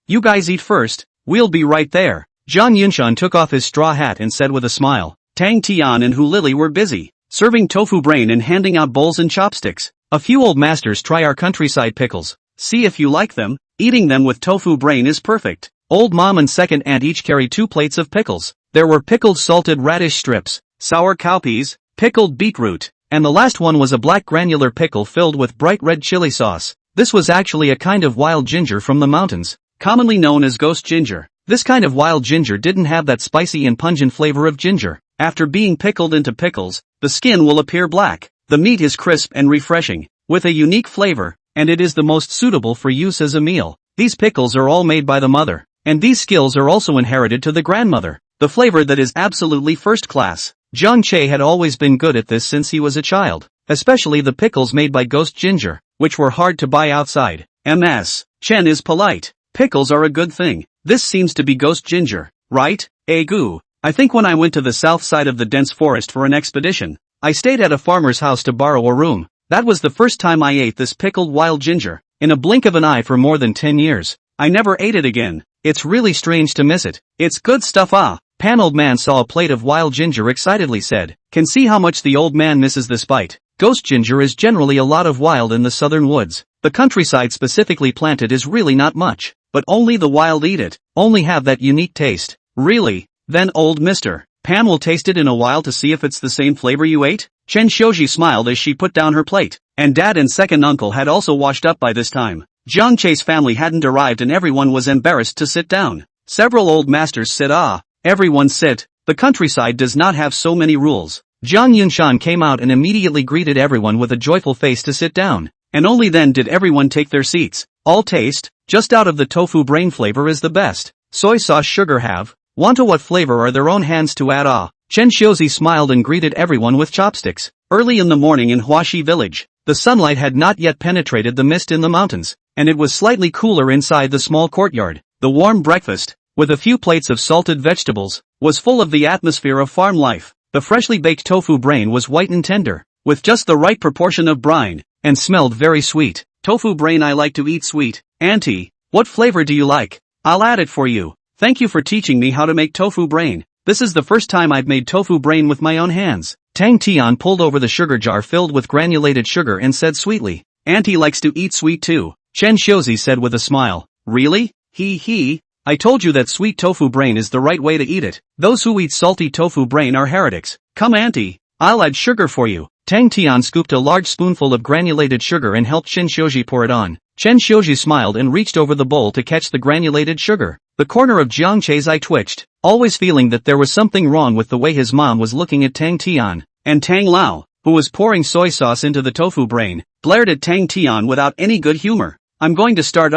[SPEAKER 1] You guys eat first, we'll be right there. Zhang Yunshan took off his straw hat and said with a smile. Tang Tian and Hu Lily were busy, serving tofu brain and handing out bowls and chopsticks. A few old masters try our countryside pickles. See if you like them. Eating them with tofu brain is perfect. Old mom and second aunt each carried 2 plates of pickles. There were pickled salted radish strips, sour cowpeas, pickled beetroot, and the last one was a black granular pickle filled with bright red chili sauce. This was actually a kind of wild ginger from the mountains, commonly known as ghost ginger. This kind of wild ginger didn't have that spicy and pungent flavor of ginger. After being pickled into pickles, the skin will appear black. The meat is crisp and refreshing, with a unique flavor, and it is the most suitable for use as a meal. These pickles are all made by the mother, and these skills are also inherited to the grandmother. The flavor that is absolutely first class. Jiang Che had always been good at this since he was a child, especially the pickles made by ghost ginger, which were hard to buy outside. Ms. Chen is polite. Pickles are a good thing. This seems to be ghost ginger, right? Goo. I think when I went to the south side of the dense forest for an expedition, I stayed at a farmer's house to borrow a room. That was the first time I ate this pickled wild ginger. In a blink of an eye for more than 10 years. I never ate it again. It's really strange to miss it. It's good stuff. Pan old man saw a plate of wild ginger excitedly said. Can see how much the old man misses this bite. Ghost ginger is generally a lot of wild in the southern woods. The countryside specifically planted is really not much, but only the wild eat it, only have that unique taste. Really? Then old mister, Pan will taste it in a while to see if it's the same flavor you ate? Chen Xiuji smiled as she put down her plate, and dad and second uncle had also washed up by this time. Jiang Che's family hadn't arrived and everyone was embarrassed to sit down. Several old masters said everyone sit, the countryside does not have so many rules. Zhang Yunshan came out and immediately greeted everyone with a joyful face to sit down, and only then did everyone take their seats. All taste, just out of the tofu brain flavor is the best. Soy sauce sugar have, want to what flavor are their own hands to add Chen Xiuzi smiled and greeted everyone with chopsticks. Early in the morning in Huaxi village, the sunlight had not yet penetrated the mist in the mountains, and it was slightly cooler inside the small courtyard. The warm breakfast, with a few plates of salted vegetables, was full of the atmosphere of farm life. The freshly baked tofu brain was white and tender, with just the right proportion of brine, and smelled very sweet. Tofu brain I like to eat sweet. Auntie, what flavor do you like? I'll add it for you. Thank you for teaching me how to make tofu brain. This is the first time I've made tofu brain with my own hands. Tang Tian pulled over the sugar jar filled with granulated sugar and said sweetly. Auntie likes to eat sweet too. Chen Xiuzi said with a smile. Really? I told you that sweet tofu brain is the right way to eat it. Those who eat salty tofu brain are heretics. Come auntie, I'll add sugar for you. Tang Tian scooped a large spoonful of granulated sugar and helped Chen Xiuji pour it on. Chen Xiuji smiled and reached over the bowl to catch the granulated sugar. The corner of Jiang Che's eye twitched, always feeling that there was something wrong with the way his mom was looking at Tang Tian. And Tang Lao, who was pouring soy sauce into the tofu brain, glared at Tang Tian without any good humor. I'm going to start.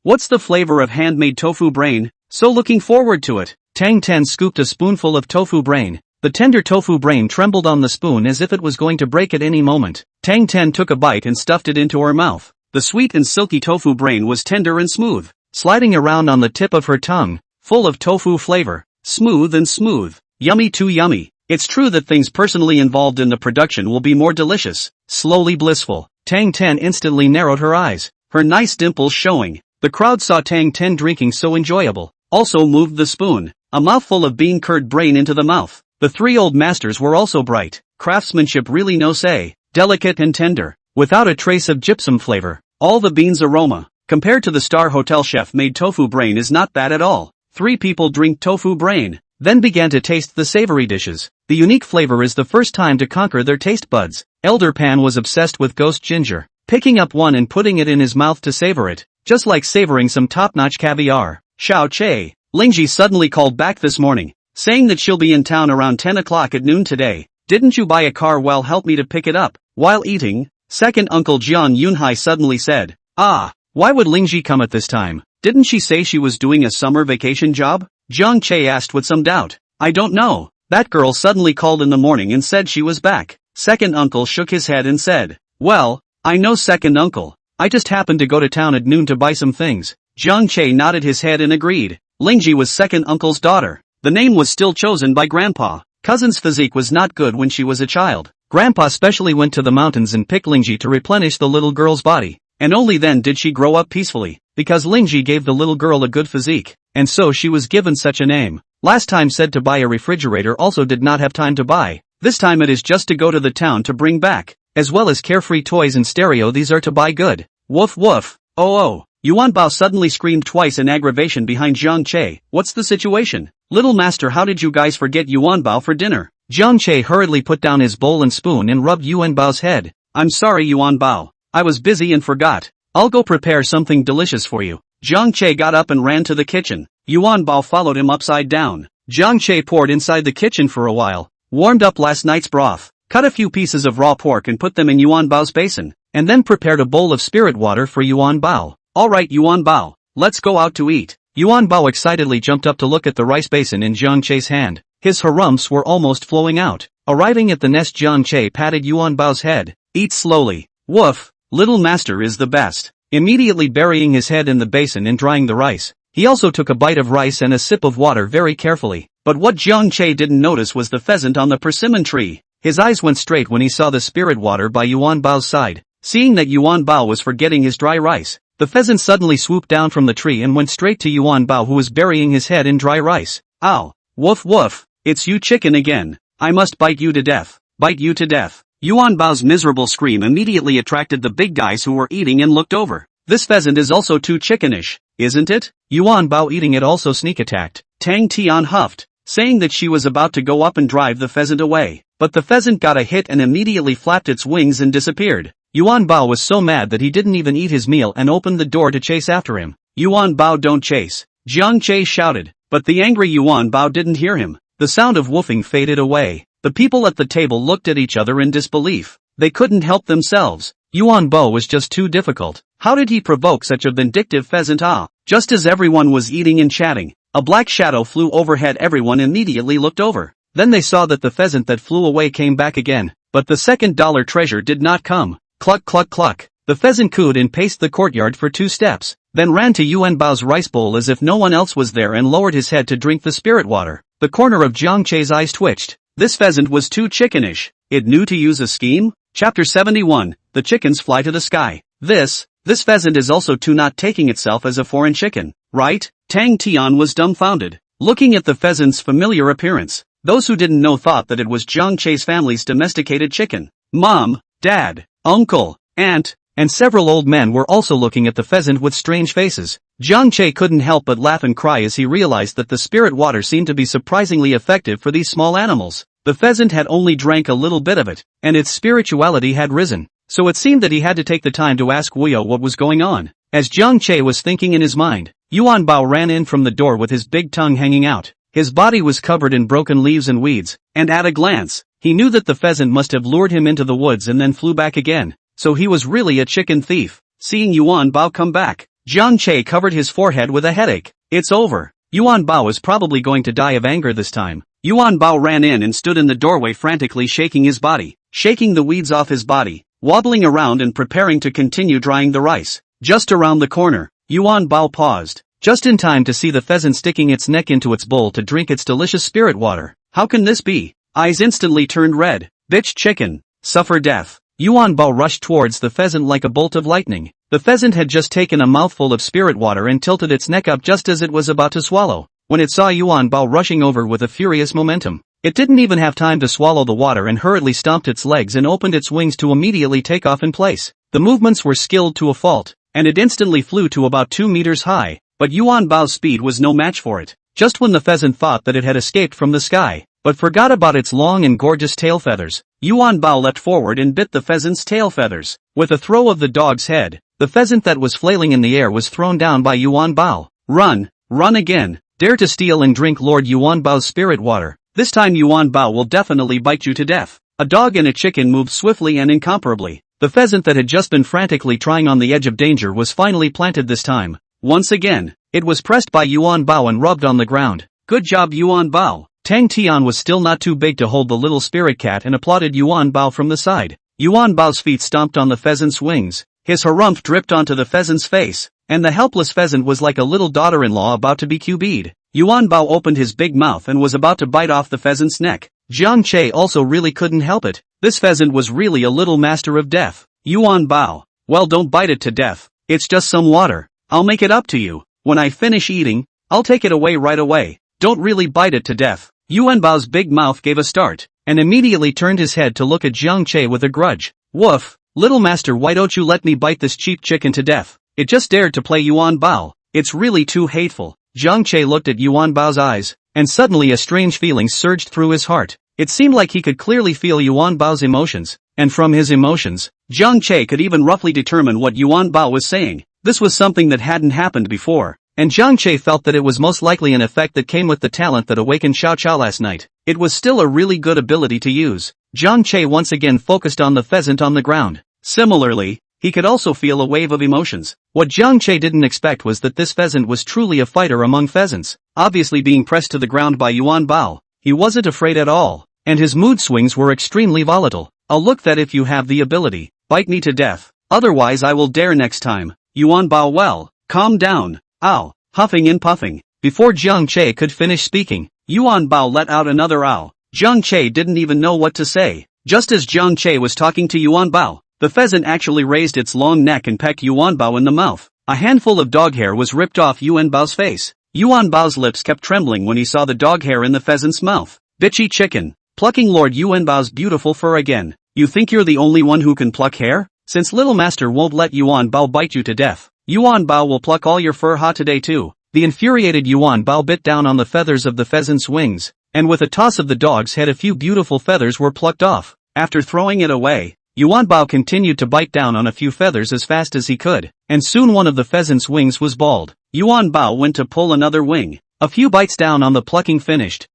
[SPEAKER 1] What's the flavor of handmade tofu brain? So looking forward to it. Tang Ten scooped a spoonful of tofu brain. The tender tofu brain trembled on the spoon as if it was going to break at any moment. Tang Ten took a bite and stuffed it into her mouth. The sweet and silky tofu brain was tender and smooth, sliding around on the tip of her tongue, full of tofu flavor. Smooth and smooth. Yummy too yummy. It's true that things personally involved in the production will be more delicious, slowly blissful. Tang Ten instantly narrowed her eyes, her nice dimples showing. The crowd saw Tang Ten drinking so enjoyable, also moved the spoon, a mouthful of bean curd brain into the mouth. The 3 old masters were also bright, craftsmanship really no say, delicate and tender, without a trace of gypsum flavor. All the beans aroma, compared to the star hotel chef made tofu brain is not bad at all. 3 people drink tofu brain. then began to taste the savory dishes. The unique flavor is the first time to conquer their taste buds. Elder Pan was obsessed with ghost ginger, picking up one and putting it in his mouth to savor it, just like savoring some top-notch caviar. Xiao Che, Lingji suddenly called back this morning, saying that she'll be in town around 10 o'clock at noon today. Didn't you buy a car? Well, help me to pick it up. While eating, second uncle Jian Yunhai suddenly said, "Ah, why would Lingji come at this time? Didn't she say she was doing a summer vacation job?" Jiang Che asked with some doubt. "I don't know. That girl suddenly called in the morning and said she was back." Second uncle shook his head and said, "Well, I know second uncle. I just happened to go to town at noon to buy some things." Jiang Che nodded his head and agreed. Lingji was second uncle's daughter. The name was still chosen by Grandpa. Cousin's physique was not good when she was a child. Grandpa specially went to the mountains and picked Lingji to replenish the little girl's body. And only then did she grow up peacefully, because Lingji gave the little girl a good physique, and so she was given such a name. Last time said to buy a refrigerator also did not have time to buy. This time it is just to go to the town to bring back, as well as carefree toys and stereo. These are to buy good. Woof woof. Oh. Yuan Bao suddenly screamed twice in aggravation behind Jiang Che. "What's the situation? Little master, how did you guys forget Yuan Bao for dinner?" Jiang Che hurriedly put down his bowl and spoon and rubbed Yuan Bao's head. "I'm sorry Yuan Bao. I was busy and forgot. I'll go prepare something delicious for you." Jiang Che got up and ran to the kitchen. Yuan Bao followed him upside down. Jiang Che poured inside the kitchen for a while, warmed up last night's broth, cut a few pieces of raw pork and put them in Yuan Bao's basin, and then prepared a bowl of spirit water for Yuan Bao. "Alright Yuan Bao, let's go out to eat." Yuan Bao excitedly jumped up to look at the rice basin in Jiang Che's hand. His harumphs were almost flowing out. Arriving at the nest, Jiang Che patted Yuan Bao's head. "Eat slowly. Woof, little master is the best." Immediately burying his head in the basin and drying the rice, he also took a bite of rice and a sip of water very carefully. But what Jiang Che didn't notice was the pheasant on the persimmon tree. His eyes went straight when he saw the spirit water by Yuan Bao's side. Seeing that Yuan Bao was forgetting his dry rice, the pheasant suddenly swooped down from the tree and went straight to Yuan Bao, who was burying his head in dry rice. "Ow! Woof woof, it's you chicken again. I must bite you to death. Bite you to death." Yuan Bao's miserable scream immediately attracted the big guys who were eating and looked over. "This pheasant is also too chickenish, isn't it?" Yuan Bao, eating it, also sneak attacked. Tang Tian huffed, saying that she was about to go up and drive the pheasant away. But the pheasant got a hit and immediately flapped its wings and disappeared. Yuan Bao was so mad that he didn't even eat his meal and opened the door to chase after him. "Yuan Bao, don't chase!" Jiang Che shouted, but the angry Yuan Bao didn't hear him. The sound of woofing faded away. The people at the table looked at each other in disbelief. They couldn't help themselves. Yuan Bao was just too difficult. How did he provoke such a vindictive pheasant? Just as everyone was eating and chatting, a black shadow flew overhead. Everyone immediately looked over. Then they saw that the pheasant that flew away came back again, but the $2 treasure did not come. Cluck cluck cluck. The pheasant cooed and paced the courtyard for 2 steps, then ran to Yuan Bao's rice bowl as if no one else was there and lowered his head to drink the spirit water. The corner of Jiang Che's eyes twitched. This pheasant was too chickenish. It knew to use a scheme? Chapter 71, The Chickens Fly to the Sky. This pheasant is also too not taking itself as a foreign chicken, right? Tang Tian was dumbfounded, looking at the pheasant's familiar appearance. Those who didn't know thought that it was Jiang Che's family's domesticated chicken. Mom, Dad, Uncle, Aunt, and several old men were also looking at the pheasant with strange faces. Jiang Che couldn't help but laugh and cry as he realized that the spirit water seemed to be surprisingly effective for these small animals. The pheasant had only drank a little bit of it, and its spirituality had risen. So it seemed that he had to take the time to ask Wuyo what was going on. As Jiang Che was thinking in his mind, Yuan Bao ran in from the door with his big tongue hanging out. His body was covered in broken leaves and weeds, and at a glance, he knew that the pheasant must have lured him into the woods and then flew back again. So he was really a chicken thief. Seeing Yuan Bao come back, Jiang Che covered his forehead with a headache. It's over. Yuan Bao is probably going to die of anger this time. Yuan Bao ran in and stood in the doorway, frantically shaking his body, shaking the weeds off his body, wobbling around and preparing to continue drying the rice. Just around the corner, Yuan Bao paused, just in time to see the pheasant sticking its neck into its bowl to drink its delicious spirit water. How can this be? Eyes instantly turned red. Bitch chicken, suffer death. Yuan Bao rushed towards the pheasant like a bolt of lightning. The pheasant had just taken a mouthful of spirit water and tilted its neck up just as it was about to swallow. When it saw Yuan Bao rushing over with a furious momentum, it didn't even have time to swallow the water and hurriedly stomped its legs and opened its wings to immediately take off in place. The movements were skilled to a fault, and it instantly flew to about 2 meters high, but Yuan Bao's speed was no match for it. just when the pheasant thought that it had escaped from the sky, but forgot about its long and gorgeous tail feathers. Yuan Bao leapt forward and bit the pheasant's tail feathers. With a throw of the dog's head, the pheasant that was flailing in the air was thrown down by Yuan Bao. Run, run again, dare to steal and drink Lord Yuan Bao's spirit water. This time Yuan Bao will definitely bite you to death. A dog and a chicken moved swiftly and incomparably. The pheasant that had just been frantically trying on the edge of danger was finally planted this time. Once again, it was pressed by Yuan Bao and rubbed on the ground. Good job Yuan Bao. Tang Tian was still not too big to hold the little spirit cat and applauded Yuan Bao from the side. Yuan Bao's feet stomped on the pheasant's wings, his harumph dripped onto the pheasant's face, and the helpless pheasant was like a little daughter-in-law about to be QB'd. Yuan Bao opened his big mouth and was about to bite off the pheasant's neck. Jiang Che also really couldn't help it. This pheasant was really a little master of death. Yuan Bao, well, don't bite it to death. It's just some water. I'll make it up to you. When I finish eating, I'll take it away right away. Don't really bite it to death. Yuan Bao's big mouth gave a start, and immediately turned his head to look at Jiang Che with a grudge. Woof, little master, why don't you let me bite this cheap chicken to death? It just dared to play Yuan Bao. It's really too hateful. Jiang Che looked at Yuan Bao's eyes, and suddenly a strange feeling surged through his heart. It seemed like he could clearly feel Yuan Bao's emotions, and from his emotions, Jiang Che could even roughly determine what Yuan Bao was saying. This was something that hadn't happened before, and Jiang Che felt that it was most likely an effect that came with the talent that awakened Xiao Qiao last night. It was still a really good ability to use. Jiang Che once again focused on the pheasant on the ground. Similarly, he could also feel a wave of emotions. What Jiang Che didn't expect was that this pheasant was truly a fighter among pheasants. Obviously being pressed to the ground by Yuan Bao, he wasn't afraid at all, and his mood swings were extremely volatile. I'll look that if you have the ability, bite me to death. Otherwise I will dare next time. Yuan Bao, well, calm down. Ow, huffing and puffing. Before Jiang Che could finish speaking, Yuan Bao let out another ow. Jiang Che didn't even know what to say. Just as Jiang Che was talking to Yuan Bao, the pheasant actually raised its long neck and pecked Yuan Bao in the mouth. A handful of dog hair was ripped off Yuan Bao's face. Yuan Bao's lips kept trembling when he saw the dog hair in the pheasant's mouth. Bitchy chicken, plucking Lord Yuan Bao's beautiful fur again. You think you're the only one who can pluck hair? Since little master won't let Yuan Bao bite you to death, Yuan Bao will pluck all your fur today too. The infuriated Yuan Bao bit down on the feathers of the pheasant's wings, and with a toss of the dog's head a few beautiful feathers were plucked off. After throwing it away, Yuan Bao continued to bite down on a few feathers as fast as he could, and soon one of the pheasant's wings was bald. Yuan Bao went to pull another wing. A few bites down on the plucking finished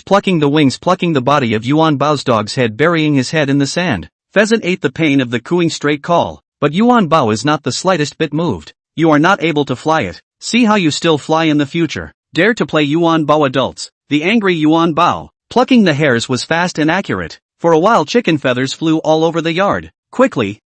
[SPEAKER 1] plucking the wings, plucking the body of Yuan Bao's dog's head, burying his head in the sand. Pheasant ate the pain of the cooing straight call, but Yuan Bao is not the slightest bit moved. You are not able to fly it. See how you still fly in the future. Dare to play Yuan Bao adults. The angry Yuan Bao, plucking the hairs, was fast and accurate. For a while chicken feathers flew all over the yard. Quickly,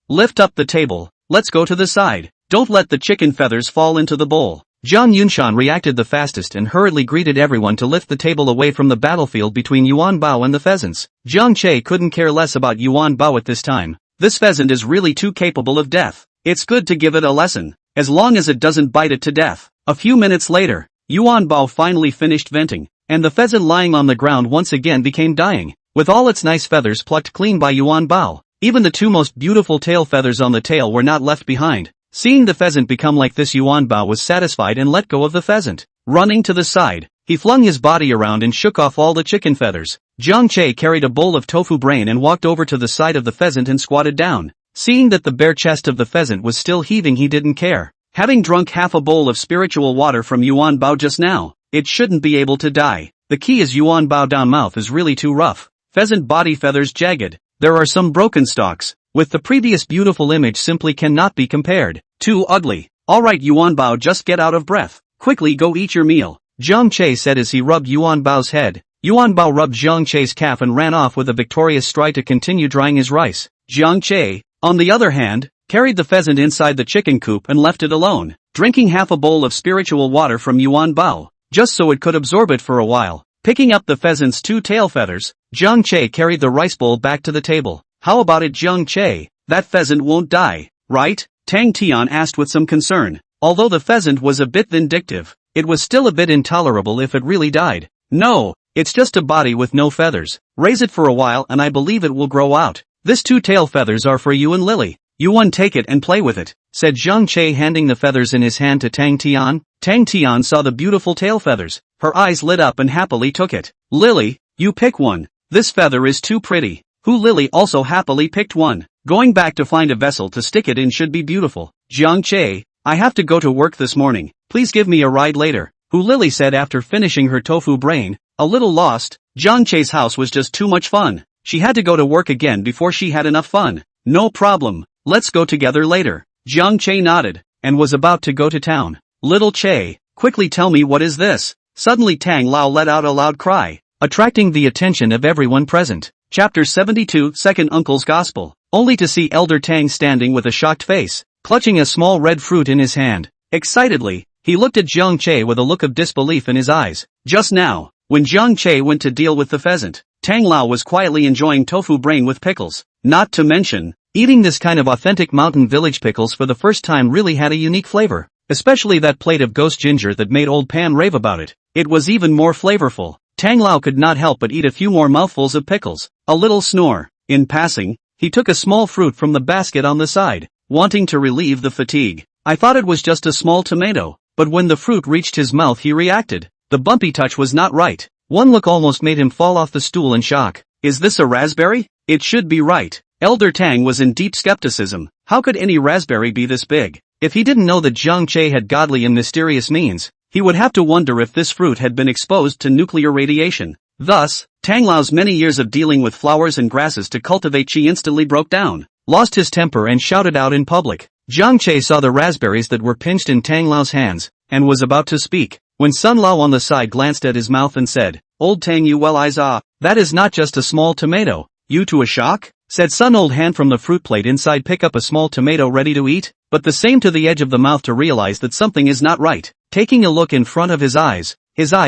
[SPEAKER 1] lift up the table. Let's go to the side. Don't let the chicken feathers fall into the bowl. Zhang Yunshan reacted the fastest and hurriedly greeted everyone to lift the table away from the battlefield between Yuan Bao and the pheasants. Jiang Che couldn't care less about Yuan Bao at this time. This pheasant is really too capable of death. It's good to give it a lesson, as long as it doesn't bite it to death. A few minutes later, Yuan Bao finally finished venting, and the pheasant lying on the ground once again became dying, with all its nice feathers plucked clean by Yuan Bao. Even the two most beautiful tail feathers on the tail were not left behind. Seeing the pheasant become like this, Yuan Bao was satisfied and let go of the pheasant. Running to the side, he flung his body around and shook off all the chicken feathers. Jiang Che carried a bowl of tofu brain and walked over to the side of the pheasant and squatted down. Seeing that the bare chest of the pheasant was still heaving, he didn't care. Having drunk half a bowl of spiritual water from Yuan Bao just now, it shouldn't be able to die. The key is Yuan Bao down mouth is really too rough. Pheasant body feathers jagged. There are some broken stalks. With the previous beautiful image simply cannot be compared. Too ugly. Alright Yuan Bao, just get out of breath. Quickly go eat your meal, Jiang Che said as he rubbed Yuan Bao's head. Yuan Bao rubbed Jiang Che's calf and ran off with a victorious stride to continue drying his rice. Jiang Che, on the other hand, carried the pheasant inside the chicken coop and left it alone, drinking half a bowl of spiritual water from Yuan Bao, just so it could absorb it for a while. Picking up the pheasant's two tail feathers, Jiang Che carried the rice bowl back to the table. How about it, Jiang Che? That pheasant won't die, right? Tang Tian asked with some concern. Although the pheasant was a bit vindictive, it was still a bit intolerable if it really died. No, it's just a body with no feathers. Raise it for a while and I believe it will grow out. This two tail feathers are for you and Lily. Yuan, take it and play with it, said Jiang Che, handing the feathers in his hand to Tang Tian. Tang Tian saw the beautiful tail feathers. Her eyes lit up and happily took it. Lily, you pick one. This feather is too pretty. Who Lily also happily picked one. Going back to find a vessel to stick it in should be beautiful. Jiang Che, I have to go to work this morning. Please give me a ride later. Who Lily said after finishing her tofu brain. A little lost. Jiang Che's house was just too much fun. She had to go to work again before she had enough fun. No problem. Let's go together later. Jiang Che nodded, and was about to go to town. Little Che, quickly tell me what is this? Suddenly Tang Lao let out a loud cry, attracting the attention of everyone present. Chapter 72, Second Uncle's Gospel. Only to see Elder Tang standing with a shocked face, clutching a small red fruit in his hand. Excitedly, he looked at Jiang Che with a look of disbelief in his eyes. Just now, when Jiang Che went to deal with the pheasant, Tang Lao was quietly enjoying tofu brain with pickles. Not to mention, eating this kind of authentic mountain village pickles for the first time really had a unique flavor, especially that plate of ghost ginger that made old Pam rave about it. It was even more flavorful. Tang Lao could not help but eat a few more mouthfuls of pickles. A little snore. In passing, he took a small fruit from the basket on the side, wanting to relieve the fatigue. I thought it was just a small tomato, but when the fruit reached his mouth he reacted. The bumpy touch was not right. One look almost made him fall off the stool in shock. Is this a raspberry? It should be right. Elder Tang was in deep skepticism. How could any raspberry be this big? If he didn't know that Jiang Che had godly and mysterious means, he would have to wonder if this fruit had been exposed to nuclear radiation. Thus, Tang Lao's many years of dealing with flowers and grasses to cultivate chi instantly broke down, lost his temper and shouted out in public. Jiang Che saw the raspberries that were pinched in Tang Lao's hands, and was about to speak, when Sun Lao on the side glanced at his mouth and said, Old Tang you well eyes ah, that is not just a small tomato. You to a shock? Said Sun Old hand from the fruit plate inside pick up a small tomato ready to eat, but the same to the edge of the mouth to realize that something is not right. Taking a look in front of his eyes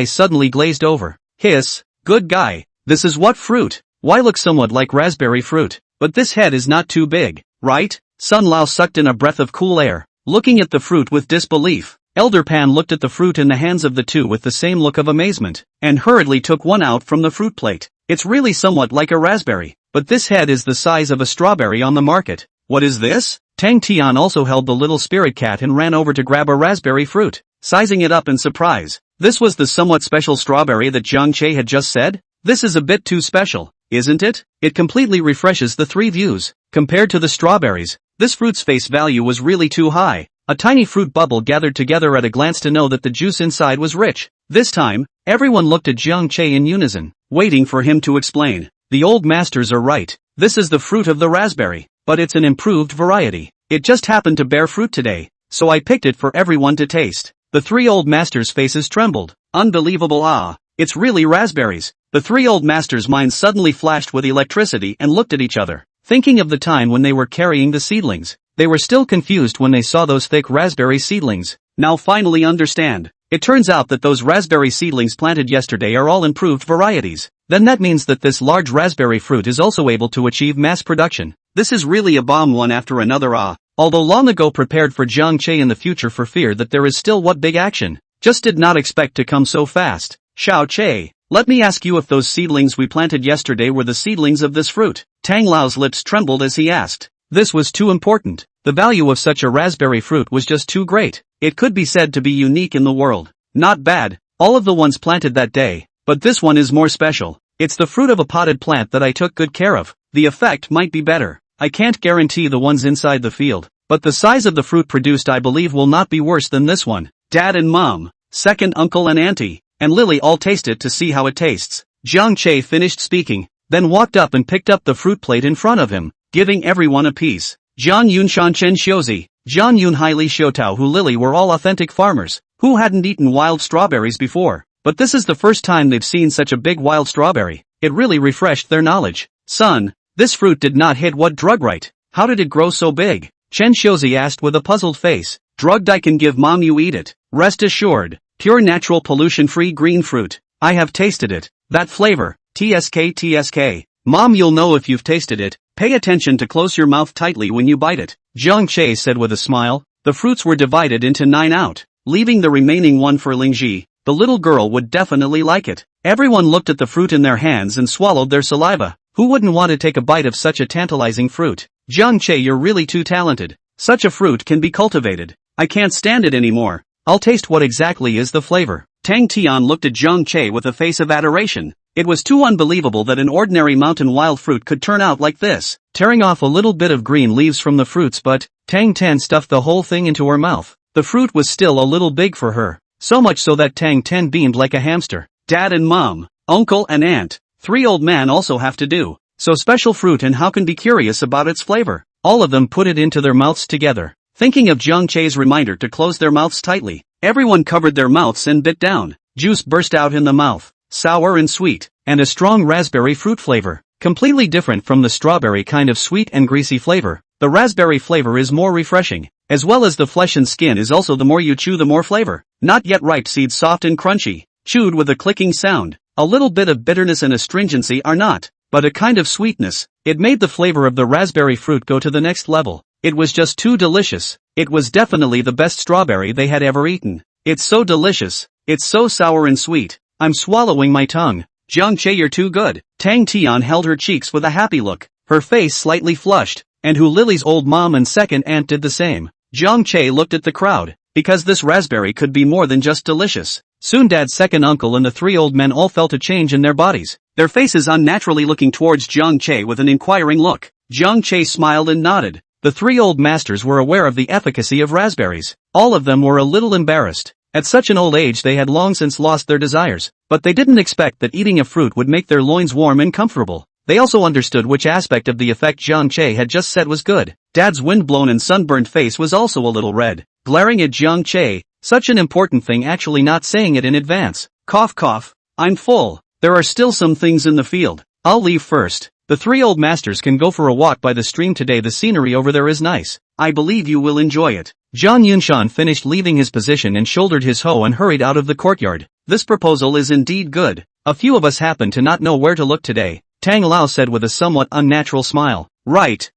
[SPEAKER 1] suddenly glazed over. Hiss, good guy, this is what fruit? Why look somewhat like raspberry fruit, but this head is not too big, right? Sun Lao sucked in a breath of cool air, looking at the fruit with disbelief. Elder Pan looked at the fruit in the hands of the two with the same look of amazement, and hurriedly took one out from the fruit plate. It's really somewhat like a raspberry, but this head is the size of a strawberry on the market. What is this? Tang Tian also held the little spirit cat and ran over to grab a raspberry fruit, sizing it up in surprise. This was the somewhat special strawberry that Jiang Che had just said? This is a bit too special, isn't it? It completely refreshes the three views. Compared to the strawberries, this fruit's face value was really too high. A tiny fruit bubble gathered together at a glance to know that the juice inside was rich. This time, everyone looked at Jiang Che in unison, waiting for him to explain. The old masters are right. This is the fruit of the raspberry, but it's an improved variety. It just happened to bear fruit today, so I picked it for everyone to taste. The three old masters' faces trembled. Unbelievable ah, it's really raspberries. The three old masters' minds suddenly flashed with electricity and looked at each other, thinking of the time when they were carrying the seedlings. They were still confused when they saw those thick raspberry seedlings. Now finally understand. It turns out that those raspberry seedlings planted yesterday are all improved varieties. Then that means that this large raspberry fruit is also able to achieve mass production. This is really a bomb one after another ah. Although long ago prepared for Jiang Che in the future for fear that there is still what big action, just did not expect to come so fast. Xiao Che, let me ask you if those seedlings we planted yesterday were the seedlings of this fruit. Tang Lao's lips trembled as he asked. This was too important. The value of such a raspberry fruit was just too great. It could be said to be unique in the world. Not bad, all of the ones planted that day, but this one is more special. It's the fruit of a potted plant that I took good care of. The effect might be better. I can't guarantee the ones inside the field, but the size of the fruit produced I believe will not be worse than this one. Dad and Mom, second uncle and auntie, and Lily all taste it to see how it tastes. Jiang Che finished speaking, then walked up and picked up the fruit plate in front of him, giving everyone a piece. Jiang Yun Shan Chen Xiuzi, Jiang Yun Hai Li Xiutao who Lily were all authentic farmers, who hadn't eaten wild strawberries before, but this is the first time they've seen such a big wild strawberry. It really refreshed their knowledge. Son, this fruit did not hit what drug right. How did it grow so big? Chen Xiuzi asked with a puzzled face. Drugged I can give Mom you eat it. Rest assured, pure natural pollution-free green fruit. I have tasted it. That flavor, TSK. Mom you'll know if you've tasted it. Pay attention to close your mouth tightly when you bite it. Jiang Che said with a smile. The fruits were divided into 9 out, leaving the remaining one for Lingji. The little girl would definitely like it. Everyone looked at the fruit in their hands and swallowed their saliva. Who wouldn't want to take a bite of such a tantalizing fruit? Jiang Che you're really too talented. Such a fruit can be cultivated. I can't stand it anymore. I'll taste what exactly is the flavor. Tang Tian looked at Zhang Che with a face of adoration. It was too unbelievable that an ordinary mountain wild fruit could turn out like this. Tearing off a little bit of green leaves from the fruits, but Tang Ten stuffed the whole thing into her mouth. The fruit was still a little big for her. So much so that Tang Ten beamed like a hamster. Dad and mom, uncle and aunt, 3 old men also have to do. So special fruit, and how can be curious about its flavor? All of them put it into their mouths together. Thinking of Zhang Che's reminder to close their mouths tightly, everyone covered their mouths and bit down. Juice burst out in the mouth, sour and sweet, and a strong raspberry fruit flavor. Completely different from the strawberry kind of sweet and greasy flavor. The raspberry flavor is more refreshing, as well as the flesh and skin is also, the more you chew the more flavor. Not yet ripe seeds, soft and crunchy, chewed with a clicking sound. A little bit of bitterness and astringency are not, but a kind of sweetness. It made the flavor of the raspberry fruit go to the next level. It was just too delicious. It was definitely the best strawberry they had ever eaten. It's so delicious. It's so sour and sweet. I'm swallowing my tongue. Zhang Che, you're too good. Tang Tian held her cheeks with a happy look, her face slightly flushed, and Hu Lily's old mom and second aunt did the same. Zhang Che looked at the crowd, because this raspberry could be more than just delicious. Soon Dad's second uncle and the 3 old men all felt a change in their bodies, their faces unnaturally looking towards Zhang Che with an inquiring look. Zhang Che smiled and nodded. The 3 old masters were aware of the efficacy of raspberries. All of them were a little embarrassed. At such an old age they had long since lost their desires, but they didn't expect that eating a fruit would make their loins warm and comfortable. They also understood which aspect of the effect Zhang Che had just said was good. Dad's windblown and sunburned face was also a little red, glaring at Zhang Che. Such an important thing, actually not saying it in advance. Cough cough, I'm full. There are still some things in the field. I'll leave first. The 3 old masters can go for a walk by the stream today. The scenery over there is nice. I believe you will enjoy it. Zhang Yunshan finished leaving his position and shouldered his hoe and hurried out of the courtyard. This proposal is indeed good. A few of us happen to not know where to look today, Tang Lao said with a somewhat unnatural smile. Right,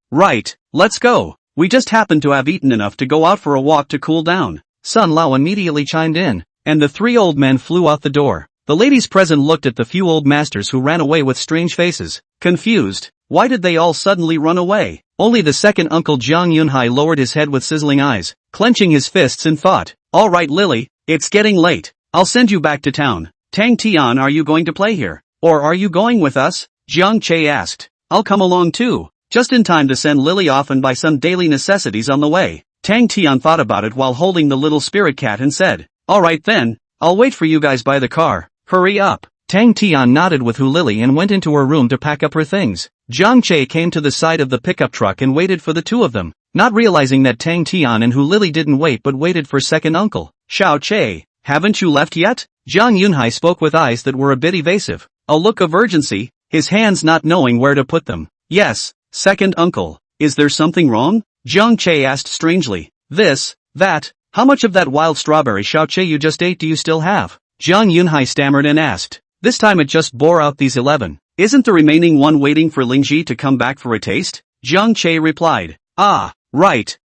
[SPEAKER 1] let's go. We just happen to have eaten enough to go out for a walk to cool down. Sun Lao immediately chimed in, and the 3 old men flew out the door. The ladies present looked at the few old masters who ran away with strange faces, confused. Why did they all suddenly run away? Only the second uncle Jiang Yunhai lowered his head with sizzling eyes, clenching his fists in thought. All right Lily, it's getting late. I'll send you back to town. Tang Tian, are you going to play here? Or are you going with us? Zhang Che asked. I'll come along too, just in time to send Lily off and buy some daily necessities on the way. Tang Tian thought about it while holding the little spirit cat and said, alright then, I'll wait for you guys by the car. Hurry up. Tang Tian nodded with Hu Lily and went into her room to pack up her things. Zhang Che came to the side of the pickup truck and waited for the 2 of them, not realizing that Tang Tian and Hu Lily didn't wait but waited for second uncle. Xiao Che, haven't you left yet? Jiang Yunhai spoke with eyes that were a bit evasive, a look of urgency, his hands not knowing where to put them. Yes, second uncle. Is there something wrong? Zhang Che asked strangely. This, that, how much of that wild strawberry Xiao Che you just ate do you still have? Jiang Yunhai stammered and asked. This time it just bore out these 11. Isn't the remaining one waiting for Lingji to come back for a taste? Zhang Che replied. Ah, right.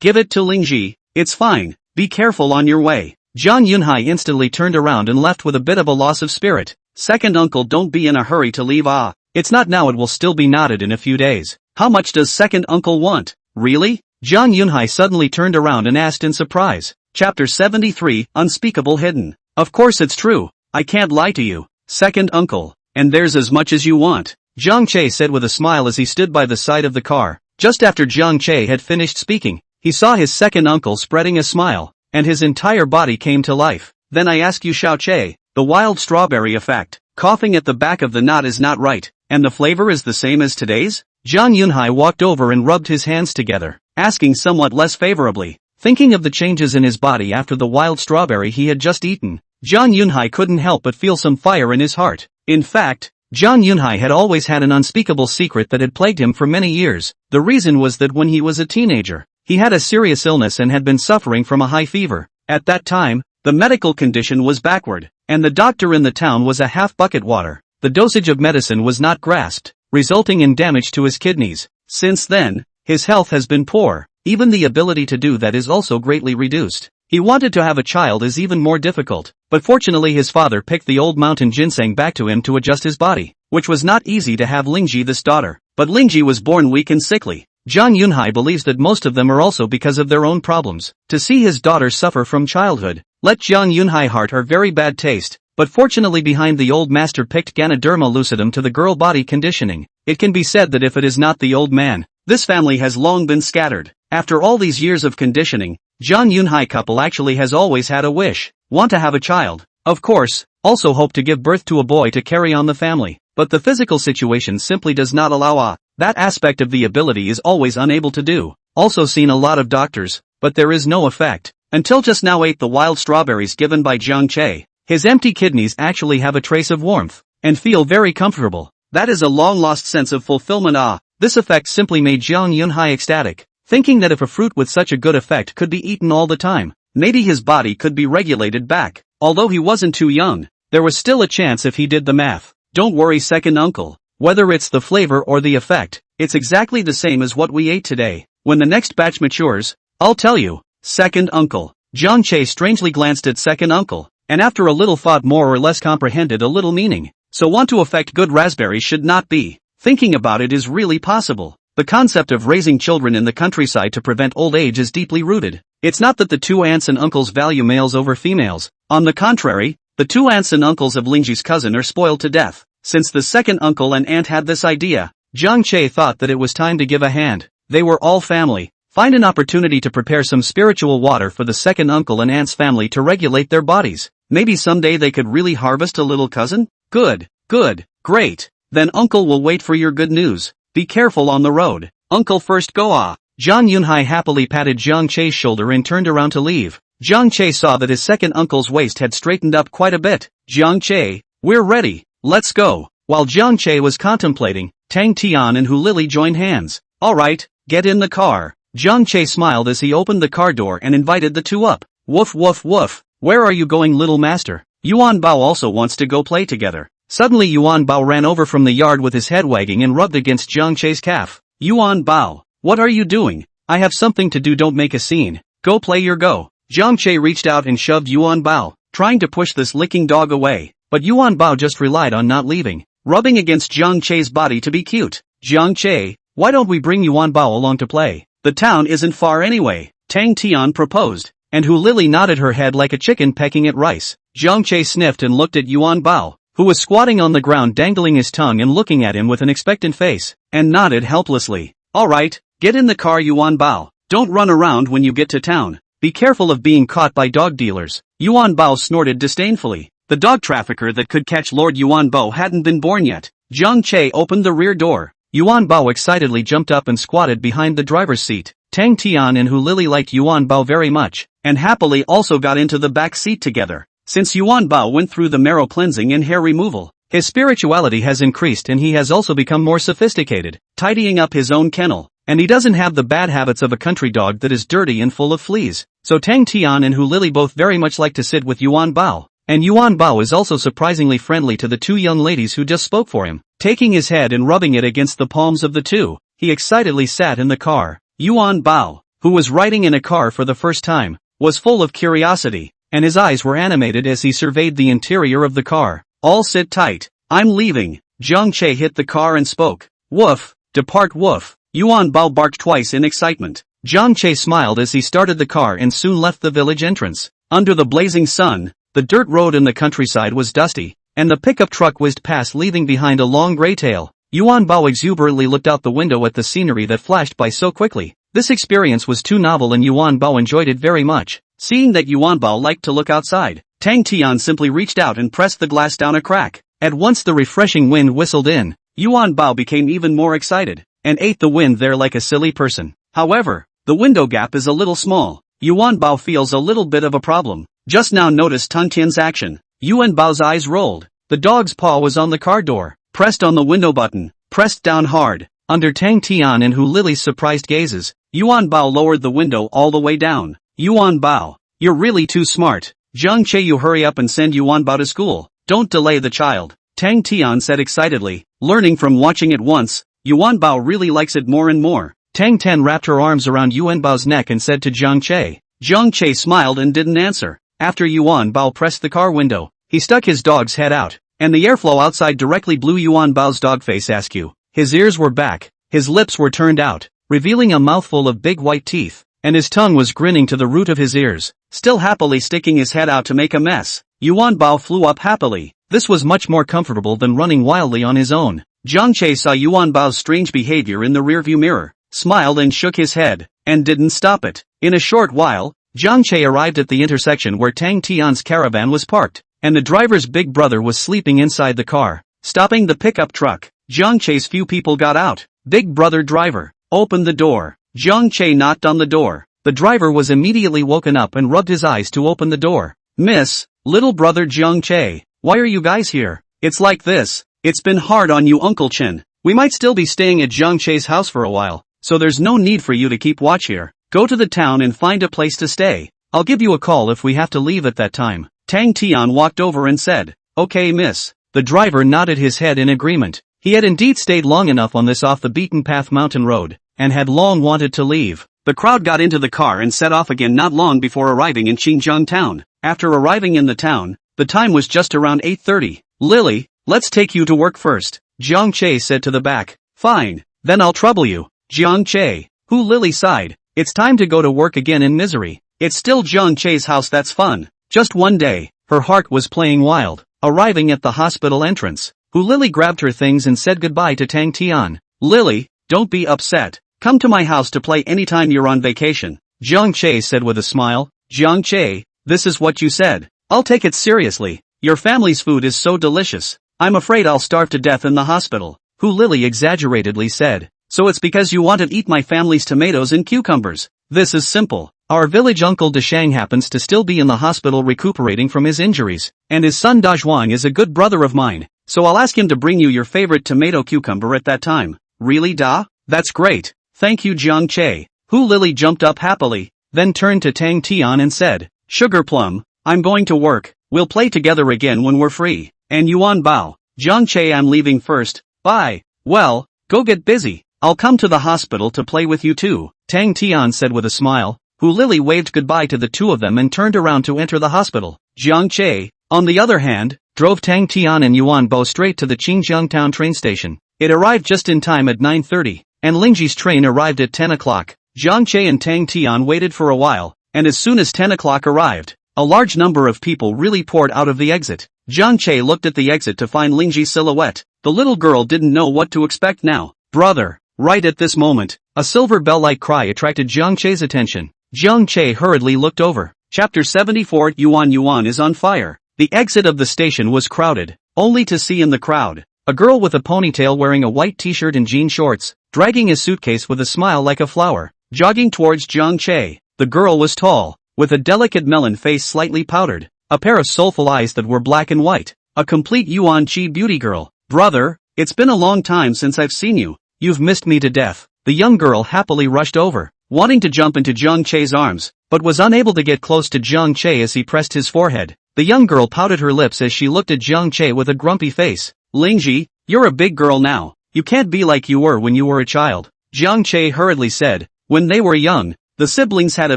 [SPEAKER 1] Give it to Lingji. It's fine. Be careful on your way. Jiang Yunhai instantly turned around and left with a bit of a loss of spirit. Second uncle, don't be in a hurry to leave. It's not now, it will still be knotted in a few days. How much does second uncle want? Really? Jiang Yunhai suddenly turned around and asked in surprise. Chapter 73, Unspeakable Hidden. Of course it's true. I can't lie to you, second uncle, and there's as much as you want. Zhang Che said with a smile as he stood by the side of the car. Just after Zhang Che had finished speaking, he saw his second uncle spreading a smile, and his entire body came to life. Then I ask you Xiao Che, the wild strawberry effect, coughing at the back of the knot is not right, and the flavor is the same as today's? Zhang Yunhai walked over and rubbed his hands together, asking somewhat less favorably. Thinking of the changes in his body after the wild strawberry he had just eaten, Zhang Yunhai couldn't help but feel some fire in his heart. In fact, Zhang Yunhai had always had an unspeakable secret that had plagued him for many years. The reason was that when he was a teenager, he had a serious illness and had been suffering from a high fever. At that time, the medical condition was backward, and the doctor in the town was a half-bucket water. The dosage of medicine was not grasped, resulting in damage to his kidneys. Since then, his health has been poor. Even the ability to do that is also greatly reduced. He wanted to have a child is even more difficult, but fortunately his father picked the old mountain ginseng back to him to adjust his body, which was not easy to have Lingji this daughter. But Lingji was born weak and sickly. Jang Yunhai believes that most of them are also because of their own problems. To see his daughter suffer from childhood, let Jang Yunhai heart her very bad taste. But fortunately behind the old master picked Ganoderma lucidum to the girl body conditioning, it can be said that if it is not the old man, this family has long been scattered. After all these years of conditioning, Jang Yunhai couple actually has always had a wish, want to have a child. Of course, also hope to give birth to a boy to carry on the family, but the physical situation simply does not allow that aspect of the ability is always unable to do. Also seen a lot of doctors, but there is no effect. Until just now ate the wild strawberries given by Jiang Che. His empty kidneys actually have a trace of warmth, and feel very comfortable. That is a long-lost sense of fulfillment. This effect simply made Jang Yunhai ecstatic, thinking that if a fruit with such a good effect could be eaten all the time, maybe his body could be regulated back. Although he wasn't too young, there was still a chance if he did the math. Don't worry second uncle, whether it's the flavor or the effect, it's exactly the same as what we ate today. When the next batch matures, I'll tell you. Second uncle. Jiang Che strangely glanced at second uncle, and after a little thought more or less comprehended a little meaning. So want to affect good raspberries should not be. Thinking about it is really possible. The concept of raising children in the countryside to prevent old age is deeply rooted. It's not that the two aunts and uncles value males over females. On the contrary, the two aunts and uncles of Lingji's cousin are spoiled to death. Since the second uncle and aunt had this idea, Jiang Che thought that it was time to give a hand. They were all family. Find an opportunity to prepare some spiritual water for the second uncle and aunt's family to regulate their bodies. Maybe someday they could really harvest a little cousin? Good, great. Then uncle will wait for your good news. Be careful on the road. Uncle first go. Jiang Yunhai happily patted Jiang Che's shoulder and turned around to leave. Jiang Che saw that his second uncle's waist had straightened up quite a bit. Jiang Che, we're ready, let's go. While Jiang Che was contemplating, Tang Tian and Hu Lili joined hands. Alright, get in the car. Jiang Che smiled as he opened the car door and invited the two up. Woof woof woof. Where are you going little master? Yuan Bao also wants to go play together. Suddenly Yuan Bao ran over from the yard with his head wagging and rubbed against Jiang Che's calf. Yuan Bao, what are you doing? I have something to do, don't make a scene. Go play your go. Jiang Che reached out and shoved Yuan Bao, trying to push this licking dog away, but Yuan Bao just relied on not leaving, rubbing against Jiang Che's body to be cute. Jiang Che, why don't we bring Yuan Bao along to play? The town isn't far anyway, Tang Tian proposed. And Hu Lili nodded her head like a chicken pecking at rice. Jiang Che sniffed and looked at Yuan Bao, who was squatting on the ground dangling his tongue and looking at him with an expectant face, and nodded helplessly. Alright, get in the car Yuan Bao. Don't run around when you get to town. Be careful of being caught by dog dealers. Yuan Bao snorted disdainfully. The dog trafficker that could catch Lord Yuan Bao hadn't been born yet. Jiang Che opened the rear door. Yuan Bao excitedly jumped up and squatted behind the driver's seat. Tang Tian and Hu Lili liked Yuan Bao very much, and happily also got into the back seat together. Since Yuan Bao went through the marrow cleansing and hair removal, his spirituality has increased and he has also become more sophisticated, tidying up his own kennel, and he doesn't have the bad habits of a country dog that is dirty and full of fleas. So Tang Tian and Hu Lili both very much like to sit with Yuan Bao, and Yuan Bao is also surprisingly friendly to the two young ladies who just spoke for him, taking his head and rubbing it against the palms of the two. He excitedly sat in the car. Yuan Bao, who was riding in a car for the first time, was full of curiosity, and his eyes were animated as he surveyed the interior of the car. All sit tight. I'm leaving. Jiang Che hit the car and spoke. Woof, depart woof. Yuan Bao barked twice in excitement. Jiang Che smiled as he started the car and soon left the village entrance. Under the blazing sun, the dirt road in the countryside was dusty, and the pickup truck whizzed past leaving behind a long gray tail. Yuan Bao exuberantly looked out the window at the scenery that flashed by so quickly. This experience was too novel and Yuan Bao enjoyed it very much. Seeing that Yuan Bao liked to look outside, Tang Tian simply reached out and pressed the glass down a crack. At once the refreshing wind whistled in. Yuan Bao became even more excited, and ate the wind there like a silly person. However, the window gap is a little small. Yuan Bao feels a little bit of a problem. Just now noticed Tang Tian's action. Yuan Bao's eyes rolled. The dog's paw was on the car door, pressed on the window button, pressed down hard. Under Tang Tian and Hu Lili's surprised gazes, Yuan Bao lowered the window all the way down. Yuan Bao, you're really too smart. Jiang Che, you hurry up and send Yuan Bao to school. Don't delay the child. Tang Tian said excitedly, learning from watching it once. Yuan Bao really likes it more and more. Tang Ten wrapped her arms around Yuan Bao's neck and said to Jiang Che. Jiang Che smiled and didn't answer. After Yuan Bao pressed the car window, he stuck his dog's head out, and the airflow outside directly blew Yuan Bao's dog face askew. His ears were back, his lips were turned out, revealing a mouthful of big white teeth, and his tongue was grinning to the root of his ears, still happily sticking his head out to make a mess. Yuan Bao flew up happily. This was much more comfortable than running wildly on his own. Jiang Che saw Yuan Bao's strange behavior in the rearview mirror, smiled and shook his head, and didn't stop it. In a short while, Jiang Che arrived at the intersection where Tang Tian's caravan was parked, and the driver's big brother was sleeping inside the car. Stopping the pickup truck, Jiang Che's few people got out. Big brother driver, open the door. Jiang Che knocked on the door. The driver was immediately woken up and rubbed his eyes to open the door. Miss, little brother Jiang Che, why are you guys here? It's like this. It's been hard on you, Uncle Chen. We might still be staying at Jiang Che's house for a while, so there's no need for you to keep watch here. Go to the town and find a place to stay. I'll give you a call if we have to leave at that time. Tang Tian walked over and said, Okay, miss. The driver nodded his head in agreement. He had indeed stayed long enough on this off-the-beaten-path mountain road, and had long wanted to leave. The crowd got into the car and set off again not long before arriving in Xinjiang town. After arriving in the town, the time was just around 8:30. Lily, let's take you to work first, Jiang Che said to the back. Fine, then I'll trouble you. Jiang Che, who Lily sighed. It's time to go to work again in misery. It's still Jiang Che's house, that's fun. Just one day, her heart was playing wild. Arriving at the hospital entrance, Hu Lily grabbed her things and said goodbye to Tang Tian. Lily, don't be upset. Come to my house to play anytime you're on vacation, Jiang Che said with a smile. Jiang Che, this is what you said. I'll take it seriously. Your family's food is so delicious. I'm afraid I'll starve to death in the hospital, Hu Lily exaggeratedly said. So it's because you want to eat my family's tomatoes and cucumbers. This is simple. Our village uncle Dashang happens to still be in the hospital recuperating from his injuries, and his son Dazhuang is a good brother of mine, so I'll ask him to bring you your favorite tomato cucumber at that time. Really, Da? That's great. Thank you, Jiang Che. Hu Lily jumped up happily, then turned to Tang Tian and said, Sugar Plum, I'm going to work. We'll play together again when we're free. And Yuan Bao, Jiang Che, I'm leaving first. Bye. Well, go get busy. I'll come to the hospital to play with you too, Tang Tian said with a smile. Hu Lily waved goodbye to the two of them and turned around to enter the hospital. Jiang Che, on the other hand, drove Tang Tian and Yuan Bao straight to the Xinjiang town train station. It arrived just in time at 9:30, and Lingji's train arrived at 10 o'clock. Jiang Che and Tang Tian waited for a while, and as soon as 10 o'clock arrived, a large number of people really poured out of the exit. Jiang Che looked at the exit to find Lingji's silhouette. The little girl didn't know what to expect now. Brother! Right at this moment, a silver bell-like cry attracted Jiang Che's attention. Jiang Che hurriedly looked over. Chapter 74 Yuan is on fire. The exit of the station was crowded, only to see in the crowd a girl with a ponytail wearing a white t-shirt and jean shorts, dragging a suitcase with a smile like a flower, jogging towards Jiang Che. The girl was tall, with a delicate melon face slightly powdered, a pair of soulful eyes that were black and white, a complete Yuan Chi beauty girl. Brother, it's been a long time since I've seen you. You've missed me to death. The young girl happily rushed over, wanting to jump into Jiang Che's arms, but was unable to get close to Jiang Che as he pressed his forehead. The young girl pouted her lips as she looked at Jiang Che with a grumpy face. Lingji, you're a big girl now. You can't be like you were when you were a child, Jiang Che hurriedly said. When they were young, the siblings had a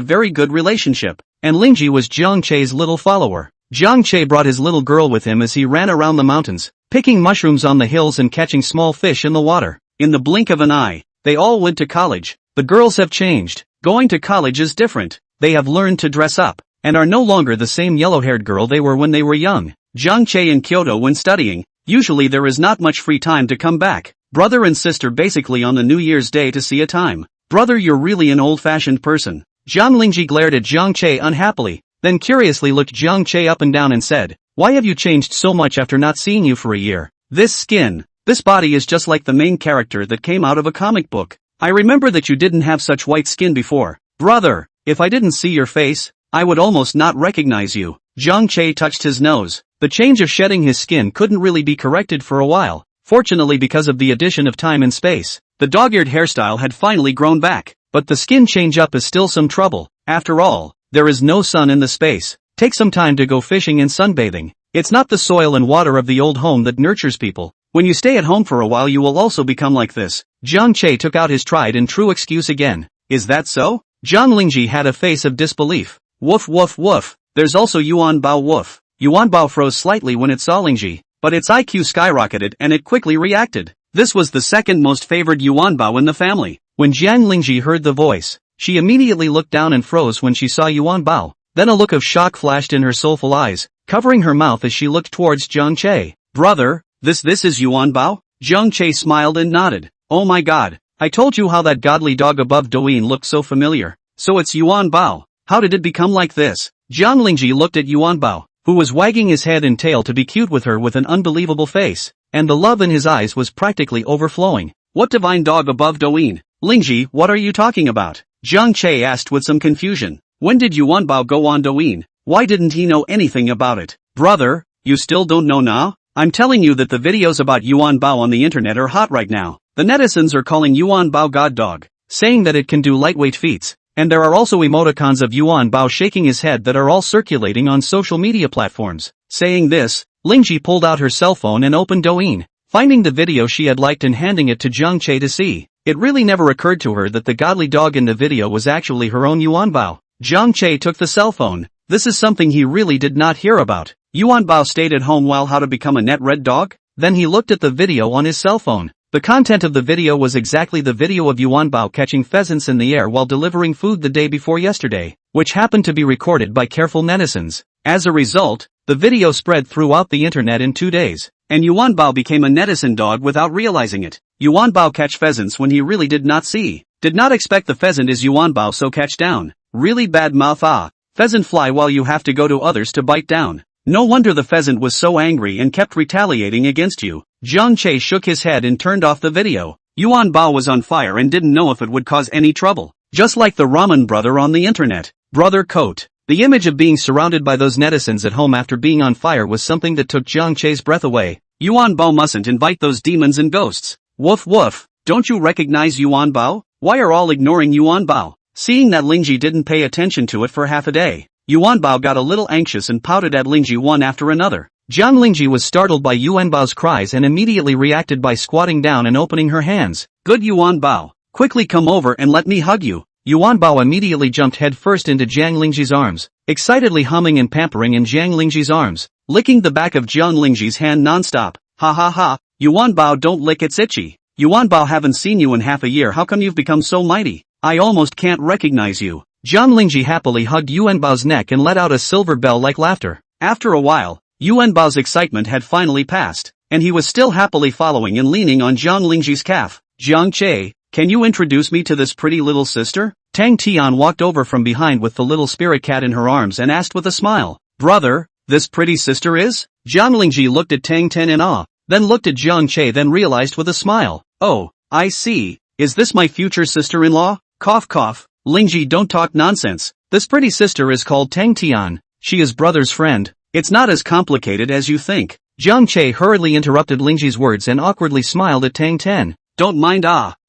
[SPEAKER 1] very good relationship, and Lingji was Jiang Che's little follower. Jiang Che brought his little girl with him as he ran around the mountains, picking mushrooms on the hills and catching small fish in the water. In the blink of an eye, they all went to college. The girls have changed. Going to college is different. They have learned to dress up, and are no longer the same yellow-haired girl they were when they were young. Jiang Che in Kyoto when studying, usually there is not much free time to come back. Brother and sister basically on the New Year's Day to see a time. Brother, you're really an old-fashioned person. Jiang Lingji glared at Jiang Che unhappily, then curiously looked Jiang Che up and down and said, Why have you changed so much after not seeing you for a year? This skin, this body is just like the main character that came out of a comic book. I remember that you didn't have such white skin before. Brother, if I didn't see your face, I would almost not recognize you. Jiang Che touched his nose. The change of shedding his skin couldn't really be corrected for a while, fortunately because of the addition of time and space. The dog-eared hairstyle had finally grown back, but the skin change-up is still some trouble. After all, there is no sun in the space. Take some time to go fishing and sunbathing. It's not the soil and water of the old home that nurtures people. When you stay at home for a while you will also become like this. Jiang Che took out his tried and true excuse again. Is that so? Jiang Lingji had a face of disbelief. Woof woof woof. There's also Yuan Bao woof. Yuan Bao froze slightly when it saw Lingji, but its IQ skyrocketed and it quickly reacted. This was the second most favored Yuan Bao in the family. When Jiang Lingji heard the voice, she immediately looked down and froze when she saw Yuan Bao. Then a look of shock flashed in her soulful eyes, covering her mouth as she looked towards Zhang Che. Brother, this is Yuan Bao? Zhang Che smiled and nodded. Oh my god, I told you how that godly dog above Douyin looked so familiar. So it's Yuan Bao. How did it become like this? Jiang Lingji looked at Yuan Bao, who was wagging his head and tail to be cute with her with an unbelievable face, and the love in his eyes was practically overflowing. What divine dog above Douyin? Lingji, what are you talking about? Zhang Che asked with some confusion. When did Yuan Bao go on Douyin? Why didn't he know anything about it? Brother, you still don't know now? I'm telling you that the videos about Yuan Bao on the internet are hot right now. The netizens are calling Yuan Bao God Dog, saying that it can do lightweight feats, and there are also emoticons of Yuan Bao shaking his head that are all circulating on social media platforms. Saying this, Lingji pulled out her cell phone and opened Douyin, finding the video she had liked and handing it to Zhang Che to see. It really never occurred to her that the godly dog in the video was actually her own Yuan Bao. Zhang Che took the cell phone. This is something he really did not hear about. Yuan Bao stayed at home while how to become a net red dog? Then he looked at the video on his cell phone. The content of the video was exactly the video of Yuan Bao catching pheasants in the air while delivering food the day before yesterday, which happened to be recorded by careful netizens. As a result, the video spread throughout the internet in 2 days, and Yuan Bao became a netizen dog without realizing it. Yuan Bao catch pheasants when he really did not see. Did not expect the pheasant is Yuan Bao, so catch down. Really bad mouth. Pheasant fly while you have to go to others to bite down. No wonder the pheasant was so angry and kept retaliating against you. Zhang Che shook his head and turned off the video. Yuan Bao was on fire and didn't know if it would cause any trouble. Just like the ramen brother on the internet. Brother coat. The image of being surrounded by those netizens at home after being on fire was something that took Zhang Che's breath away. Yuan Bao mustn't invite those demons and ghosts. Woof woof. Don't you recognize Yuan Bao? Why are all ignoring Yuan Bao? Seeing that Lingji didn't pay attention to it for half a day, Yuan Bao got a little anxious and pouted at Lingji one after another. Jiang Lingji was startled by Yuan Bao's cries and immediately reacted by squatting down and opening her hands. Good Yuan Bao, quickly come over and let me hug you. Yuan Bao immediately jumped headfirst into Jiang Lingji's arms, excitedly humming and pampering in Jiang Lingji's arms, licking the back of Jiang Lingji's hand non-stop. Ha ha ha, Yuan Bao, don't lick, it's itchy. Yuan Bao, haven't seen you in half a year, how come you've become so mighty? I almost can't recognize you. Jiang Lingji happily hugged Yuan Bao's neck and let out a silver bell-like laughter. After a while, Yuan Bao's excitement had finally passed, and he was still happily following and leaning on Jiang Lingji's calf. Zhang Che, can you introduce me to this pretty little sister? Tang Tian walked over from behind with the little spirit cat in her arms and asked with a smile. Brother, this pretty sister is? Jiang Lingji looked at Tang Ten in awe, then looked at Zhang Che, then realized with a smile. Oh, I see. Is this my future sister-in-law? Cough cough. Lingji, don't talk nonsense. This pretty sister is called Tang Tian. She is brother's friend. It's not as complicated as you think. Zhang Che hurriedly interrupted Lingji's words and awkwardly smiled at Tang Ten. Don't mind.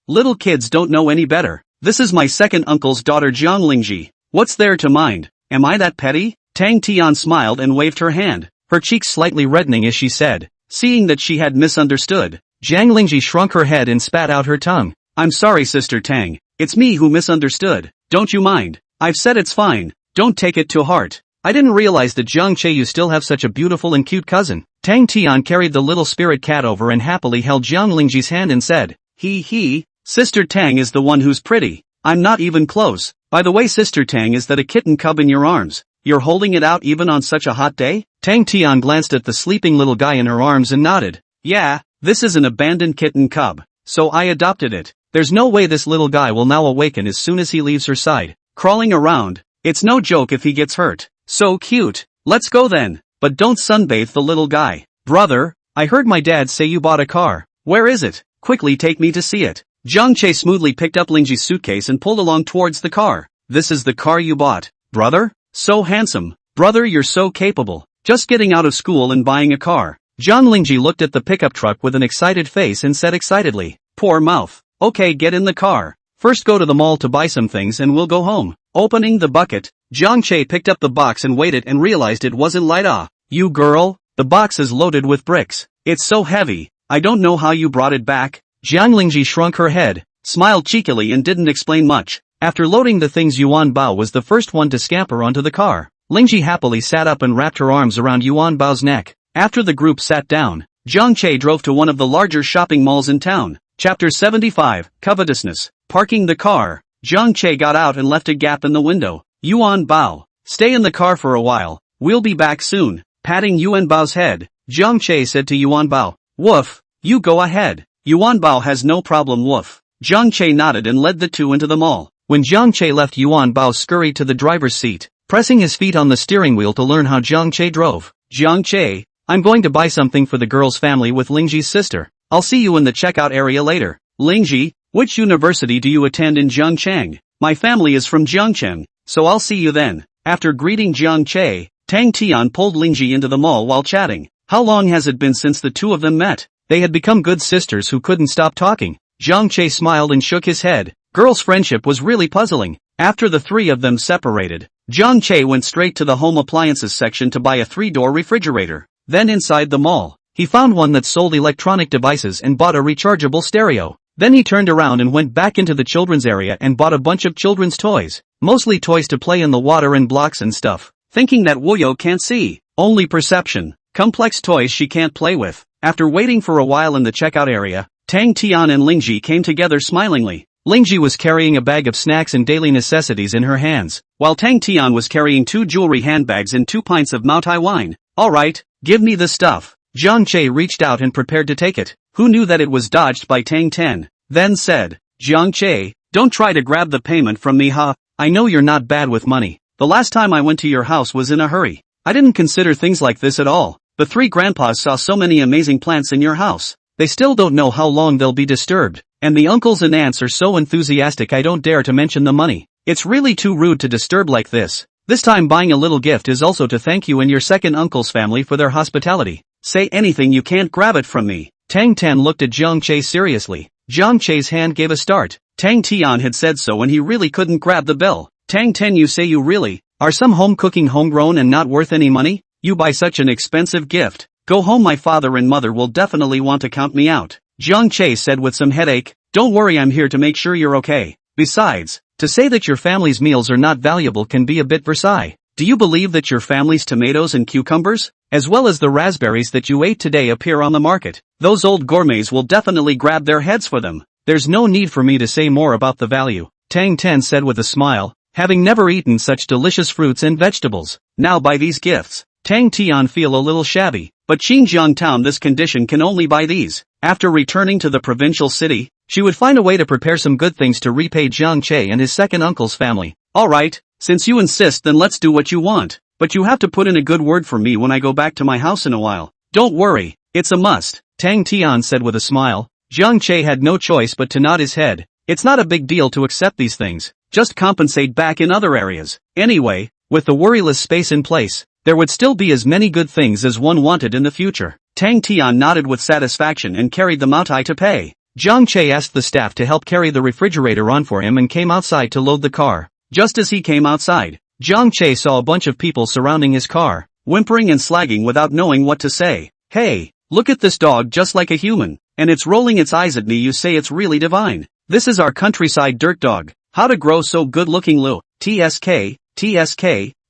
[SPEAKER 1] Little kids don't know any better. This is my second uncle's daughter Jiang Lingji. What's there to mind? Am I that petty? Tang Tian smiled and waved her hand, her cheeks slightly reddening as she said, seeing that she had misunderstood. Jiang Lingji shrunk her head and spat out her tongue. I'm sorry, Sister Tang. It's me who misunderstood. Don't you mind. I've said it's fine. Don't take it to heart. I didn't realize that Zhang Che, you still have such a beautiful and cute cousin. Tang Tian carried the little spirit cat over and happily held Jiang Lingji's hand and said, He, Sister Tang is the one who's pretty. I'm not even close. By the way, Sister Tang, is that a kitten cub in your arms? You're holding it out even on such a hot day? Tang Tian glanced at the sleeping little guy in her arms and nodded. Yeah, this is an abandoned kitten cub, so I adopted it. There's no way this little guy will now awaken as soon as he leaves her side, crawling around. It's no joke if he gets hurt. So cute. Let's go then. But don't sunbathe the little guy. Brother, I heard my dad say you bought a car. Where is it? Quickly take me to see it. Zhang Che smoothly picked up Lingji's suitcase and pulled along towards the car. This is the car you bought, brother? So handsome. Brother, you're so capable. Just getting out of school and buying a car. Jiang Lingji looked at the pickup truck with an excited face and said excitedly, Poor mouth. Okay, get in the car. First go to the mall to buy some things and we'll go home. Opening the bucket, Zhang Che picked up the box and weighed it and realized it wasn't light. You girl, the box is loaded with bricks. It's so heavy. I don't know how you brought it back. Jiang Lingji shrunk her head, smiled cheekily and didn't explain much. After loading the things, Yuan Bao was the first one to scamper onto the car. Lingji happily sat up and wrapped her arms around Yuan Bao's neck. After the group sat down, Zhang Che drove to one of the larger shopping malls in town. Chapter 75, Covetousness. Parking the car. Zhang Che got out and left a gap in the window. Yuan Bao. Stay in the car for a while. We'll be back soon. Patting Yuan Bao's head, Zhang Che said to Yuan Bao. Woof. You go ahead. Yuan Bao has no problem woof. Zhang Che nodded and led the two into the mall. When Zhang Che left, Yuan Bao scurried to the driver's seat, pressing his feet on the steering wheel to learn how Zhang Che drove. Zhang Che, I'm going to buy something for the girl's family with Lingji's sister. I'll see you in the checkout area later. Lingji, which university do you attend in Zhangcheng? My family is from Zhangcheng, so I'll see you then. After greeting Zhang Che, Tang Tian pulled Lingji into the mall while chatting. How long has it been since the two of them met? They had become good sisters who couldn't stop talking. Zhang Che smiled and shook his head. Girls' friendship was really puzzling. After the three of them separated, Zhang Che went straight to the home appliances section to buy a 3-door refrigerator. Then inside the mall, he found one that sold electronic devices and bought a rechargeable stereo. Then he turned around and went back into the children's area and bought a bunch of children's toys. Mostly toys to play in the water and blocks and stuff. Thinking that Wuyo can't see. Only perception. Complex toys she can't play with. After waiting for a while in the checkout area, Tang Tian and Lingji came together smilingly. Lingji was carrying a bag of snacks and daily necessities in her hands, while Tang Tian was carrying 2 jewelry handbags and 2 pints of Maotai wine. Alright, give me the stuff. Zhang Che reached out and prepared to take it. Who knew that it was dodged by Tang Ten? Then said, Zhang Che, don't try to grab the payment from me ha. I know you're not bad with money. The last time I went to your house was in a hurry. I didn't consider things like this at all. The 3 grandpas saw so many amazing plants in your house. They still don't know how long they'll be disturbed. And the uncles and aunts are so enthusiastic I don't dare to mention the money. It's really too rude to disturb like this. This time buying a little gift is also to thank you and your second uncle's family for their hospitality. Say anything, you can't grab it from me. Tang Ten looked at Zhang Che seriously. Zhang Che's hand gave a start. Tang Tian had said so and he really couldn't grab the bill. Tang Ten, you say you really are some home cooking homegrown and not worth any money? You buy such an expensive gift. Go home, my father and mother will definitely want to count me out. Zhang Che said with some headache. Don't worry, I'm here to make sure you're okay. Besides, to say that your family's meals are not valuable can be a bit Versailles. Do you believe that your family's tomatoes and cucumbers, as well as the raspberries that you ate today, appear on the market? Those old gourmets will definitely grab their heads for them. There's no need for me to say more about the value, Tang Ten said with a smile, having never eaten such delicious fruits and vegetables. Now buy these gifts. Tang Tian feel a little shabby, but Xinjiang town this condition can only buy these. After returning to the provincial city, she would find a way to prepare some good things to repay Zhang Che and his second uncle's family. Alright, since you insist, then let's do what you want. But you have to put in a good word for me when I go back to my house in a while. Don't worry, it's a must, Tang Tian said with a smile. Zhang Che had no choice but to nod his head. It's not a big deal to accept these things, just compensate back in other areas. Anyway, with the worryless space in place, there would still be as many good things as one wanted in the future. Tang Tian nodded with satisfaction and carried the Maotai to pay. Zhang Che asked the staff to help carry the refrigerator on for him and came outside to load the car. Just as he came outside, Zhang Che saw a bunch of people surrounding his car, whimpering and slagging without knowing what to say. Hey, look at this dog, just like a human, and it's rolling its eyes at me. You say it's really divine. This is our countryside dirt dog. How to grow so good looking, Lu? TSK,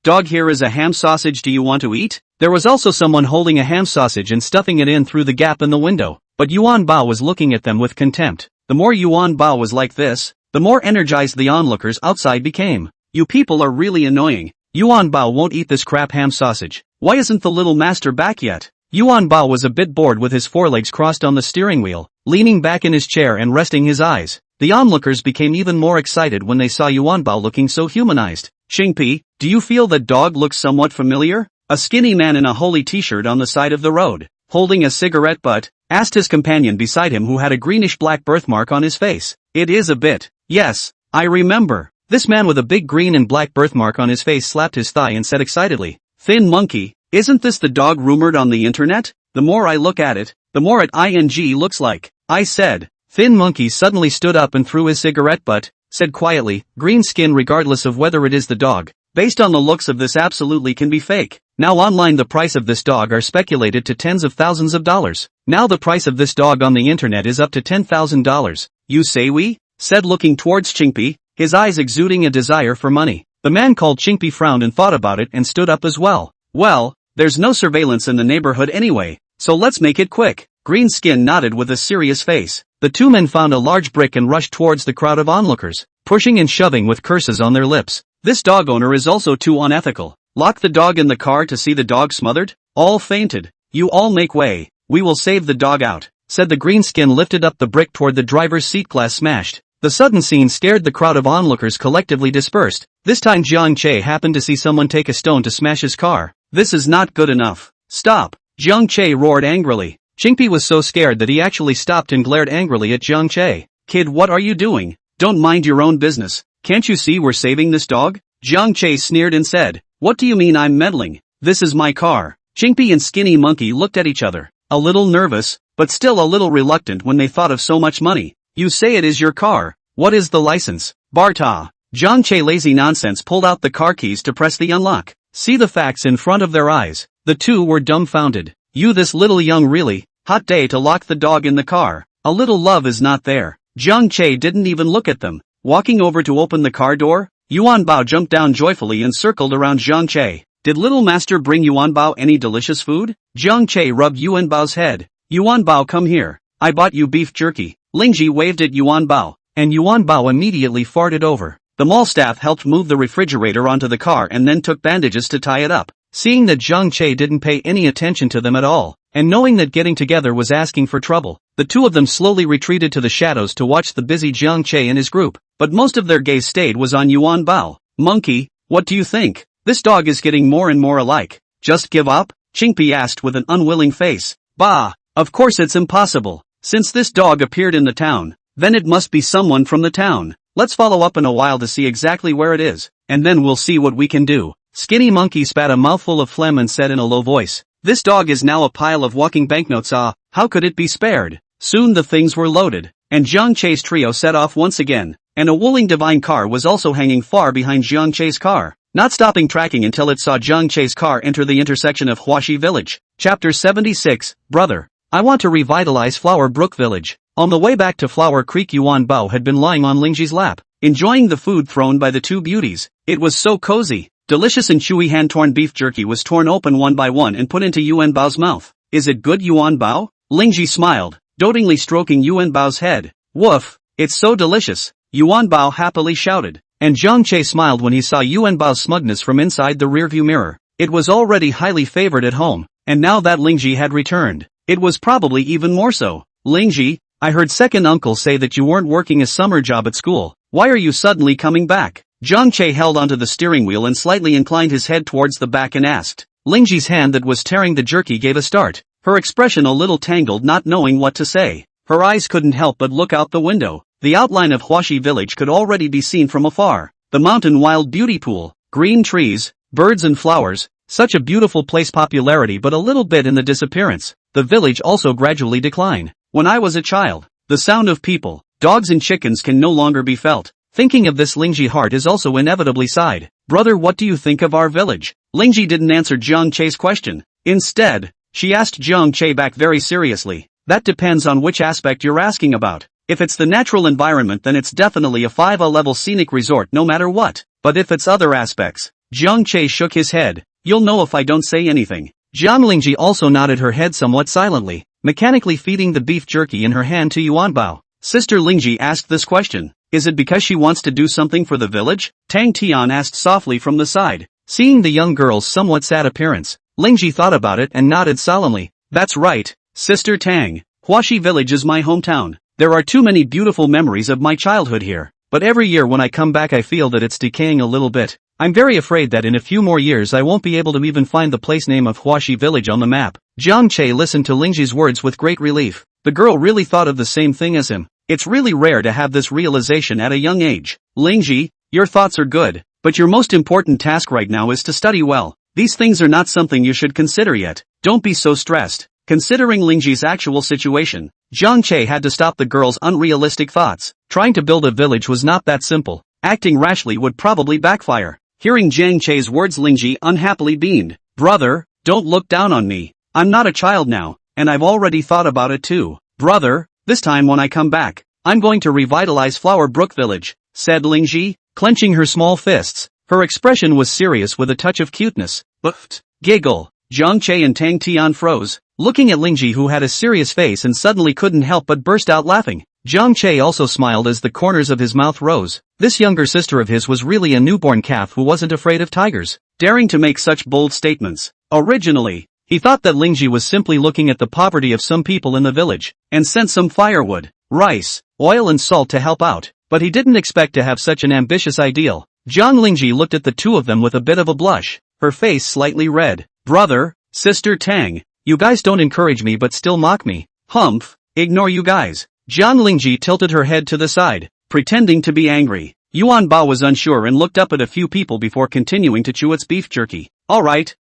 [SPEAKER 1] dog, here is a ham sausage, do you want to eat? There was also someone holding a ham sausage and stuffing it in through the gap in the window, but Yuan Bao was looking at them with contempt. The more Yuan Bao was like this, the more energized the onlookers outside became. You people are really annoying. Yuan Bao won't eat this crap ham sausage. Why isn't the little master back yet? Yuan Bao was a bit bored with his forelegs crossed on the steering wheel, leaning back in his chair and resting his eyes. The onlookers became even more excited when they saw Yuan Bao looking so humanized. Xingpi, do you feel that dog looks somewhat familiar? A skinny man in a holey t-shirt on the side of the road, holding a cigarette butt, asked his companion beside him who had a greenish-black birthmark on his face. It is a bit. Yes, I remember. This man with a big green and black birthmark on his face slapped his thigh and said excitedly, Thin Monkey, isn't this the dog rumored on the internet? The more I look at it, the more it looks like. I said. Thin Monkey suddenly stood up and threw his cigarette butt, said quietly, green skin regardless of whether it is the dog. Based on the looks of this, absolutely can be fake. Now online the price of this dog are speculated to tens of thousands of dollars. Now the price of this dog on the internet is up to $10,000. You say we? Said looking towards Xingpi, his eyes exuding a desire for money. The man called Xingpi frowned and thought about it and stood up as well. Well, there's no surveillance in the neighborhood anyway, so let's make it quick. Green Skin nodded with a serious face. The two men found a large brick and rushed towards the crowd of onlookers, pushing and shoving with curses on their lips. This dog owner is also too unethical. Lock the dog in the car to see the dog smothered? All fainted. You all make way. We will save the dog out, said the greenskin, lifted up the brick toward the driver's seat, glass smashed. The sudden scene scared the crowd of onlookers, collectively dispersed. This time Jiang Che happened to see someone take a stone to smash his car. This is not good enough. Stop! Jiang Che roared angrily. Chingpi was so scared that he actually stopped and glared angrily at Jiang Che. Kid, what are you doing? Don't mind your own business. Can't you see we're saving this dog? Jiang Che sneered and said, what do you mean I'm meddling? This is my car. Chingpi and Skinny Monkey looked at each other, a little nervous, but still a little reluctant when they thought of so much money. You say it is your car. What is the license? Barta. Jiang Che lazy nonsense pulled out the car keys to press the unlock. See the facts in front of their eyes. The two were dumbfounded. You this little young really? Hot day to lock the dog in the car. A little love is not there. Jiang Che didn't even look at them. Walking over to open the car door, Yuan Bao jumped down joyfully and circled around Jiang Che. Did little master bring Yuan Bao any delicious food? Jiang Che rubbed Yuan Bao's head. Yuan Bao, come here. I bought you beef jerky. Lingji waved at Yuan Bao, and Yuan Bao immediately farted over. The mall staff helped move the refrigerator onto the car and then took bandages to tie it up. Seeing that Jiang Che didn't pay any attention to them at all, and knowing that getting together was asking for trouble, the two of them slowly retreated to the shadows to watch the busy Jiang Che and his group, but most of their gaze stayed was on Yuan Bao. Monkey, what do you think? This dog is getting more and more alike. Just give up? Chingpi asked with an unwilling face. Bah, of course it's impossible. Since this dog appeared in the town, then it must be someone from the town. Let's follow up in a while to see exactly where it is, and then we'll see what we can do. Skinny Monkey spat a mouthful of phlegm and said in a low voice, this dog is now a pile of walking banknotes. How could it be spared? Soon the things were loaded, and Jiang Che's trio set off once again, and a Wuling divine car was also hanging far behind Jiang Che's car, not stopping tracking until it saw Jiang Che's car enter the intersection of Huaxi Village. Chapter 76, Brother. I want to revitalize Flower Brook Village. On the way back to Flower Creek, Yuan Bao had been lying on Lingji's lap, enjoying the food thrown by the two beauties. It was so cozy. Delicious and chewy hand-torn beef jerky was torn open one by one and put into Yuan Bao's mouth. Is it good, Yuan Bao? Lingji smiled, dotingly stroking Yuan Bao's head. Woof, it's so delicious, Yuan Bao happily shouted. And Jiang Che smiled when he saw Yuan Bao's smugness from inside the rearview mirror. It was already highly favored at home, and now that Lingji had returned, it was probably even more so. Lingji, I heard second uncle say that you weren't working a summer job at school. Why are you suddenly coming back? Jiang Che held onto the steering wheel and slightly inclined his head towards the back and asked. Lingji's hand that was tearing the jerky gave a start, her expression a little tangled, not knowing what to say. Her eyes couldn't help but look out the window. The outline of Huaxi Village could already be seen from afar. The mountain wild beauty pool, green trees, birds and flowers, such a beautiful place. Popularity but a little bit in the disappearance. The village also gradually decline. When I was a child, the sound of people, dogs and chickens can no longer be felt. Thinking of this, Lingji heart is also inevitably sighed. Brother, what do you think of our village? Lingji didn't answer Jiang Che's question. Instead, she asked Jiang Che back very seriously. That depends on which aspect you're asking about. If it's the natural environment, then it's definitely a 5A-level scenic resort no matter what. But if it's other aspects, Jiang Che shook his head. You'll know if I don't say anything. Jiang Lingji also nodded her head somewhat silently, mechanically feeding the beef jerky in her hand to Yuan Bao. Sister Lingji asked this question. Is it because she wants to do something for the village? Tang Tian asked softly from the side. Seeing the young girl's somewhat sad appearance, Lingji thought about it and nodded solemnly. That's right, Sister Tang. Huaxi Village is my hometown. There are too many beautiful memories of my childhood here, but every year when I come back I feel that it's decaying a little bit. I'm very afraid that in a few more years I won't be able to even find the place name of Huaxi Village on the map. Jiang Che listened to Lingji's words with great relief. The girl really thought of the same thing as him. It's really rare to have this realization at a young age. Lingji, your thoughts are good, but your most important task right now is to study well. These things are not something you should consider yet. Don't be so stressed. Considering Lingji's actual situation, Jiang Che had to stop the girl's unrealistic thoughts. Trying to build a village was not that simple. Acting rashly would probably backfire. Hearing Jiang Che's words, Lingji unhappily beamed. Brother, don't look down on me. I'm not a child now, and I've already thought about it too. Brother, this time when I come back, I'm going to revitalize Flower Brook Village, said Lingji, clenching her small fists. Her expression was serious with a touch of cuteness. But, giggle. Jiang Che and Tang Tian froze, looking at Lingji, who had a serious face and suddenly couldn't help but burst out laughing. Jiang Che also smiled as the corners of his mouth rose. This younger sister of his was really a newborn calf who wasn't afraid of tigers, daring to make such bold statements. Originally, he thought that Lingji was simply looking at the poverty of some people in the village, and sent some firewood, rice, oil and salt to help out, but he didn't expect to have such an ambitious ideal. Jiang Lingji looked at the two of them with a bit of a blush, her face slightly red. Brother, sister Tang, you guys don't encourage me but still mock me. Humph, ignore you guys. Jiang Lingji tilted her head to the side, pretending to be angry. Yuan Bao was unsure and looked up at a few people before continuing to chew its beef jerky. Alright,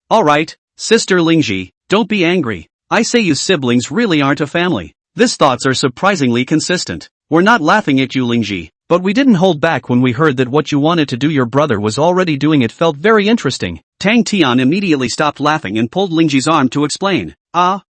[SPEAKER 1] sister Lingji, don't be angry. I say you siblings really aren't a family. These thoughts are surprisingly consistent. We're not laughing at you Lingji, but we didn't hold back when we heard that what you wanted to do your brother was already doing. It felt very interesting. Tang Tian immediately stopped laughing and pulled Lingji's arm to explain.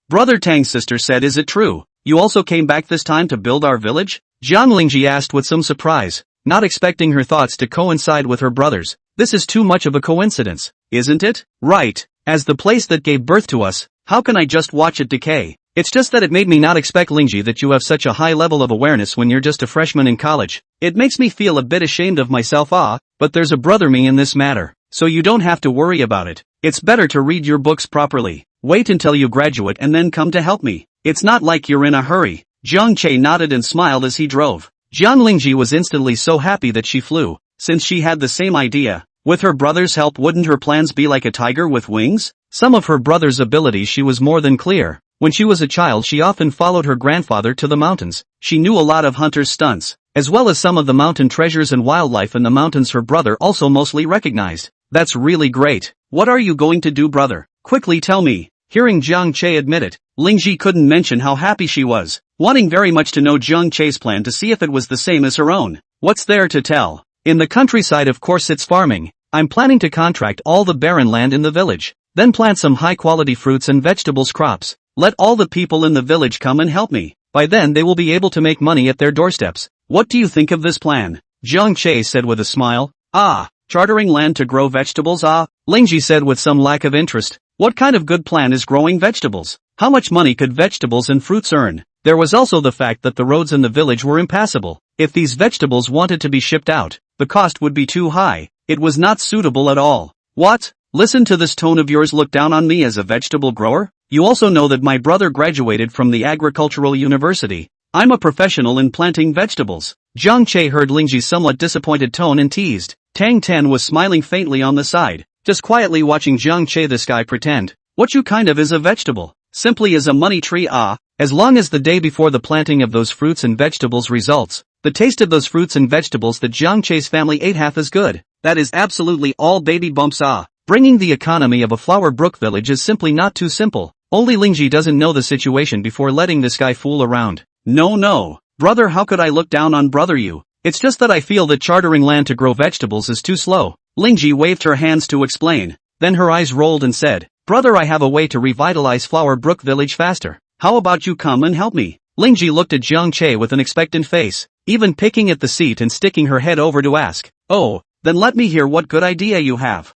[SPEAKER 1] Brother Tang's sister said, is it true? You also came back this time to build our village? Jiang Lingji asked with some surprise, not expecting her thoughts to coincide with her brother's. This is too much of a coincidence, isn't it? Right, as the place that gave birth to us, how can I just watch it decay? It's just that it made me not expect Lingji that you have such a high level of awareness when you're just a freshman in college. It makes me feel a bit ashamed of myself but there's a brother me in this matter, so you don't have to worry about it. It's better to read your books properly. Wait until you graduate and then come to help me. It's not like you're in a hurry. Jiang Che nodded and smiled as he drove. Jiang Lingji was instantly so happy that she flew, since she had the same idea. With her brother's help, wouldn't her plans be like a tiger with wings? Some of her brother's abilities she was more than clear. When she was a child she often followed her grandfather to the mountains. She knew a lot of hunters' stunts, as well as some of the mountain treasures and wildlife in the mountains her brother also mostly recognized. That's really great. What are you going to do, brother? Quickly tell me. Hearing Jiang Che admit it, Lingji couldn't mention how happy she was, wanting very much to know Jiang Che's plan to see if it was the same as her own. What's there to tell? In the countryside of course it's farming. I'm planning to contract all the barren land in the village, then plant some high-quality fruits and vegetables crops. Let all the people in the village come and help me. By then they will be able to make money at their doorsteps. What do you think of this plan? Jiang Che said with a smile. Chartering land to grow vegetables? Lingji said with some lack of interest. What kind of good plan is growing vegetables? How much money could vegetables and fruits earn? There was also the fact that the roads in the village were impassable. If these vegetables wanted to be shipped out, the cost would be too high. It was not suitable at all. What? Listen to this tone of yours. Look down on me as a vegetable grower? You also know that my brother graduated from the agricultural university. I'm a professional in planting vegetables. Jiang Che heard Lingji's somewhat disappointed tone and teased. Tang Ten was smiling faintly on the side, just quietly watching Jiang Che this guy pretend. What you kind of is a vegetable? Simply as a money tree. As long as the day before the planting of those fruits and vegetables results, the taste of those fruits and vegetables that Jiang Che's family ate half as good. That is absolutely all baby bumps. Bringing the economy of a Flower Brook village is simply not too simple. Only Lingji doesn't know the situation before letting this guy fool around. No, brother, how could I look down on brother you? It's just that I feel that chartering land to grow vegetables is too slow. Lingji waved her hands to explain. Then her eyes rolled and said, brother, I have a way to revitalize Flower Brook village faster. How about you come and help me? Lingji looked at Jiang Che with an expectant face, even picking at the seat and sticking her head over to ask. Oh, then let me hear what good idea you have.